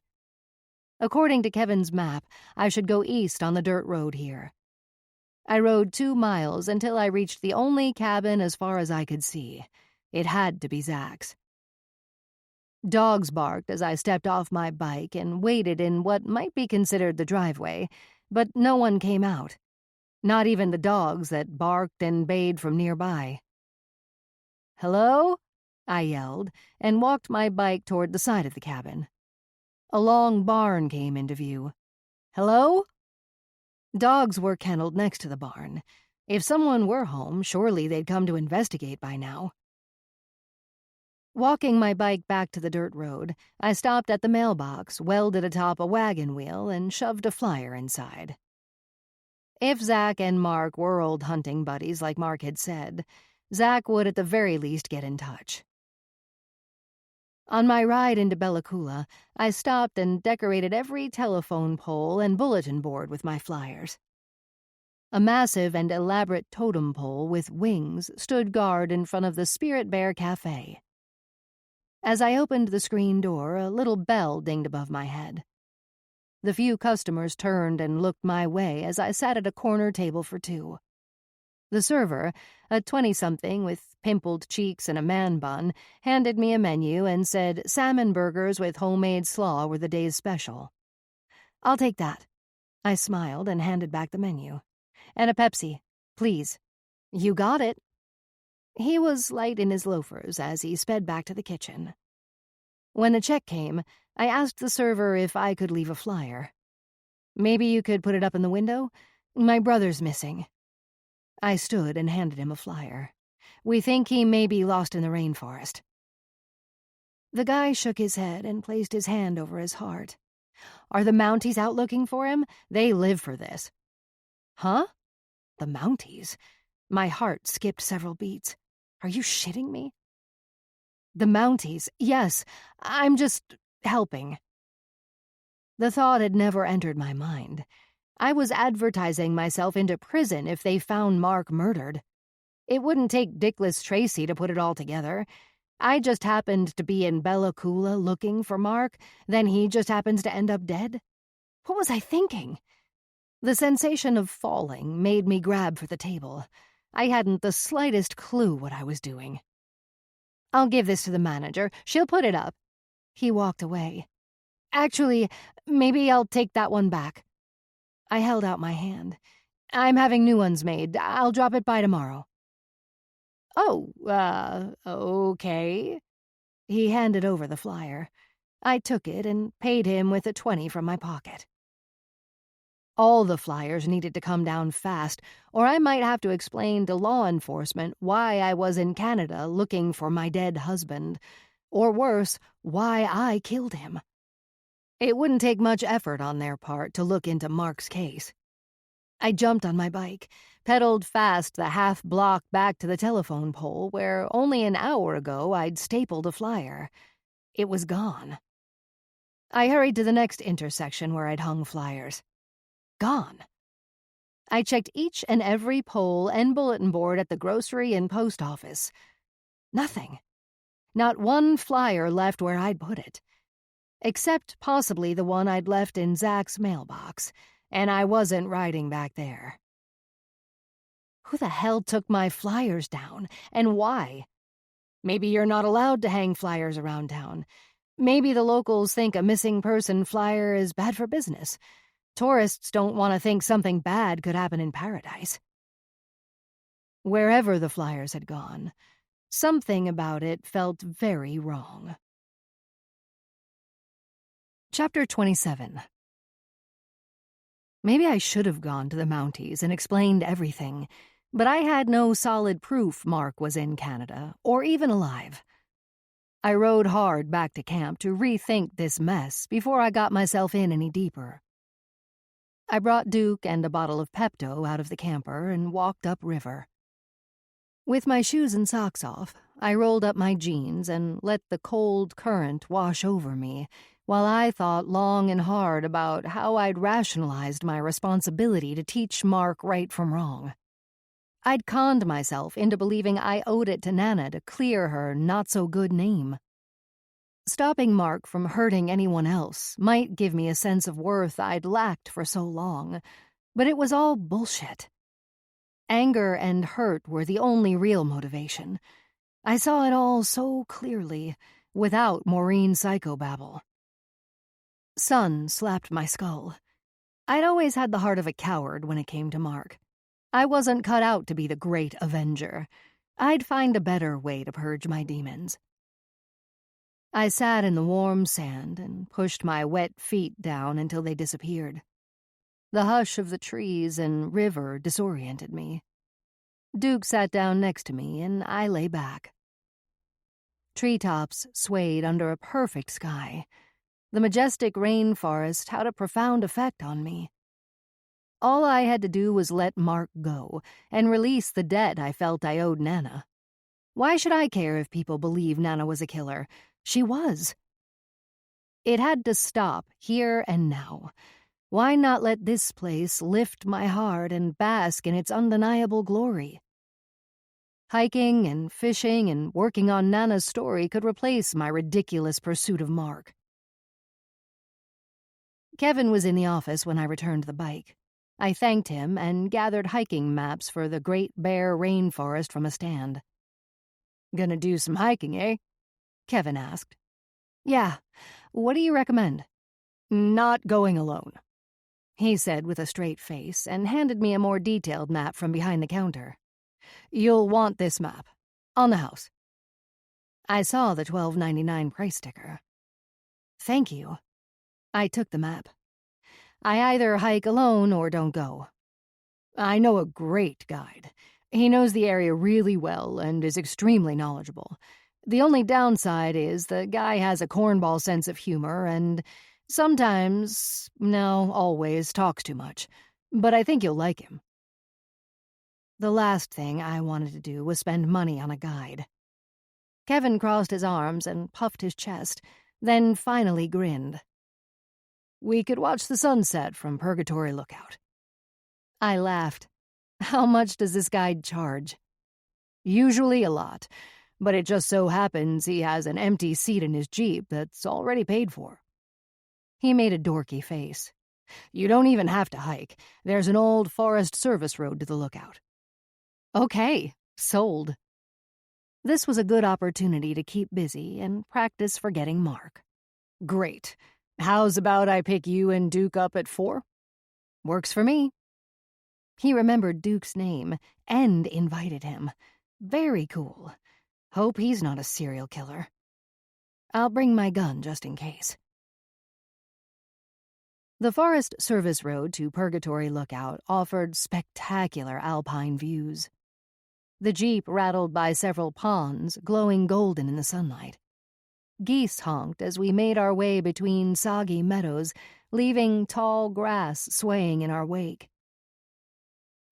According to Kevin's map, I should go east on the dirt road here. I rode 2 miles until I reached the only cabin as far as I could see. It had to be Zach's. Dogs barked as I stepped off my bike and waited in what might be considered the driveway, but no one came out. Not even the dogs that barked and bayed from nearby. "Hello?" I yelled, and walked my bike toward the side of the cabin. A long barn came into view. "Hello?" Dogs were kenneled next to the barn. If someone were home, surely they'd come to investigate by now. Walking my bike back to the dirt road, I stopped at the mailbox welded atop a wagon wheel and shoved a flyer inside. If Zach and Mark were old hunting buddies like Mark had said, Zach would at the very least get in touch. On my ride into Bella Coola, I stopped and decorated every telephone pole and bulletin board with my flyers. A massive and elaborate totem pole with wings stood guard in front of the Spirit Bear Cafe. As I opened the screen door, a little bell dinged above my head. The few customers turned and looked my way as I sat at a corner table for 2. The server, a 20-something with pimpled cheeks and a man bun, handed me a menu and said salmon burgers with homemade slaw were the day's special. "I'll take that." I smiled and handed back the menu. "And a Pepsi, please." "You got it." He was light in his loafers as he sped back to the kitchen. When the check came, I asked the server if I could leave a flyer. "Maybe you could put it up in the window? My brother's missing." I stood and handed him a flyer. "We think he may be lost in the rainforest." The guy shook his head and placed his hand over his heart. "Are the Mounties out looking for him? They live for this." "Huh? The Mounties?" My heart skipped several beats. Are you shitting me? "The Mounties, yes. I'm just helping." The thought had never entered my mind. I was advertising myself into prison if they found Mark murdered. It wouldn't take Dickless Tracy to put it all together. I just happened to be in Bella Coola looking for Mark, then he just happens to end up dead. What was I thinking? The sensation of falling made me grab for the table. I hadn't the slightest clue what I was doing. I'll give this to the manager. She'll put it up." He walked away. "Actually, maybe I'll take that one back." I held out my hand. "I'm having new ones made. I'll drop it by tomorrow." "Oh, okay." He handed over the flyer. I took it and paid him with a 20 from my pocket. All the flyers needed to come down fast, or I might have to explain to law enforcement why I was in Canada looking for my dead husband, or worse, why I killed him. It wouldn't take much effort on their part to look into Mark's case. I jumped on my bike, pedaled fast the half-block back to the telephone pole where only an hour ago I'd stapled a flyer. It was gone. I hurried to the next intersection where I'd hung flyers. Gone. I checked each and every pole and bulletin board at the grocery and post office. Nothing. Not one flyer left where I'd put it. Except possibly the one I'd left in Zach's mailbox, and I wasn't riding back there. Who the hell took my flyers down, and why? Maybe you're not allowed to hang flyers around town. Maybe the locals think a missing person flyer is bad for business. Tourists don't want to think something bad could happen in paradise. Wherever the flyers had gone, something about it felt very wrong. Chapter 27. Maybe I should have gone to the Mounties and explained everything, but I had no solid proof Mark was in Canada, or even alive. I rode hard back to camp to rethink this mess before I got myself in any deeper. I brought Duke and a bottle of Pepto out of the camper and walked upriver. With my shoes and socks off, I rolled up my jeans and let the cold current wash over me while I thought long and hard about how I'd rationalized my responsibility to teach Mark right from wrong. I'd conned myself into believing I owed it to Nana to clear her not-so-good name. Stopping Mark from hurting anyone else might give me a sense of worth I'd lacked for so long, but it was all bullshit. Anger and hurt were the only real motivation. I saw it all so clearly, without Maureen psychobabble. Sun slapped my skull. I'd always had the heart of a coward when it came to Mark. I wasn't cut out to be the great avenger. I'd find a better way to purge my demons. I sat in the warm sand and pushed my wet feet down until they disappeared. The hush of the trees and river disoriented me. Duke sat down next to me, and I lay back. Treetops swayed under a perfect sky. The majestic rainforest had a profound effect on me. All I had to do was let Mark go and release the debt I felt I owed Nana. Why should I care if people believe Nana was a killer? She was. It had to stop here and now. Why not let this place lift my heart and bask in its undeniable glory? Hiking and fishing and working on Nana's story could replace my ridiculous pursuit of Mark. Kevin was in the office when I returned the bike. I thanked him and gathered hiking maps for the Great Bear Rainforest from a stand. "Gonna do some hiking, eh?" Kevin asked. "Yeah. What do you recommend?" "Not going alone," he said with a straight face and handed me a more detailed map from behind the counter. "You'll want this map. On the house." I saw the $12.99 price sticker. "Thank you." I took the map. I either hike alone or don't go. "I know a great guide. He knows the area really well and is extremely knowledgeable. The only downside is the guy has a cornball sense of humor and sometimes, no, always, talks too much. But I think you'll like him." The last thing I wanted to do was spend money on a guide. Kevin crossed his arms and puffed his chest, then finally grinned. "We could watch the sunset from Purgatory Lookout." I laughed. "How much does this guide charge?" "Usually a lot, but it just so happens he has an empty seat in his Jeep that's already paid for." He made a dorky face. "You don't even have to hike. There's an old Forest Service road to the lookout." "Okay, sold." This was a good opportunity to keep busy and practice forgetting Mark. Great. How's about I pick you and Duke up at 4? Works for me. He remembered Duke's name and invited him. Very cool. Hope he's not a serial killer. I'll bring my gun just in case. The Forest Service Road to Purgatory Lookout offered spectacular alpine views. The Jeep rattled by several ponds, glowing golden in the sunlight. Geese honked as we made our way between soggy meadows, leaving tall grass swaying in our wake.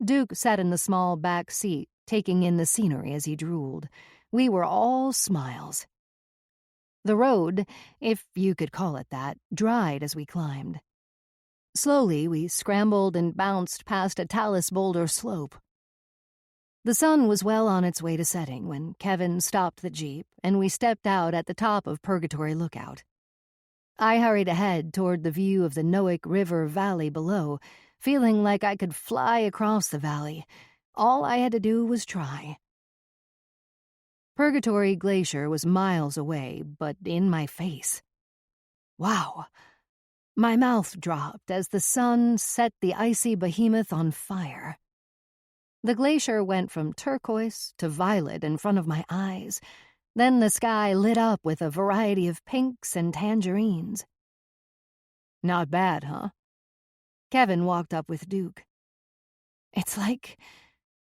Duke sat in the small back seat, taking in the scenery as he drooled. We were all smiles. The road, if you could call it that, dried as we climbed. Slowly, we scrambled and bounced past a talus boulder slope. The sun was well on its way to setting when Kevin stopped the Jeep and we stepped out at the top of Purgatory Lookout. I hurried ahead toward the view of the Noack River Valley below, feeling like I could fly across the valley. All I had to do was try. Purgatory Glacier was miles away, but in my face. Wow. My mouth dropped as the sun set the icy behemoth on fire. The glacier went from turquoise to violet in front of my eyes. Then the sky lit up with a variety of pinks and tangerines. Not bad, huh? Kevin walked up with Duke. It's like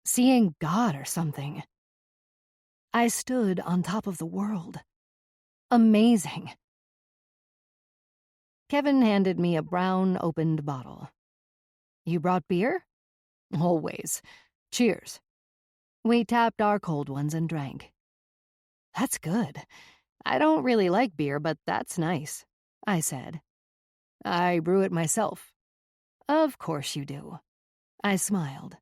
seeing God or something. I stood on top of the world. Amazing. Kevin handed me a brown, opened bottle. You brought beer? Always. Cheers. We tapped our cold ones and drank. That's good. I don't really like beer, but that's nice, I said. I brew it myself. Of course you do. I smiled.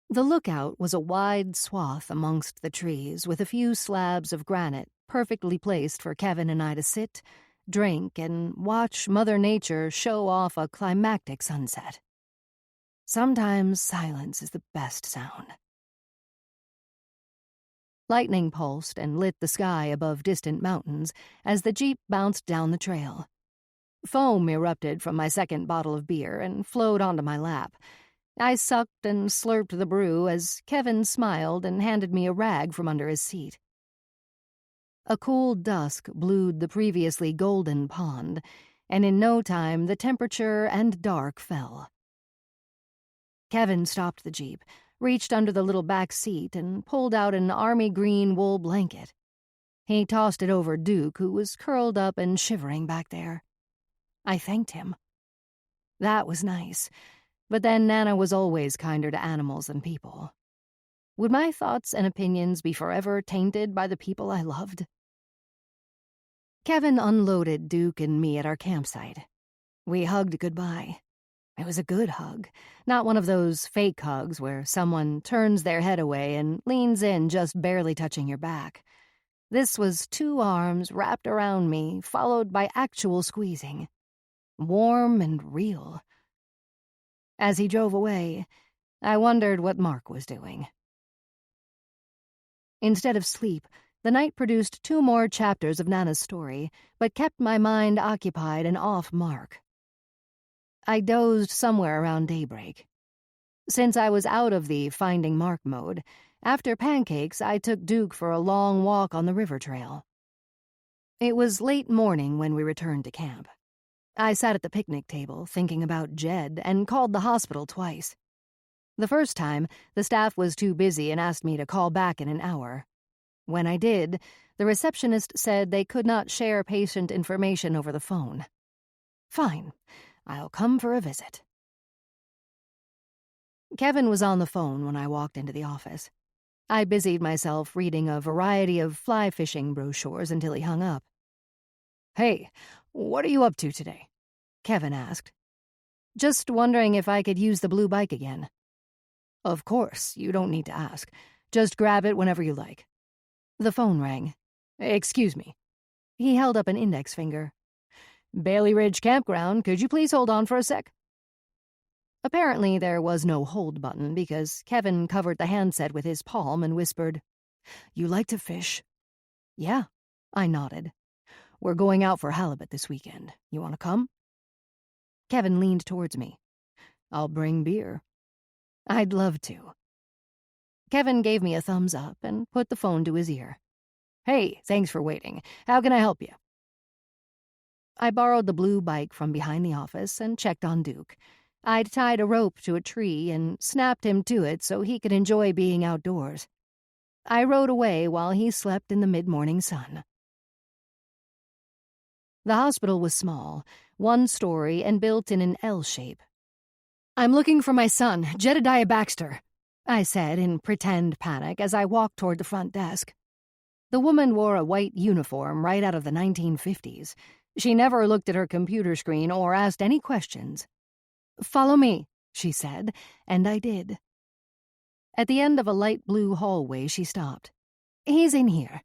The lookout was a wide swath amongst the trees with a few slabs of granite perfectly placed for Kevin and I to sit, drink, and watch Mother Nature show off a climactic sunset. Sometimes silence is the best sound. Lightning pulsed and lit the sky above distant mountains as the Jeep bounced down the trail. Foam erupted from my second bottle of beer and flowed onto my lap. I sucked and slurped the brew as Kevin smiled and handed me a rag from under his seat. A cool dusk blued the previously golden pond, and in no time the temperature and dark fell. Kevin stopped the Jeep, reached under the little back seat, and pulled out an army green wool blanket. He tossed it over Duke, who was curled up and shivering back there. I thanked him. That was nice, but then Nana was always kinder to animals than people. Would my thoughts and opinions be forever tainted by the people I loved? Kevin unloaded Duke and me at our campsite. We hugged goodbye. It was a good hug, not one of those fake hugs where someone turns their head away and leans in just barely touching your back. This was 2 arms wrapped around me, followed by actual squeezing. Warm and real. As he drove away, I wondered what Mark was doing. Instead of sleep, the night produced 2 more chapters of Nana's story, but kept my mind occupied and off Mark. I dozed somewhere around daybreak. Since I was out of the finding Mark mode, after pancakes I took Duke for a long walk on the river trail. It was late morning when we returned to camp. I sat at the picnic table thinking about Jed and called the hospital twice. The first time, the staff was too busy and asked me to call back in an hour. When I did, the receptionist said they could not share patient information over the phone. Fine, I'll come for a visit. Kevin was on the phone when I walked into the office. I busied myself reading a variety of fly fishing brochures until he hung up. Hey, what are you up to today? Kevin asked. Just wondering if I could use the blue bike again. Of course, you don't need to ask. Just grab it whenever you like. The phone rang. Excuse me. He held up an index finger. Bailey Ridge Campground, could you please hold on for a sec? Apparently there was no hold button because Kevin covered the handset with his palm and whispered, You like to fish? Yeah, I nodded. We're going out for halibut this weekend. You want to come? Kevin leaned towards me. I'll bring beer. I'd love to. Kevin gave me a thumbs up and put the phone to his ear. Hey, thanks for waiting. How can I help you? I borrowed the blue bike from behind the office and checked on Duke. I'd tied a rope to a tree and snapped him to it so he could enjoy being outdoors. I rode away while he slept in the mid-morning sun. The hospital was small, 1 story and built in an L shape. I'm looking for my son, Jedediah Baxter, I said in pretend panic as I walked toward the front desk. The woman wore a white uniform right out of the 1950s. She never looked at her computer screen or asked any questions. Follow me, she said, and I did. At the end of a light blue hallway, she stopped. He's in here.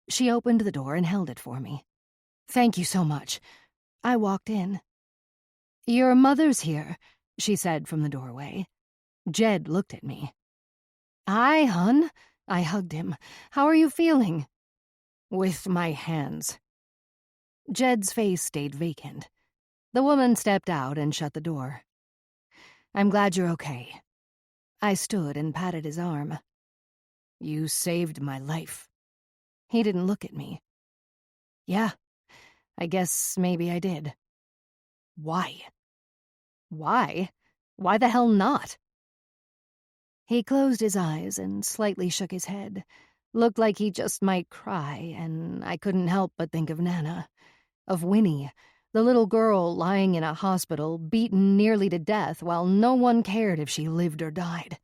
She opened the door and held it for me. Thank you so much. I walked in. Your mother's here, she said from the doorway. Jed looked at me. Hi, hon. I hugged him. How are you feeling? With my hands. Jed's face stayed vacant. The woman stepped out and shut the door. I'm glad you're okay. I stood and patted his arm. You saved my life. He didn't look at me. Yeah, I guess maybe I did. Why? Why? Why the hell not? He closed his eyes and slightly shook his head. Looked like he just might cry, and I couldn't help but think of Nana. Of Winnie, the little girl lying in a hospital, beaten nearly to death while no one cared if she lived or died.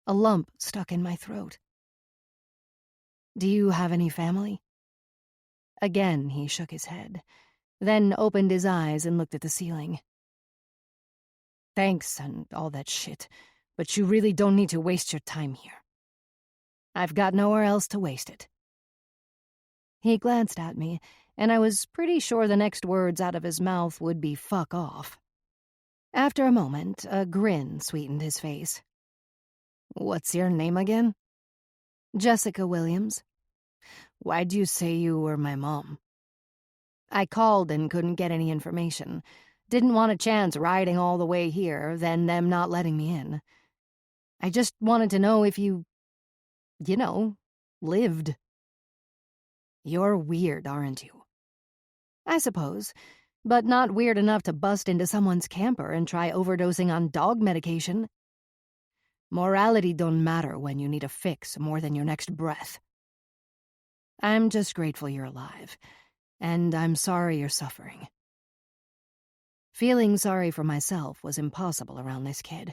A lump stuck in my throat. Do you have any family? Again he shook his head, then opened his eyes and looked at the ceiling. Thanks and all that shit, but you really don't need to waste your time here. I've got nowhere else to waste it. He glanced at me, and I was pretty sure the next words out of his mouth would be fuck off. After a moment, a grin sweetened his face. What's your name again? Jessica Williams. Why'd you say you were my mom? I called and couldn't get any information. Didn't want a chance riding all the way here, then them not letting me in. I just wanted to know if you lived. You're weird, aren't you? I suppose, but not weird enough to bust into someone's camper and try overdosing on dog medication. Morality don't matter when you need a fix more than your next breath. I'm just grateful you're alive, and I'm sorry you're suffering. Feeling sorry for myself was impossible around this kid.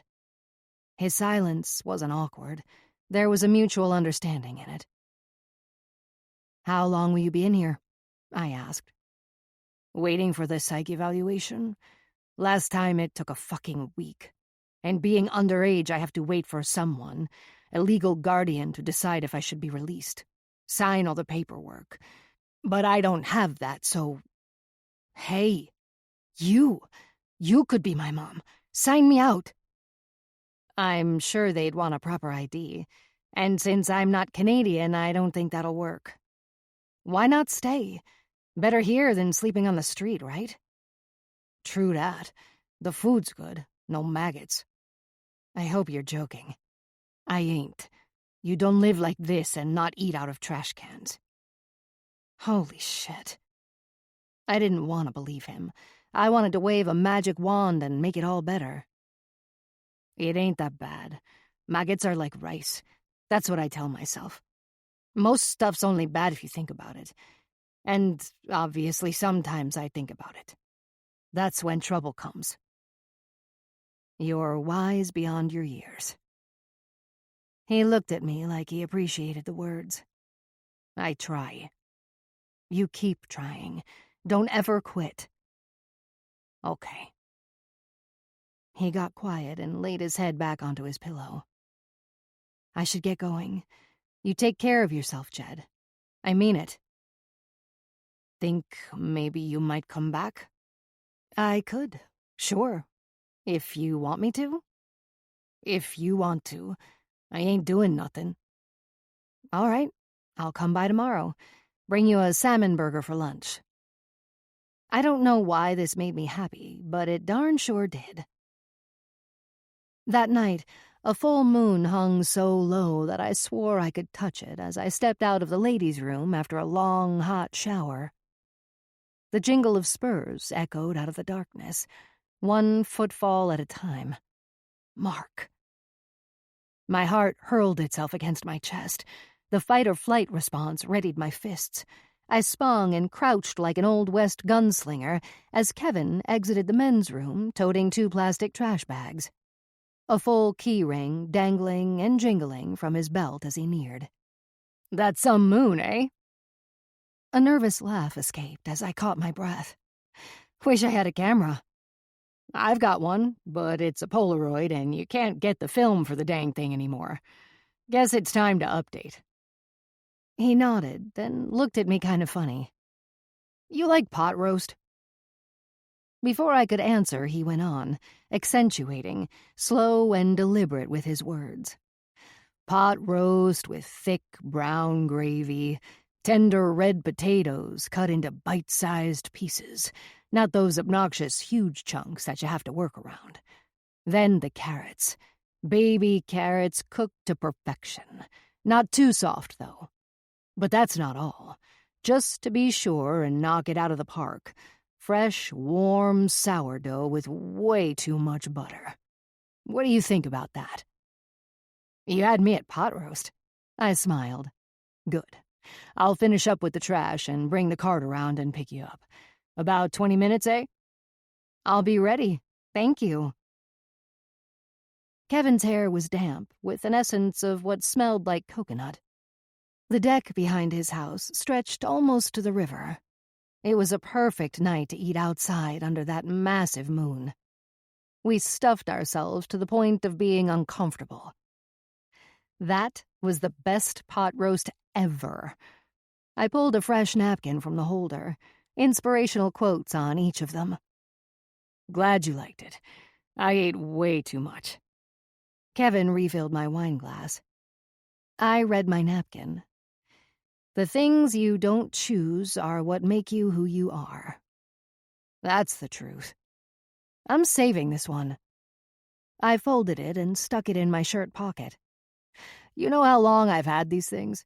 His silence wasn't awkward. There was a mutual understanding in it. How long will you be in here? I asked. Waiting for the psych evaluation? Last time it took a fucking week. And being underage, I have to wait for someone, a legal guardian, to decide if I should be released. Sign all the paperwork. But I don't have that, so... Hey, you could be my mom. Sign me out. I'm sure they'd want a proper ID, and since I'm not Canadian, I don't think that'll work. Why not stay? Better here than sleeping on the street, right? True that. The food's good. No maggots. I hope you're joking. I ain't. You don't live like this and not eat out of trash cans. Holy shit. I didn't want to believe him. I wanted to wave a magic wand and make it all better. It ain't that bad. Maggots are like rice. That's what I tell myself. Most stuff's only bad if you think about it. And obviously sometimes I think about it. That's when trouble comes. You're wise beyond your years. He looked at me like he appreciated the words. I try. You keep trying. Don't ever quit. Okay. He got quiet and laid his head back onto his pillow. I should get going. You take care of yourself, Jed. I mean it. Think maybe you might come back? I could, sure. If you want me to? If you want to. I ain't doing nothing. All right, I'll come by tomorrow. Bring you a salmon burger for lunch. I don't know why this made me happy, but it darn sure did. That night, a full moon hung so low that I swore I could touch it as I stepped out of the ladies' room after a long, hot shower. The jingle of spurs echoed out of the darkness, one footfall at a time. Mark. My heart hurled itself against my chest. The fight-or-flight response readied my fists. I spun and crouched like an Old West gunslinger as Kevin exited the men's room, toting 2 plastic trash bags. A full key ring dangling and jingling from his belt as he neared. That's some moon, eh? A nervous laugh escaped as I caught my breath. Wish I had a camera. I've got one, but it's a Polaroid and you can't get the film for the dang thing anymore. Guess it's time to update. He nodded, then looked at me kind of funny. You like pot roast? Before I could answer, he went on, accentuating, slow and deliberate with his words. Pot roast with thick brown gravy, tender red potatoes cut into bite-sized pieces, not those obnoxious huge chunks that you have to work around. Then the carrots. Baby carrots cooked to perfection. Not too soft, though. But that's not all. Just to be sure and knock it out of the park, fresh, warm sourdough with way too much butter. What do you think about that? You had me at pot roast. I smiled. Good. I'll finish up with the trash and bring the cart around and pick you up. About 20 minutes, eh? I'll be ready. Thank you. Kevin's hair was damp, with an essence of what smelled like coconut. The deck behind his house stretched almost to the river. It was a perfect night to eat outside under that massive moon. We stuffed ourselves to the point of being uncomfortable. That was the best pot roast ever. I pulled a fresh napkin from the holder, inspirational quotes on each of them. Glad you liked it. I ate way too much. Kevin refilled my wine glass. I read my napkin. The things you don't choose are what make you who you are. That's the truth. I'm saving this one. I folded it and stuck it in my shirt pocket. You know how long I've had these things?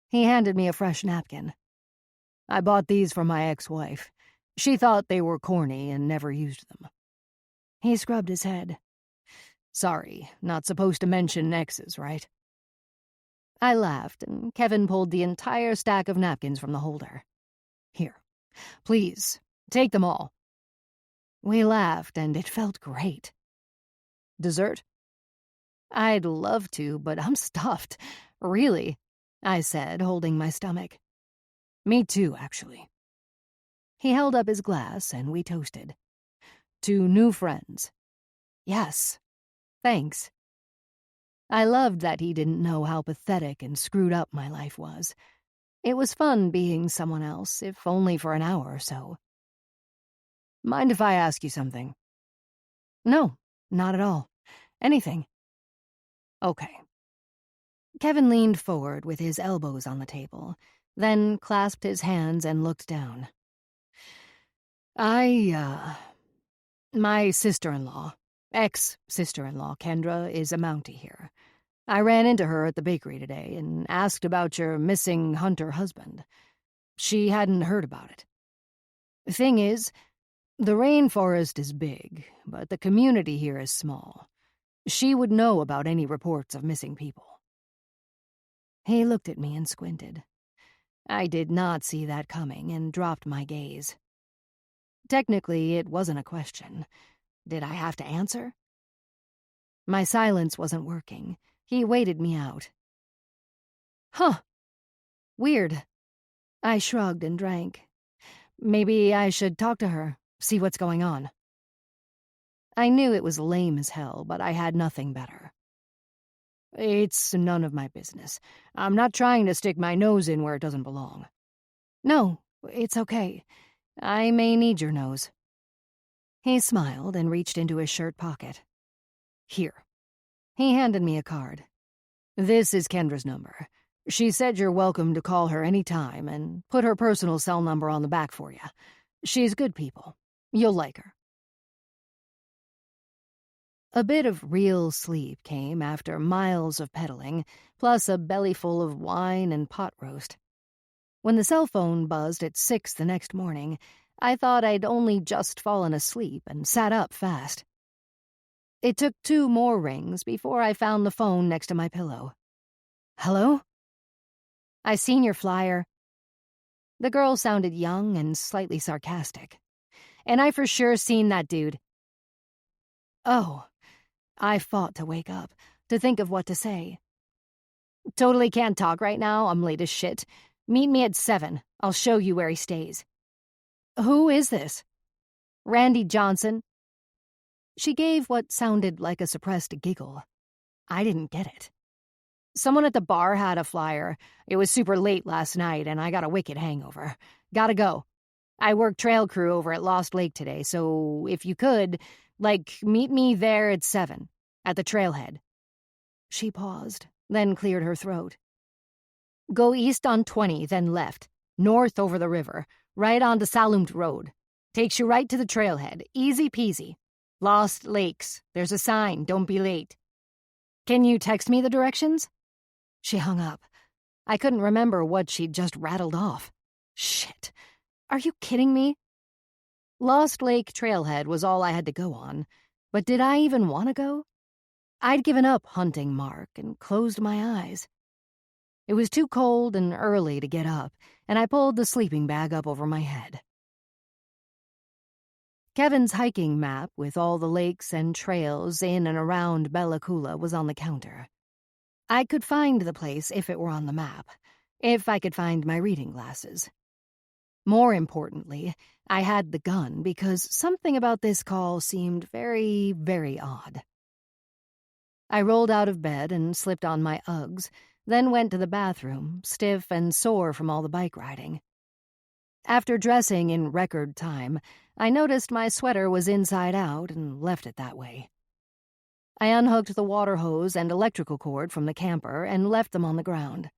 He handed me a fresh napkin. I bought these for my ex-wife. She thought they were corny and never used them. He scrubbed his head. Sorry, not supposed to mention exes, right? I laughed, and Kevin pulled the entire stack of napkins from the holder. Here, please, take them all. We laughed, and it felt great. Dessert? I'd love to, but I'm stuffed. Really, I said, holding my stomach. Me too, actually. He held up his glass, and we toasted. To new friends. Yes. Thanks. I loved that he didn't know how pathetic and screwed up my life was. It was fun being someone else, if only for an hour or so. Mind if I ask you something? No, not at all. Anything. Okay. Kevin leaned forward with his elbows on the table, then clasped his hands and looked down. My sister-in-law, ex-sister-in-law, Kendra, is a Mountie here. I ran into her at the bakery today and asked about your missing hunter husband. She hadn't heard about it. Thing is, the rainforest is big, but the community here is small. She would know about any reports of missing people. He looked at me and squinted. I did not see that coming and dropped my gaze. Technically, it wasn't a question. Did I have to answer? My silence wasn't working. He waited me out. Huh. Weird. I shrugged and drank. Maybe I should talk to her, see what's going on. I knew it was lame as hell, but I had nothing better. It's none of my business. I'm not trying to stick my nose in where it doesn't belong. No, it's okay. I may need your nose. He smiled and reached into his shirt pocket. Here. He handed me a card. This is Kendra's number. She said you're welcome to call her any time and put her personal cell number on the back for you. She's good people. You'll like her. A bit of real sleep came after miles of pedaling, plus a bellyful of wine and pot roast. When the cell phone buzzed at 6 the next morning, I thought I'd only just fallen asleep and sat up fast. It took 2 more rings before I found the phone next to my pillow. "Hello?" "I seen your flyer." The girl sounded young and slightly sarcastic. "And I for sure seen that dude." "Oh." I fought to wake up, to think of what to say. "Totally can't talk right now, I'm late as shit. Meet me at 7. I'll show you where he stays." "Who is this?" "Randy Johnson." She gave what sounded like a suppressed giggle. I didn't get it. "Someone at the bar had a flyer. It was super late last night, and I got a wicked hangover. Gotta go. I work trail crew over at Lost Lake today, so if you could, meet me there at 7, at the trailhead." She paused, then cleared her throat. "Go east on 20, then left, north over the river, right onto Salumt Road. Takes you right to the trailhead, easy peasy. Lost Lakes, there's a sign, don't be late." "Can you text me the directions?" She hung up. I couldn't remember what she'd just rattled off. Shit. Are you kidding me? Lost Lake Trailhead was all I had to go on, but did I even want to go? I'd given up hunting Mark and closed my eyes. It was too cold and early to get up, and I pulled the sleeping bag up over my head. Kevin's hiking map with all the lakes and trails in and around Bella Coola was on the counter. I could find the place if it were on the map, if I could find my reading glasses. More importantly, I had the gun because something about this call seemed very, very odd. I rolled out of bed and slipped on my Uggs, then went to the bathroom, stiff and sore from all the bike riding. After dressing in record time, I noticed my sweater was inside out and left it that way. I unhooked the water hose and electrical cord from the camper and left them on the ground.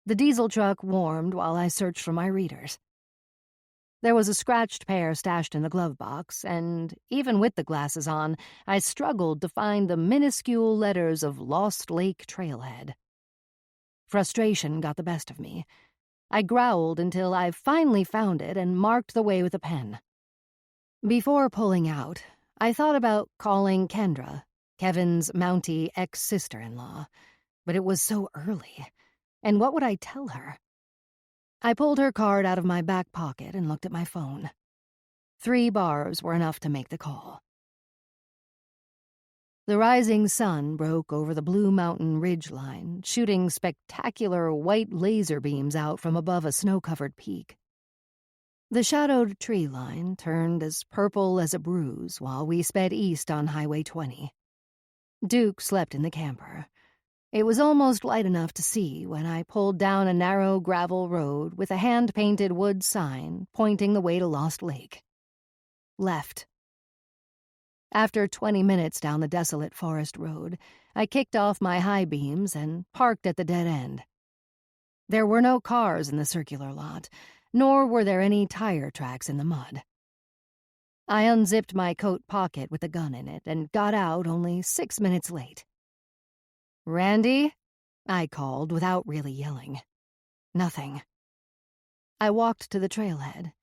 The diesel truck warmed while I searched for my readers. There was a scratched pair stashed in the glove box, and even with the glasses on, I struggled to find the minuscule letters of Lost Lake Trailhead. Frustration got the best of me. I growled until I finally found it and marked the way with a pen. Before pulling out, I thought about calling Kendra, Kevin's Mountie ex-sister-in-law, but it was so early, and what would I tell her? I pulled her card out of my back pocket and looked at my phone. 3 bars were enough to make the call. The rising sun broke over the Blue Mountain ridgeline, shooting spectacular white laser beams out from above a snow-covered peak. The shadowed tree line turned as purple as a bruise while we sped east on Highway 20. Duke slept in the camper. It was almost light enough to see when I pulled down a narrow gravel road with a hand-painted wood sign pointing the way to Lost Lake. Left. After 20 minutes down the desolate forest road, I kicked off my high beams and parked at the dead end. There were no cars in the circular lot, nor were there any tire tracks in the mud. I unzipped my coat pocket with the gun in it and got out only 6 minutes late. "Randy?" I called without really yelling. Nothing. I walked to the trailhead.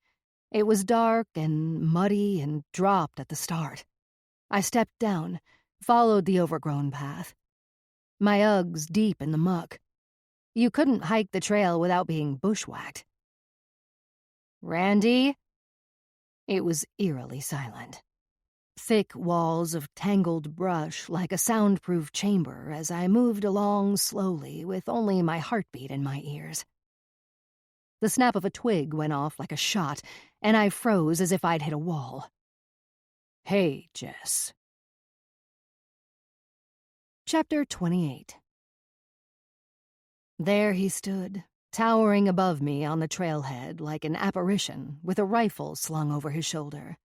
It was dark and muddy and dropped at the start. I stepped down, followed the overgrown path. My Uggs deep in the muck. You couldn't hike the trail without being bushwhacked. "Randy?" It was eerily silent. Thick walls of tangled brush like a soundproof chamber as I moved along slowly with only my heartbeat in my ears. The snap of a twig went off like a shot, and I froze as if I'd hit a wall. "Hey, Jess." Chapter 28. There he stood, towering above me on the trailhead like an apparition with a rifle slung over his shoulder,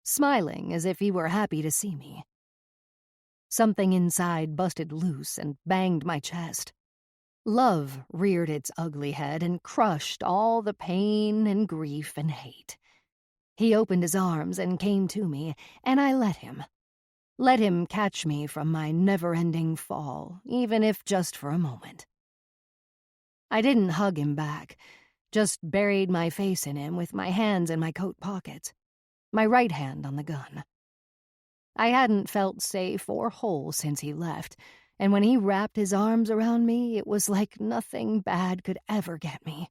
smiling as if he were happy to see me. Something inside busted loose and banged my chest. Love reared its ugly head and crushed all the pain and grief and hate. He opened his arms and came to me, and I let him. Let him catch me from my never-ending fall, even if just for a moment. I didn't hug him back, just buried my face in him with my hands in my coat pockets, my right hand on the gun. I hadn't felt safe or whole since he left, and when he wrapped his arms around me, it was like nothing bad could ever get me.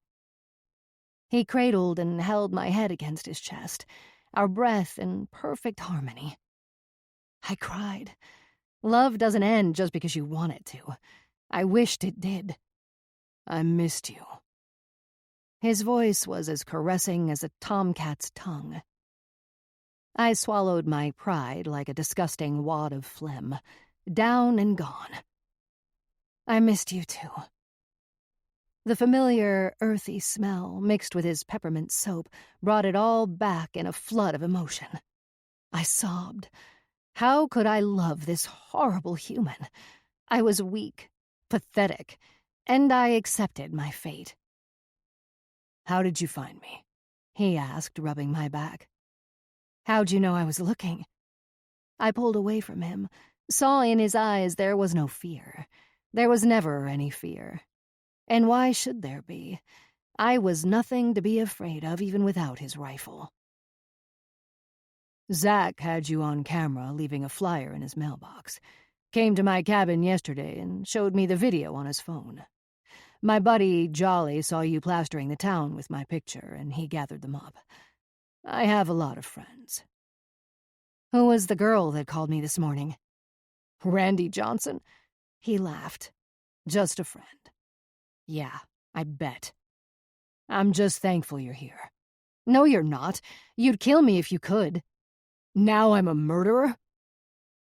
He cradled and held my head against his chest, our breath in perfect harmony. I cried. Love doesn't end just because you want it to. I wished it did. I missed you. His voice was as caressing as a tomcat's tongue. I swallowed my pride like a disgusting wad of phlegm, down and gone. I missed you too. The familiar, earthy smell, mixed with his peppermint soap, brought it all back in a flood of emotion. I sobbed. How could I love this horrible human? I was weak, pathetic, and I accepted my fate. "How did you find me?" he asked, rubbing my back. "How'd you know I was looking?" I pulled away from him, saw in his eyes there was no fear. There was never any fear. And why should there be? I was nothing to be afraid of, even without his rifle. "Zach had you on camera leaving a flyer in his mailbox. Came to my cabin yesterday and showed me the video on his phone. My buddy Jolly saw you plastering the town with my picture, and he gathered them up. I have a lot of friends." "Who was the girl that called me this morning?" "Randy Johnson?" He laughed. "Just a friend." "Yeah, I bet." "I'm just thankful you're here." "No, you're not. You'd kill me if you could." "Now I'm a murderer?"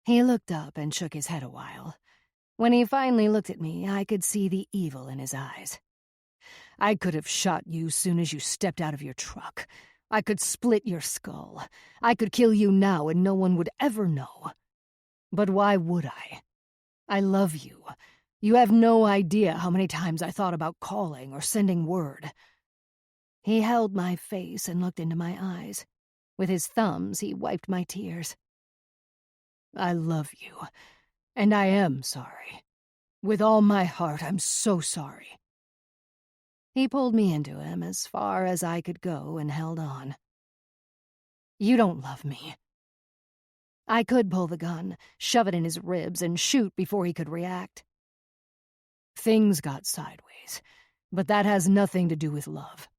He looked up and shook his head a while. When he finally looked at me, I could see the evil in his eyes. "I could have shot you soon as you stepped out of your truck. I could split your skull. I could kill you now and no one would ever know. But why would I? I love you. You have no idea how many times I thought about calling or sending word." He held my face and looked into my eyes. With his thumbs, he wiped my tears. "I love you, and I am sorry. With all my heart, I'm so sorry." He pulled me into him as far as I could go and held on. "You don't love me." I could pull the gun, shove it in his ribs, and shoot before he could react. "Things got sideways, but that has nothing to do with love."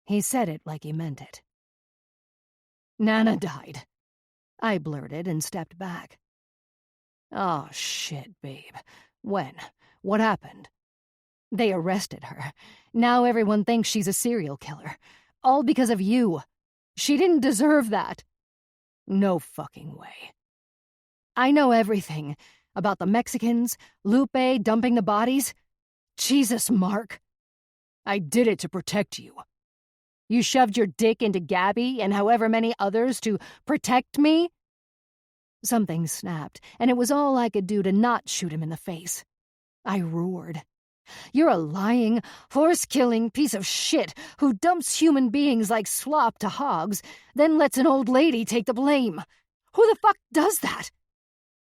He said it like he meant it. "Nana died," I blurted and stepped back. "Oh, shit, babe. When? What happened?" "They arrested her. Now everyone thinks she's a serial killer. All because of you. She didn't deserve that." "No fucking way." "I know everything. About the Mexicans, Lupe dumping the bodies. Jesus, Mark. I did it to protect you. You shoved your dick into Gabby and however many others to protect me?" Something snapped, and it was all I could do to not shoot him in the face. I roared. "You're a lying, horse-killing piece of shit who dumps human beings like slop to hogs, then lets an old lady take the blame. Who the fuck does that?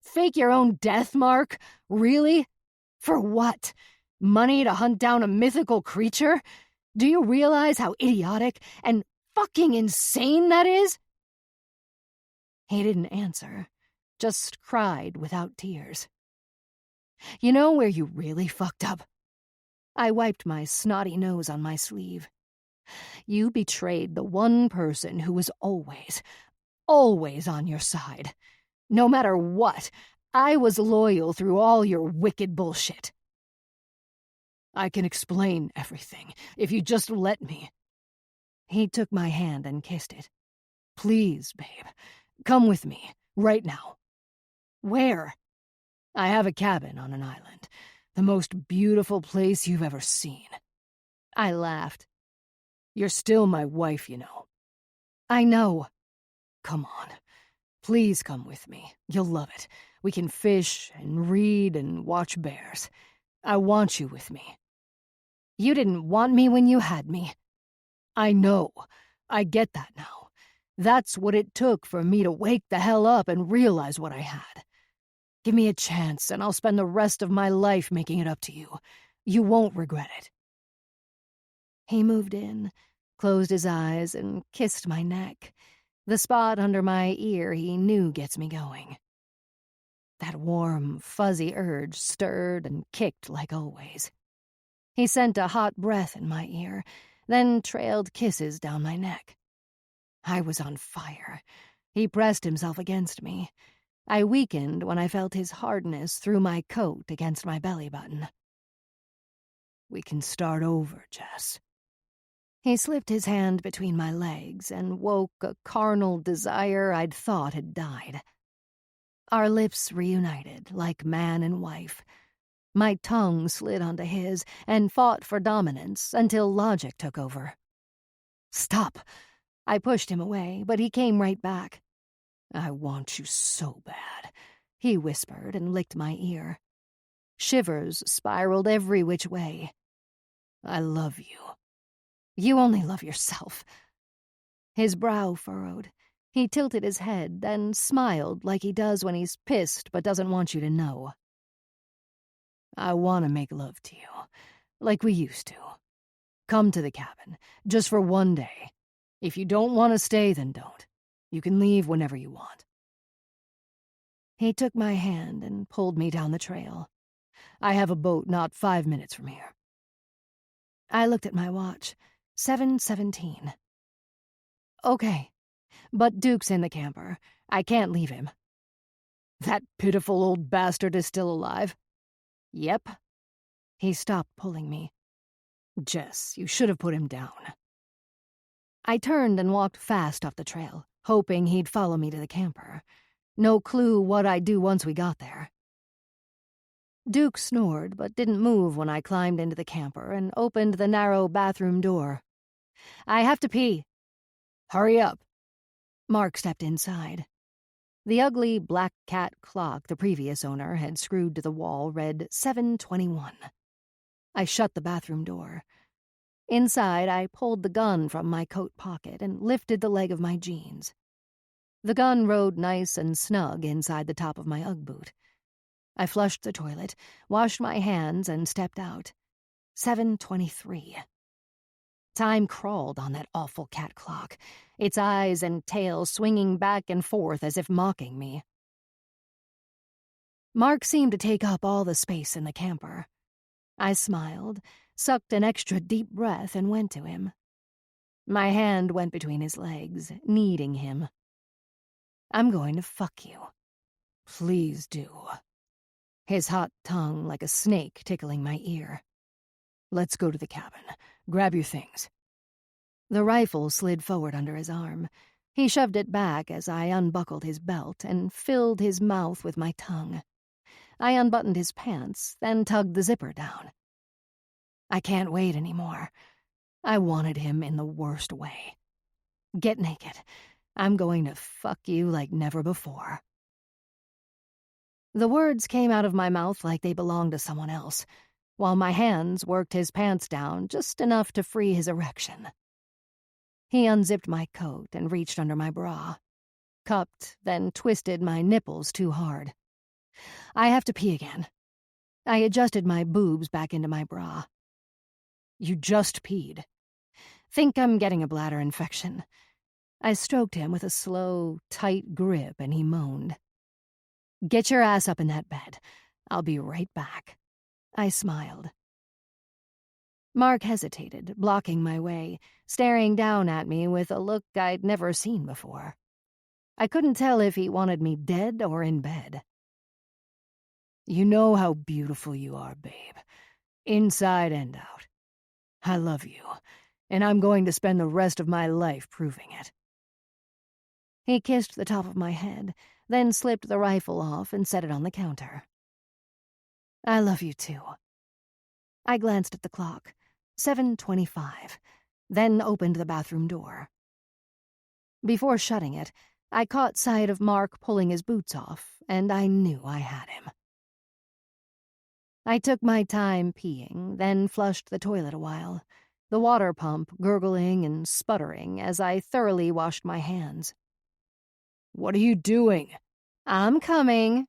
Fake your own death, Mark? Really? For what? Money to hunt down a mythical creature? Do you realize how idiotic and fucking insane that is?" He didn't answer, just cried without tears. "You know where you really fucked up?" I wiped my snotty nose on my sleeve. "You betrayed the one person who was always, always on your side. No matter what, I was loyal through all your wicked bullshit." "I can explain everything, if you just let me." He took my hand and kissed it. "Please, babe, come with me, right now." "Where?" "I have a cabin on an island. The most beautiful place you've ever seen." I laughed. "You're still my wife, you know." "I know." "Come on. Please come with me. You'll love it. We can fish and read and watch bears. I want you with me. You didn't want me when you had me. I know. I get that now. That's what it took for me to wake the hell up and realize what I had. Give me a chance, and I'll spend the rest of my life making it up to you. You won't regret it. He moved in, closed his eyes, and kissed my neck, the spot under my ear he knew gets me going. That warm, fuzzy urge stirred and kicked like always. He sent a hot breath in my ear, then trailed kisses down my neck. I was on fire. He pressed himself against me. I weakened when I felt his hardness through my coat against my belly button. We can start over, Jess. He slipped his hand between my legs and woke a carnal desire I'd thought had died. Our lips reunited like man and wife. My tongue slid onto his and fought for dominance until logic took over. "Stop!" I pushed him away, but he came right back. "I want you so bad," he whispered and licked my ear. Shivers spiraled every which way. "I love you." "You only love yourself." His brow furrowed. He tilted his head, then smiled like he does when he's pissed but doesn't want you to know. "I want to make love to you, like we used to. Come to the cabin, just for one day. If you don't want to stay, then don't. You can leave whenever you want." He took my hand and pulled me down the trail. "I have a boat not 5 minutes from here." I looked at my watch. 7:17. "Okay, but Duke's in the camper. I can't leave him." "That pitiful old bastard is still alive?" "Yep." He stopped pulling me. "Jess, you should have put him down." I turned and walked fast up the trail, hoping he'd follow me to the camper. No clue what I'd do once we got there. Duke snored but didn't move when I climbed into the camper and opened the narrow bathroom door. "I have to pee." "Hurry up." Mark stepped inside. The ugly black cat clock the previous owner had screwed to the wall read 7:21. I shut the bathroom door. Inside, I pulled the gun from my coat pocket and lifted the leg of my jeans. The gun rode nice and snug inside the top of my Ugg boot. I flushed the toilet, washed my hands, and stepped out. 7:23. Time crawled on that awful cat clock, its eyes and tail swinging back and forth as if mocking me. Mark seemed to take up all the space in the camper. I smiled, sucked an extra deep breath, and went to him. My hand went between his legs, kneading him. "I'm going to fuck you." "Please do." His hot tongue like a snake tickling my ear. "Let's go to the cabin. Grab your things." The rifle slid forward under his arm. He shoved it back as I unbuckled his belt and filled his mouth with my tongue. I unbuttoned his pants, then tugged the zipper down. I can't wait anymore. I wanted him in the worst way. "Get naked. I'm going to fuck you like never before." The words came out of my mouth like they belonged to someone else, while my hands worked his pants down just enough to free his erection. He unzipped my coat and reached under my bra, cupped, then twisted my nipples too hard. "I have to pee again." I adjusted my boobs back into my bra. "You just peed." "Think I'm getting a bladder infection." I stroked him with a slow, tight grip, and he moaned. "Get your ass up in that bed. I'll be right back." I smiled. Mark hesitated, blocking my way, staring down at me with a look I'd never seen before. I couldn't tell if he wanted me dead or in bed. "You know how beautiful you are, babe. Inside and out. I love you, and I'm going to spend the rest of my life proving it." He kissed the top of my head, then slipped the rifle off and set it on the counter. "I love you too." I glanced at the clock. 7:25, then opened the bathroom door. Before shutting it, I caught sight of Mark pulling his boots off, and I knew I had him. I took my time peeing, then flushed the toilet a while, the water pump gurgling and sputtering as I thoroughly washed my hands. "What are you doing?" "I'm coming."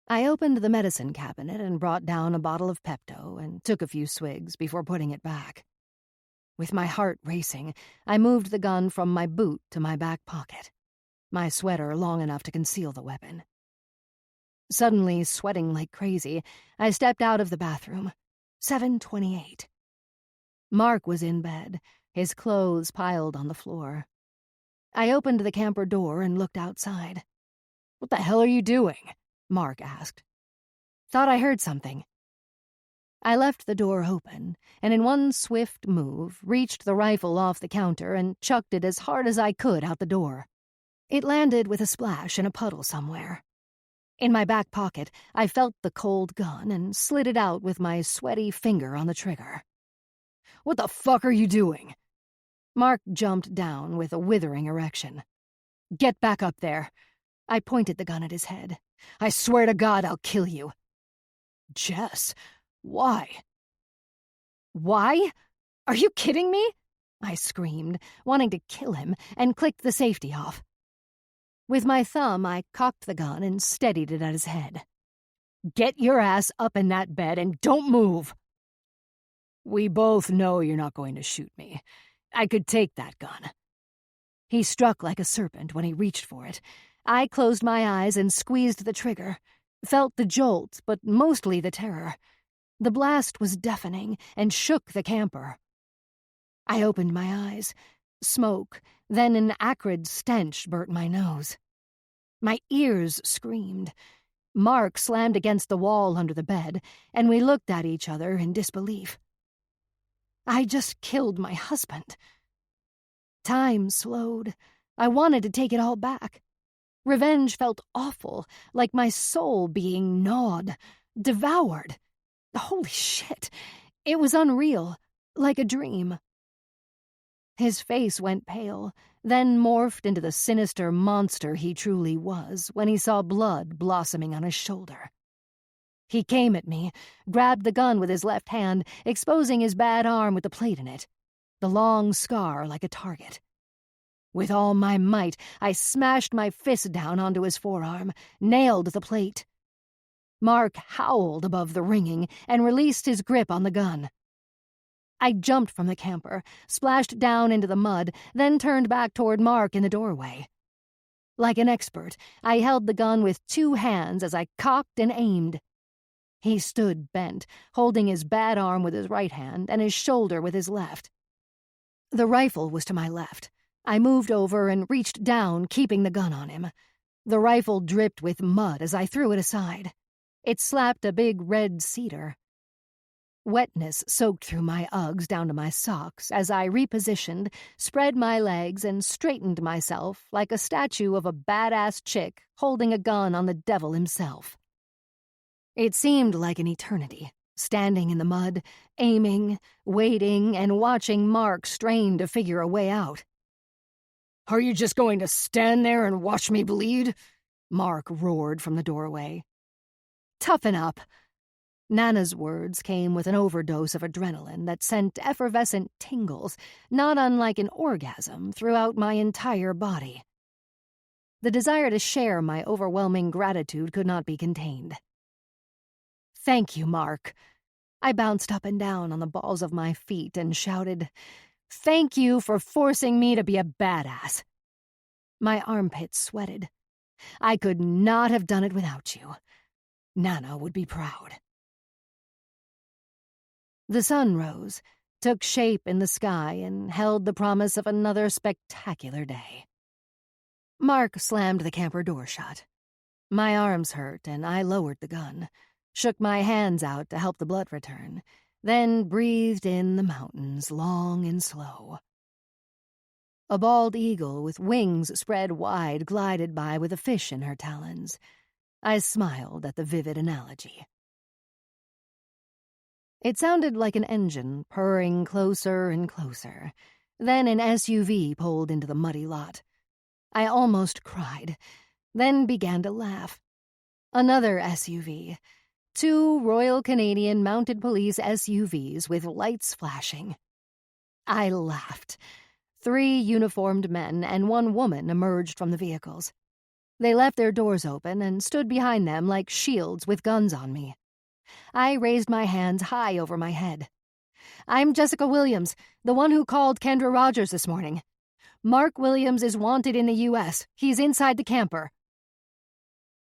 I opened the medicine cabinet and brought down a bottle of Pepto and took a few swigs before putting it back. With my heart racing, I moved the gun from my boot to my back pocket, my sweater long enough to conceal the weapon. Suddenly, sweating like crazy, I stepped out of the bathroom. 7:28. Mark was in bed, his clothes piled on the floor. I opened the camper door and looked outside. "What the hell are you doing?" Mark asked. "Thought I heard something." I left the door open, and in one swift move, reached the rifle off the counter and chucked it as hard as I could out the door. It landed with a splash in a puddle somewhere. In my back pocket, I felt the cold gun and slid it out with my sweaty finger on the trigger. "What the fuck are you doing?" Mark jumped down with a withering erection. "Get back up there." I pointed the gun at his head. "I swear to God I'll kill you." "Jess, why?" "Why? Are you kidding me?" I screamed, wanting to kill him, and clicked the safety off. With my thumb, I cocked the gun and steadied it at his head. "Get your ass up in that bed and don't move." "We both know you're not going to shoot me. I could take that gun." He struck like a serpent when he reached for it. I closed my eyes and squeezed the trigger, felt the jolt, but mostly the terror. The blast was deafening and shook the camper. I opened my eyes. Smoke, then an acrid stench burnt my nose. My ears screamed. Mark slammed against the wall under the bed, and we looked at each other in disbelief. I just killed my husband. Time slowed. I wanted to take it all back. Revenge felt awful, like my soul being gnawed, devoured. Holy shit! It was unreal, like a dream. His face went pale, then morphed into the sinister monster he truly was when he saw blood blossoming on his shoulder. He came at me, grabbed the gun with his left hand, exposing his bad arm with the plate in it, the long scar like a target. With all my might, I smashed my fist down onto his forearm, nailed the plate. Mark howled above the ringing and released his grip on the gun. I jumped from the camper, splashed down into the mud, then turned back toward Mark in the doorway. Like an expert, I held the gun with 2 hands as I cocked and aimed. He stood bent, holding his bad arm with his right hand and his shoulder with his left. The rifle was to my left. I moved over and reached down, keeping the gun on him. The rifle dripped with mud as I threw it aside. It slapped a big red cedar. Wetness soaked through my Uggs down to my socks as I repositioned, spread my legs, and straightened myself like a statue of a badass chick holding a gun on the devil himself. It seemed like an eternity, standing in the mud, aiming, waiting, and watching Mark strain to figure a way out. "Are you just going to stand there and watch me bleed?" Mark roared from the doorway. "Toughen up." Nana's words came with an overdose of adrenaline that sent effervescent tingles, not unlike an orgasm, throughout my entire body. The desire to share my overwhelming gratitude could not be contained. "Thank you, Mark." I bounced up and down on the balls of my feet and shouted, "Thank you for forcing me to be a badass." My armpits sweated. I could not have done it without you. Nana would be proud. The sun rose, took shape in the sky, and held the promise of another spectacular day. Mark slammed the camper door shut. My arms hurt, and I lowered the gun, shook my hands out to help the blood return, then breathed in the mountains long and slow. A bald eagle with wings spread wide glided by with a fish in her talons. I smiled at the vivid analogy. It sounded like an engine purring closer and closer. Then an SUV pulled into the muddy lot. I almost cried, then began to laugh. Another SUV. 2 Royal Canadian Mounted Police SUVs with lights flashing. I laughed. 3 uniformed men and 1 woman emerged from the vehicles. They left their doors open and stood behind them like shields with guns on me. I raised my hands high over my head. "I'm Jessica Williams, the one who called Kendra Rogers this morning. Mark Williams is wanted in the U.S. He's inside the camper."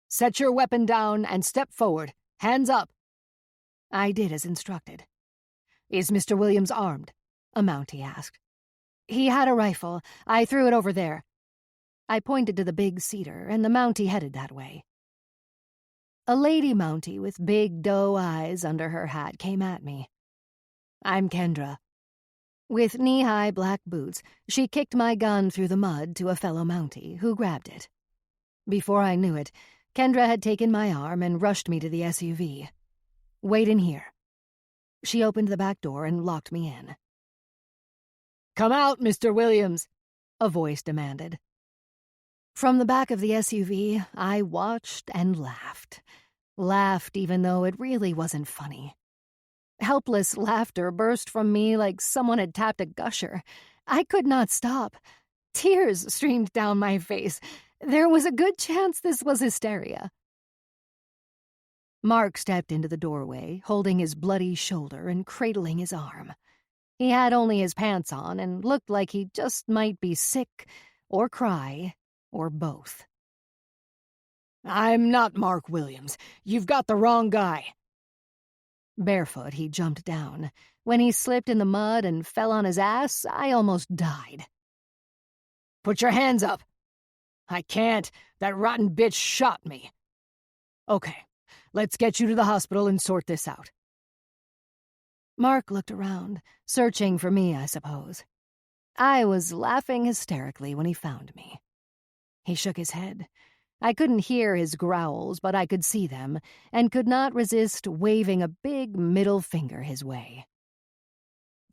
"Set your weapon down and step forward. Hands up." I did as instructed. "Is Mr. Williams armed?" a Mountie asked. "He had a rifle. I threw it over there." I pointed to the big cedar, and the Mountie headed that way. A lady Mountie with big doe eyes under her hat came at me. "I'm Kendra." With knee-high black boots, she kicked my gun through the mud to a fellow Mountie, who grabbed it. Before I knew it, Kendra had taken my arm and rushed me to the SUV. "Wait in here." She opened the back door and locked me in. "Come out, Mr. Williams," a voice demanded. From the back of the SUV, I watched and laughed. Laughed even though it really wasn't funny. Helpless laughter burst from me like someone had tapped a gusher. I could not stop. Tears streamed down my face. There was a good chance this was hysteria. Mark stepped into the doorway, holding his bloody shoulder and cradling his arm. He had only his pants on and looked like he just might be sick, or cry, or both. "I'm not Mark Williams. You've got the wrong guy." Barefoot, he jumped down. When he slipped in the mud and fell on his ass, I almost died. "Put your hands up." "I can't. That rotten bitch shot me." "Okay, let's get you to the hospital and sort this out." Mark looked around, searching for me, I suppose. I was laughing hysterically when he found me. He shook his head. I couldn't hear his growls, but I could see them, and could not resist waving a big middle finger his way.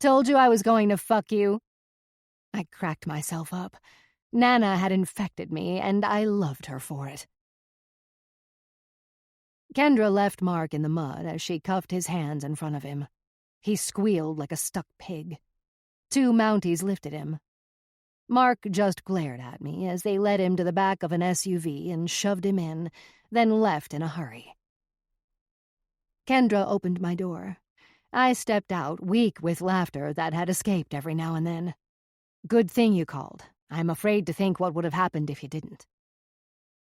"Told you I was going to fuck you." I cracked myself up. Nana had infected me, and I loved her for it. Kendra left Mark in the mud as she cuffed his hands in front of him. He squealed like a stuck pig. 2 Mounties lifted him. Mark just glared at me as they led him to the back of an SUV and shoved him in, then left in a hurry. Kendra opened my door. I stepped out, weak with laughter that had escaped every now and then. "Good thing you called. I'm afraid to think what would have happened if you didn't."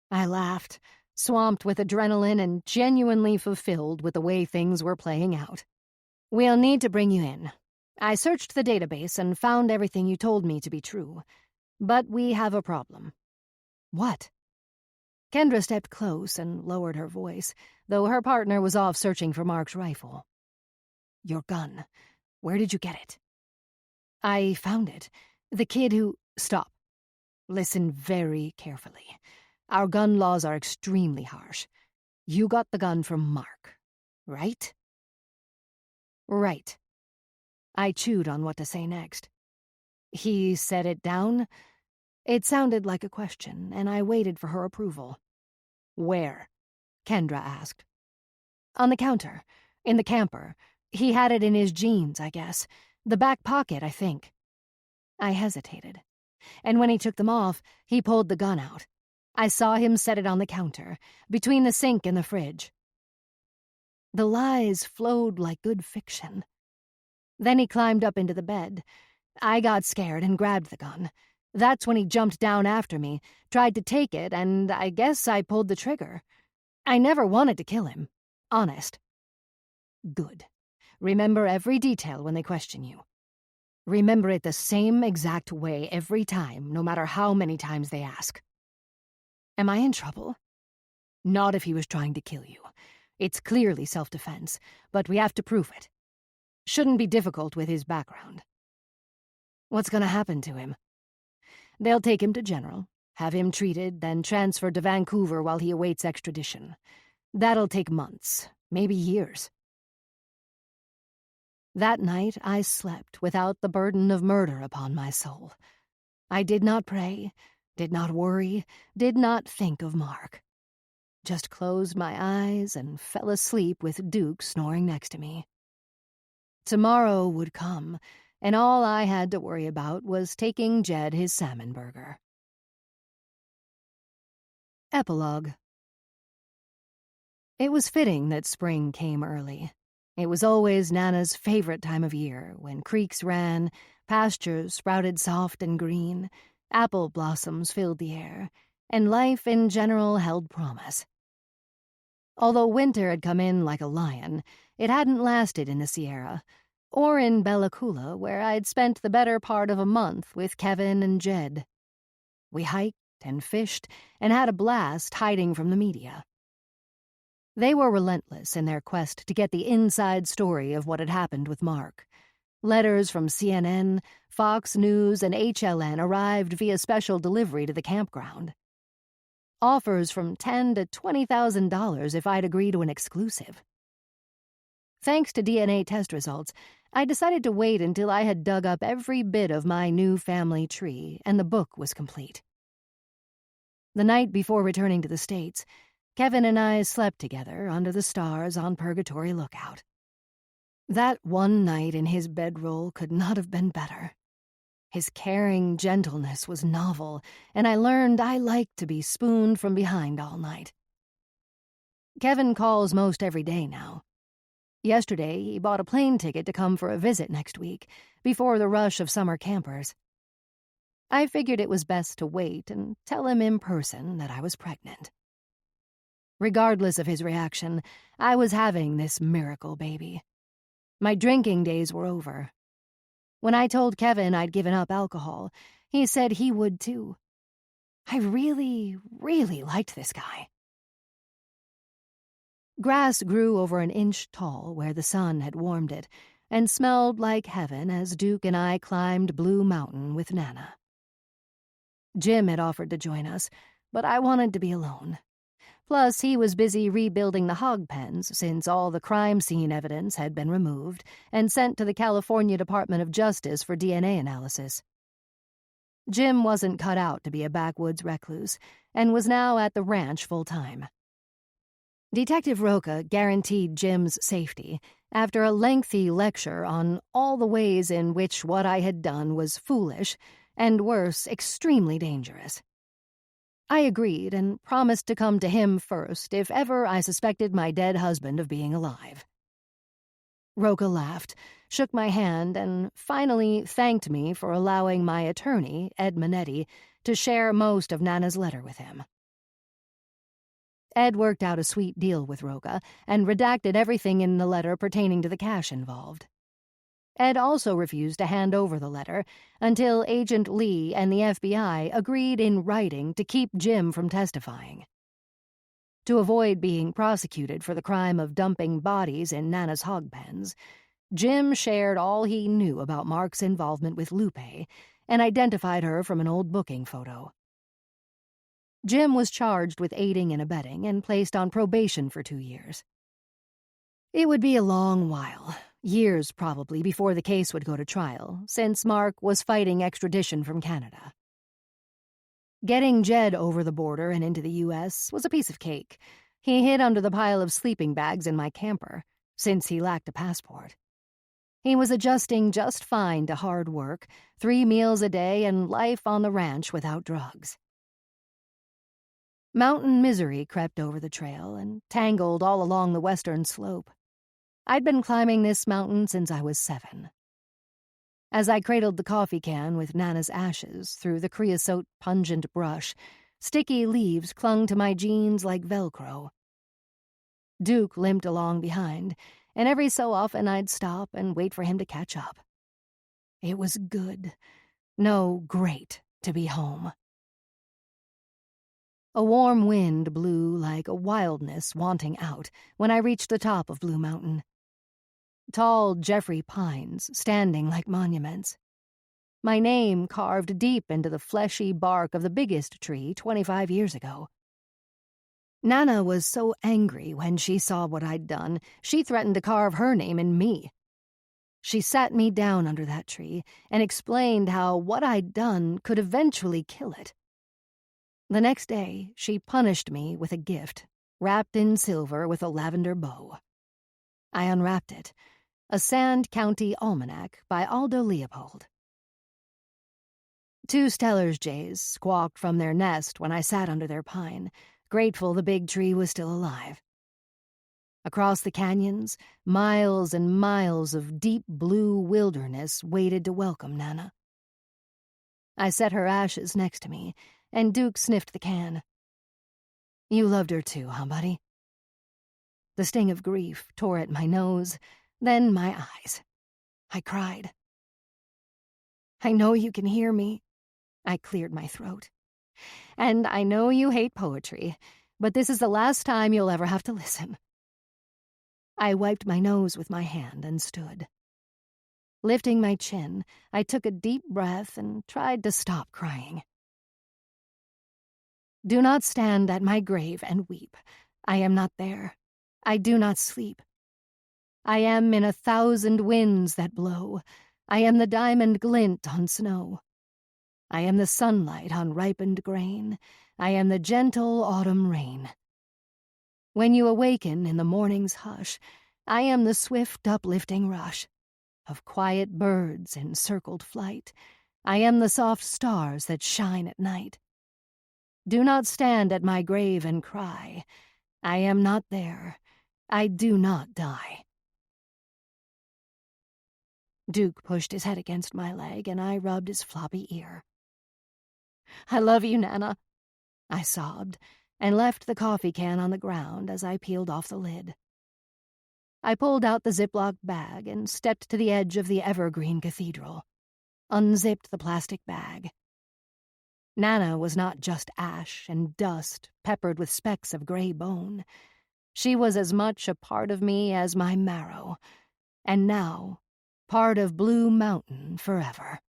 I laughed, swamped with adrenaline and genuinely fulfilled with the way things were playing out. "We'll need to bring you in. I searched the database and found everything you told me to be true. But we have a problem." "What?" Kendra stepped close and lowered her voice, though her partner was off searching for Mark's rifle. "Your gun. Where did you get it?" "I found it. The kid who—" "Stop. Listen very carefully. Our gun laws are extremely harsh. You got the gun from Mark, right?" "Right." I chewed on what to say next. "He set it down?" It sounded like a question, and I waited for her approval. "Where?" Kendra asked. "On the counter. In the camper. He had it in his jeans, I guess. The back pocket, I think." I hesitated. And when he took them off, he pulled the gun out. I saw him set it on the counter, between the sink and the fridge. The lies flowed like good fiction. Then he climbed up into the bed. I got scared and grabbed the gun. That's when he jumped down after me, tried to take it, and I guess I pulled the trigger. I never wanted to kill him. Honest. Good. Remember every detail when they question you. Remember it the same exact way every time, no matter how many times they ask. Am I in trouble? Not if he was trying to kill you. It's clearly self-defense, but we have to prove it. Shouldn't be difficult with his background. What's going to happen to him? They'll take him to General, have him treated, then transferred to Vancouver while he awaits extradition. That'll take months, maybe years. That night I slept without the burden of murder upon my soul. I did not pray, did not worry, did not think of Mark. just closed my eyes and fell asleep with Duke snoring next to me. Tomorrow would come, and all I had to worry about was taking Jed his salmon burger. Epilogue. It was fitting that spring came early. It was always Nana's favorite time of year, when creeks ran, pastures sprouted soft and green, apple blossoms filled the air, and life in general held promise. Although winter had come in like a lion, it hadn't lasted in the Sierra, or in Bella Coola, where I'd spent the better part of a month with Kevin and Jed. We hiked and fished and had a blast hiding from the media. They were relentless in their quest to get the inside story of what had happened with Mark. Letters from CNN, Fox News, and HLN arrived via special delivery to the campground. Offers from $10,000 to $20,000 if I'd agree to an exclusive. Thanks to DNA test results, I decided to wait until I had dug up every bit of my new family tree and the book was complete. The night before returning to the States, Kevin and I slept together under the stars on Purgatory Lookout. That one night in his bedroll could not have been better. His caring gentleness was novel, and I learned I liked to be spooned from behind all night. Kevin calls most every day now. Yesterday, he bought a plane ticket to come for a visit next week, before the rush of summer campers. I figured it was best to wait and tell him in person that I was pregnant. Regardless of his reaction, I was having this miracle baby. My drinking days were over. When I told Kevin I'd given up alcohol, he said he would too. I really, really liked this guy. Grass grew over an inch tall where the sun had warmed it, and smelled like heaven as Duke and I climbed Blue Mountain with Nana. Jim had offered to join us, but I wanted to be alone. Plus, he was busy rebuilding the hog pens since all the crime scene evidence had been removed and sent to the California Department of Justice for DNA analysis. Jim wasn't cut out to be a backwoods recluse and was now at the ranch full-time. Detective Roca guaranteed Jim's safety after a lengthy lecture on all the ways in which what I had done was foolish and, worse, extremely dangerous. I agreed and promised to come to him first if ever I suspected my dead husband of being alive. Roca laughed, shook my hand, and finally thanked me for allowing my attorney, Ed Manetti, to share most of Nana's letter with him. Ed worked out a sweet deal with Roca and redacted everything in the letter pertaining to the cash involved. Ed also refused to hand over the letter until Agent Lee and the FBI agreed in writing to keep Jim from testifying. To avoid being prosecuted for the crime of dumping bodies in Nana's hog pens, Jim shared all he knew about Mark's involvement with Lupe and identified her from an old booking photo. Jim was charged with aiding and abetting and placed on probation for 2 years. It would be a long while, years probably, before the case would go to trial, since Mark was fighting extradition from Canada. Getting Jed over the border and into the U.S. was a piece of cake. He hid under the pile of sleeping bags in my camper, since he lacked a passport. He was adjusting just fine to hard work, 3 meals a day, and life on the ranch without drugs. Mountain misery crept over the trail and tangled all along the western slope. I'd been climbing this mountain since I was 7. As I cradled the coffee can with Nana's ashes through the creosote pungent brush, sticky leaves clung to my jeans like Velcro. Duke limped along behind, and every so often I'd stop and wait for him to catch up. It was good, no, great, to be home. A warm wind blew like a wildness wanting out when I reached the top of Blue Mountain. Tall Jeffrey pines standing like monuments. My name carved deep into the fleshy bark of the biggest tree 25 years ago. Nana was so angry when she saw what I'd done, she threatened to carve her name in me. She sat me down under that tree and explained how what I'd done could eventually kill it. The next day, she punished me with a gift, wrapped in silver with a lavender bow. I unwrapped it, a Sand County Almanac by Aldo Leopold. 2 Steller's jays squawked from their nest when I sat under their pine, grateful the big tree was still alive. Across the canyons, miles and miles of deep blue wilderness waited to welcome Nana. I set her ashes next to me, and Duke sniffed the can. You loved her too, huh, buddy? The sting of grief tore at my nose, then my eyes. I cried. I know you can hear me. I cleared my throat. And I know you hate poetry, but this is the last time you'll ever have to listen. I wiped my nose with my hand and stood. Lifting my chin, I took a deep breath and tried to stop crying. Do not stand at my grave and weep. I am not there. I do not sleep. I am in 1,000 winds that blow. I am the diamond glint on snow. I am the sunlight on ripened grain. I am the gentle autumn rain. When you awaken in the morning's hush, I am the swift uplifting rush of quiet birds in circled flight. I am the soft stars that shine at night. Do not stand at my grave and cry. I am not there. I do not die. Duke pushed his head against my leg, and I rubbed his floppy ear. I love you, Nana, I sobbed, and left the coffee can on the ground as I peeled off the lid. I pulled out the Ziploc bag and stepped to the edge of the evergreen cathedral, unzipped the plastic bag. Nana was not just ash and dust peppered with specks of gray bone. She was as much a part of me as my marrow, and now part of Blue Mountain forever.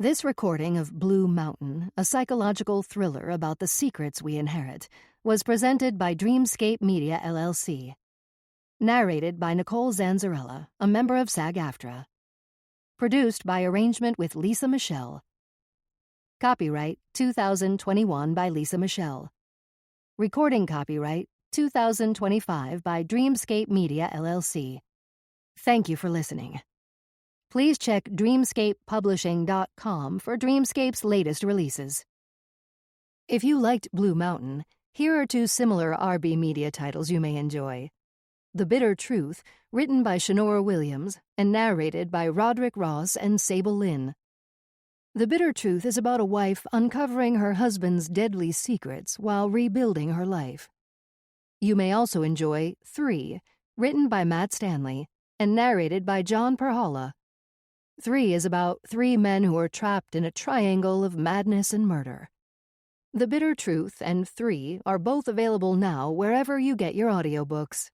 This recording of Blue Mountain, a psychological thriller about the secrets we inherit, was presented by Dreamscape Media, LLC. Narrated by Nicole Zanzarella, a member of SAG-AFTRA. Produced by arrangement with Lisa Michelle. Copyright 2021 by Lisa Michelle. Recording copyright 2025 by Dreamscape Media, LLC. Thank you for listening. Please check dreamscapepublishing.com for Dreamscape's latest releases. If you liked Blue Mountain, here are 2 similar RB Media titles you may enjoy. The Bitter Truth, written by Shanora Williams and narrated by Roderick Ross and Sable Lynn. The Bitter Truth is about a wife uncovering her husband's deadly secrets while rebuilding her life. You may also enjoy 3, written by Matt Stanley and narrated by John Perhala. 3 is about 3 men who are trapped in a triangle of madness and murder. The Bitter Truth and 3 are both available now wherever you get your audiobooks.